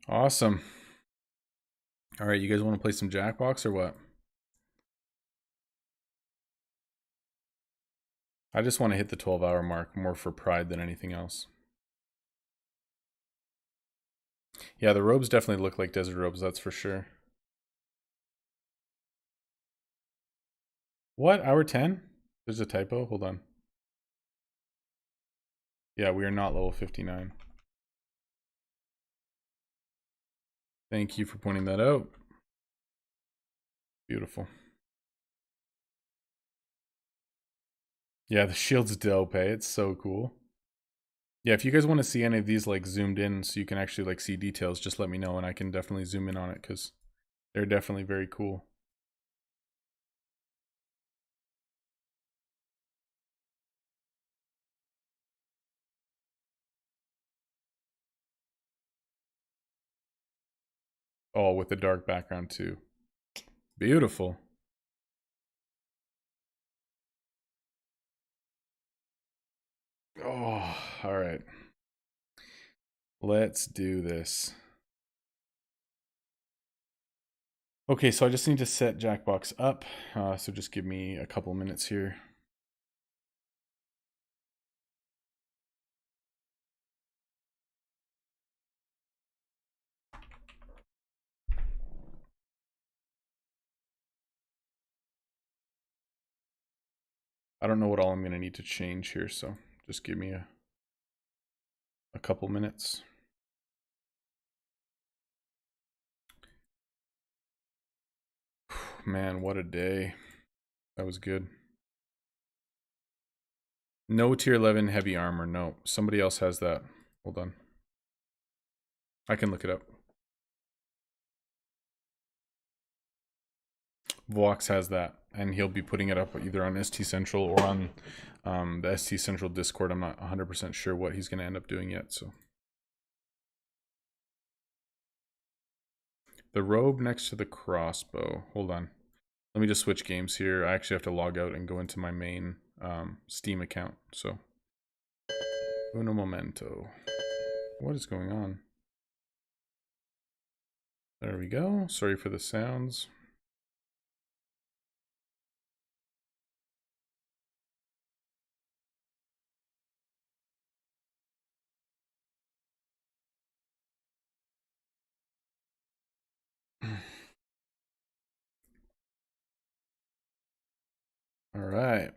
Speaker 2: Awesome. All right, you guys want to play some Jackbox or what? I just want to hit the 12-hour mark more for pride than anything else. Yeah, the robes definitely look like desert robes, that's for sure. What? Hour 10? There's a typo? Hold on. Yeah, we are not level 59. Thank you for pointing that out. Beautiful. Yeah, the shield's dope, eh? It's so cool. Yeah, if you guys want to see any of these like zoomed in so you can actually like see details, just let me know and I can definitely zoom in on it because they're definitely very cool. Oh, with the dark background too. Beautiful. Oh, all right. Let's do this. Okay, so I just need to set Jackbox up. So just give me a couple minutes here. I don't know what all I'm going to need to change here, so just give me a couple minutes. Man, what a day. That was good. No tier 11 heavy armor. No, somebody else has that. Hold on. I can look it up. Vox has that, and he'll be putting it up either on ST Central or on the ST Central Discord. I'm not 100% sure what he's going to end up doing yet, so. The robe next to the crossbow. Hold on. Let me just switch games here. I actually have to log out and go into my main Steam account, so. Uno momento. What is going on? There we go. Sorry for the sounds. All right.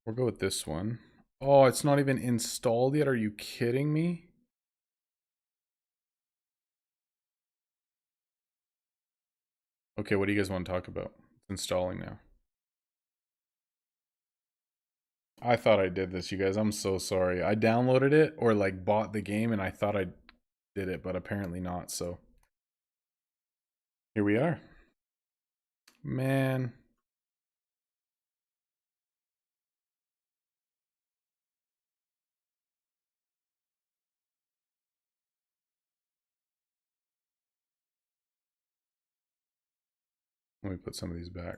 Speaker 2: We'll go with this one. Oh, it's not even installed yet. Are you kidding me? Okay, what do you guys want to talk about? It's installing now. I thought I did this, you guys. I'm so sorry. I downloaded it or like bought the game and I thought I did it, but apparently not, so. Here we are. Man. Let me put some of these back.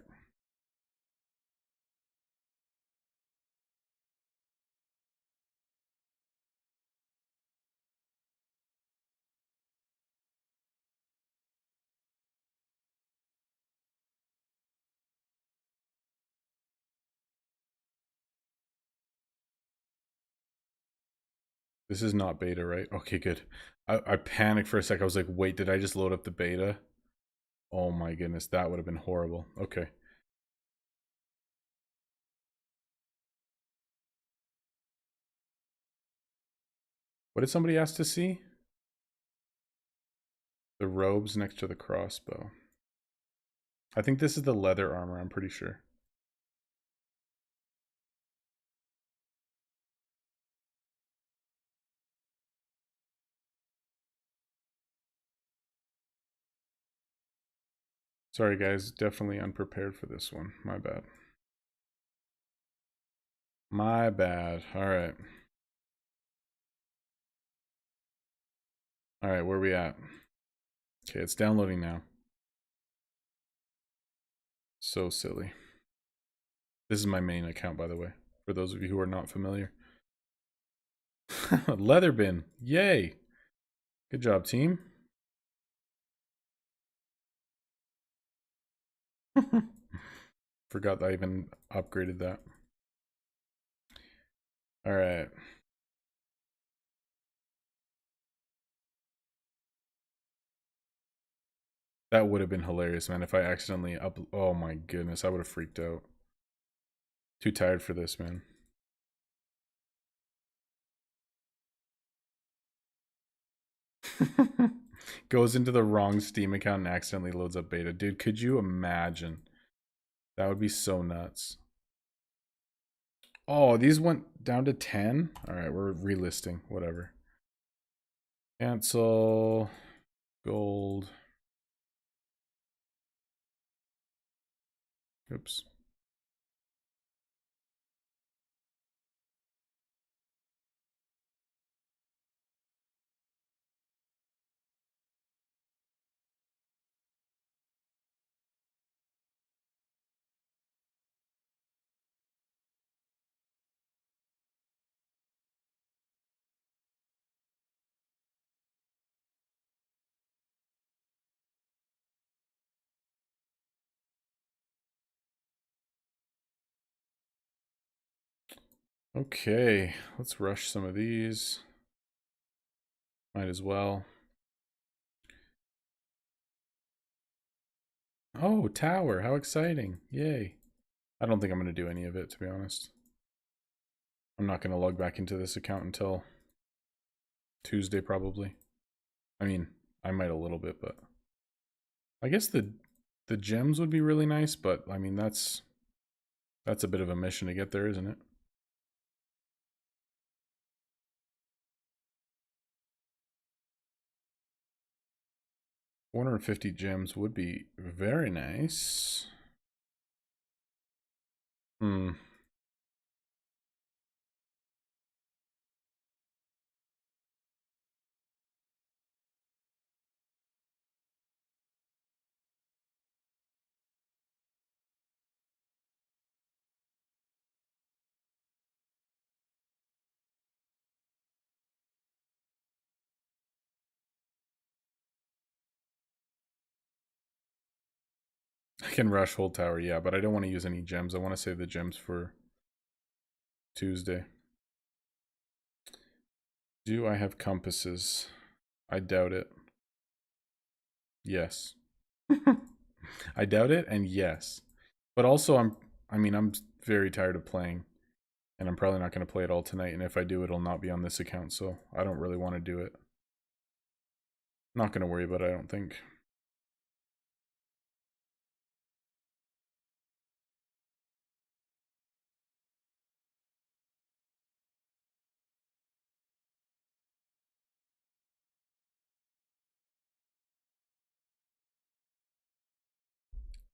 Speaker 2: This is not beta, right? Okay, good. I panicked for a sec. I was like, wait, did I just load up the beta? Oh my goodness, that would have been horrible. Okay. What did somebody ask to see? The robes next to the crossbow. I think this is the leather armor, I'm pretty sure. Sorry guys, definitely unprepared for this one. My bad. My bad. Alright. Alright, where are we at? Okay, it's downloading now. So silly. This is my main account, by the way, for those of you who are not familiar. Leather bin. Yay. Good job, team. Forgot that I even upgraded that. All right. That would have been hilarious, man, if I accidentally oh my goodness, I would have freaked out. Too tired for this, man. Goes into the wrong Steam account and accidentally loads up beta. Dude, could you imagine? That would be so nuts. Oh, these went down to 10? Alright, we're relisting. Whatever. Cancel. Gold. Oops. Okay, let's rush some of these. Might as well. Oh, tower, how exciting. Yay. I don't think I'm going to do any of it, to be honest. I'm not going to log back into this account until Tuesday, probably. I mean, I might a little bit, but I guess the gems would be really nice, but I mean, that's a bit of a mission to get there, isn't it? $450 gems would be very nice. Hmm. I can rush hold tower, yeah, but I don't want to use any gems. I want to save the gems for Tuesday. Do I have compasses? I doubt it. Yes. I doubt it, and yes. But also, I'm very tired of playing, and I'm probably not going to play it all tonight, and if I do, it'll not be on this account, so I don't really want to do it. Not going to worry about it, I don't think.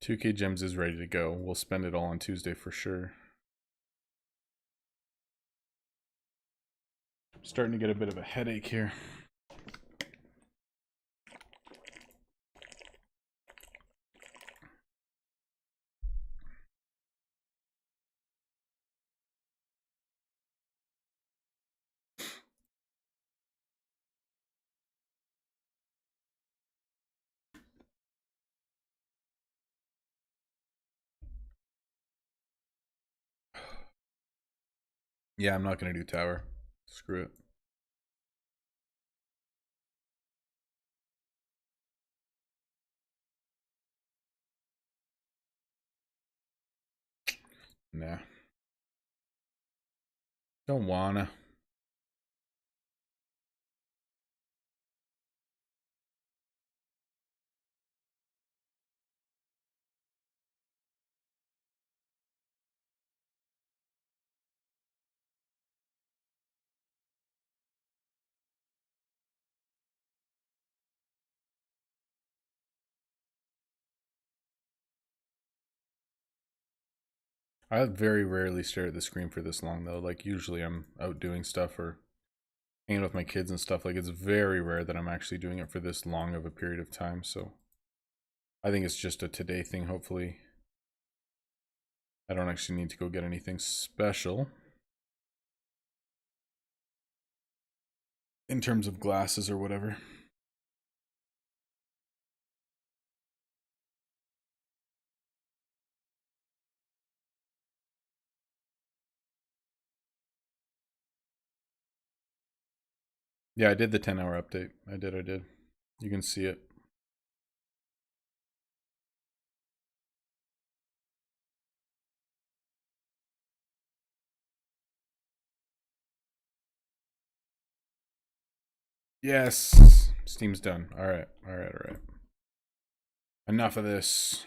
Speaker 2: $2K gems is ready to go. We'll spend it all on Tuesday for sure. I'm starting to get a bit of a headache here. Yeah, I'm not going to do tower. Screw it. Nah. Don't wanna. I very rarely stare at the screen for this long though. Like usually I'm out doing stuff or hanging with my kids and stuff. Like it's very rare that I'm actually doing it for this long of a period of time. So I think it's just a today thing. Hopefully I don't actually need to go get anything special in terms of glasses or whatever. Yeah, I did the 10-hour update. I did. You can see it. Yes, Steam's done. All right. Enough of this.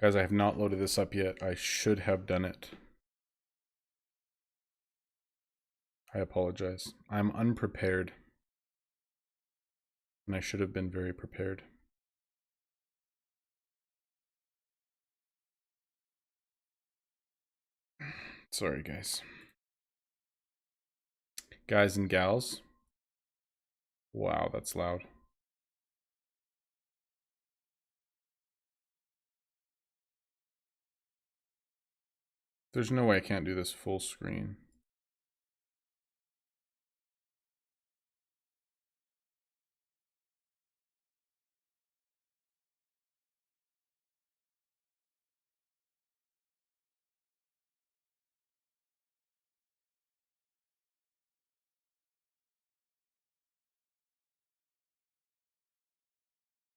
Speaker 2: Guys, I have not loaded this up yet. I should have done it. I apologize. I'm unprepared. And I should have been very prepared. Sorry, guys. Guys and gals. Wow, that's loud. There's no way I can't do this full screen.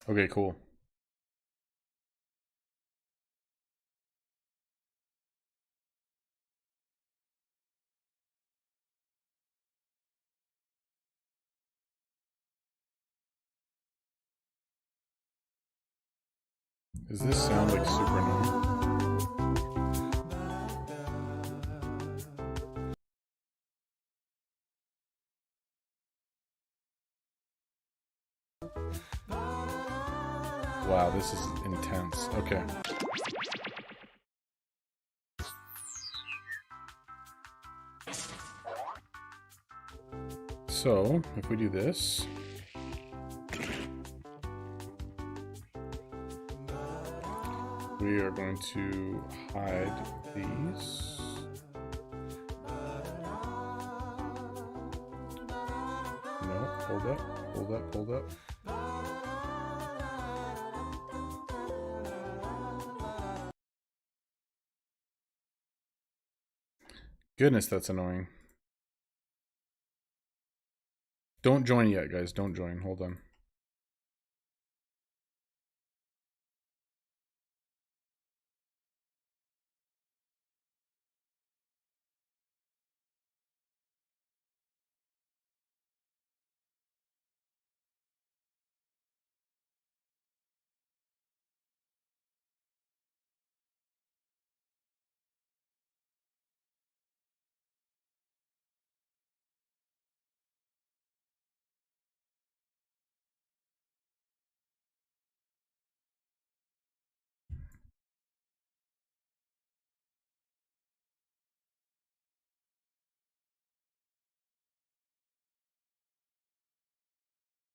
Speaker 2: Okay, cool. Does this sound like super annoying? Wow, this is intense. Okay. So, if we do this, we are going to hide these. No, hold up. Goodness, that's annoying. Don't join yet, guys. Don't join. Hold on.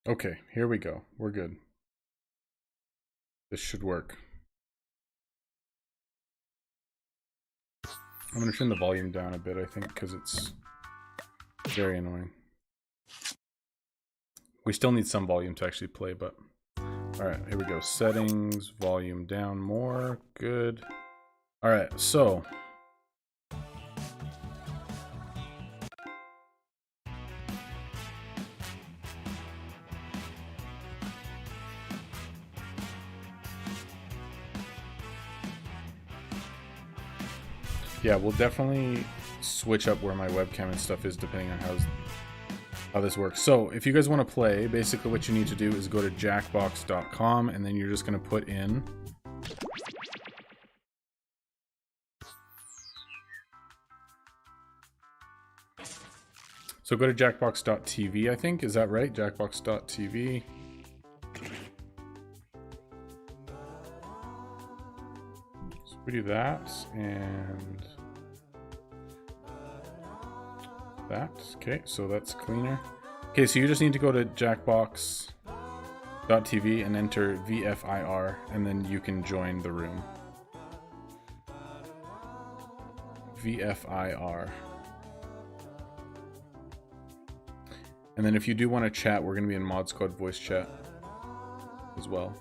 Speaker 2: Okay, here we go. We're good. This should work. I'm going to turn the volume down a bit, I think, because it's very annoying. We still need some volume to actually play, but... Alright, here we go. Settings, volume down more. Good. Alright, so... Yeah, we'll definitely switch up where my webcam and stuff is depending on how this works. So if you guys want to play, basically what you need to do is go to jackbox.com and then you're just going to put in
Speaker 3: So go to jackbox.tv, I think. Is that right? Jackbox.tv. So we do that and that. Okay, so that's cleaner. Okay, so you just need to go to jackbox.tv and enter VFIR, and then you can join the room. VFIR. And then if you do want to chat, we're going to be in Mod Squad voice chat as well.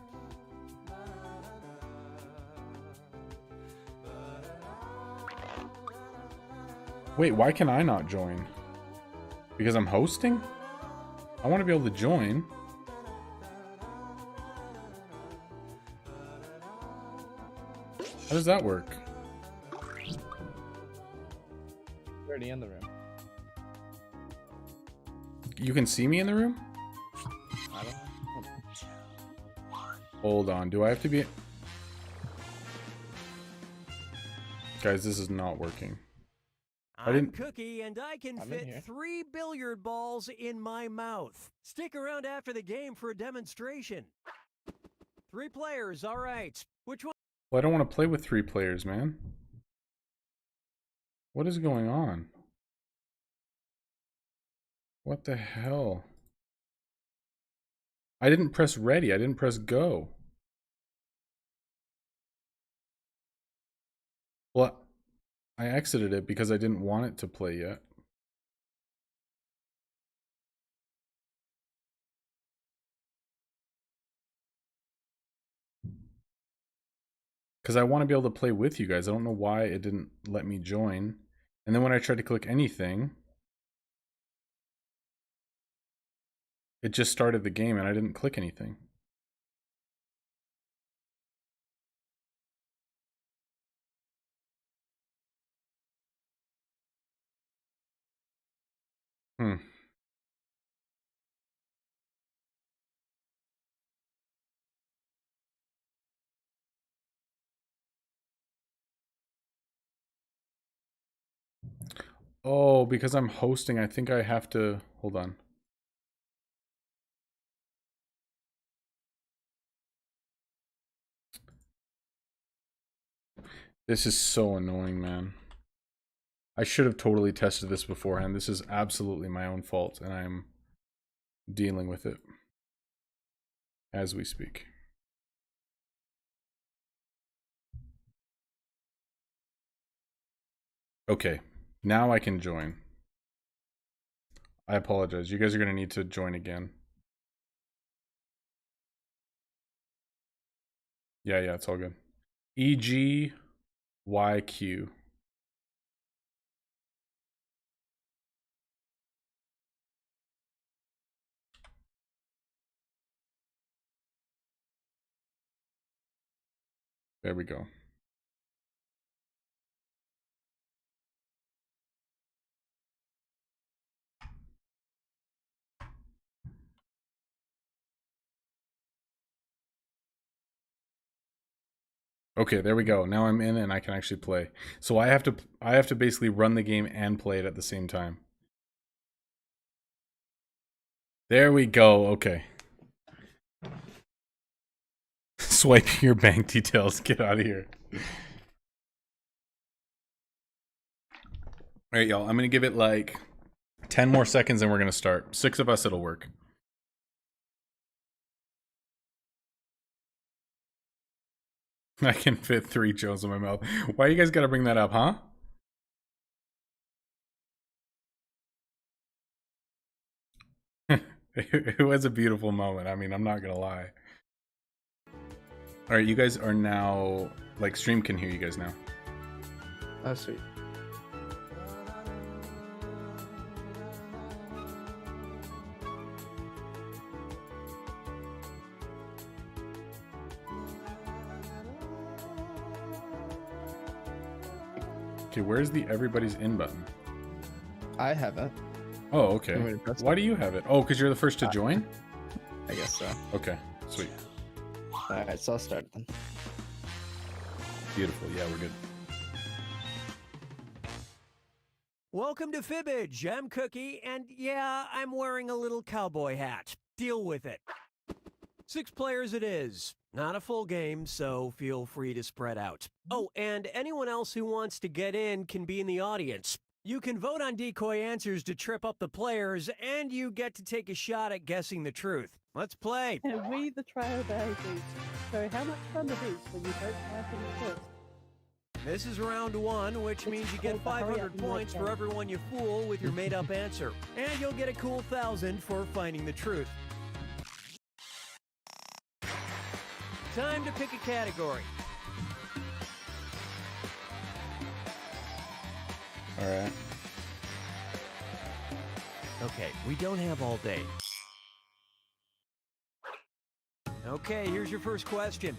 Speaker 3: Wait, why can I not join? Because I'm hosting? I want to be able to join. How does that work?
Speaker 10: Already in the room.
Speaker 3: You can see me in the room?
Speaker 10: I don't know.
Speaker 3: Hold on, do I have to be... Guys, this is not working.
Speaker 11: I'm Cookie, and I can
Speaker 10: I'm in here.
Speaker 11: fit 3 billiard balls in my mouth. Stick around after the game for a demonstration. 3 players, all right. Which one?
Speaker 3: Well, I don't want to play with 3 players, man. What is going on? What the hell? I didn't press ready. I didn't press go. Well, I exited it because I didn't want it to play yet. Because I want to be able to play with you guys. I don't know why it didn't let me join. And then when I tried to click anything, it just started the game and I didn't click anything. Oh, because I'm hosting, I think I have to... Hold on. This is so annoying, man. I should have totally tested this beforehand. This is absolutely my own fault, and I'm dealing with it as we speak. Okay, now I can join. I apologize. You guys are going to need to join again. Yeah, it's all good. EGYQ. There we go. Okay, there we go. Now I'm in and I can actually play. So I have to basically run the game and play it at the same time. There we go. Okay. Swipe your bank details. Get out of here. All right, y'all. I'm going to give it like 10 more seconds and we're going to start. 6 of us, it'll work. I can fit 3 Joes in my mouth. Why you guys got to bring that up, huh? It was a beautiful moment. I mean, I'm not going to lie. All right, you guys are now, like, stream can hear you guys now.
Speaker 10: Oh, sweet.
Speaker 3: Okay, where's the everybody's in button?
Speaker 10: I haven't.
Speaker 3: Oh, okay.
Speaker 10: Want me to press
Speaker 3: Why
Speaker 10: it?
Speaker 3: do you have it? Oh, because you're the first to join?
Speaker 10: I guess so.
Speaker 3: Okay, sweet.
Speaker 10: Alright, so I'll start then.
Speaker 3: Beautiful. Yeah, we're good.
Speaker 11: Welcome to Fibbage. I'm Cookie, and yeah, I'm wearing a little cowboy hat. Deal with it. 6 players it is. Not a full game, so feel free to spread out. Oh, and anyone else who wants to get in can be in the audience. You can vote on decoy answers to trip up the players, and you get to take a shot at guessing the truth. Let's play.
Speaker 9: And we, the trailblazers. So how much fun it is when you don't have any first.
Speaker 11: This is round 1, which means you get
Speaker 9: called the hurry up
Speaker 11: 500
Speaker 9: and
Speaker 11: points
Speaker 9: work
Speaker 11: for
Speaker 9: game.
Speaker 11: everyone you fool with your made-up answer. And you'll get a cool 1,000 for finding the truth. Time to pick a category.
Speaker 2: All right.
Speaker 11: Okay, we don't have all day. Okay, here's your first question.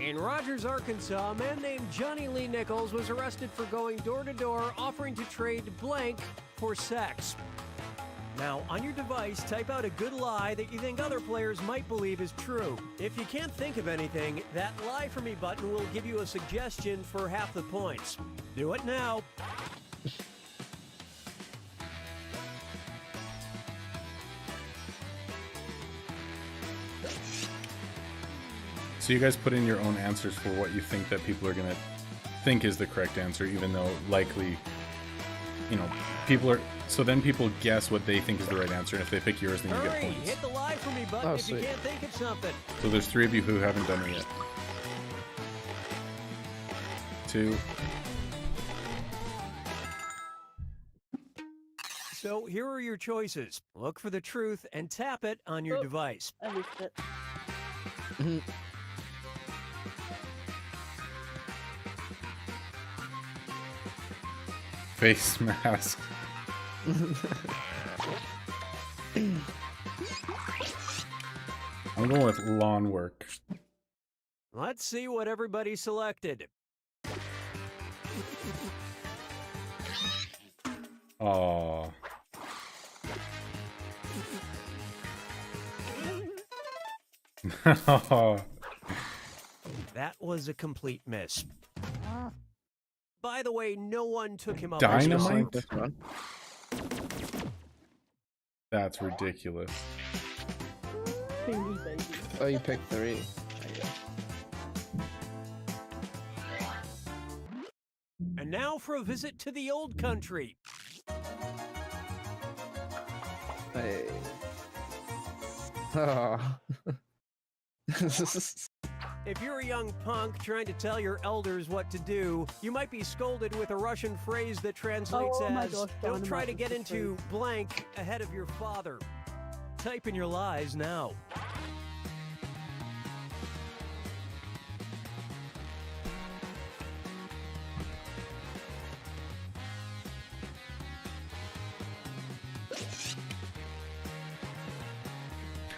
Speaker 11: In Rogers, Arkansas, a man named Johnny Lee Nichols was arrested for going door to door offering to trade blank for sex. Now, on your device, type out a good lie that you think other players might believe is true. If you can't think of anything, that Lie For Me button will give you a suggestion for half the points. Do it now.
Speaker 2: So you guys put in your own answers for what you think that people are going to think is the correct answer, even though likely, you know, people are... So then people guess what they think is the right answer, and if they pick yours, then you get
Speaker 11: Hurry,
Speaker 2: points.
Speaker 11: hit the Lie For Me button
Speaker 10: Oh,
Speaker 11: if you
Speaker 10: sweet.
Speaker 11: can't think of something.
Speaker 2: So there's 3 of you who haven't done it yet. 2.
Speaker 11: So here are your choices. Look for the truth and tap it on your
Speaker 9: Oh.
Speaker 11: device.
Speaker 9: I missed it.
Speaker 2: Face mask. I'm going with lawn work.
Speaker 11: Let's see what everybody selected.
Speaker 2: Oh.
Speaker 11: That was a complete miss. By the way, no one took him up.
Speaker 2: Dynamite?
Speaker 10: This one.
Speaker 2: That's ridiculous.
Speaker 9: Thingy baby.
Speaker 10: Oh, you picked 3.
Speaker 11: And now for a visit to the old country.
Speaker 10: Hey. Oh.
Speaker 11: If you're a young punk trying to tell your elders what to do, you might be scolded with a Russian phrase that translates
Speaker 9: Oh my
Speaker 11: as,
Speaker 9: gosh,
Speaker 11: don't try to
Speaker 9: Dynamite
Speaker 11: get
Speaker 9: is the
Speaker 11: into blank ahead of your father. Type in your lies now.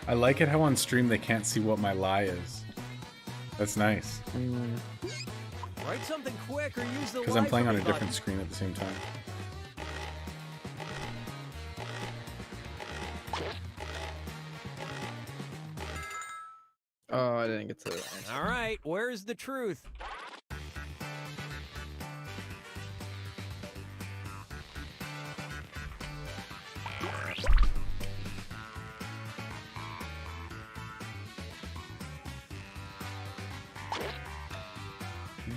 Speaker 2: I like it how on stream they can't see what my lie is. That's nice.
Speaker 11: Write something quick or use the
Speaker 2: Because I'm
Speaker 11: Lie
Speaker 2: playing
Speaker 11: For
Speaker 2: on
Speaker 11: Me
Speaker 2: a different
Speaker 11: button.
Speaker 2: screen at the same time.
Speaker 10: Oh, I didn't get to answer.
Speaker 11: All right, where's the truth?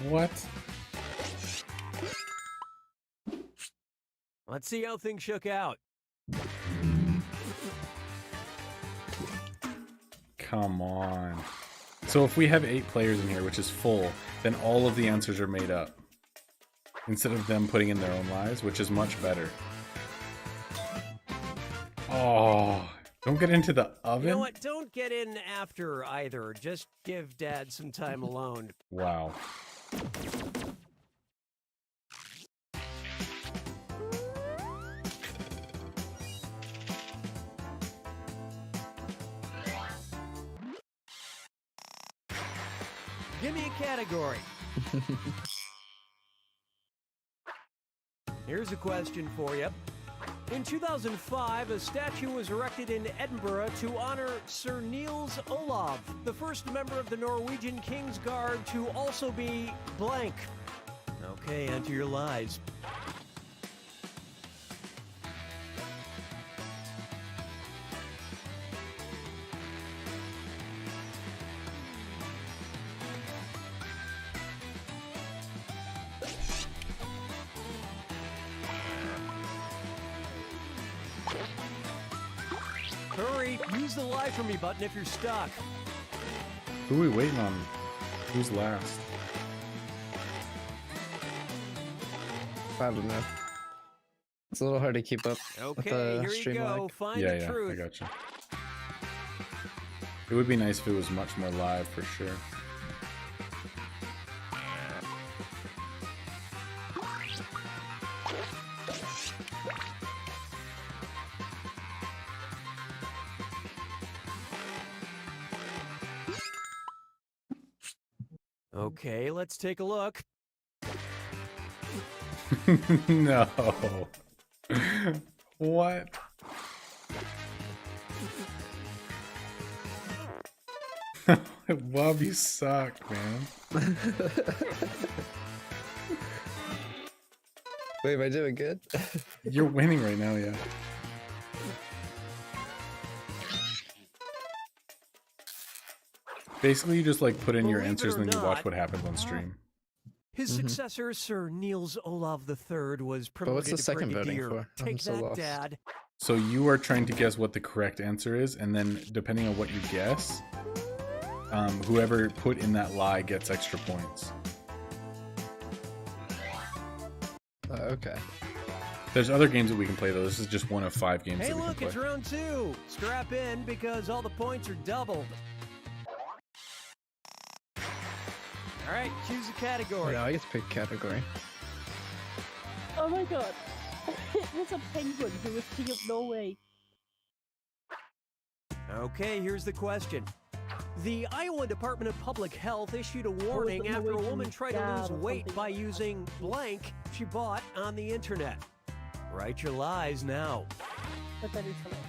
Speaker 2: What?
Speaker 11: Let's see how things shook out.
Speaker 2: Come on. So if we have 8 players in here, which is full, then all of the answers are made up. Instead of them putting in their own lies, which is much better. Oh, don't get into the oven?
Speaker 11: You know what? Don't get in after either. Just give Dad some time alone.
Speaker 2: Wow.
Speaker 11: Give me a category. Here's a question for you. In 2005, a statue was erected in Edinburgh to honor Sir Niels Olav, the first member of the Norwegian King's Guard to also be blank. Okay, enter your lies. Hurry, use the lie for me button if you're stuck.
Speaker 2: Who are we waiting on? Who's last?
Speaker 10: I don't know. It's a little hard to keep up with
Speaker 11: Okay,
Speaker 10: the
Speaker 11: here you
Speaker 10: stream
Speaker 11: go.
Speaker 10: lag.
Speaker 11: Find
Speaker 2: Yeah,
Speaker 11: the
Speaker 2: yeah, I
Speaker 11: truth.
Speaker 2: gotcha. It would be nice if it was much more live for sure.
Speaker 11: Okay, let's take a look.
Speaker 2: No. What? Bob, you suck, man.
Speaker 10: Wait, am I doing good?
Speaker 2: You're winning right now, yeah. Basically, you just like put in your
Speaker 11: Believe it
Speaker 2: answers
Speaker 11: or
Speaker 2: and then you watch
Speaker 11: not,
Speaker 2: what happens on stream.
Speaker 11: His successor, Sir Niels Olav III, was promoted
Speaker 10: what's the
Speaker 11: to
Speaker 10: second voting
Speaker 11: brigadier.
Speaker 10: for? I'm
Speaker 11: Take
Speaker 10: so
Speaker 11: that,
Speaker 10: lost.
Speaker 11: Dad.
Speaker 2: So you are trying to guess what the correct answer is, and then depending on what you guess, whoever put in that lie gets extra points.
Speaker 10: Okay.
Speaker 2: There's other games that we can play though. This is just one of 5 games
Speaker 11: Hey,
Speaker 2: that we
Speaker 11: look,
Speaker 2: can
Speaker 11: it's
Speaker 2: play.
Speaker 11: round 2. Strap in because all the points are doubled. All right, choose a category.
Speaker 10: Yeah, I get to pick category.
Speaker 9: Oh my god. It was a penguin who was king of Norway.
Speaker 11: Okay, here's the question. The Iowa Department of Public Health issued a
Speaker 9: was
Speaker 11: warning
Speaker 9: the
Speaker 11: after a
Speaker 9: Norwegian
Speaker 11: woman tried to
Speaker 9: dad
Speaker 11: lose
Speaker 9: or
Speaker 11: weight
Speaker 9: something
Speaker 11: by
Speaker 9: like that.
Speaker 11: using blank she bought on the internet. Write your lies now.
Speaker 9: But that is hilarious.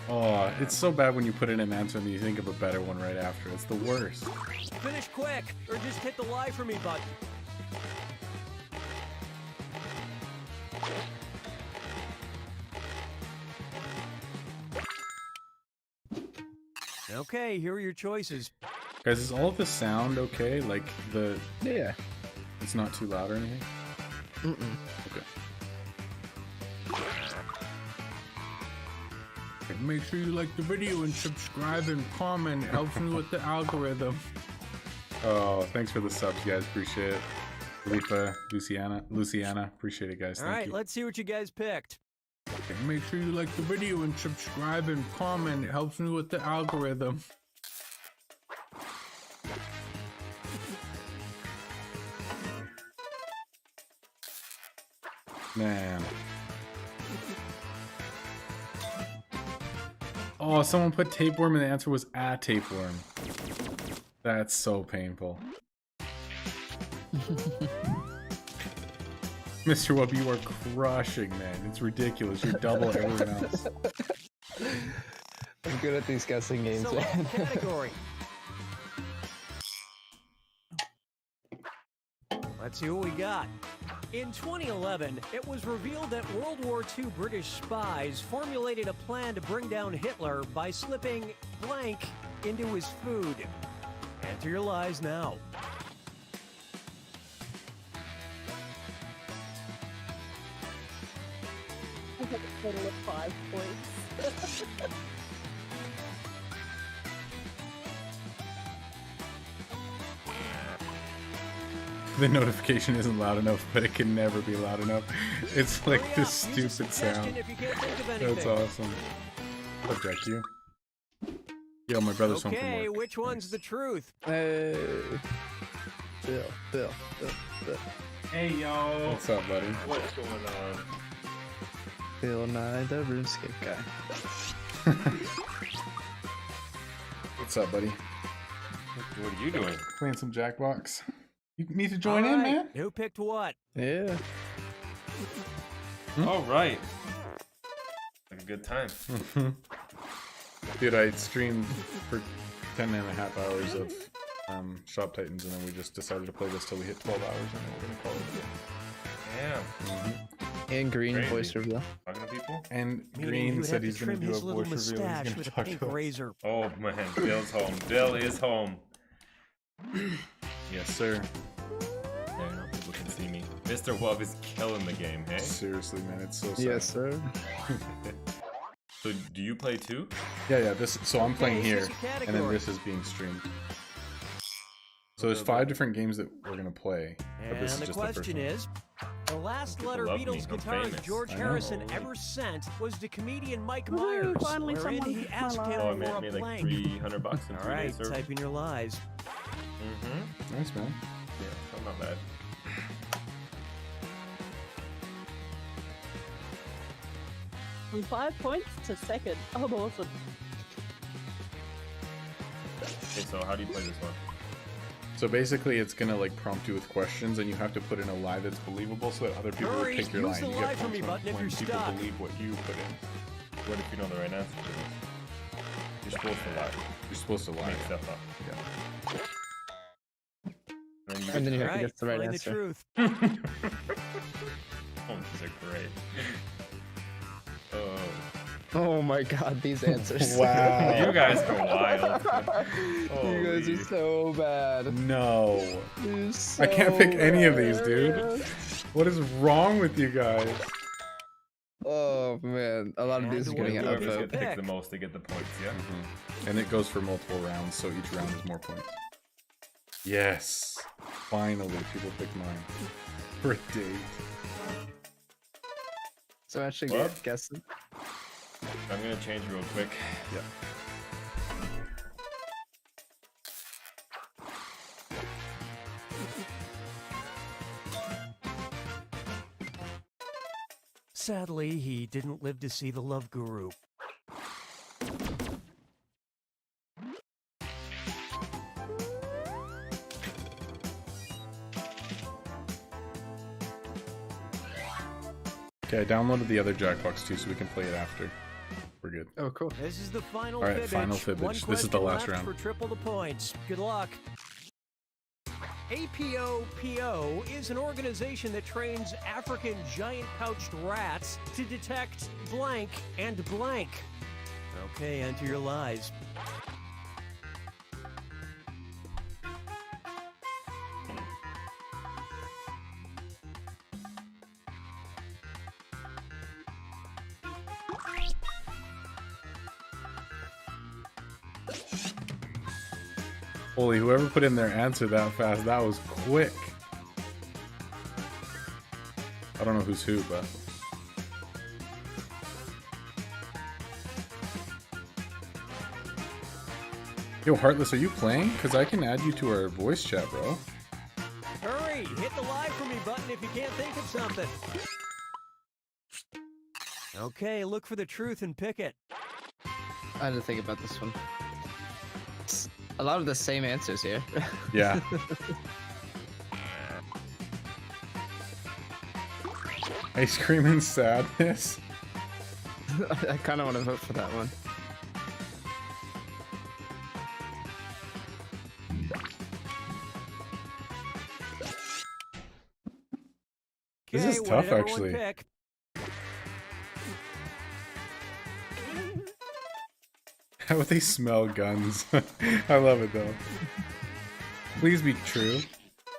Speaker 2: Oh, it's so bad when you put in an answer and you think of a better one right after. It's the worst.
Speaker 11: Finish quick, or just hit the lie for me button. Okay, here are your choices.
Speaker 2: Guys, is all of the sound okay? Like the
Speaker 10: Yeah.
Speaker 2: it's not too loud or anything?
Speaker 10: Mm-mm.
Speaker 2: Okay.
Speaker 6: And make sure you like the video and subscribe and comment. It helps me with the algorithm.
Speaker 2: Oh, thanks for the subs, guys. Appreciate it. Lipa, Luciana, appreciate it, guys.
Speaker 11: All
Speaker 2: Thank
Speaker 11: right,
Speaker 2: you.
Speaker 11: let's see what you guys picked.
Speaker 6: And make sure you like the video and subscribe and comment. It helps me with the algorithm.
Speaker 2: Man. Oh, someone put tapeworm and the answer was a tapeworm. That's so painful. Mr. Wub, you are crushing, man. It's ridiculous. You're double everyone else.
Speaker 10: I'm good at these guessing games,
Speaker 11: Select
Speaker 10: man.
Speaker 11: category. Let's see what we got. In 2011, it was revealed that World War II British spies formulated a plan to bring down Hitler by slipping blank into his food. Enter your lies now.
Speaker 9: I have a total of 5 points.
Speaker 2: The notification isn't loud enough, but it can never be loud enough. It's like
Speaker 11: Hurry
Speaker 2: this
Speaker 11: up, use a
Speaker 2: stupid
Speaker 11: suggestion
Speaker 2: sound.
Speaker 11: if you can't think of anything.
Speaker 2: That's awesome. What's up, Q? Yo, my brother's home from
Speaker 11: Okay,
Speaker 2: work.
Speaker 11: which one's the truth?
Speaker 10: Hey. Bill.
Speaker 4: Hey, y'all.
Speaker 2: What's up, buddy?
Speaker 4: What's going on?
Speaker 10: Bill Nye, the RuneScape guy.
Speaker 2: What's up, buddy?
Speaker 4: What are you doing?
Speaker 2: Playing some Jackbox. You need to join
Speaker 11: All
Speaker 2: in,
Speaker 11: right,
Speaker 2: man.
Speaker 11: Who picked what?
Speaker 10: Yeah.
Speaker 4: All right. Like a good time.
Speaker 2: Dude, I streamed for 10.5 hours of Shop Titans, and then we just decided to play this till we hit 12 hours, and then we're gonna call it a day.
Speaker 4: Yeah.
Speaker 10: And green
Speaker 4: Crazy.
Speaker 10: voice reveal.
Speaker 4: Talking to people?
Speaker 2: And
Speaker 11: Meaning
Speaker 2: Green
Speaker 11: he would
Speaker 2: said
Speaker 11: have to
Speaker 2: he's going
Speaker 11: trim
Speaker 2: to do a
Speaker 11: his little
Speaker 2: voice reveal.
Speaker 11: mustache
Speaker 2: He's going
Speaker 11: with
Speaker 2: to
Speaker 11: a
Speaker 2: talk
Speaker 11: pink
Speaker 2: to us.
Speaker 11: razor.
Speaker 4: Oh man, Dale's home. Dale is home.
Speaker 2: Yes, sir.
Speaker 4: Yeah, now people can see me. Mr. Wub is killing the game, hey?
Speaker 2: Seriously, man, it's so sad.
Speaker 10: Yes, sir.
Speaker 4: So do you play too?
Speaker 2: Yeah. So I'm playing
Speaker 11: Okay,
Speaker 2: here,
Speaker 11: choose a
Speaker 2: and then
Speaker 11: category.
Speaker 2: this is being streamed. So there's 5 different games that we're gonna play, but
Speaker 11: And
Speaker 2: this is
Speaker 11: the
Speaker 2: just the first
Speaker 11: question
Speaker 2: one.
Speaker 11: is, the last
Speaker 4: People
Speaker 11: letter
Speaker 4: love me,
Speaker 11: Beatles
Speaker 4: I'm
Speaker 11: guitarist
Speaker 4: famous.
Speaker 11: George
Speaker 2: I know.
Speaker 11: Harrison ever sent was to comedian Mike
Speaker 9: Woo,
Speaker 11: Myers,
Speaker 9: finally
Speaker 11: wherein
Speaker 9: someone
Speaker 11: he
Speaker 9: picked my
Speaker 11: asked
Speaker 9: line.
Speaker 11: him
Speaker 4: Oh, I
Speaker 11: for
Speaker 4: made,
Speaker 11: a
Speaker 4: made like
Speaker 11: blank.
Speaker 4: $300 in 3
Speaker 11: All right,
Speaker 4: days, sir.
Speaker 11: type in your lies.
Speaker 4: Mm-hmm.
Speaker 2: Nice, man.
Speaker 4: Yeah, so not bad.
Speaker 9: From 5 points to second. Oh, awesome.
Speaker 4: Okay, so how do you play this one?
Speaker 2: So basically, it's gonna like prompt you with questions, and you have to put in a lie that's believable, so that other people
Speaker 11: Hurry,
Speaker 2: will pick your
Speaker 11: use
Speaker 2: lie.
Speaker 11: the
Speaker 2: You
Speaker 11: lie
Speaker 2: get
Speaker 11: for me
Speaker 2: points
Speaker 11: button if
Speaker 2: when
Speaker 11: you're
Speaker 2: people
Speaker 11: stuck.
Speaker 2: believe what you put in.
Speaker 4: What if you know the right answer? You're supposed to lie.
Speaker 2: You're supposed to lie.
Speaker 4: Make stuff up.
Speaker 2: Yeah.
Speaker 10: And then you
Speaker 11: All
Speaker 10: have to
Speaker 11: right,
Speaker 10: guess the right
Speaker 11: find
Speaker 10: answer.
Speaker 11: the truth.
Speaker 4: Oh, these are great. Oh.
Speaker 10: Oh my god, these answers.
Speaker 2: Wow.
Speaker 4: You guys go wild.
Speaker 10: You guys
Speaker 4: Holy.
Speaker 10: are so bad.
Speaker 2: No.
Speaker 10: You're
Speaker 2: I can't pick
Speaker 10: so
Speaker 2: any of these, dude.
Speaker 10: bad.
Speaker 2: What is wrong with you guys?
Speaker 10: Oh man, a lot of these are
Speaker 11: And
Speaker 10: getting
Speaker 11: what
Speaker 10: an
Speaker 11: do
Speaker 4: Whoever's
Speaker 11: you
Speaker 10: upvote.
Speaker 4: gonna pick
Speaker 11: pick?
Speaker 4: the most to get the points, yeah?
Speaker 2: And it goes for multiple rounds, so each round is more points. Yes. Finally, people picked mine. For a date.
Speaker 10: So actually
Speaker 4: What?
Speaker 10: guessing.
Speaker 4: I'm gonna change real quick.
Speaker 2: Yeah.
Speaker 11: Sadly, he didn't live to see the Love Guru.
Speaker 2: Okay, I downloaded the other Jackbox too, so we can play it after. We're good.
Speaker 10: Oh cool.
Speaker 11: This is the final
Speaker 2: All right,
Speaker 11: fibbage.
Speaker 2: final fibbage.
Speaker 11: One
Speaker 2: This is the
Speaker 11: question
Speaker 2: last
Speaker 11: left
Speaker 2: round.
Speaker 11: for triple the points. Good luck. APOPO is an organization that trains African giant-pouched rats to detect blank and blank. Okay, enter your lies.
Speaker 2: Holy, whoever put in their answer that fast, that was quick. I don't know who's who, but... Yo, Heartless, are you playing? Because I can add you to our voice chat, bro.
Speaker 11: Hurry, hit the lie for me button if you can't think of something. Okay, look for the truth and pick it.
Speaker 10: I had to think about this one. It's a lot of the same answers here.
Speaker 2: Yeah. Ice cream and sadness.
Speaker 10: I kind of want to vote for that one.
Speaker 2: This is
Speaker 11: Okay, what
Speaker 2: tough,
Speaker 11: did everyone
Speaker 2: actually.
Speaker 11: pick?
Speaker 2: How would they smell guns? I love it though. Please be true.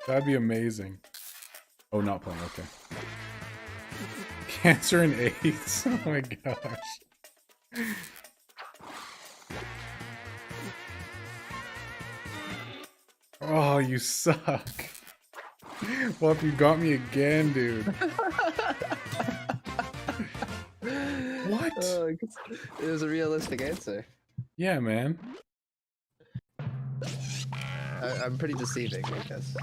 Speaker 2: That'd be amazing. Oh, not playing. Okay. Cancer and AIDS. Oh my gosh. Oh, you suck. Well, if you got me again, dude. What?
Speaker 10: It was a realistic answer.
Speaker 2: Yeah, man.
Speaker 10: I'm pretty deceiving, I guess.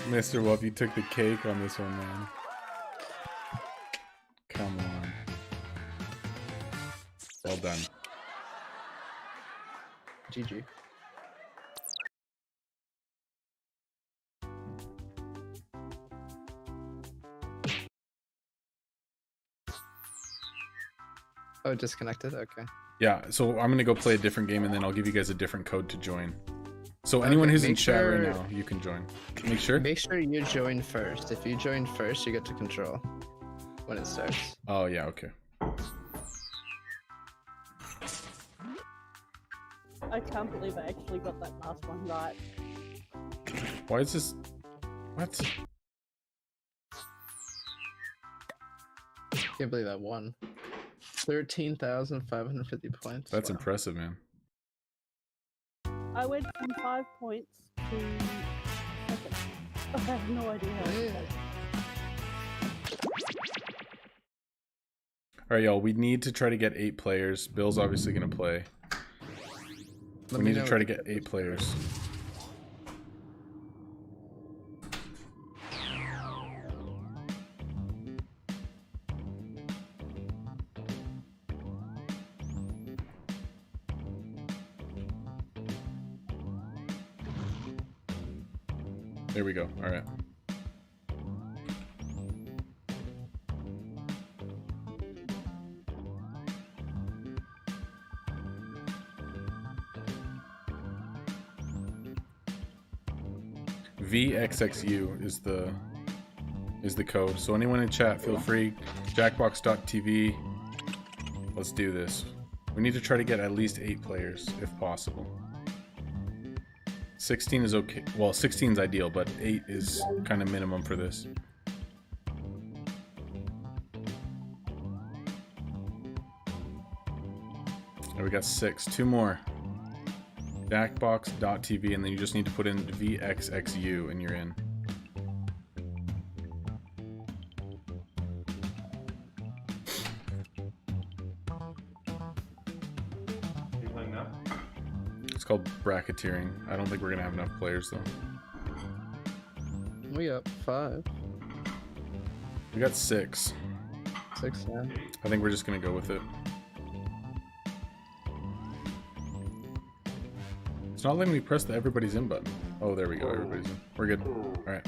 Speaker 2: Mr. Wolf, you took the cake on this one, man. Come on. Well done.
Speaker 10: GG. Oh, disconnected? Okay.
Speaker 2: Yeah, so I'm gonna go play a different game and then I'll give you guys a different code to join. So
Speaker 3: So anyone
Speaker 10: Okay,
Speaker 3: who's in
Speaker 10: make
Speaker 3: chat
Speaker 10: sure-
Speaker 3: right now, you can join. Make sure.
Speaker 10: Make sure you join first. If you join first, you get to control when it starts.
Speaker 3: Oh yeah, okay.
Speaker 9: I can't believe I actually got that last one right.
Speaker 3: Why is this? What?
Speaker 10: Can't believe that won. 13,550 points.
Speaker 3: That's
Speaker 10: Wow.
Speaker 3: impressive, man.
Speaker 9: I went from 5 points to second. I have no idea how it
Speaker 10: Yeah.
Speaker 3: All right, y'all. We need to try to get 8 players. Bill's obviously gonna play.
Speaker 10: Let
Speaker 3: We
Speaker 10: me
Speaker 3: need to
Speaker 10: know
Speaker 3: try to
Speaker 10: if-
Speaker 3: get 8 players. There we go. All right. VXXU is the code. So anyone in chat, feel free. Jackbox.tv. Let's do this. We need to try to get at least 8 players if possible. 16 is okay. Well, 16 is ideal, but 8 is kind of minimum for this. There we got 6. 2 more. Jackbox.tv, and then you just need to put in VXXU and you're in.
Speaker 4: You playing now?
Speaker 3: It's called bracketeering. I don't think we're gonna have enough players though.
Speaker 10: We got 5,
Speaker 3: We got 6.
Speaker 10: 6 now.
Speaker 3: I think we're just gonna go with it. It's not letting me press the everybody's in button. Oh, there we go. Everybody's in. We're good. All right.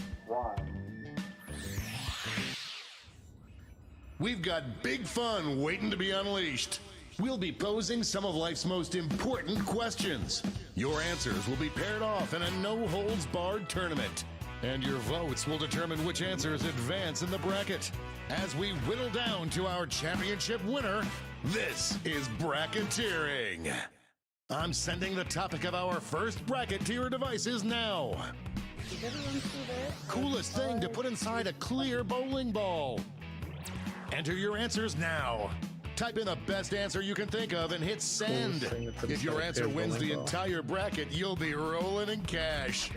Speaker 12: We've got big fun waiting to be unleashed. We'll be posing some of life's most important questions. Your answers will be paired off in a no-holds-barred tournament. And your votes will determine which answers advance in the bracket. As we whittle down to our championship winner, this is bracketeering. I'm sending the topic of our first bracket to your devices now.
Speaker 9: Is everyone still there?
Speaker 12: Coolest thing to put inside a clear bowling ball. Enter your answers now. Type in the best answer you can think of and hit send.
Speaker 10: Coolest thing to put
Speaker 12: If your
Speaker 10: inside a
Speaker 12: answer
Speaker 10: clear
Speaker 12: wins the
Speaker 10: bowling ball.
Speaker 12: entire bracket, you'll be rolling in cash.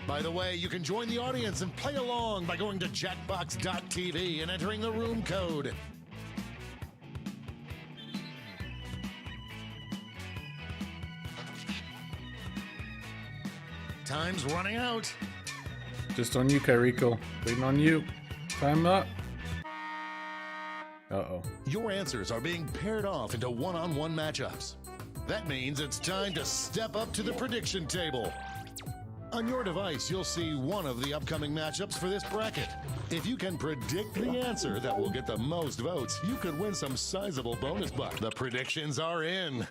Speaker 12: By the way, you can join the audience and play along by going to jackbox.tv and entering the room code. Time's running out.
Speaker 3: Just on you, Kairiko. Waiting on you. Time up. Uh-oh.
Speaker 12: Your answers are being paired off into one-on-one matchups. That means it's time to step up to the prediction table. On your device, you'll see one of the upcoming matchups for this bracket. If you can predict the answer that will get the most votes, you could win some sizable bonus bucks. The predictions are in.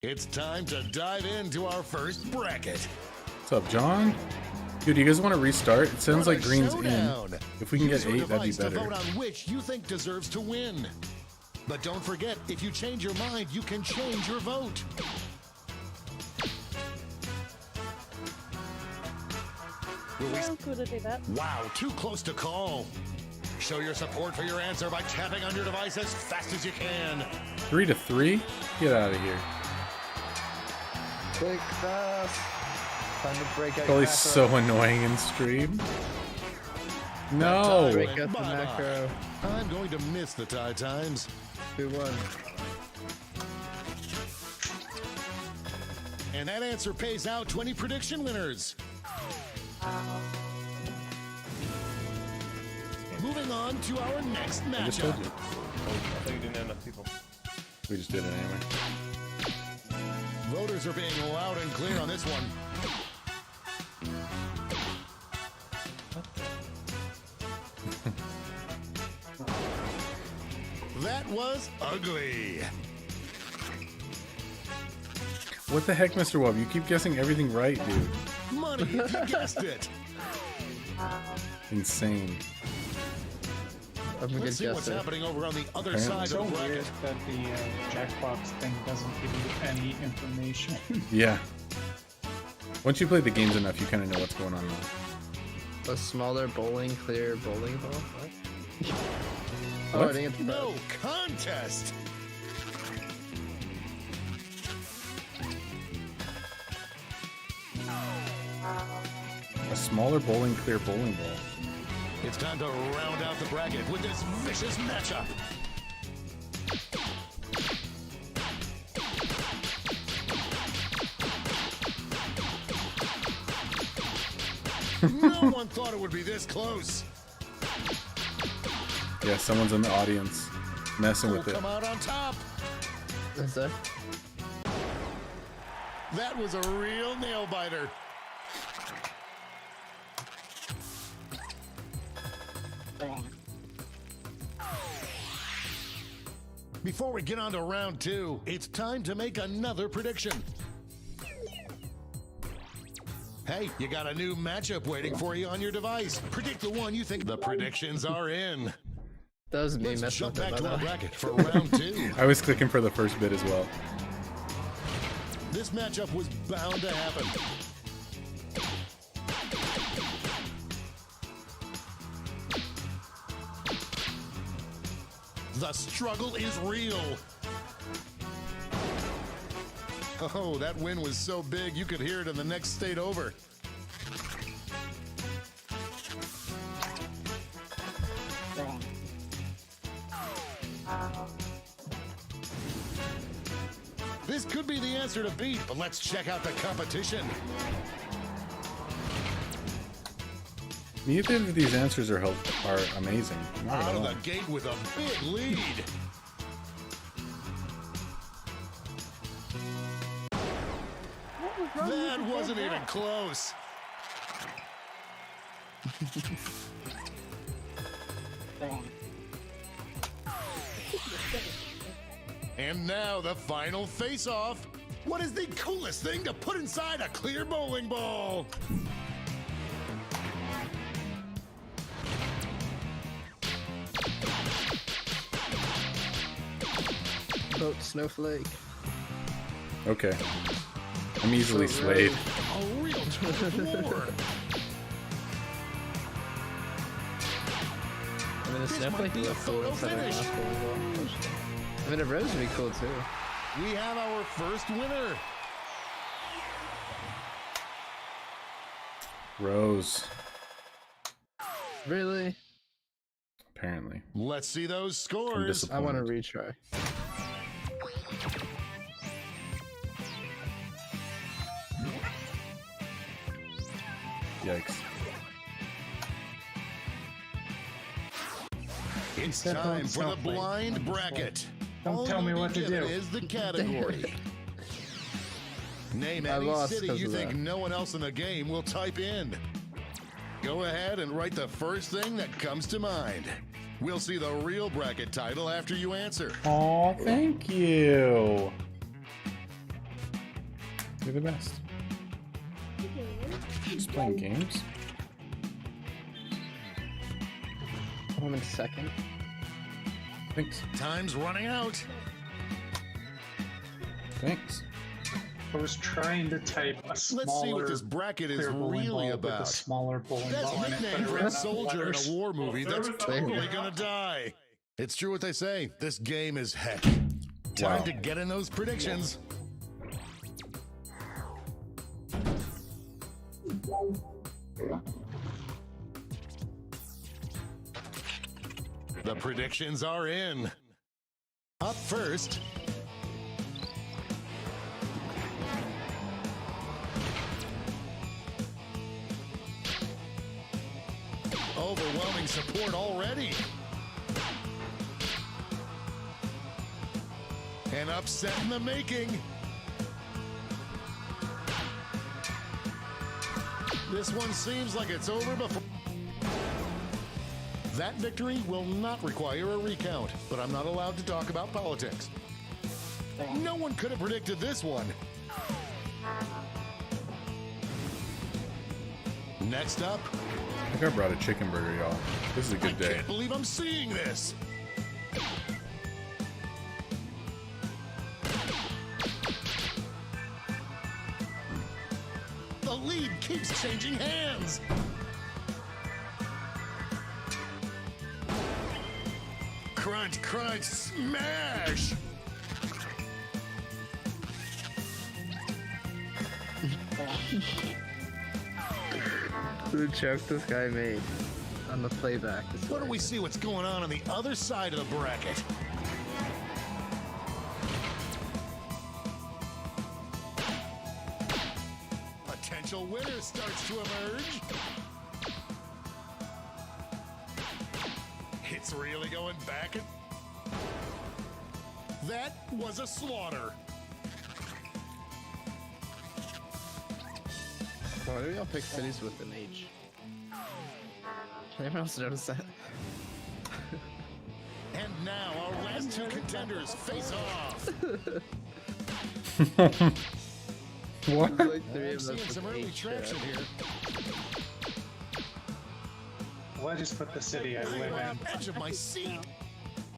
Speaker 12: It's time to dive into our first bracket.
Speaker 3: What's up, John? Dude, you guys want to restart? It sounds
Speaker 12: What
Speaker 3: like
Speaker 12: a
Speaker 3: Green's
Speaker 12: showdown.
Speaker 3: in. If we can
Speaker 12: Use
Speaker 3: get
Speaker 12: your
Speaker 3: 8, that'd be
Speaker 12: device to
Speaker 3: better.
Speaker 12: vote on which you think deserves to win. But don't forget, if you change your mind, you can change your vote. Will we-
Speaker 9: Yeah, I'm good to do that.
Speaker 12: Wow, too close to call. Show your support for your answer by tapping on your device as fast as you can.
Speaker 3: 3 to 3? Get out of here.
Speaker 10: Quick, fast. Time to break out
Speaker 3: Probably
Speaker 10: your
Speaker 3: so
Speaker 10: macro.
Speaker 3: annoying in stream. No.
Speaker 10: Break out the
Speaker 12: Bye-bye.
Speaker 10: macro.
Speaker 12: I'm going to miss the tie times.
Speaker 10: Who won?
Speaker 12: And that answer pays out 20 prediction winners. Moving on to our next
Speaker 3: I just
Speaker 12: matchup.
Speaker 3: told you.
Speaker 4: I thought you didn't have enough people.
Speaker 3: We just did it anyway.
Speaker 12: Voters are being loud and clear on this one. That was ugly.
Speaker 3: What the heck, Mr. Wub? You keep guessing everything right, dude.
Speaker 12: Money if you guessed it.
Speaker 3: Insane.
Speaker 10: I'm a
Speaker 12: Let's
Speaker 10: good
Speaker 12: see what's
Speaker 10: guesser.
Speaker 12: happening over on the other
Speaker 3: Apparently.
Speaker 12: side
Speaker 8: It's so
Speaker 12: of the
Speaker 8: weird
Speaker 12: bracket.
Speaker 8: that the Jackbox thing doesn't give you any information.
Speaker 3: Yeah. Once you play the games enough, you kind of know what's going on now.
Speaker 10: A smaller bowling, clear bowling ball? What? Oh,
Speaker 3: What?
Speaker 10: I didn't get the
Speaker 12: No contest.
Speaker 3: A smaller bowling, clear bowling ball.
Speaker 12: It's time to round out the bracket with this vicious matchup. No one thought it would be this close.
Speaker 3: Yeah, someone's in the audience messing
Speaker 12: Who'll
Speaker 3: with it.
Speaker 12: come out on top?
Speaker 10: Is that?
Speaker 12: That was a real nail biter. Before we get on to round two, it's time to make another prediction. Hey, you got a new matchup waiting for you on your device. Predict the one you think. The predictions are in.
Speaker 10: That was me
Speaker 12: Let's
Speaker 10: messing
Speaker 12: jump
Speaker 10: with it,
Speaker 12: back
Speaker 10: by
Speaker 12: to
Speaker 10: the
Speaker 12: our
Speaker 10: way.
Speaker 12: bracket for round two.
Speaker 3: I was clicking for the first bit as well.
Speaker 12: This matchup was bound to happen. The struggle is real. Oh, that win was so big you could hear it in the next state over. This could be the answer to beat, but let's check out the competition.
Speaker 3: Neither of these answers are amazing. I'm not
Speaker 12: Out
Speaker 3: gonna
Speaker 12: of
Speaker 3: lie.
Speaker 12: the gate with a big lead.
Speaker 9: What was wrong
Speaker 12: That
Speaker 9: with the
Speaker 12: wasn't
Speaker 9: dead
Speaker 12: even
Speaker 9: rat?
Speaker 12: close. And now the final face-off. What is the coolest thing to put inside a clear bowling ball?
Speaker 10: Boat snowflake.
Speaker 3: Okay. I'm easily
Speaker 10: So
Speaker 3: swayed.
Speaker 12: A real tug of war.
Speaker 10: I mean, a
Speaker 12: This
Speaker 10: snowflake
Speaker 12: might be
Speaker 10: is
Speaker 12: a
Speaker 10: cool
Speaker 12: photo
Speaker 10: inside of a
Speaker 12: finish.
Speaker 10: glass bowling ball. I mean, a rose would be cool too.
Speaker 12: We have our first winner.
Speaker 3: Rose,
Speaker 10: Really?
Speaker 3: apparently.
Speaker 12: Let's see those scores.
Speaker 3: disappointed.
Speaker 10: I want to retry.
Speaker 3: Yikes.
Speaker 12: It's
Speaker 8: Step on
Speaker 12: time for the
Speaker 8: snowflake.
Speaker 12: blind bracket.
Speaker 8: Don't
Speaker 12: All
Speaker 8: tell me
Speaker 12: you'll be
Speaker 8: what to
Speaker 12: given
Speaker 8: do.
Speaker 12: is the category. Name
Speaker 10: I
Speaker 12: any
Speaker 10: lost
Speaker 12: city
Speaker 10: 'cause
Speaker 12: you
Speaker 10: of
Speaker 12: think
Speaker 10: that.
Speaker 12: no one else in the game will type in. Go ahead and write the first thing that comes to mind. We'll see the real bracket title after you answer.
Speaker 3: Oh, thank you. You're the best. Just playing games.
Speaker 10: One second.
Speaker 3: Thanks.
Speaker 12: Time's running out.
Speaker 3: Thanks.
Speaker 8: I was trying to type a smaller.
Speaker 12: Let's see what this bracket is
Speaker 8: clear bowling
Speaker 12: really
Speaker 8: ball with a
Speaker 12: about.
Speaker 8: smaller bowling
Speaker 12: That's
Speaker 8: ball in it, but
Speaker 12: nickname
Speaker 8: it
Speaker 12: for
Speaker 8: ran
Speaker 12: a
Speaker 8: out of
Speaker 12: soldier in
Speaker 8: letters.
Speaker 12: a war movie that's totally gonna die. It's true what they say. This game is heck. Time
Speaker 3: Wow.
Speaker 12: to get in those predictions. The predictions are in. Up first, overwhelming support already. An upset in the making. This one seems like it's over before. That victory will not require a recount, but I'm not allowed to talk about politics. No one could have predicted this one. Next up,
Speaker 2: I think I brought a chicken burger, y'all. This is a good day.
Speaker 12: can't believe I'm seeing this. The lead keeps changing hands. Crunch, crunch, smash.
Speaker 10: The joke this guy made on the playback.
Speaker 12: Why don't we see what's going on the other side of the bracket? Potential winner starts to emerge. It's really going back. That was a slaughter.
Speaker 10: Why do we all pick cities with an H? Anyone else notice that?
Speaker 12: And now our last two contenders face off.
Speaker 2: What?
Speaker 10: Like three
Speaker 12: I'm
Speaker 10: of us
Speaker 12: seeing
Speaker 10: with
Speaker 12: some early
Speaker 10: H,
Speaker 12: traction here.
Speaker 8: Well, I just put the city I live
Speaker 12: I'm on
Speaker 8: in.
Speaker 12: the edge of my seat.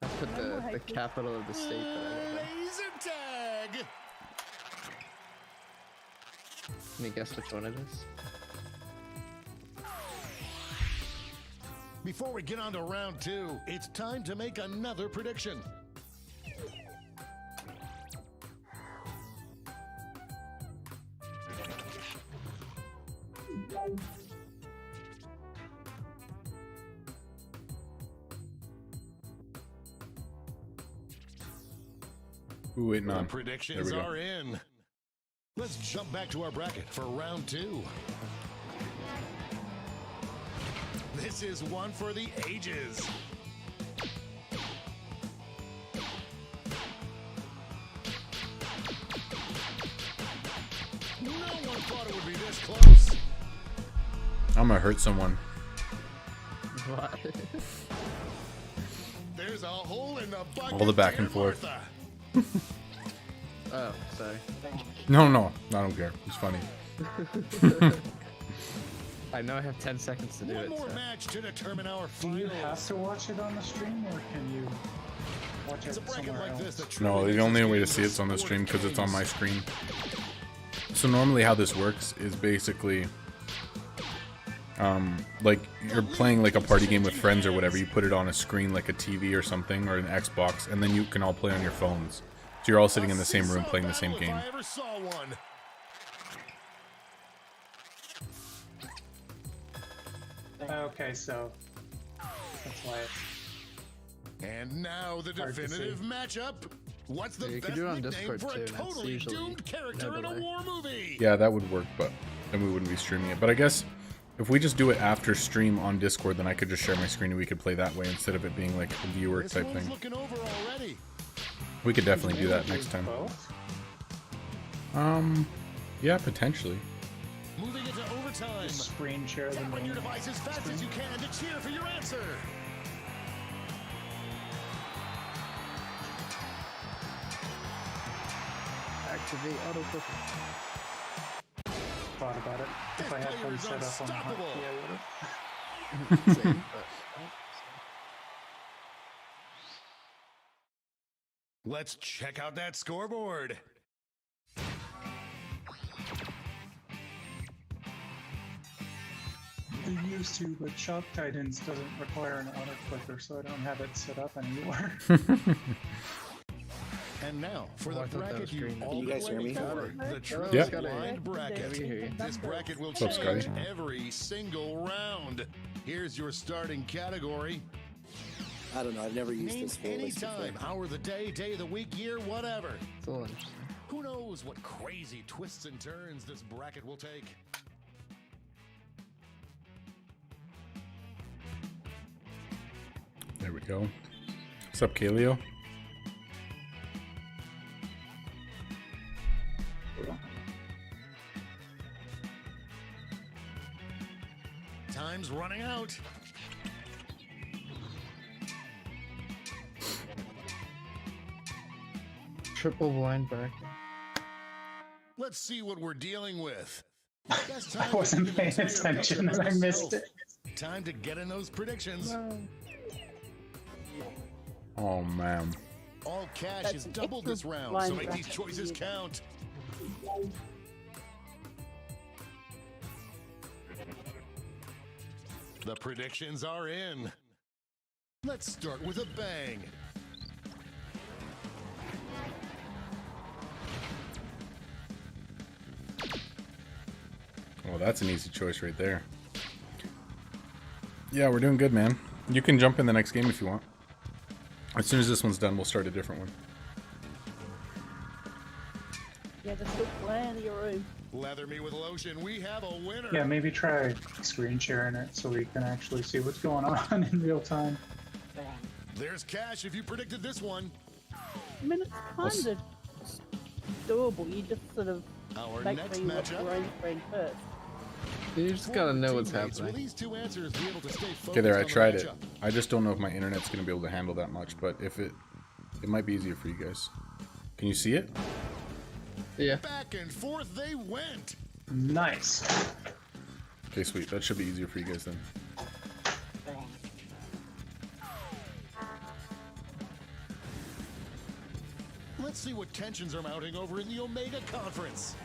Speaker 10: I put the capital of the state that I live in.
Speaker 12: Laser tag.
Speaker 10: Can you guess which one it is?
Speaker 12: Before we get on to round two, it's time to make another prediction.
Speaker 2: Ooh, wait,
Speaker 12: The
Speaker 2: no. There
Speaker 12: predictions
Speaker 2: we go.
Speaker 12: are in. Let's jump back to our bracket for round two. This is one for the ages. No one thought it would be this close.
Speaker 2: I'm gonna hurt someone.
Speaker 10: What?
Speaker 12: There's a hole in the bucket.
Speaker 2: All the back and
Speaker 12: dear
Speaker 2: forth.
Speaker 12: Martha.
Speaker 10: Oh, sorry.
Speaker 2: No, I don't care. It's funny.
Speaker 10: I know I have 10 seconds to do
Speaker 12: One
Speaker 10: it.
Speaker 12: more
Speaker 10: So.
Speaker 12: match to determine our
Speaker 8: Do you
Speaker 12: finals.
Speaker 8: have to watch it on the stream, or can you watch
Speaker 12: It's
Speaker 8: it
Speaker 12: a bracket
Speaker 8: somewhere
Speaker 12: like
Speaker 8: else?
Speaker 12: this that
Speaker 2: No,
Speaker 12: truly
Speaker 2: the
Speaker 12: makes
Speaker 2: only
Speaker 12: this
Speaker 2: way to
Speaker 12: game
Speaker 2: see
Speaker 12: a
Speaker 2: it's on the
Speaker 12: sport
Speaker 2: stream
Speaker 12: of
Speaker 2: because it's on my
Speaker 12: kings.
Speaker 2: screen. So normally how this works is basically like you're playing like a party game with friends or whatever. You put it on a screen like a TV or something or an Xbox, and then you can all play on your phones. So you're all sitting in the same room playing the same
Speaker 12: Battle if
Speaker 2: game.
Speaker 12: I ever saw one.
Speaker 8: Okay, so that's why it's
Speaker 12: And now the
Speaker 8: Hard to
Speaker 12: definitive
Speaker 8: see.
Speaker 12: matchup. What's the
Speaker 10: Yeah, you can
Speaker 12: best
Speaker 10: do it on
Speaker 12: nickname
Speaker 10: Discord
Speaker 12: for
Speaker 10: too,
Speaker 12: a
Speaker 10: and that's
Speaker 12: totally
Speaker 10: usually
Speaker 12: doomed character in a
Speaker 10: another way.
Speaker 12: war movie?
Speaker 2: Yeah, that would work, but then we wouldn't be streaming it. But I guess if we just do it after stream on Discord, then I could just share my screen and we could play that way instead of it being like a viewer
Speaker 12: This
Speaker 2: type
Speaker 12: one's
Speaker 2: thing.
Speaker 12: looking over already.
Speaker 2: We could definitely do that next time.
Speaker 8: both.
Speaker 2: Yeah, potentially.
Speaker 12: Moving into overtime.
Speaker 8: Just screen share the
Speaker 12: Tap on
Speaker 8: main
Speaker 12: your device as fast as you can to cheer for your answer.
Speaker 10: Activate autofocus.
Speaker 8: Thought about it. If I had
Speaker 12: player
Speaker 8: them
Speaker 12: is
Speaker 8: set up on the
Speaker 12: unstoppable.
Speaker 8: hotkey, I would have.
Speaker 10: Same, but
Speaker 12: Let's check out that scoreboard.
Speaker 8: They used to, but Shop Titans doesn't require an auto clicker, so I don't have it set up anymore.
Speaker 12: And now for
Speaker 10: Oh,
Speaker 12: the
Speaker 10: I thought that
Speaker 12: bracket
Speaker 10: was
Speaker 12: you
Speaker 10: green.
Speaker 12: all
Speaker 13: Can you guys hear me?
Speaker 12: for, the true
Speaker 2: Yeah.
Speaker 12: blind bracket.
Speaker 10: Yeah, we can hear you.
Speaker 12: This bracket will
Speaker 2: What's up,
Speaker 12: change
Speaker 2: Scotty?
Speaker 12: every single round. Here's your starting category.
Speaker 13: I don't know. I've never used
Speaker 12: Name
Speaker 13: this full
Speaker 12: any
Speaker 13: list
Speaker 12: time,
Speaker 13: before.
Speaker 12: hour of the day, day of the week, year, whatever.
Speaker 10: it's a little interesting.
Speaker 12: Who knows what crazy twists and turns this bracket will take?
Speaker 2: There we go. What's up, Kaleo?
Speaker 12: Time's running out.
Speaker 10: Triple blind bracket.
Speaker 12: Let's see what we're dealing with. Best
Speaker 8: I
Speaker 12: time to
Speaker 8: wasn't
Speaker 12: give
Speaker 8: paying
Speaker 12: an entire
Speaker 8: attention
Speaker 12: picture
Speaker 8: and I
Speaker 12: of
Speaker 8: missed
Speaker 12: yourself.
Speaker 8: it.
Speaker 12: Time to get in those predictions.
Speaker 2: Oh man.
Speaker 12: All cash
Speaker 9: That's
Speaker 12: is
Speaker 9: an
Speaker 12: doubled
Speaker 9: extra
Speaker 12: this round,
Speaker 9: line
Speaker 12: so make these
Speaker 9: bracket.
Speaker 12: choices count. The predictions are in. Let's start with a bang.
Speaker 2: Oh, that's an easy choice right there. Yeah, we're doing good, man. You can jump in the next game if you want. As soon as this one's done, we'll start a different one.
Speaker 9: Yeah, there's still plenty of room.
Speaker 12: Lather me with lotion. We have a winner.
Speaker 8: Yeah, maybe try screen sharing it so we can actually see what's going on in real time.
Speaker 12: There's cash if you predicted this one.
Speaker 9: I mean, it's kind of doable. You just sort of
Speaker 12: Our
Speaker 9: make
Speaker 12: next
Speaker 9: sure you watch
Speaker 12: matchup.
Speaker 9: your own screen first.
Speaker 10: You just gotta know what's
Speaker 12: Teammates, will
Speaker 10: happening.
Speaker 12: these two answers be able to stay focused
Speaker 2: Okay, there, I
Speaker 12: on the
Speaker 2: tried it.
Speaker 12: matchup?
Speaker 2: I just don't know if my internet's gonna be able to handle that much, but if it might be easier for you guys. Can you see it?
Speaker 10: Yeah.
Speaker 12: Back and forth they went.
Speaker 8: Nice.
Speaker 2: Okay, sweet. That should be easier for you guys then.
Speaker 12: Let's see what tensions are mounting over in the Omega Conference.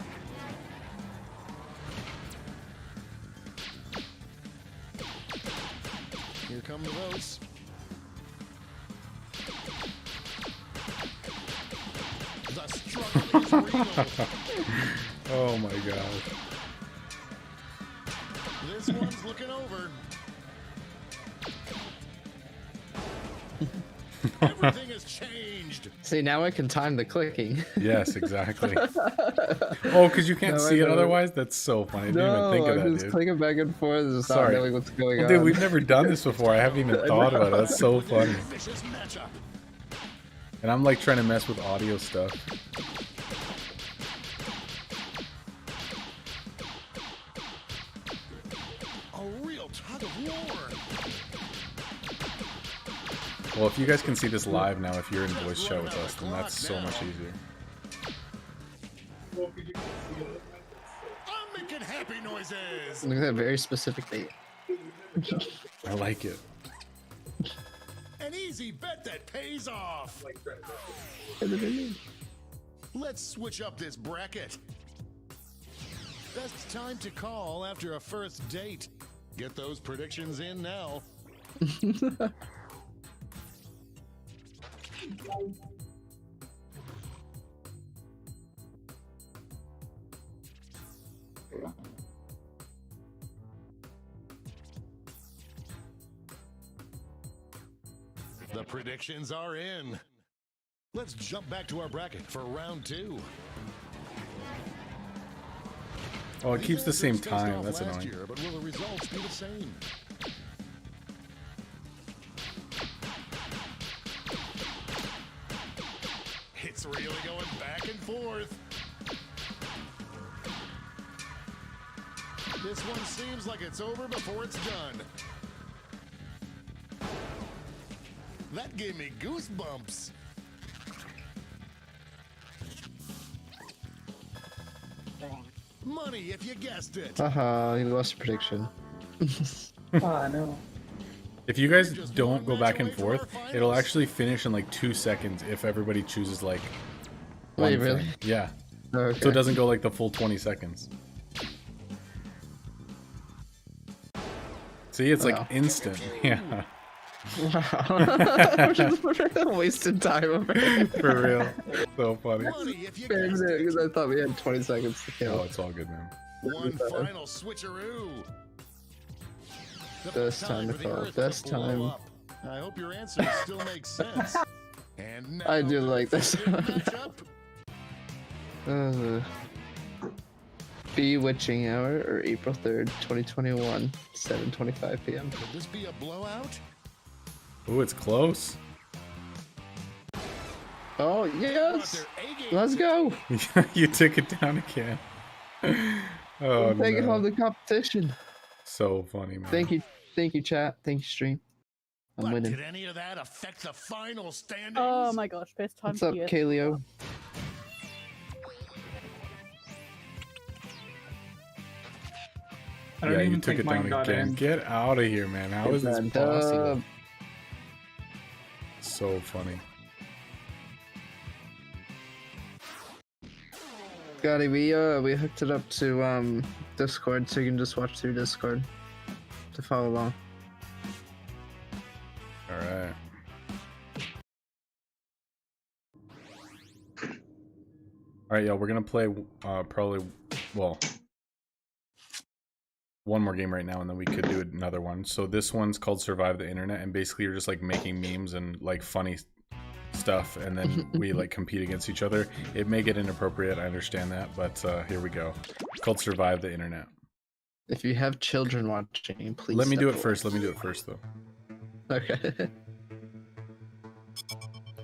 Speaker 12: Here come the votes. The struggle is real.
Speaker 2: Oh my god.
Speaker 12: This one's looking over. Everything has changed.
Speaker 10: See, now I can time the clicking.
Speaker 2: Yes, exactly. Oh, because you can't
Speaker 10: No, I
Speaker 2: see it
Speaker 10: know.
Speaker 2: otherwise? That's so funny. I didn't even think of
Speaker 10: I'm
Speaker 2: that,
Speaker 10: just
Speaker 2: dude.
Speaker 10: clicking back and forth, just not
Speaker 2: Sorry.
Speaker 10: knowing what's going
Speaker 2: Well,
Speaker 10: on.
Speaker 2: dude, we've never done this before. I haven't even thought about it. That's so funny.
Speaker 12: Vicious matchup.
Speaker 2: And I'm like trying to mess with audio stuff.
Speaker 12: A real tug of war.
Speaker 2: Well, if you guys can see this live now, if you're in voice chat with us, then that's so much easier.
Speaker 12: I'm making happy noises.
Speaker 10: Look at that very specific date.
Speaker 2: I like it.
Speaker 12: An easy bet that pays off. Let's switch up this bracket. Best time to call after a first date. Get those predictions in now. The predictions are in. Let's jump back to our bracket for round two.
Speaker 2: Oh, it keeps the same
Speaker 12: These answers faced
Speaker 2: time.
Speaker 12: off
Speaker 2: That's
Speaker 12: last
Speaker 2: annoying.
Speaker 12: year, but will the results be the same? It's really going back and forth. This one seems like it's over before it's done. That gave me goosebumps. Money if you guessed it.
Speaker 10: Haha, you lost your prediction.
Speaker 8: Ah, no.
Speaker 2: If you guys don't go back and forth, it'll actually finish in like 2 seconds if everybody chooses like one
Speaker 10: Wait, really?
Speaker 2: thing. Yeah.
Speaker 10: Okay.
Speaker 2: So it doesn't go like the full 20 seconds. See, it's like
Speaker 10: Wow.
Speaker 2: instant. Yeah.
Speaker 10: Wow. Just wasted time over here.
Speaker 2: For real. So funny.
Speaker 12: Money if you
Speaker 10: Damn
Speaker 12: guessed
Speaker 10: it,
Speaker 12: it.
Speaker 10: because I thought we had 20 seconds to
Speaker 2: Oh,
Speaker 10: kill.
Speaker 2: it's all good, man.
Speaker 12: One final switcheroo. The
Speaker 10: Best time to
Speaker 12: for the
Speaker 10: call.
Speaker 12: Earth
Speaker 10: Best
Speaker 12: blow
Speaker 10: time.
Speaker 12: up. I hope your answers still make sense. And now
Speaker 10: I do
Speaker 12: the
Speaker 10: like this
Speaker 12: definitive
Speaker 10: one.
Speaker 12: matchup.
Speaker 10: Bewitching Hour, or April 3rd, 2021, 7:25 p.m.
Speaker 12: Could this be a blowout?
Speaker 2: Ooh, it's close.
Speaker 10: Oh, yes! Let's go!
Speaker 2: You took it down again. Oh,
Speaker 10: I'm taking
Speaker 2: no.
Speaker 10: home the competition.
Speaker 2: So funny, man.
Speaker 10: Thank you, chat. Thank you, stream. I'm
Speaker 12: But
Speaker 10: winning.
Speaker 12: did any of that affect the final standings?
Speaker 9: Oh my gosh, best time
Speaker 10: What's
Speaker 9: to
Speaker 10: up,
Speaker 9: get.
Speaker 10: Kaleo?
Speaker 8: I don't
Speaker 2: Yeah,
Speaker 8: even
Speaker 2: you took
Speaker 8: think
Speaker 2: it
Speaker 8: mine
Speaker 2: down
Speaker 8: got
Speaker 2: again.
Speaker 8: in.
Speaker 2: Get out of here, man. How is this
Speaker 10: Dub.
Speaker 2: possible? So funny.
Speaker 10: Scotty, we hooked it up to Discord, so you can just watch through Discord to follow along.
Speaker 2: All right. All right, y'all. We're gonna play probably, well, one more game right now, and then we could do another one. So this one's called Survive the Internet, and basically you're just like making memes and like funny stuff, and then we like compete against each other. It may get inappropriate, I understand that, but here we go. It's called Survive the Internet.
Speaker 10: If you have children watching, please.
Speaker 2: Let me do it
Speaker 10: step
Speaker 2: first.
Speaker 10: away.
Speaker 2: Let me do it first, though.
Speaker 10: Okay.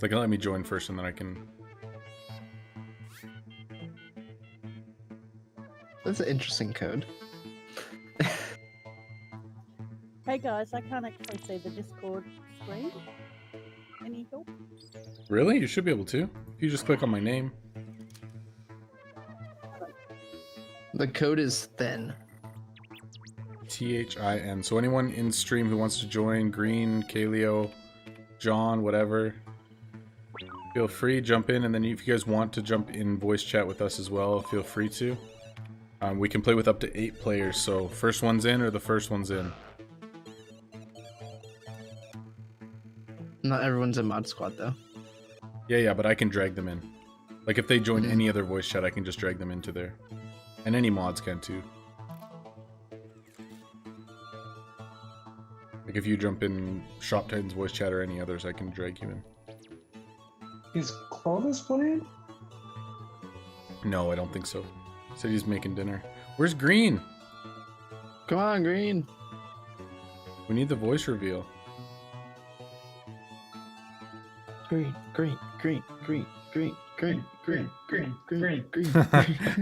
Speaker 2: Like, let me join first, and then I can.
Speaker 10: That's an interesting code.
Speaker 9: Hey guys, I can't actually see the Discord screen. Any help?
Speaker 2: Really? You should be able to. If you just click on my name.
Speaker 10: The code is thin.
Speaker 2: THIN. So anyone in stream who wants to join, Green, Kaleo, John, whatever, feel free, jump in, and then if you guys want to jump in voice chat with us as well, feel free to. We can play with up to 8 players, so first one's in or the first one's in.
Speaker 10: Not everyone's in mod squad though.
Speaker 2: Yeah, but I can drag them in. Like if they join any other voice chat, I can just drag them into there. And any mods can too. Like if you jump in Shop Titan's voice chat or any others, I can drag you in.
Speaker 8: Is Clovis playing?
Speaker 2: No, I don't think so. Said he's making dinner. Where's Green?
Speaker 10: Come on, Green.
Speaker 2: We need the voice reveal.
Speaker 10: Green.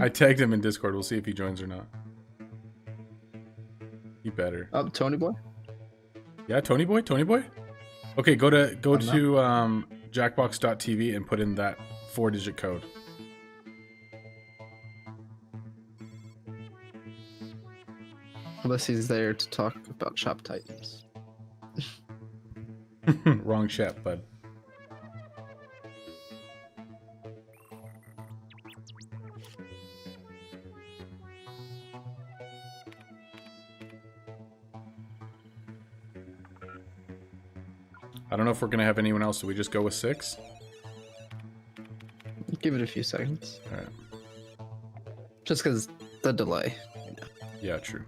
Speaker 2: I tagged him in Discord. We'll see if he joins or not. He better.
Speaker 10: Oh, Tony Boy?
Speaker 2: Yeah, Tony Boy? Okay, go to jackbox.tv and put in that 4-digit code.
Speaker 10: Unless he's there to talk about Shop Titans.
Speaker 2: Wrong chat, bud. I don't know if we're gonna have anyone else, so we just go with 6?
Speaker 10: Give it a few seconds.
Speaker 2: Alright.
Speaker 10: Just because the delay. You know.
Speaker 2: Yeah, true.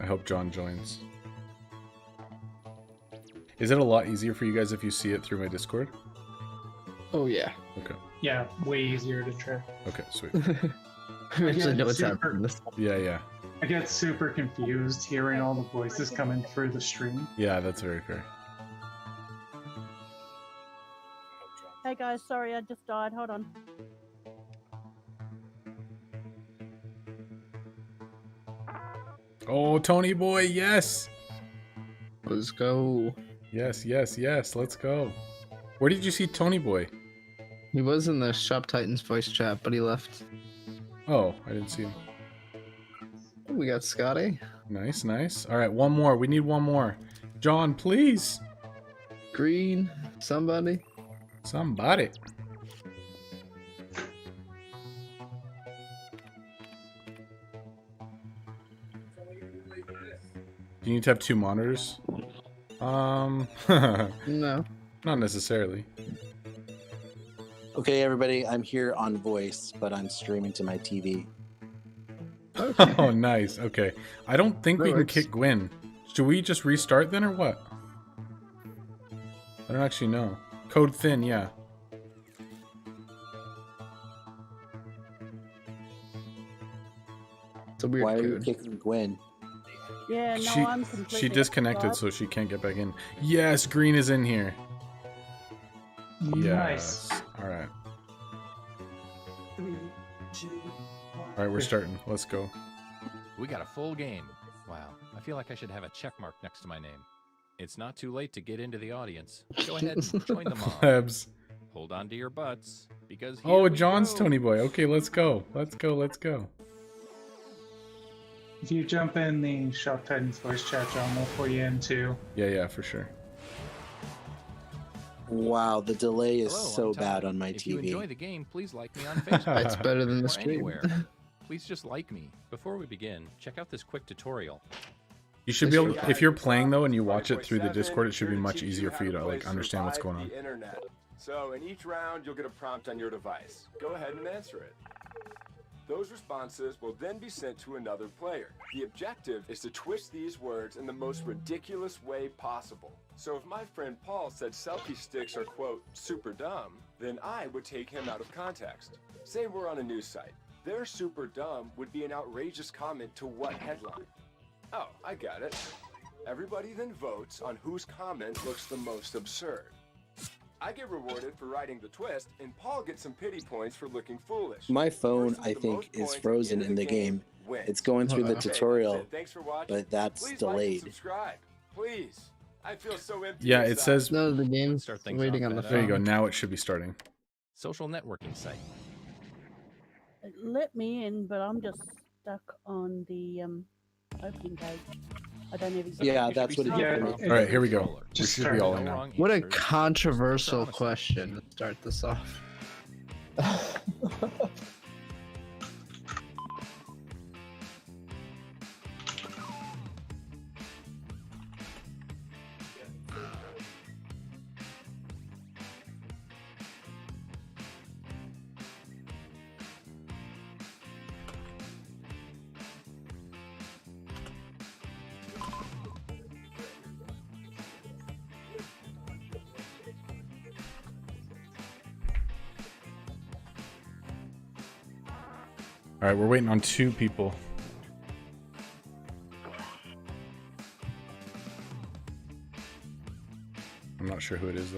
Speaker 2: I hope John joins. Is it a lot easier for you guys if you see it through my Discord?
Speaker 10: Oh yeah.
Speaker 2: Okay.
Speaker 8: Yeah, way easier to track.
Speaker 2: Okay, sweet.
Speaker 10: We actually know what's
Speaker 8: super-
Speaker 10: happening.
Speaker 2: Yeah.
Speaker 8: I get super confused hearing all the voices coming through the stream.
Speaker 2: Yeah, that's very fair.
Speaker 9: Hey guys, sorry I just died. Hold on.
Speaker 2: Oh, Tony Boy, yes!
Speaker 10: Let's go.
Speaker 2: Yes, let's go. Where did you see Tony Boy?
Speaker 10: He was in the Shop Titans voice chat, but he left.
Speaker 2: Oh, I didn't see him.
Speaker 10: We got Scotty.
Speaker 2: Nice. Alright, one more. We need one more. John, please!
Speaker 10: Green. Somebody.
Speaker 2: You need to have 2 monitors?
Speaker 10: No.
Speaker 2: Not necessarily.
Speaker 13: Okay, everybody, I'm here on voice, but I'm streaming to my TV.
Speaker 10: Okay.
Speaker 2: Oh, nice. Okay. I don't think we can kick Gwyn. Should we just restart then or what? I don't actually know. Code thin, yeah.
Speaker 10: It's a weird
Speaker 13: Why are you
Speaker 10: code.
Speaker 13: kicking Gwen?
Speaker 9: Yeah, no, I'm completely
Speaker 2: She disconnected,
Speaker 9: outside.
Speaker 2: so she can't get back in. Yes, Green is in here.
Speaker 8: Nice.
Speaker 2: Yes. Alright. Alright, we're starting. Let's go.
Speaker 14: We got a full game. Wow. I feel like I should have a check mark next to my name. It's not too late to get into the audience. Go ahead and join the mob.
Speaker 2: Plebs.
Speaker 14: Hold on to your butts, because
Speaker 2: Oh,
Speaker 14: here we
Speaker 2: John's
Speaker 14: go.
Speaker 2: Tony Boy. Okay, let's go. Let's go. Let's go.
Speaker 8: If you jump in the Shop Titans voice chat, John, we'll pull you in too.
Speaker 2: Yeah, for sure.
Speaker 13: Wow, the delay is
Speaker 14: Hello,
Speaker 13: so
Speaker 14: I'm Todd.
Speaker 13: bad on my
Speaker 14: If you
Speaker 13: TV.
Speaker 14: enjoy the game, please like me on Facebook.
Speaker 10: It's better than the
Speaker 14: or
Speaker 10: stream.
Speaker 14: anywhere. Please just like me. Before we begin, check out this quick tutorial.
Speaker 2: You should be able, if you're playing though and you watch it through the Discord, it should be much easier for you to like understand what's going on.
Speaker 15: The internet. So in each round, you'll get a prompt on your device. Go ahead and answer it. Those responses will then be sent to another player. The objective is to twist these words in the most ridiculous way possible. So if my friend Paul said selfie sticks are, quote, super dumb, then I would take him out of context. Say we're on a news site. Their super dumb would be an outrageous comment to what headline? Oh, I got it. Everybody then votes on whose comment looks the most absurd. I get rewarded for writing the twist, and Paul gets some pity points for looking foolish.
Speaker 13: My phone, I think, is frozen in the game. It's going through the tutorial,
Speaker 15: Thanks for watching.
Speaker 13: but that's
Speaker 15: Please
Speaker 13: delayed.
Speaker 15: Like and subscribe. Please. I feel so empty.
Speaker 2: Yeah, it
Speaker 15: inside.
Speaker 2: says.
Speaker 10: No, the game's
Speaker 14: Start things
Speaker 10: waiting
Speaker 14: off
Speaker 10: on the
Speaker 14: at,
Speaker 2: There you
Speaker 10: phone.
Speaker 2: go. Now it should be starting.
Speaker 14: Social networking site.
Speaker 9: It let me in, but I'm just stuck on the opening page. I don't even.
Speaker 13: Yeah, that's what it
Speaker 8: Yeah,
Speaker 13: did for me.
Speaker 2: All right, here we go. We
Speaker 8: Just
Speaker 2: should be all in
Speaker 14: No
Speaker 2: now.
Speaker 14: wrong
Speaker 10: What a
Speaker 14: answers.
Speaker 10: controversial question to start this off.
Speaker 2: All right, we're waiting on 2 people. I'm not sure who it is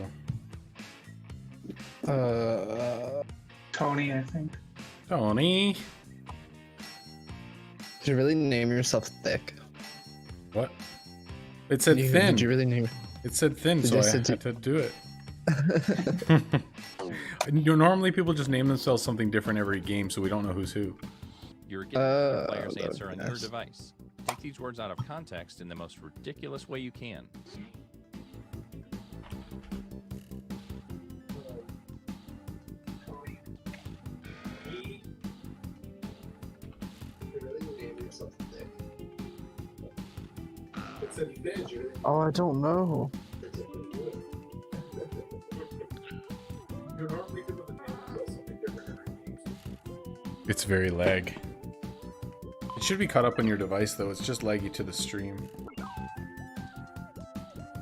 Speaker 2: though.
Speaker 8: Tony, I think.
Speaker 2: Tony.
Speaker 10: Did you really name yourself Thick?
Speaker 2: What? It said
Speaker 10: Did
Speaker 2: thin.
Speaker 10: you really name?
Speaker 2: It said thin,
Speaker 10: Did
Speaker 2: so
Speaker 10: I
Speaker 2: I
Speaker 10: say
Speaker 2: had to do it. Normally people just name themselves something different every game, so we don't know who's who.
Speaker 14: You're getting your player's
Speaker 10: that would
Speaker 14: answer
Speaker 10: be
Speaker 14: on your
Speaker 10: nice.
Speaker 14: device. Take these words out of context in the most ridiculous way you can.
Speaker 10: Oh, I don't know.
Speaker 2: It's very lag. It should be caught up on your device though. It's just laggy to the stream.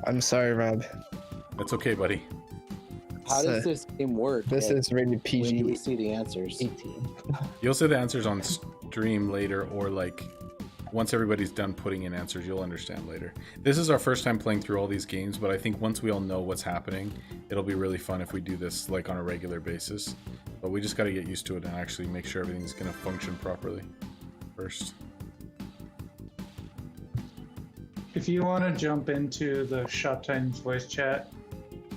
Speaker 10: I'm sorry, Rob.
Speaker 2: That's okay, buddy.
Speaker 13: How does this game work?
Speaker 10: This is rated
Speaker 13: when
Speaker 10: PG.
Speaker 13: you see the answers.
Speaker 10: 18.
Speaker 2: You'll see the answers on stream later, or like once everybody's done putting in answers, you'll understand later. This is our first time playing through all these games, but I think once we all know what's happening, it'll be really fun if we do this like on a regular basis. But we just got to get used to it and actually make sure everything's going to function properly first.
Speaker 8: If you want to jump into the Shop Titans voice chat,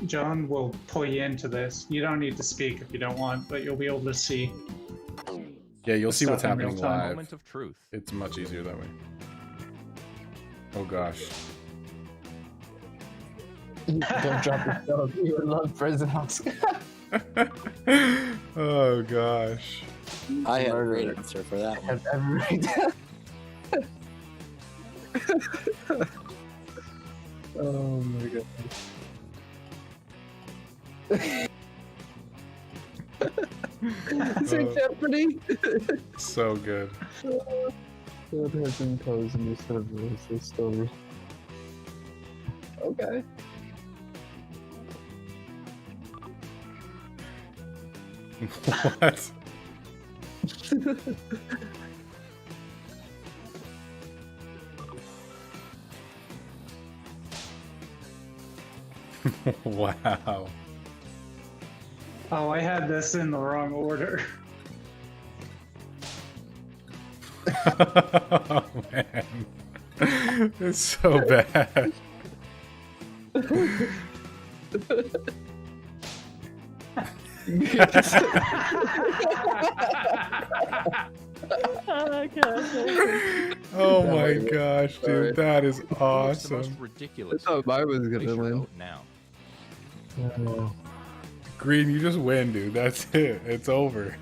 Speaker 8: John will pull you into this. You don't need to speak if you don't want, but you'll be able to see.
Speaker 2: Yeah, you'll
Speaker 8: the
Speaker 2: see what's
Speaker 8: stuff in real
Speaker 2: happening
Speaker 8: time.
Speaker 2: live.
Speaker 14: Moment of truth.
Speaker 2: It's much easier that way. Oh gosh.
Speaker 10: Don't drop yourself. You would love prison house.
Speaker 2: Oh gosh.
Speaker 13: I had a great answer for that one.
Speaker 10: Have ever Oh my god. Is it Jeopardy?
Speaker 2: So good.
Speaker 10: God has imposed a new set of rules for story. Okay.
Speaker 2: What? Wow.
Speaker 8: Oh, I had this in the wrong order.
Speaker 2: Oh man.
Speaker 3: It's so bad. Oh my gosh, dude, that is awesome.
Speaker 10: I thought mine was gonna win.
Speaker 14: Now.
Speaker 3: Green, you just win, dude. That's it. It's over.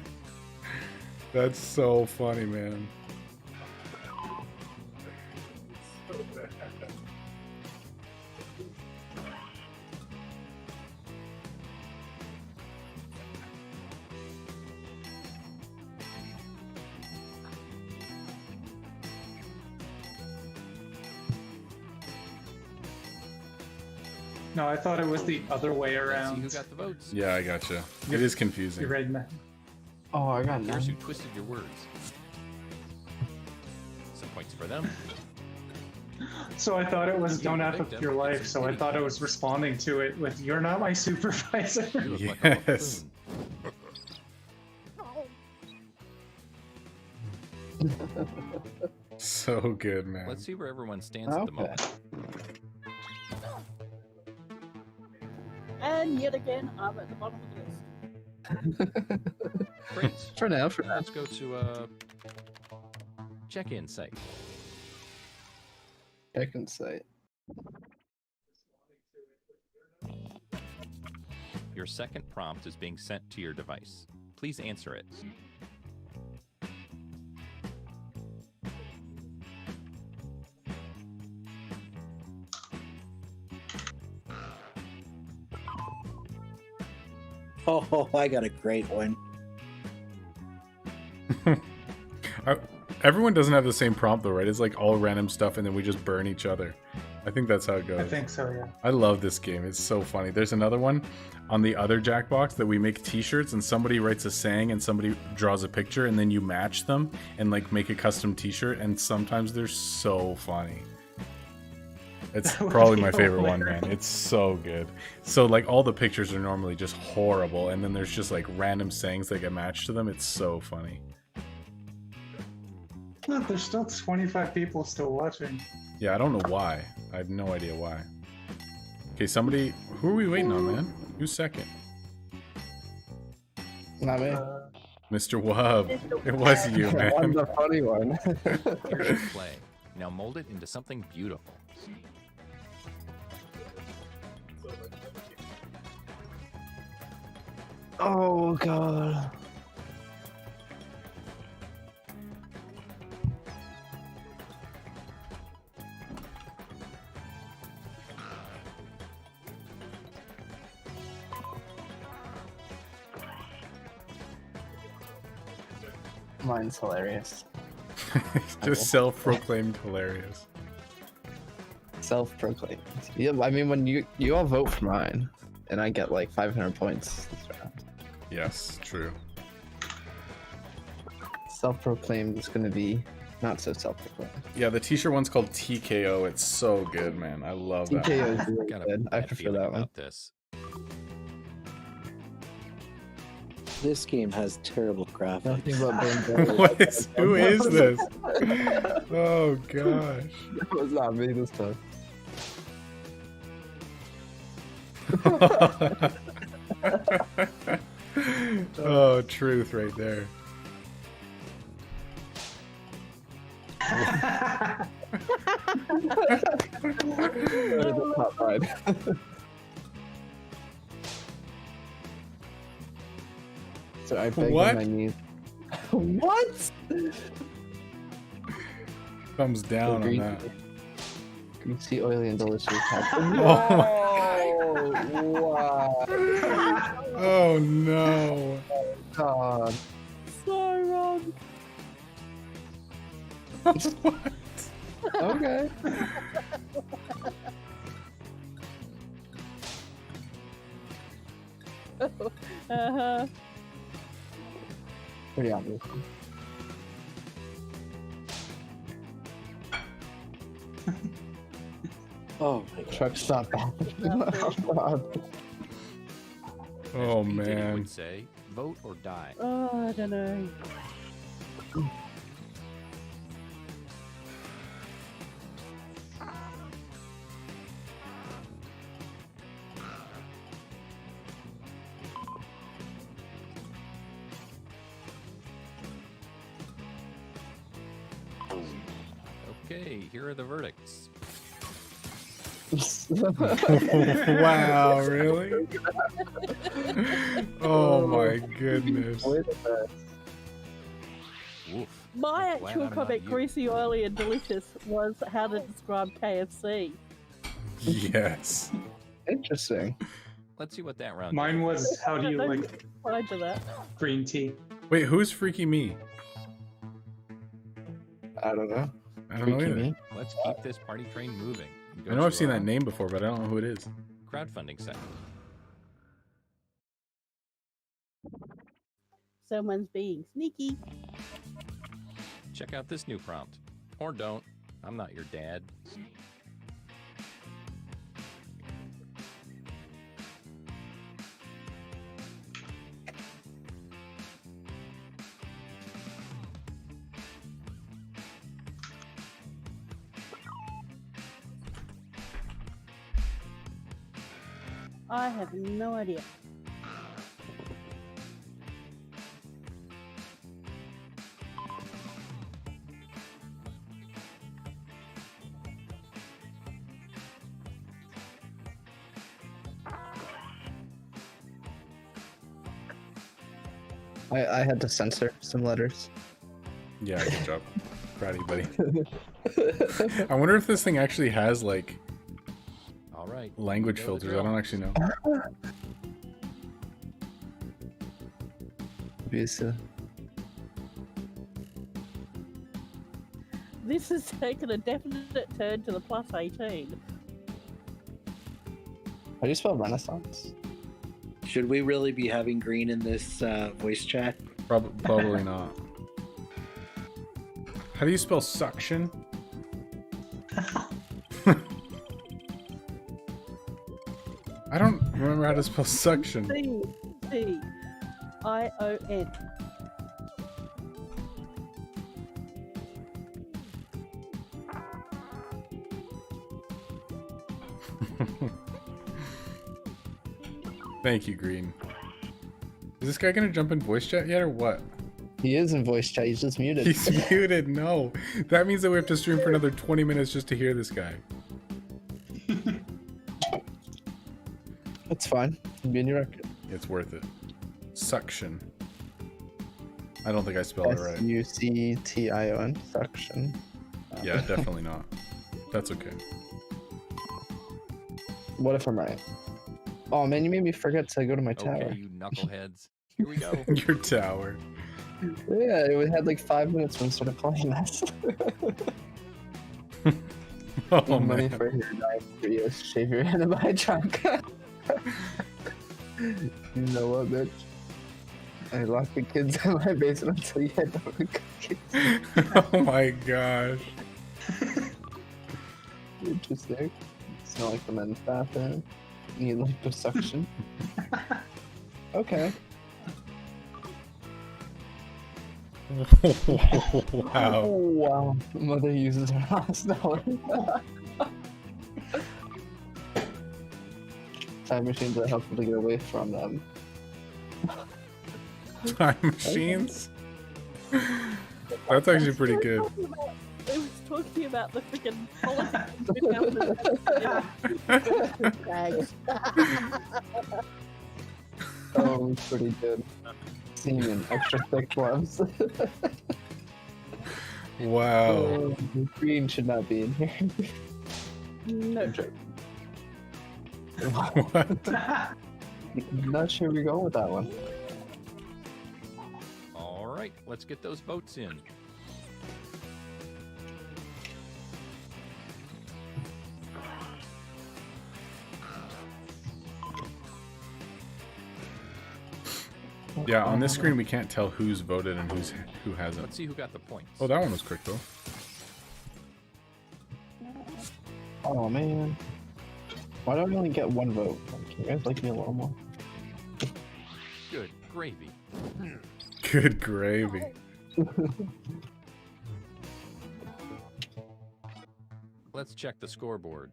Speaker 3: That's so funny, man.
Speaker 8: No, I thought it was the other way around.
Speaker 14: Who got the votes?
Speaker 3: Yeah, I gotcha. It is confusing.
Speaker 8: You read that?
Speaker 10: Oh, I got
Speaker 14: Here's who
Speaker 10: none.
Speaker 14: twisted your words. Some points for them.
Speaker 8: So I thought it was don't F up your life, so I thought I was responding to it with "You're not my supervisor."
Speaker 3: Yes. So good, man.
Speaker 14: Let's see where everyone stands at the moment.
Speaker 9: And yet again, I'm at the bottom of the list.
Speaker 14: Great.
Speaker 10: For now.
Speaker 14: Let's go to check-in site.
Speaker 10: Check-in site.
Speaker 14: Your second prompt is being sent to your device. Please answer it.
Speaker 13: Oh, I got a great one.
Speaker 3: Everyone doesn't have the same prompt though, right? It's like all random stuff and then we just burn each other. I think that's how it goes.
Speaker 8: I think so, yeah.
Speaker 3: I love this game. It's so funny. There's another one on the other Jackbox that we make t-shirts and somebody writes a saying and somebody draws a picture and then you match them and like make a custom t-shirt, and sometimes they're so funny. It's probably my favorite one, man. It's so good. So like all the pictures are normally just horrible and then there's just like random sayings that get matched to them. It's so funny.
Speaker 8: Look, there's still 25 people still watching.
Speaker 3: Yeah, I don't know why. I have no idea why. Okay, somebody... Who are we waiting on, man? Who's second?
Speaker 10: Not me.
Speaker 3: Mr. Wub. It was you, man.
Speaker 10: I'm the funny one.
Speaker 14: Here's your play. Now mold it into something beautiful.
Speaker 10: Oh, God. Mine's hilarious.
Speaker 3: Just self-proclaimed hilarious.
Speaker 10: Self-proclaimed. Yeah, I mean, when you all vote for mine, and I get like 500 points this round.
Speaker 3: Yes, true.
Speaker 10: Self-proclaimed is gonna be not so self-proclaimed.
Speaker 3: Yeah, the t-shirt one's called TKO. It's so good, man. I love that.
Speaker 10: TKO is really good. I prefer that one.
Speaker 14: This.
Speaker 13: This game has terrible graphics.
Speaker 10: Nothing but
Speaker 3: Who is this? Oh gosh.
Speaker 10: That was not me this time.
Speaker 3: Oh, truth right there.
Speaker 10: So I beg
Speaker 3: What?
Speaker 10: on my knees. What?
Speaker 3: Thumbs down on that.
Speaker 10: You see oily and delicious.
Speaker 3: Oh.
Speaker 10: Wow.
Speaker 3: Oh no.
Speaker 10: God.
Speaker 9: So wrong.
Speaker 3: What?
Speaker 10: Okay.
Speaker 9: Uh-huh.
Speaker 10: Pretty obvious.
Speaker 13: Oh my god.
Speaker 10: Truck stop.
Speaker 3: Oh
Speaker 14: BJ
Speaker 3: man.
Speaker 14: would say, vote or die.
Speaker 9: Oh, I don't know.
Speaker 14: Okay, here are the verdicts.
Speaker 2: Wow, really? Oh my goodness.
Speaker 14: Woof.
Speaker 9: My
Speaker 14: Glad
Speaker 9: actual
Speaker 14: I'm not
Speaker 9: comment,
Speaker 14: you.
Speaker 9: greasy, oily, and delicious, was how to describe KFC.
Speaker 2: Yes.
Speaker 10: Interesting.
Speaker 14: Let's see what that round.
Speaker 8: Mine was, how do you
Speaker 9: Don't
Speaker 8: like
Speaker 9: reply to that.
Speaker 8: green tea?
Speaker 2: Wait, who's Freaky Me?
Speaker 10: I don't know.
Speaker 2: I don't know
Speaker 10: Freaky
Speaker 2: either.
Speaker 10: Me?
Speaker 14: Let's keep this party train moving. and go
Speaker 2: I know I've
Speaker 14: to
Speaker 2: seen
Speaker 14: our
Speaker 2: that name before, but I don't know who it is.
Speaker 14: Crowdfunding segment.
Speaker 9: Someone's being sneaky.
Speaker 14: Check out this new prompt. Or don't. I'm not your dad.
Speaker 9: I have no idea.
Speaker 10: I had to censor some letters.
Speaker 2: Yeah, good job. Proud of you, buddy. I wonder if this thing actually has like
Speaker 14: All right.
Speaker 2: language
Speaker 14: you know the
Speaker 2: filters. I
Speaker 14: drill.
Speaker 2: don't actually know.
Speaker 10: Visa.
Speaker 9: This has taken a definite turn to the plus 18.
Speaker 10: How do you spell Renaissance?
Speaker 13: Should we really be having green in this voice chat?
Speaker 2: Probably not. How do you spell suction? I don't remember how to spell suction.
Speaker 9: C-C-I-O-N.
Speaker 2: Thank you, Green. Is this guy gonna jump in voice chat yet, or what?
Speaker 10: He is in voice chat. He's just muted.
Speaker 2: He's muted. No, that means that we have to stream for another 20 minutes just to hear this guy.
Speaker 10: That's fine. Be in your record.
Speaker 2: It's worth it. Suction. I don't think I spelled it right.
Speaker 10: Suction. Suction.
Speaker 2: Yeah, definitely not. That's okay.
Speaker 10: What if I'm right? Oh man, you made me forget to go to my tower.
Speaker 14: Okay, you knuckleheads. Here we go.
Speaker 2: Your tower.
Speaker 10: Yeah, it had like 5 minutes when I started playing this.
Speaker 2: Oh
Speaker 10: Money
Speaker 2: man.
Speaker 10: for your knife for you. Shave your head and buy a trunk. You know what, bitch? I locked the kids in my basement until you had no cookies.
Speaker 2: Oh my gosh.
Speaker 10: Interesting. It's not like the men's bathroom. You like the suction. Okay.
Speaker 2: Wow.
Speaker 10: Oh, wow. Mother uses her last hour. Time machines are helpful to get away from them.
Speaker 2: Time machines? That's actually pretty good.
Speaker 9: It was talking about the freaking politics.
Speaker 10: Oh, it's pretty good. Semen, extra thick gloves.
Speaker 2: Wow.
Speaker 10: Oh, green should not be in here.
Speaker 9: No.
Speaker 2: What?
Speaker 10: I'm not sure we're going with that one.
Speaker 14: All right, let's get those votes in.
Speaker 2: Yeah, on this screen we can't tell who's voted and who hasn't.
Speaker 14: Let's see who got the points.
Speaker 2: Oh, that one was quick though.
Speaker 10: Oh man. Why do I only get one vote? Can you guys like me a little more?
Speaker 14: Good gravy.
Speaker 2: Good gravy.
Speaker 14: Let's check the scoreboard.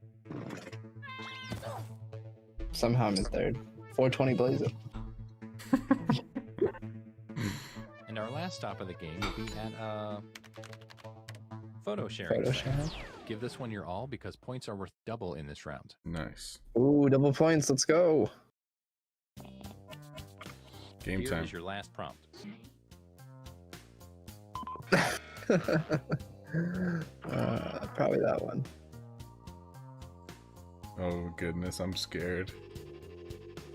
Speaker 10: Somehow I'm in third. 420 Blazer.
Speaker 14: And our last stop of the game will be at Photo sharing.
Speaker 10: Photo sharing.
Speaker 14: Give this one your all because points are worth double in this round.
Speaker 2: Nice.
Speaker 10: Ooh, double points. Let's go.
Speaker 2: Game
Speaker 14: Here
Speaker 2: time.
Speaker 14: is your last prompt.
Speaker 10: Probably that one.
Speaker 2: Oh goodness, I'm scared.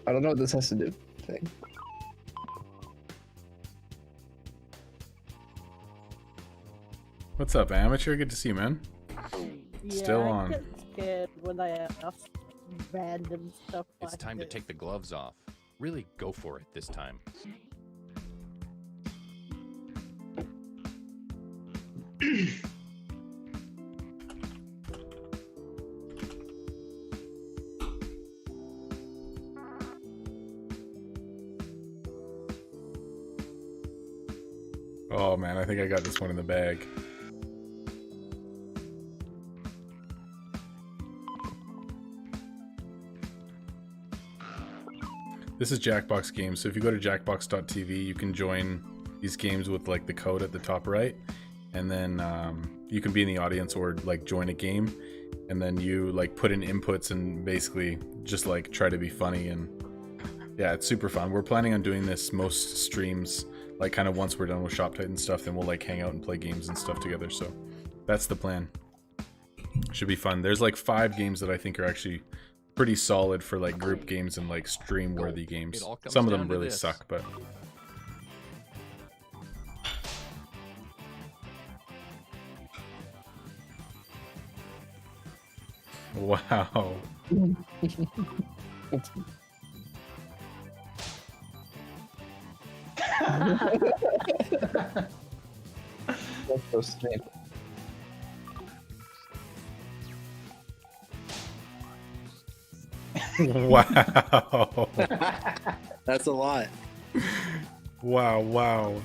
Speaker 10: I don't know what this has to do. Thing.
Speaker 2: What's up, amateur? Good to see you, man.
Speaker 9: Yeah,
Speaker 2: Still
Speaker 9: I
Speaker 2: on.
Speaker 9: get scared when I ask random stuff
Speaker 14: It's
Speaker 9: like
Speaker 14: time to
Speaker 9: this.
Speaker 14: take the gloves off. Really go for it this time.
Speaker 2: Oh man, I think I got this one in the bag. This is Jackbox Games, so if you go to jackbox.tv, you can join these games with like the code at the top right, and then you can be in the audience or like join a game, and then you like put in inputs and basically just like try to be funny, and yeah, it's super fun. We're planning on doing this most streams, like kind of once we're done with Shop Titan stuff, then we'll like hang out and play games and stuff together, so that's the plan. Should be fun. There's like 5 games that I think are actually pretty solid for like group games and like stream worthy games. Some of them really suck, but wow.
Speaker 10: That's so strange.
Speaker 2: Wow.
Speaker 13: That's a lot.
Speaker 2: Wow, wow.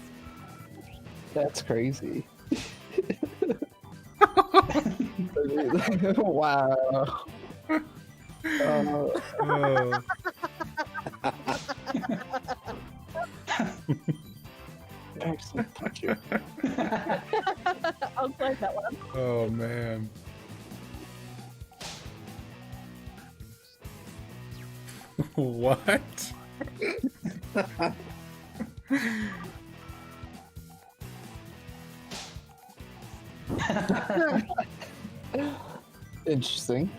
Speaker 10: That's crazy. Wow.
Speaker 2: Oh.
Speaker 10: Excellent puncher.
Speaker 9: I'll play that one.
Speaker 2: Oh man. What?
Speaker 10: Interesting.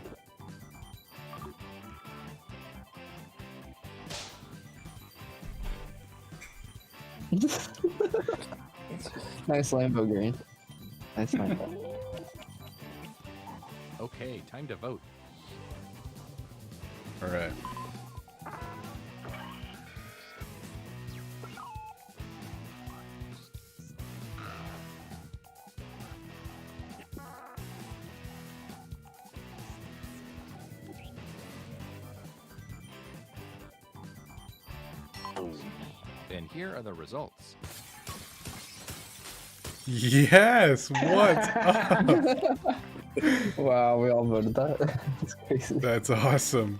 Speaker 10: Nice Lambo green. Nice Lambo.
Speaker 14: Okay, time to vote.
Speaker 2: All right.
Speaker 14: And here are the results.
Speaker 2: Yes, what's up?
Speaker 10: Wow, we all voted that. That's crazy.
Speaker 2: That's awesome.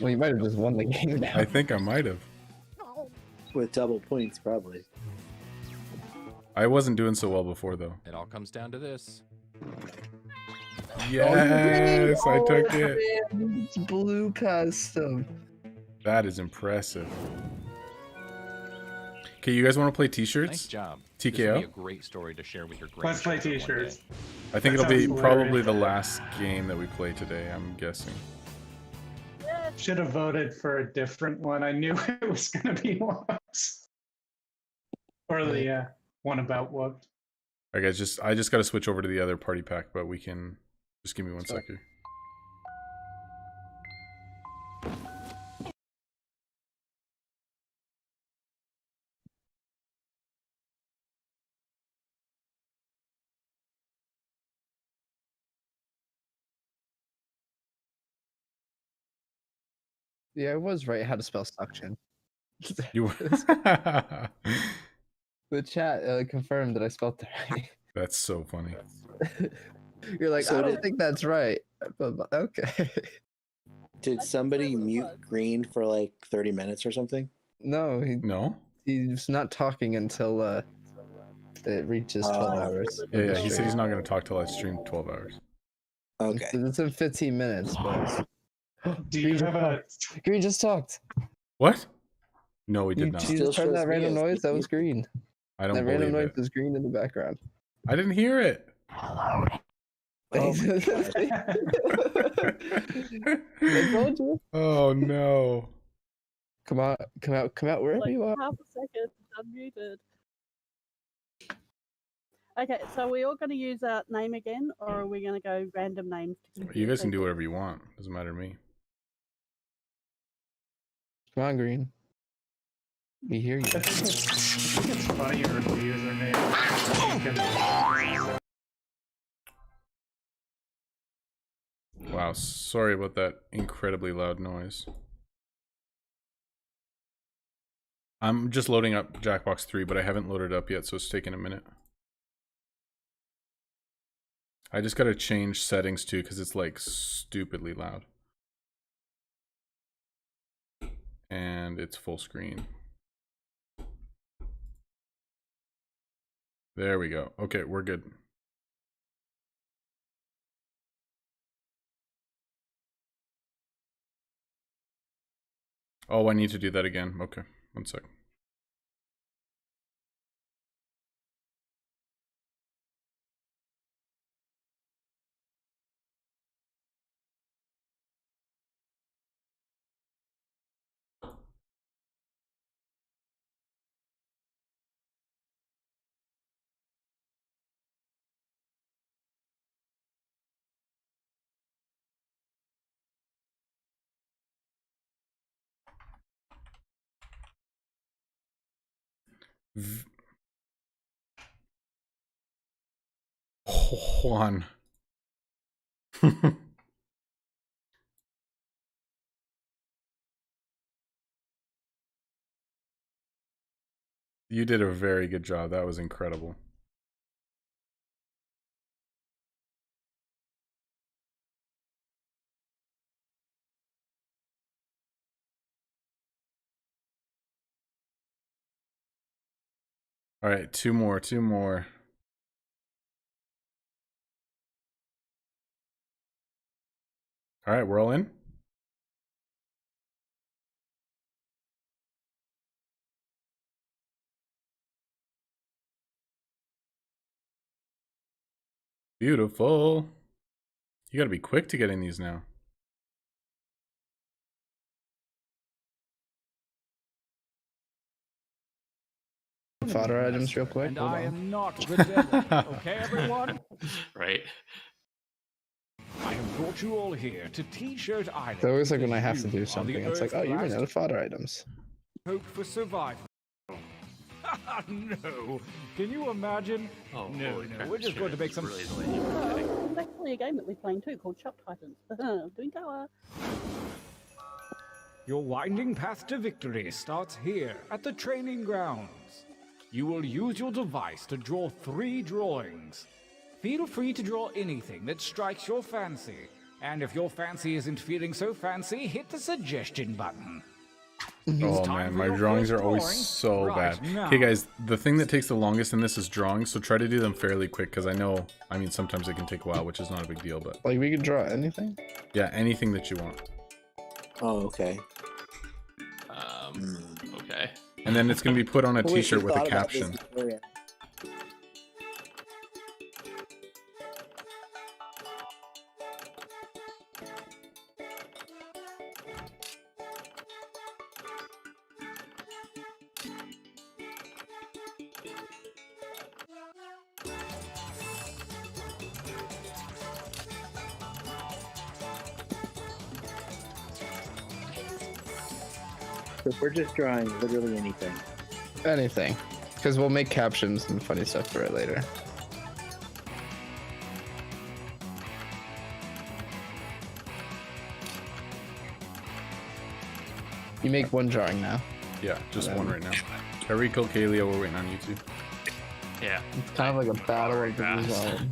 Speaker 10: Well, you might have just won the game now.
Speaker 2: I think I might have.
Speaker 13: With double points, probably.
Speaker 2: I wasn't doing so well before though.
Speaker 14: It all comes down to this.
Speaker 2: Yes, I took it.
Speaker 10: Man, it's blue past him.
Speaker 2: That is impressive. Okay, you guys want to play t-shirts?
Speaker 14: Nice job. This would be a
Speaker 2: TKO?
Speaker 14: great story to share with your
Speaker 8: Let's play
Speaker 14: grandchildren one day.
Speaker 8: t-shirts.
Speaker 2: I think
Speaker 8: That
Speaker 2: it'll be
Speaker 8: sounds
Speaker 2: probably
Speaker 8: hilarious.
Speaker 2: the last game that we play today, I'm guessing.
Speaker 8: Should have voted for a different one. I knew it was going to be whoops. Or the one about whoops.
Speaker 2: Alright guys, I just gotta switch over to the other party pack, but we can just give me one sec here.
Speaker 10: Yeah, I was right how to spell suction.
Speaker 2: You
Speaker 10: The chat confirmed that I spelled that right.
Speaker 2: That's so funny.
Speaker 10: You're like,
Speaker 13: So
Speaker 10: I don't
Speaker 13: did-
Speaker 10: think that's right. But okay.
Speaker 13: Did somebody mute Green for like 30 minutes or something?
Speaker 10: No,
Speaker 2: No?
Speaker 10: he's not talking until it reaches 12 hours.
Speaker 3: Yeah, he said he's not going to talk till I stream 12 hours.
Speaker 13: Okay.
Speaker 10: It's in 15 minutes, but
Speaker 8: Do you have a?
Speaker 10: Green just talked.
Speaker 3: What? No, he
Speaker 10: You
Speaker 3: did not.
Speaker 10: just heard that random noise? That was Green.
Speaker 3: I don't
Speaker 10: That random
Speaker 3: believe
Speaker 10: noise
Speaker 3: it.
Speaker 10: was Green in the background.
Speaker 3: I didn't hear it.
Speaker 10: Oh
Speaker 3: I
Speaker 10: told you.
Speaker 3: Oh no.
Speaker 10: Come out, wherever
Speaker 9: Like
Speaker 10: you are.
Speaker 9: half a second, unmuted. Okay, so are we all going to use our name again, or are we going to go random names?
Speaker 3: You guys can do whatever you want. Doesn't matter to me.
Speaker 10: Come on, Green. We hear you.
Speaker 8: I think it's funnier if the username.
Speaker 3: Wow, sorry about that incredibly loud noise. I'm just loading up Jackbox 3, but I haven't loaded it up yet, so it's taking a minute. I just gotta change settings too, because it's like stupidly loud. And it's full screen. There we go. Okay, we're good. Oh, I need to do that again. Okay, one sec. Juan. You did a very good job. That was incredible. All right, two more. All right, we're all in. Beautiful. You gotta be quick to getting these now.
Speaker 10: Fodder items real quick.
Speaker 16: And
Speaker 10: Hold
Speaker 16: I
Speaker 10: on.
Speaker 16: am not the devil. Okay, everyone?
Speaker 7: Right.
Speaker 16: I have brought you all here to T-shirt Island.
Speaker 10: It's always like when I have to
Speaker 16: You
Speaker 10: do
Speaker 16: are the
Speaker 10: something, it's like,
Speaker 16: Earth's
Speaker 10: oh, you ran
Speaker 16: last
Speaker 10: out of fodder items.
Speaker 16: hope for survival. No. Can you imagine?
Speaker 7: Oh,
Speaker 16: no,
Speaker 7: holy crap,
Speaker 16: we're just
Speaker 7: sure,
Speaker 16: going to make
Speaker 7: it's
Speaker 16: some...
Speaker 7: really the way you look at it.
Speaker 9: There's actually a game that we're playing too called Shop Titans. Doing tower.
Speaker 16: Your winding path to victory starts here at the training grounds. You will use your device to draw 3 drawings. Feel free to draw anything that strikes your fancy. And if your fancy isn't feeling so fancy, hit the suggestion button.
Speaker 3: Oh man, my drawings are always so bad. Okay guys, the thing that takes the longest in this is drawings, so try to do them fairly quick, because I mean sometimes they can take a while, which is not a big deal, but...
Speaker 10: Like, we can draw anything?
Speaker 3: Yeah, anything that you want.
Speaker 13: Oh, okay.
Speaker 7: Okay.
Speaker 3: And then it's going to be put on a
Speaker 13: Well, we
Speaker 3: t-shirt with a
Speaker 13: thought about this
Speaker 3: caption.
Speaker 13: before, yeah. So we're just drawing literally anything.
Speaker 10: Anything. Because we'll make captions and funny stuff for it later. You make one drawing now.
Speaker 3: Yeah, just one right now. Eriko, Kalia, we're waiting on you two.
Speaker 7: Yeah.
Speaker 10: It's kind of like a battle of the design.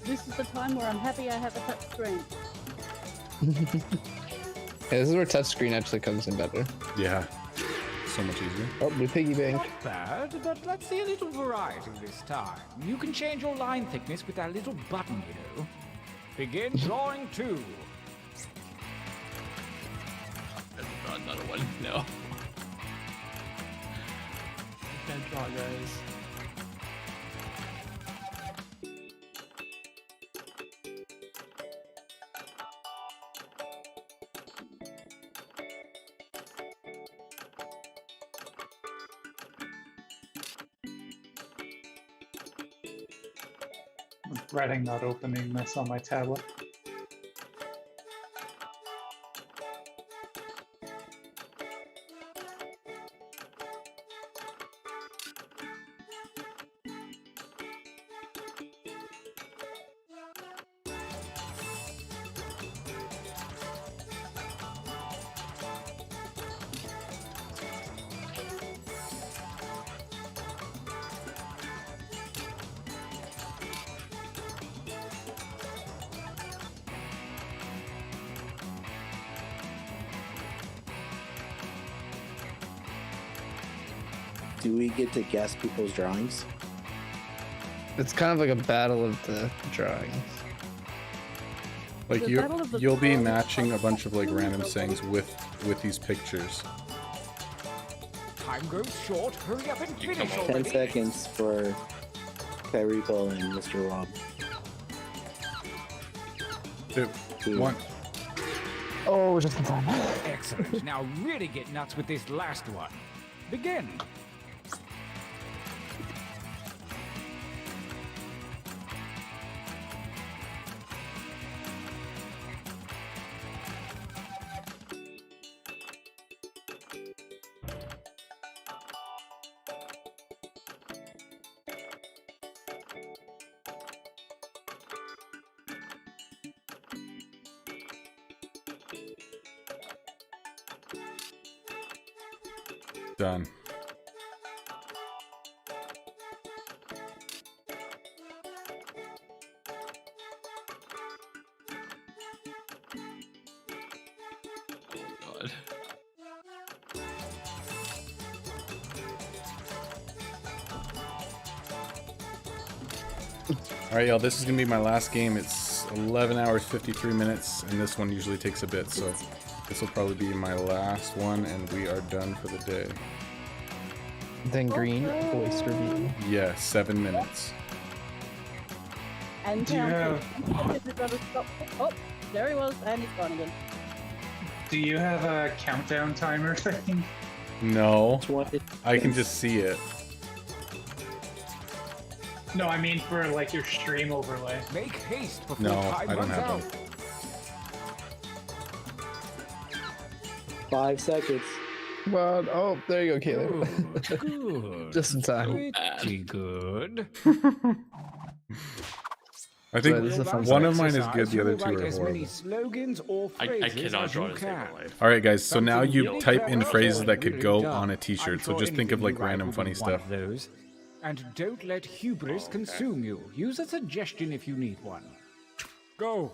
Speaker 9: This is the time where I'm happy I have a touch screen.
Speaker 10: Yeah, this is where touchscreen actually comes in better.
Speaker 3: Yeah.
Speaker 2: so much easier.
Speaker 10: Oh, we piggy bank.
Speaker 16: Not bad, but let's see a little variety this time. You can change your line thickness with that little button, you know. Begin drawing 2.
Speaker 7: That's not another one. No.
Speaker 10: I can't draw, guys.
Speaker 8: I'm regretting not opening this on my tablet.
Speaker 13: Do we get to guess people's drawings?
Speaker 10: It's kind of like a battle of the drawings.
Speaker 2: Like you'll be matching a bunch of like random sayings with these pictures.
Speaker 16: Time grows short. Hurry up and finish
Speaker 13: 10
Speaker 16: already.
Speaker 13: seconds for Kyrico and Mr. Rob.
Speaker 2: 2, 1.
Speaker 10: Oh, just in time.
Speaker 16: Excellent. Now really get nuts with this last one. Begin.
Speaker 2: Done.
Speaker 7: God.
Speaker 2: Alright, y'all, this is gonna be my last game. It's 11 hours, 53 minutes, and this one usually takes a bit, so this will probably be my last one, and we are done for the day.
Speaker 10: Then green, voice review.
Speaker 2: Yeah, 7 minutes.
Speaker 9: And
Speaker 8: Do you have
Speaker 9: Oh, there he was, and he's gone again.
Speaker 8: Do you have a countdown timer thing?
Speaker 2: No, I can just see it.
Speaker 8: No, I mean for like your stream overlay.
Speaker 16: Make haste before
Speaker 2: No,
Speaker 16: time
Speaker 2: I don't
Speaker 16: runs
Speaker 2: have
Speaker 16: out.
Speaker 2: one.
Speaker 13: 5 seconds.
Speaker 10: Well, oh, there you go, Caleb.
Speaker 16: Good.
Speaker 10: Just in time.
Speaker 16: Pretty good.
Speaker 2: I think
Speaker 10: this is a fun
Speaker 2: one of
Speaker 16: exercise.
Speaker 2: mine is good, the other two
Speaker 16: Write
Speaker 2: are
Speaker 16: as many
Speaker 2: horrible.
Speaker 16: slogans or
Speaker 7: I
Speaker 16: phrases
Speaker 7: cannot
Speaker 16: as
Speaker 7: draw
Speaker 16: you
Speaker 7: to save
Speaker 16: can.
Speaker 7: my life.
Speaker 2: Alright guys, so now
Speaker 16: Something
Speaker 2: you
Speaker 16: really
Speaker 2: type in
Speaker 16: clever
Speaker 2: phrases
Speaker 16: and
Speaker 2: that could
Speaker 16: really
Speaker 2: go
Speaker 16: dumb.
Speaker 2: on a
Speaker 16: I'm
Speaker 2: t-shirt, so
Speaker 16: sure
Speaker 2: just think of
Speaker 16: anything
Speaker 2: like
Speaker 16: you write
Speaker 2: random
Speaker 16: will be
Speaker 2: funny
Speaker 16: one
Speaker 2: stuff.
Speaker 16: of those. And don't let hubris consume you. Use a suggestion if you need one. Go.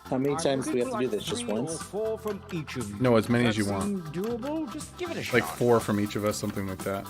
Speaker 13: How many
Speaker 16: I'm
Speaker 13: times do we have to
Speaker 16: looking
Speaker 13: do
Speaker 16: for
Speaker 13: this? Just
Speaker 16: like 3 or
Speaker 13: once?
Speaker 16: 4 from each of you.
Speaker 2: No, as many
Speaker 16: That
Speaker 2: as you want.
Speaker 16: seem doable? Just give it a
Speaker 2: Like
Speaker 16: shot.
Speaker 2: 4 from each of us, something like that.